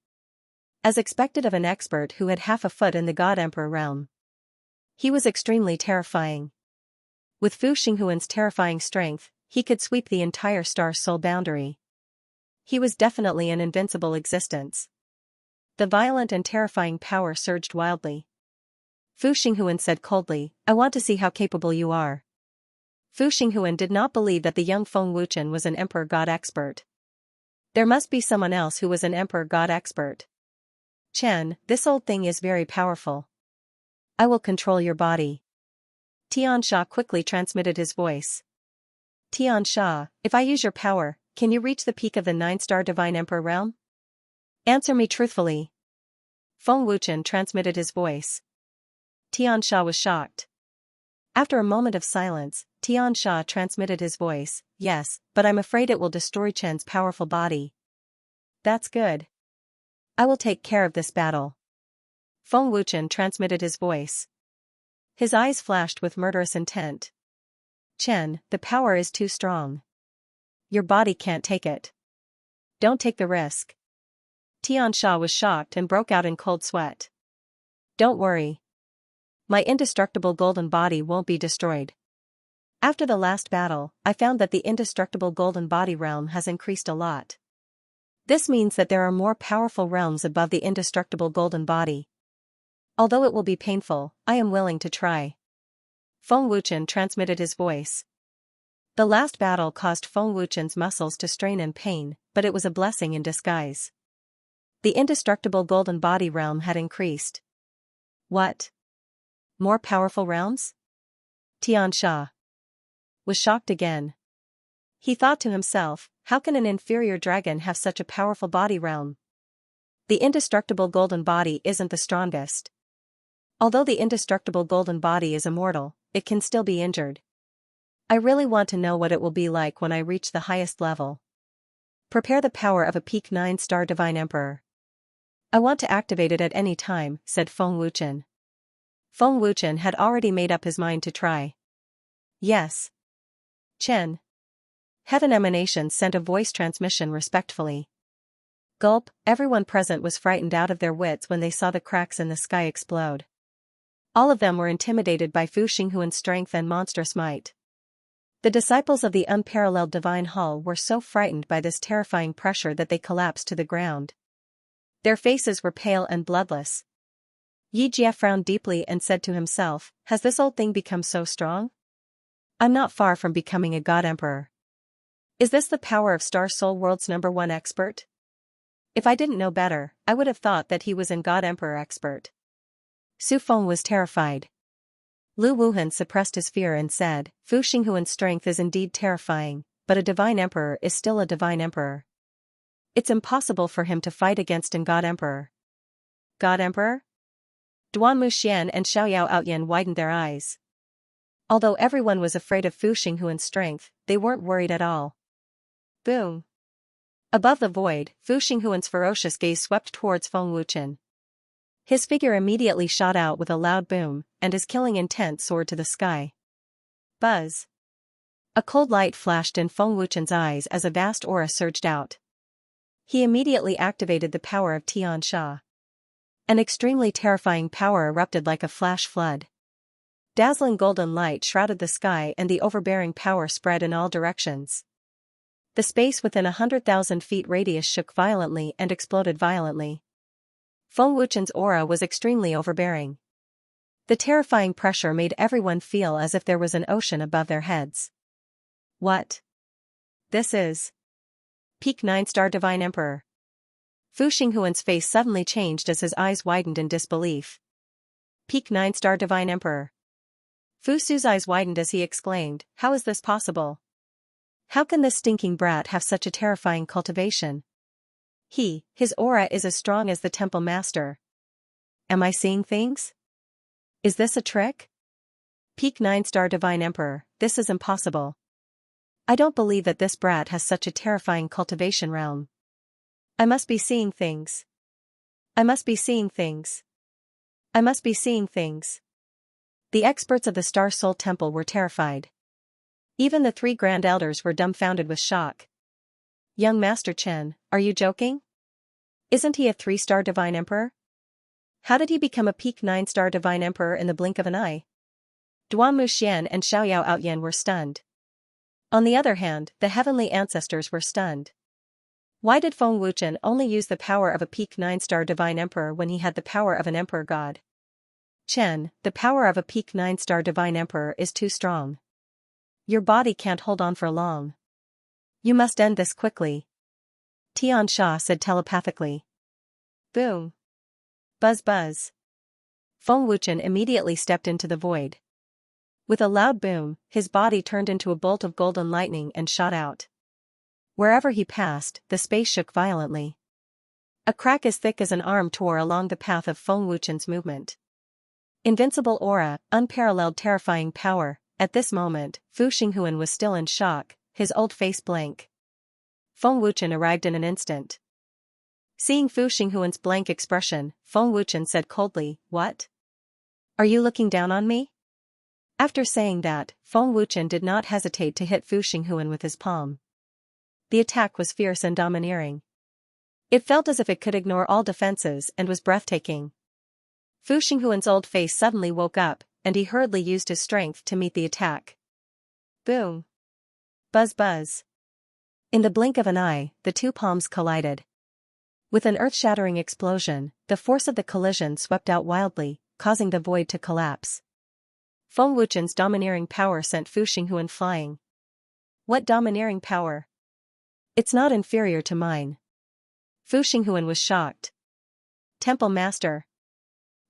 A: As expected of an expert who had half a foot in the God-Emperor realm. He was extremely terrifying. With Fu Xinghuan's terrifying strength, he could sweep the entire Star Soul boundary. He was definitely an invincible existence. The violent and terrifying power surged wildly. Fu Xinghuan said coldly, I want to see how capable you are. Fu Xinghuan did not believe that the young Feng Wuchen was an emperor god expert. There must be someone else who was an emperor god expert. Chen, this old thing is very powerful. I will control your body. Xianxia quickly transmitted his voice. Xianxia, if I use your power, can you reach the peak of the 9-star Divine Emperor realm? Answer me truthfully. Feng Wuchen transmitted his voice. Xianxia was shocked. After a moment of silence, Xianxia transmitted his voice, yes, but I'm afraid it will destroy Chen's powerful body. That's good. I will take care of this battle. Feng Wuchen transmitted his voice. His eyes flashed with murderous intent. Chen, the power is too strong. Your body can't take it. Don't take the risk. Xianxia was shocked and broke out in cold sweat. Don't worry. My indestructible golden body won't be destroyed. After the last battle, I found that the indestructible golden body realm has increased a lot. This means that there are more powerful realms above the indestructible golden body. Although it will be painful, I am willing to try. Feng Wuchen transmitted his voice. The last battle caused Feng Wuchen's muscles to strain in pain, but it was a blessing in disguise. The indestructible golden body realm had increased. What? More powerful realms? Xianxia was shocked again. He thought to himself, how can an inferior dragon have such a powerful body realm? The indestructible golden body isn't the strongest. Although the indestructible golden body is immortal, it can still be injured. I really want to know what it will be like when I reach the highest level. Prepare the power of a peak 9-star Divine Emperor. I want to activate it at any time, said Feng Wuchen. Feng Wuchen had already made up his mind to try. Yes. Chen. Heaven Emanation sent a voice transmission respectfully. Gulp, everyone present was frightened out of their wits when they saw the cracks in the sky explode. All of them were intimidated by Fu Xinghuan's strength and monstrous might. The disciples of the unparalleled Divine Hall were so frightened by this terrifying pressure that they collapsed to the ground. Their faces were pale and bloodless. Yi Jie frowned deeply and said to himself, has this old thing become so strong? I'm not far from becoming a god emperor. Is this the power of Star Soul World's #1 expert? If I didn't know better, I would have thought that he was an god emperor expert. Su Feng was terrified. Lu Wuhan suppressed his fear and said, Fu Xinghuan's strength is indeed terrifying, but a divine emperor is still a divine emperor. It's impossible for him to fight against an god emperor. God emperor? Duan Muxian and Xiaoyao Outyan widened their eyes. Although everyone was afraid of Fu Xinghuan's strength, they weren't worried at all. Boom. Above the void, Fu Xinghuan's ferocious gaze swept towards Feng Wuchen. His figure immediately shot out with a loud boom, and his killing intent soared to the sky. Buzz. A cold light flashed in Feng Wuchen's eyes as a vast aura surged out. He immediately activated the power of Xianxia. An extremely terrifying power erupted like a flash flood. Dazzling golden light shrouded the sky and the overbearing power spread in all directions. The space within 100,000 feet radius shook violently and exploded violently. Feng Wuchen's aura was extremely overbearing. The terrifying pressure made everyone feel as if there was an ocean above their heads. What? This is peak 9-star Divine Emperor. Fu Xinghuan's face suddenly changed as his eyes widened in disbelief. Peak 9-star Divine Emperor. Fu Su's eyes widened as he exclaimed, how is this possible? How can this stinking brat have such a terrifying cultivation? His aura is as strong as the temple master. Am I seeing things? Is this a trick? Peak 9-star Divine Emperor, this is impossible. I don't believe that this brat has such a terrifying cultivation realm. I must be seeing things. I must be seeing things. I must be seeing things. The experts of the Star Soul Temple were terrified. Even the 3 Grand Elders were dumbfounded with shock. Young Master Chen, are you joking? Isn't he a 3-star Divine Emperor? How did he become a peak 9-star Divine Emperor in the blink of an eye? Duan Muxian and Xiaoyao Outyan were stunned. On the other hand, the heavenly ancestors were stunned. Why did Feng Wuchen only use the power of a peak 9-star Divine Emperor when he had the power of an Emperor God? Chen, the power of a peak 9-star Divine Emperor is too strong. Your body can't hold on for long. You must end this quickly. Xianxia said telepathically. Boom. Buzz buzz. Feng Wuchen immediately stepped into the void. With a loud boom, his body turned into a bolt of golden lightning and shot out. Wherever he passed, the space shook violently. A crack as thick as an arm tore along the path of Feng Wuchen's movement. Invincible aura, unparalleled terrifying power. At this moment, Fu Xinghuan was still in shock, his old face blank. Feng Wuchen arrived in an instant. Seeing Fu Xinghuan's blank expression, Feng Wuchen said coldly, "What? Are you looking down on me?" After saying that, Feng Wuchen did not hesitate to hit Fu Xinghuan with his palm. The attack was fierce and domineering. It felt as if it could ignore all defenses and was breathtaking. Fu Xinghuan's old face suddenly woke up, and he hurriedly used his strength to meet the attack. Boom. Buzz buzz. In the blink of an eye, the two palms collided. With an earth-shattering explosion, the force of the collision swept out wildly, causing the void to collapse. Feng Wuchen's domineering power sent Fu Xinghuan flying. What domineering power? It's not inferior to mine. Fu Xinghuan was shocked. Temple Master.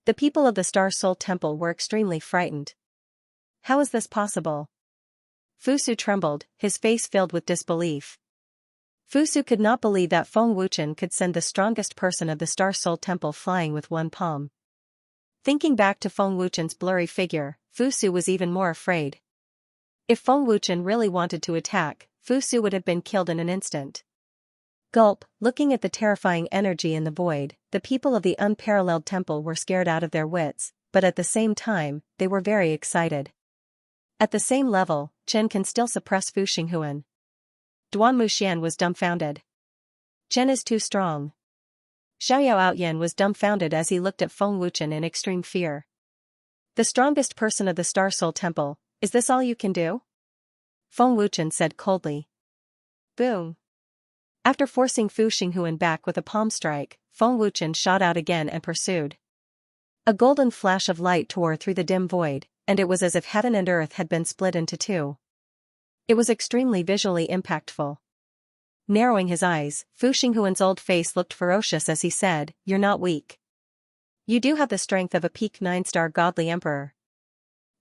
A: The people of the Star Soul Temple were extremely frightened. How is this possible? Fusu trembled, his face filled with disbelief. Fusu could not believe that Feng Wuchen could send the strongest person of the Star Soul Temple flying with one palm. Thinking back to Feng Wuchen's blurry figure, Fusu was even more afraid. If Feng Wuchen really wanted to attack, Fusu would have been killed in an instant. Gulp, looking at the terrifying energy in the void, the people of the unparalleled temple were scared out of their wits, but at the same time, they were very excited. At the same level, Chen can still suppress Fu Xinghuan. Duan Muxian was dumbfounded. Chen is too strong. Xiao Outyan was dumbfounded as he looked at Feng Wuchen in extreme fear. The strongest person of the Star Soul Temple, is this all you can do? Feng Wuchen said coldly. Boom. After forcing Fu Xinghuan back with a palm strike, Feng Wuchen shot out again and pursued. A golden flash of light tore through the dim void, and it was as if heaven and earth had been split into two. It was extremely visually impactful. Narrowing his eyes, Fu Xinghuan's old face looked ferocious as he said, "You're not weak. You do have the strength of a peak 9-star godly emperor.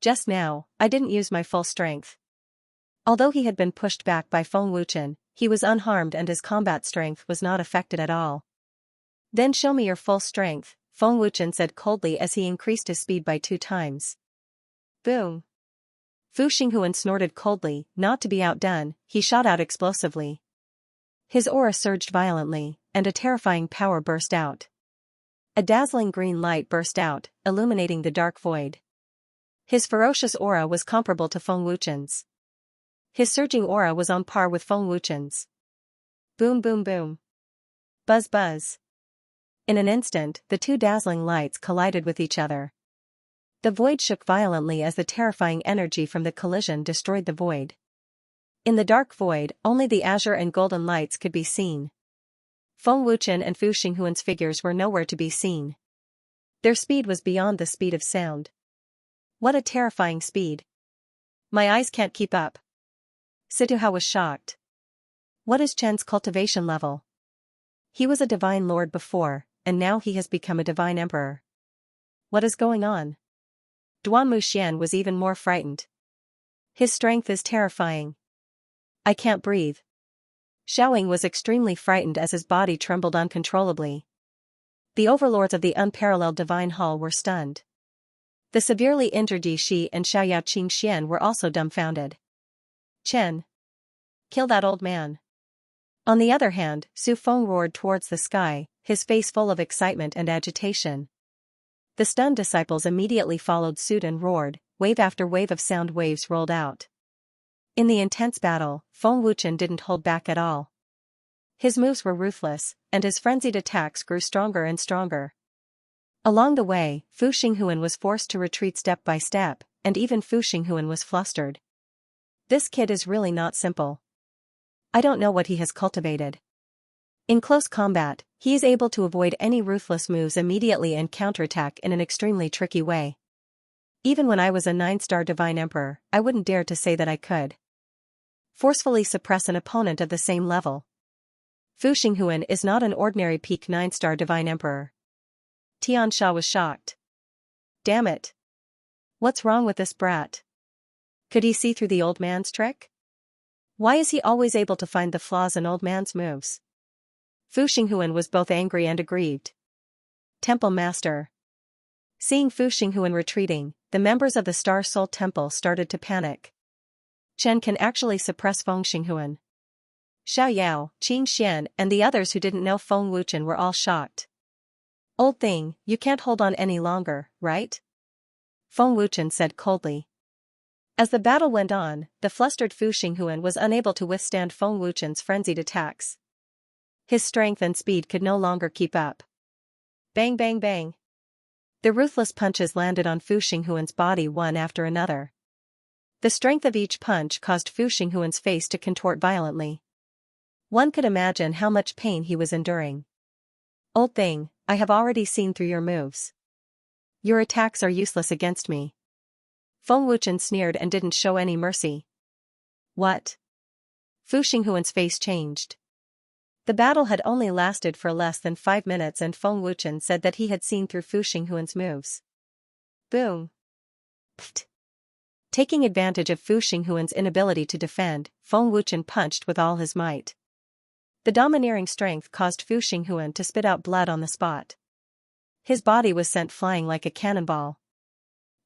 A: Just now, I didn't use my full strength." Although he had been pushed back by Feng Wuchen, he was unharmed and his combat strength was not affected at all. Then show me your full strength, Feng Wuchen said coldly as he increased his speed by 2 times. Boom. Fu Xinghuan snorted coldly, not to be outdone, he shot out explosively. His aura surged violently, and a terrifying power burst out. A dazzling green light burst out, illuminating the dark void. His ferocious aura was comparable to Feng Wuchen's. His surging aura was on par with Feng Wuchen's. Boom boom boom. Buzz buzz. In an instant, the two dazzling lights collided with each other. The void shook violently as the terrifying energy from the collision destroyed the void. In the dark void, only the azure and golden lights could be seen. Feng Wuchen and Fu Xinghuan's figures were nowhere to be seen. Their speed was beyond the speed of sound. What a terrifying speed. My eyes can't keep up. Situhao was shocked. What is Chen's cultivation level? He was a divine lord before, and now he has become a divine emperor. What is going on? Duan Muxian was even more frightened. His strength is terrifying. I can't breathe. Xiaoying was extremely frightened as his body trembled uncontrollably. The overlords of the unparalleled divine hall were stunned. The severely injured Yi Shi and Xiaoyao Qingxian were also dumbfounded. Chen. Kill that old man. On the other hand, Su Feng roared towards the sky, his face full of excitement and agitation. The stunned disciples immediately followed suit and roared, wave after wave of sound waves rolled out. In the intense battle, Feng Wuchen didn't hold back at all. His moves were ruthless, and his frenzied attacks grew stronger and stronger. Along the way, Fu Xinghuan was forced to retreat step by step, and even Fu Xinghuan was flustered. This kid is really not simple. I don't know what he has cultivated. In close combat, he is able to avoid any ruthless moves immediately and counterattack in an extremely tricky way. Even when I was a 9-star divine emperor, I wouldn't dare to say that I could. forcefully suppress an opponent of the same level. Fu Xinghuan is not an ordinary peak 9-star divine emperor. Xianxia was shocked. Damn it. What's wrong with this brat? Could he see through the old man's trick? Why is he always able to find the flaws in old man's moves? Fu Xinghuan was both angry and aggrieved. Temple Master. Seeing Fu Xinghuan retreating, the members of the Star Soul Temple started to panic. Chen can actually suppress Feng Xinghuan. Xiao Yao, Qing Xian, and the others who didn't know Feng Wuchen were all shocked. Old thing, you can't hold on any longer, right? Feng Wuchen said coldly. As the battle went on, the flustered Fu Xinghuan was unable to withstand Feng Wuchen's frenzied attacks. His strength and speed could no longer keep up. Bang bang bang. The ruthless punches landed on Fu Xinghuan's body one after another. The strength of each punch caused Fu Xinghuan's face to contort violently. One could imagine how much pain he was enduring. Old thing, I have already seen through your moves. Your attacks are useless against me. Feng Wuchen sneered and didn't show any mercy. What? Fu Xinghuan's face changed. The battle had only lasted for less than 5 minutes and Feng Wuchen said that he had seen through Fu Xinghuan's moves. Boom. Pfft. Taking advantage of Fu Xinghuan's inability to defend, Feng Wuchen punched with all his might. The domineering strength caused Fu Xinghuan to spit out blood on the spot. His body was sent flying like a cannonball.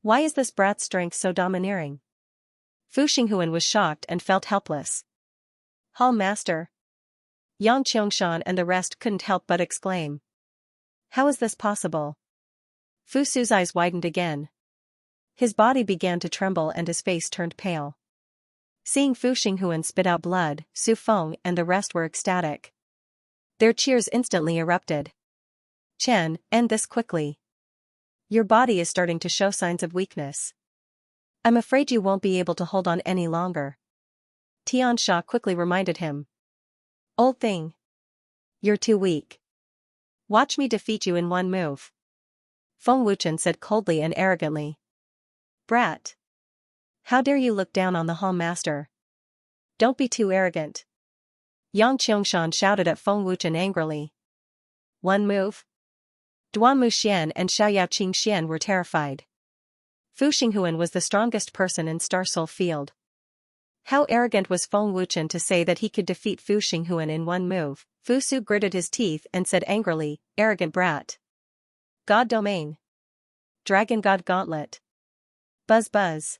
A: Why is this brat's strength so domineering? Fu Xinghuan was shocked and felt helpless. Hall Master. Yang Qingshan and the rest couldn't help but exclaim. How is this possible? Fu Su's eyes widened again. His body began to tremble and his face turned pale. Seeing Fu Xinghuan spit out blood, Su Feng and the rest were ecstatic. Their cheers instantly erupted. Chen, end this quickly. Your body is starting to show signs of weakness. I'm afraid you won't be able to hold on any longer. Xianxia quickly reminded him. Old thing. You're too weak. Watch me defeat you in one move. Feng Wuchen said coldly and arrogantly. Brat. How dare you look down on the Hall Master? Don't be too arrogant. Yang Qingshan shouted at Feng Wuchen angrily. One move? Duan Muxian and Xiaoyao Qing Xian were terrified. Fu Xinghuan was the strongest person in Star Soul Field. How arrogant was Feng Wuchen to say that he could defeat Fu Xinghuan in one move? Fu Su gritted his teeth and said angrily, arrogant brat. God Domain. Dragon God Gauntlet. Buzz buzz.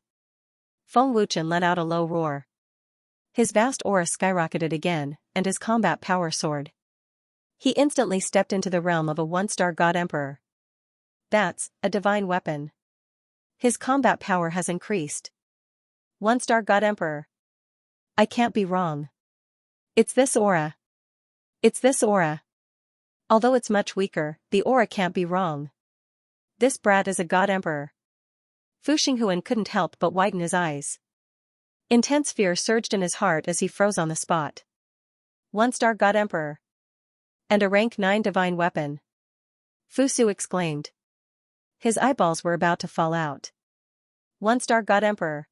A: Feng Wuchen let out a low roar. His vast aura skyrocketed again, and his combat power soared. He instantly stepped into the realm of a 1-star God Emperor. That's a divine weapon. His combat power has increased. 1-star God Emperor. I can't be wrong. It's this aura. It's this aura. Although it's much weaker, the aura can't be wrong. This brat is a God Emperor. Fu Xinghuan couldn't help but widen his eyes. Intense fear surged in his heart as he froze on the spot. 1-star God Emperor. And a rank 9 divine weapon. Fu Su exclaimed. His eyeballs were about to fall out. 1-star God Emperor.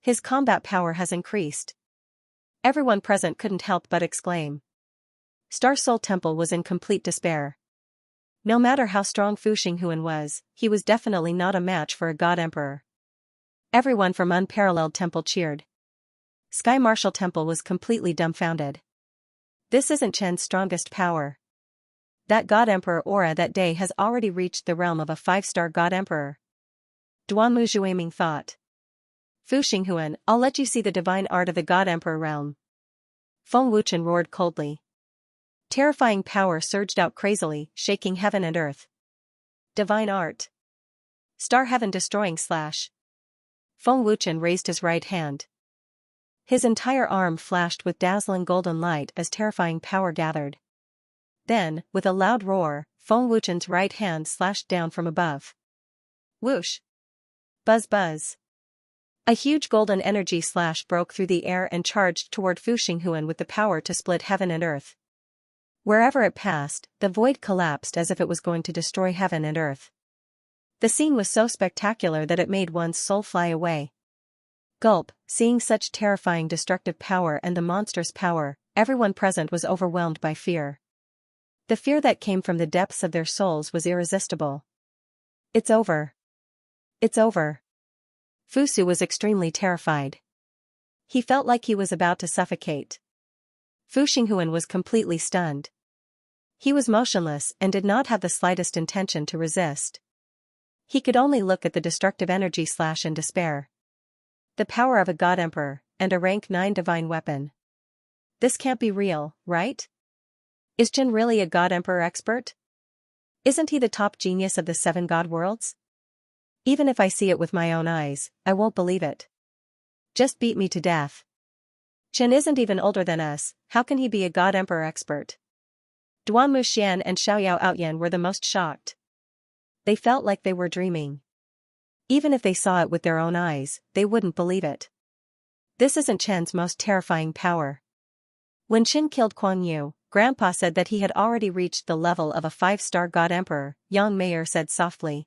A: His combat power has increased. Everyone present couldn't help but exclaim. Star Soul Temple was in complete despair. No matter how strong Fu Xinghuan was, he was definitely not a match for a God Emperor. Everyone from Unparalleled Temple cheered. Sky Martial Temple was completely dumbfounded. This isn't Chen's strongest power. That God Emperor aura that day has already reached the realm of a 5-star God Emperor. Duan Muzhuaming thought. Fu Xinghuan, I'll let you see the divine art of the God Emperor realm. Feng Wuchen roared coldly. Terrifying power surged out crazily, shaking heaven and earth. Divine art. Star heaven destroying slash. Feng Wuchen raised his right hand. His entire arm flashed with dazzling golden light as terrifying power gathered. Then, with a loud roar, Feng Wuchen's right hand slashed down from above. Whoosh! Buzz buzz! A huge golden energy slash broke through the air and charged toward Fu Xinghuan with the power to split heaven and earth. Wherever it passed, the void collapsed as if it was going to destroy heaven and earth. The scene was so spectacular that it made one's soul fly away. Gulp, seeing such terrifying destructive power and the monstrous power, everyone present was overwhelmed by fear. The fear that came from the depths of their souls was irresistible. It's over. It's over. Fusu was extremely terrified. He felt like he was about to suffocate. Fu Xinghuan was completely stunned. He was motionless and did not have the slightest intention to resist. He could only look at the destructive energy in despair. The power of a god emperor, and a rank 9 divine weapon. This can't be real, right? Is Jin really a god emperor expert? Isn't he the top genius of the 7 god worlds? Even if I see it with my own eyes, I won't believe it. Just beat me to death. Chen isn't even older than us, how can he be a god emperor expert? Duan Muxian and Xiaoyao Outyan were the most shocked. They felt like they were dreaming. Even if they saw it with their own eyes, they wouldn't believe it. This isn't Chen's most terrifying power. When Chen killed Kuan Yu, Grandpa said that he had already reached the level of a 5-star god emperor, Yang Mayer said softly.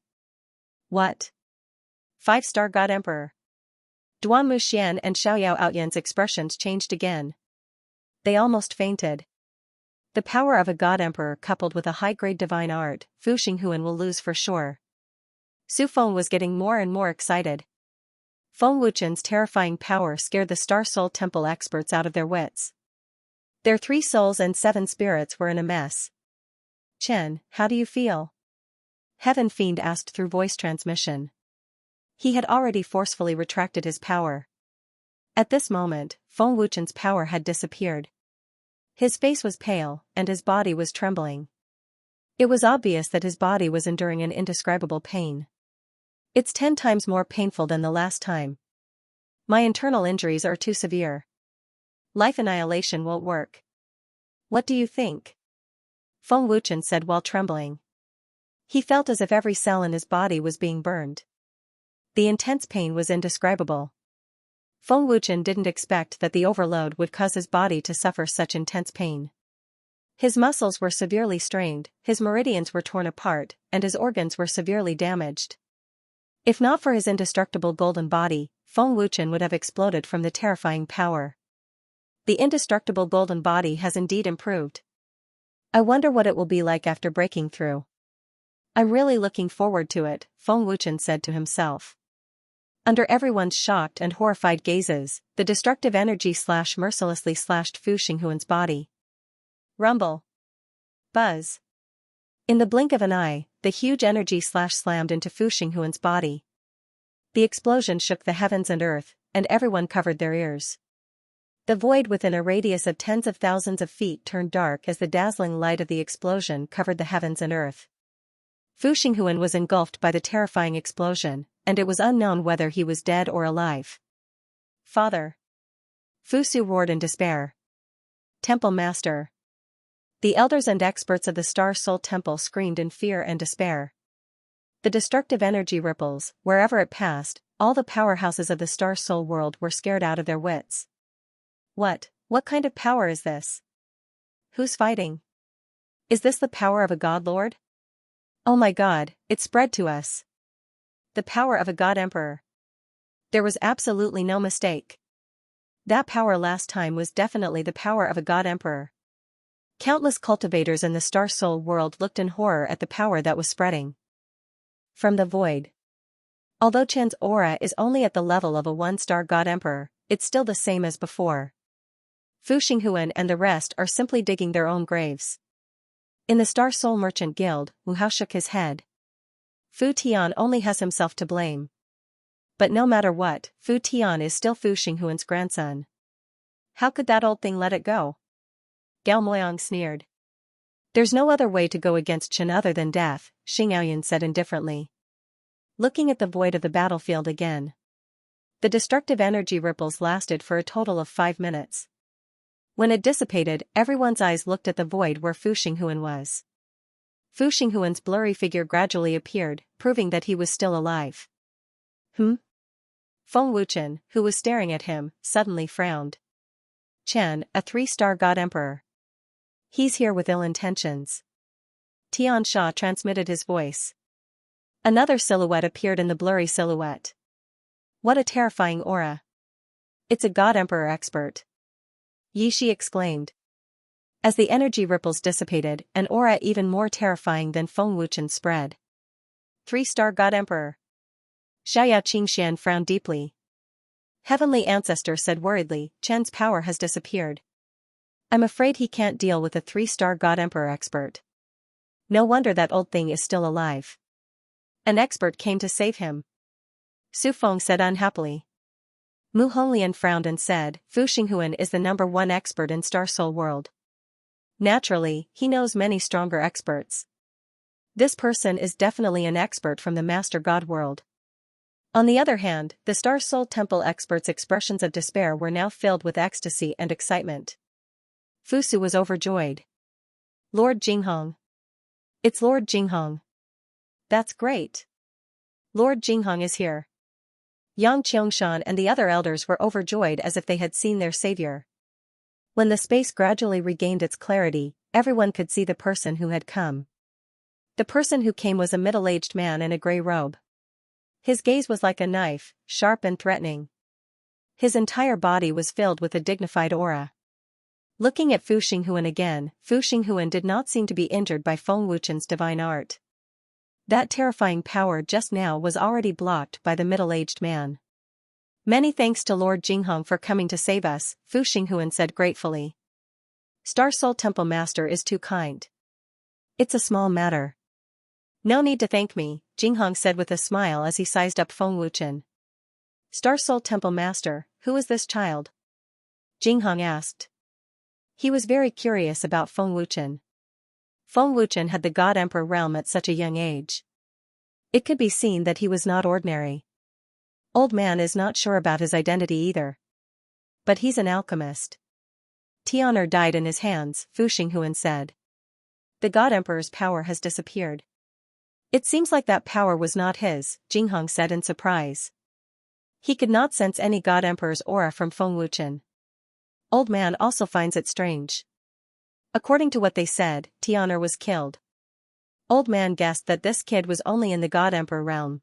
A: What? 5-star god emperor? Duan Muxian and Xiaoyao Outyan's expressions changed again. They almost fainted. The power of a god emperor coupled with a high-grade divine art, Fu Xinghuan will lose for sure. Su Feng was getting more and more excited. Feng Wuchen's terrifying power scared the Star Soul Temple experts out of their wits. Their 3 souls and 7 spirits were in a mess. Chen, how do you feel? Heaven Fiend asked through voice transmission. He had already forcefully retracted his power. At this moment, Feng Wuchen's power had disappeared. His face was pale, and his body was trembling. It was obvious that his body was enduring an indescribable pain. It's 10 times more painful than the last time. My internal injuries are too severe. Life annihilation won't work. What do you think? Feng Wuchen said while trembling. He felt as if every cell in his body was being burned. The intense pain was indescribable. Feng Wuchen didn't expect that the overload would cause his body to suffer such intense pain. His muscles were severely strained, his meridians were torn apart, and his organs were severely damaged. If not for his indestructible golden body, Feng Wuchen would have exploded from the terrifying power. The indestructible golden body has indeed improved. I wonder what it will be like after breaking through. I'm really looking forward to it, Feng Wuchen said to himself. Under everyone's shocked and horrified gazes, the destructive energy mercilessly slashed Fu Xinghuan's body. Rumble. Buzz. In the blink of an eye, the huge energy slammed into Fu Xinghuan's body. The explosion shook the heavens and earth, and everyone covered their ears. The void within a radius of tens of thousands of feet turned dark as the dazzling light of the explosion covered the heavens and earth. Fu Xinghuan was engulfed by the terrifying explosion, and it was unknown whether he was dead or alive. Father! Fusu roared in despair. Temple Master! The elders and experts of the Star Soul Temple screamed in fear and despair. The destructive energy ripples, wherever it passed, all the powerhouses of the Star Soul world were scared out of their wits. What kind of power is this? Who's fighting? Is this the power of a god lord? Oh my god, it spread to us. The power of a god emperor. There was absolutely no mistake. That power last time was definitely the power of a god emperor. Countless cultivators in the Star Soul world looked in horror at the power that was spreading from the void. Although Chen's aura is only at the level of a 1-star god emperor, it's still the same as before. Fu Xinghuan and the rest are simply digging their own graves. In the Star Soul Merchant Guild, Wu Hao shook his head. Fu Tian only has himself to blame. But no matter what, Fu Tian is still Fu Xinghuan's grandson. How could that old thing let it go? Gao Moyang sneered. There's no other way to go against Chen other than death, Xing Aoyan said indifferently. Looking at the void of the battlefield again. The destructive energy ripples lasted for a total of 5 minutes. When it dissipated, everyone's eyes looked at the void where Fu Xinghuan was. Fu Xinghuan's blurry figure gradually appeared, proving that he was still alive. Feng Wuchen, who was staring at him, suddenly frowned. Chen, a 3-star god emperor. He's here with ill intentions. Tian Sha transmitted his voice. Another silhouette appeared in the blurry silhouette. What a terrifying aura. It's a God Emperor expert. Yishi exclaimed. As the energy ripples dissipated, an aura even more terrifying than Feng Wuchen spread. 3-star God Emperor. Xianxia frowned deeply. Heavenly Ancestor said worriedly, Chen's power has disappeared. I'm afraid he can't deal with a 3-star God Emperor expert. No wonder that old thing is still alive. An expert came to save him. Su Feng said unhappily. Mu Honglian frowned and said, Fu Xinghuan is the #1 expert in Star Soul world. Naturally, he knows many stronger experts. This person is definitely an expert from the Master God world. On the other hand, the Star Soul Temple experts' expressions of despair were now filled with ecstasy and excitement. Fusu was overjoyed. Lord Jinghong. It's Lord Jinghong. That's great. Lord Jinghong is here. Yang Qiangshan and the other elders were overjoyed as if they had seen their savior. When the space gradually regained its clarity, everyone could see the person who had come. The person who came was a middle-aged man in a gray robe. His gaze was like a knife, sharp and threatening. His entire body was filled with a dignified aura. Looking at Fu Xinghuan again, Fu Xinghuan did not seem to be injured by Feng Wuchen's divine art. That terrifying power just now was already blocked by the middle-aged man. Many thanks to Lord Jinghong for coming to save us, Fu Xinghuan said gratefully. Star Soul Temple Master is too kind. It's a small matter. No need to thank me, Jinghong said with a smile as he sized up Feng Wuchen. Star Soul Temple Master, who is this child? Jinghong asked. He was very curious about Feng Wuchen. Feng Wuchen had the God Emperor realm at such a young age. It could be seen that he was not ordinary. Old man is not sure about his identity either. But he's an alchemist. Tian'er died in his hands, Fu Xinghuan said. The God Emperor's power has disappeared. It seems like that power was not his, Jinghong said in surprise. He could not sense any God Emperor's aura from Feng Wuchen. Old man also finds it strange. According to what they said, Tian'er was killed. Old man guessed that this kid was only in the God Emperor realm.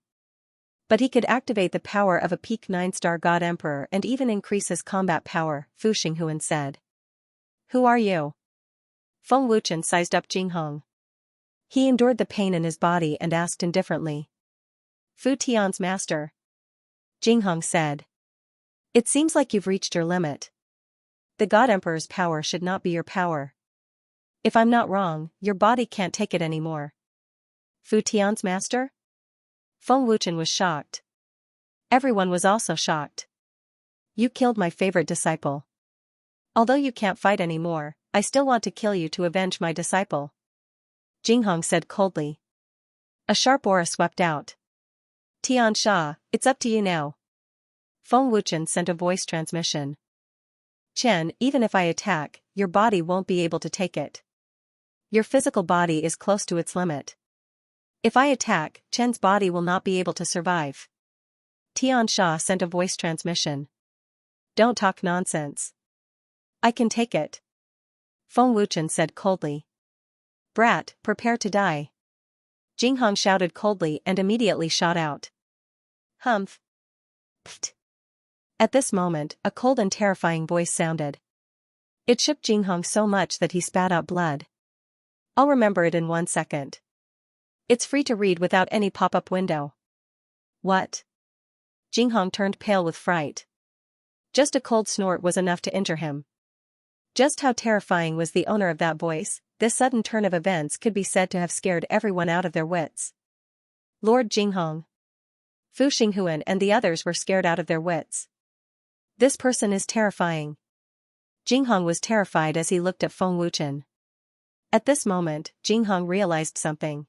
A: But he could activate the power of a peak 9-star God Emperor and even increase his combat power, Fu Xinghuan said. Who are you? Feng Wuchen sized up Jinghong. He endured the pain in his body and asked indifferently. Fu Tian's master. Jinghong said. It seems like you've reached your limit. The God Emperor's power should not be your power. If I'm not wrong, your body can't take it anymore. Fu Tian's master? Feng Wuchen was shocked. Everyone was also shocked. You killed my favorite disciple. Although you can't fight anymore, I still want to kill you to avenge my disciple. Jinghong said coldly. A sharp aura swept out. Tian Sha, it's up to you now. Feng Wuchen sent a voice transmission. Chen, even if I attack, your body won't be able to take it. Your physical body is close to its limit. If I attack, Chen's body will not be able to survive. Tian Sha sent a voice transmission. Don't talk nonsense. I can take it. Feng Wuchen said coldly. Brat, prepare to die. Jinghong shouted coldly and immediately shot out. Humph. Pfft. At this moment, a cold and terrifying voice sounded. It shook Jinghong so much that he spat out blood. I'll remember it in 1 second. It's free to read without any pop-up window. What? Jinghong turned pale with fright. Just a cold snort was enough to injure him. Just how terrifying was the owner of that voice, this sudden turn of events could be said to have scared everyone out of their wits. Lord Jinghong. Fu Xinghuan and the others were scared out of their wits. This person is terrifying. Jinghong was terrified as he looked at Feng Wuchen. At this moment, Jinghong realized something.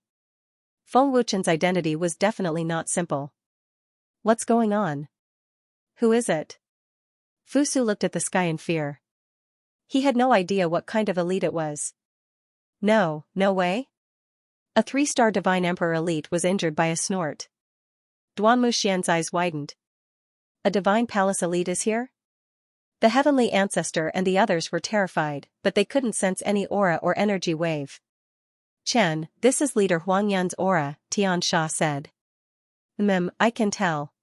A: Feng Wuchen's identity was definitely not simple. What's going on? Who is it? Fusu looked at the sky in fear. He had no idea what kind of elite it was. No way? A 3-star Divine Emperor elite was injured by a snort. Duanmu Xian's eyes widened. A Divine Palace elite is here? The Heavenly Ancestor and the others were terrified, but they couldn't sense any aura or energy wave. Chen, this is Leader Huangyan's aura, Tian Sha said. I can tell.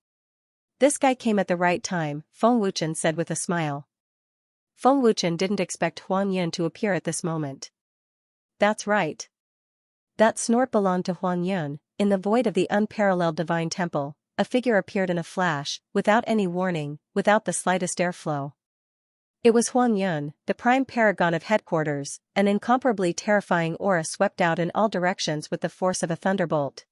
A: This guy came at the right time, Feng Wuchen said with a smile. Feng Wuchen didn't expect Huang Yin to appear at this moment. That's right. That snort belonged to Huang Yin. In the void of the unparalleled divine temple, a figure appeared in a flash, without any warning, without the slightest airflow. It was Huang Yin, the prime paragon of headquarters. An incomparably terrifying aura swept out in all directions with the force of a thunderbolt.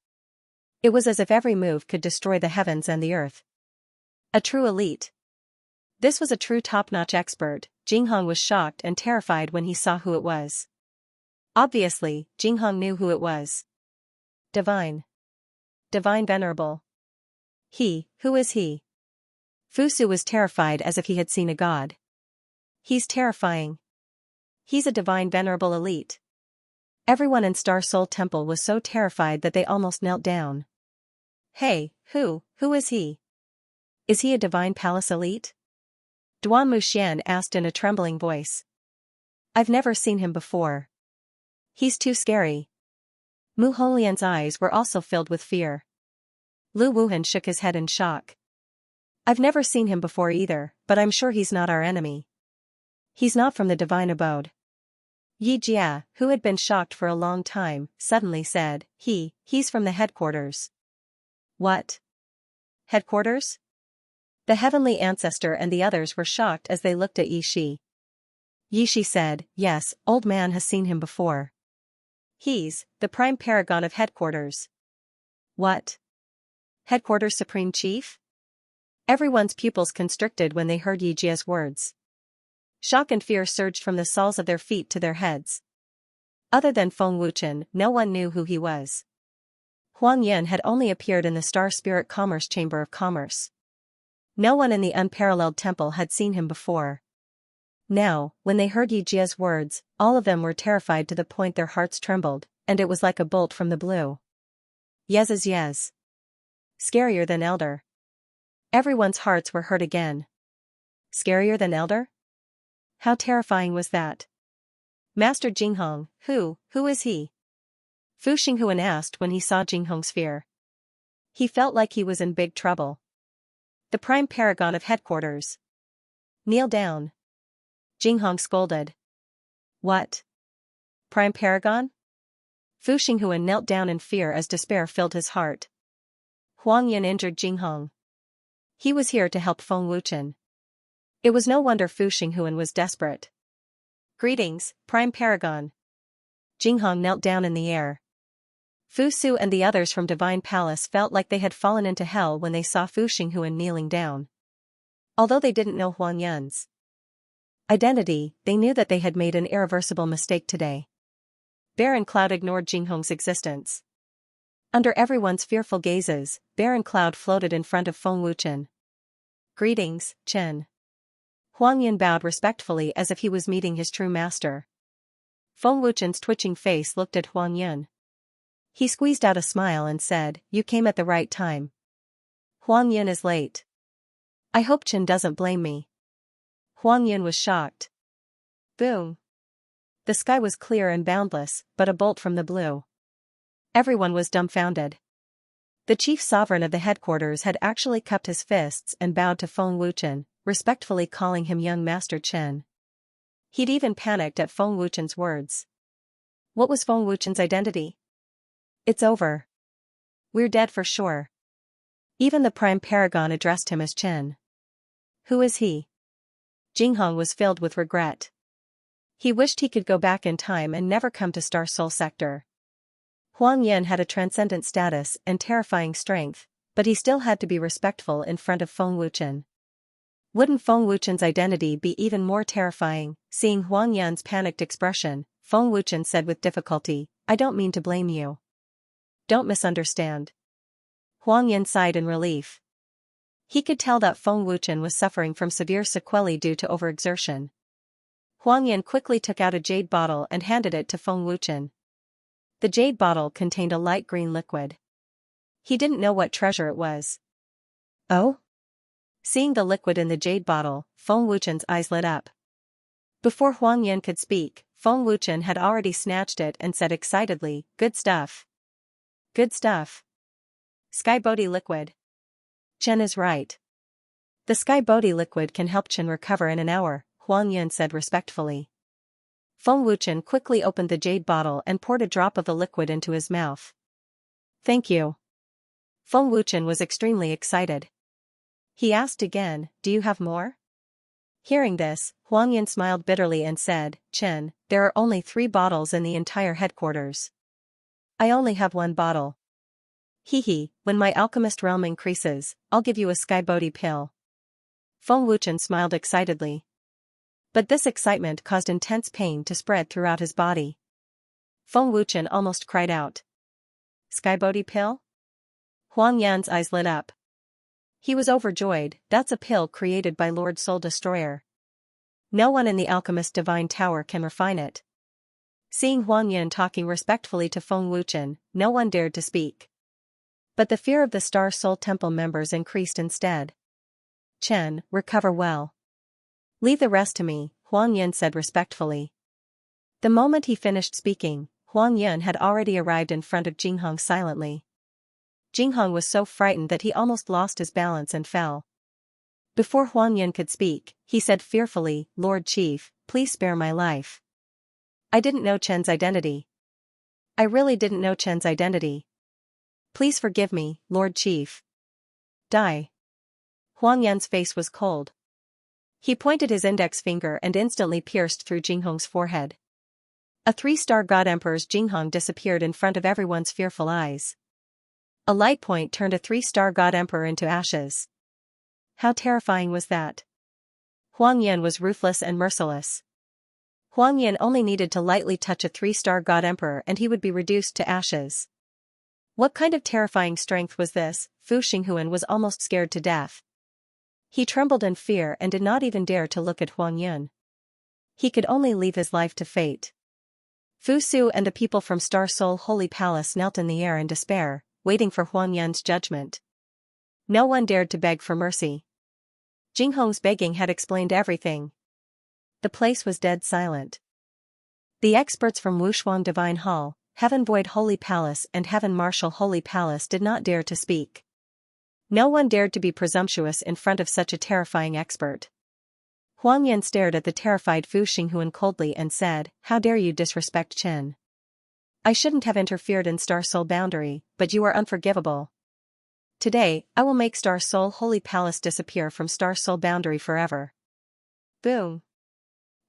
A: It was as if every move could destroy the heavens and the earth. A true elite. This was a true top-notch expert. Jinghong was shocked and terrified when he saw who it was. Obviously, Jinghong knew who it was. Divine. Divine Venerable. Who is he? Fusu was terrified as if he had seen a god. He's terrifying. He's a divine venerable elite. Everyone in Star Soul Temple was so terrified that they almost knelt down. Hey, who is he? Is he a divine palace elite? Duan Muxian asked in a trembling voice. I've never seen him before. He's too scary. Mu Holian's eyes were also filled with fear. Lu Wuhan shook his head in shock. I've never seen him before either, but I'm sure he's not our enemy. He's not from the divine abode. Yi Jia, who had been shocked for a long time, suddenly said, he's from the headquarters. What? Headquarters? The heavenly ancestor and the others were shocked as they looked at Yi Shi. Yi Shi said, yes, old man has seen him before. He's the prime paragon of headquarters. What? Headquarters supreme chief? Everyone's pupils constricted when they heard Yi Jia's words. Shock and fear surged from the soles of their feet to their heads. Other than Feng Wuchen, no one knew who he was. Huang Yin had only appeared in the Star Spirit Commerce Chamber of Commerce. No one in the unparalleled temple had seen him before. Now, when they heard Yi Jia's words, all of them were terrified to the point their hearts trembled, and it was like a bolt from the blue. Yes is yes. Scarier than elder. Everyone's hearts were hurt again. Scarier than elder? How terrifying was that? Master Jinghong, who is he? Fu Xinghuan asked when he saw Jinghong's fear. He felt like he was in big trouble. The prime paragon of headquarters. Kneel down. Jinghong scolded. What? Prime paragon? Fu Xinghuan knelt down in fear as despair filled his heart. Huang Yin injured Jinghong. He was here to help Feng Wuchen. It was no wonder Fu Xinghuan was desperate. Greetings, Prime Paragon. Jinghong knelt down in the air. Fu Su and the others from Divine Palace felt like they had fallen into hell when they saw Fu Xinghuan kneeling down. Although they didn't know Huang Yin's identity, they knew that they had made an irreversible mistake today. Baron Cloud ignored Jinghong's existence. Under everyone's fearful gazes, Baron Cloud floated in front of Feng Wuchen. Greetings, Chen. Huang Yin bowed respectfully as if he was meeting his true master. Feng Wuchen's twitching face looked at Huang Yin. He squeezed out a smile and said, you came at the right time. Huang Yin is late. I hope Chen doesn't blame me. Huang Yin was shocked. Boom. The sky was clear and boundless, but a bolt from the blue. Everyone was dumbfounded. The chief sovereign of the headquarters had actually cupped his fists and bowed to Feng Wuchen, respectfully calling him young Master Chen. He'd even panicked at Feng Wuchen's words. What was Feng Wuchen's identity? It's over. We're dead for sure. Even the prime paragon addressed him as Chen. Who is he? Jinghong was filled with regret. He wished he could go back in time and never come to Star Soul Sector. Huang Yin had a transcendent status and terrifying strength, but he still had to be respectful in front of Feng Wuchen. Wouldn't Feng Wuchen's identity be even more terrifying? Seeing Huang Yin's panicked expression, Feng Wuchen said with difficulty, I don't mean to blame you. Don't misunderstand. Huang Yin sighed in relief. He could tell that Feng Wuchen was suffering from severe sequelae due to overexertion. Huang Yin quickly took out a jade bottle and handed it to Feng Wuchen. The jade bottle contained a light green liquid. He didn't know what treasure it was. Oh? Seeing the liquid in the jade bottle, Feng Wuchen's eyes lit up. Before Huang Yin could speak, Feng Wuchen had already snatched it and said excitedly, good stuff. Good stuff. Sky Bodhi liquid. Chen is right. The sky Bodhi liquid can help Chen recover in an hour, Huang Yin said respectfully. Feng Wuchen quickly opened the jade bottle and poured a drop of the liquid into his mouth. Thank you. Feng Wuchen was extremely excited. He asked again, do you have more? Hearing this, Huang Yin smiled bitterly and said, Chen, there are only 3 bottles in the entire headquarters. I only have 1 bottle. Hee, when my alchemist realm increases, I'll give you a sky Bodhi pill. Feng Wuchen smiled excitedly. But this excitement caused intense pain to spread throughout his body. Feng Wuchen almost cried out. Sky Bodhi pill? Huang Yan's eyes lit up. He was overjoyed. That's a pill created by Lord Soul Destroyer. No one in the Alchemist Divine Tower can refine it. Seeing Huang Yan talking respectfully to Feng Wuchen, no one dared to speak. But the fear of the Star Soul Temple members increased instead. Chen, recover well. Leave the rest to me, Huang Yan said respectfully. The moment he finished speaking, Huang Yan had already arrived in front of Jinghong silently. Jinghong was so frightened that he almost lost his balance and fell. Before Huang Yan could speak, he said fearfully, Lord Chief, please spare my life. I didn't know Chen's identity. I really didn't know Chen's identity. Please forgive me, Lord Chief. Die. Huang Yan's face was cold. He pointed his index finger and instantly pierced through Jinghong's forehead. A 3-star God Emperor's Jinghong disappeared in front of everyone's fearful eyes. A light point turned a 3-star God Emperor into ashes. How terrifying was that? Huang Yan was ruthless and merciless. Huang Yan only needed to lightly touch a 3-star God Emperor and he would be reduced to ashes. What kind of terrifying strength was this? Fu Xinghuan was almost scared to death. He trembled in fear and did not even dare to look at Huang Yan. He could only leave his life to fate. Fu Su and the people from Star Soul Holy Palace knelt in the air in despair, waiting for Huang Yan's judgment. No one dared to beg for mercy. Jinghong's begging had explained everything. The place was dead silent. The experts from Wushuang Divine Hall, Heaven Void Holy Palace and Heaven Martial Holy Palace did not dare to speak. No one dared to be presumptuous in front of such a terrifying expert. Huang Yan stared at the terrified Fu Xinghuan coldly and said, How dare you disrespect Chen? I shouldn't have interfered in Star Soul Boundary, but you are unforgivable. Today, I will make Star Soul Holy Palace disappear from Star Soul Boundary forever. Boom.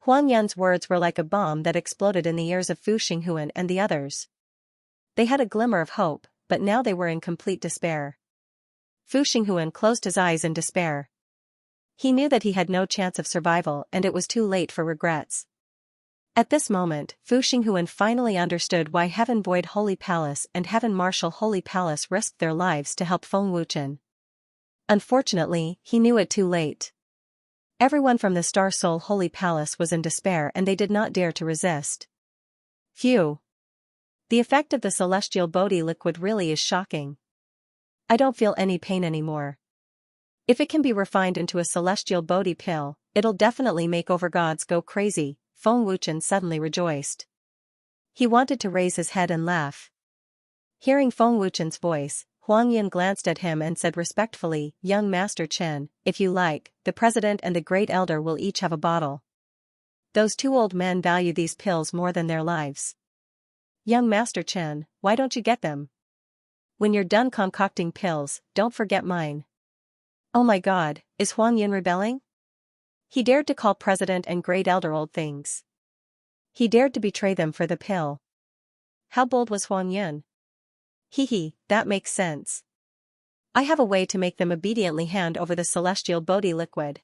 A: Huang Yan's words were like a bomb that exploded in the ears of Fu Xinghuan and the others. They had a glimmer of hope, but now they were in complete despair. Fu Xinghuan closed his eyes in despair. He knew that he had no chance of survival and it was too late for regrets. At this moment, Fu Xinghuan finally understood why Heaven Void Holy Palace and Heaven Martial Holy Palace risked their lives to help Feng Wuchen. Unfortunately, he knew it too late. Everyone from the Star Soul Holy Palace was in despair and they did not dare to resist. Phew. The effect of the celestial Bodhi liquid really is shocking. I don't feel any pain anymore. If it can be refined into a celestial Bodhi pill, it'll definitely make overgods go crazy, Feng Wuchen suddenly rejoiced. He wanted to raise his head and laugh. Hearing Feng Wuchen's voice, Huang Yan glanced at him and said respectfully, Young Master Chen, if you like, the President and the Great Elder will each have a bottle. Those 2 old men value these pills more than their lives. Young Master Chen, why don't you get them? When you're done concocting pills, don't forget mine. Oh my God, is Huang Yan rebelling? He dared to call President and Great Elder old things. He dared to betray them for the pill. How bold was Huang Yan? That makes sense. I have a way to make them obediently hand over the celestial Bodhi liquid.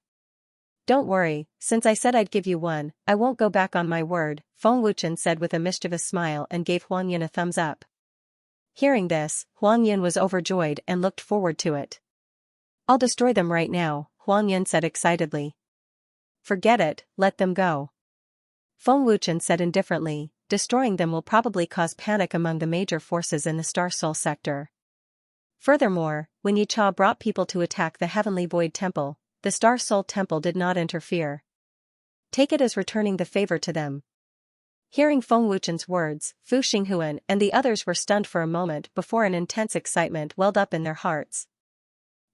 A: Don't worry, since I said I'd give you one, I won't go back on my word, Feng Wuchen said with a mischievous smile and gave Huang Yan a thumbs up. Hearing this, Huang Yan was overjoyed and looked forward to it. I'll destroy them right now, Huang Yan said excitedly. Forget it, let them go. Feng Wuchen said indifferently, destroying them will probably cause panic among the major forces in the Star Soul sector. Furthermore, when Yi Cha brought people to attack the Heavenly Void Temple, the Star Soul Temple did not interfere. Take it as returning the favor to them. Hearing Feng Wuchen's words, Fu Xinghuan and the others were stunned for a moment before an intense excitement welled up in their hearts.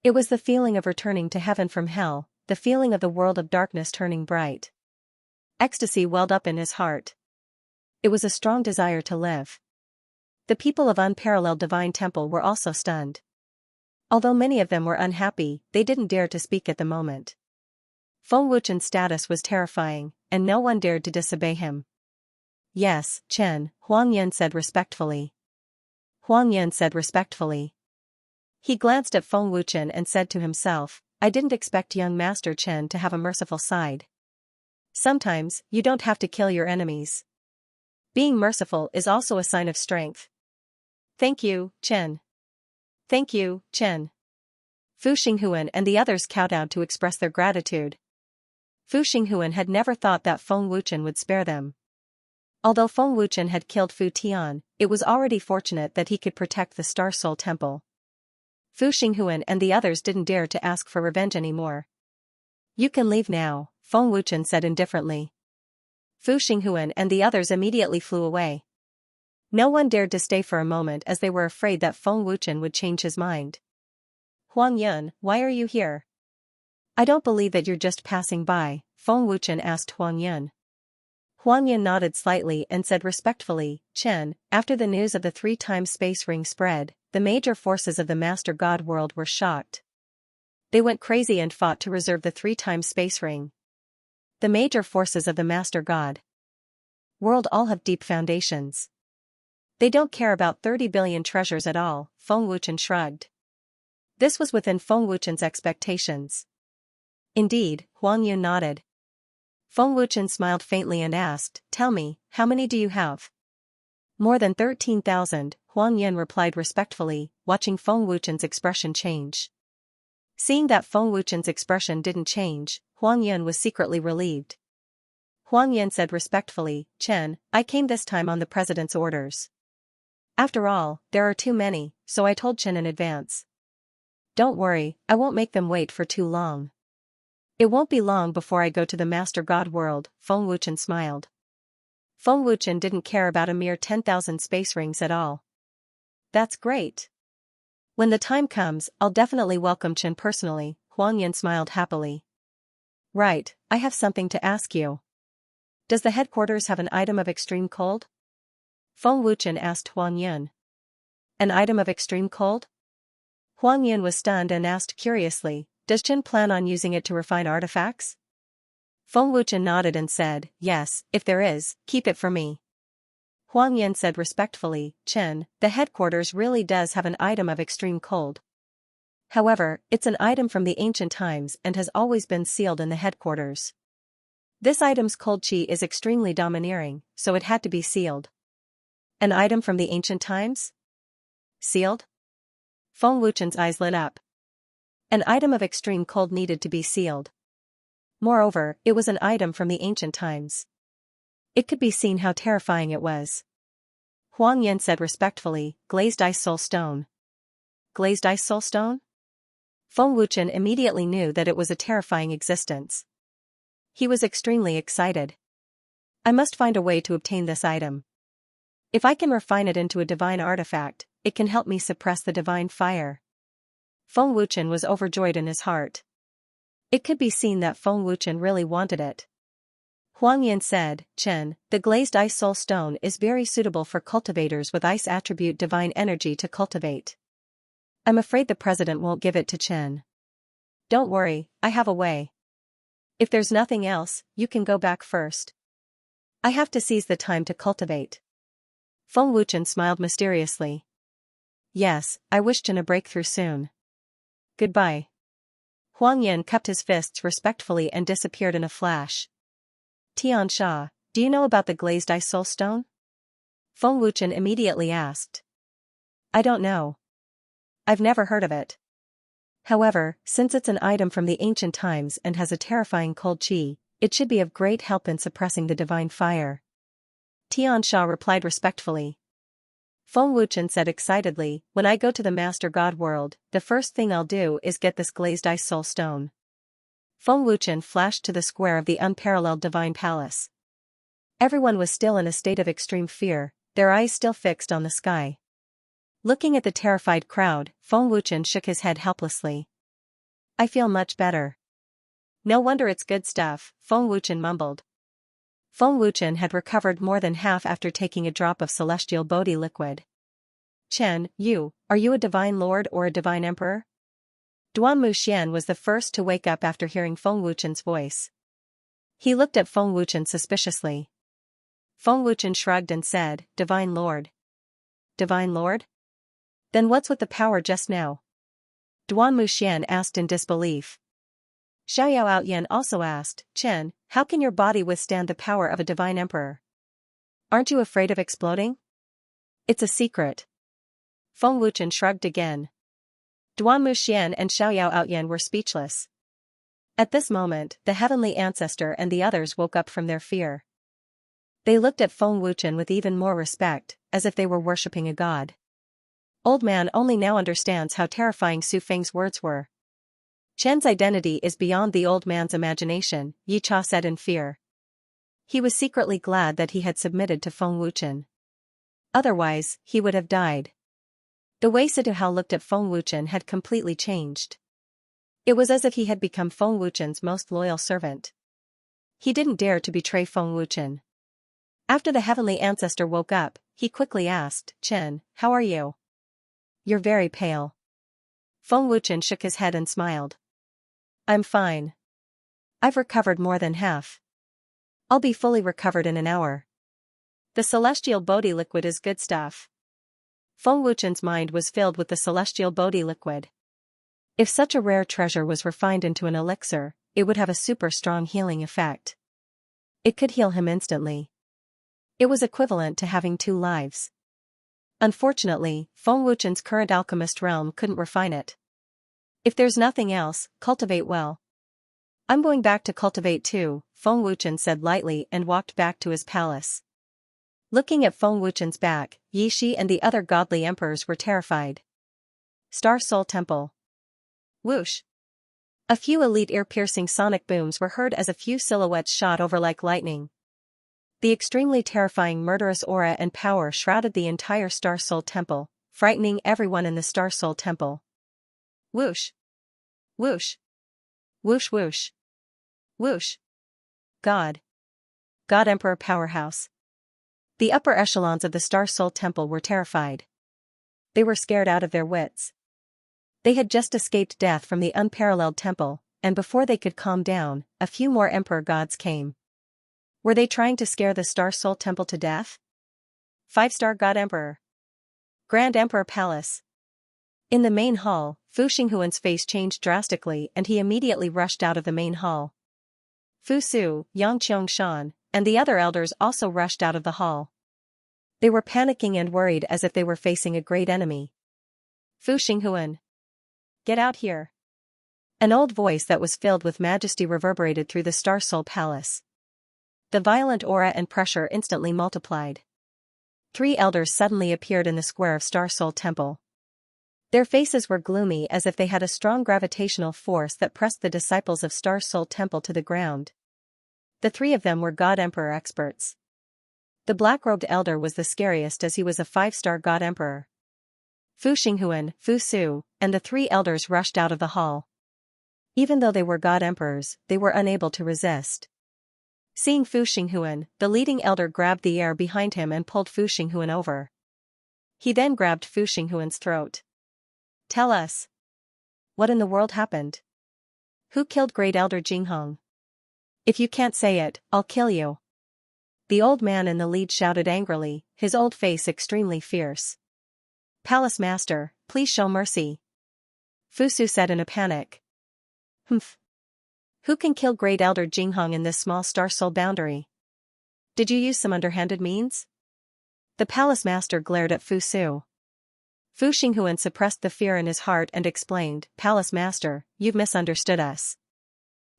A: It was the feeling of returning to heaven from hell, the feeling of the world of darkness turning bright. Ecstasy welled up in his heart. It was a strong desire to live. The people of Unparalleled Divine Temple were also stunned. Although many of them were unhappy, they didn't dare to speak at the moment. Feng Wuchen's status was terrifying, and no one dared to disobey him. Yes, Chen, Huang Yan said respectfully. Huang Yan said respectfully. He glanced at Feng Wuchen and said to himself, I didn't expect young Master Chen to have a merciful side. Sometimes, you don't have to kill your enemies. Being merciful is also a sign of strength. Thank you, Chen. Thank you, Chen. Fu Xinghuan and the others kowtowed to express their gratitude. Fu Xinghuan had never thought that Feng Wuchen would spare them. Although Feng Wuchen had killed Fu Tian, it was already fortunate that he could protect the Star Soul Temple. Fu Xinghuan and the others didn't dare to ask for revenge anymore. You can leave now, Feng Wuchen said indifferently. Fu Xinghuan and the others immediately flew away. No one dared to stay for a moment as they were afraid that Feng Wuchen would change his mind. Huang Yun, why are you here? I don't believe that you're just passing by, Feng Wuchen asked Huang Yun. Huang Yun nodded slightly and said respectfully, Chen, after the news of the 3-time space ring spread, the major forces of the Master God world were shocked. They went crazy and fought to reserve the 3-time space ring. The major forces of the Master God world all have deep foundations. They don't care about 30 billion treasures at all, Feng Wuchen shrugged. This was within Feng Wuchen's expectations. Indeed, Huang Yun nodded. Feng Wuchen smiled faintly and asked, Tell me, how many do you have? More than 13,000, Huang Yun replied respectfully, watching Feng Wuchen's expression change. Seeing that Feng Wuchen's expression didn't change, Huang Yun was secretly relieved. Huang Yun said respectfully, Chen, I came this time on the president's orders. After all, there are too many, so I told Chen in advance. Don't worry, I won't make them wait for too long. It won't be long before I go to the Master God world, Feng Wuchen smiled. Feng Wuchen didn't care about a mere 10,000 space rings at all. That's great. When the time comes, I'll definitely welcome Chen personally, Huang Yun smiled happily. Right, I have something to ask you. Does the headquarters have an item of extreme cold? Feng Wuchen asked Huang Yun. An item of extreme cold? Huang Yun was stunned and asked curiously, Does Chen plan on using it to refine artifacts? Feng Wuchen nodded and said, Yes, if there is, keep it for me. Huang Yun said respectfully, Chen, the headquarters really does have an item of extreme cold. However, it's an item from the ancient times and has always been sealed in the headquarters. This item's cold chi is extremely domineering, so it had to be sealed. An item from the ancient times? Sealed? Feng Wuchen's eyes lit up. An item of extreme cold needed to be sealed. Moreover, it was an item from the ancient times. It could be seen how terrifying it was. Huang Yan said respectfully, Glazed ice soul stone. Glazed ice soul stone? Feng Wuchen immediately knew that it was a terrifying existence. He was extremely excited. I must find a way to obtain this item. If I can refine it into a divine artifact, it can help me suppress the divine fire. Feng Wuchen was overjoyed in his heart. It could be seen that Feng Wuchen really wanted it. Huang Yan said, Chen, the glazed ice soul stone is very suitable for cultivators with ice attribute divine energy to cultivate. I'm afraid the president won't give it to Chen. Don't worry, I have a way. If there's nothing else, you can go back first. I have to seize the time to cultivate. Feng Wuchen smiled mysteriously. Yes, I wish Chen a breakthrough soon. Goodbye. Huang Yan cupped his fists respectfully and disappeared in a flash. Xianxia, do you know about the glazed ice soul stone? Feng Wuchen immediately asked. I don't know. I've never heard of it. However, since it's an item from the ancient times and has a terrifying cold chi, it should be of great help in suppressing the divine fire. Xianxia replied respectfully. Feng Wuchen said excitedly, When I go to the Master God world, the first thing I'll do is get this glazed ice soul stone. Feng Wuchen flashed to the square of the unparalleled divine palace. Everyone was still in a state of extreme fear, their eyes still fixed on the sky. Looking at the terrified crowd, Feng Wuchen shook his head helplessly. I feel much better. No wonder it's good stuff, Feng Wuchen mumbled. Feng Wuchen had recovered more than half after taking a drop of celestial Bodhi liquid. Chen, are you a divine lord or a divine emperor? Duan Muxian was the first to wake up after hearing Feng Wuchen's voice. He looked at Feng Wuchen suspiciously. Feng Wuchen shrugged and said, Divine Lord. Divine Lord? Then what's with the power just now? Duan Muxian asked in disbelief. Xiao Outyan also asked, Chen, how can your body withstand the power of a divine emperor? Aren't you afraid of exploding? It's a secret. Feng Wuchen shrugged again. Duan Muxian and Xiao Outyan were speechless. At this moment, the heavenly ancestor and the others woke up from their fear. They looked at Feng Wuchen with even more respect, as if they were worshipping a god. Old man only now understands how terrifying Su Feng's words were. Chen's identity is beyond the old man's imagination, Yi Cha said in fear. He was secretly glad that he had submitted to Feng Wuchen. Otherwise, he would have died. The way Situ Hao looked at Feng Wuchen had completely changed. It was as if he had become Feng Wuchen's most loyal servant. He didn't dare to betray Feng Wuchen. After the heavenly ancestor woke up, he quickly asked, Chen, how are you? You're very pale. Feng Wuchen shook his head and smiled. I'm fine. I've recovered more than half. I'll be fully recovered in an hour. The celestial Bodhi liquid is good stuff. Feng Wuchen's mind was filled with the celestial Bodhi liquid. If such a rare treasure was refined into an elixir, it would have a super strong healing effect. It could heal him instantly. It was equivalent to having 2 lives. Unfortunately, Feng Wuchen's current alchemist realm couldn't refine it. If there's nothing else, cultivate well. I'm going back to cultivate too, Feng Wuchen said lightly and walked back to his palace. Looking at Feng Wuchen's back, Yi Shi and the other godly emperors were terrified. Star Soul Temple. Whoosh. A few elite ear-piercing sonic booms were heard as a few silhouettes shot over like lightning. The extremely terrifying murderous aura and power shrouded the entire Star Soul Temple, frightening everyone in the Star Soul Temple. Whoosh. Whoosh. Whoosh whoosh. Whoosh. God. God Emperor Powerhouse. The upper echelons of the Star Soul Temple were terrified. They were scared out of their wits. They had just escaped death from the unparalleled temple, and before they could calm down, a few more Emperor gods came. Were they trying to scare the Star Soul Temple to death? 5-star God Emperor. Grand Emperor Palace. In the main hall, Fu Xinghuan's face changed drastically and he immediately rushed out of the main hall. Fu Su, Yang Qiangshan, and the other elders also rushed out of the hall. They were panicking and worried as if they were facing a great enemy. Fu Xinghuan. Get out here. An old voice that was filled with majesty reverberated through the Star Soul Palace. The violent aura and pressure instantly multiplied. 3 elders suddenly appeared in the square of Star Soul Temple. Their faces were gloomy as if they had a strong gravitational force that pressed the disciples of Star Soul Temple to the ground. The 3 of them were God Emperor experts. The black-robed elder was the scariest as he was a 5-star God Emperor. Fu Xinghuan, Fu Su, and the 3 elders rushed out of the hall. Even though they were God Emperors, they were unable to resist. Seeing Fu Xinghuan, the leading elder grabbed the air behind him and pulled Fu Xinghuan over. He then grabbed Fu Xinghuan's throat. Tell us. What in the world happened? Who killed Great Elder Jinghong? If you can't say it, I'll kill you. The old man in the lead shouted angrily, his old face extremely fierce. Palace Master, please show mercy. Fu Su said in a panic. Humph. Who can kill Great Elder Jinghong in this small Star Soul boundary? Did you use some underhanded means? The Palace Master glared at Fu Su. Fu Xinghuan suppressed the fear in his heart and explained, Palace Master, you've misunderstood us.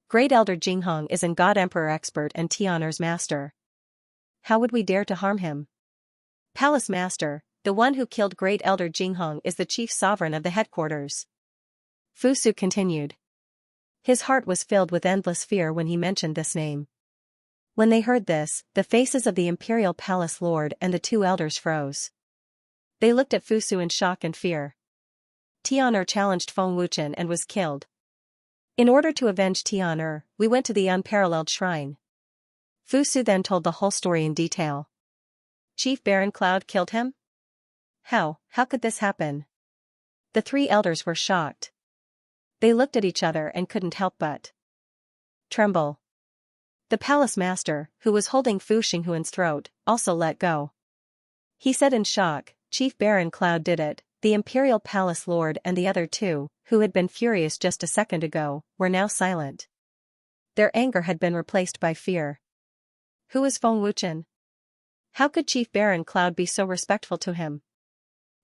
A: Great Elder Jinghong is an God Emperor expert and Tianer's master. How would we dare to harm him? Palace Master, the one who killed Great Elder Jinghong is the chief sovereign of the headquarters. Fu Su continued. His heart was filled with endless fear when he mentioned this name. When they heard this, the faces of the Imperial Palace Lord and the 2 elders froze. They looked at Fu Su in shock and fear. Tianer challenged Feng Wuchen and was killed. In order to avenge Tian, we went to the unparalleled shrine. Fu Su then told the whole story in detail. Chief Baron Cloud killed him? How could this happen? The three elders were shocked. They looked at each other and couldn't help but tremble. The palace master, who was holding Fu Xinghuan's throat, also let go. He said in shock, Chief Baron Cloud did it. The imperial palace lord and the other two, who had been furious just a second ago, were now silent. Their anger had been replaced by fear. Who is Feng Wuchen? How could Chief Baron Cloud be so respectful to him?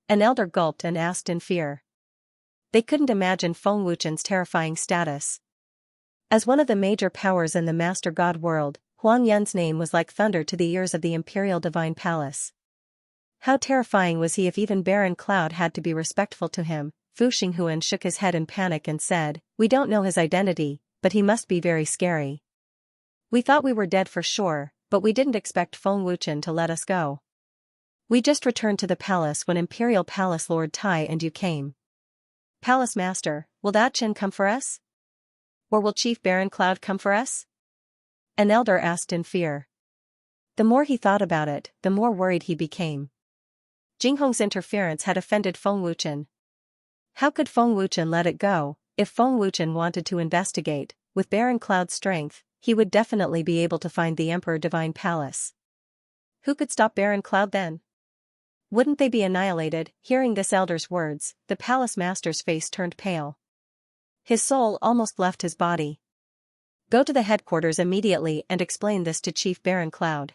A: An elder gulped and asked in fear. They couldn't imagine Feng Wuchen's terrifying status. As one of the major powers in the Master God world, Huang Yun's name was like thunder to the ears of the Imperial Divine Palace. How terrifying was he if even Baron Cloud had to be respectful to him? Fu Xinghuan shook his head in panic and said, "We don't know his identity, but he must be very scary. We thought we were dead for sure, but we didn't expect Feng Wuchen to let us go. We just returned to the palace when Imperial Palace Lord Tai and you came. Palace Master, will that Chen come for us? Or will Chief Baron Cloud come for us?" An elder asked in fear. The more he thought about it, the more worried he became. Jinghong's interference had offended Feng Wuchen. How could Feng Wuchen let it go? If Feng Wuchen wanted to investigate, with Baron Cloud's strength, he would definitely be able to find the Emperor Divine Palace. Who could stop Baron Cloud then? Wouldn't they be annihilated? Hearing this elder's words, the palace master's face turned pale. His soul almost left his body. Go to the headquarters immediately and explain this to Chief Baron Cloud.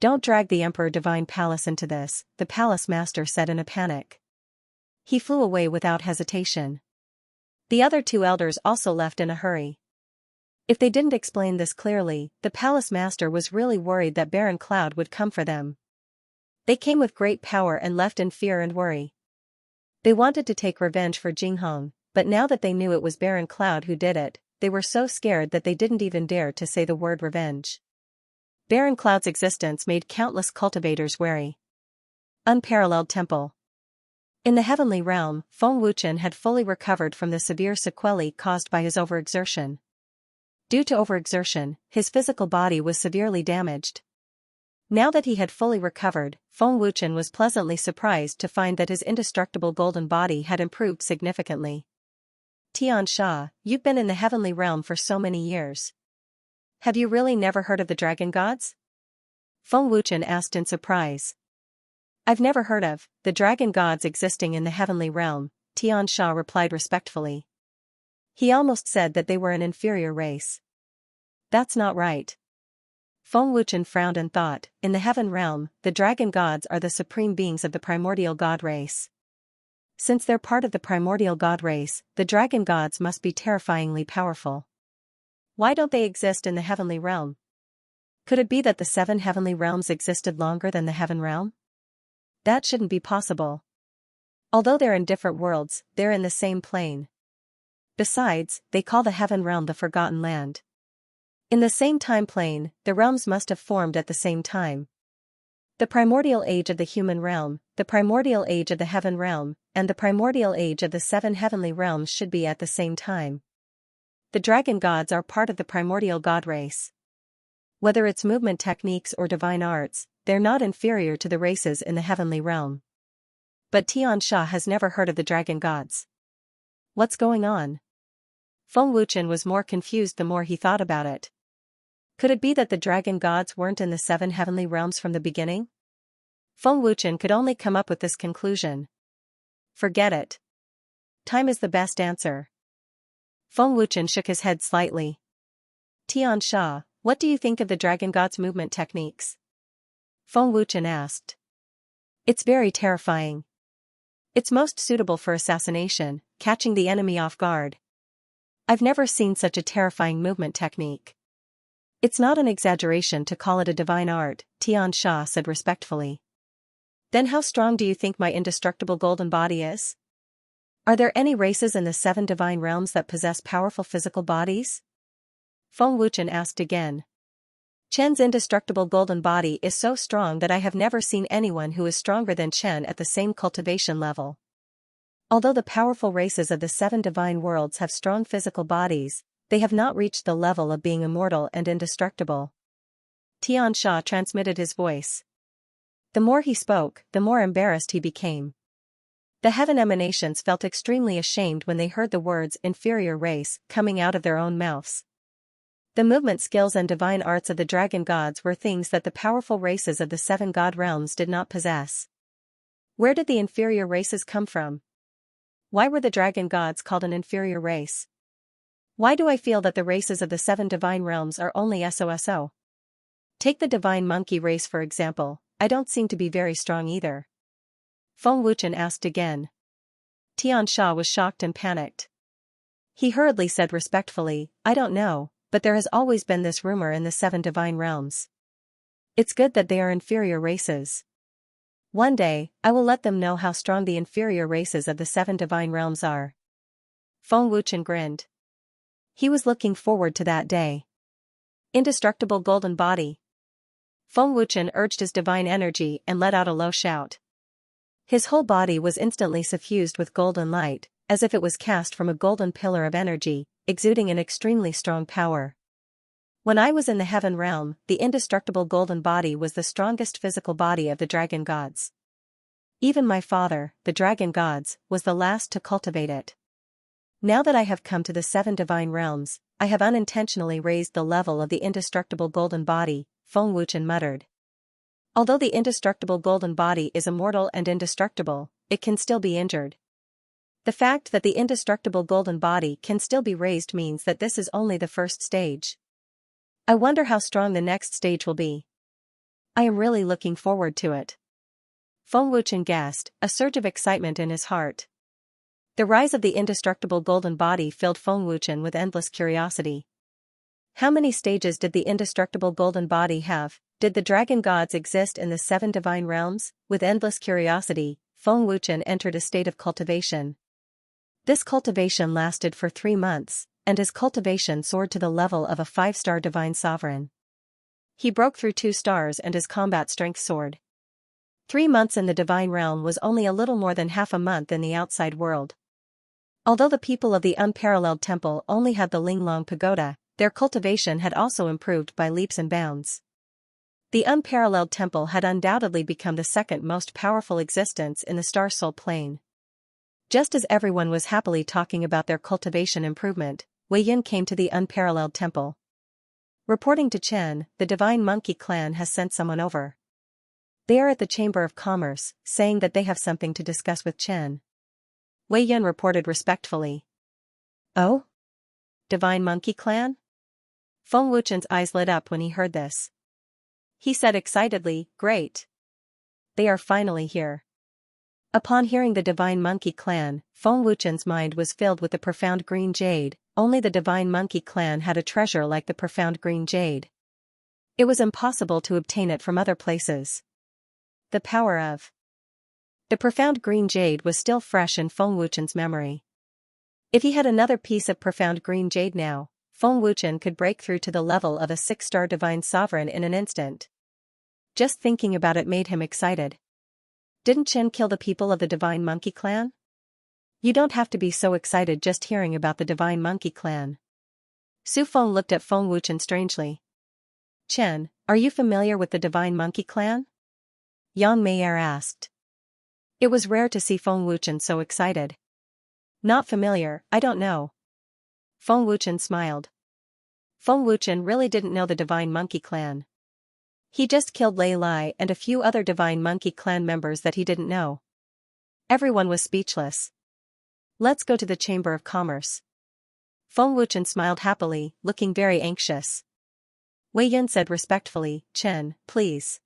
A: Don't drag the Emperor Divine Palace into this, the palace master said in a panic. He flew away without hesitation. The other two elders also left in a hurry. If they didn't explain this clearly, the palace master was really worried that Baron Cloud would come for them. They came with great power and left in fear and worry. They wanted to take revenge for Jinghong, but now that they knew it was Baron Cloud who did it, they were so scared that they didn't even dare to say the word revenge. Baron Cloud's existence made countless cultivators wary. Unparalleled temple. In the heavenly realm, Feng Wuchen had fully recovered from the severe sequelae caused by his overexertion. Due to overexertion, his physical body was severely damaged. Now that he had fully recovered, Feng Wuchen was pleasantly surprised to find that his indestructible golden body had improved significantly. Xianxia, you've been in the heavenly realm for so many years. Have you really never heard of the dragon gods? Feng Wuchen asked in surprise. I've never heard of the dragon gods existing in the heavenly realm, Xianxia replied respectfully. He almost said that they were an inferior race. That's not right. Feng Wuchen frowned and thought, in the heaven realm, the dragon gods are the supreme beings of the primordial god race. Since they're part of the primordial god race, the dragon gods must be terrifyingly powerful. Why don't they exist in the heavenly realm? Could it be that the 7 heavenly realms existed longer than the heaven realm? That shouldn't be possible. Although they're in different worlds, they're in the same plane. Besides, they call the heaven realm the Forgotten Land. In the same time plane, the realms must have formed at the same time. The primordial age of the human realm, the primordial age of the heaven realm, and the primordial age of the 7 heavenly realms should be at the same time. The dragon gods are part of the primordial god race. Whether it's movement techniques or divine arts, they're not inferior to the races in the heavenly realm. But Xianxia has never heard of the dragon gods. What's going on? Feng Wuchen was more confused the more he thought about it. Could it be that the dragon gods weren't in the 7 heavenly realms from the beginning? Feng Wuchen could only come up with this conclusion. Forget it. Time is the best answer. Feng Wuchen shook his head slightly. Xianxia, what do you think of the dragon god's movement techniques? Feng Wuchen asked. It's very terrifying. It's most suitable for assassination, catching the enemy off guard. I've never seen such a terrifying movement technique. It's not an exaggeration to call it a divine art, Xianxia said respectfully. Then how strong do you think my indestructible golden body is? Are there any races in the 7 divine realms that possess powerful physical bodies? Feng Wuchen asked again. Chen's indestructible golden body is so strong that I have never seen anyone who is stronger than Chen at the same cultivation level. Although the powerful races of the seven divine worlds have strong physical bodies, they have not reached the level of being immortal and indestructible. Xianxia transmitted his voice. The more he spoke, the more embarrassed he became. The heaven emanations felt extremely ashamed when they heard the words inferior race coming out of their own mouths. The movement skills and divine arts of the dragon gods were things that the powerful races of the seven god realms did not possess. Where did the inferior races come from? Why were the dragon gods called an inferior race? Why do I feel that the races of the seven divine realms are only SOSO? Take the divine monkey race for example, I don't seem to be very strong either. Feng Wuchen asked again. Xianxia was shocked and panicked. He hurriedly said respectfully, I don't know, but there has always been this rumor in the seven divine realms. It's good that they are inferior races. One day, I will let them know how strong the inferior races of the seven divine realms are. Feng Wuchen grinned. He was looking forward to that day. Indestructible golden body. Feng Wuchen urged his divine energy and let out a low shout. His whole body was instantly suffused with golden light, as if it was cast from a golden pillar of energy, exuding an extremely strong power. When I was in the heaven realm, the indestructible golden body was the strongest physical body of the dragon gods. Even my father, the dragon gods, was the last to cultivate it. Now that I have come to the seven divine realms, I have unintentionally raised the level of the indestructible golden body, Feng Wuchen muttered. Although the indestructible golden body is immortal and indestructible, it can still be injured. The fact that the indestructible golden body can still be raised means that this is only the first stage. I wonder how strong the next stage will be. I am really looking forward to it. Feng Wuchen gasped, a surge of excitement in his heart. The rise of the indestructible golden body filled Feng Wuchen with endless curiosity. How many stages did the indestructible golden body have? Did the dragon gods exist in the seven divine realms? With endless curiosity, Feng Wuchen entered a state of cultivation. This cultivation lasted for 3 months, and his cultivation soared to the level of a 5-star divine sovereign. He broke through 2 stars and his combat strength soared. 3 months in the divine realm was only a little more than half a month in the outside world. Although the people of the unparalleled temple only had the Linglong pagoda, their cultivation had also improved by leaps and bounds. The unparalleled temple had undoubtedly become the second most powerful existence in the Star Soul plane. Just as everyone was happily talking about their cultivation improvement, Wei Yin came to the unparalleled temple. Reporting to Chen, the Divine Monkey Clan has sent someone over. They are at the Chamber of Commerce, saying that they have something to discuss with Chen. Wei Yin reported respectfully. Oh? Divine Monkey Clan? Feng Wuchen's eyes lit up when he heard this. He said excitedly, great. They are finally here. Upon hearing the Divine Monkey Clan, Feng Wuchen's mind was filled with the profound green jade. Only the Divine Monkey Clan had a treasure like the profound green jade. It was impossible to obtain it from other places. The power of the profound green jade was still fresh in Feng Wuchen's memory. If he had another piece of profound green jade now, Feng Wuchen could break through to the level of a 6-star divine sovereign in an instant. Just thinking about it made him excited. Didn't Chen kill the people of the Divine Monkey Clan? You don't have to be so excited just hearing about the Divine Monkey Clan. Su Feng looked at Feng Wuchen strangely. Chen, are you familiar with the Divine Monkey Clan? Yang Meier asked. It was rare to see Feng Wuchen so excited. Not familiar, I don't know. Feng Wuchen smiled. Feng Wuchen really didn't know the Divine Monkey Clan. He just killed Lei Lai and a few other Divine Monkey Clan members that he didn't know. Everyone was speechless. Let's go to the Chamber of Commerce. Feng Wuchen smiled happily, looking very anxious. Wei Yin said respectfully, Chen, please.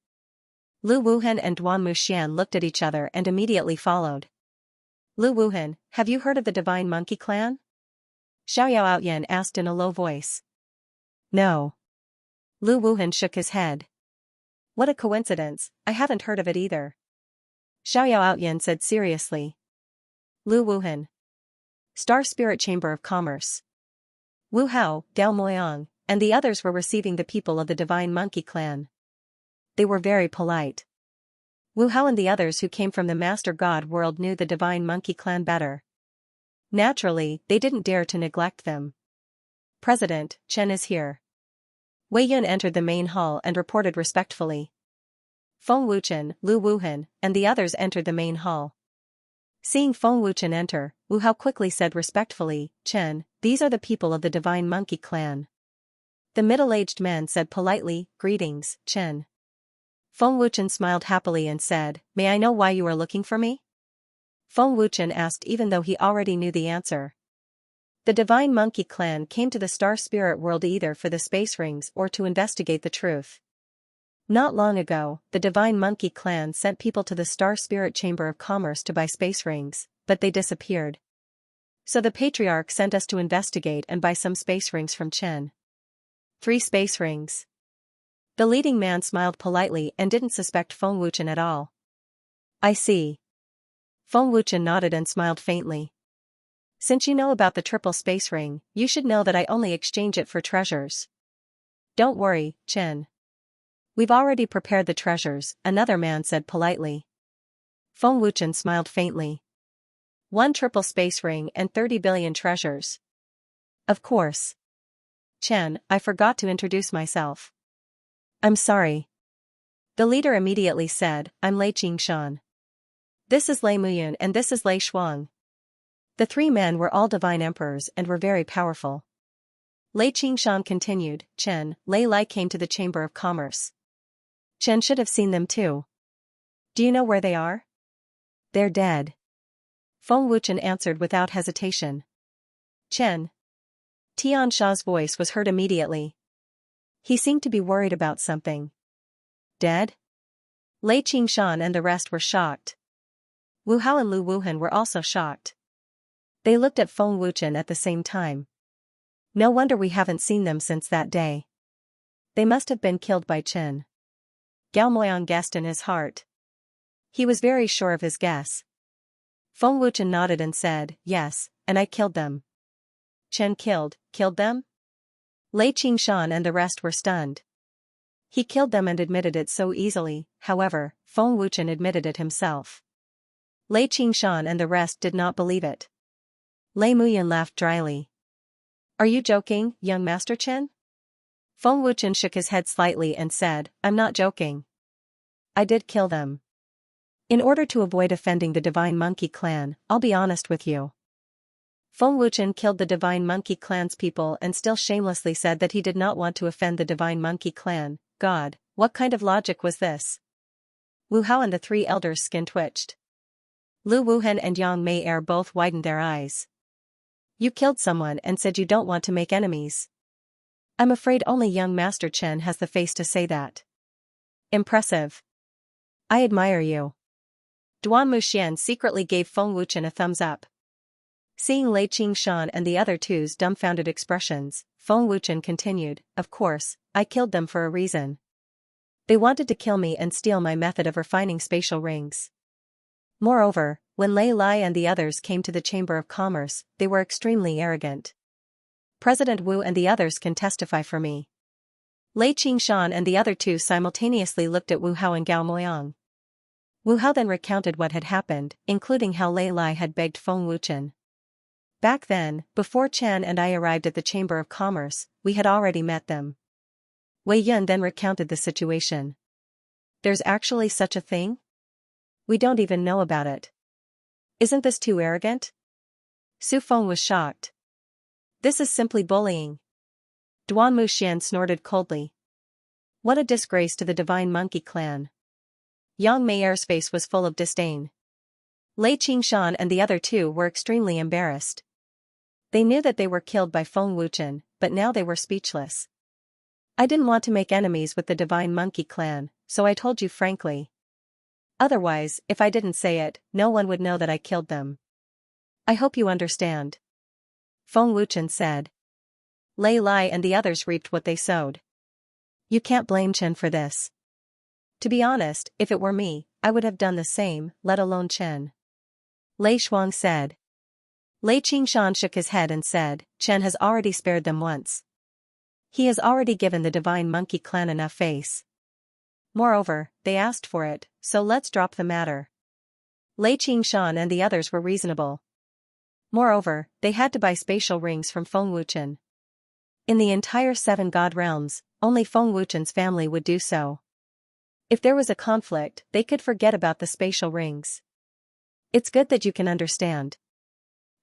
A: Lu Wuhan and Duan Muxian looked at each other and immediately followed. Lu Wuhan, have you heard of the Divine Monkey Clan? Xiao Outyan asked in a low voice. No. Lu Wuhan shook his head. What a coincidence, I haven't heard of it either. Xiao Outyan said seriously. Lu Wuhan. Star Spirit Chamber of Commerce. Wu Hao, Dao Moyang, and the others were receiving the people of the Divine Monkey Clan. They were very polite. Wu Hao and the others who came from the Master God world knew the Divine Monkey Clan better. Naturally, they didn't dare to neglect them. President, Chen is here. Wei Yun entered the main hall and reported respectfully. Feng Wuchen, Lu Wuhan, and the others entered the main hall. Seeing Feng Wuchen enter, Wu Hao quickly said respectfully, Chen, these are the people of the Divine Monkey Clan. The middle-aged man said politely, greetings, Chen. Feng Wuchen smiled happily and said, may I know why you are looking for me? Feng Wuchen asked even though he already knew the answer. The Divine Monkey Clan came to the Star Spirit world either for the space rings or to investigate the truth. Not long ago, the Divine Monkey Clan sent people to the Star Spirit Chamber of Commerce to buy space rings, but they disappeared. So the Patriarch sent us to investigate and buy some space rings from Chen. 3 space rings. The leading man smiled politely and didn't suspect Feng Wuchen at all. I see. Feng Wuchen nodded and smiled faintly. Since you know about the triple space ring, you should know that I only exchange it for treasures. Don't worry, Chen. We've already prepared the treasures, another man said politely. Feng Wuchen smiled faintly. 1 triple space ring and 30 billion treasures. Of course. Chen, I forgot to introduce myself. I'm sorry. The leader immediately said, I'm Lei Qingshan. This is Lei Muyun and this is Lei Shuang. The 3 men were all divine emperors and were very powerful. Lei Qingshan continued, Chen, Lei Lai came to the Chamber of Commerce. Chen should have seen them too. Do you know where they are? They're dead. Feng Wuchen answered without hesitation. Chen. Tian Sha's voice was heard immediately. He seemed to be worried about something. Dead? Lei Qingshan and the rest were shocked. Wu Hao and Lu Wuhan were also shocked. They looked at Feng Wuchen at the same time. No wonder we haven't seen them since that day. They must have been killed by Chen. Gao Moyang guessed in his heart. He was very sure of his guess. Feng Wuchen nodded and said, yes, and I killed them. Chen killed them? Lei Qingshan and the rest were stunned. He killed them and admitted it so easily, however, Feng Wuchen admitted it himself. Lei Qingshan and the rest did not believe it. Lei Muyun laughed dryly. Are you joking, young Master Chen? Feng Wuchen shook his head slightly and said, I'm not joking. I did kill them. In order to avoid offending the Divine Monkey Clan, I'll be honest with you. Feng Wuchen killed the Divine Monkey Clan's people and still shamelessly said that he did not want to offend the Divine Monkey Clan. God, what kind of logic was this? Wu Hao and the 3 elders' skin twitched. Lu Wuhan and Yang Mei both widened their eyes. You killed someone and said you don't want to make enemies. I'm afraid only young Master Chen has the face to say that. Impressive. I admire you. Duan Muxian secretly gave Feng Wuchen a thumbs up. Seeing Lei Qingshan and the other 2's dumbfounded expressions, Feng Wuchen continued, of course, I killed them for a reason. They wanted to kill me and steal my method of refining spatial rings. Moreover, when Lei Lai and the others came to the Chamber of Commerce, they were extremely arrogant. President Wu and the others can testify for me. Lei Qingshan and the other 2 simultaneously looked at Wu Hao and Gao Moyang. Wu Hao then recounted what had happened, including how Lei Lai had begged Feng Wuchen. Back then, before Chen and I arrived at the Chamber of Commerce, we had already met them. Wei Yun then recounted the situation. There's actually such a thing? We don't even know about it. Isn't this too arrogant? Su Feng was shocked. This is simply bullying. Duan Muxian snorted coldly. What a disgrace to the Divine Monkey Clan. Yang Mei's face was full of disdain. Lei Qingshan and the other 2 were extremely embarrassed. They knew that they were killed by Feng Wuchen, but now they were speechless. I didn't want to make enemies with the Divine Monkey Clan, so I told you frankly. Otherwise, if I didn't say it, no one would know that I killed them. I hope you understand. Feng Wuchen said. Lei Lai and the others reaped what they sowed. You can't blame Chen for this. To be honest, if it were me, I would have done the same, let alone Chen. Lei Shuang said. Lei Qingshan shook his head and said, Chen has already spared them once. He has already given the Divine Monkey Clan enough face. Moreover, they asked for it, so let's drop the matter. Lei Qingshan and the others were reasonable. Moreover, they had to buy spatial rings from Feng Wuchen. In the entire 7 god realms, only Feng Wuchen's family would do so. If there was a conflict, they could forget about the spatial rings. It's good that you can understand.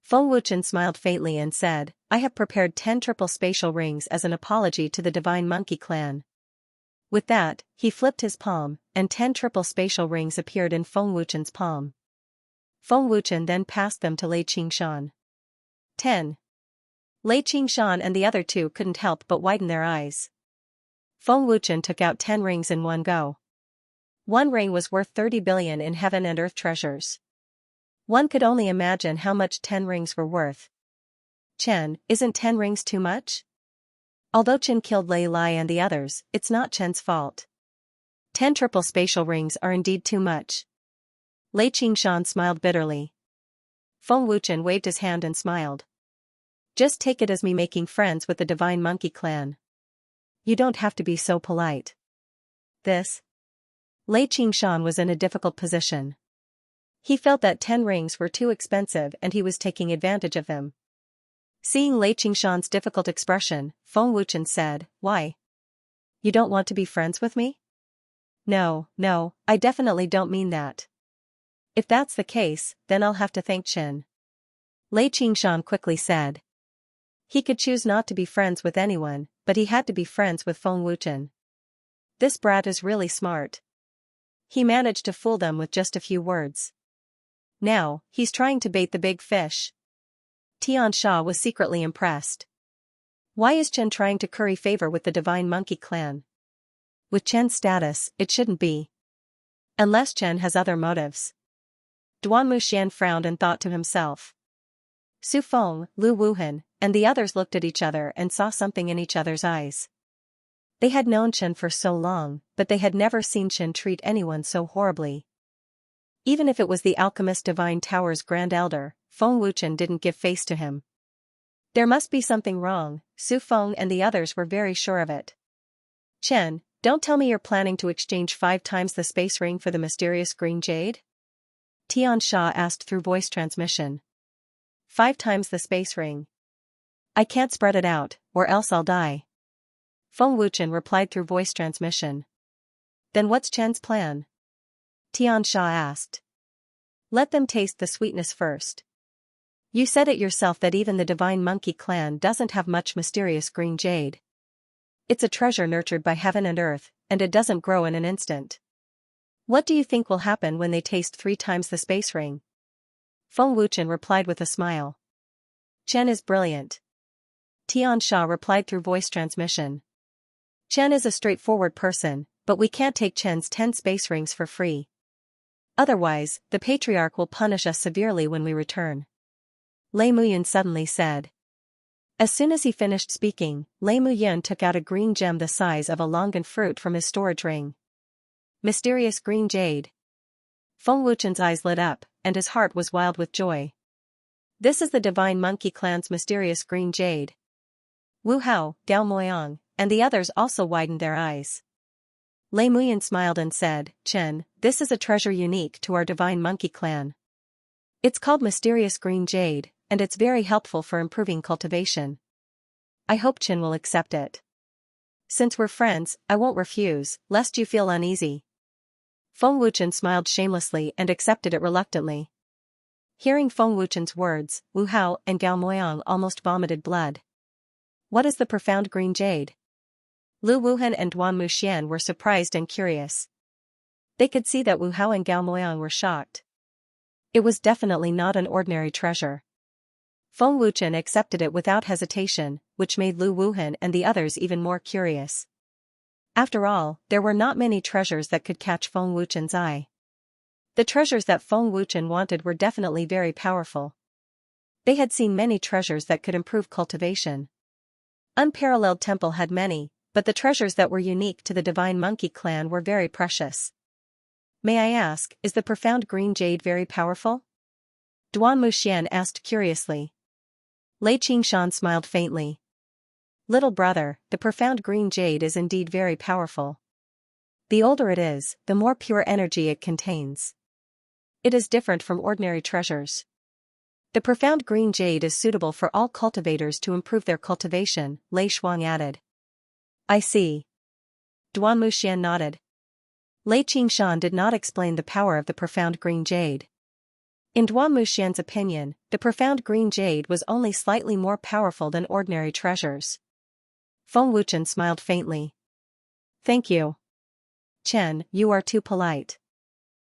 A: Feng Wuchen smiled faintly and said, I have prepared 10 triple spatial rings as an apology to the Divine Monkey Clan. With that, he flipped his palm, and 10 triple spatial rings appeared in Feng Wuchen's palm. Feng Wuchen then passed them to Lei Qingshan. 10. Lei Qingshan and the other 2 couldn't help but widen their eyes. Feng Wuchen took out 10 rings in one go. One ring was worth 30 billion in heaven and earth treasures. One could only imagine how much 10 rings were worth. Chen, isn't 10 rings too much? Although Chen killed Lei Lai and the others, it's not Chen's fault. 10 triple spatial rings are indeed too much. Lei Qingshan smiled bitterly. Feng Wuchen waved his hand and smiled. Just take it as me making friends with the Divine Monkey Clan. You don't have to be so polite. This. Lei Qingshan was in a difficult position. He felt that 10 rings were too expensive and he was taking advantage of them. Seeing Lei Qingshan's difficult expression, Feng Wuchen said, Why? You don't want to be friends with me? No, I definitely don't mean that. If that's the case, then I'll have to thank Chen. Lei Qingshan quickly said. He could choose not to be friends with anyone, but he had to be friends with Feng Wuchen. This brat is really smart. He managed to fool them with just a few words. Now, he's trying to bait the big fish. Xianxia was secretly impressed. Why is Chen trying to curry favor with the Divine Monkey Clan? With Chen's status, it shouldn't be. Unless Chen has other motives. Duan Muxian frowned and thought to himself. Su Feng, Lu Wuhan, and the others looked at each other and saw something in each other's eyes. They had known Chen for so long, but they had never seen Chen treat anyone so horribly. Even if it was the alchemist Divine Tower's Grand Elder, Feng Wuchen didn't give face to him. There must be something wrong, Su Feng and the others were very sure of it. Chen, don't tell me you're planning to exchange 5 times the space ring for the mysterious green jade? Xianxia asked through voice transmission. 5 times the space ring. I can't spread it out, or else I'll die. Feng Wuchen replied through voice transmission. Then what's Chen's plan? Xianxia asked. Let them taste the sweetness first. You said it yourself that even the Divine Monkey Clan doesn't have much mysterious green jade. It's a treasure nurtured by heaven and earth, and it doesn't grow in an instant. What do you think will happen when they taste 3 times the space ring? Feng Wuchen replied with a smile. Chen is brilliant. Xianxia replied through voice transmission. Chen is a straightforward person, but we can't take Chen's 10 space rings for free. Otherwise, the Patriarch will punish us severely when we return. Lei Muyan suddenly said. As soon as he finished speaking, Lei Muyan took out a green gem the size of a longan fruit from his storage ring. Mysterious green jade. Feng Wuchen's eyes lit up, and his heart was wild with joy. This is the Divine Monkey Clan's mysterious green jade. Wu Hao, Gao Moyang, and the others also widened their eyes. Lei Muyan smiled and said, Chen, this is a treasure unique to our Divine Monkey Clan. It's called Mysterious Green Jade, and it's very helpful for improving cultivation. I hope Chen will accept it. Since we're friends, I won't refuse, lest you feel uneasy. Feng Wuchen smiled shamelessly and accepted it reluctantly. Hearing Feng Wuchen's words, Wu Hao and Gao Moyang almost vomited blood. What is the profound green jade? Lu Wuhan and Duan Muxian were surprised and curious. They could see that Wu Hao and Gao Moyang were shocked. It was definitely not an ordinary treasure. Feng Wuchen accepted it without hesitation, which made Lu Wuhan and the others even more curious. After all, there were not many treasures that could catch Feng Wuchen's eye. The treasures that Feng Wuchen wanted were definitely very powerful. They had seen many treasures that could improve cultivation. Unparalleled Temple had many, but the treasures that were unique to the Divine Monkey Clan were very precious. May I ask, is the profound green jade very powerful? Duan Muxian asked curiously. Lei Qingshan smiled faintly. Little brother, the profound green jade is indeed very powerful. The older it is, the more pure energy it contains. It is different from ordinary treasures. The profound green jade is suitable for all cultivators to improve their cultivation, Lei Shuang added. I see. Duan Muxian nodded. Lei Qingshan did not explain the power of the profound green jade. In Duan Muxian's opinion, the profound green jade was only slightly more powerful than ordinary treasures. Feng Wuchen smiled faintly. Thank you. Chen, you are too polite.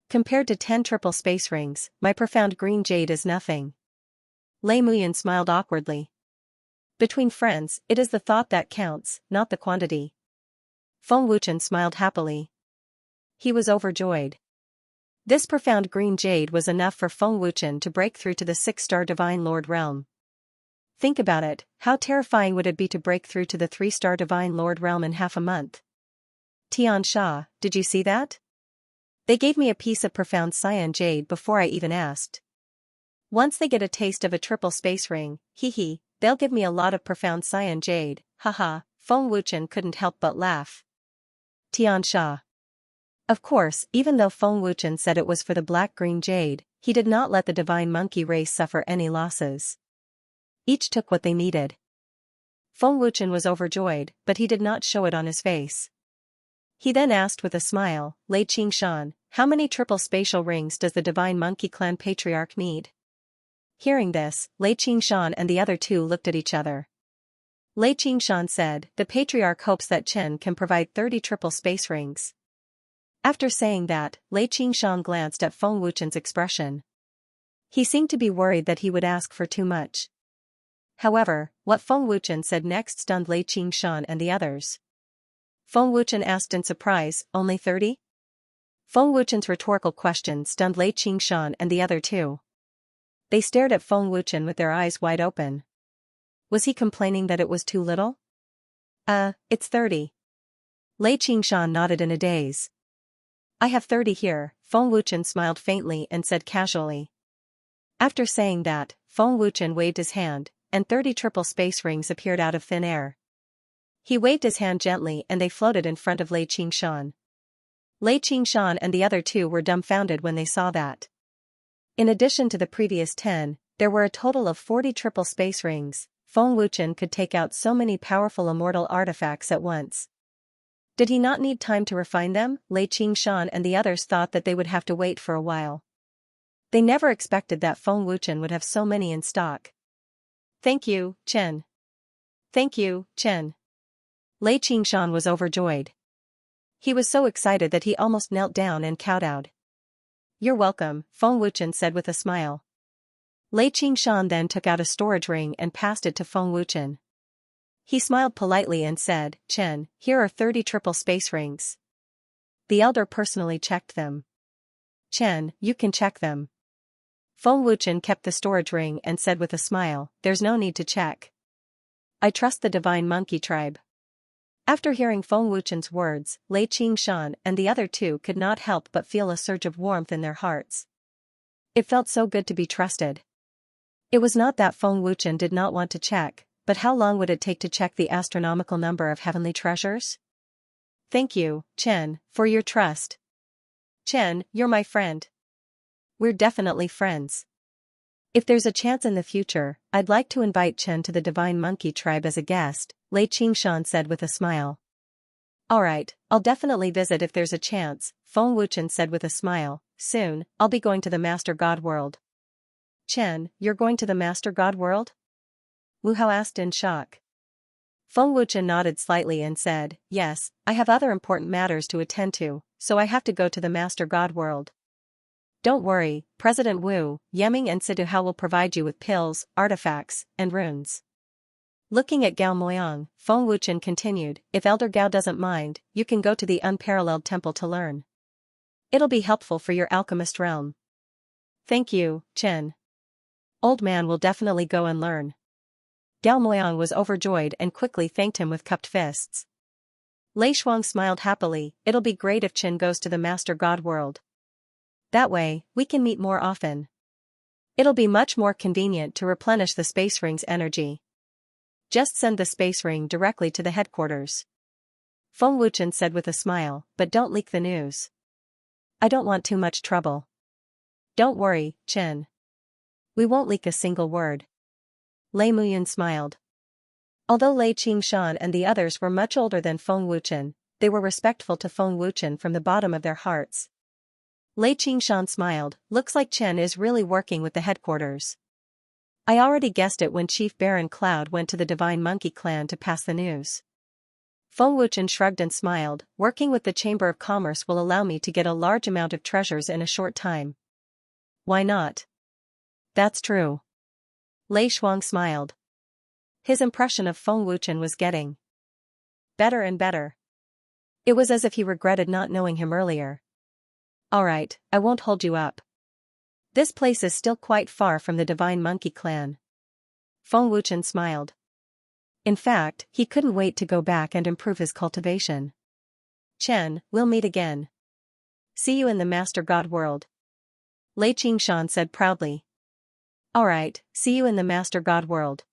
A: Compared to 10 triple space rings, my profound green jade is nothing. Lei Muyan smiled awkwardly. Between friends, it is the thought that counts, not the quantity. Feng Wuchen smiled happily. He was overjoyed. This profound green jade was enough for Feng Wuchen to break through to the 6-star Divine Lord realm. Think about it, how terrifying would it be to break through to the 3-star Divine Lord realm in half a month? Xianxia, did you see that? They gave me a piece of profound cyan jade before I even asked. Once they get a taste of a triple space ring, hee, they'll give me a lot of profound cyan jade, haha. Feng Wuchen couldn't help but laugh. Xianxia. Of course, even though Feng Wuchen said it was for the black-green jade, he did not let the divine monkey race suffer any losses. Each took what they needed. Feng Wuchen was overjoyed, but he did not show it on his face. He then asked with a smile, Lei Qingshan, how many triple spatial rings does the divine monkey clan patriarch need? Hearing this, Lei Qingshan and the other two looked at each other. Lei Qingshan said, the patriarch hopes that Chen can provide 30 triple space rings. After saying that, Lei Qingshan glanced at Feng Wuchen's expression. He seemed to be worried that he would ask for too much. However, what Feng Wuchen said next stunned Lei Qingshan and the others. Feng Wuchen asked in surprise, only 30? Feng Wuchen's rhetorical question stunned Lei Qingshan and the other two. They stared at Feng Wuchen with their eyes wide open. Was he complaining that it was too little? It's 30. Lei Qingshan nodded in a daze. I have 30 here, Feng Wuchen smiled faintly and said casually. After saying that, Feng Wuchen waved his hand, and 30 triple space rings appeared out of thin air. He waved his hand gently and they floated in front of Lei Qingshan. Lei Qingshan and the other two were dumbfounded when they saw that. In addition to the previous 10, there were a total of 40 triple space rings. Feng Wuchen could take out so many powerful immortal artifacts at once. Did he not need time to refine them? Lei Qingshan and the others thought that they would have to wait for a while. They never expected that Feng Wuchen would have so many in stock. Thank you, Chen. Thank you, Chen. Lei Qingshan was overjoyed. He was so excited that he almost knelt down and kowtowed. You're welcome, Feng Wuchen said with a smile. Lei Qingshan then took out a storage ring and passed it to Feng Wuchen. He smiled politely and said, Chen, here are 30 triple space rings. The elder personally checked them. Chen, you can check them. Feng Wuchen kept the storage ring and said with a smile, there's no need to check. I trust the divine monkey tribe. After hearing Feng Wuchen's words, Lei Qingshan and the other two could not help but feel a surge of warmth in their hearts. It felt so good to be trusted. It was not that Feng Wuchen did not want to check, but how long would it take to check the astronomical number of heavenly treasures? Thank you, Chen, for your trust. Chen, you're my friend. We're definitely friends. If there's a chance in the future, I'd like to invite Chen to the Divine Monkey Tribe as a guest, Lei Qingshan said with a smile. Alright, I'll definitely visit if there's a chance, Feng Wuchen said with a smile. Soon, I'll be going to the Master God World. Chen, you're going to the Master God World? Wu Hao asked in shock. Feng Wuchen nodded slightly and said, yes, I have other important matters to attend to, so I have to go to the Master God World. Don't worry, President Wu, Yeming and Sidu Hao will provide you with pills, artifacts, and runes. Looking at Gao Moyang, Feng Wuchen continued, if Elder Gao doesn't mind, you can go to the unparalleled temple to learn. It'll be helpful for your alchemist realm. Thank you, Chen. Old man will definitely go and learn. Gao Moyang was overjoyed and quickly thanked him with cupped fists. Lei Shuang smiled happily, it'll be great if Chen goes to the Master God World. That way, we can meet more often. It'll be much more convenient to replenish the space ring's energy. Just send the space ring directly to the headquarters. Feng Wuchen said with a smile, but don't leak the news. I don't want too much trouble. Don't worry, Chen. We won't leak a single word. Lei Muyun smiled. Although Lei Qingshan and the others were much older than Feng Wuchen, they were respectful to Feng Wuchen from the bottom of their hearts. Lei Qingshan smiled, looks like Chen is really working with the headquarters. I already guessed it when Chief Baron Cloud went to the Divine Monkey Clan to pass the news. Feng Wuchen shrugged and smiled, working with the Chamber of Commerce will allow me to get a large amount of treasures in a short time. Why not? That's true. Lei Shuang smiled. His impression of Feng Wuchen was getting better and better. It was as if he regretted not knowing him earlier. Alright, I won't hold you up. This place is still quite far from the Divine Monkey Clan. Feng Wuchen smiled. In fact, he couldn't wait to go back and improve his cultivation. Chen, we'll meet again. See you in the Master God world. Lei Qingshan said proudly. Alright, see you in the Master God world.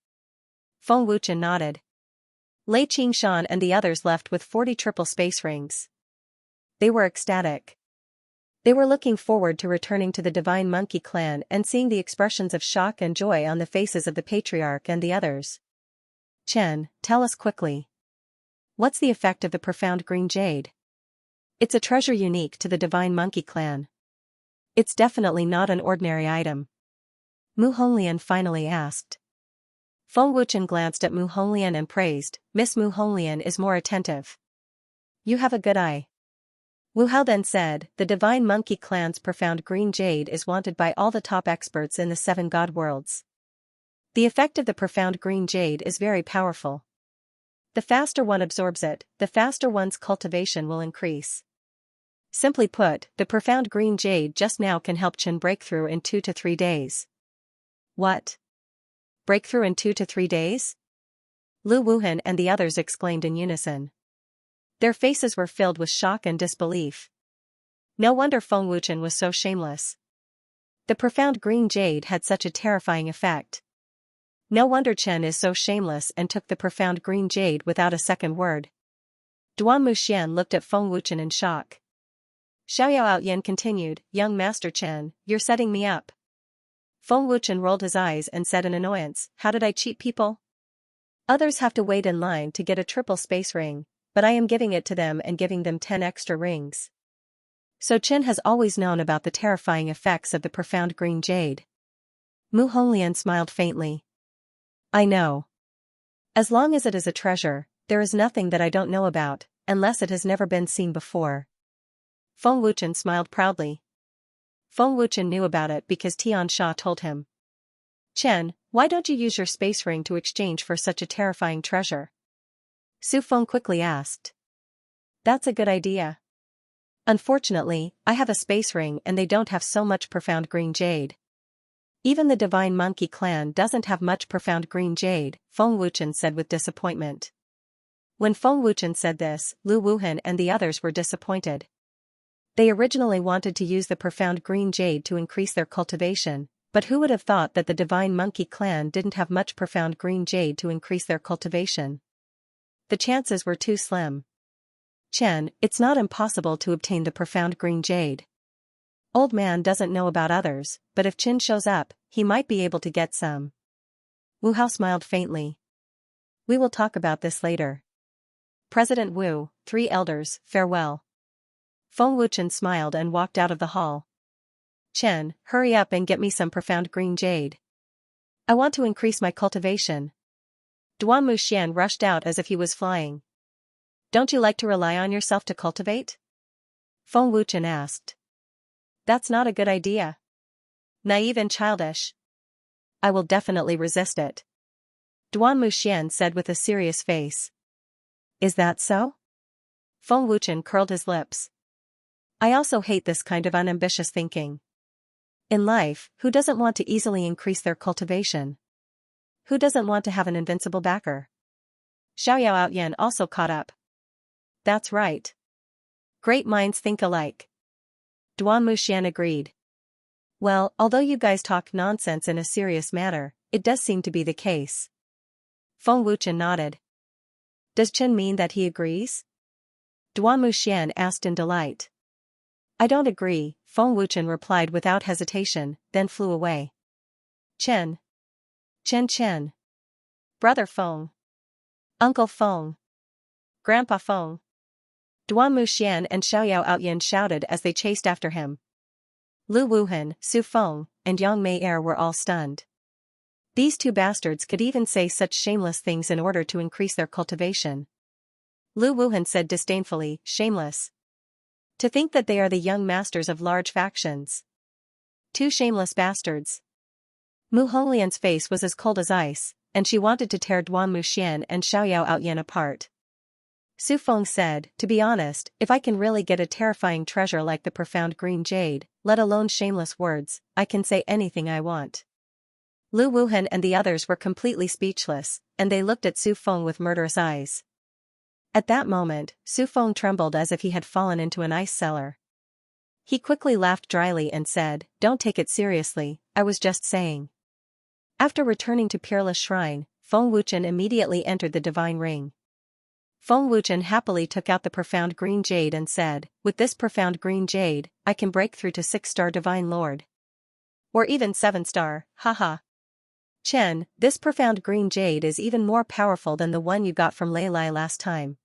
A: Feng Wuchen nodded. Lei Qingshan and the others left with 40 triple space rings. They were ecstatic. They were looking forward to returning to the Divine Monkey Clan and seeing the expressions of shock and joy on the faces of the Patriarch and the others. Chen, tell us quickly. What's the effect of the profound green jade? It's a treasure unique to the Divine Monkey Clan. It's definitely not an ordinary item. Mu Honglian finally asked. Feng Wuchen glanced at Mu Honglian and praised, Miss Mu Honglian is more attentive. You have a good eye. Wu Hao then said, the Divine Monkey Clan's profound green jade is wanted by all the top experts in the 7 god worlds. The effect of the profound green jade is very powerful. The faster one absorbs it, the faster one's cultivation will increase. Simply put, the profound green jade just now can help Chen break through in 2 to 3 days. What? Breakthrough in 2 to 3 days? Lu Wuhan and the others exclaimed in unison. Their faces were filled with shock and disbelief. No wonder Feng Wuchen was so shameless. The profound green jade had such a terrifying effect. No wonder Chen is so shameless and took the profound green jade without a second word. Duan Muxian looked at Feng Wuchen in shock. Xiaoyao Outyan continued, young Master Chen, you're setting me up. Feng Wuchen rolled his eyes and said in annoyance, how did I cheat people? Others have to wait in line to get a triple space ring, but I am giving it to them and giving them 10 extra rings. So Chen has always known about the terrifying effects of the profound green jade. Mu Honglian smiled faintly. I know. As long as it is a treasure, there is nothing that I don't know about, unless it has never been seen before. Feng Wuchen smiled proudly. Feng Wuchen knew about it because Tian Sha told him. Chen, why don't you use your space ring to exchange for such a terrifying treasure? Su Feng quickly asked. That's a good idea. Unfortunately, I have a space ring and they don't have so much profound green jade. Even the Divine Monkey Clan doesn't have much profound green jade, Feng Wuchen said with disappointment. When Feng Wuchen said this, Lu Wuhan and the others were disappointed. They originally wanted to use the profound green jade to increase their cultivation, but who would have thought that the Divine Monkey Clan didn't have much profound green jade to increase their cultivation? The chances were too slim. Chen, it's not impossible to obtain the profound green jade. Old man doesn't know about others, but if Chen shows up, he might be able to get some. Wu Hao smiled faintly. We will talk about this later. President Wu, 3 elders, farewell. Feng Wuchen smiled and walked out of the hall. Chen, hurry up and get me some profound green jade. I want to increase my cultivation. Duan Muxian rushed out as if he was flying. Don't you like to rely on yourself to cultivate? Feng Wuchen asked. That's not a good idea. Naive and childish. I will definitely resist it. Duan Muxian said with a serious face. Is that so? Feng Wuchen curled his lips. I also hate this kind of unambitious thinking. In life, who doesn't want to easily increase their cultivation? Who doesn't want to have an invincible backer? Xiaoyao Outyan also caught up. That's right. Great minds think alike. Duan Muxian agreed. Well, although you guys talk nonsense in a serious manner, it does seem to be the case. Feng Wuchen nodded. Does Chen mean that he agrees? Duan Muxian asked in delight. I don't agree, Feng Wuchen replied without hesitation, then flew away. Chen. Chen Chen. Brother Feng. Uncle Feng. Grandpa Feng. Duan Muxian and Xiaoyao Outyin shouted as they chased after him. Lu Wuhan, Su Feng, and Yang Mei were all stunned. These two bastards could even say such shameless things in order to increase their cultivation. Lu Wuhan said disdainfully, shameless. To think that they are the young masters of large factions. Two shameless bastards. Mu Honglian's face was as cold as ice, and she wanted to tear Duan Muxian and Xiaoyao Outyin apart. Su Feng said, to be honest, if I can really get a terrifying treasure like the profound green jade, let alone shameless words, I can say anything I want. Lu Wuhan and the others were completely speechless, and they looked at Su Feng with murderous eyes. At that moment, Su Feng trembled as if he had fallen into an ice cellar. He quickly laughed dryly and said, don't take it seriously, I was just saying. After returning to Peerless Shrine, Feng Wuchen immediately entered the divine ring. Feng Wuchen happily took out the profound green jade and said, with this profound green jade, I can break through to 6-star divine lord. Or even 7-star, haha. Chen, this profound green jade is even more powerful than the one you got from Lei Lai last time.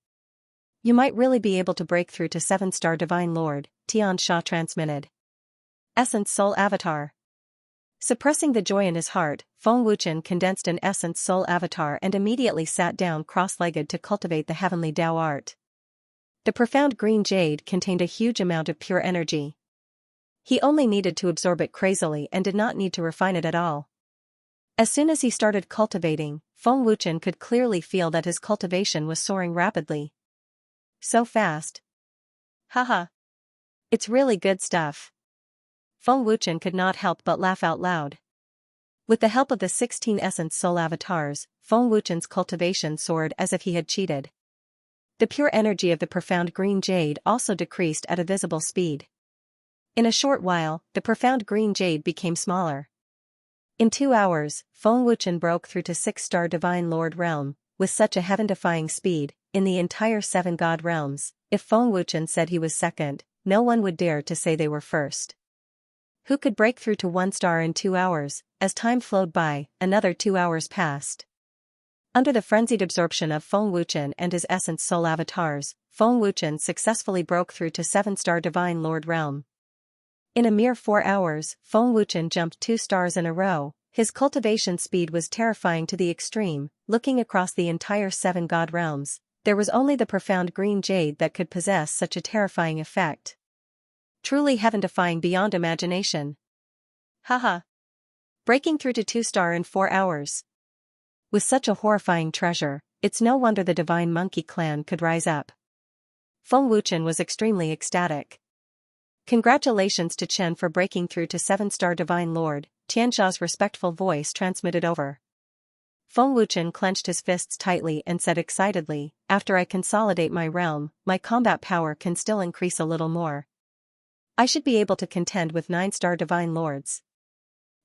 A: You might really be able to break through to 7-star divine lord, Xianxia transmitted. Essence Soul Avatar. Suppressing the joy in his heart, Feng Wuchen condensed an Essence Soul Avatar and immediately sat down cross-legged to cultivate the heavenly Dao art. The profound green jade contained a huge amount of pure energy. He only needed to absorb it crazily and did not need to refine it at all. As soon as he started cultivating, Feng Wuchen could clearly feel that his cultivation was soaring rapidly. So fast. Haha. It's really good stuff. Feng Wuchen could not help but laugh out loud. With the help of the 16 Essence Soul Avatars, Feng Wuchen's cultivation soared as if he had cheated. The pure energy of the profound green jade also decreased at a visible speed. In a short while, the profound green jade became smaller. In 2 hours, Feng Wuchen broke through to 6-star Divine Lord realm, with such a heaven-defying speed, in the entire 7 God realms. If Feng Wuchen said he was second, no one would dare to say they were first. Who could break through to 1 star in 2 hours? As time flowed by, another 2 hours passed. Under the frenzied absorption of Feng Wuchen and his Essence Soul Avatars, Feng Wuchen successfully broke through to 7-star Divine Lord realm. In a mere 4 hours, Feng Wuchen jumped 2 stars in a row. His cultivation speed was terrifying to the extreme. Looking across the entire 7 God realms, there was only the profound green jade that could possess such a terrifying effect. Truly heaven-defying beyond imagination. Haha. Breaking through to 2-star in 4 hours. With such a horrifying treasure, it's no wonder the Divine Monkey Clan could rise up. Feng Wuchen was extremely ecstatic. Congratulations to Chen for breaking through to 7-star Divine Lord, Xianxia's respectful voice transmitted over. Feng Wuchen clenched his fists tightly and said excitedly, after I consolidate my realm, my combat power can still increase a little more. I should be able to contend with 9-star Divine Lords.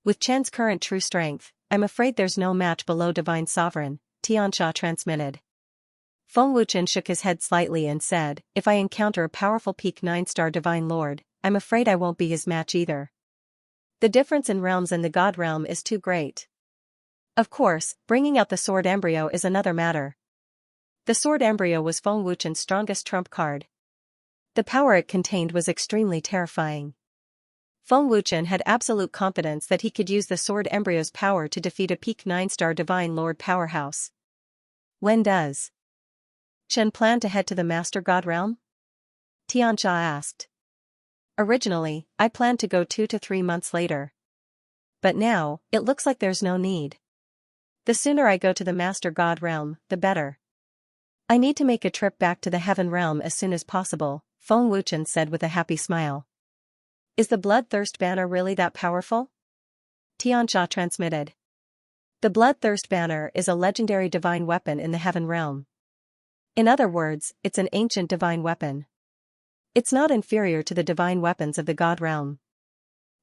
A: With Chen's current true strength, I'm afraid there's no match below Divine Sovereign, Xianxia transmitted. Feng Wuchen shook his head slightly and said, if I encounter a powerful peak 9-star Divine Lord, I'm afraid I won't be his match either. The difference in realms and the God realm is too great. Of course, bringing out the Sword Embryo is another matter. The Sword Embryo was Feng Wuchen's strongest trump card. The power it contained was extremely terrifying. Feng Wuchen had absolute confidence that he could use the Sword Embryo's power to defeat a peak 9-star Divine Lord powerhouse. When does Chen plan to head to the Master God realm? Xianxia asked. Originally, I planned to go 2 to 3 months later. But now, it looks like there's no need. The sooner I go to the Master God realm, the better. I need to make a trip back to the Heaven realm as soon as possible, Feng Wuchen said with a happy smile. Is the Bloodthirst Banner really that powerful? Xianxia transmitted. The Bloodthirst Banner is a legendary divine weapon in the Heaven realm. In other words, it's an ancient divine weapon. It's not inferior to the divine weapons of the God realm.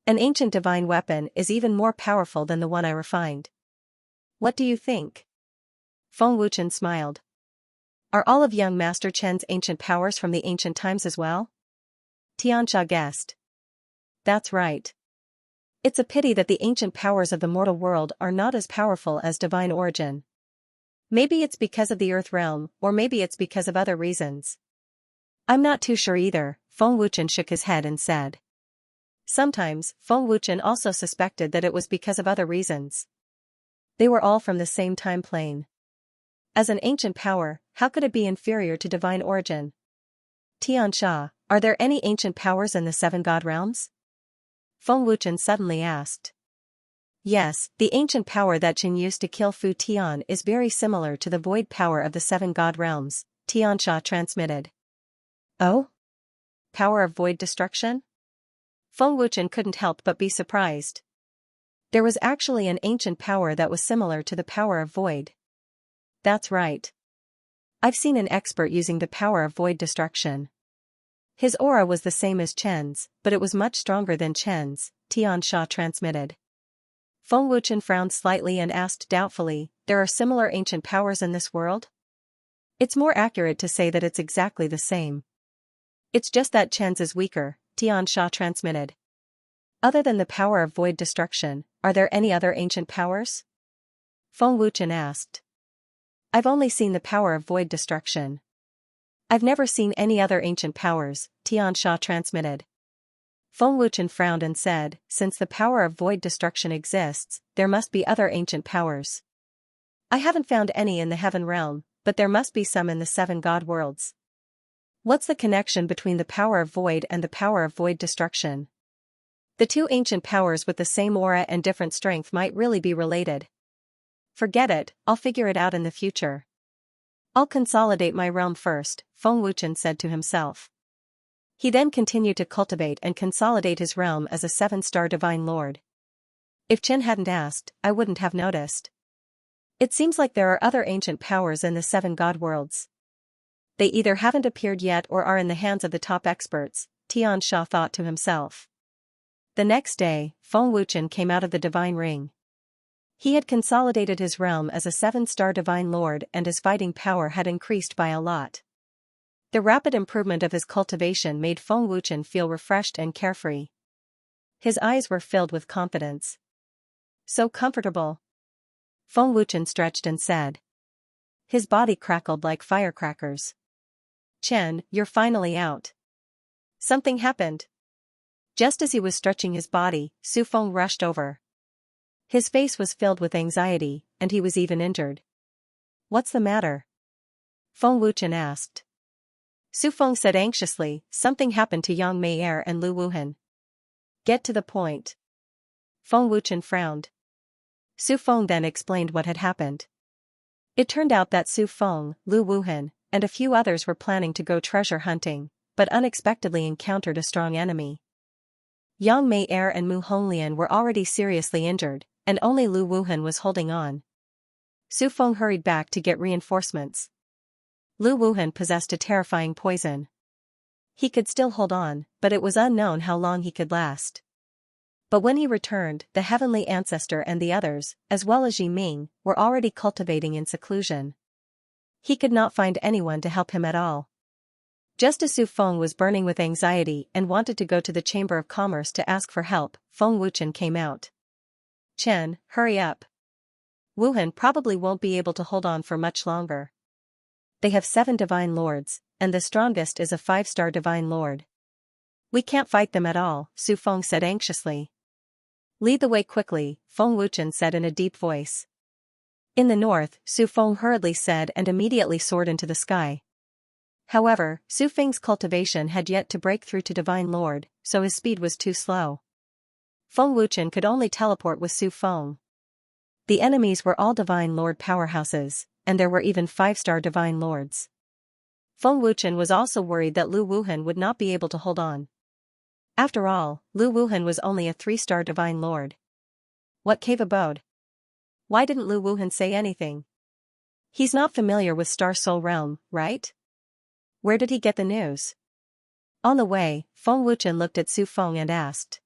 A: An ancient divine weapon is even more powerful than the one I refined. What do you think? Feng Wuchen smiled. Are all of young Master Chen's ancient powers from the ancient times as well? Xianxia guessed. That's right. It's a pity that the ancient powers of the mortal world are not as powerful as divine origin. Maybe it's because of the Earth realm, or maybe it's because of other reasons. I'm not too sure either, Feng Wuchen shook his head and said. Sometimes, Feng Wuchen also suspected that it was because of other reasons. They were all from the same time plane. As an ancient power, how could it be inferior to divine origin? Xianxia, are there any ancient powers in the seven god realms? Feng Wuchen suddenly asked. Yes, the ancient power that Qin used to kill Fu Tian is very similar to the void power of the seven god realms, Xianxia transmitted. Oh? Power of void destruction? Feng Wuchen couldn't help but be surprised. There was actually an ancient power that was similar to the power of void. That's right. I've seen an expert using the power of void destruction. His aura was the same as Chen's, but it was much stronger than Chen's, Xianxia transmitted. Feng Wuchen frowned slightly and asked doubtfully, there are similar ancient powers in this world? It's more accurate to say that it's exactly the same. It's just that Chen's is weaker, Xianxia transmitted. Other than the power of void destruction, are there any other ancient powers? Feng Wuchen asked. I've only seen the power of void destruction. I've never seen any other ancient powers, Xianxia transmitted. Feng Wuchen frowned and said, since the power of void destruction exists, there must be other ancient powers. I haven't found any in the heaven realm, but there must be some in the seven god worlds. What's the connection between the power of void and the power of void destruction? The two ancient powers with the same aura and different strength might really be related. Forget it, I'll figure it out in the future. I'll consolidate my realm first, Feng Wuchen said to himself. He then continued to cultivate and consolidate his realm as a 7-star divine lord. If Chen hadn't asked, I wouldn't have noticed. It seems like there are other ancient powers in the seven god worlds. They either haven't appeared yet or are in the hands of the top experts, Xianxia thought to himself. The next day, Feng Wuchen came out of the divine ring. He had consolidated his realm as a 7-star divine lord and his fighting power had increased by a lot. The rapid improvement of his cultivation made Feng Wuchen feel refreshed and carefree. His eyes were filled with confidence. So comfortable. Feng Wuchen stretched and said. His body crackled like firecrackers. Chen, you're finally out. Something happened. Just as he was stretching his body, Su Feng rushed over. His face was filled with anxiety, and he was even injured. What's the matter? Feng Wuchen asked. Su Feng said anxiously, something happened to Yang Mei'er and Lu Wuhan. Get to the point. Feng Wuchen frowned. Su Feng then explained what had happened. It turned out that Su Feng, Lu Wuhan, and a few others were planning to go treasure hunting, but unexpectedly encountered a strong enemy. Yang Mei'er and Mu Honglian were already seriously injured, and only Lu Wuhan was holding on. Su Feng hurried back to get reinforcements. Lu Wuhan possessed a terrifying poison. He could still hold on, but it was unknown how long he could last. But when he returned, the heavenly ancestor and the others, as well as Yi Ming, were already cultivating in seclusion. He could not find anyone to help him at all. Just as Su Feng was burning with anxiety and wanted to go to the Chamber of Commerce to ask for help, Feng Wuchen came out. Chen, hurry up. Wuhan probably won't be able to hold on for much longer. They have 7 divine lords, and the strongest is a 5-star divine lord. We can't fight them at all, Su Feng said anxiously. Lead the way quickly, Feng Wuchen said in a deep voice. In the north, Su Feng hurriedly said and immediately soared into the sky. However, Su Feng's cultivation had yet to break through to divine lord, so his speed was too slow. Feng Wuchen could only teleport with Su Feng. The enemies were all divine lord powerhouses, and there were even 5-star divine lords. Feng Wuchen was also worried that Lu Wuhan would not be able to hold on. After all, Lu Wuhan was only a 3-star divine lord. What cave abode? Why didn't Lu Wuhan say anything? He's not familiar with Star Soul Realm, right? Where did he get the news? On the way, Feng Wuchen looked at Su Feng and asked.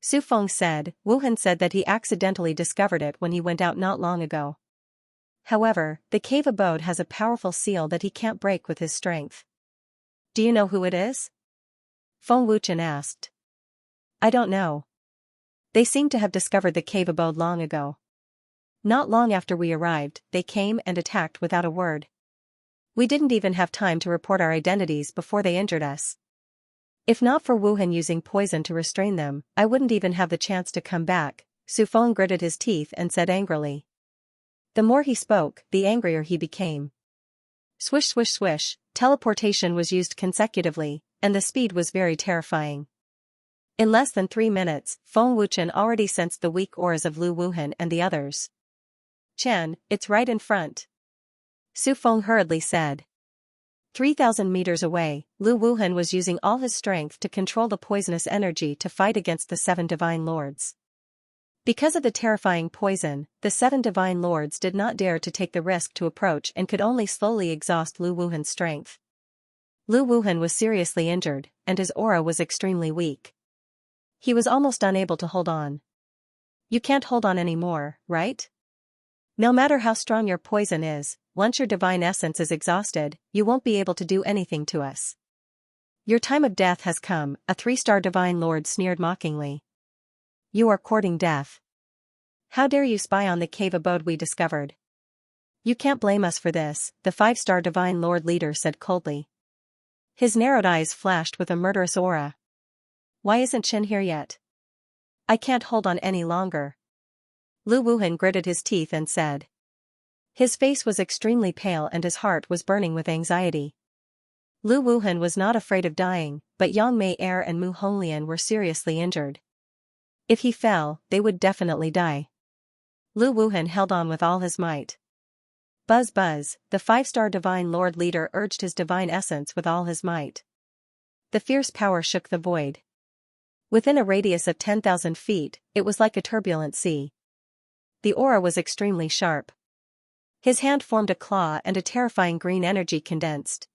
A: Su Feng said, Wuhan said that he accidentally discovered it when he went out not long ago. However, the cave abode has a powerful seal that he can't break with his strength. Do you know who it is? Feng Wuchen asked. I don't know. They seem to have discovered the cave abode long ago. Not long after we arrived, they came and attacked without a word. We didn't even have time to report our identities before they injured us. If not for Wuhan using poison to restrain them, I wouldn't even have the chance to come back, Su Feng gritted his teeth and said angrily. The more he spoke, the angrier he became. Swish swish swish, teleportation was used consecutively, and the speed was very terrifying. In less than 3 minutes, Feng Wuchen already sensed the weak auras of Lu Wuhan and the others. Chen, it's right in front. Su Feng hurriedly said. 3,000 meters away, Lu Wuhan was using all his strength to control the poisonous energy to fight against the 7 divine lords. Because of the terrifying poison, the 7 divine lords did not dare to take the risk to approach and could only slowly exhaust Lu Wuhan's strength. Lu Wuhan was seriously injured, and his aura was extremely weak. He was almost unable to hold on. You can't hold on anymore, right? No matter how strong your poison is, once your divine essence is exhausted, you won't be able to do anything to us. Your time of death has come, a 3-star divine lord sneered mockingly. You are courting death. How dare you spy on the cave abode we discovered? You can't blame us for this, the 5-star divine lord leader said coldly. His narrowed eyes flashed with a murderous aura. Why isn't Chen here yet? I can't hold on any longer. Lu Wuhan gritted his teeth and said. His face was extremely pale and his heart was burning with anxiety. Lu Wuhan was not afraid of dying, but Yang Mei Er and Mu Honglian were seriously injured. If he fell, they would definitely die. Lu Wuhan held on with all his might. Buzz buzz, the 5-star divine lord leader urged his divine essence with all his might. The fierce power shook the void. Within a radius of 10,000 feet, it was like a turbulent sea. The aura was extremely sharp. His hand formed a claw and a terrifying green energy condensed.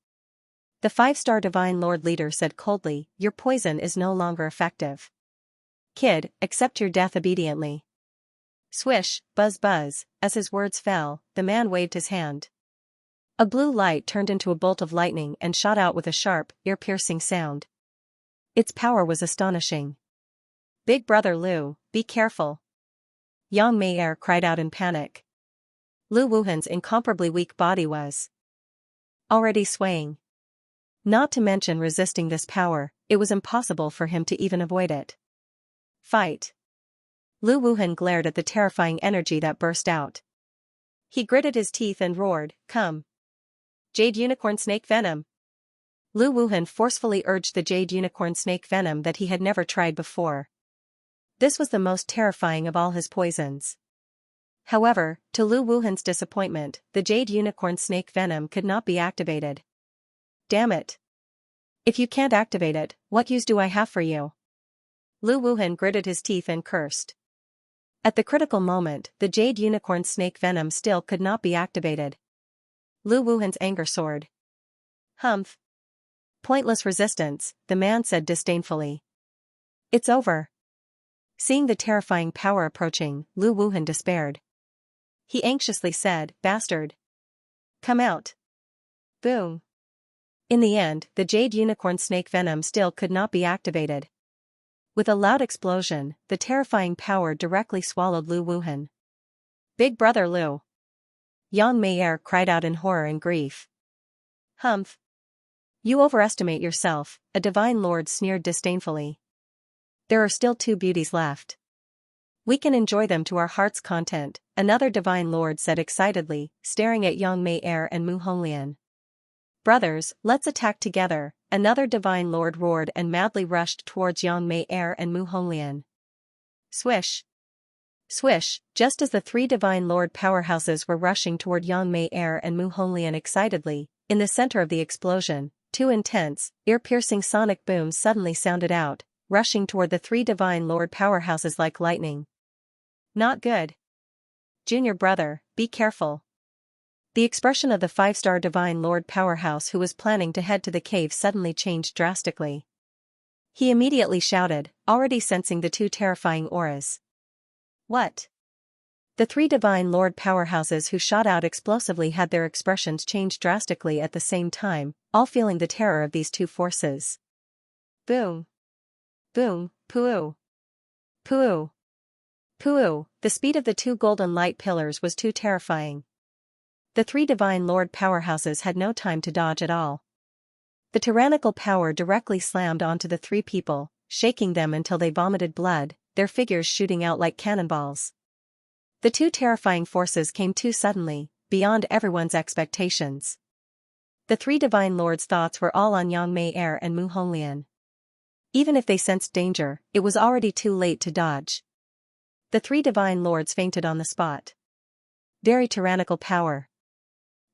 A: The 5-star divine lord leader said coldly, your poison is no longer effective. Kid, accept your death obediently. Swish, buzz buzz, as his words fell, the man waved his hand. A blue light turned into a bolt of lightning and shot out with a sharp, ear-piercing sound. Its power was astonishing. Big brother Lu, be careful. Yang Mei Er cried out in panic. Lu Wuhan's incomparably weak body was already swaying. Not to mention resisting this power, it was impossible for him to even avoid it. Fight. Lu Wuhan glared at the terrifying energy that burst out. He gritted his teeth and roared, come. Jade Unicorn Snake Venom. Lu Wuhan forcefully urged the Jade Unicorn Snake Venom that he had never tried before. This was the most terrifying of all his poisons. However, to Lu Wuhan's disappointment, the Jade Unicorn Snake Venom could not be activated. Damn it. If you can't activate it, what use do I have for you? Lu Wuhan gritted his teeth and cursed. At the critical moment, the Jade Unicorn Snake Venom still could not be activated. Lu Wuhan's anger soared. Humph. Pointless resistance, the man said disdainfully. It's over. Seeing the terrifying power approaching, Lu Wuhan despaired. He anxiously said, bastard. Come out. Boom. In the end, the Jade Unicorn Snake Venom still could not be activated. With a loud explosion, the terrifying power directly swallowed Lu Wuhan. Big brother Lu. Yang Mei Er cried out in horror and grief. Humph. You overestimate yourself, a divine lord sneered disdainfully. There are still 2 beauties left. We can enjoy them to our heart's content, another divine lord said excitedly, staring at Yang Mei Er and Mu Honglian. Brothers, let's attack together, another divine lord roared and madly rushed towards Yang Mei Er and Mu Honglian. Swish. Swish, just as the 3 divine lord powerhouses were rushing toward Yang Mei Er and Mu Honglian excitedly, in the center of the explosion, 2 intense, ear-piercing sonic booms suddenly sounded out, rushing toward the 3 divine lord powerhouses like lightning. Not good. Junior brother, be careful. The expression of the 5-star divine lord powerhouse who was planning to head to the cave suddenly changed drastically. He immediately shouted, already sensing the 2 terrifying auras. What? The three Divine Lord powerhouses who shot out explosively had their expressions change drastically at the same time, all feeling the terror of these two forces. Boom. Boom, poo. Poo. Poo. The speed of the two golden light pillars was too terrifying. The three Divine Lord powerhouses had no time to dodge at all. The tyrannical power directly slammed onto the three people, shaking them until they vomited blood, their figures shooting out like cannonballs. The two terrifying forces came too suddenly, beyond everyone's expectations. The three Divine Lords' thoughts were all on Yang Mei Er and Mu Honglian. Even if they sensed danger, it was already too late to dodge. The three Divine Lords fainted on the spot. Very tyrannical power.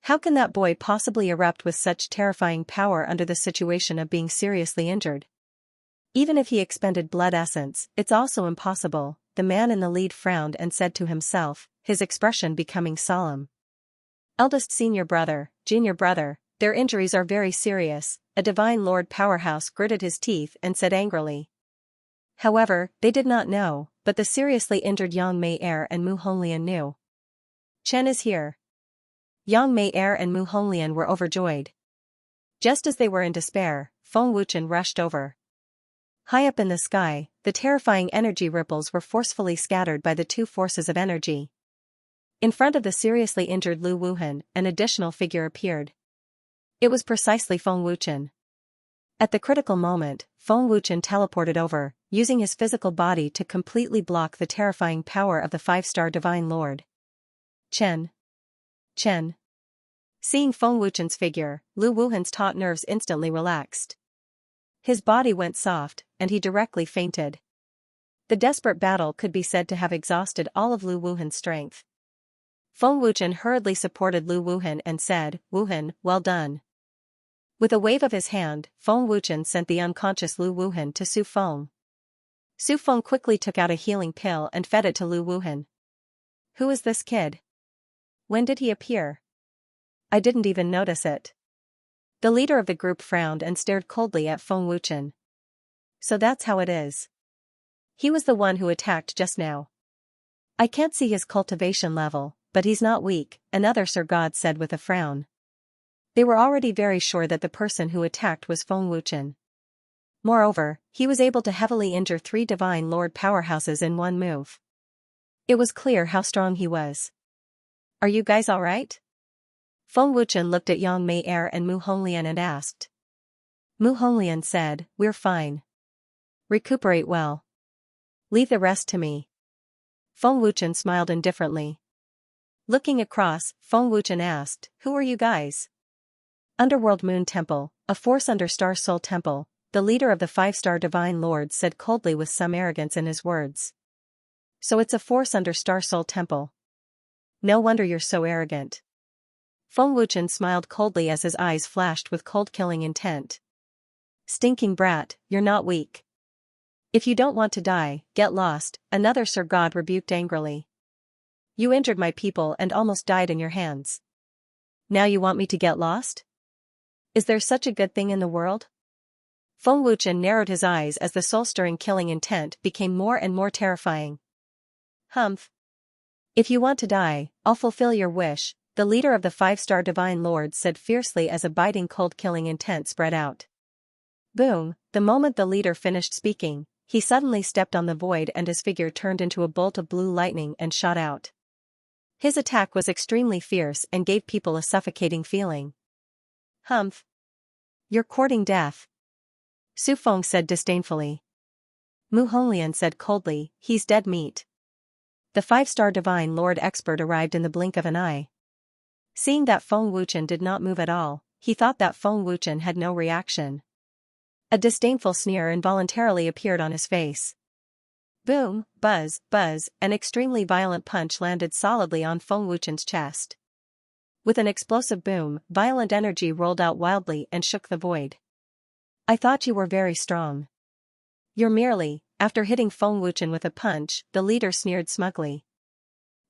A: How can that boy possibly erupt with such terrifying power under the situation of being seriously injured? Even if he expended blood essence, it's also impossible. The man in the lead frowned and said to himself, his expression becoming solemn. Eldest senior brother, junior brother, their injuries are very serious, a Divine Lord powerhouse gritted his teeth and said angrily. However, they did not know, but the seriously injured Yang Mei Er and Mu Honglian knew. Chen is here. Yang Mei Er and Mu Honglian were overjoyed. Just as they were in despair, Feng Wuchen rushed over. High up in the sky, the terrifying energy ripples were forcefully scattered by the two forces of energy. In front of the seriously injured Lu Wuhan, an additional figure appeared. It was precisely Feng Wuchen. At the critical moment, Feng Wuchen teleported over, using his physical body to completely block the terrifying power of the five-star Divine Lord. Chen. Chen. Seeing Feng Wuchen's figure, Lu Wuhan's taut nerves instantly relaxed. His body went soft, and he directly fainted. The desperate battle could be said to have exhausted all of Lu Wuhan's strength. Feng Wuchen hurriedly supported Lu Wuhan and said, "Wuhan, well done." With a wave of his hand, Feng Wuchen sent the unconscious Lu Wuhan to Su Feng. Su Feng quickly took out a healing pill and fed it to Lu Wuhan. Who is this kid? When did he appear? I didn't even notice it. The leader of the group frowned and stared coldly at Feng Wuchen. So that's how it is. He was the one who attacked just now. I can't see his cultivation level, but he's not weak, another Sir God said with a frown. They were already very sure that the person who attacked was Feng Wuchen. Moreover, he was able to heavily injure three Divine Lord powerhouses in one move. It was clear how strong he was. Are you guys alright? Feng Wuchen looked at Yang Mei Er and Mu Honglian and asked. Mu Honglian said, "We're fine. Recuperate well. Leave the rest to me." Feng Wuchen smiled indifferently. Looking across, Feng Wuchen asked, "Who are you guys?" Underworld Moon Temple, a Force Under Star Soul Temple, the leader of the five-star Divine Lords said coldly with some arrogance in his words. So it's a Force Under Star Soul Temple. No wonder you're so arrogant. Feng Wuchen smiled coldly as his eyes flashed with cold killing intent. Stinking brat, you're not weak. If you don't want to die, get lost, another Sir God rebuked angrily. You injured my people and almost died in your hands. Now you want me to get lost? Is there such a good thing in the world? Feng Wuchen narrowed his eyes as the soul-stirring killing intent became more and more terrifying. Humph. If you want to die, I'll fulfill your wish, the leader of the five-star Divine Lords said fiercely as a biting cold killing intent spread out. Boom, the moment the leader finished speaking, he suddenly stepped on the void and his figure turned into a bolt of blue lightning and shot out. His attack was extremely fierce and gave people a suffocating feeling. Humph. You're courting death. Su Feng said disdainfully. Mu Honglian said coldly, he's dead meat. The five-star Divine Lord expert arrived in the blink of an eye. Seeing that Feng Wuchen did not move at all, he thought that Feng Wuchen had no reaction. A disdainful sneer involuntarily appeared on his face. Boom, buzz, buzz, an extremely violent punch landed solidly on Feng Wuchen's chest. With an explosive boom, violent energy rolled out wildly and shook the void. I thought you were very strong. You're merely, after hitting Feng Wuchen with a punch, the leader sneered smugly.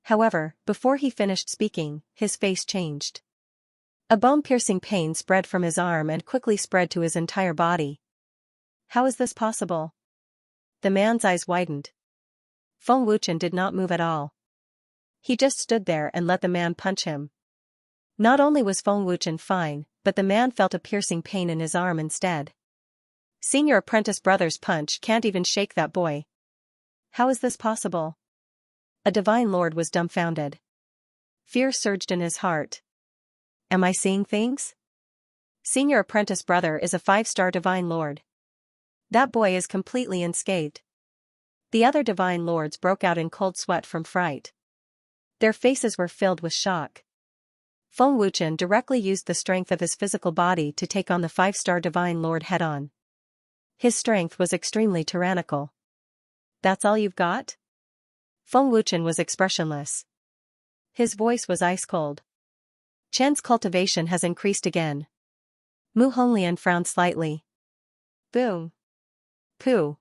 A: However, before he finished speaking, his face changed. A bone-piercing pain spread from his arm and quickly spread to his entire body. How is this possible? The man's eyes widened. Feng Wuchen did not move at all. He just stood there and let the man punch him. Not only was Feng Wuchen fine, but the man felt a piercing pain in his arm instead. Senior apprentice brother's punch can't even shake that boy. How is this possible? A divine lord was dumbfounded. Fear surged in his heart. Am I seeing things? Senior apprentice brother is a 5-star divine lord. That boy is completely unscathed. The other divine lords broke out in cold sweat from fright. Their faces were filled with shock. Feng Wuchen directly used the strength of his physical body to take on the 5-star divine lord head-on. His strength was extremely tyrannical. That's all you've got? Feng Wuchen was expressionless. His voice was ice-cold. Chen's cultivation has increased again. Mu Honglian frowned slightly. Boom. Pooh.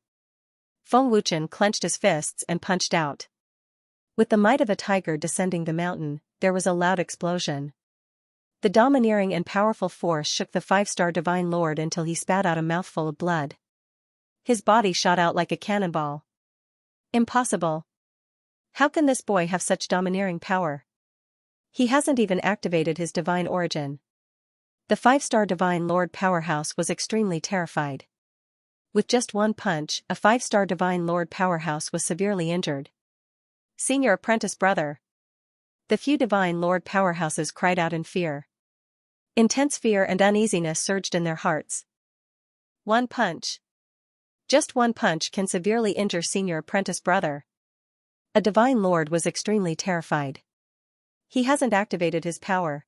A: Feng Wuchen clenched his fists and punched out. With the might of a tiger descending the mountain, there was a loud explosion. The domineering and powerful force shook the 5-star divine lord until he spat out a mouthful of blood. His body shot out like a cannonball. Impossible. How can this boy have such domineering power? He hasn't even activated his divine origin. The 5-star divine lord powerhouse was extremely terrified. With just one punch, a 5-star divine lord powerhouse was severely injured. Senior apprentice brother. The few divine lord powerhouses cried out in fear. Intense fear and uneasiness surged in their hearts. One punch. Just one punch can severely injure senior apprentice brother. A divine lord was extremely terrified. He hasn't activated his power.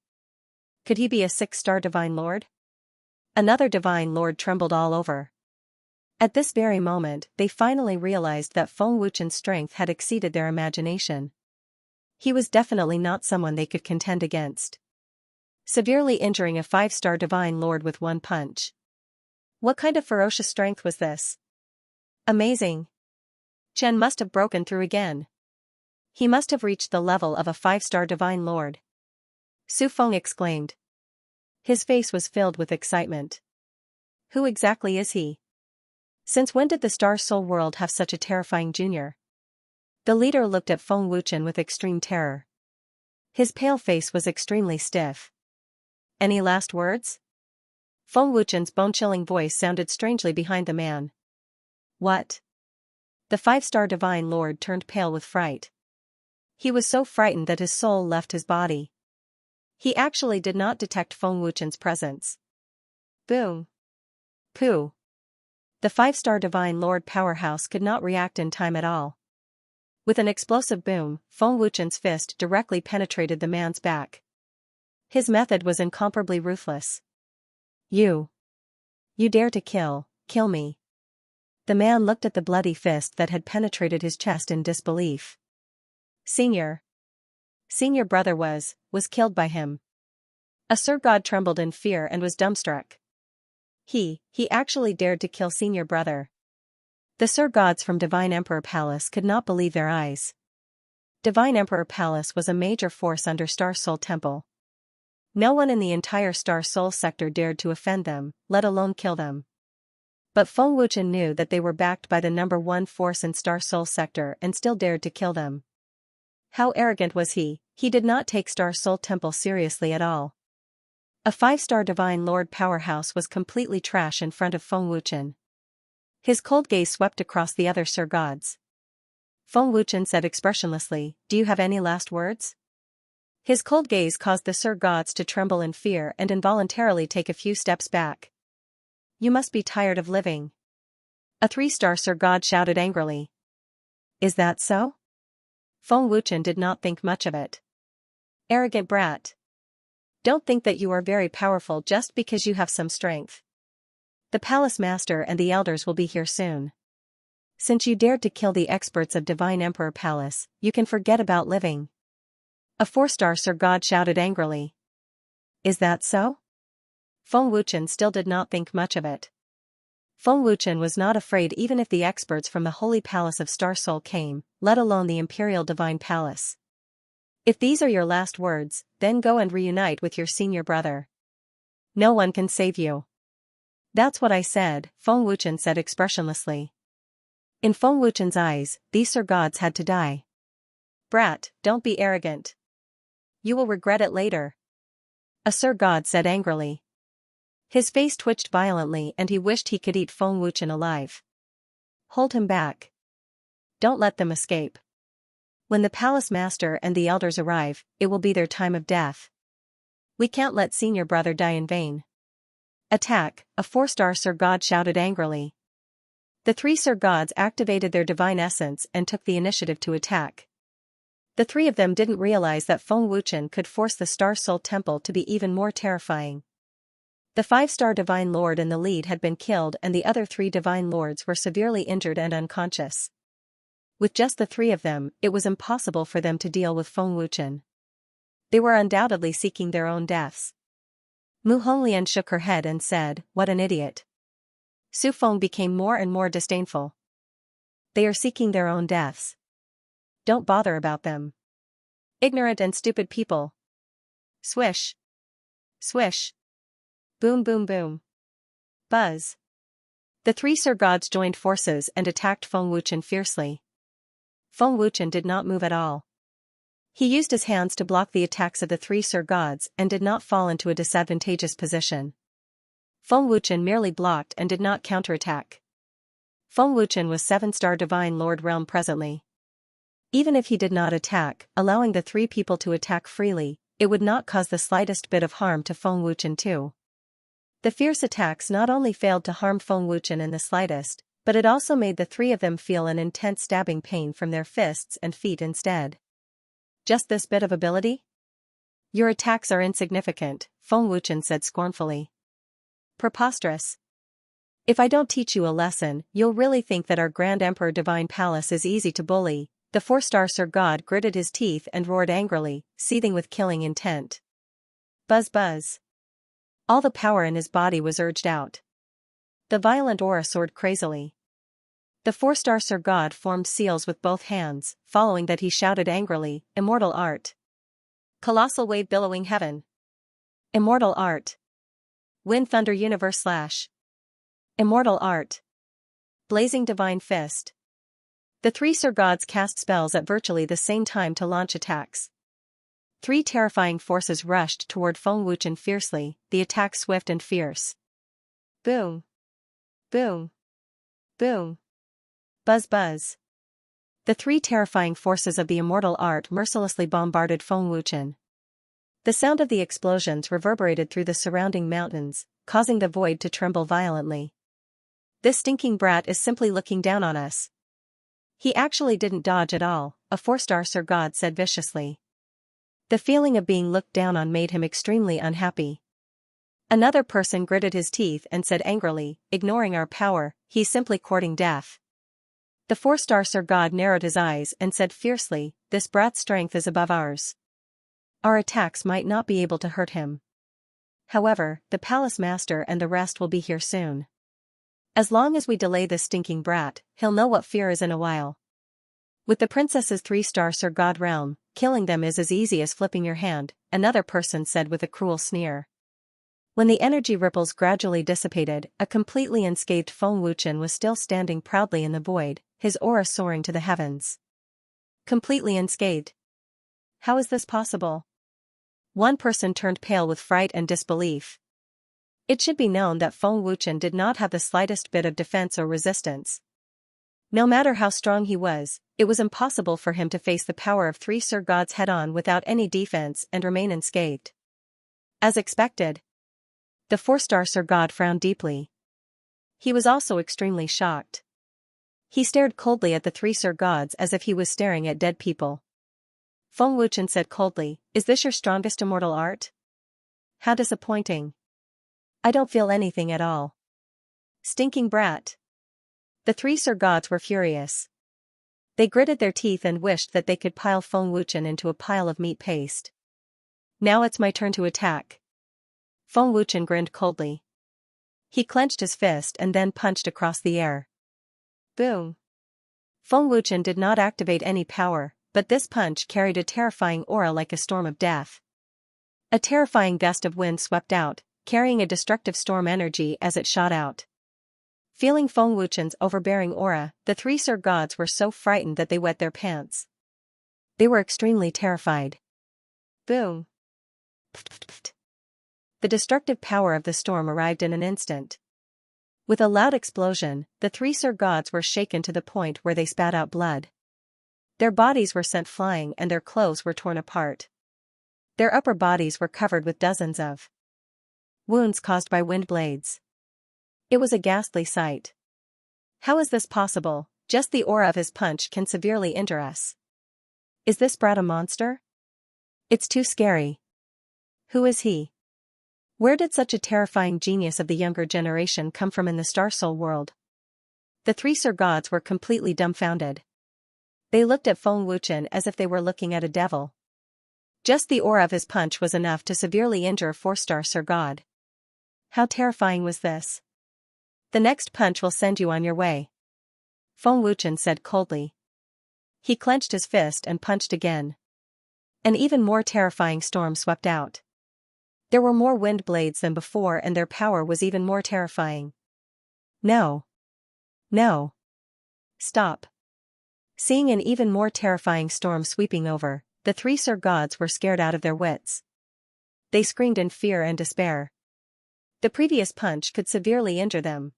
A: Could he be a 6-star divine lord? Another divine lord trembled all over. At this very moment, they finally realized that Feng Wuchen's strength had exceeded their imagination. He was definitely not someone they could contend against. Severely injuring a 5-star divine lord with one punch. What kind of ferocious strength was this? Amazing. Chen must have broken through again. He must have reached the level of a 5-star divine lord. Su Feng exclaimed. His face was filled with excitement. Who exactly is he? Since when did the Star Soul world have such a terrifying junior? The leader looked at Feng Wuchen with extreme terror. His pale face was extremely stiff. Any last words? Feng Wuchen's bone-chilling voice sounded strangely behind the man. What? The 5-star divine lord turned pale with fright. He was so frightened that his soul left his body. He actually did not detect Feng Wuchen's presence. Boom. Pooh. The 5-star divine lord powerhouse could not react in time at all. With an explosive boom, Feng Wuchen's fist directly penetrated the man's back. His method was incomparably ruthless. You dare to kill me. The man looked at the bloody fist that had penetrated his chest in disbelief. Senior brother was killed by him. A Sir God trembled in fear and was dumbstruck. He actually dared to kill senior brother. The Sir Gods from Divine Emperor Palace could not believe their eyes. Divine Emperor Palace was a major force under Star Soul Temple. No one in the entire Star Soul sector dared to offend them, let alone kill them. But Feng Wuchen knew that they were backed by the number 1 force in Star Soul sector and still dared to kill them. How arrogant was he? He did not take Star Soul Temple seriously at all. A 5-star divine lord powerhouse was completely trash in front of Feng Wuchen. His cold gaze swept across the other Sir Gods. Feng Wuchen said expressionlessly, "Do you have any last words?" His cold gaze caused the Sir Gods to tremble in fear and involuntarily take a few steps back. You must be tired of living. A 3-star Sir God shouted angrily. Is that so? Feng Wuchen did not think much of it. Arrogant brat. Don't think that you are very powerful just because you have some strength. The palace master and the elders will be here soon. Since you dared to kill the experts of Divine Emperor Palace, you can forget about living. A 4-star Sir God shouted angrily. Is that so? Feng Wuchen still did not think much of it. Feng Wuchen was not afraid even if the experts from the Holy Palace of Star Soul came, let alone the Imperial Divine Palace. If these are your last words, then go and reunite with your senior brother. No one can save you. That's what I said, Feng Wuchen said expressionlessly. In Feng Wuchen's eyes, these Sir Gods had to die. Brat, don't be arrogant. You will regret it later. A Sir God said angrily. His face twitched violently and he wished he could eat Feng Wuchen alive. Hold him back. Don't let them escape. When the palace master and the elders arrive, it will be their time of death. We can't let senior brother die in vain. Attack, a 4-star Sir God shouted angrily. The 3 Sir Gods activated their divine essence and took the initiative to attack. The 3 of them didn't realize that Feng Wuchen could force the Star Soul Temple to be even more terrifying. The 5-star Divine Lord in the lead had been killed and the other 3 Divine Lords were severely injured and unconscious. With just the 3 of them, it was impossible for them to deal with Feng Wuchen. They were undoubtedly seeking their own deaths. Mu Honglian shook her head and said, "What an idiot." Su Feng became more and more disdainful. They are seeking their own deaths. Don't bother about them. Ignorant and stupid people. Swish. Swish. Boom boom boom. Buzz. The 3 Sir Gods joined forces and attacked Feng Wuchen fiercely. Feng Wuchen did not move at all. He used his hands to block the attacks of the 3 Sir Gods and did not fall into a disadvantageous position. Feng Wuchen merely blocked and did not counterattack. Feng Wuchen was 7-star Divine Lord realm presently. Even if he did not attack, allowing the 3 people to attack freely, it would not cause the slightest bit of harm to Feng Wuchen too. The fierce attacks not only failed to harm Feng Wuchen in the slightest, but it also made the 3 of them feel an intense stabbing pain from their fists and feet instead. Just this bit of ability? Your attacks are insignificant, Feng Wuchen said scornfully. Preposterous. If I don't teach you a lesson, you'll really think that our Grand Emperor Divine Palace is easy to bully. The 4-star Sir God gritted his teeth and roared angrily, seething with killing intent. Buzz buzz. All the power in his body was urged out. The violent aura soared crazily. The 4-star Sir God formed seals with both hands, following that he shouted angrily, "Immortal art." Colossal wave billowing heaven. Immortal art. Wind thunder universe slash. Immortal art. Blazing divine fist. The 3 Sir Gods cast spells at virtually the same time to launch attacks. 3 terrifying forces rushed toward Feng Wuchen fiercely, the attack swift and fierce. Boom. Boom. Boom. Buzz buzz. The 3 terrifying forces of the immortal art mercilessly bombarded Feng Wuchen. The sound of the explosions reverberated through the surrounding mountains, causing the void to tremble violently. This stinking brat is simply looking down on us. He actually didn't dodge at all, a 4-star Sir God said viciously. The feeling of being looked down on made him extremely unhappy. Another person gritted his teeth and said angrily, "Ignoring our power, he's simply courting death." The 4-star Sir God narrowed his eyes and said fiercely, "This brat's strength is above ours. Our attacks might not be able to hurt him. However, the palace master and the rest will be here soon. As long as we delay this stinking brat, he'll know what fear is in a while. With the princess's 3-star Sir God realm, killing them is as easy as flipping your hand," another person said with a cruel sneer. When the energy ripples gradually dissipated, a completely unscathed Feng Wuchen was still standing proudly in the void, his aura soaring to the heavens. Completely unscathed. How is this possible? One person turned pale with fright and disbelief. It should be known that Feng Wuchen did not have the slightest bit of defense or resistance. No matter how strong he was, it was impossible for him to face the power of 3 Sir Gods head-on without any defense and remain unscathed. As expected, the 4-star Sir God frowned deeply. He was also extremely shocked. He stared coldly at the 3 Sir Gods as if he was staring at dead people. Feng Wuchen said coldly, "Is this your strongest immortal art? How disappointing. I don't feel anything at all. Stinking brat." The 3 Sir Gods were furious. They gritted their teeth and wished that they could pile Feng Wuchen into a pile of meat paste. "Now it's my turn to attack." Feng Wuchen grinned coldly. He clenched his fist and then punched across the air. Boom. Feng Wuchen did not activate any power, but this punch carried a terrifying aura like a storm of death. A terrifying gust of wind swept out, carrying a destructive storm energy as it shot out. Feeling Feng Wuchen's overbearing aura, the 3 Sir Gods were so frightened that they wet their pants. They were extremely terrified. Boom. The destructive power of the storm arrived in an instant. With a loud explosion, the three Sir Gods were shaken to the point where they spat out blood. Their bodies were sent flying and their clothes were torn apart. Their upper bodies were covered with dozens of wounds caused by wind blades. It was a ghastly sight. How is this possible? Just the aura of his punch can severely injure us. Is this brat a monster? It's too scary. Who is he? Where did such a terrifying genius of the younger generation come from in the Star Soul world? The three Sir Gods were completely dumbfounded. They looked at Feng Wuchen as if they were looking at a devil. Just the aura of his punch was enough to severely injure a 4-star Sir God. How terrifying was this? The next punch will send you on your way, Feng Wuchen said coldly. He clenched his fist and punched again. An even more terrifying storm swept out. There were more wind blades than before and their power was even more terrifying. No. No. Stop. Seeing an even more terrifying storm sweeping over, the three Sir Gods were scared out of their wits. They screamed in fear and despair. The previous punch could severely injure them.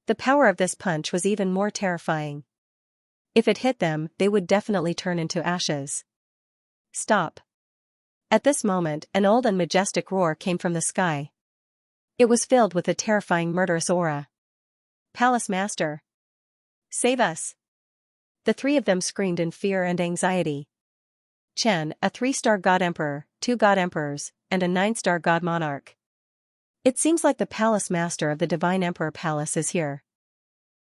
A: The power of this punch was even more terrifying. If it hit them, they would definitely turn into ashes. Stop. At this moment, an old and majestic roar came from the sky. It was filled with a terrifying murderous aura. Palace Master! Save us! The three of them screamed in fear and anxiety. Chen, a 3-star God Emperor, 2 God Emperors, and a 9-star God Monarch. It seems like the Palace Master of the Divine Emperor Palace is here.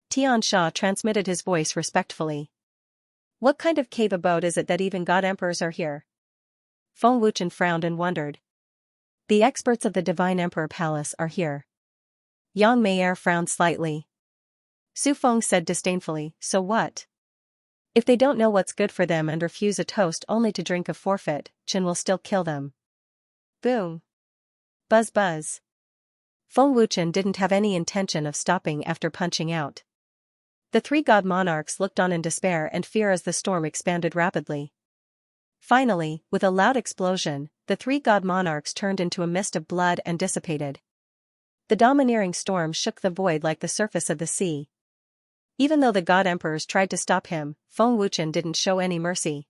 A: Xianxia transmitted his voice respectfully. What kind of cave abode is it that even God Emperors are here? Feng Wuchen frowned and wondered. The experts of the Divine Emperor Palace are here. Yang Meier frowned slightly. Su Feng said disdainfully, so what? If they don't know what's good for them and refuse a toast only to drink a forfeit, Chen will still kill them. Boom. Buzz buzz. Feng Wuchen didn't have any intention of stopping after punching out. The 3 God Monarchs looked on in despair and fear as the storm expanded rapidly. Finally, with a loud explosion, the 3 God Monarchs turned into a mist of blood and dissipated. The domineering storm shook the void like the surface of the sea. Even though the God Emperors tried to stop him, Feng Wuchen didn't show any mercy.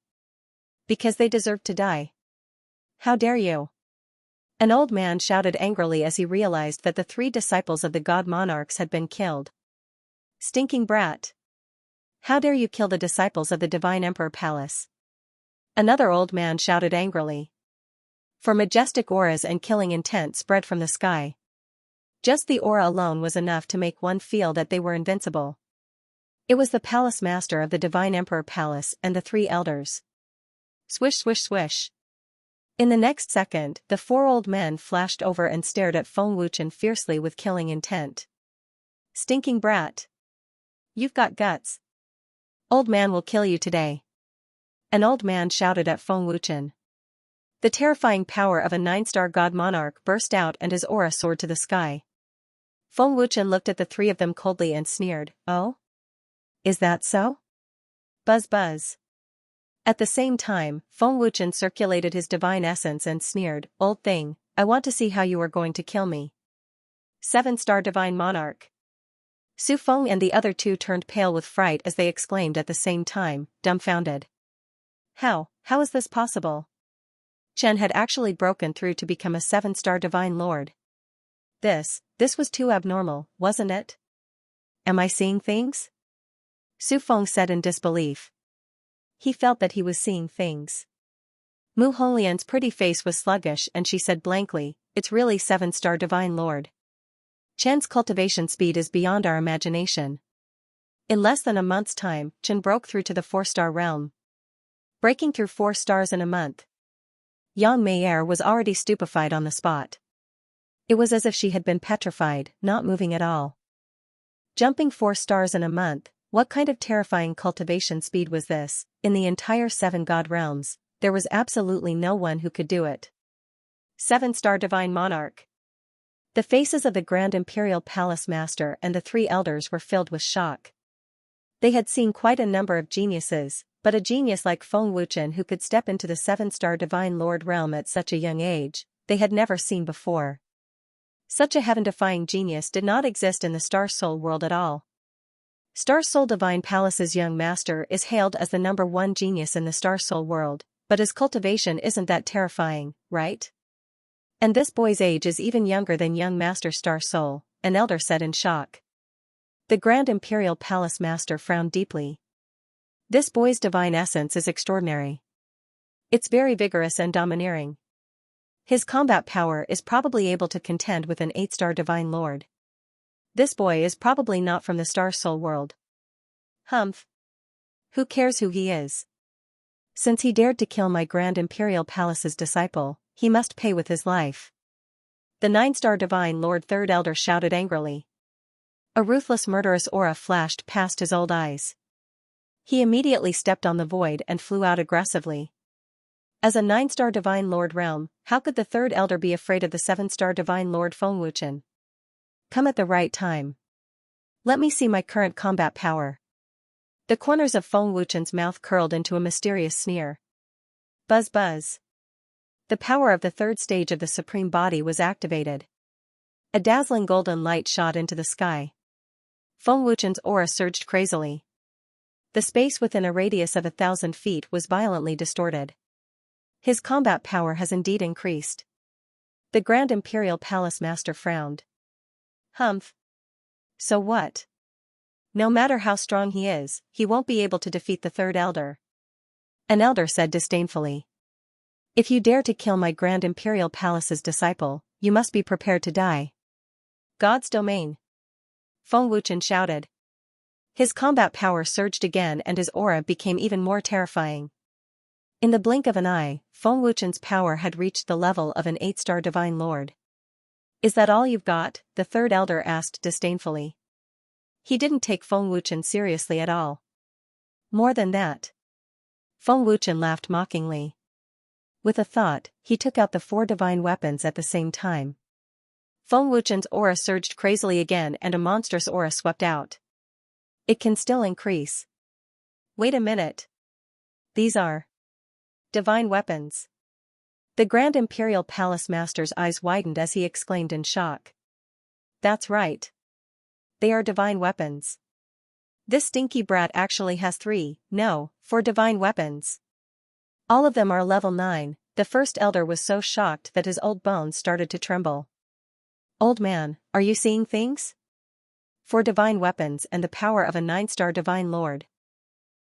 A: Because they deserved to die. How dare you? An old man shouted angrily as he realized that the 3 disciples of the God Monarchs had been killed. Stinking brat! How dare you kill the disciples of the Divine Emperor Palace? Another old man shouted angrily. For majestic auras and killing intent spread from the sky. Just the aura alone was enough to make one feel that they were invincible. It was the Palace Master of the Divine Emperor Palace and the 3 elders. Swish swish swish. In the next second, the 4 old men flashed over and stared at Feng Wuchen fiercely with killing intent. Stinking brat! You've got guts. Old man will kill you today. An old man shouted at Feng Wuchen. The terrifying power of a 9-star God Monarch burst out and his aura soared to the sky. Feng Wuchen looked at the 3 of them coldly and sneered, "Oh? Is that so?" Buzz buzz. At the same time, Feng Wuchen circulated his divine essence and sneered, "Old thing, I want to see how you are going to kill me." 7-star Divine Monarch. Su Feng and the other 2 turned pale with fright as they exclaimed at the same time, dumbfounded. How is this possible? Chen had actually broken through to become a 7-star Divine Lord. This was too abnormal, wasn't it? Am I seeing things? Su Feng said in disbelief. He felt that he was seeing things. Mu Honglian's pretty face was sluggish and she said blankly, "It's really 7-star Divine Lord. Chen's cultivation speed is beyond our imagination." In less than a month's time, Chen broke through to the 4-star realm. Breaking through 4 stars in a month. Yang Meier was already stupefied on the spot. It was as if she had been petrified, not moving at all. Jumping 4 stars in a month, what kind of terrifying cultivation speed was this? In the entire 7 God realms, there was absolutely no one who could do it. 7-star Divine Monarch. The faces of the Grand Imperial Palace Master and the 3 elders were filled with shock. They had seen quite a number of geniuses, But a genius like Feng Wuchen who could step into the 7-star Divine Lord realm at such a young age, they had never seen before. Such a heaven-defying genius did not exist in the Star Soul world at all. Star Soul Divine Palace's young master is hailed as the #1 genius in the Star Soul world, but his cultivation isn't that terrifying, right? And this boy's age is even younger than young Master Star Soul, an elder said in shock. The Grand Imperial Palace Master frowned deeply. This boy's divine essence is extraordinary. It's very vigorous and domineering. His combat power is probably able to contend with an 8-star Divine Lord. This boy is probably not from the Star Soul world. Humph. Who cares who he is? Since he dared to kill my Grand Imperial Palace's disciple, he must pay with his life. The 9-star Divine Lord Third Elder shouted angrily. A ruthless murderous aura flashed past his old eyes. He immediately stepped on the void and flew out aggressively. As a 9-star Divine Lord realm, how could the Third Elder be afraid of the 7-star Divine Lord Feng Wuchen? Come at the right time. Let me see my current combat power. The corners of Feng Wuchen's mouth curled into a mysterious sneer. Buzz buzz. The power of the 3rd stage of the Supreme Body was activated. A dazzling golden light shot into the sky. Feng Wuchen's aura surged crazily. The space within a radius of 1,000 feet was violently distorted. His combat power has indeed increased. The Grand Imperial Palace Master frowned. Humph. So what? No matter how strong he is, he won't be able to defeat the Third Elder. An elder said disdainfully. If you dare to kill my Grand Imperial Palace's disciple, you must be prepared to die. God's domain. Feng Wuchen shouted. His combat power surged again and his aura became even more terrifying. In the blink of an eye, Feng Wuchen's power had reached the level of an 8-star Divine Lord. Is that all you've got? The Third Elder asked disdainfully. He didn't take Feng Wuchen seriously at all. More than that. Feng Wuchen laughed mockingly. With a thought, he took out the 4 divine weapons at the same time. Feng Wuchen's aura surged crazily again and a monstrous aura swept out. It can still increase. Wait a minute. These are divine weapons. The Grand Imperial Palace Master's eyes widened as he exclaimed in shock. That's right. They are divine weapons. This stinky brat actually has 4 divine weapons. All of them are level 9, the First Elder was so shocked that his old bones started to tremble. Old man, are you seeing things? 4 divine weapons and the power of a 9-star Divine Lord.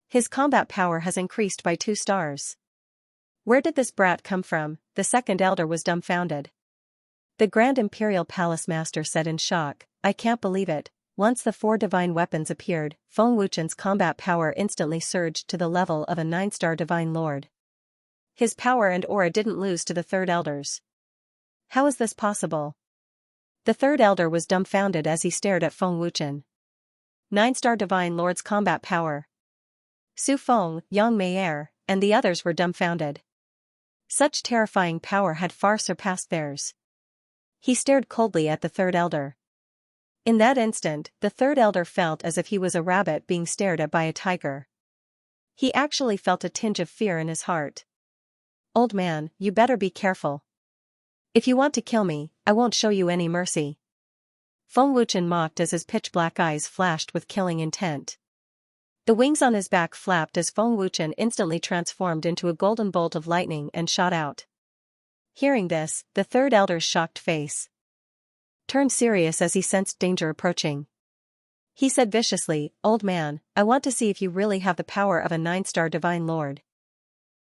A: His combat power has increased by 2 stars. Where did this brat come from? The Second Elder was dumbfounded. The Grand Imperial Palace Master said in shock, I can't believe it. Once the 4 divine weapons appeared, Feng Wuchen's combat power instantly surged to the level of a 9-star Divine Lord. His power and aura didn't lose to the Third Elder's. How is this possible? The Third Elder was dumbfounded as he stared at Feng Wuchen. 9-star Divine Lord's combat power. Su Feng, Yang Mei'er, and the others were dumbfounded. Such terrifying power had far surpassed theirs. He stared coldly at the Third Elder. In that instant, the Third Elder felt as if he was a rabbit being stared at by a tiger. He actually felt a tinge of fear in his heart. Old man, you better be careful. If you want to kill me, I won't show you any mercy. Feng Wuchen mocked as his pitch-black eyes flashed with killing intent. The wings on his back flapped as Feng Wuchen instantly transformed into a golden bolt of lightning and shot out. Hearing this, the Third Elder's shocked face turned serious as he sensed danger approaching. He said viciously, Old man, I want to see if you really have the power of a 9-star Divine Lord.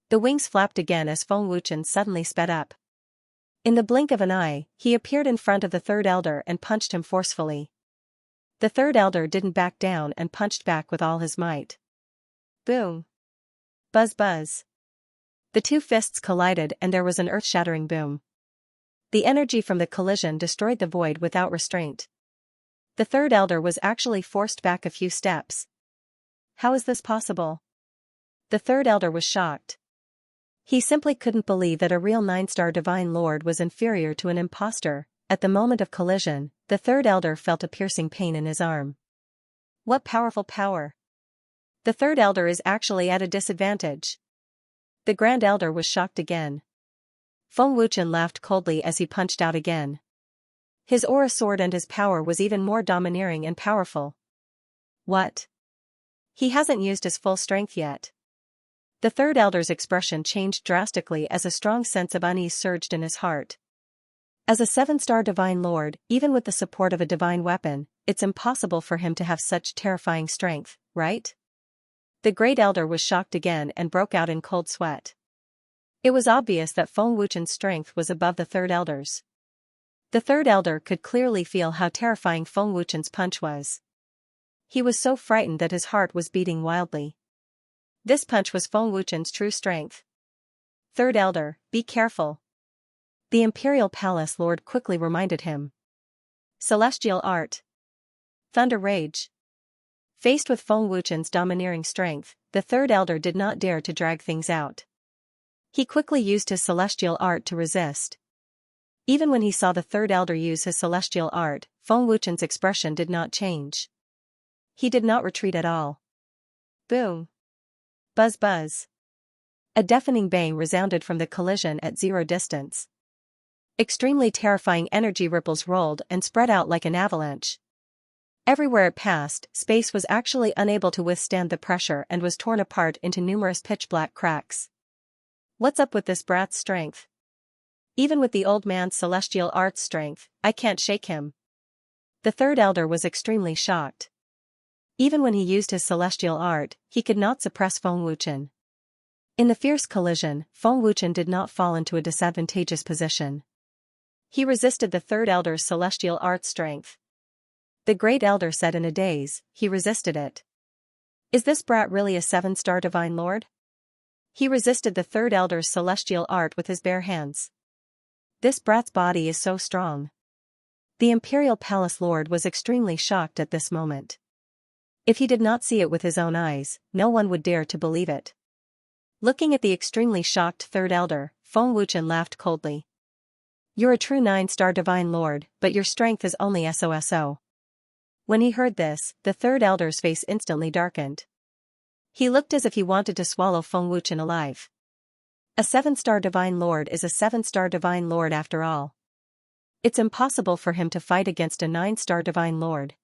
A: The wings flapped again as Feng Wuchen suddenly sped up. In the blink of an eye, he appeared in front of the Third Elder and punched him forcefully. The Third Elder didn't back down and punched back with all his might. Boom. Buzz buzz. The 2 fists collided and there was an earth-shattering boom. The energy from the collision destroyed the void without restraint. The Third Elder was actually forced back a few steps. How is this possible? The Third Elder was shocked. He simply couldn't believe that a real 9-star Divine Lord was inferior to an impostor. At the moment of collision, the Third Elder felt a piercing pain in his arm. What powerful power! The third elder is actually at a disadvantage. The Grand Elder was shocked again. Feng Wuchen laughed coldly as he punched out again. His aura soared and his power was even more domineering and powerful. What? He hasn't used his full strength yet. The third elder's expression changed drastically as a strong sense of unease surged in his heart. As a 7-star divine lord, even with the support of a divine weapon, it's impossible for him to have such terrifying strength, right? The great elder was shocked again and broke out in cold sweat. It was obvious that Feng Wuchen's strength was above the third elder's. The third elder could clearly feel how terrifying Feng Wuchen's punch was. He was so frightened that his heart was beating wildly. This punch was Feng Wuchen's true strength. Third elder, be careful. The Imperial Palace Lord quickly reminded him. Celestial art. Thunder rage. Faced with Feng Wuchen's domineering strength, the third elder did not dare to drag things out. He quickly used his celestial art to resist. Even when he saw the third elder use his celestial art, Feng Wuchen's expression did not change. He did not retreat at all. Boom. Buzz buzz. A deafening bang resounded from the collision at 0 distance. Extremely terrifying energy ripples rolled and spread out like an avalanche. Everywhere it passed, space was actually unable to withstand the pressure and was torn apart into numerous pitch-black cracks. What's up with this brat's strength? Even with the old man's celestial arts strength, I can't shake him. The third elder was extremely shocked. Even when he used his celestial art, he could not suppress Feng Wuchen. In the fierce collision, Feng Wuchen did not fall into a disadvantageous position. He resisted the third elder's celestial art strength. The great elder said in a daze, he resisted it. Is this brat really a 7-star divine lord? He resisted the third elder's celestial art with his bare hands. This brat's body is so strong. The Imperial Palace Lord was extremely shocked at this moment. If he did not see it with his own eyes, no one would dare to believe it. Looking at the extremely shocked third elder, Feng Wuchen laughed coldly. You're a true 9-star divine lord, but your strength is only SOSO. When he heard this, the third elder's face instantly darkened. He looked as if he wanted to swallow Feng Wuchen alive. A 7-star divine lord is a 7-star divine lord after all. It's impossible for him to fight against a 9-star divine lord.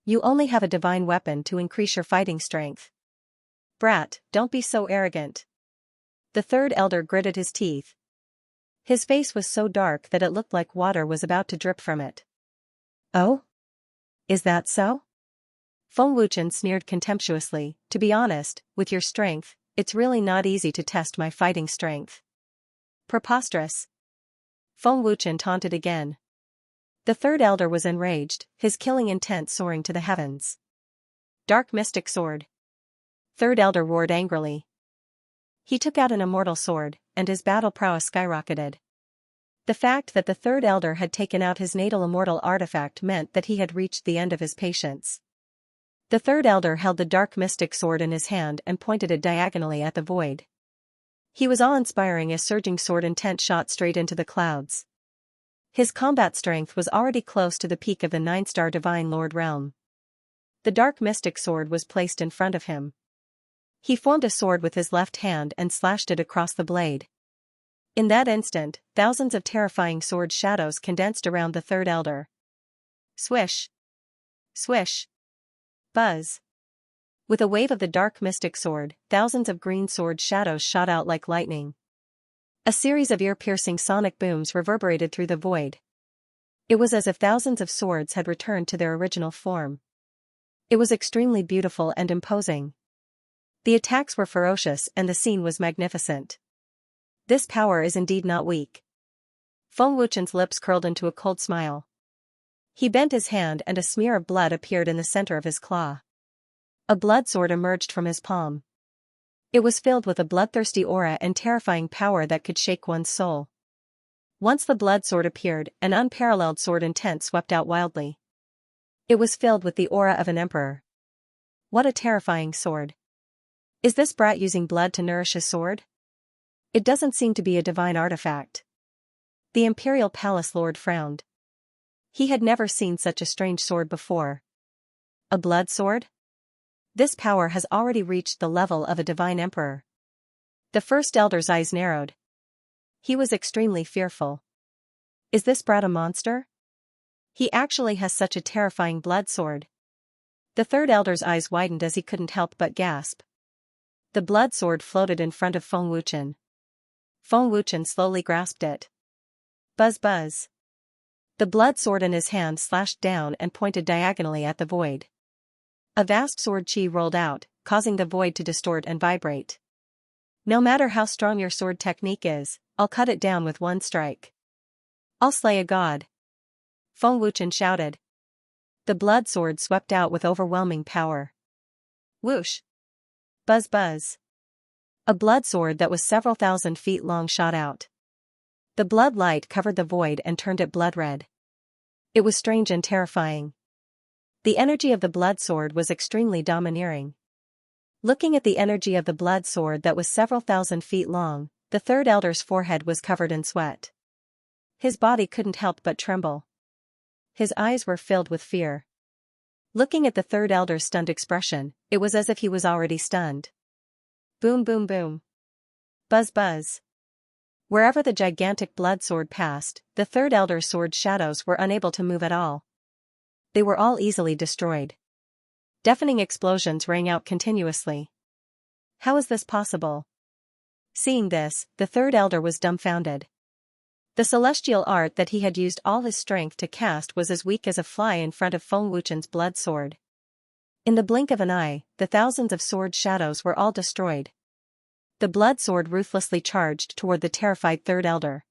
A: You only have a divine weapon to increase your fighting strength. Brat, don't be so arrogant. The third elder gritted his teeth. His face was so dark that it looked like water was about to drip from it. Oh? Is that so? Feng Wuchen sneered contemptuously. To be honest, with your strength, it's really not easy to test my fighting strength. Preposterous. Feng Wuchen taunted again. The third elder was enraged, his killing intent soaring to the heavens. Dark mystic sword. Third elder roared angrily. He took out an immortal sword, and his battle prowess skyrocketed. The fact that the third elder had taken out his natal immortal artifact meant that he had reached the end of his patience. The third elder held the dark mystic sword in his hand and pointed it diagonally at the void. He was awe-inspiring as surging sword intent shot straight into the clouds. His combat strength was already close to the peak of the 9-star divine lord realm. The dark mystic sword was placed in front of him. He formed a sword with his left hand and slashed it across the blade. In that instant, thousands of terrifying sword shadows condensed around the third elder. Swish! Swish! Buzz! With a wave of the dark mystic sword, thousands of green sword shadows shot out like lightning. A series of ear-piercing sonic booms reverberated through the void. It was as if thousands of swords had returned to their original form. It was extremely beautiful and imposing. The attacks were ferocious and the scene was magnificent. This power is indeed not weak. Feng Wuchen's lips curled into a cold smile. He bent his hand and a smear of blood appeared in the center of his claw. A blood sword emerged from his palm. It was filled with a bloodthirsty aura and terrifying power that could shake one's soul. Once the blood sword appeared, an unparalleled sword intent swept out wildly. It was filled with the aura of an emperor. What a terrifying sword. Is this brat using blood to nourish his sword? It doesn't seem to be a divine artifact. The Imperial Palace Lord frowned. He had never seen such a strange sword before. A blood sword? This power has already reached the level of a divine emperor. The first elder's eyes narrowed. He was extremely fearful. Is this brat a monster? He actually has such a terrifying blood sword. The third elder's eyes widened as he couldn't help but gasp. The blood sword floated in front of Feng Wuchen. Feng Wuchen slowly grasped it. Buzz buzz. The blood sword in his hand slashed down and pointed diagonally at the void. A vast sword chi rolled out, causing the void to distort and vibrate. No matter how strong your sword technique is, I'll cut it down with one strike. I'll slay a god. Feng Wuchen shouted. The blood sword swept out with overwhelming power. Whoosh! Buzz buzz. A blood sword that was several thousand feet long shot out. The blood light covered the void and turned it blood red. It was strange and terrifying. The energy of the blood sword was extremely domineering. Looking at the energy of the blood sword that was several thousand feet long, the third elder's forehead was covered in sweat. His body couldn't help but tremble. His eyes were filled with fear. Looking at the third elder's stunned expression, it was as if he was already stunned. Boom boom boom. Buzz buzz. Wherever the gigantic blood sword passed, the third elder's sword shadows were unable to move at all. They were all easily destroyed. Deafening explosions rang out continuously. How is this possible? Seeing this, the third elder was dumbfounded. The celestial art that he had used all his strength to cast was as weak as a fly in front of Feng Wuchen's blood sword. In the blink of an eye, the thousands of sword shadows were all destroyed. The blood sword ruthlessly charged toward the terrified third elder.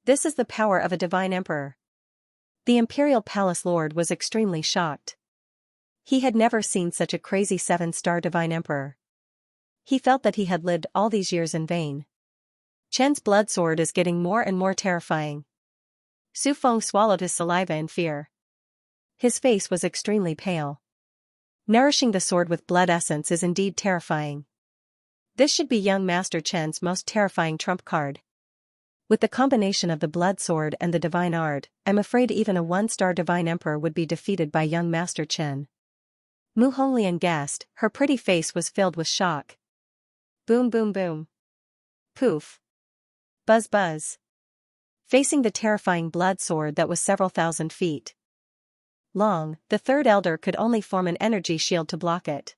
A: This is the power of a divine emperor. The imperial palace lord was extremely shocked. He had never seen such a crazy 7-star divine emperor. He felt that he had lived all these years in vain. Chen's blood sword is getting more and more terrifying. Su Feng swallowed his saliva in fear. His face was extremely pale. Nourishing the sword with blood essence is indeed terrifying. This should be young Master Chen's most terrifying trump card. With the combination of the blood sword and the divine art, I'm afraid even a 1-star divine emperor would be defeated by young Master Chen. Mu Honglian gasped, her pretty face was filled with shock. Boom boom boom. Poof. Buzz buzz. Facing the terrifying blood sword that was several thousand feet long, the third elder could only form an energy shield to block it.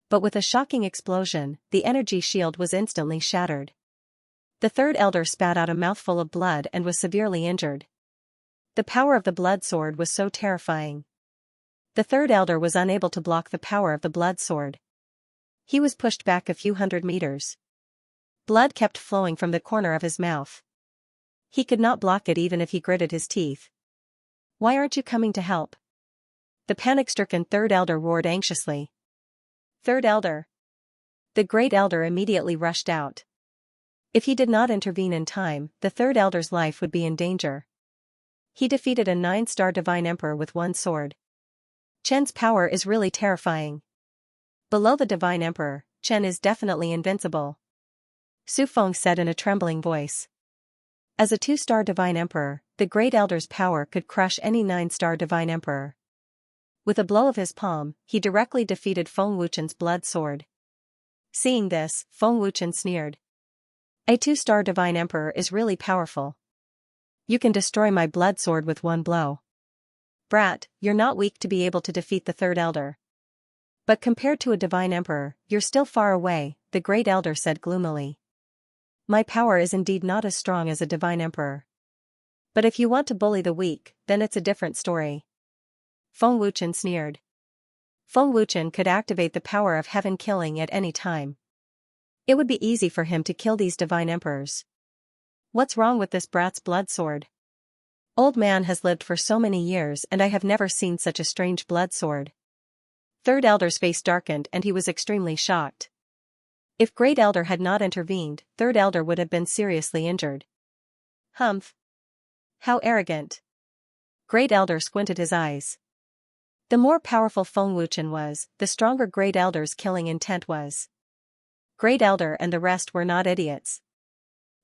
A: But with a shocking explosion, the energy shield was instantly shattered. The third elder spat out a mouthful of blood and was severely injured. The power of the blood sword was so terrifying. The third elder was unable to block the power of the blood sword. He was pushed back a few hundred meters. Blood kept flowing from the corner of his mouth. He could not block it even if he gritted his teeth. Why aren't you coming to help? The panic-stricken third elder roared anxiously. Third elder. The great elder immediately rushed out. If he did not intervene in time, the third elder's life would be in danger. He defeated a 9-star divine emperor with one sword. Chen's power is really terrifying. Below the divine emperor, Chen is definitely invincible. Su Feng said in a trembling voice. As a 2-star divine emperor, the great elder's power could crush any 9-star divine emperor. With a blow of his palm, he directly defeated Feng Wuchen's blood sword. Seeing this, Feng Wuchen sneered. A 2-star divine emperor is really powerful. You can destroy my blood sword with one blow. Brat, you're not weak to be able to defeat the third elder. But compared to a divine emperor, you're still far away, the great elder said gloomily. My power is indeed not as strong as a divine emperor. But if you want to bully the weak, then it's a different story. Feng Wuchen sneered. Feng Wuchen could activate the power of heaven killing at any time. It would be easy for him to kill these divine emperors. What's wrong with this brat's blood sword? Old man has lived for so many years and I have never seen such a strange blood sword. Third elder's face darkened and he was extremely shocked. If great elder had not intervened, third elder would have been seriously injured. Humph. How arrogant. Great elder squinted his eyes. The more powerful Feng Wuchen was, the stronger great elder's killing intent was. Great elder and the rest were not idiots.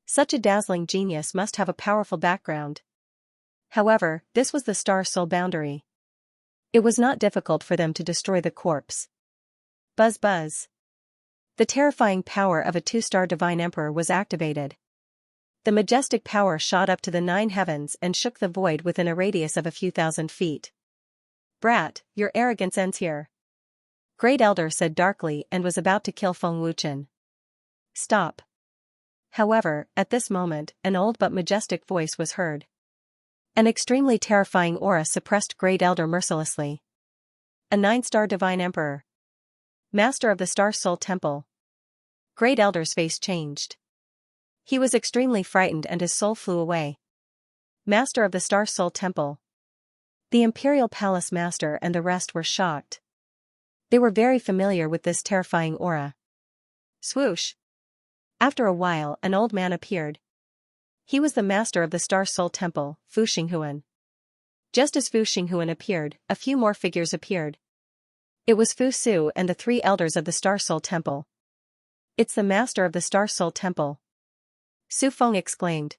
A: Such a dazzling genius must have a powerful background. However, this was the star soul boundary. It was not difficult for them to destroy the corpse. Buzz buzz. The terrifying power of a 2-star divine emperor was activated. The majestic power shot up to the 9 heavens and shook the void within a radius of a few thousand feet. Brat, your arrogance ends here. Great Elder said darkly and was about to kill Feng Wuchen. Stop. However, at this moment, an old but majestic voice was heard. An extremely terrifying aura suppressed Great Elder mercilessly. A 9-star divine emperor. Master of the Star Soul Temple. Great Elder's face changed. He was extremely frightened and his soul flew away. Master of the Star Soul Temple. The Imperial Palace Master and the rest were shocked. They were very familiar with this terrifying aura. Swoosh. After a while, an old man appeared. He was the master of the Star Soul Temple, Fu Xinghuan. Just as Fu Xinghuan appeared, a few more figures appeared. It was Fu Su and the 3 elders of the Star Soul Temple. It's the master of the Star Soul Temple. Su Feng exclaimed.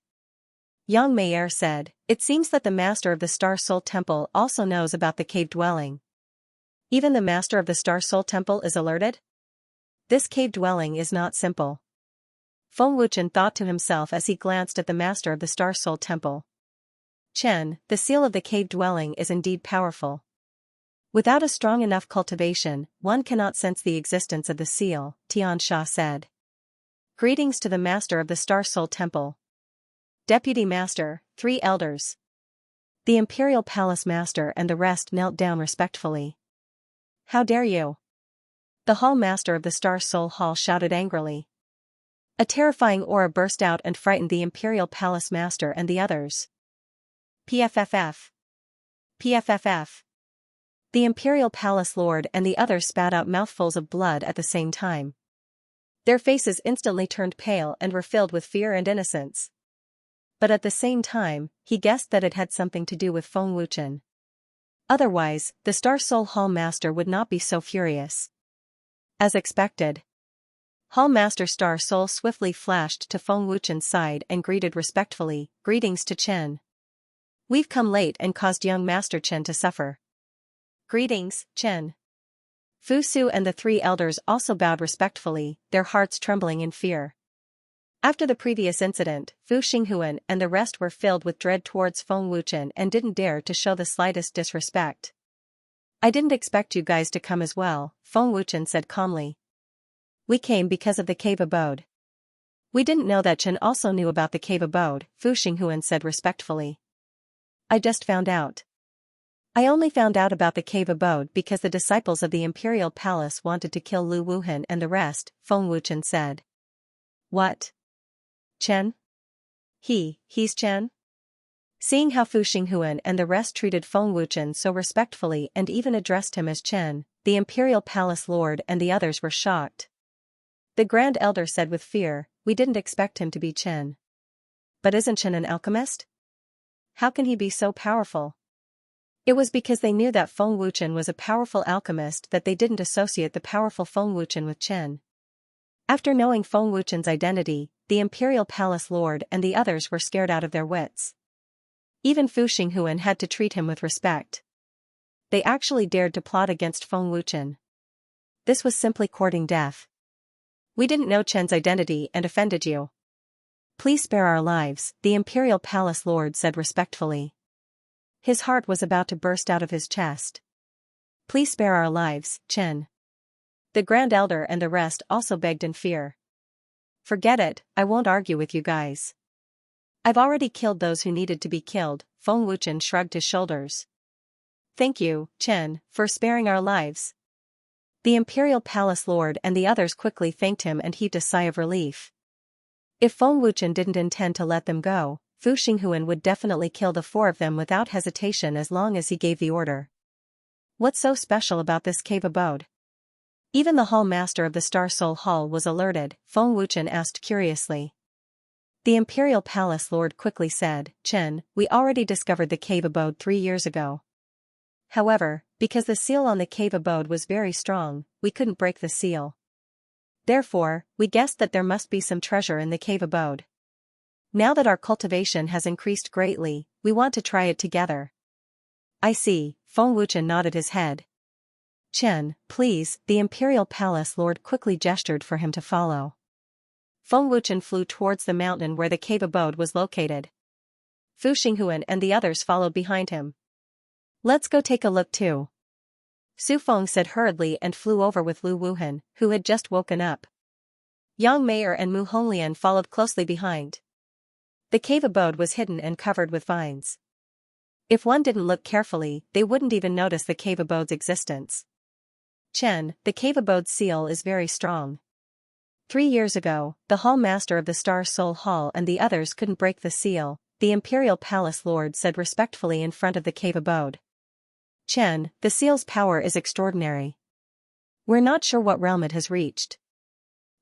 A: Yang Meier said, it seems that the master of the Star Soul Temple also knows about the cave dwelling. Even the master of the Star Soul Temple is alerted? This cave dwelling is not simple. Feng Wuchen thought to himself as he glanced at the master of the Star Soul Temple. Chen, the seal of the cave dwelling is indeed powerful. Without a strong enough cultivation, one cannot sense the existence of the seal, Xianxia said. Greetings to the master of the Star Soul Temple. Deputy Master, 3 elders. The Imperial Palace Master and the rest knelt down respectfully. How dare you? The Hall Master of the Star Soul Hall shouted angrily. A terrifying aura burst out and frightened the Imperial Palace Master and the others. PFFF. PFFF. The Imperial Palace Lord and the others spat out mouthfuls of blood at the same time. Their faces instantly turned pale and were filled with fear and innocence. But at the same time, he guessed that it had something to do with Feng Wuchen. Otherwise, the Star Soul Hall Master would not be so furious. As expected, Hall Master Star Soul swiftly flashed to Feng Wuchen's side and greeted respectfully, greetings to Chen. We've come late and caused young Master Chen to suffer. Greetings, Chen. Fu Su and the 3 elders also bowed respectfully, their hearts trembling in fear. After the previous incident, Fu Xinghuan and the rest were filled with dread towards Feng Wuchen and didn't dare to show the slightest disrespect. I didn't expect you guys to come as well, Feng Wuchen said calmly. We came because of the cave abode. We didn't know that Chen also knew about the cave abode, Fu Xinghuan said respectfully. I just found out. I only found out about the cave abode because the disciples of the Imperial Palace wanted to kill Lu Wuhan and the rest, Feng Wuchen said. What? Chen? He's Chen? Seeing how Fu Xinghuan and the rest treated Feng Wuchen so respectfully and even addressed him as Chen, the Imperial Palace Lord and the others were shocked. The Grand Elder said with fear, we didn't expect him to be Chen. But isn't Chen an alchemist? How can he be so powerful? It was because they knew that Feng Wuchen was a powerful alchemist that they didn't associate the powerful Feng Wuchen with Chen. After knowing Feng Wuchen's identity, the Imperial Palace Lord and the others were scared out of their wits. Even Fu Xinghuan had to treat him with respect. They actually dared to plot against Feng Wuchen. This was simply courting death. We didn't know Chen's identity and offended you. Please spare our lives, the Imperial Palace Lord said respectfully. His heart was about to burst out of his chest. Please spare our lives, Chen. The Grand Elder and the rest also begged in fear. Forget it, I won't argue with you guys. I've already killed those who needed to be killed, Feng Wuchen shrugged his shoulders. Thank you, Chen, for sparing our lives. The Imperial Palace Lord and the others quickly thanked him and heaved a sigh of relief. If Feng Wuchen didn't intend to let them go, Fu Xinghuan would definitely kill the 4 of them without hesitation as long as he gave the order. What's so special about this cave abode? Even the Hall Master of the Star Soul Hall was alerted, Feng Wuchen asked curiously. The Imperial Palace Lord quickly said, Chen, we already discovered the cave abode 3 years ago. However, because the seal on the cave abode was very strong, we couldn't break the seal. Therefore, we guessed that there must be some treasure in the cave abode. Now that our cultivation has increased greatly, we want to try it together. I see, Feng Wuchen nodded his head. Chen, please, the Imperial Palace Lord quickly gestured for him to follow. Feng Wuchen flew towards the mountain where the cave abode was located. Fu Xinghuan and the others followed behind him. Let's go take a look too. Su Feng said hurriedly and flew over with Lu Wuhan, who had just woken up. Yang Meier and Mu Honglian followed closely behind. The cave abode was hidden and covered with vines. If one didn't look carefully, they wouldn't even notice the cave abode's existence. Chen, the cave abode's seal is very strong. 3 years ago, the Hall Master of the Star Soul Hall and the others couldn't break the seal, the Imperial Palace Lord said respectfully in front of the cave abode. Chen, the seal's power is extraordinary. We're not sure what realm it has reached.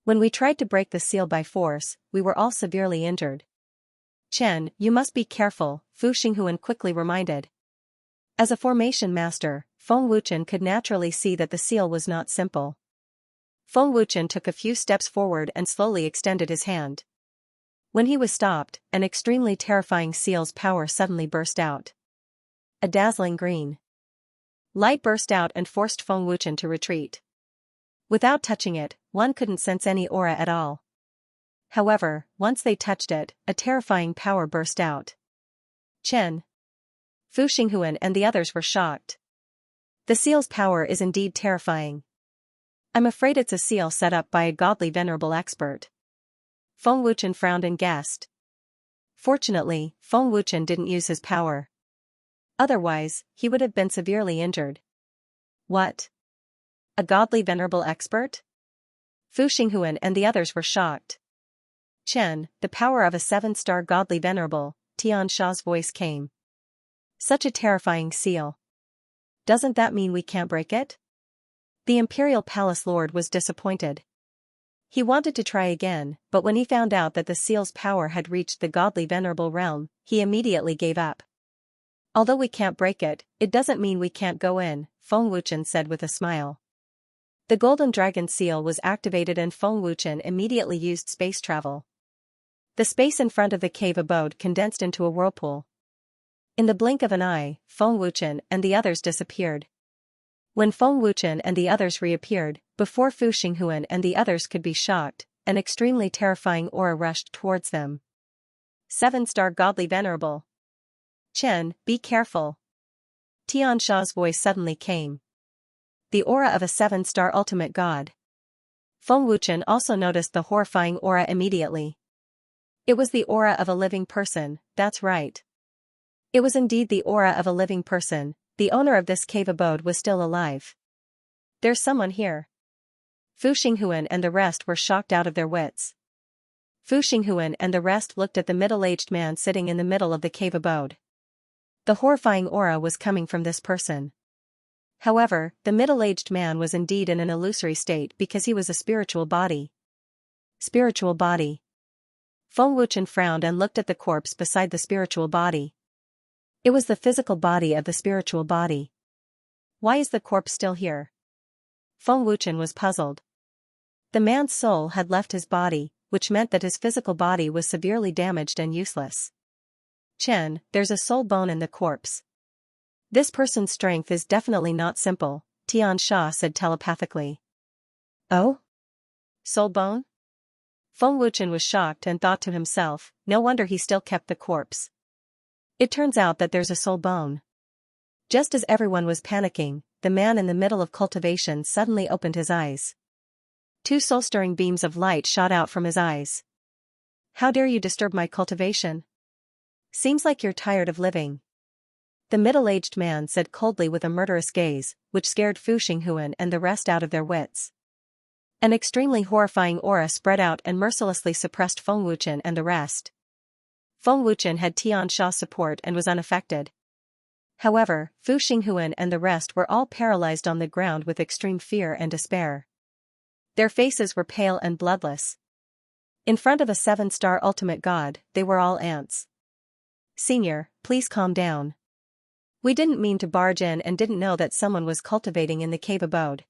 A: When we tried to break the seal by force, we were all severely injured. Chen, you must be careful, Fu Xinghuan quickly reminded. As a formation master, Feng Wuchen could naturally see that the seal was not simple. Feng Wuchen took a few steps forward and slowly extended his hand. When he was stopped, an extremely terrifying seal's power suddenly burst out. A dazzling green light burst out and forced Feng Wuchen to retreat. Without touching it, one couldn't sense any aura at all. However, once they touched it, a terrifying power burst out. Chen. Fu Xinghuan and the others were shocked. The seal's power is indeed terrifying. I'm afraid it's a seal set up by a godly venerable expert. Feng Wuchen frowned and guessed. Fortunately, Feng Wuchen didn't use his power. Otherwise, he would have been severely injured. What? A godly venerable expert? Fu Xinghuan and the others were shocked. Chen, the power of a 7-star godly venerable, Xianxia's voice came. Such a terrifying seal. Doesn't that mean we can't break it? The Imperial Palace Lord was disappointed. He wanted to try again, but when he found out that the seal's power had reached the godly venerable realm, he immediately gave up. Although we can't break it, it doesn't mean we can't go in, Feng Wuchen said with a smile. The golden dragon seal was activated and Feng Wuchen immediately used space travel. The space in front of the cave abode condensed into a whirlpool. In the blink of an eye, Feng Wuchen and the others disappeared. When Feng Wuchen and the others reappeared, before Fu Xinghuan and the others could be shocked, an extremely terrifying aura rushed towards them. 7-star godly venerable. Chen, be careful. Tiansha's voice suddenly came. The aura of a 7-star ultimate god. Feng Wuchen also noticed the horrifying aura immediately. It was the aura of a living person, that's right. It was indeed the aura of a living person. The owner of this cave abode was still alive. There's someone here. Fu Xinghuan and the rest were shocked out of their wits. Fu Xinghuan and the rest looked at the middle-aged man sitting in the middle of the cave abode. The horrifying aura was coming from this person. However, the middle-aged man was indeed in an illusory state because he was a spiritual body. Spiritual body. Feng Wuchen frowned and looked at the corpse beside the spiritual body. It was the physical body of the spiritual body. Why is the corpse still here? Feng Wuchen was puzzled. The man's soul had left his body, which meant that his physical body was severely damaged and useless. Chen, there's a soul bone in the corpse. This person's strength is definitely not simple, Tianxia said telepathically. Oh? Soul bone? Feng Wuchen was shocked and thought to himself, no wonder he still kept the corpse. It turns out that there's a soul bone. Just as everyone was panicking, the man in the middle of cultivation suddenly opened his eyes. 2 soul-stirring beams of light shot out from his eyes. How dare you disturb my cultivation? Seems like you're tired of living. The middle-aged man said coldly with a murderous gaze, which scared Fu Xinghuan and the rest out of their wits. An extremely horrifying aura spread out and mercilessly suppressed Feng Wuchen and the rest. Feng Wuchen had Tianxia's support and was unaffected. However, Fu Xinghuan and the rest were all paralyzed on the ground with extreme fear and despair. Their faces were pale and bloodless. In front of a 7-star ultimate god, they were all ants. Senior, please calm down. We didn't mean to barge in and didn't know that someone was cultivating in the cave abode.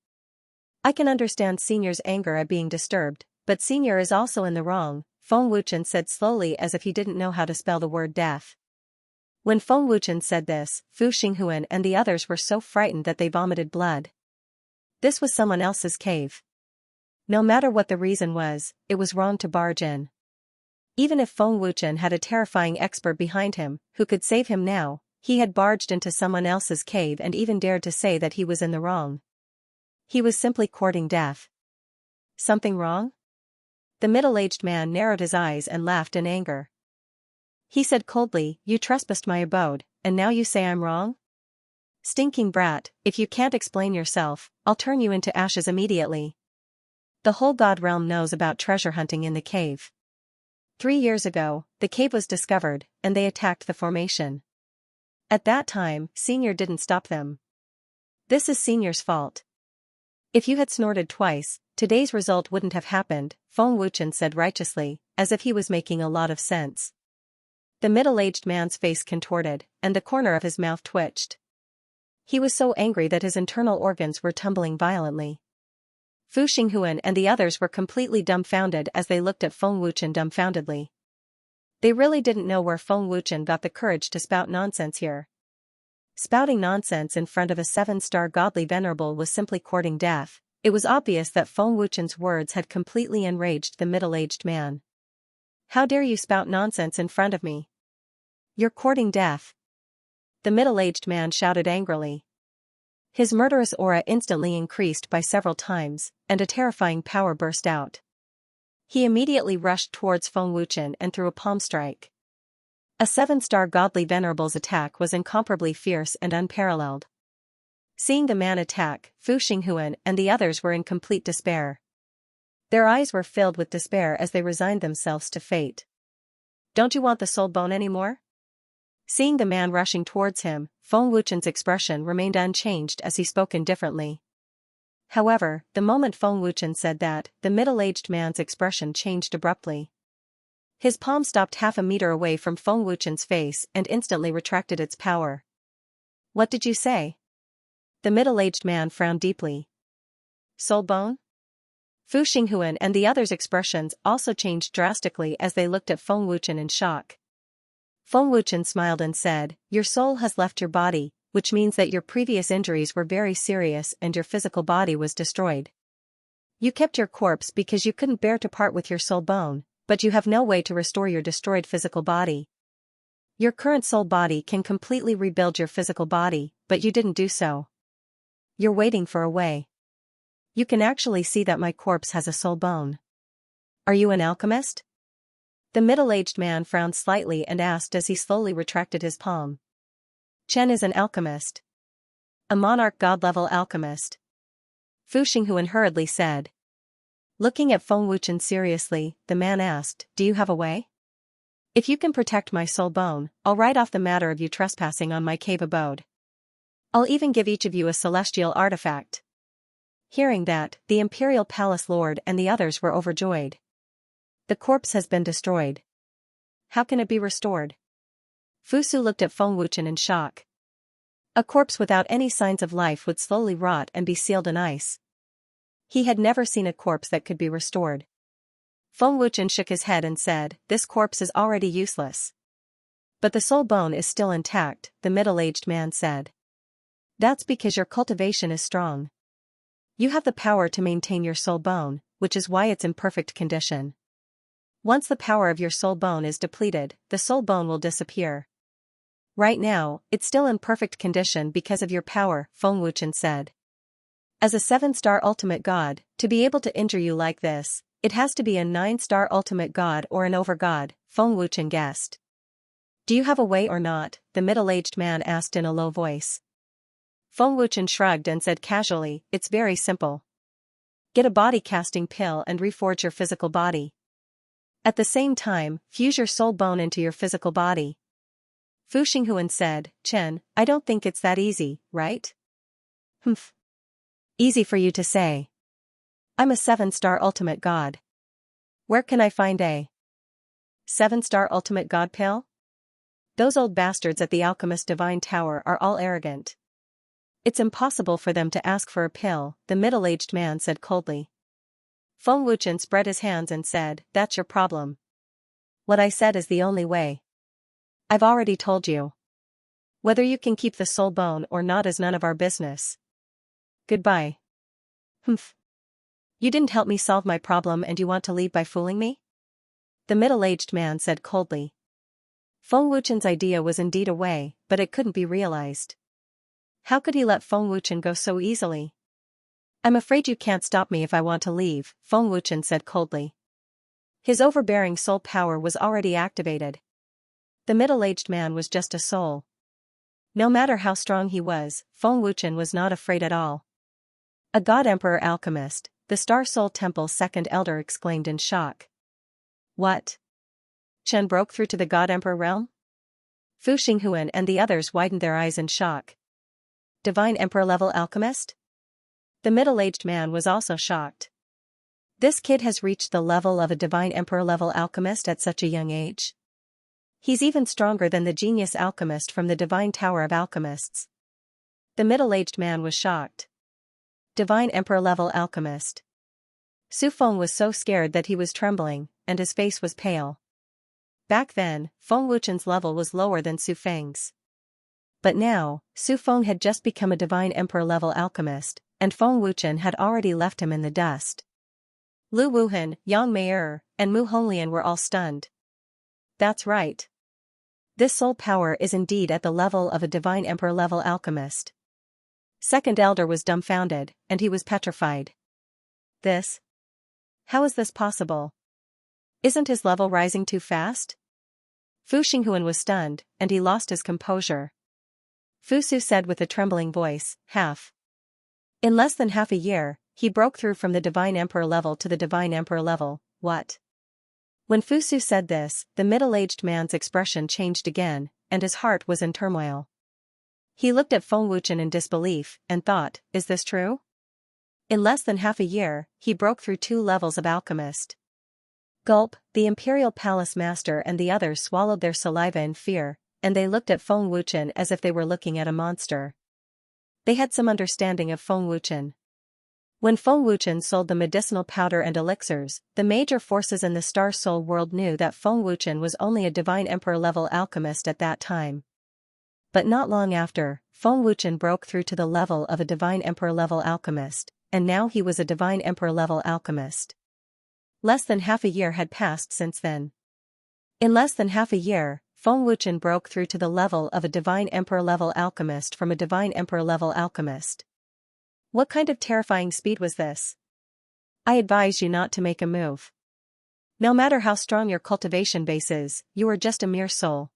A: I can understand Senior's anger at being disturbed, but Senior is also in the wrong, Feng Wuchen said slowly as if he didn't know how to spell the word death. When Feng Wuchen said this, Fu Xinghuan and the others were so frightened that they vomited blood. This was someone else's cave. No matter what the reason was, it was wrong to barge in. Even if Feng Wuchen had a terrifying expert behind him, who could save him now, he had barged into someone else's cave and even dared to say that he was in the wrong. He was simply courting death. Something wrong? The middle-aged man narrowed his eyes and laughed in anger. He said coldly, "You trespassed my abode, and now you say I'm wrong? Stinking brat, if you can't explain yourself, I'll turn you into ashes immediately." The whole god realm knows about treasure hunting in the cave. 3 years ago, the cave was discovered, and they attacked the formation. At that time, Senior didn't stop them. This is Senior's fault. If you had snorted twice, today's result wouldn't have happened, Feng Wuchen said righteously, as if he was making a lot of sense. The middle-aged man's face contorted, and the corner of his mouth twitched. He was so angry that his internal organs were tumbling violently. Fu Xinghuan and the others were completely dumbfounded as they looked at Feng Wuchen dumbfoundedly. They really didn't know where Feng Wuchen got the courage to spout nonsense here. Spouting nonsense in front of a 7-star godly venerable was simply courting death. It was obvious that Feng Wuchen's words had completely enraged the middle-aged man. "How dare you spout nonsense in front of me? You're courting death." The middle-aged man shouted angrily. His murderous aura instantly increased by several times, and a terrifying power burst out. He immediately rushed towards Feng Wuchen and threw a palm strike. A 7-star godly venerable's attack was incomparably fierce and unparalleled. Seeing the man attack, Fu Xinghuan and the others were in complete despair. Their eyes were filled with despair as they resigned themselves to fate. "Don't you want the soul bone anymore?" Seeing the man rushing towards him, Feng Wuchen's expression remained unchanged as he spoke indifferently. However, the moment Feng Wuchen said that, the middle-aged man's expression changed abruptly. His palm stopped half a meter away from Feng Wuchen's face and instantly retracted its power. "What did you say?" The middle-aged man frowned deeply. "Soul bone?" Fu Xinghuan and the others' expressions also changed drastically as they looked at Feng Wuchen in shock. Feng Wuchen smiled and said, "Your soul has left your body, which means that your previous injuries were very serious and your physical body was destroyed. You kept your corpse because you couldn't bear to part with your soul bone, but you have no way to restore your destroyed physical body. Your current soul body can completely rebuild your physical body, but you didn't do so. You're waiting for a way. You can actually see that my corpse has a soul bone. Are you an alchemist?" The middle-aged man frowned slightly and asked as he slowly retracted his palm. "Chen is an alchemist. A monarch god-level alchemist," Fu Xinghuan hurriedly said. Looking at Feng Wuchen seriously, the man asked, "Do you have a way? If you can protect my soul bone, I'll write off the matter of you trespassing on my cave abode. I'll even give each of you a celestial artifact." Hearing that, the imperial palace lord and the others were overjoyed. "The corpse has been destroyed. How can it be restored?" Fu Su looked at Feng Wuchen in shock. A corpse without any signs of life would slowly rot and be sealed in ice. He had never seen a corpse that could be restored. Feng Wuchen shook his head and said, "This corpse is already useless." "But the soul bone is still intact," the middle-aged man said. "That's because your cultivation is strong. You have the power to maintain your soul bone, which is why it's in perfect condition. Once the power of your soul bone is depleted, the soul bone will disappear. Right now, it's still in perfect condition because of your power," Feng Wuchen said. "As a 7-star ultimate god, to be able to injure you like this, it has to be a 9-star ultimate god or an over-god," Feng Wuchen guessed. "Do you have a way or not?" the middle-aged man asked in a low voice. Feng Wuchen shrugged and said casually, "It's very simple. Get a body-casting pill and reforge your physical body. At the same time, fuse your soul bone into your physical body." Fu Xinghuan said, "Chen, I don't think it's that easy, right?" "Humph. Easy for you to say. I'm a 7-star ultimate god. Where can I find a 7-star ultimate god pill? Those old bastards at the Alchemist Divine Tower are all arrogant. It's impossible for them to ask for a pill," the middle-aged man said coldly. Feng Wuchen spread his hands and said, "That's your problem. What I said is the only way. I've already told you. Whether you can keep the soul bone or not is none of our business. Goodbye." Humph. You didn't help me solve my problem and you want to leave by fooling me? The middle-aged man said coldly. Feng Wuchen's idea was indeed a way, but it couldn't be realized. How could he let Feng Wuchen go so easily? I'm afraid you can't stop me if I want to leave, Feng Wuchen said coldly. His overbearing soul power was already activated. The middle-aged man was just a soul. No matter how strong he was, Feng Wuchen was not afraid at all. A God Emperor alchemist, the Star Soul Temple's second elder exclaimed in shock. What? Chen broke through to the God Emperor realm? Fu Xinghuan and the others widened their eyes in shock. Divine Emperor level alchemist? The middle-aged man was also shocked. This kid has reached the level of a Divine Emperor level alchemist at such a young age. He's even stronger than the genius alchemist from the Divine Tower of Alchemists. The middle-aged man was shocked. Divine Emperor level alchemist. Su Feng was so scared that he was trembling, and his face was pale. Back then, Feng Wuchen's level was lower than Su Feng's. But now, Su Feng had just become a Divine Emperor level alchemist, and Feng Wuchen had already left him in the dust. Lu Wuhan, Yang Mei'er, and Mu Honglian were all stunned. That's right. This soul power is indeed at the level of a Divine Emperor level alchemist. Second elder was dumbfounded, and he was petrified. This? How is this possible? Isn't his level rising too fast? Fu Xinghuan was stunned, and he lost his composure. Fu Su said with a trembling voice, In less than half a year, he broke through from the Divine Emperor level to the Divine Emperor level, what? When Fu Su said this, the middle-aged man's expression changed again, and his heart was in turmoil. He looked at Feng Wuchen in disbelief, and thought, is this true? In less than half a year, he broke through 2 levels of alchemist. Gulp, the Imperial Palace Master and the others swallowed their saliva in fear, and they looked at Feng Wuchen as if they were looking at a monster. They had some understanding of Feng Wuchen. When Feng Wuchen sold the medicinal powder and elixirs, the major forces in the Star Soul world knew that Feng Wuchen was only a Divine Emperor level alchemist at that time. But not long after, Feng Wuchen broke through to the level of a Divine Emperor level alchemist, and now he was a Divine Emperor level alchemist. Less than half a year had passed since then. In less than half a year, Feng Wuchen broke through to the level of a Divine Emperor level alchemist from a Divine Emperor level alchemist. What kind of terrifying speed was this? I advise you not to make a move. No matter how strong your cultivation base is, you are just a mere soul.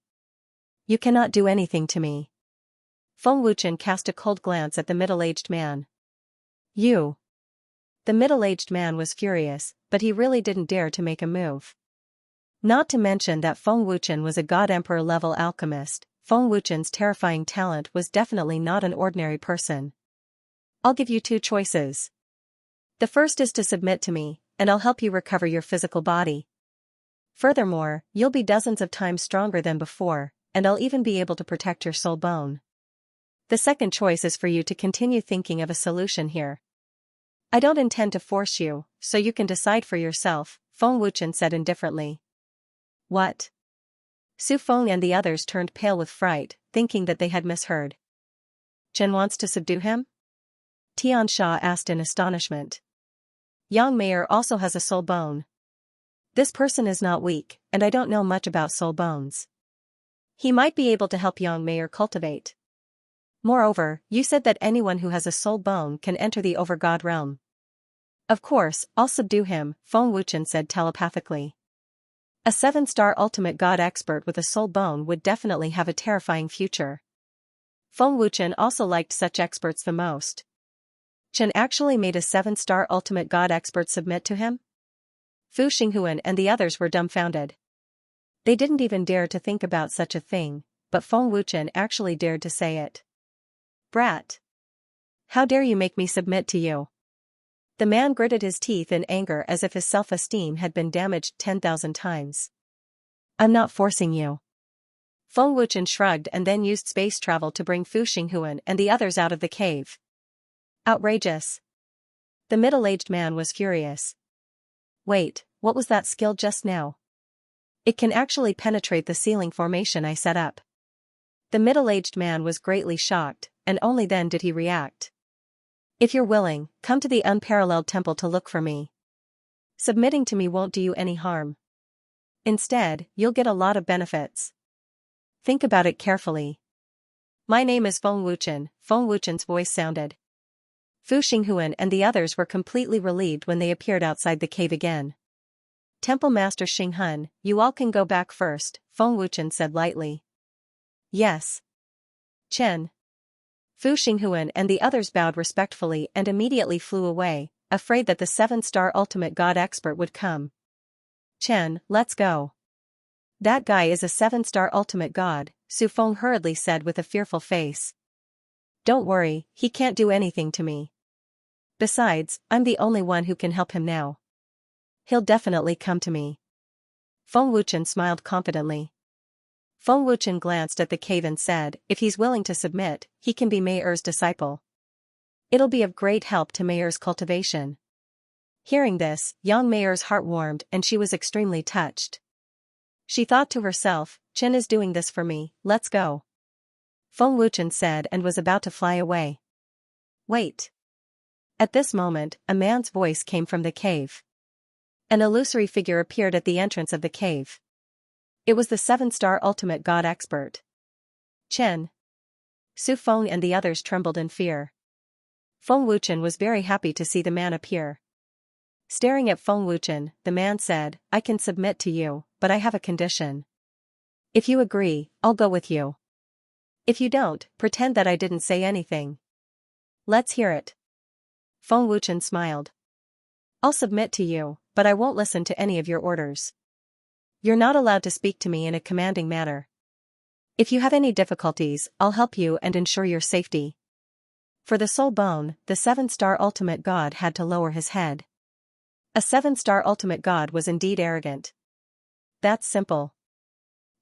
A: You cannot do anything to me. Feng Wuchen cast a cold glance at the middle-aged man. You. The middle-aged man was furious, but he really didn't dare to make a move. Not to mention that Feng Wuchen was a God Emperor level alchemist. Feng Wuchen's terrifying talent was definitely not an ordinary person. I'll give you 2 choices. The first is to submit to me, and I'll help you recover your physical body. Furthermore, you'll be dozens of times stronger than before, and I'll even be able to protect your soul bone. The second choice is for you to continue thinking of a solution here. I don't intend to force you, so you can decide for yourself, Feng Wuchen said indifferently. What? Su Feng and the others turned pale with fright, thinking that they had misheard. Chen wants to subdue him? Xianxia asked in astonishment. Yang Mei'er also has a soul bone. This person is not weak, and I don't know much about soul bones. He might be able to help Yang Mei'er cultivate. Moreover, you said that anyone who has a soul bone can enter the Overgod realm. Of course, I'll subdue him, Feng Wuchen said telepathically. A 7-star ultimate god expert with a soul bone would definitely have a terrifying future. Feng Wuchen also liked such experts the most. Chen actually made a 7-star ultimate god expert submit to him? Fu Xinghuan and the others were dumbfounded. They didn't even dare to think about such a thing, but Feng Wuchen actually dared to say it. Brat! How dare you make me submit to you? The man gritted his teeth in anger as if his self-esteem had been damaged 10,000 times. I'm not forcing you. Feng Wuchen shrugged and then used space travel to bring Fu Xinghuan and the others out of the cave. Outrageous. The middle-aged man was furious. Wait, what was that skill just now? It can actually penetrate the ceiling formation I set up. The middle-aged man was greatly shocked, and only then did he react. If you're willing, come to the unparalleled temple to look for me. Submitting to me won't do you any harm. Instead, you'll get a lot of benefits. Think about it carefully. My name is Feng Wuchen, Feng Wuchen's voice sounded. Fu Xinghuan and the others were completely relieved when they appeared outside the cave again. Temple Master Xinghun, you all can go back first, Feng Wuchen said lightly. Yes. Chen. Fu Xinghuan and the others bowed respectfully and immediately flew away, afraid that the 7-star ultimate god expert would come. Chen, let's go. That guy is a 7-star ultimate god, Su Feng hurriedly said with a fearful face. Don't worry, he can't do anything to me. Besides, I'm the only one who can help him now. He'll definitely come to me. Feng Wuchen smiled confidently. Feng Wuchen glanced at the cave and said, if he's willing to submit, he can be Mei Er's disciple. It'll be of great help to Mei Er's cultivation. Hearing this, young Mei Er's heart warmed and she was extremely touched. She thought to herself, Chen is doing this for me, let's go. Feng Wuchen said and was about to fly away. Wait. At this moment, a man's voice came from the cave. An illusory figure appeared at the entrance of the cave. It was the 7-star ultimate god expert. Chen. Su Feng and the others trembled in fear. Feng Wuchen was very happy to see the man appear. Staring at Feng Wuchen, the man said, I can submit to you, but I have a condition. If you agree, I'll go with you. If you don't, pretend that I didn't say anything. Let's hear it. Feng Wuchen smiled. I'll submit to you, but I won't listen to any of your orders. You're not allowed to speak to me in a commanding manner. If you have any difficulties, I'll help you and ensure your safety. For the soul bone, the 7-star ultimate god had to lower his head. A 7-star ultimate god was indeed arrogant. That's simple.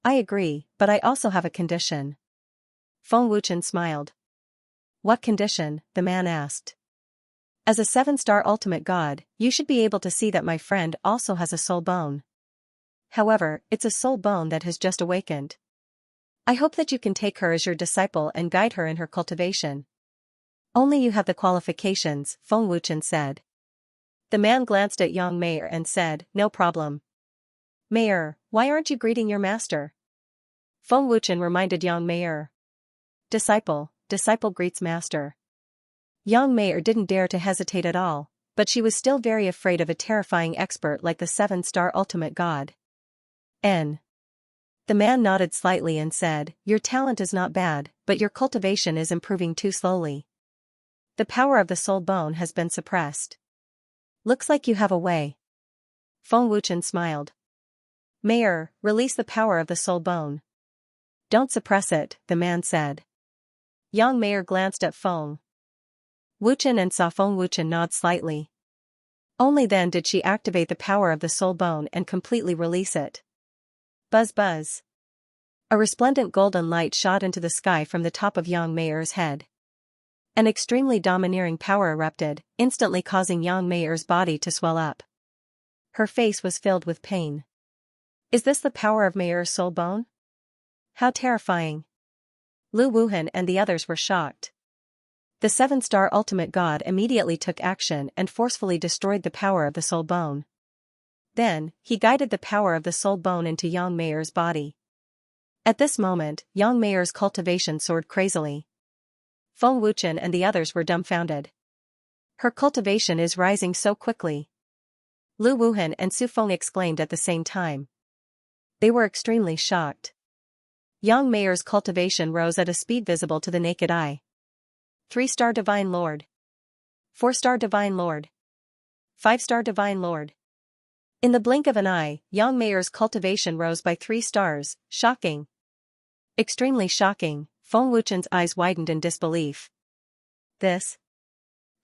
A: I agree, but I also have a condition. Feng Wuchen smiled. What condition? The man asked. As a 7-star ultimate god, you should be able to see that my friend also has a soul bone. However, it's a soul bone that has just awakened. I hope that you can take her as your disciple and guide her in her cultivation. Only you have the qualifications, Feng Wuchen said. The man glanced at young Mei Er and said, no problem. Mei Er, why aren't you greeting your master? Feng Wuchen reminded young Mei Er. Disciple greets master. Young Mei Er didn't dare to hesitate at all, but she was still very afraid of a terrifying expert like the 7-star ultimate god. The man nodded slightly and said, your talent is not bad, but your cultivation is improving too slowly. The power of the soul bone has been suppressed. Looks like you have a way. Feng Wuchen smiled. Mei Er, release the power of the soul bone. Don't suppress it, the man said. Young Mei Er glanced at Feng Wuchen and saw Feng Wuchen nod slightly. Only then did she activate the power of the soul bone and completely release it. Buzz buzz. A resplendent golden light shot into the sky from the top of young Mei Er's head. An extremely domineering power erupted, instantly causing young Mei Er's body to swell up. Her face was filled with pain. Is this the power of Mei Er's soul bone? How terrifying. Lu Wuhan and the others were shocked. The 7-star ultimate god immediately took action and forcefully destroyed the power of the soul bone. Then, he guided the power of the soul bone into young Mei Er's body. At this moment, young Mei Er's cultivation soared crazily. Feng Wuchen and the others were dumbfounded. Her cultivation is rising so quickly. Lu Wuhan and Su Feng exclaimed at the same time. They were extremely shocked. Young Mei Er's cultivation rose at a speed visible to the naked eye. 3-star Divine Lord. 4-star Divine Lord. 5-star Divine Lord. In the blink of an eye, young Mei Er's cultivation rose by 3 stars, shocking. Extremely shocking, Feng Wuchen's eyes widened in disbelief. This?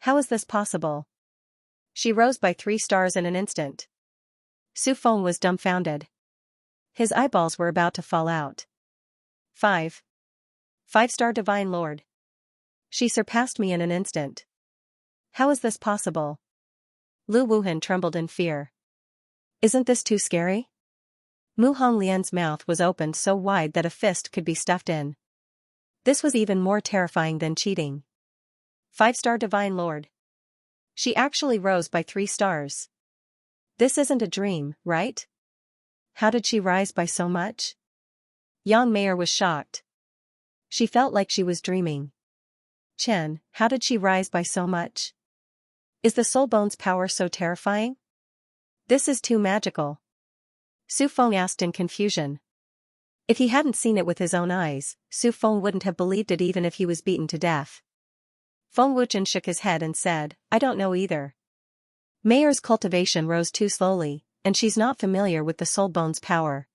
A: How is this possible? She rose by 3 stars in an instant. Su Feng was dumbfounded. His eyeballs were about to fall out. 5-star Divine Lord. She surpassed me in an instant. How is this possible? Lu Wuhan trembled in fear. Isn't this too scary? Mu Honglian's mouth was opened so wide that a fist could be stuffed in. This was even more terrifying than cheating. 5-star Divine Lord. She actually rose by 3 stars. This isn't a dream, right? How did she rise by so much? Yang Meier was shocked. She felt like she was dreaming. Chen, how did she rise by so much? Is the soul bone's power so terrifying? This is too magical. Su Feng asked in confusion. If he hadn't seen it with his own eyes, Su Feng wouldn't have believed it even if he was beaten to death. Feng Wuchen shook his head and said, I don't know either. Meier's cultivation rose too slowly, and she's not familiar with the soul bone's power.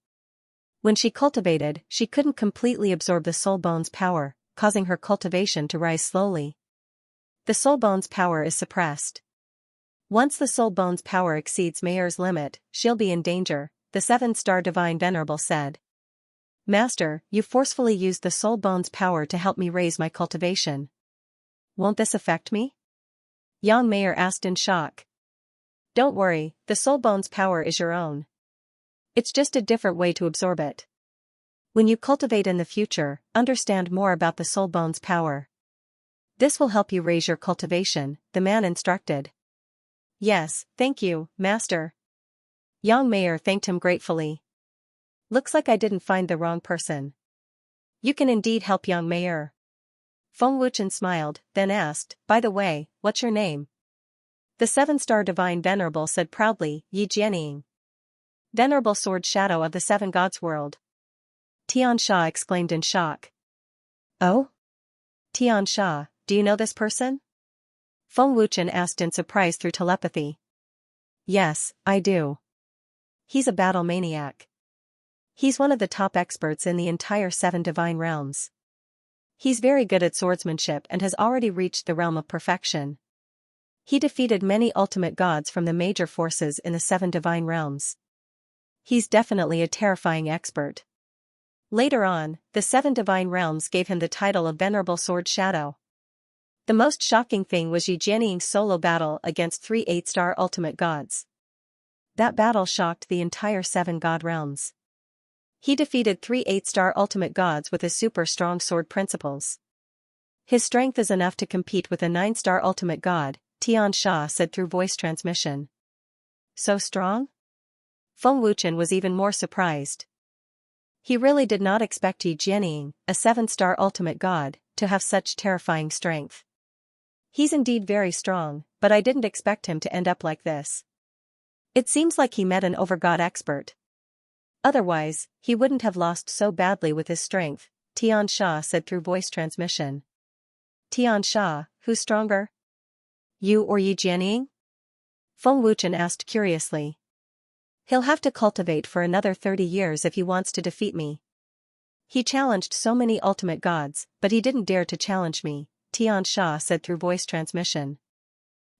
A: When she cultivated, she couldn't completely absorb the soul bone's power, causing her cultivation to rise slowly. The soul bone's power is suppressed. Once the soul bone's power exceeds Meier's limit, she'll be in danger, the 7-star Divine Venerable said. Master, you forcefully used the soul bone's power to help me raise my cultivation. Won't this affect me? Yang Meier asked in shock. Don't worry, the soul bone's power is your own. It's just a different way to absorb it. When you cultivate in the future, understand more about the soul bone's power. This will help you raise your cultivation, the man instructed. Yes, thank you, Master. Yang Meier thanked him gratefully. Looks like I didn't find the wrong person. You can indeed help Yang Meier. Feng Wuchen smiled, then asked, by the way, what's your name? The 7-star Divine Venerable said proudly, Yi Jianying. Venerable Sword Shadow of the 7 Gods World. Xianxia exclaimed in shock. Oh? Xianxia, do you know this person? Feng Wuchen asked in surprise through telepathy. Yes, I do. He's a battle maniac. He's one of the top experts in the entire 7 divine realms. He's very good at swordsmanship and has already reached the realm of perfection. He defeated many ultimate gods from the major forces in the 7 divine realms. He's definitely a terrifying expert. Later on, the 7 divine realms gave him the title of Venerable Sword Shadow. The most shocking thing was Yi Jianying's solo battle against 3 8-star ultimate gods. That battle shocked the entire 7 god realms. He defeated 3 8-star ultimate gods with his super strong sword principles. His strength is enough to compete with a 9-star ultimate god, Xianxia said through voice transmission. So strong? Feng Wuchen was even more surprised. He really did not expect Yi Jianying, a 7-star ultimate god, to have such terrifying strength. He's indeed very strong, but I didn't expect him to end up like this. It seems like he met an overgod expert. Otherwise, he wouldn't have lost so badly with his strength, Xianxia said through voice transmission. Xianxia, who's stronger? You or Yi Jianying? Feng Wuchen asked curiously. He'll have to cultivate for another 30 years if he wants to defeat me. He challenged so many ultimate gods, but he didn't dare to challenge me, Xianxia said through voice transmission.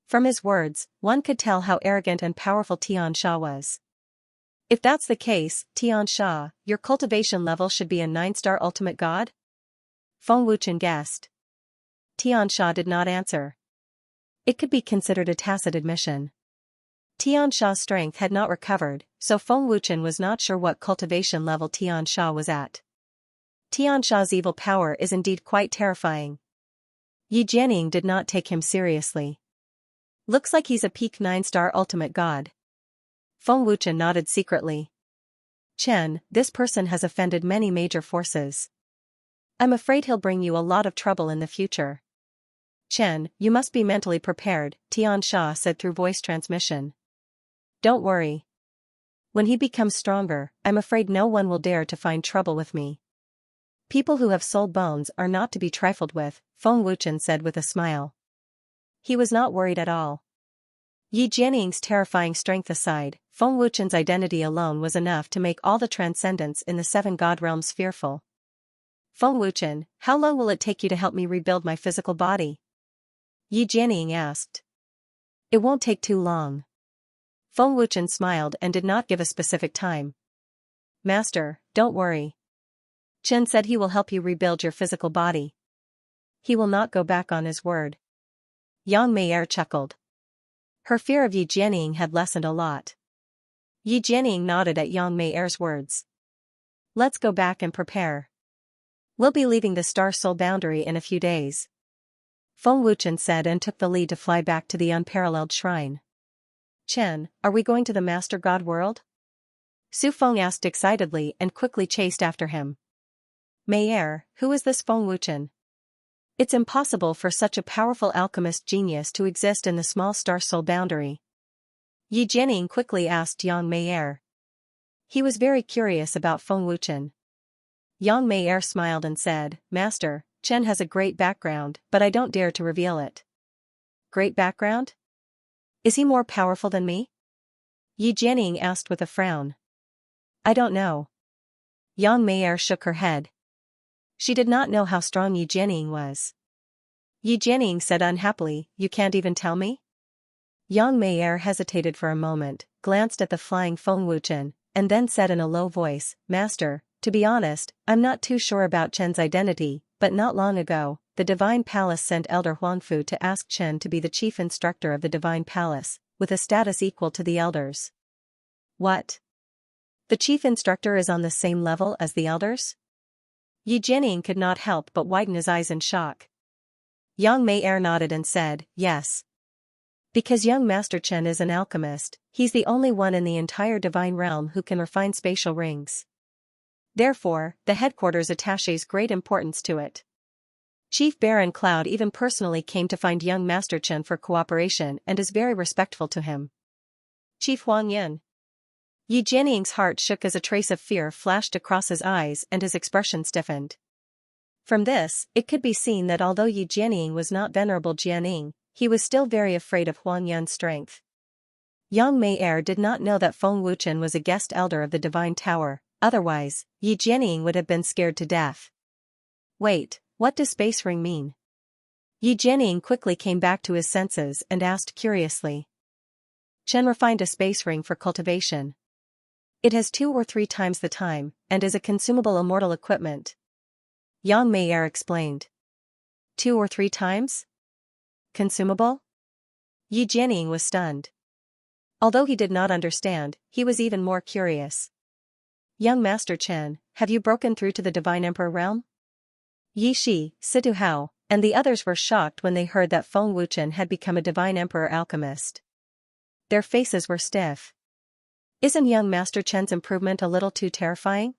A: From his words, one could tell how arrogant and powerful Xianxia was. If that's the case, Xianxia, your cultivation level should be a 9-star ultimate god? Feng Wuchen guessed. Xianxia did not answer. It could be considered a tacit admission. Xianxia's strength had not recovered, so Feng Wuchen was not sure what cultivation level Xianxia was at. Xianxia's evil power is indeed quite terrifying. Yi Jianying did not take him seriously. Looks like he's a peak 9-star ultimate god. Feng Wuchen nodded secretly. Chen, this person has offended many major forces. I'm afraid he'll bring you a lot of trouble in the future. Chen, you must be mentally prepared, Xianxia said through voice transmission. Don't worry. When he becomes stronger, I'm afraid no one will dare to find trouble with me. People who have soul bones are not to be trifled with, Feng Wuchen said with a smile. He was not worried at all. Yi Jianying's terrifying strength aside, Feng Wuchen's identity alone was enough to make all the transcendents in the 7 god realms fearful. Feng Wuchen, how long will it take you to help me rebuild my physical body? Yi Jianying asked. It won't take too long. Feng Wuchen smiled and did not give a specific time. Master, don't worry. Chen said he will help you rebuild your physical body. He will not go back on his word. Yang Meier chuckled. Her fear of Yi Jianying had lessened a lot. Yi Jianying nodded at Yang Meier's words. Let's go back and prepare. We'll be leaving the Star Soul boundary in a few days. Feng Wuchen said and took the lead to fly back to the unparalleled shrine. Chen, are we going to the Master God world? Su Feng asked excitedly and quickly chased after him. Mayer, who is this Feng Wuchen? It's impossible for such a powerful alchemist genius to exist in the small star soul boundary. Yi Jianing quickly asked Yang Mayer. He was very curious about Feng Wuchen. Yang Mayer smiled and said, Master, Chen has a great background, but I don't dare to reveal it. Great background? Is he more powerful than me? Yi Jianing asked with a frown. I don't know. Yang Mayer shook her head. She did not know how strong Yi Jianing was. Yi Jianing said unhappily, You can't even tell me? Yang Mayer hesitated for a moment, glanced at the flying Feng Wuchen, and then said in a low voice, Master, to be honest, I'm not too sure about Chen's identity, but not long ago, the Divine Palace sent Elder Huangfu to ask Chen to be the chief instructor of the Divine Palace, with a status equal to the elders. What? The chief instructor is on the same level as the elders? Yi Jianing could not help but widen his eyes in shock. Yang Mayer nodded and said, Yes. Because young Master Chen is an alchemist, he's the only one in the entire divine realm who can refine spatial rings. Therefore, the headquarters attaches great importance to it. Chief Baron Cloud even personally came to find young Master Chen for cooperation and is very respectful to him. Chief Huang Yin. Yi Jianing's heart shook as a trace of fear flashed across his eyes and his expression stiffened. From this, it could be seen that although Yi Jianing was not Venerable Jianing, he was still very afraid of Huang Yun's strength. Yang Mayer did not know that Feng Wuchen was a guest elder of the Divine Tower, otherwise, Yi Jianing would have been scared to death. Wait, what does space ring mean? Yi Jianing quickly came back to his senses and asked curiously. Chen refined a space ring for cultivation. It has 2 or 3 times the time, and is a consumable immortal equipment. Yang Mayer explained. 2 or 3 times? Consumable? Yi Jianing was stunned. Although he did not understand, he was even more curious. Young Master Chen, have you broken through to the Divine Emperor realm? Yi Shi, Situ Hao, and the others were shocked when they heard that Feng Wuchen had become a Divine Emperor alchemist. Their faces were stiff. Isn't young Master Chen's improvement a little too terrifying?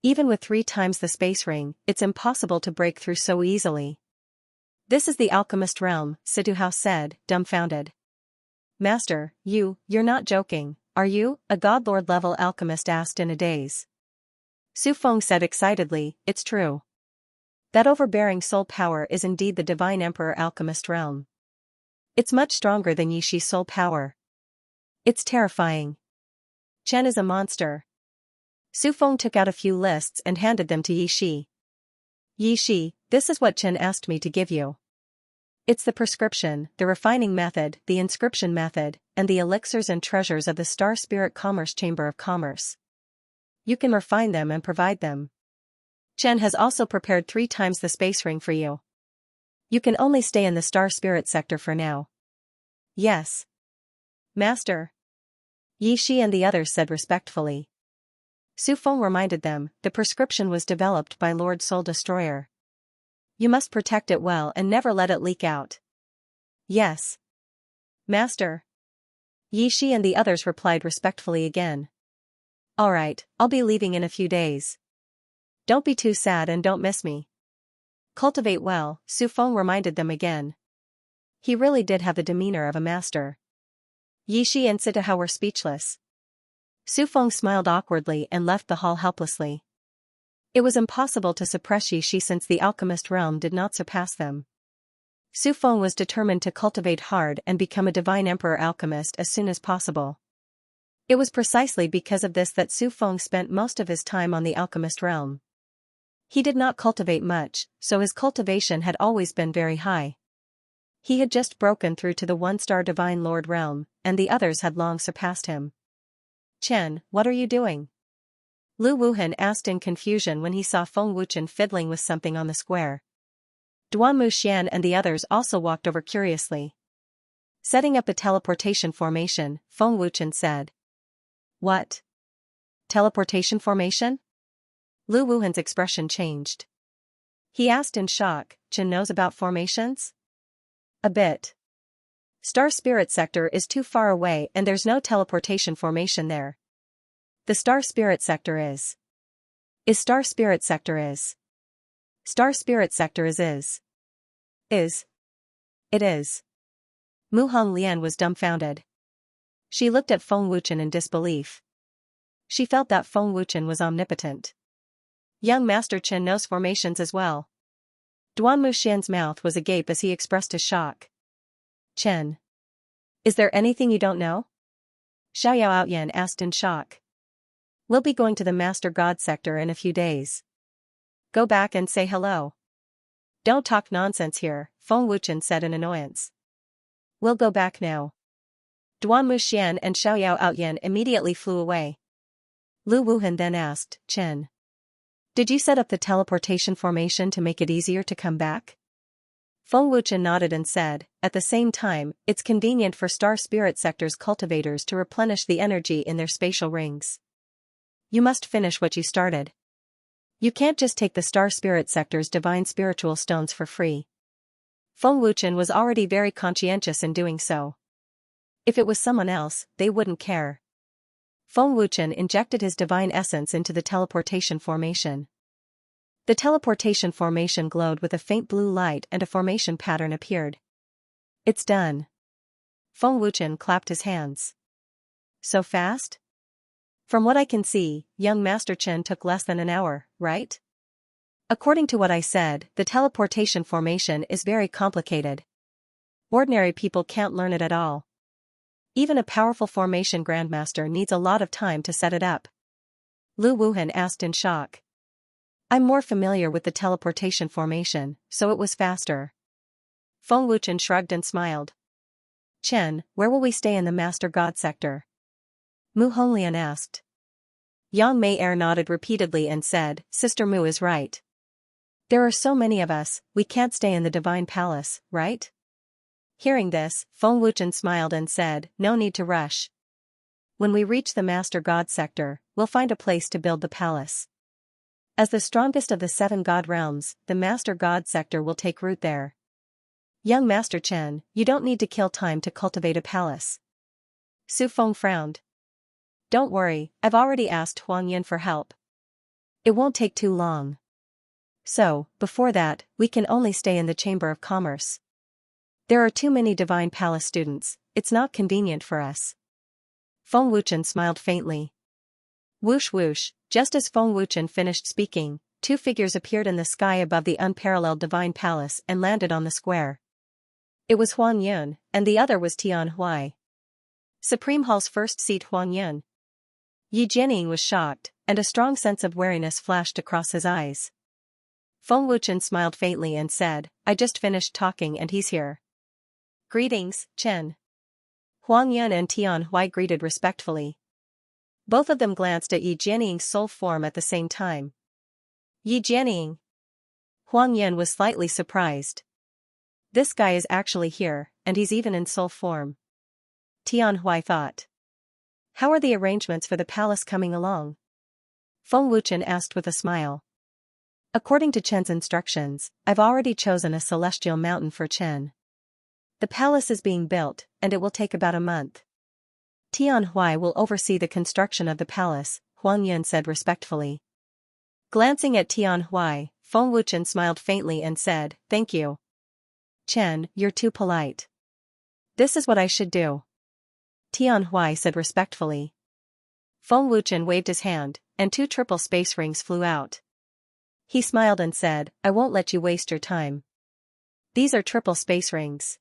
A: Even with 3 times the space ring, it's impossible to break through so easily. This is the alchemist realm, Situ Hao said, dumbfounded. Master, you're not joking, are you? A godlord level alchemist asked in a daze. Su Feng said excitedly, It's true. That overbearing soul power is indeed the Divine Emperor alchemist realm. It's much stronger than Yi Shi's soul power. It's terrifying. Chen is a monster. Su Feng took out a few lists and handed them to Yi Shi. Yi Shi, this is what Chen asked me to give you. It's the prescription, the refining method, the inscription method, and the elixirs and treasures of the Star Spirit Commerce Chamber of Commerce. You can refine them and provide them. Chen has also prepared 3 times the space ring for you. You can only stay in the Star Spirit sector for now. Yes. Master. Yi Shi and the others said respectfully. Su Feng reminded them, the prescription was developed by Lord Soul Destroyer. You must protect it well and never let it leak out. Yes. Master. Yi Shi and the others replied respectfully again. Alright, I'll be leaving in a few days. Don't be too sad and don't miss me. Cultivate well, Su Feng reminded them again. He really did have the demeanor of a master. Yi Shi and Situ Hao were speechless. Su Feng smiled awkwardly and left the hall helplessly. It was impossible to suppress Yi Shi since the alchemist realm did not surpass them. Su Feng was determined to cultivate hard and become a Divine Emperor alchemist as soon as possible. It was precisely because of this that Su Feng spent most of his time on the alchemist realm. He did not cultivate much, so his cultivation had always been very high. He had just broken through to the 1-star Divine Lord realm, and the others had long surpassed him. Chen, what are you doing? Lu Wuhan asked in confusion when he saw Feng Wuchen fiddling with something on the square. Duan Muxian and the others also walked over curiously. Setting up a teleportation formation, Feng Wuchen said. What? Teleportation formation? Lu Wuhan's expression changed. He asked in shock, Chen knows about formations? A bit. Star Spirit Sector is too far away and there's no teleportation formation there. The Star Spirit Sector is. Star Spirit Sector is. Star Spirit Sector is. Is. It is. Mu Honglian was dumbfounded. She looked at Feng Wuchen in disbelief. She felt that Feng Wuchen was omnipotent. Young Master Chen knows formations as well. Duan Muxian's mouth was agape as he expressed his shock. Chen. Is there anything you don't know? Xiao Outyan asked in shock. We'll be going to the Master God Sector in a few days. Go back and say hello. Don't talk nonsense here, Feng Wuchen said in annoyance. We'll go back now. Duan Muxian and Xiao Outyan immediately flew away. Lu Wuhan then asked, Chen. Did you set up the teleportation formation to make it easier to come back? Feng Wuchen nodded and said, at the same time, it's convenient for Star Spirit Sector's cultivators to replenish the energy in their spatial rings. You must finish what you started. You can't just take the Star Spirit Sector's divine spiritual stones for free. Feng Wuchen was already very conscientious in doing so. If it was someone else, they wouldn't care. Feng Wuchen injected his divine essence into the teleportation formation. The teleportation formation glowed with a faint blue light and a formation pattern appeared. It's done. Feng Wuchen clapped his hands. So fast? From what I can see, young Master Chen took less than an hour, right? According to what I said, the teleportation formation is very complicated. Ordinary people can't learn it at all. Even a powerful formation grandmaster needs a lot of time to set it up. Lu Wuhan asked in shock. I'm more familiar with the teleportation formation, so it was faster. Feng Wuchen shrugged and smiled. Chen, where will we stay in the Master God Sector? Mu Honglian asked. Yang Mei Er nodded repeatedly and said, Sister Mu is right. There are so many of us, we can't stay in the Divine Palace, right? Hearing this, Feng Wuchen smiled and said, no need to rush. When we reach the Master God Sector, we'll find a place to build the palace. As the strongest of the 7 God realms, the Master God Sector will take root there. Young Master Chen, you don't need to kill time to cultivate a palace. Su Feng frowned. Don't worry, I've already asked Huang Yin for help. It won't take too long. So, before that, we can only stay in the Chamber of Commerce. There are too many Divine Palace students, it's not convenient for us. Feng Wuchen smiled faintly. Whoosh whoosh, just as Feng Wuchen finished speaking, 2 figures appeared in the sky above the unparalleled Divine Palace and landed on the square. It was Huang Yun, and the other was Tian Huai. Supreme Hall's first seat Huang Yun. Yi Jianying was shocked, and a strong sense of wariness flashed across his eyes. Feng Wuchen smiled faintly and said, I just finished talking and he's here. Greetings, Chen. Huang Yun and Tian Huai greeted respectfully. Both of them glanced at Yi Jianying's soul form at the same time. Yi Jianying. Huang Yun was slightly surprised. This guy is actually here, and he's even in soul form. Tian Huai thought. How are the arrangements for the palace coming along? Feng Wuchen asked with a smile. According to Chen's instructions, I've already chosen a celestial mountain for Chen. The palace is being built, and it will take about a month. Tian Huai will oversee the construction of the palace, Huang Yun said respectfully. Glancing at Tian Huai, Feng Wuchen smiled faintly and said, thank you. Chen, you're too polite. This is what I should do. Tian Huai said respectfully. Feng Wuchen waved his hand, and 2 triple space rings flew out. He smiled and said, I won't let you waste your time. These are triple space rings.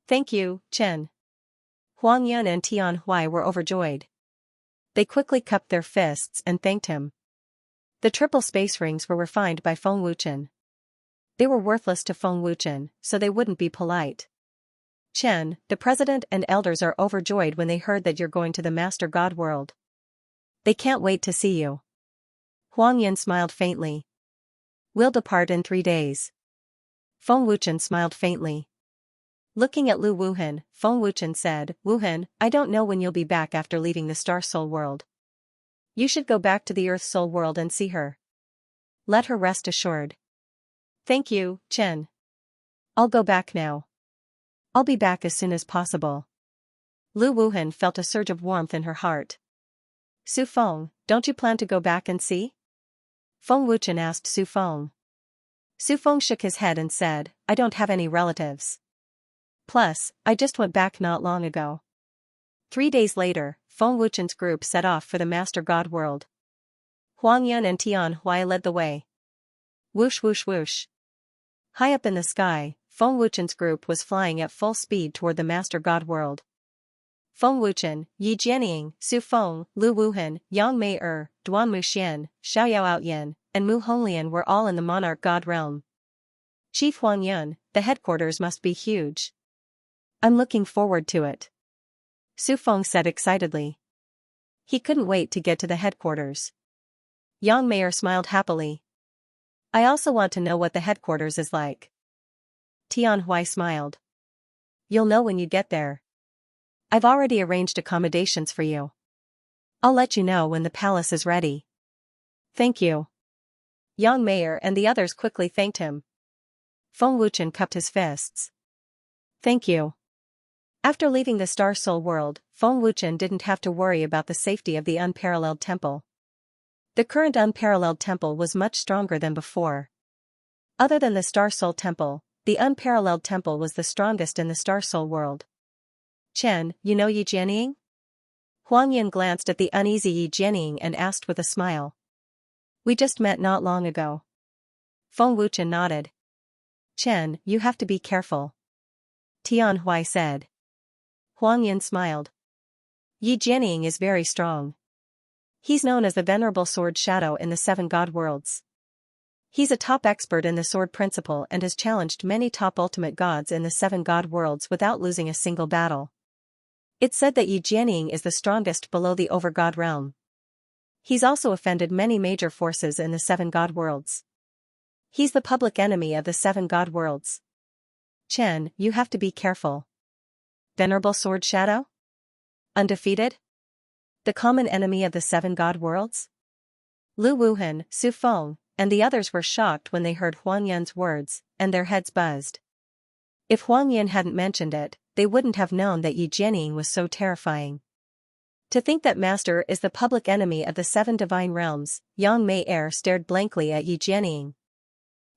A: Thank you, Chen. Huang Yun and Tian Huai were overjoyed. They quickly cupped their fists and thanked him. The triple space rings were refined by Feng Wuchen. They were worthless to Feng Wuchen, so they wouldn't be polite. Chen, the president and elders are overjoyed when they heard that you're going to the Master God world. They can't wait to see you. Huang Yun smiled faintly. We'll depart in 3 days. Feng Wuchen smiled faintly. Looking at Lu Wuhan, Feng Wuchen said, Wuhan, I don't know when you'll be back after leaving the Star Soul world. You should go back to the Earth Soul world and see her. Let her rest assured. Thank you, Chen. I'll go back now. I'll be back as soon as possible. Lu Wuhan felt a surge of warmth in her heart. Su Feng, don't you plan to go back and see? Feng Wuchen asked Su Feng. Su Feng shook his head and said, I don't have any relatives. Plus, I just went back not long ago. 3 days later, Feng Wuchen's group set off for the Master God world. Huang Yun and Tian Huai led the way. Whoosh whoosh whoosh. High up in the sky, Feng Wuchen's group was flying at full speed toward the Master God world. Feng Wuchen, Yi Jianying, Su Feng, Lu Wuhan, Yang Mei Duan Muxian, Xiaoyao Outyin, and Mu Honglian were all in the monarch god realm. Chief Huang Yun, the headquarters must be huge. I'm looking forward to it. Su Feng said excitedly. He couldn't wait to get to the headquarters. Yang Mei smiled happily. I also want to know what the headquarters is like. Tian Huai smiled. You'll know when you get there. I've already arranged accommodations for you. I'll let you know when the palace is ready. Thank you. Yang Mei and the others quickly thanked him. Feng Wuchen cupped his fists. Thank you. After leaving the Star Soul world, Feng Wuchen didn't have to worry about the safety of the unparalleled temple. The current unparalleled temple was much stronger than before. Other than the Star Soul temple, the unparalleled temple was the strongest in the Star Soul world. Chen, you know Yi Jianying? Huang Yin glanced at the uneasy Yi Jianying and asked with a smile. We just met not long ago. Feng Wuchen nodded. Chen, you have to be careful. Tian Huai said. Huang Yin smiled. Yi Jianying is very strong. He's known as the Venerable Sword Shadow in the 7 God worlds. He's a top expert in the sword principle and has challenged many top ultimate gods in the 7 God worlds without losing a single battle. It's said that Yi Jianying is the strongest below the Over-God realm. He's also offended many major forces in the 7 God worlds. He's the public enemy of the 7 God worlds. Chen, you have to be careful. Venerable Sword Shadow? Undefeated? The common enemy of the 7 God worlds? Lu Wuhan, Su Feng, and the others were shocked when they heard Huang Yun's words, and their heads buzzed. If Huang Yun hadn't mentioned it, they wouldn't have known that Yi Jianying was so terrifying. To think that Master is the public enemy of the 7 divine realms, Yang Mei stared blankly at Yi Jianying.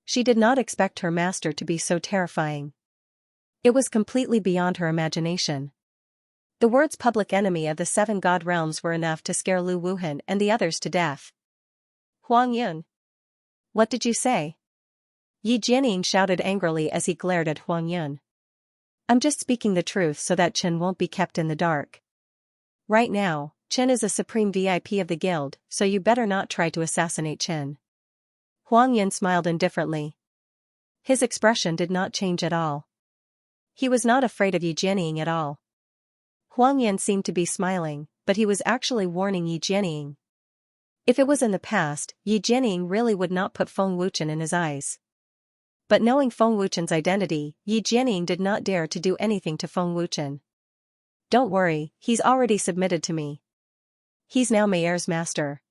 A: She did not expect her master to be so terrifying. It was completely beyond her imagination. The words public enemy of the 7 God realms were enough to scare Lu Wuhan and the others to death. Huang Yun. What did you say? Yi Jianying shouted angrily as he glared at Huang Yun. I'm just speaking the truth so that Chen won't be kept in the dark. Right now, Chen is a supreme VIP of the guild, so you better not try to assassinate Chen. Huang Yun smiled indifferently. His expression did not change at all. He was not afraid of Yi Jianying at all. Huang Yun seemed to be smiling, but he was actually warning Yi Jianying. If it was in the past, Yi Jianying really would not put Feng Wuchen in his eyes. But knowing Feng Wuchen's identity, Yi Jianying did not dare to do anything to Feng Wuchen. Don't worry, he's already submitted to me. He's now Mei master.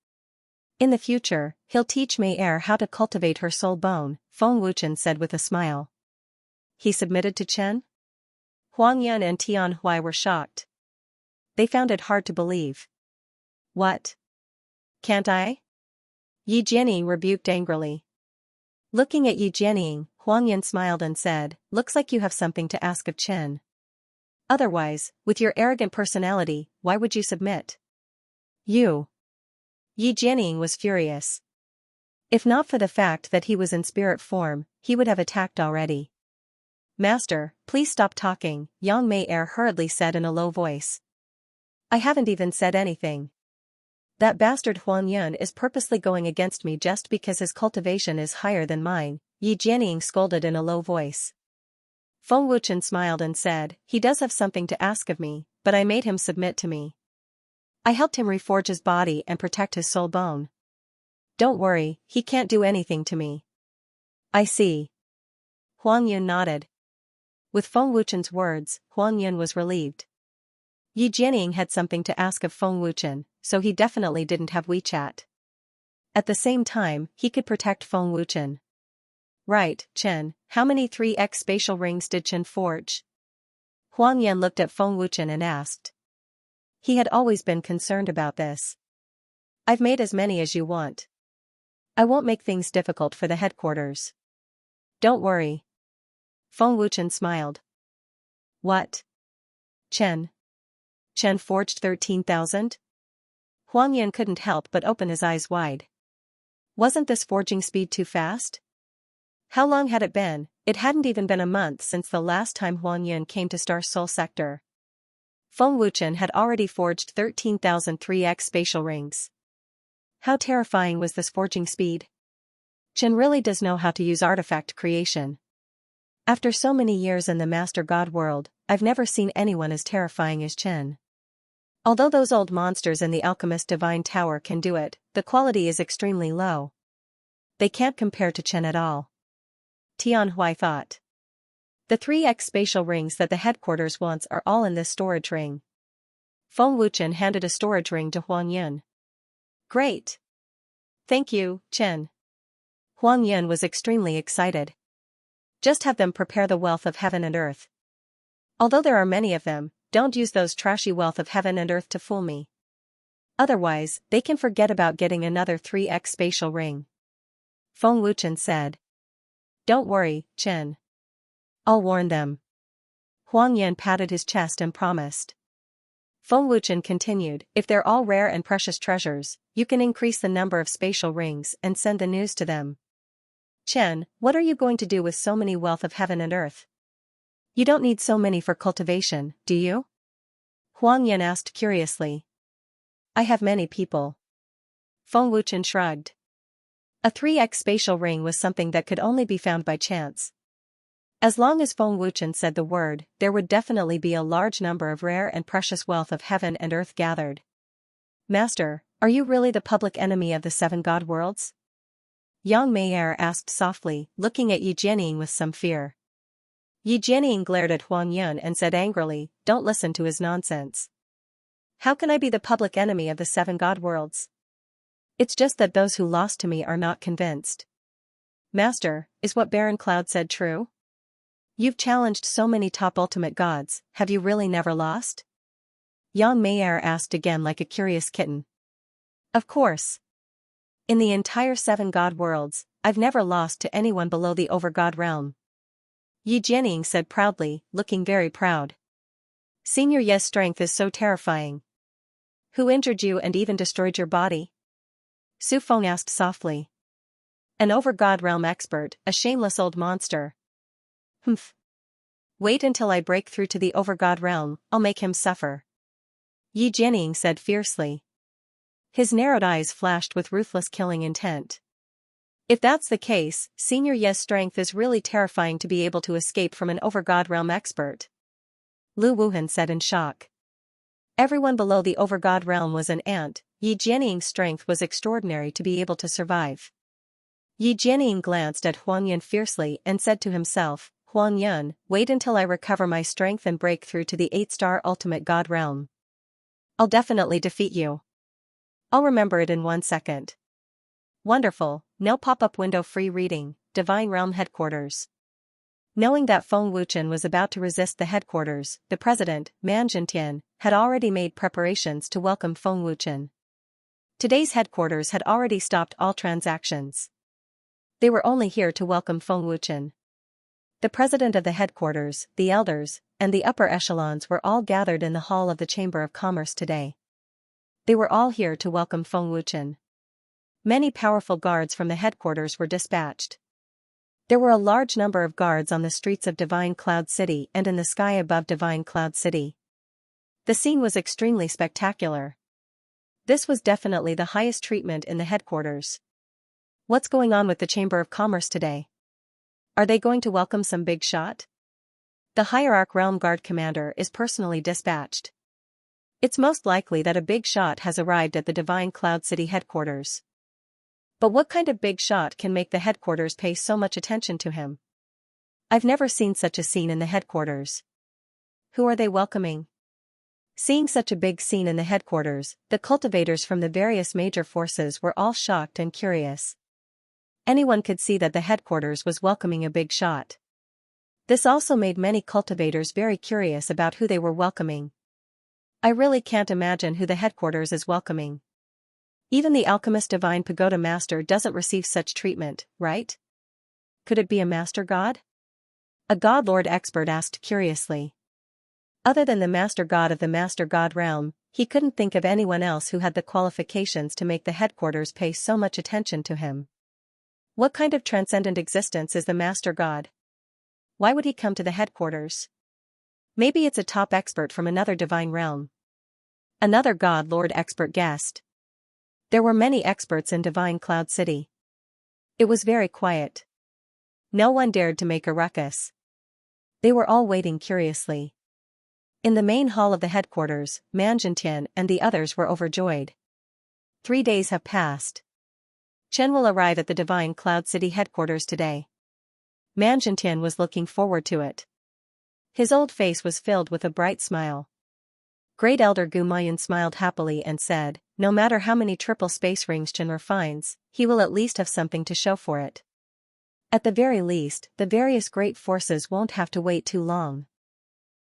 A: In the future, he'll teach Mei how to cultivate her soul bone, Feng Wuchen said with a smile. He submitted to Chen? Huang Yun and Tian Huai were shocked. They found it hard to believe. What? Can't I? Yi Jianying rebuked angrily. Looking at Yi Jianying, Huang Yun smiled and said, looks like you have something to ask of Chen. Otherwise, with your arrogant personality, why would you submit? You. Yi Jianying was furious. If not for the fact that he was in spirit form, he would have attacked already. Master, please stop talking, Yang Mei hurriedly said in a low voice. I haven't even said anything. That bastard Huang Yun is purposely going against me just because his cultivation is higher than mine, Yi Jianying scolded in a low voice. Feng Wuchen smiled and said, he does have something to ask of me, but I made him submit to me. I helped him reforge his body and protect his soul bone. Don't worry, he can't do anything to me. I see. Huang Yun nodded. With Feng Wuchen's words, Huang Yun was relieved. Yi Jianying had something to ask of Feng Wuchen, so he definitely didn't have WeChat. At the same time, he could protect Feng Wuchen. Right, Chen, how many 3x spatial rings did Chen forge? Huang Yan looked at Feng Wuchen and asked. He had always been concerned about this. I've made as many as you want. I won't make things difficult for the headquarters. Don't worry. Feng Wuchen smiled. What? Chen forged 13,000? Huang Yan couldn't help but open his eyes wide. Wasn't this forging speed too fast? How long had it been? It hadn't even been a month since the last time Huang Yan came to Star Soul Sector. Feng Wuchen had already forged 13,000 3x spatial rings. How terrifying was this forging speed? Chen really does know how to use artifact creation. After so many years in the Master God world, I've never seen anyone as terrifying as Chen. Although those old monsters in the Alchemist Divine Tower can do it, the quality is extremely low. They can't compare to Chen at all. Tian Hui thought. The 3x spatial rings that the headquarters wants are all in this storage ring. Feng Wuchen handed a storage ring to Huang Yan. Great. Thank you, Chen. Huang Yan was extremely excited. Just have them prepare the wealth of heaven and earth. Although there are many of them, don't use those trashy wealth of heaven and earth to fool me. Otherwise, they can forget about getting another 3x spatial ring. Feng Wuchen said. Don't worry, Chen. I'll warn them. Huang Yan patted his chest and promised. Feng Wuchen continued, if they're all rare and precious treasures, you can increase the number of spatial rings and send the news to them. Chen, what are you going to do with so many wealth of heaven and earth? You don't need so many for cultivation, do you? Huang Yan asked curiously. I have many people. Feng Wuchen shrugged. A 3x spatial ring was something that could only be found by chance. As long as Feng Wuchen said the word, there would definitely be a large number of rare and precious wealth of heaven and earth gathered. Master, are you really the public enemy of the 7 god worlds? Yang Meier asked softly, looking at Yi Jianying with some fear. Yi Jianying glared at Huang Yan and said angrily, don't listen to his nonsense. How can I be the public enemy of the 7 god worlds? It's just that those who lost to me are not convinced. Master, is what Baron Cloud said true? You've challenged so many top ultimate gods, have you really never lost? Yang Meier asked again like a curious kitten. Of course. In the entire 7 god worlds, I've never lost to anyone below the over-god realm. Yi Jianying said proudly, looking very proud. Senior Ye's strength is so terrifying. Who injured you and even destroyed your body? Su Feng asked softly. An over-god realm expert, a shameless old monster. Humph. Wait until I break through to the over-god realm, I'll make him suffer. Yi Jianying said fiercely. His narrowed eyes flashed with ruthless killing intent. If that's the case, Senior Ye's strength is really terrifying to be able to escape from an over-god realm expert. Lu Wuhan said in shock. Everyone below the over-god realm was an ant, Yi Jianying's strength was extraordinary to be able to survive. Yi Jianying glanced at Huang Yan fiercely and said to himself, Huang Yan, wait until I recover my strength and break through to the 8-star ultimate god realm. I'll definitely defeat you. I'll remember it in 1 second. Wonderful, no pop-up window free reading, Divine Realm Headquarters. Knowing that Feng Wuchen was about to resist the headquarters, the president, Man Zhentian, had already made preparations to welcome Feng Wuchen. Today's headquarters had already stopped all transactions. They were only here to welcome Feng Wuchen. The president of the headquarters, the elders, and the upper echelons were all gathered in the hall of the Chamber of Commerce today. They were all here to welcome Feng Wuchen. Many powerful guards from the headquarters were dispatched. There were a large number of guards on the streets of Divine Cloud City and in the sky above Divine Cloud City. The scene was extremely spectacular. This was definitely the highest treatment in the headquarters. What's going on with the Chamber of Commerce today? Are they going to welcome some big shot? The Hierarch Realm Guard Commander is personally dispatched. It's most likely that a big shot has arrived at the Divine Cloud City headquarters. But what kind of big shot can make the headquarters pay so much attention to him? I've never seen such a scene in the headquarters. Who are they welcoming? Seeing such a big scene in the headquarters, the cultivators from the various major forces were all shocked and curious. Anyone could see that the headquarters was welcoming a big shot. This also made many cultivators very curious about who they were welcoming. I really can't imagine who the headquarters is welcoming. Even the alchemist divine pagoda master doesn't receive such treatment, right? Could it be a master god? A god lord expert asked curiously. Other than the master god of the master god realm, he couldn't think of anyone else who had the qualifications to make the headquarters pay so much attention to him. What kind of transcendent existence is the master god? Why would he come to the headquarters? Maybe it's a top expert from another divine realm. Another god lord expert guessed. There were many experts in Divine Cloud City. It was very quiet. No one dared to make a ruckus. They were all waiting curiously. In the main hall of the headquarters, Xianxia and the others were overjoyed. 3 days have passed. Chen will arrive at the Divine Cloud City headquarters today. Xianxia was looking forward to it. His old face was filled with a bright smile. Great Elder Gu Mayan smiled happily and said, no matter how many triple space rings Chen refines, he will at least have something to show for it. At the very least, the various great forces won't have to wait too long.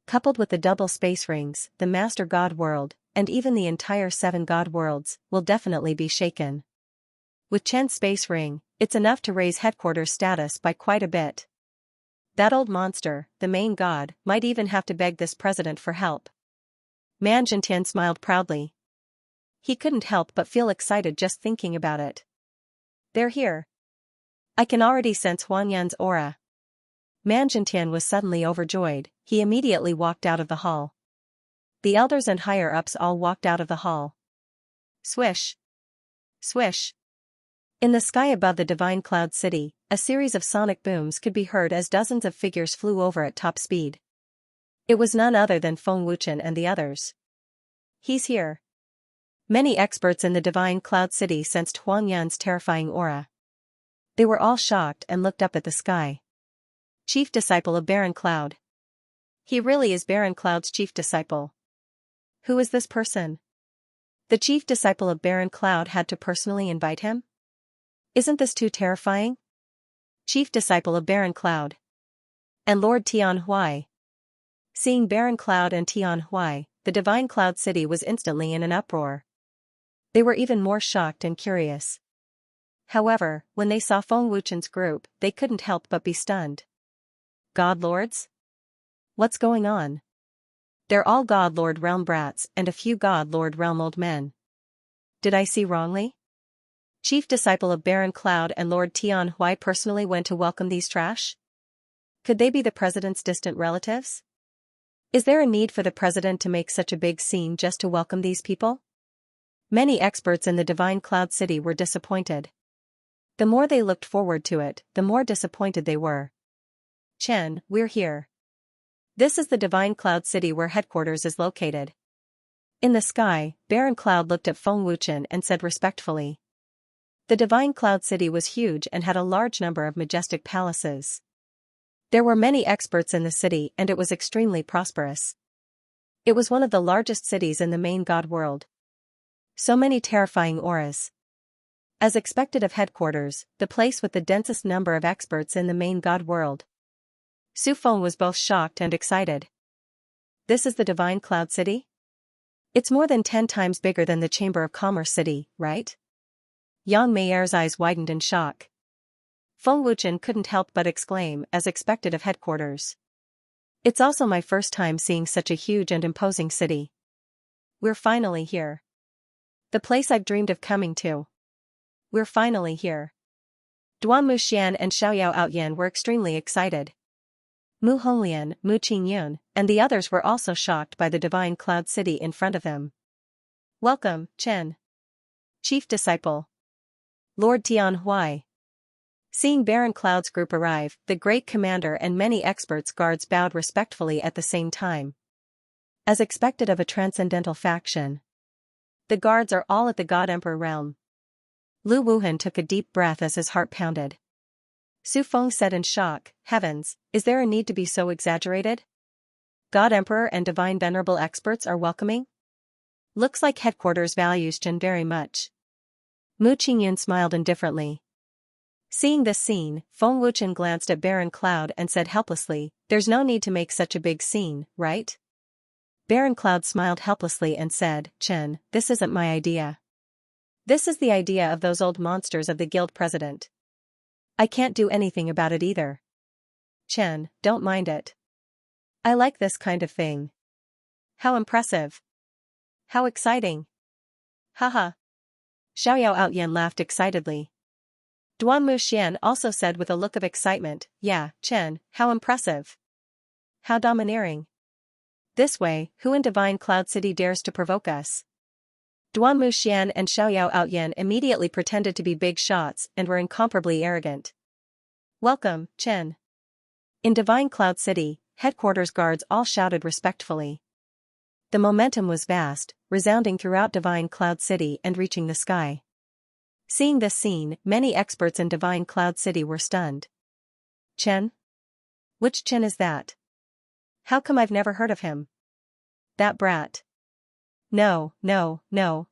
A: Coupled with the double space rings, the Master God World, and even the entire 7 God Worlds, will definitely be shaken. With Chen's space ring, it's enough to raise headquarters status by quite a bit. That old monster, the main god, might even have to beg this president for help. Xianxia smiled proudly. He couldn't help but feel excited just thinking about it. They're here. I can already sense Huanyan's aura. Xianxia was suddenly overjoyed. He immediately walked out of the hall. The elders and higher-ups all walked out of the hall. Swish. Swish. In the sky above the Divine Cloud City, a series of sonic booms could be heard as dozens of figures flew over at top speed. It was none other than Feng Wuchen and the others. He's here. Many experts in the Divine Cloud City sensed Huanyan's terrifying aura. They were all shocked and looked up at the sky. Chief disciple of Baron Cloud. He really is Baron Cloud's chief disciple. Who is this person? The chief disciple of Baron Cloud had to personally invite him? Isn't this too terrifying? Chief disciple of Baron Cloud. And Lord Tian Huai. Seeing Baron Cloud and Tian Huai, the Divine Cloud City was instantly in an uproar. They were even more shocked and curious. However, when they saw Feng Wuchen's group, they couldn't help but be stunned. God Lords? What's going on? They're all God Lord Realm brats and a few God Lord Realm old men. Did I see wrongly? Chief disciple of Baron Cloud and Lord Tian Huai personally went to welcome these trash? Could they be the president's distant relatives? Is there a need for the president to make such a big scene just to welcome these people? Many experts in the Divine Cloud City were disappointed. The more they looked forward to it, the more disappointed they were. Chen, we're here. This is the Divine Cloud City where headquarters is located. In the sky, Baron Cloud looked at Feng Wuchen and said respectfully. The Divine Cloud City was huge and had a large number of majestic palaces. There were many experts in the city and it was extremely prosperous. It was one of the largest cities in the main god world. So many terrifying auras. As expected of headquarters, the place with the densest number of experts in the main god world. Su Feng was both shocked and excited. This is the Divine Cloud City? It's more than 10 times bigger than the Chamber of Commerce City, right? Yang Meier's eyes widened in shock. Feng Wuchen couldn't help but exclaim, as expected of headquarters. It's also my first time seeing such a huge and imposing city. We're finally here. The place I've dreamed of coming to. We're finally here. Duan Muxian and Xiaoyao Outyan were extremely excited. Mu Honglian, Mu Qingyun, and the others were also shocked by the Divine Cloud City in front of them. Welcome, Chen. Chief Disciple. Lord Tian Huai. Seeing Baron Cloud's group arrive, the great commander and many experts guards bowed respectfully at the same time. As expected of a transcendental faction. The guards are all at the God Emperor realm. Lu Wuhan took a deep breath as his heart pounded. Su Feng said in shock, heavens, is there a need to be so exaggerated? God Emperor and Divine Venerable experts are welcoming? Looks like headquarters values Chen very much. Mu Qingyun smiled indifferently. Seeing this scene, Feng Wuchen glanced at Baron Cloud and said helplessly, "There's no need to make such a big scene, right?" Baron Cloud smiled helplessly and said, "Chen, this isn't my idea. This is the idea of those old monsters of the guild president. I can't do anything about it either. Chen, don't mind it. I like this kind of thing. How impressive. How exciting. Haha." Xiaoyao Outyan laughed excitedly. Duanmu Xian also said with a look of excitement, "Yeah, Chen, how impressive. How domineering. This way, who in Divine Cloud City dares to provoke us?" Duanmu Xian and Xiaoyao Outyan immediately pretended to be big shots and were incomparably arrogant. "Welcome, Chen." In Divine Cloud City, headquarters guards all shouted respectfully. The momentum was vast, resounding throughout Divine Cloud City and reaching the sky. Seeing this scene, many experts in Divine Cloud City were stunned. "Chen? Which Chen is that? How come I've never heard of him? That brat. No,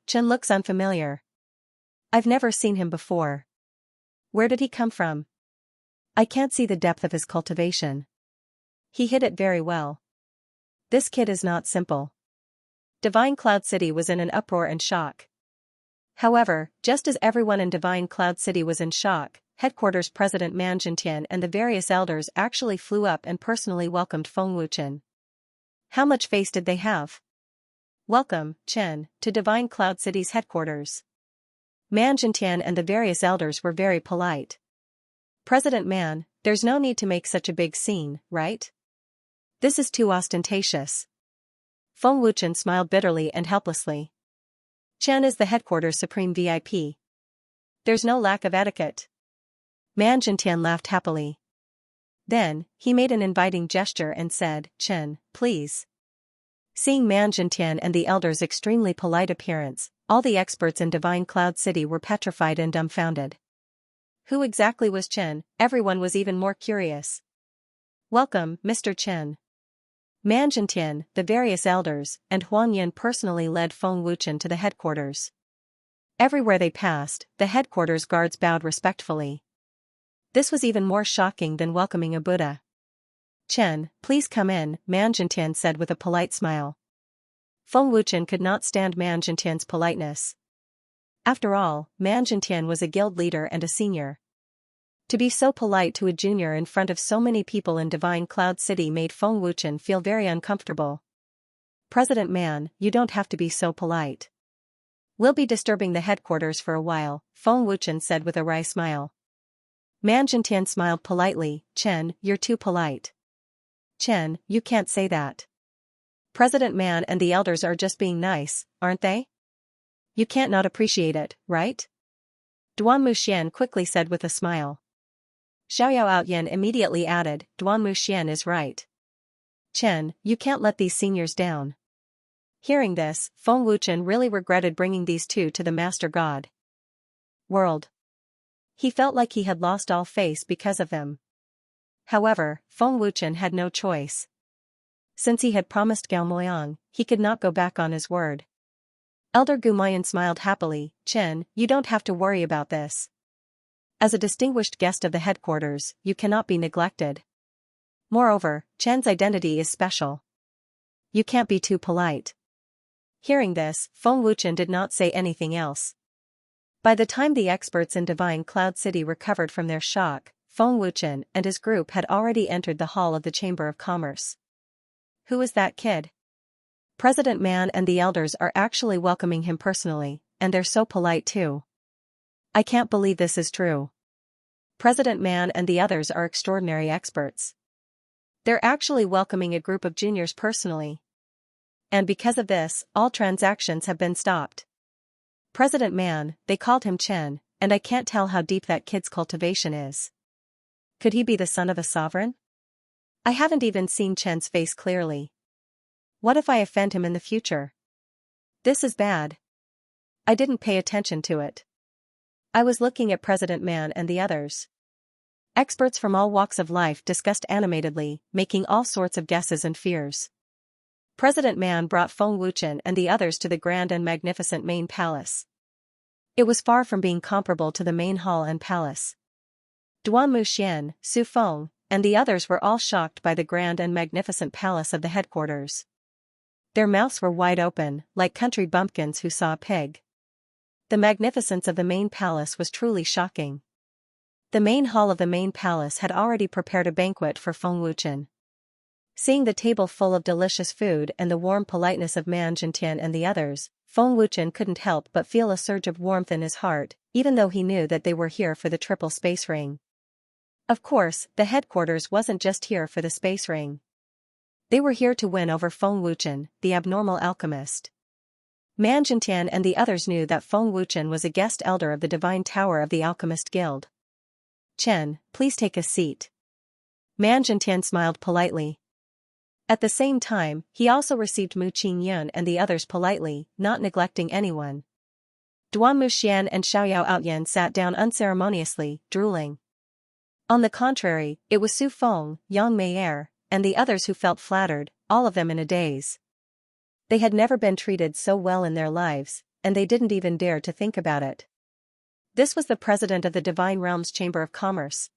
A: Chen looks unfamiliar. I've never seen him before. Where did he come from? I can't see the depth of his cultivation. He hid it very well. This kid is not simple." Divine Cloud City was in an uproar and shock. However, just as everyone in Divine Cloud City was in shock, headquarters President Man Jintian and the various elders actually flew up and personally welcomed Feng Wuchen. How much face did they have? "Welcome, Chen, to Divine Cloud City's headquarters." Man Jintian and the various elders were very polite. "President Man, there's no need to make such a big scene, right? This is too ostentatious." Feng Wuchen smiled bitterly and helplessly. "Chen is the headquarters supreme VIP. There's no lack of etiquette." Man Jintian laughed happily. Then, he made an inviting gesture and said, "Chen, please." Seeing Man Jintian and the elders' extremely polite appearance, all the experts in Divine Cloud City were petrified and dumbfounded. Who exactly was Chen? Everyone was even more curious. "Welcome, Mr. Chen." Man Jintian, the various elders, and Huan Yin personally led Feng Wuchen to the headquarters. Everywhere they passed, the headquarters guards bowed respectfully. This was even more shocking than welcoming a Buddha. "Chen, please come in," Man Jintian said with a polite smile. Feng Wuchen could not stand Man Jintian's politeness. After all, Man Jintian was a guild leader and a senior. To be so polite to a junior in front of so many people in Divine Cloud City made Feng Wuchen feel very uncomfortable. "President Man, you don't have to be so polite. We'll be disturbing the headquarters for a while," Feng Wuchen said with a wry smile. Man Jintian smiled politely. "Chen, you're too polite. Chen, you can't say that. President Man and the elders are just being nice, aren't they? You can't not appreciate it, right?" Duanmu Xian quickly said with a smile. Xiaoyao Outyan immediately added, "Duanmu Xian is right. Chen, you can't let these seniors down." Hearing this, Feng Wuchen really regretted bringing these two to the Master God world. He felt like he had lost all face because of them. However, Feng Wuchen had no choice. Since he had promised Gao Moyang, he could not go back on his word. Elder Gu Moyan smiled happily. "Chen, you don't have to worry about this. As a distinguished guest of the headquarters, you cannot be neglected. Moreover, Chen's identity is special. You can't be too polite." Hearing this, Feng Wuchen did not say anything else. By the time the experts in Divine Cloud City recovered from their shock, Feng Wuchen and his group had already entered the hall of the Chamber of Commerce. Who is that kid? President Man and the elders are actually welcoming him personally, and they're so polite too. I can't believe this is true. President Man and the others are extraordinary experts. They're actually welcoming a group of juniors personally. And because of this, all transactions have been stopped. President Man, they called him Chen, and I can't tell how deep that kid's cultivation is. Could he be the son of a sovereign? I haven't even seen Chen's face clearly. What if I offend him in the future? This is bad. I didn't pay attention to it. I was looking at President Man and the others. Experts from all walks of life discussed animatedly, making all sorts of guesses and fears. President Man brought Feng Wuchen and the others to the grand and magnificent main palace. It was far from being comparable to the main hall and palace. Duan Muxian, Su Feng, and the others were all shocked by the grand and magnificent palace of the headquarters. Their mouths were wide open, like country bumpkins who saw a pig. The magnificence of the main palace was truly shocking. The main hall of the main palace had already prepared a banquet for Feng Wuchen. Seeing the table full of delicious food and the warm politeness of Man Zhentian and the others, Feng Wuchen couldn't help but feel a surge of warmth in his heart, even though he knew that they were here for the triple space ring. Of course, the headquarters wasn't just here for the space ring. They were here to win over Feng Wuchen, the abnormal alchemist. Man Zhentian and the others knew that Feng Wuchen was a guest elder of the Divine Tower of the Alchemist Guild. "Chen, please take a seat." Man Zhentian smiled politely. At the same time, he also received Mu Qingyun and the others politely, not neglecting anyone. Duan Muxian and Xiaoyao Outyan sat down unceremoniously, drooling. On the contrary, it was Su Feng, Yang Meier, and the others who felt flattered, all of them in a daze. They had never been treated so well in their lives, and they didn't even dare to think about it. This was the president of the Divine Realms Chamber of Commerce.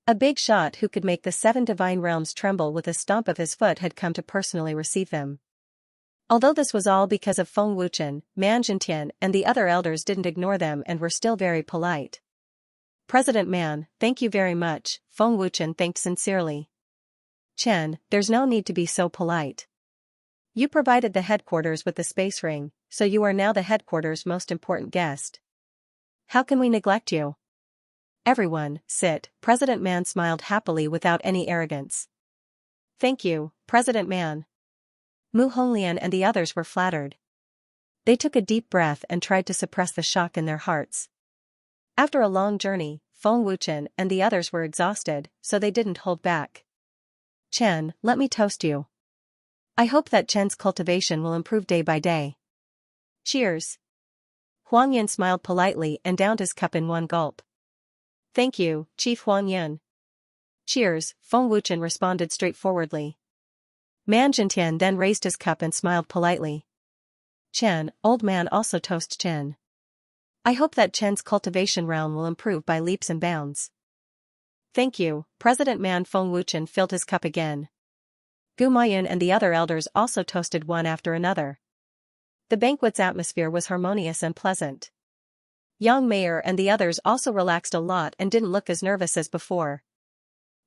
A: A big shot who could make the 7 divine realms tremble with a stomp of his foot had come to personally receive them. Although this was all because of Feng Wuchen, Man Zhentian and the other elders didn't ignore them and were still very polite. "President Man, thank you very much," Feng Wuchen thanked sincerely. "Chen, there's no need to be so polite. You provided the headquarters with the space ring, so you are now the headquarters' most important guest. How can we neglect you?" "Everyone, sit," President Man smiled happily without any arrogance. "Thank you, President Man." Mu Honglian and the others were flattered. They took a deep breath and tried to suppress the shock in their hearts. After a long journey, Feng Wuchen and the others were exhausted, so they didn't hold back. "Chen, let me toast you. I hope that Chen's cultivation will improve day by day." "Cheers." Huang Yin smiled politely and downed his cup in one gulp. "Thank you, Chief Huang Yin." "Cheers," Feng Wuchen responded straightforwardly. Man Zhentian then raised his cup and smiled politely. "Chen, old man, also toast Chen. I hope that Chen's cultivation realm will improve by leaps and bounds." "Thank you, President Man." Feng Wuchen filled his cup again. Gu Maiyun and the other elders also toasted one after another. The banquet's atmosphere was harmonious and pleasant. Yang Meier and the others also relaxed a lot and didn't look as nervous as before.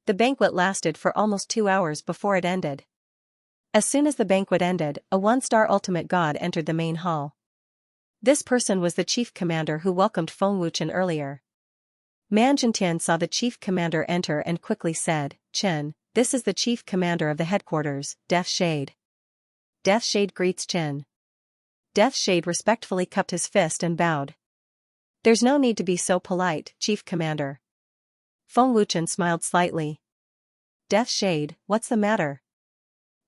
A: The banquet lasted for almost 2 hours before it ended. As soon as the banquet ended, a 1-star ultimate god entered the main hall. This person was the chief commander who welcomed Feng Wuchen earlier. Man Zhentian saw the chief commander enter and quickly said, "Chen, this is the chief commander of the headquarters, Death Shade." Death Shade greets Chen. Death Shade respectfully cupped his fist and bowed. "There's no need to be so polite, Chief Commander." Feng Wuchen smiled slightly. "Death Shade, what's the matter?"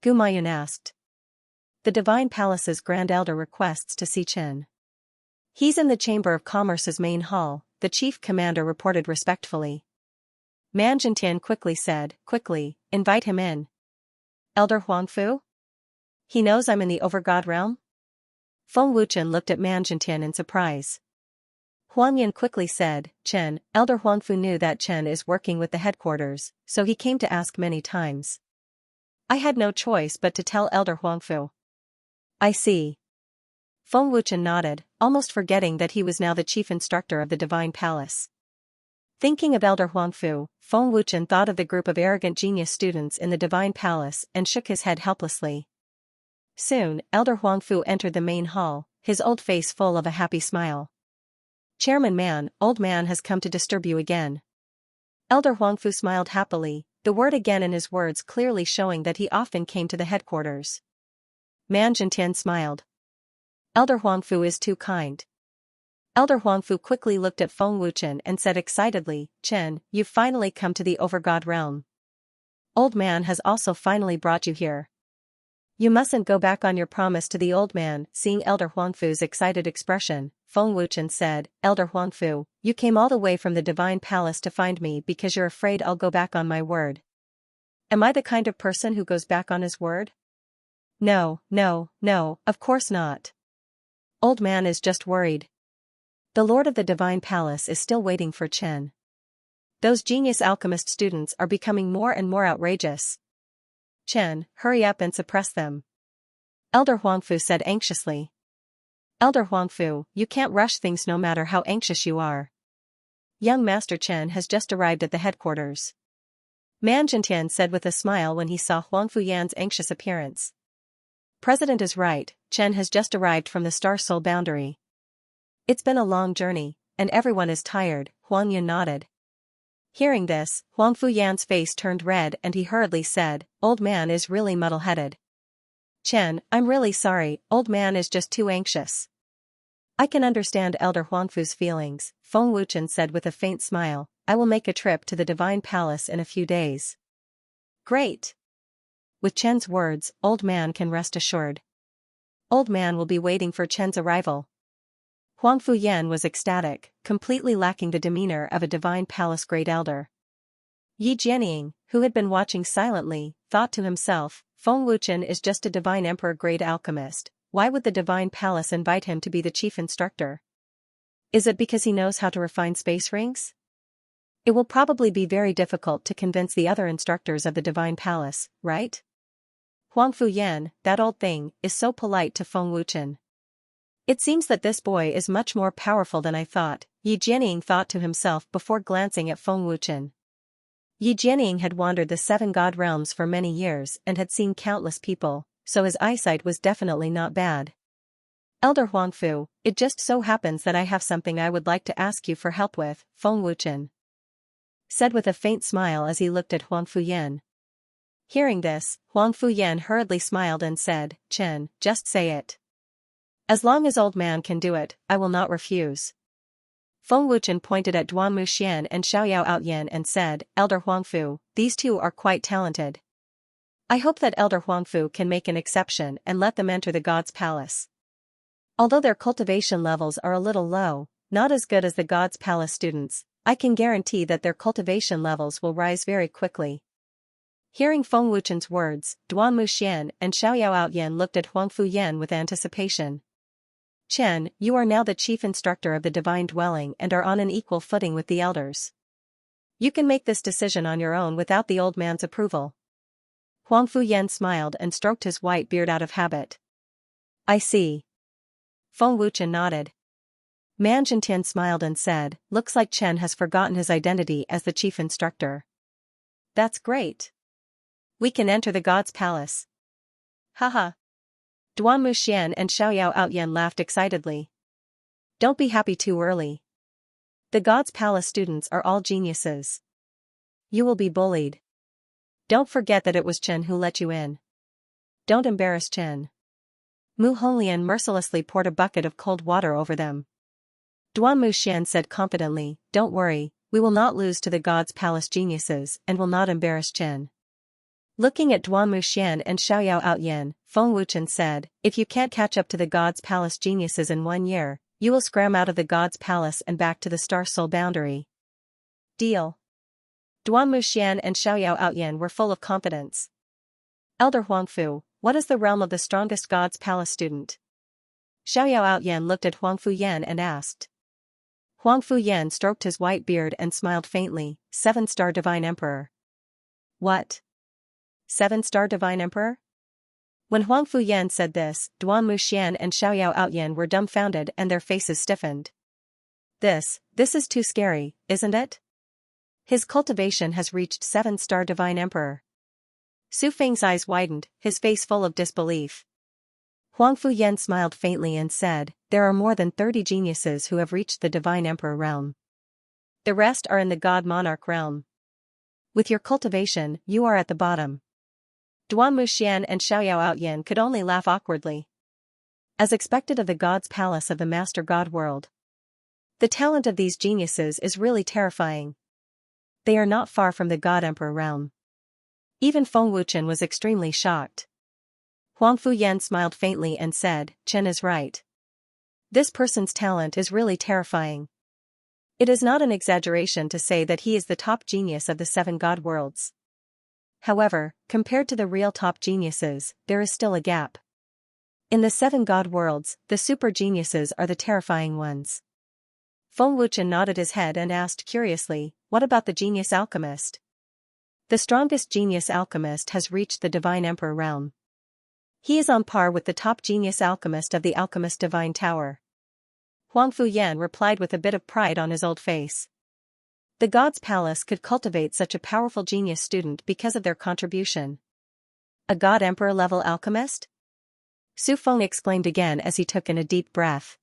A: Gu Maiyun asked. "The Divine Palace's Grand Elder requests to see Chen." "He's in the Chamber of Commerce's main hall," the Chief Commander reported respectfully. Man Zhentian quickly said, "Quickly, invite him in." "Elder Huangfu? He knows I'm in the Overgod realm?" Feng Wuchen looked at Man Zhentian in surprise. Huang Yin quickly said, "Chen, Elder Huangfu knew that Chen is working with the headquarters, so he came to ask many times. I had no choice but to tell Elder Huangfu." "I see." Feng Wuchen nodded, almost forgetting that he was now the chief instructor of the Divine Palace. Thinking of Elder Huangfu, Feng Wuchen thought of the group of arrogant genius students in the Divine Palace and shook his head helplessly. Soon, Elder Huangfu entered the main hall, his old face full of a happy smile. "Chairman Man, old man has come to disturb you again." Elder Huangfu smiled happily, the word again in his words clearly showing that he often came to the headquarters. Man Zhentian smiled. "Elder Huangfu is too kind." Elder Huangfu quickly looked at Feng Wuchen and said excitedly, "Chen, you've finally come to the Overgod realm. Old man has also finally brought you here. You mustn't go back on your promise to the old man." Seeing Elder Huangfu's excited expression, Feng Wuchen said, "Elder Huangfu, you came all the way from the Divine Palace to find me because you're afraid I'll go back on my word. Am I the kind of person who goes back on his word?" No, of course not. Old man is just worried. The Lord of the Divine Palace is still waiting for Chen." Those genius alchemist students are becoming more and more outrageous. Chen, hurry up and suppress them. Elder Huangfu said anxiously. Elder Huangfu, you can't rush things no matter how anxious you are. Young Master Chen has just arrived at the headquarters. Man Jintian said with a smile when he saw Huangfu Yan's anxious appearance. President is right, Chen has just arrived from the Star Soul boundary. It's been a long journey, and everyone is tired, Huang Yan nodded. Hearing this, Huangfu Yan's face turned red and he hurriedly said, Old man is really muddle-headed. Chen, I'm really sorry, old man is just too anxious. I can understand Elder Huangfu's feelings, Feng Wuchen said with a faint smile. I will make a trip to the Divine Palace in a few days. Great. With Chen's words, old man can rest assured. Old man will be waiting for Chen's arrival. Huangfu Yan was ecstatic, completely lacking the demeanor of a Divine Palace Great Elder. Yi Jianying, who had been watching silently, thought to himself, Feng Wuchen is just a Divine Emperor Great Alchemist, why would the Divine Palace invite him to be the chief instructor? Is it because he knows how to refine space rings? It will probably be very difficult to convince the other instructors of the Divine Palace, right? Huangfu Yan, that old thing, is so polite to Feng Wuchen. It seems that this boy is much more powerful than I thought, Yi Jianying thought to himself before glancing at Feng Wuchen. Yi Jianying had wandered the 7 god realms for many years and had seen countless people, so his eyesight was definitely not bad. Elder Huangfu, it just so happens that I have something I would like to ask you for help with, Feng Wuchen said with a faint smile as he looked at Huangfu Yan. Hearing this, Huangfu Yan hurriedly smiled and said, Chen, just say it. As long as old man can do it, I will not refuse. Feng Wuchen pointed at Duanmu Xian and Xiaoyao Outyan and said, Elder Huangfu, these two are quite talented. I hope that Elder Huangfu can make an exception and let them enter the God's Palace. Although their cultivation levels are a little low, not as good as the God's Palace students, I can guarantee that their cultivation levels will rise very quickly. Hearing Feng Wuchen's words, Duanmu Xian and Xiaoyao Outyan looked at Huangfu Yan with anticipation. Chen, you are now the chief instructor of the Divine Dwelling and are on an equal footing with the elders. You can make this decision on your own without the old man's approval. Huangfu Yan smiled and stroked his white beard out of habit. I see. Feng Wuchen nodded. Man Jintian smiled and said, looks like Chen has forgotten his identity as the chief instructor. That's great. We can enter the God's Palace. Haha. Duanmu Xian and Xiaoyao Outyan laughed excitedly. Don't be happy too early. The God's Palace students are all geniuses. You will be bullied. Don't forget that it was Chen who let you in. Don't embarrass Chen. Mu Honglian mercilessly poured a bucket of cold water over them. Duanmu Xian said confidently, don't worry, we will not lose to the God's Palace geniuses and will not embarrass Chen. Looking at Duanmu Xian and Xiaoyao Outyan, Feng Wuchen said, if you can't catch up to the God's Palace geniuses in 1 year, you will scram out of the God's Palace and back to the Star Soul boundary. Deal. Duanmu Xian and Xiaoyao Outyan were full of confidence. Elder Huangfu, what is the realm of the strongest God's Palace student? Xiaoyao Outyan looked at Huangfu Yan and asked. Huangfu Yan stroked his white beard and smiled faintly, 7-star Divine Emperor. What? 7-star Divine Emperor? When Huangfu Yan said this, Duanmu Xian and Xiaoyao Outyan were dumbfounded and their faces stiffened. This is too scary, isn't it? His cultivation has reached 7-star Divine Emperor. Su Feng's eyes widened, his face full of disbelief. Huangfu Yan smiled faintly and said, there are more than 30 geniuses who have reached the Divine Emperor realm. The rest are in the God Monarch realm. With your cultivation, you are at the bottom. Duanmu Xian and Xiaoyao Outyan could only laugh awkwardly. As expected of the God's Palace of the Master God World. The talent of these geniuses is really terrifying. They are not far from the God Emperor realm. Even Feng Wuchen was extremely shocked. Huangfu Yan smiled faintly and said, Chen is right. This person's talent is really terrifying. It is not an exaggeration to say that he is the top genius of the 7 God worlds. However, compared to the real top geniuses, there is still a gap. In the 7 God worlds, the super geniuses are the terrifying ones. Feng Wuchen nodded his head and asked curiously, what about the genius alchemist? The strongest genius alchemist has reached the Divine Emperor realm. He is on par with the top genius alchemist of the Alchemist Divine Tower. Huang Fuyan replied with a bit of pride on his old face. The God's Palace could cultivate such a powerful genius student because of their contribution. A God Emperor level alchemist? Su Feng exclaimed again as he took in a deep breath.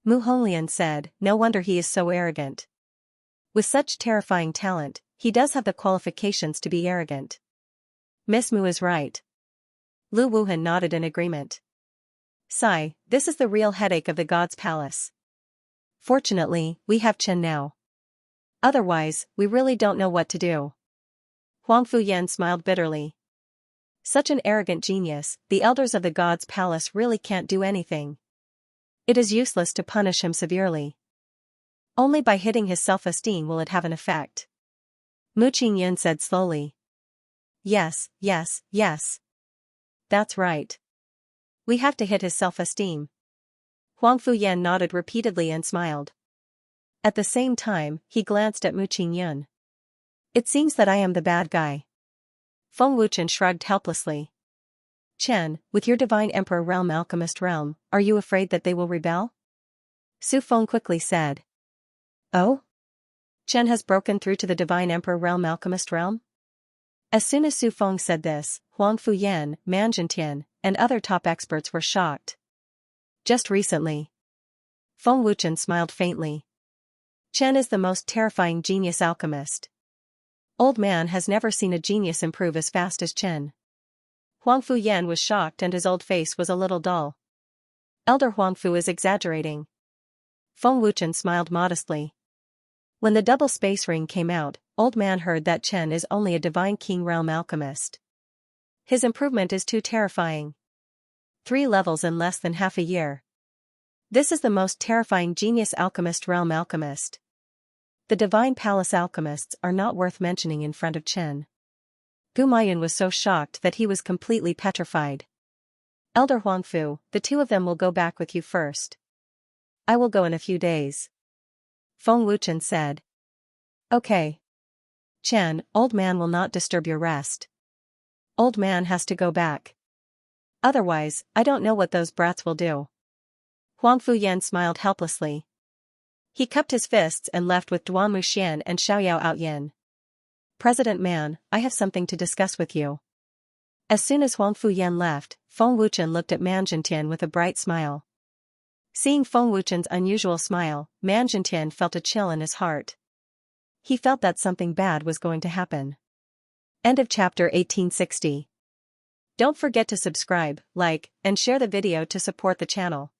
A: Mu Honglian said, no wonder he is so arrogant. With such terrifying talent, he does have the qualifications to be arrogant. Miss Mu is right. Lu Wuhan nodded in agreement. Sigh, this is the real headache of the God's Palace. Fortunately, we have Chen now. Otherwise, we really don't know what to do. Huang Fuyan smiled bitterly. Such an arrogant genius, the elders of the God's Palace really can't do anything. It is useless to punish him severely. Only by hitting his self-esteem will it have an effect. Mu Qingyan said slowly. Yes, yes, yes. That's right. We have to hit his self-esteem. Huang Fuyan nodded repeatedly and smiled. At the same time, he glanced at Mu Qingyun. It seems that I am the bad guy. Feng Wuchen shrugged helplessly. Chen, with your Divine Emperor realm alchemist realm, are you afraid that they will rebel? Su Feng quickly said. Oh? Chen has broken through to the Divine Emperor realm alchemist realm? As soon as Su Feng said this, Huang Fuyan, Man Zhentian, and other top experts were shocked. Just recently. Feng Wuchen smiled faintly. Chen is the most terrifying genius alchemist. Old man has never seen a genius improve as fast as Chen. Huang Fuyan was shocked and his old face was a little dull. Elder Huang Fu is exaggerating. Feng Wuchen smiled modestly. When the double space ring came out, old man heard that Chen is only a divine king realm alchemist. His improvement is too terrifying. 3 levels in less than half a year. This is the most terrifying genius alchemist realm alchemist. The Divine Palace alchemists are not worth mentioning in front of Chen. Gumayun was so shocked that he was completely petrified. Elder Huangfu, the 2 of them will go back with you first. I will go in a few days. Feng Wuchen said. Okay. Chen, old man will not disturb your rest. Old man has to go back. Otherwise, I don't know what those brats will do. Huang Fuyan smiled helplessly. He cupped his fists and left with Duan Muxian and Xiaoyao Outyin. President Man, I have something to discuss with you. As soon as Huang Fuyan left, Feng Wuchen looked at Man Zhentian with a bright smile. Seeing Feng Wuchen's unusual smile, Man Zhentian felt a chill in his heart. He felt that something bad was going to happen. End of chapter 1860. Don't forget to subscribe, like, and share the video to support the channel.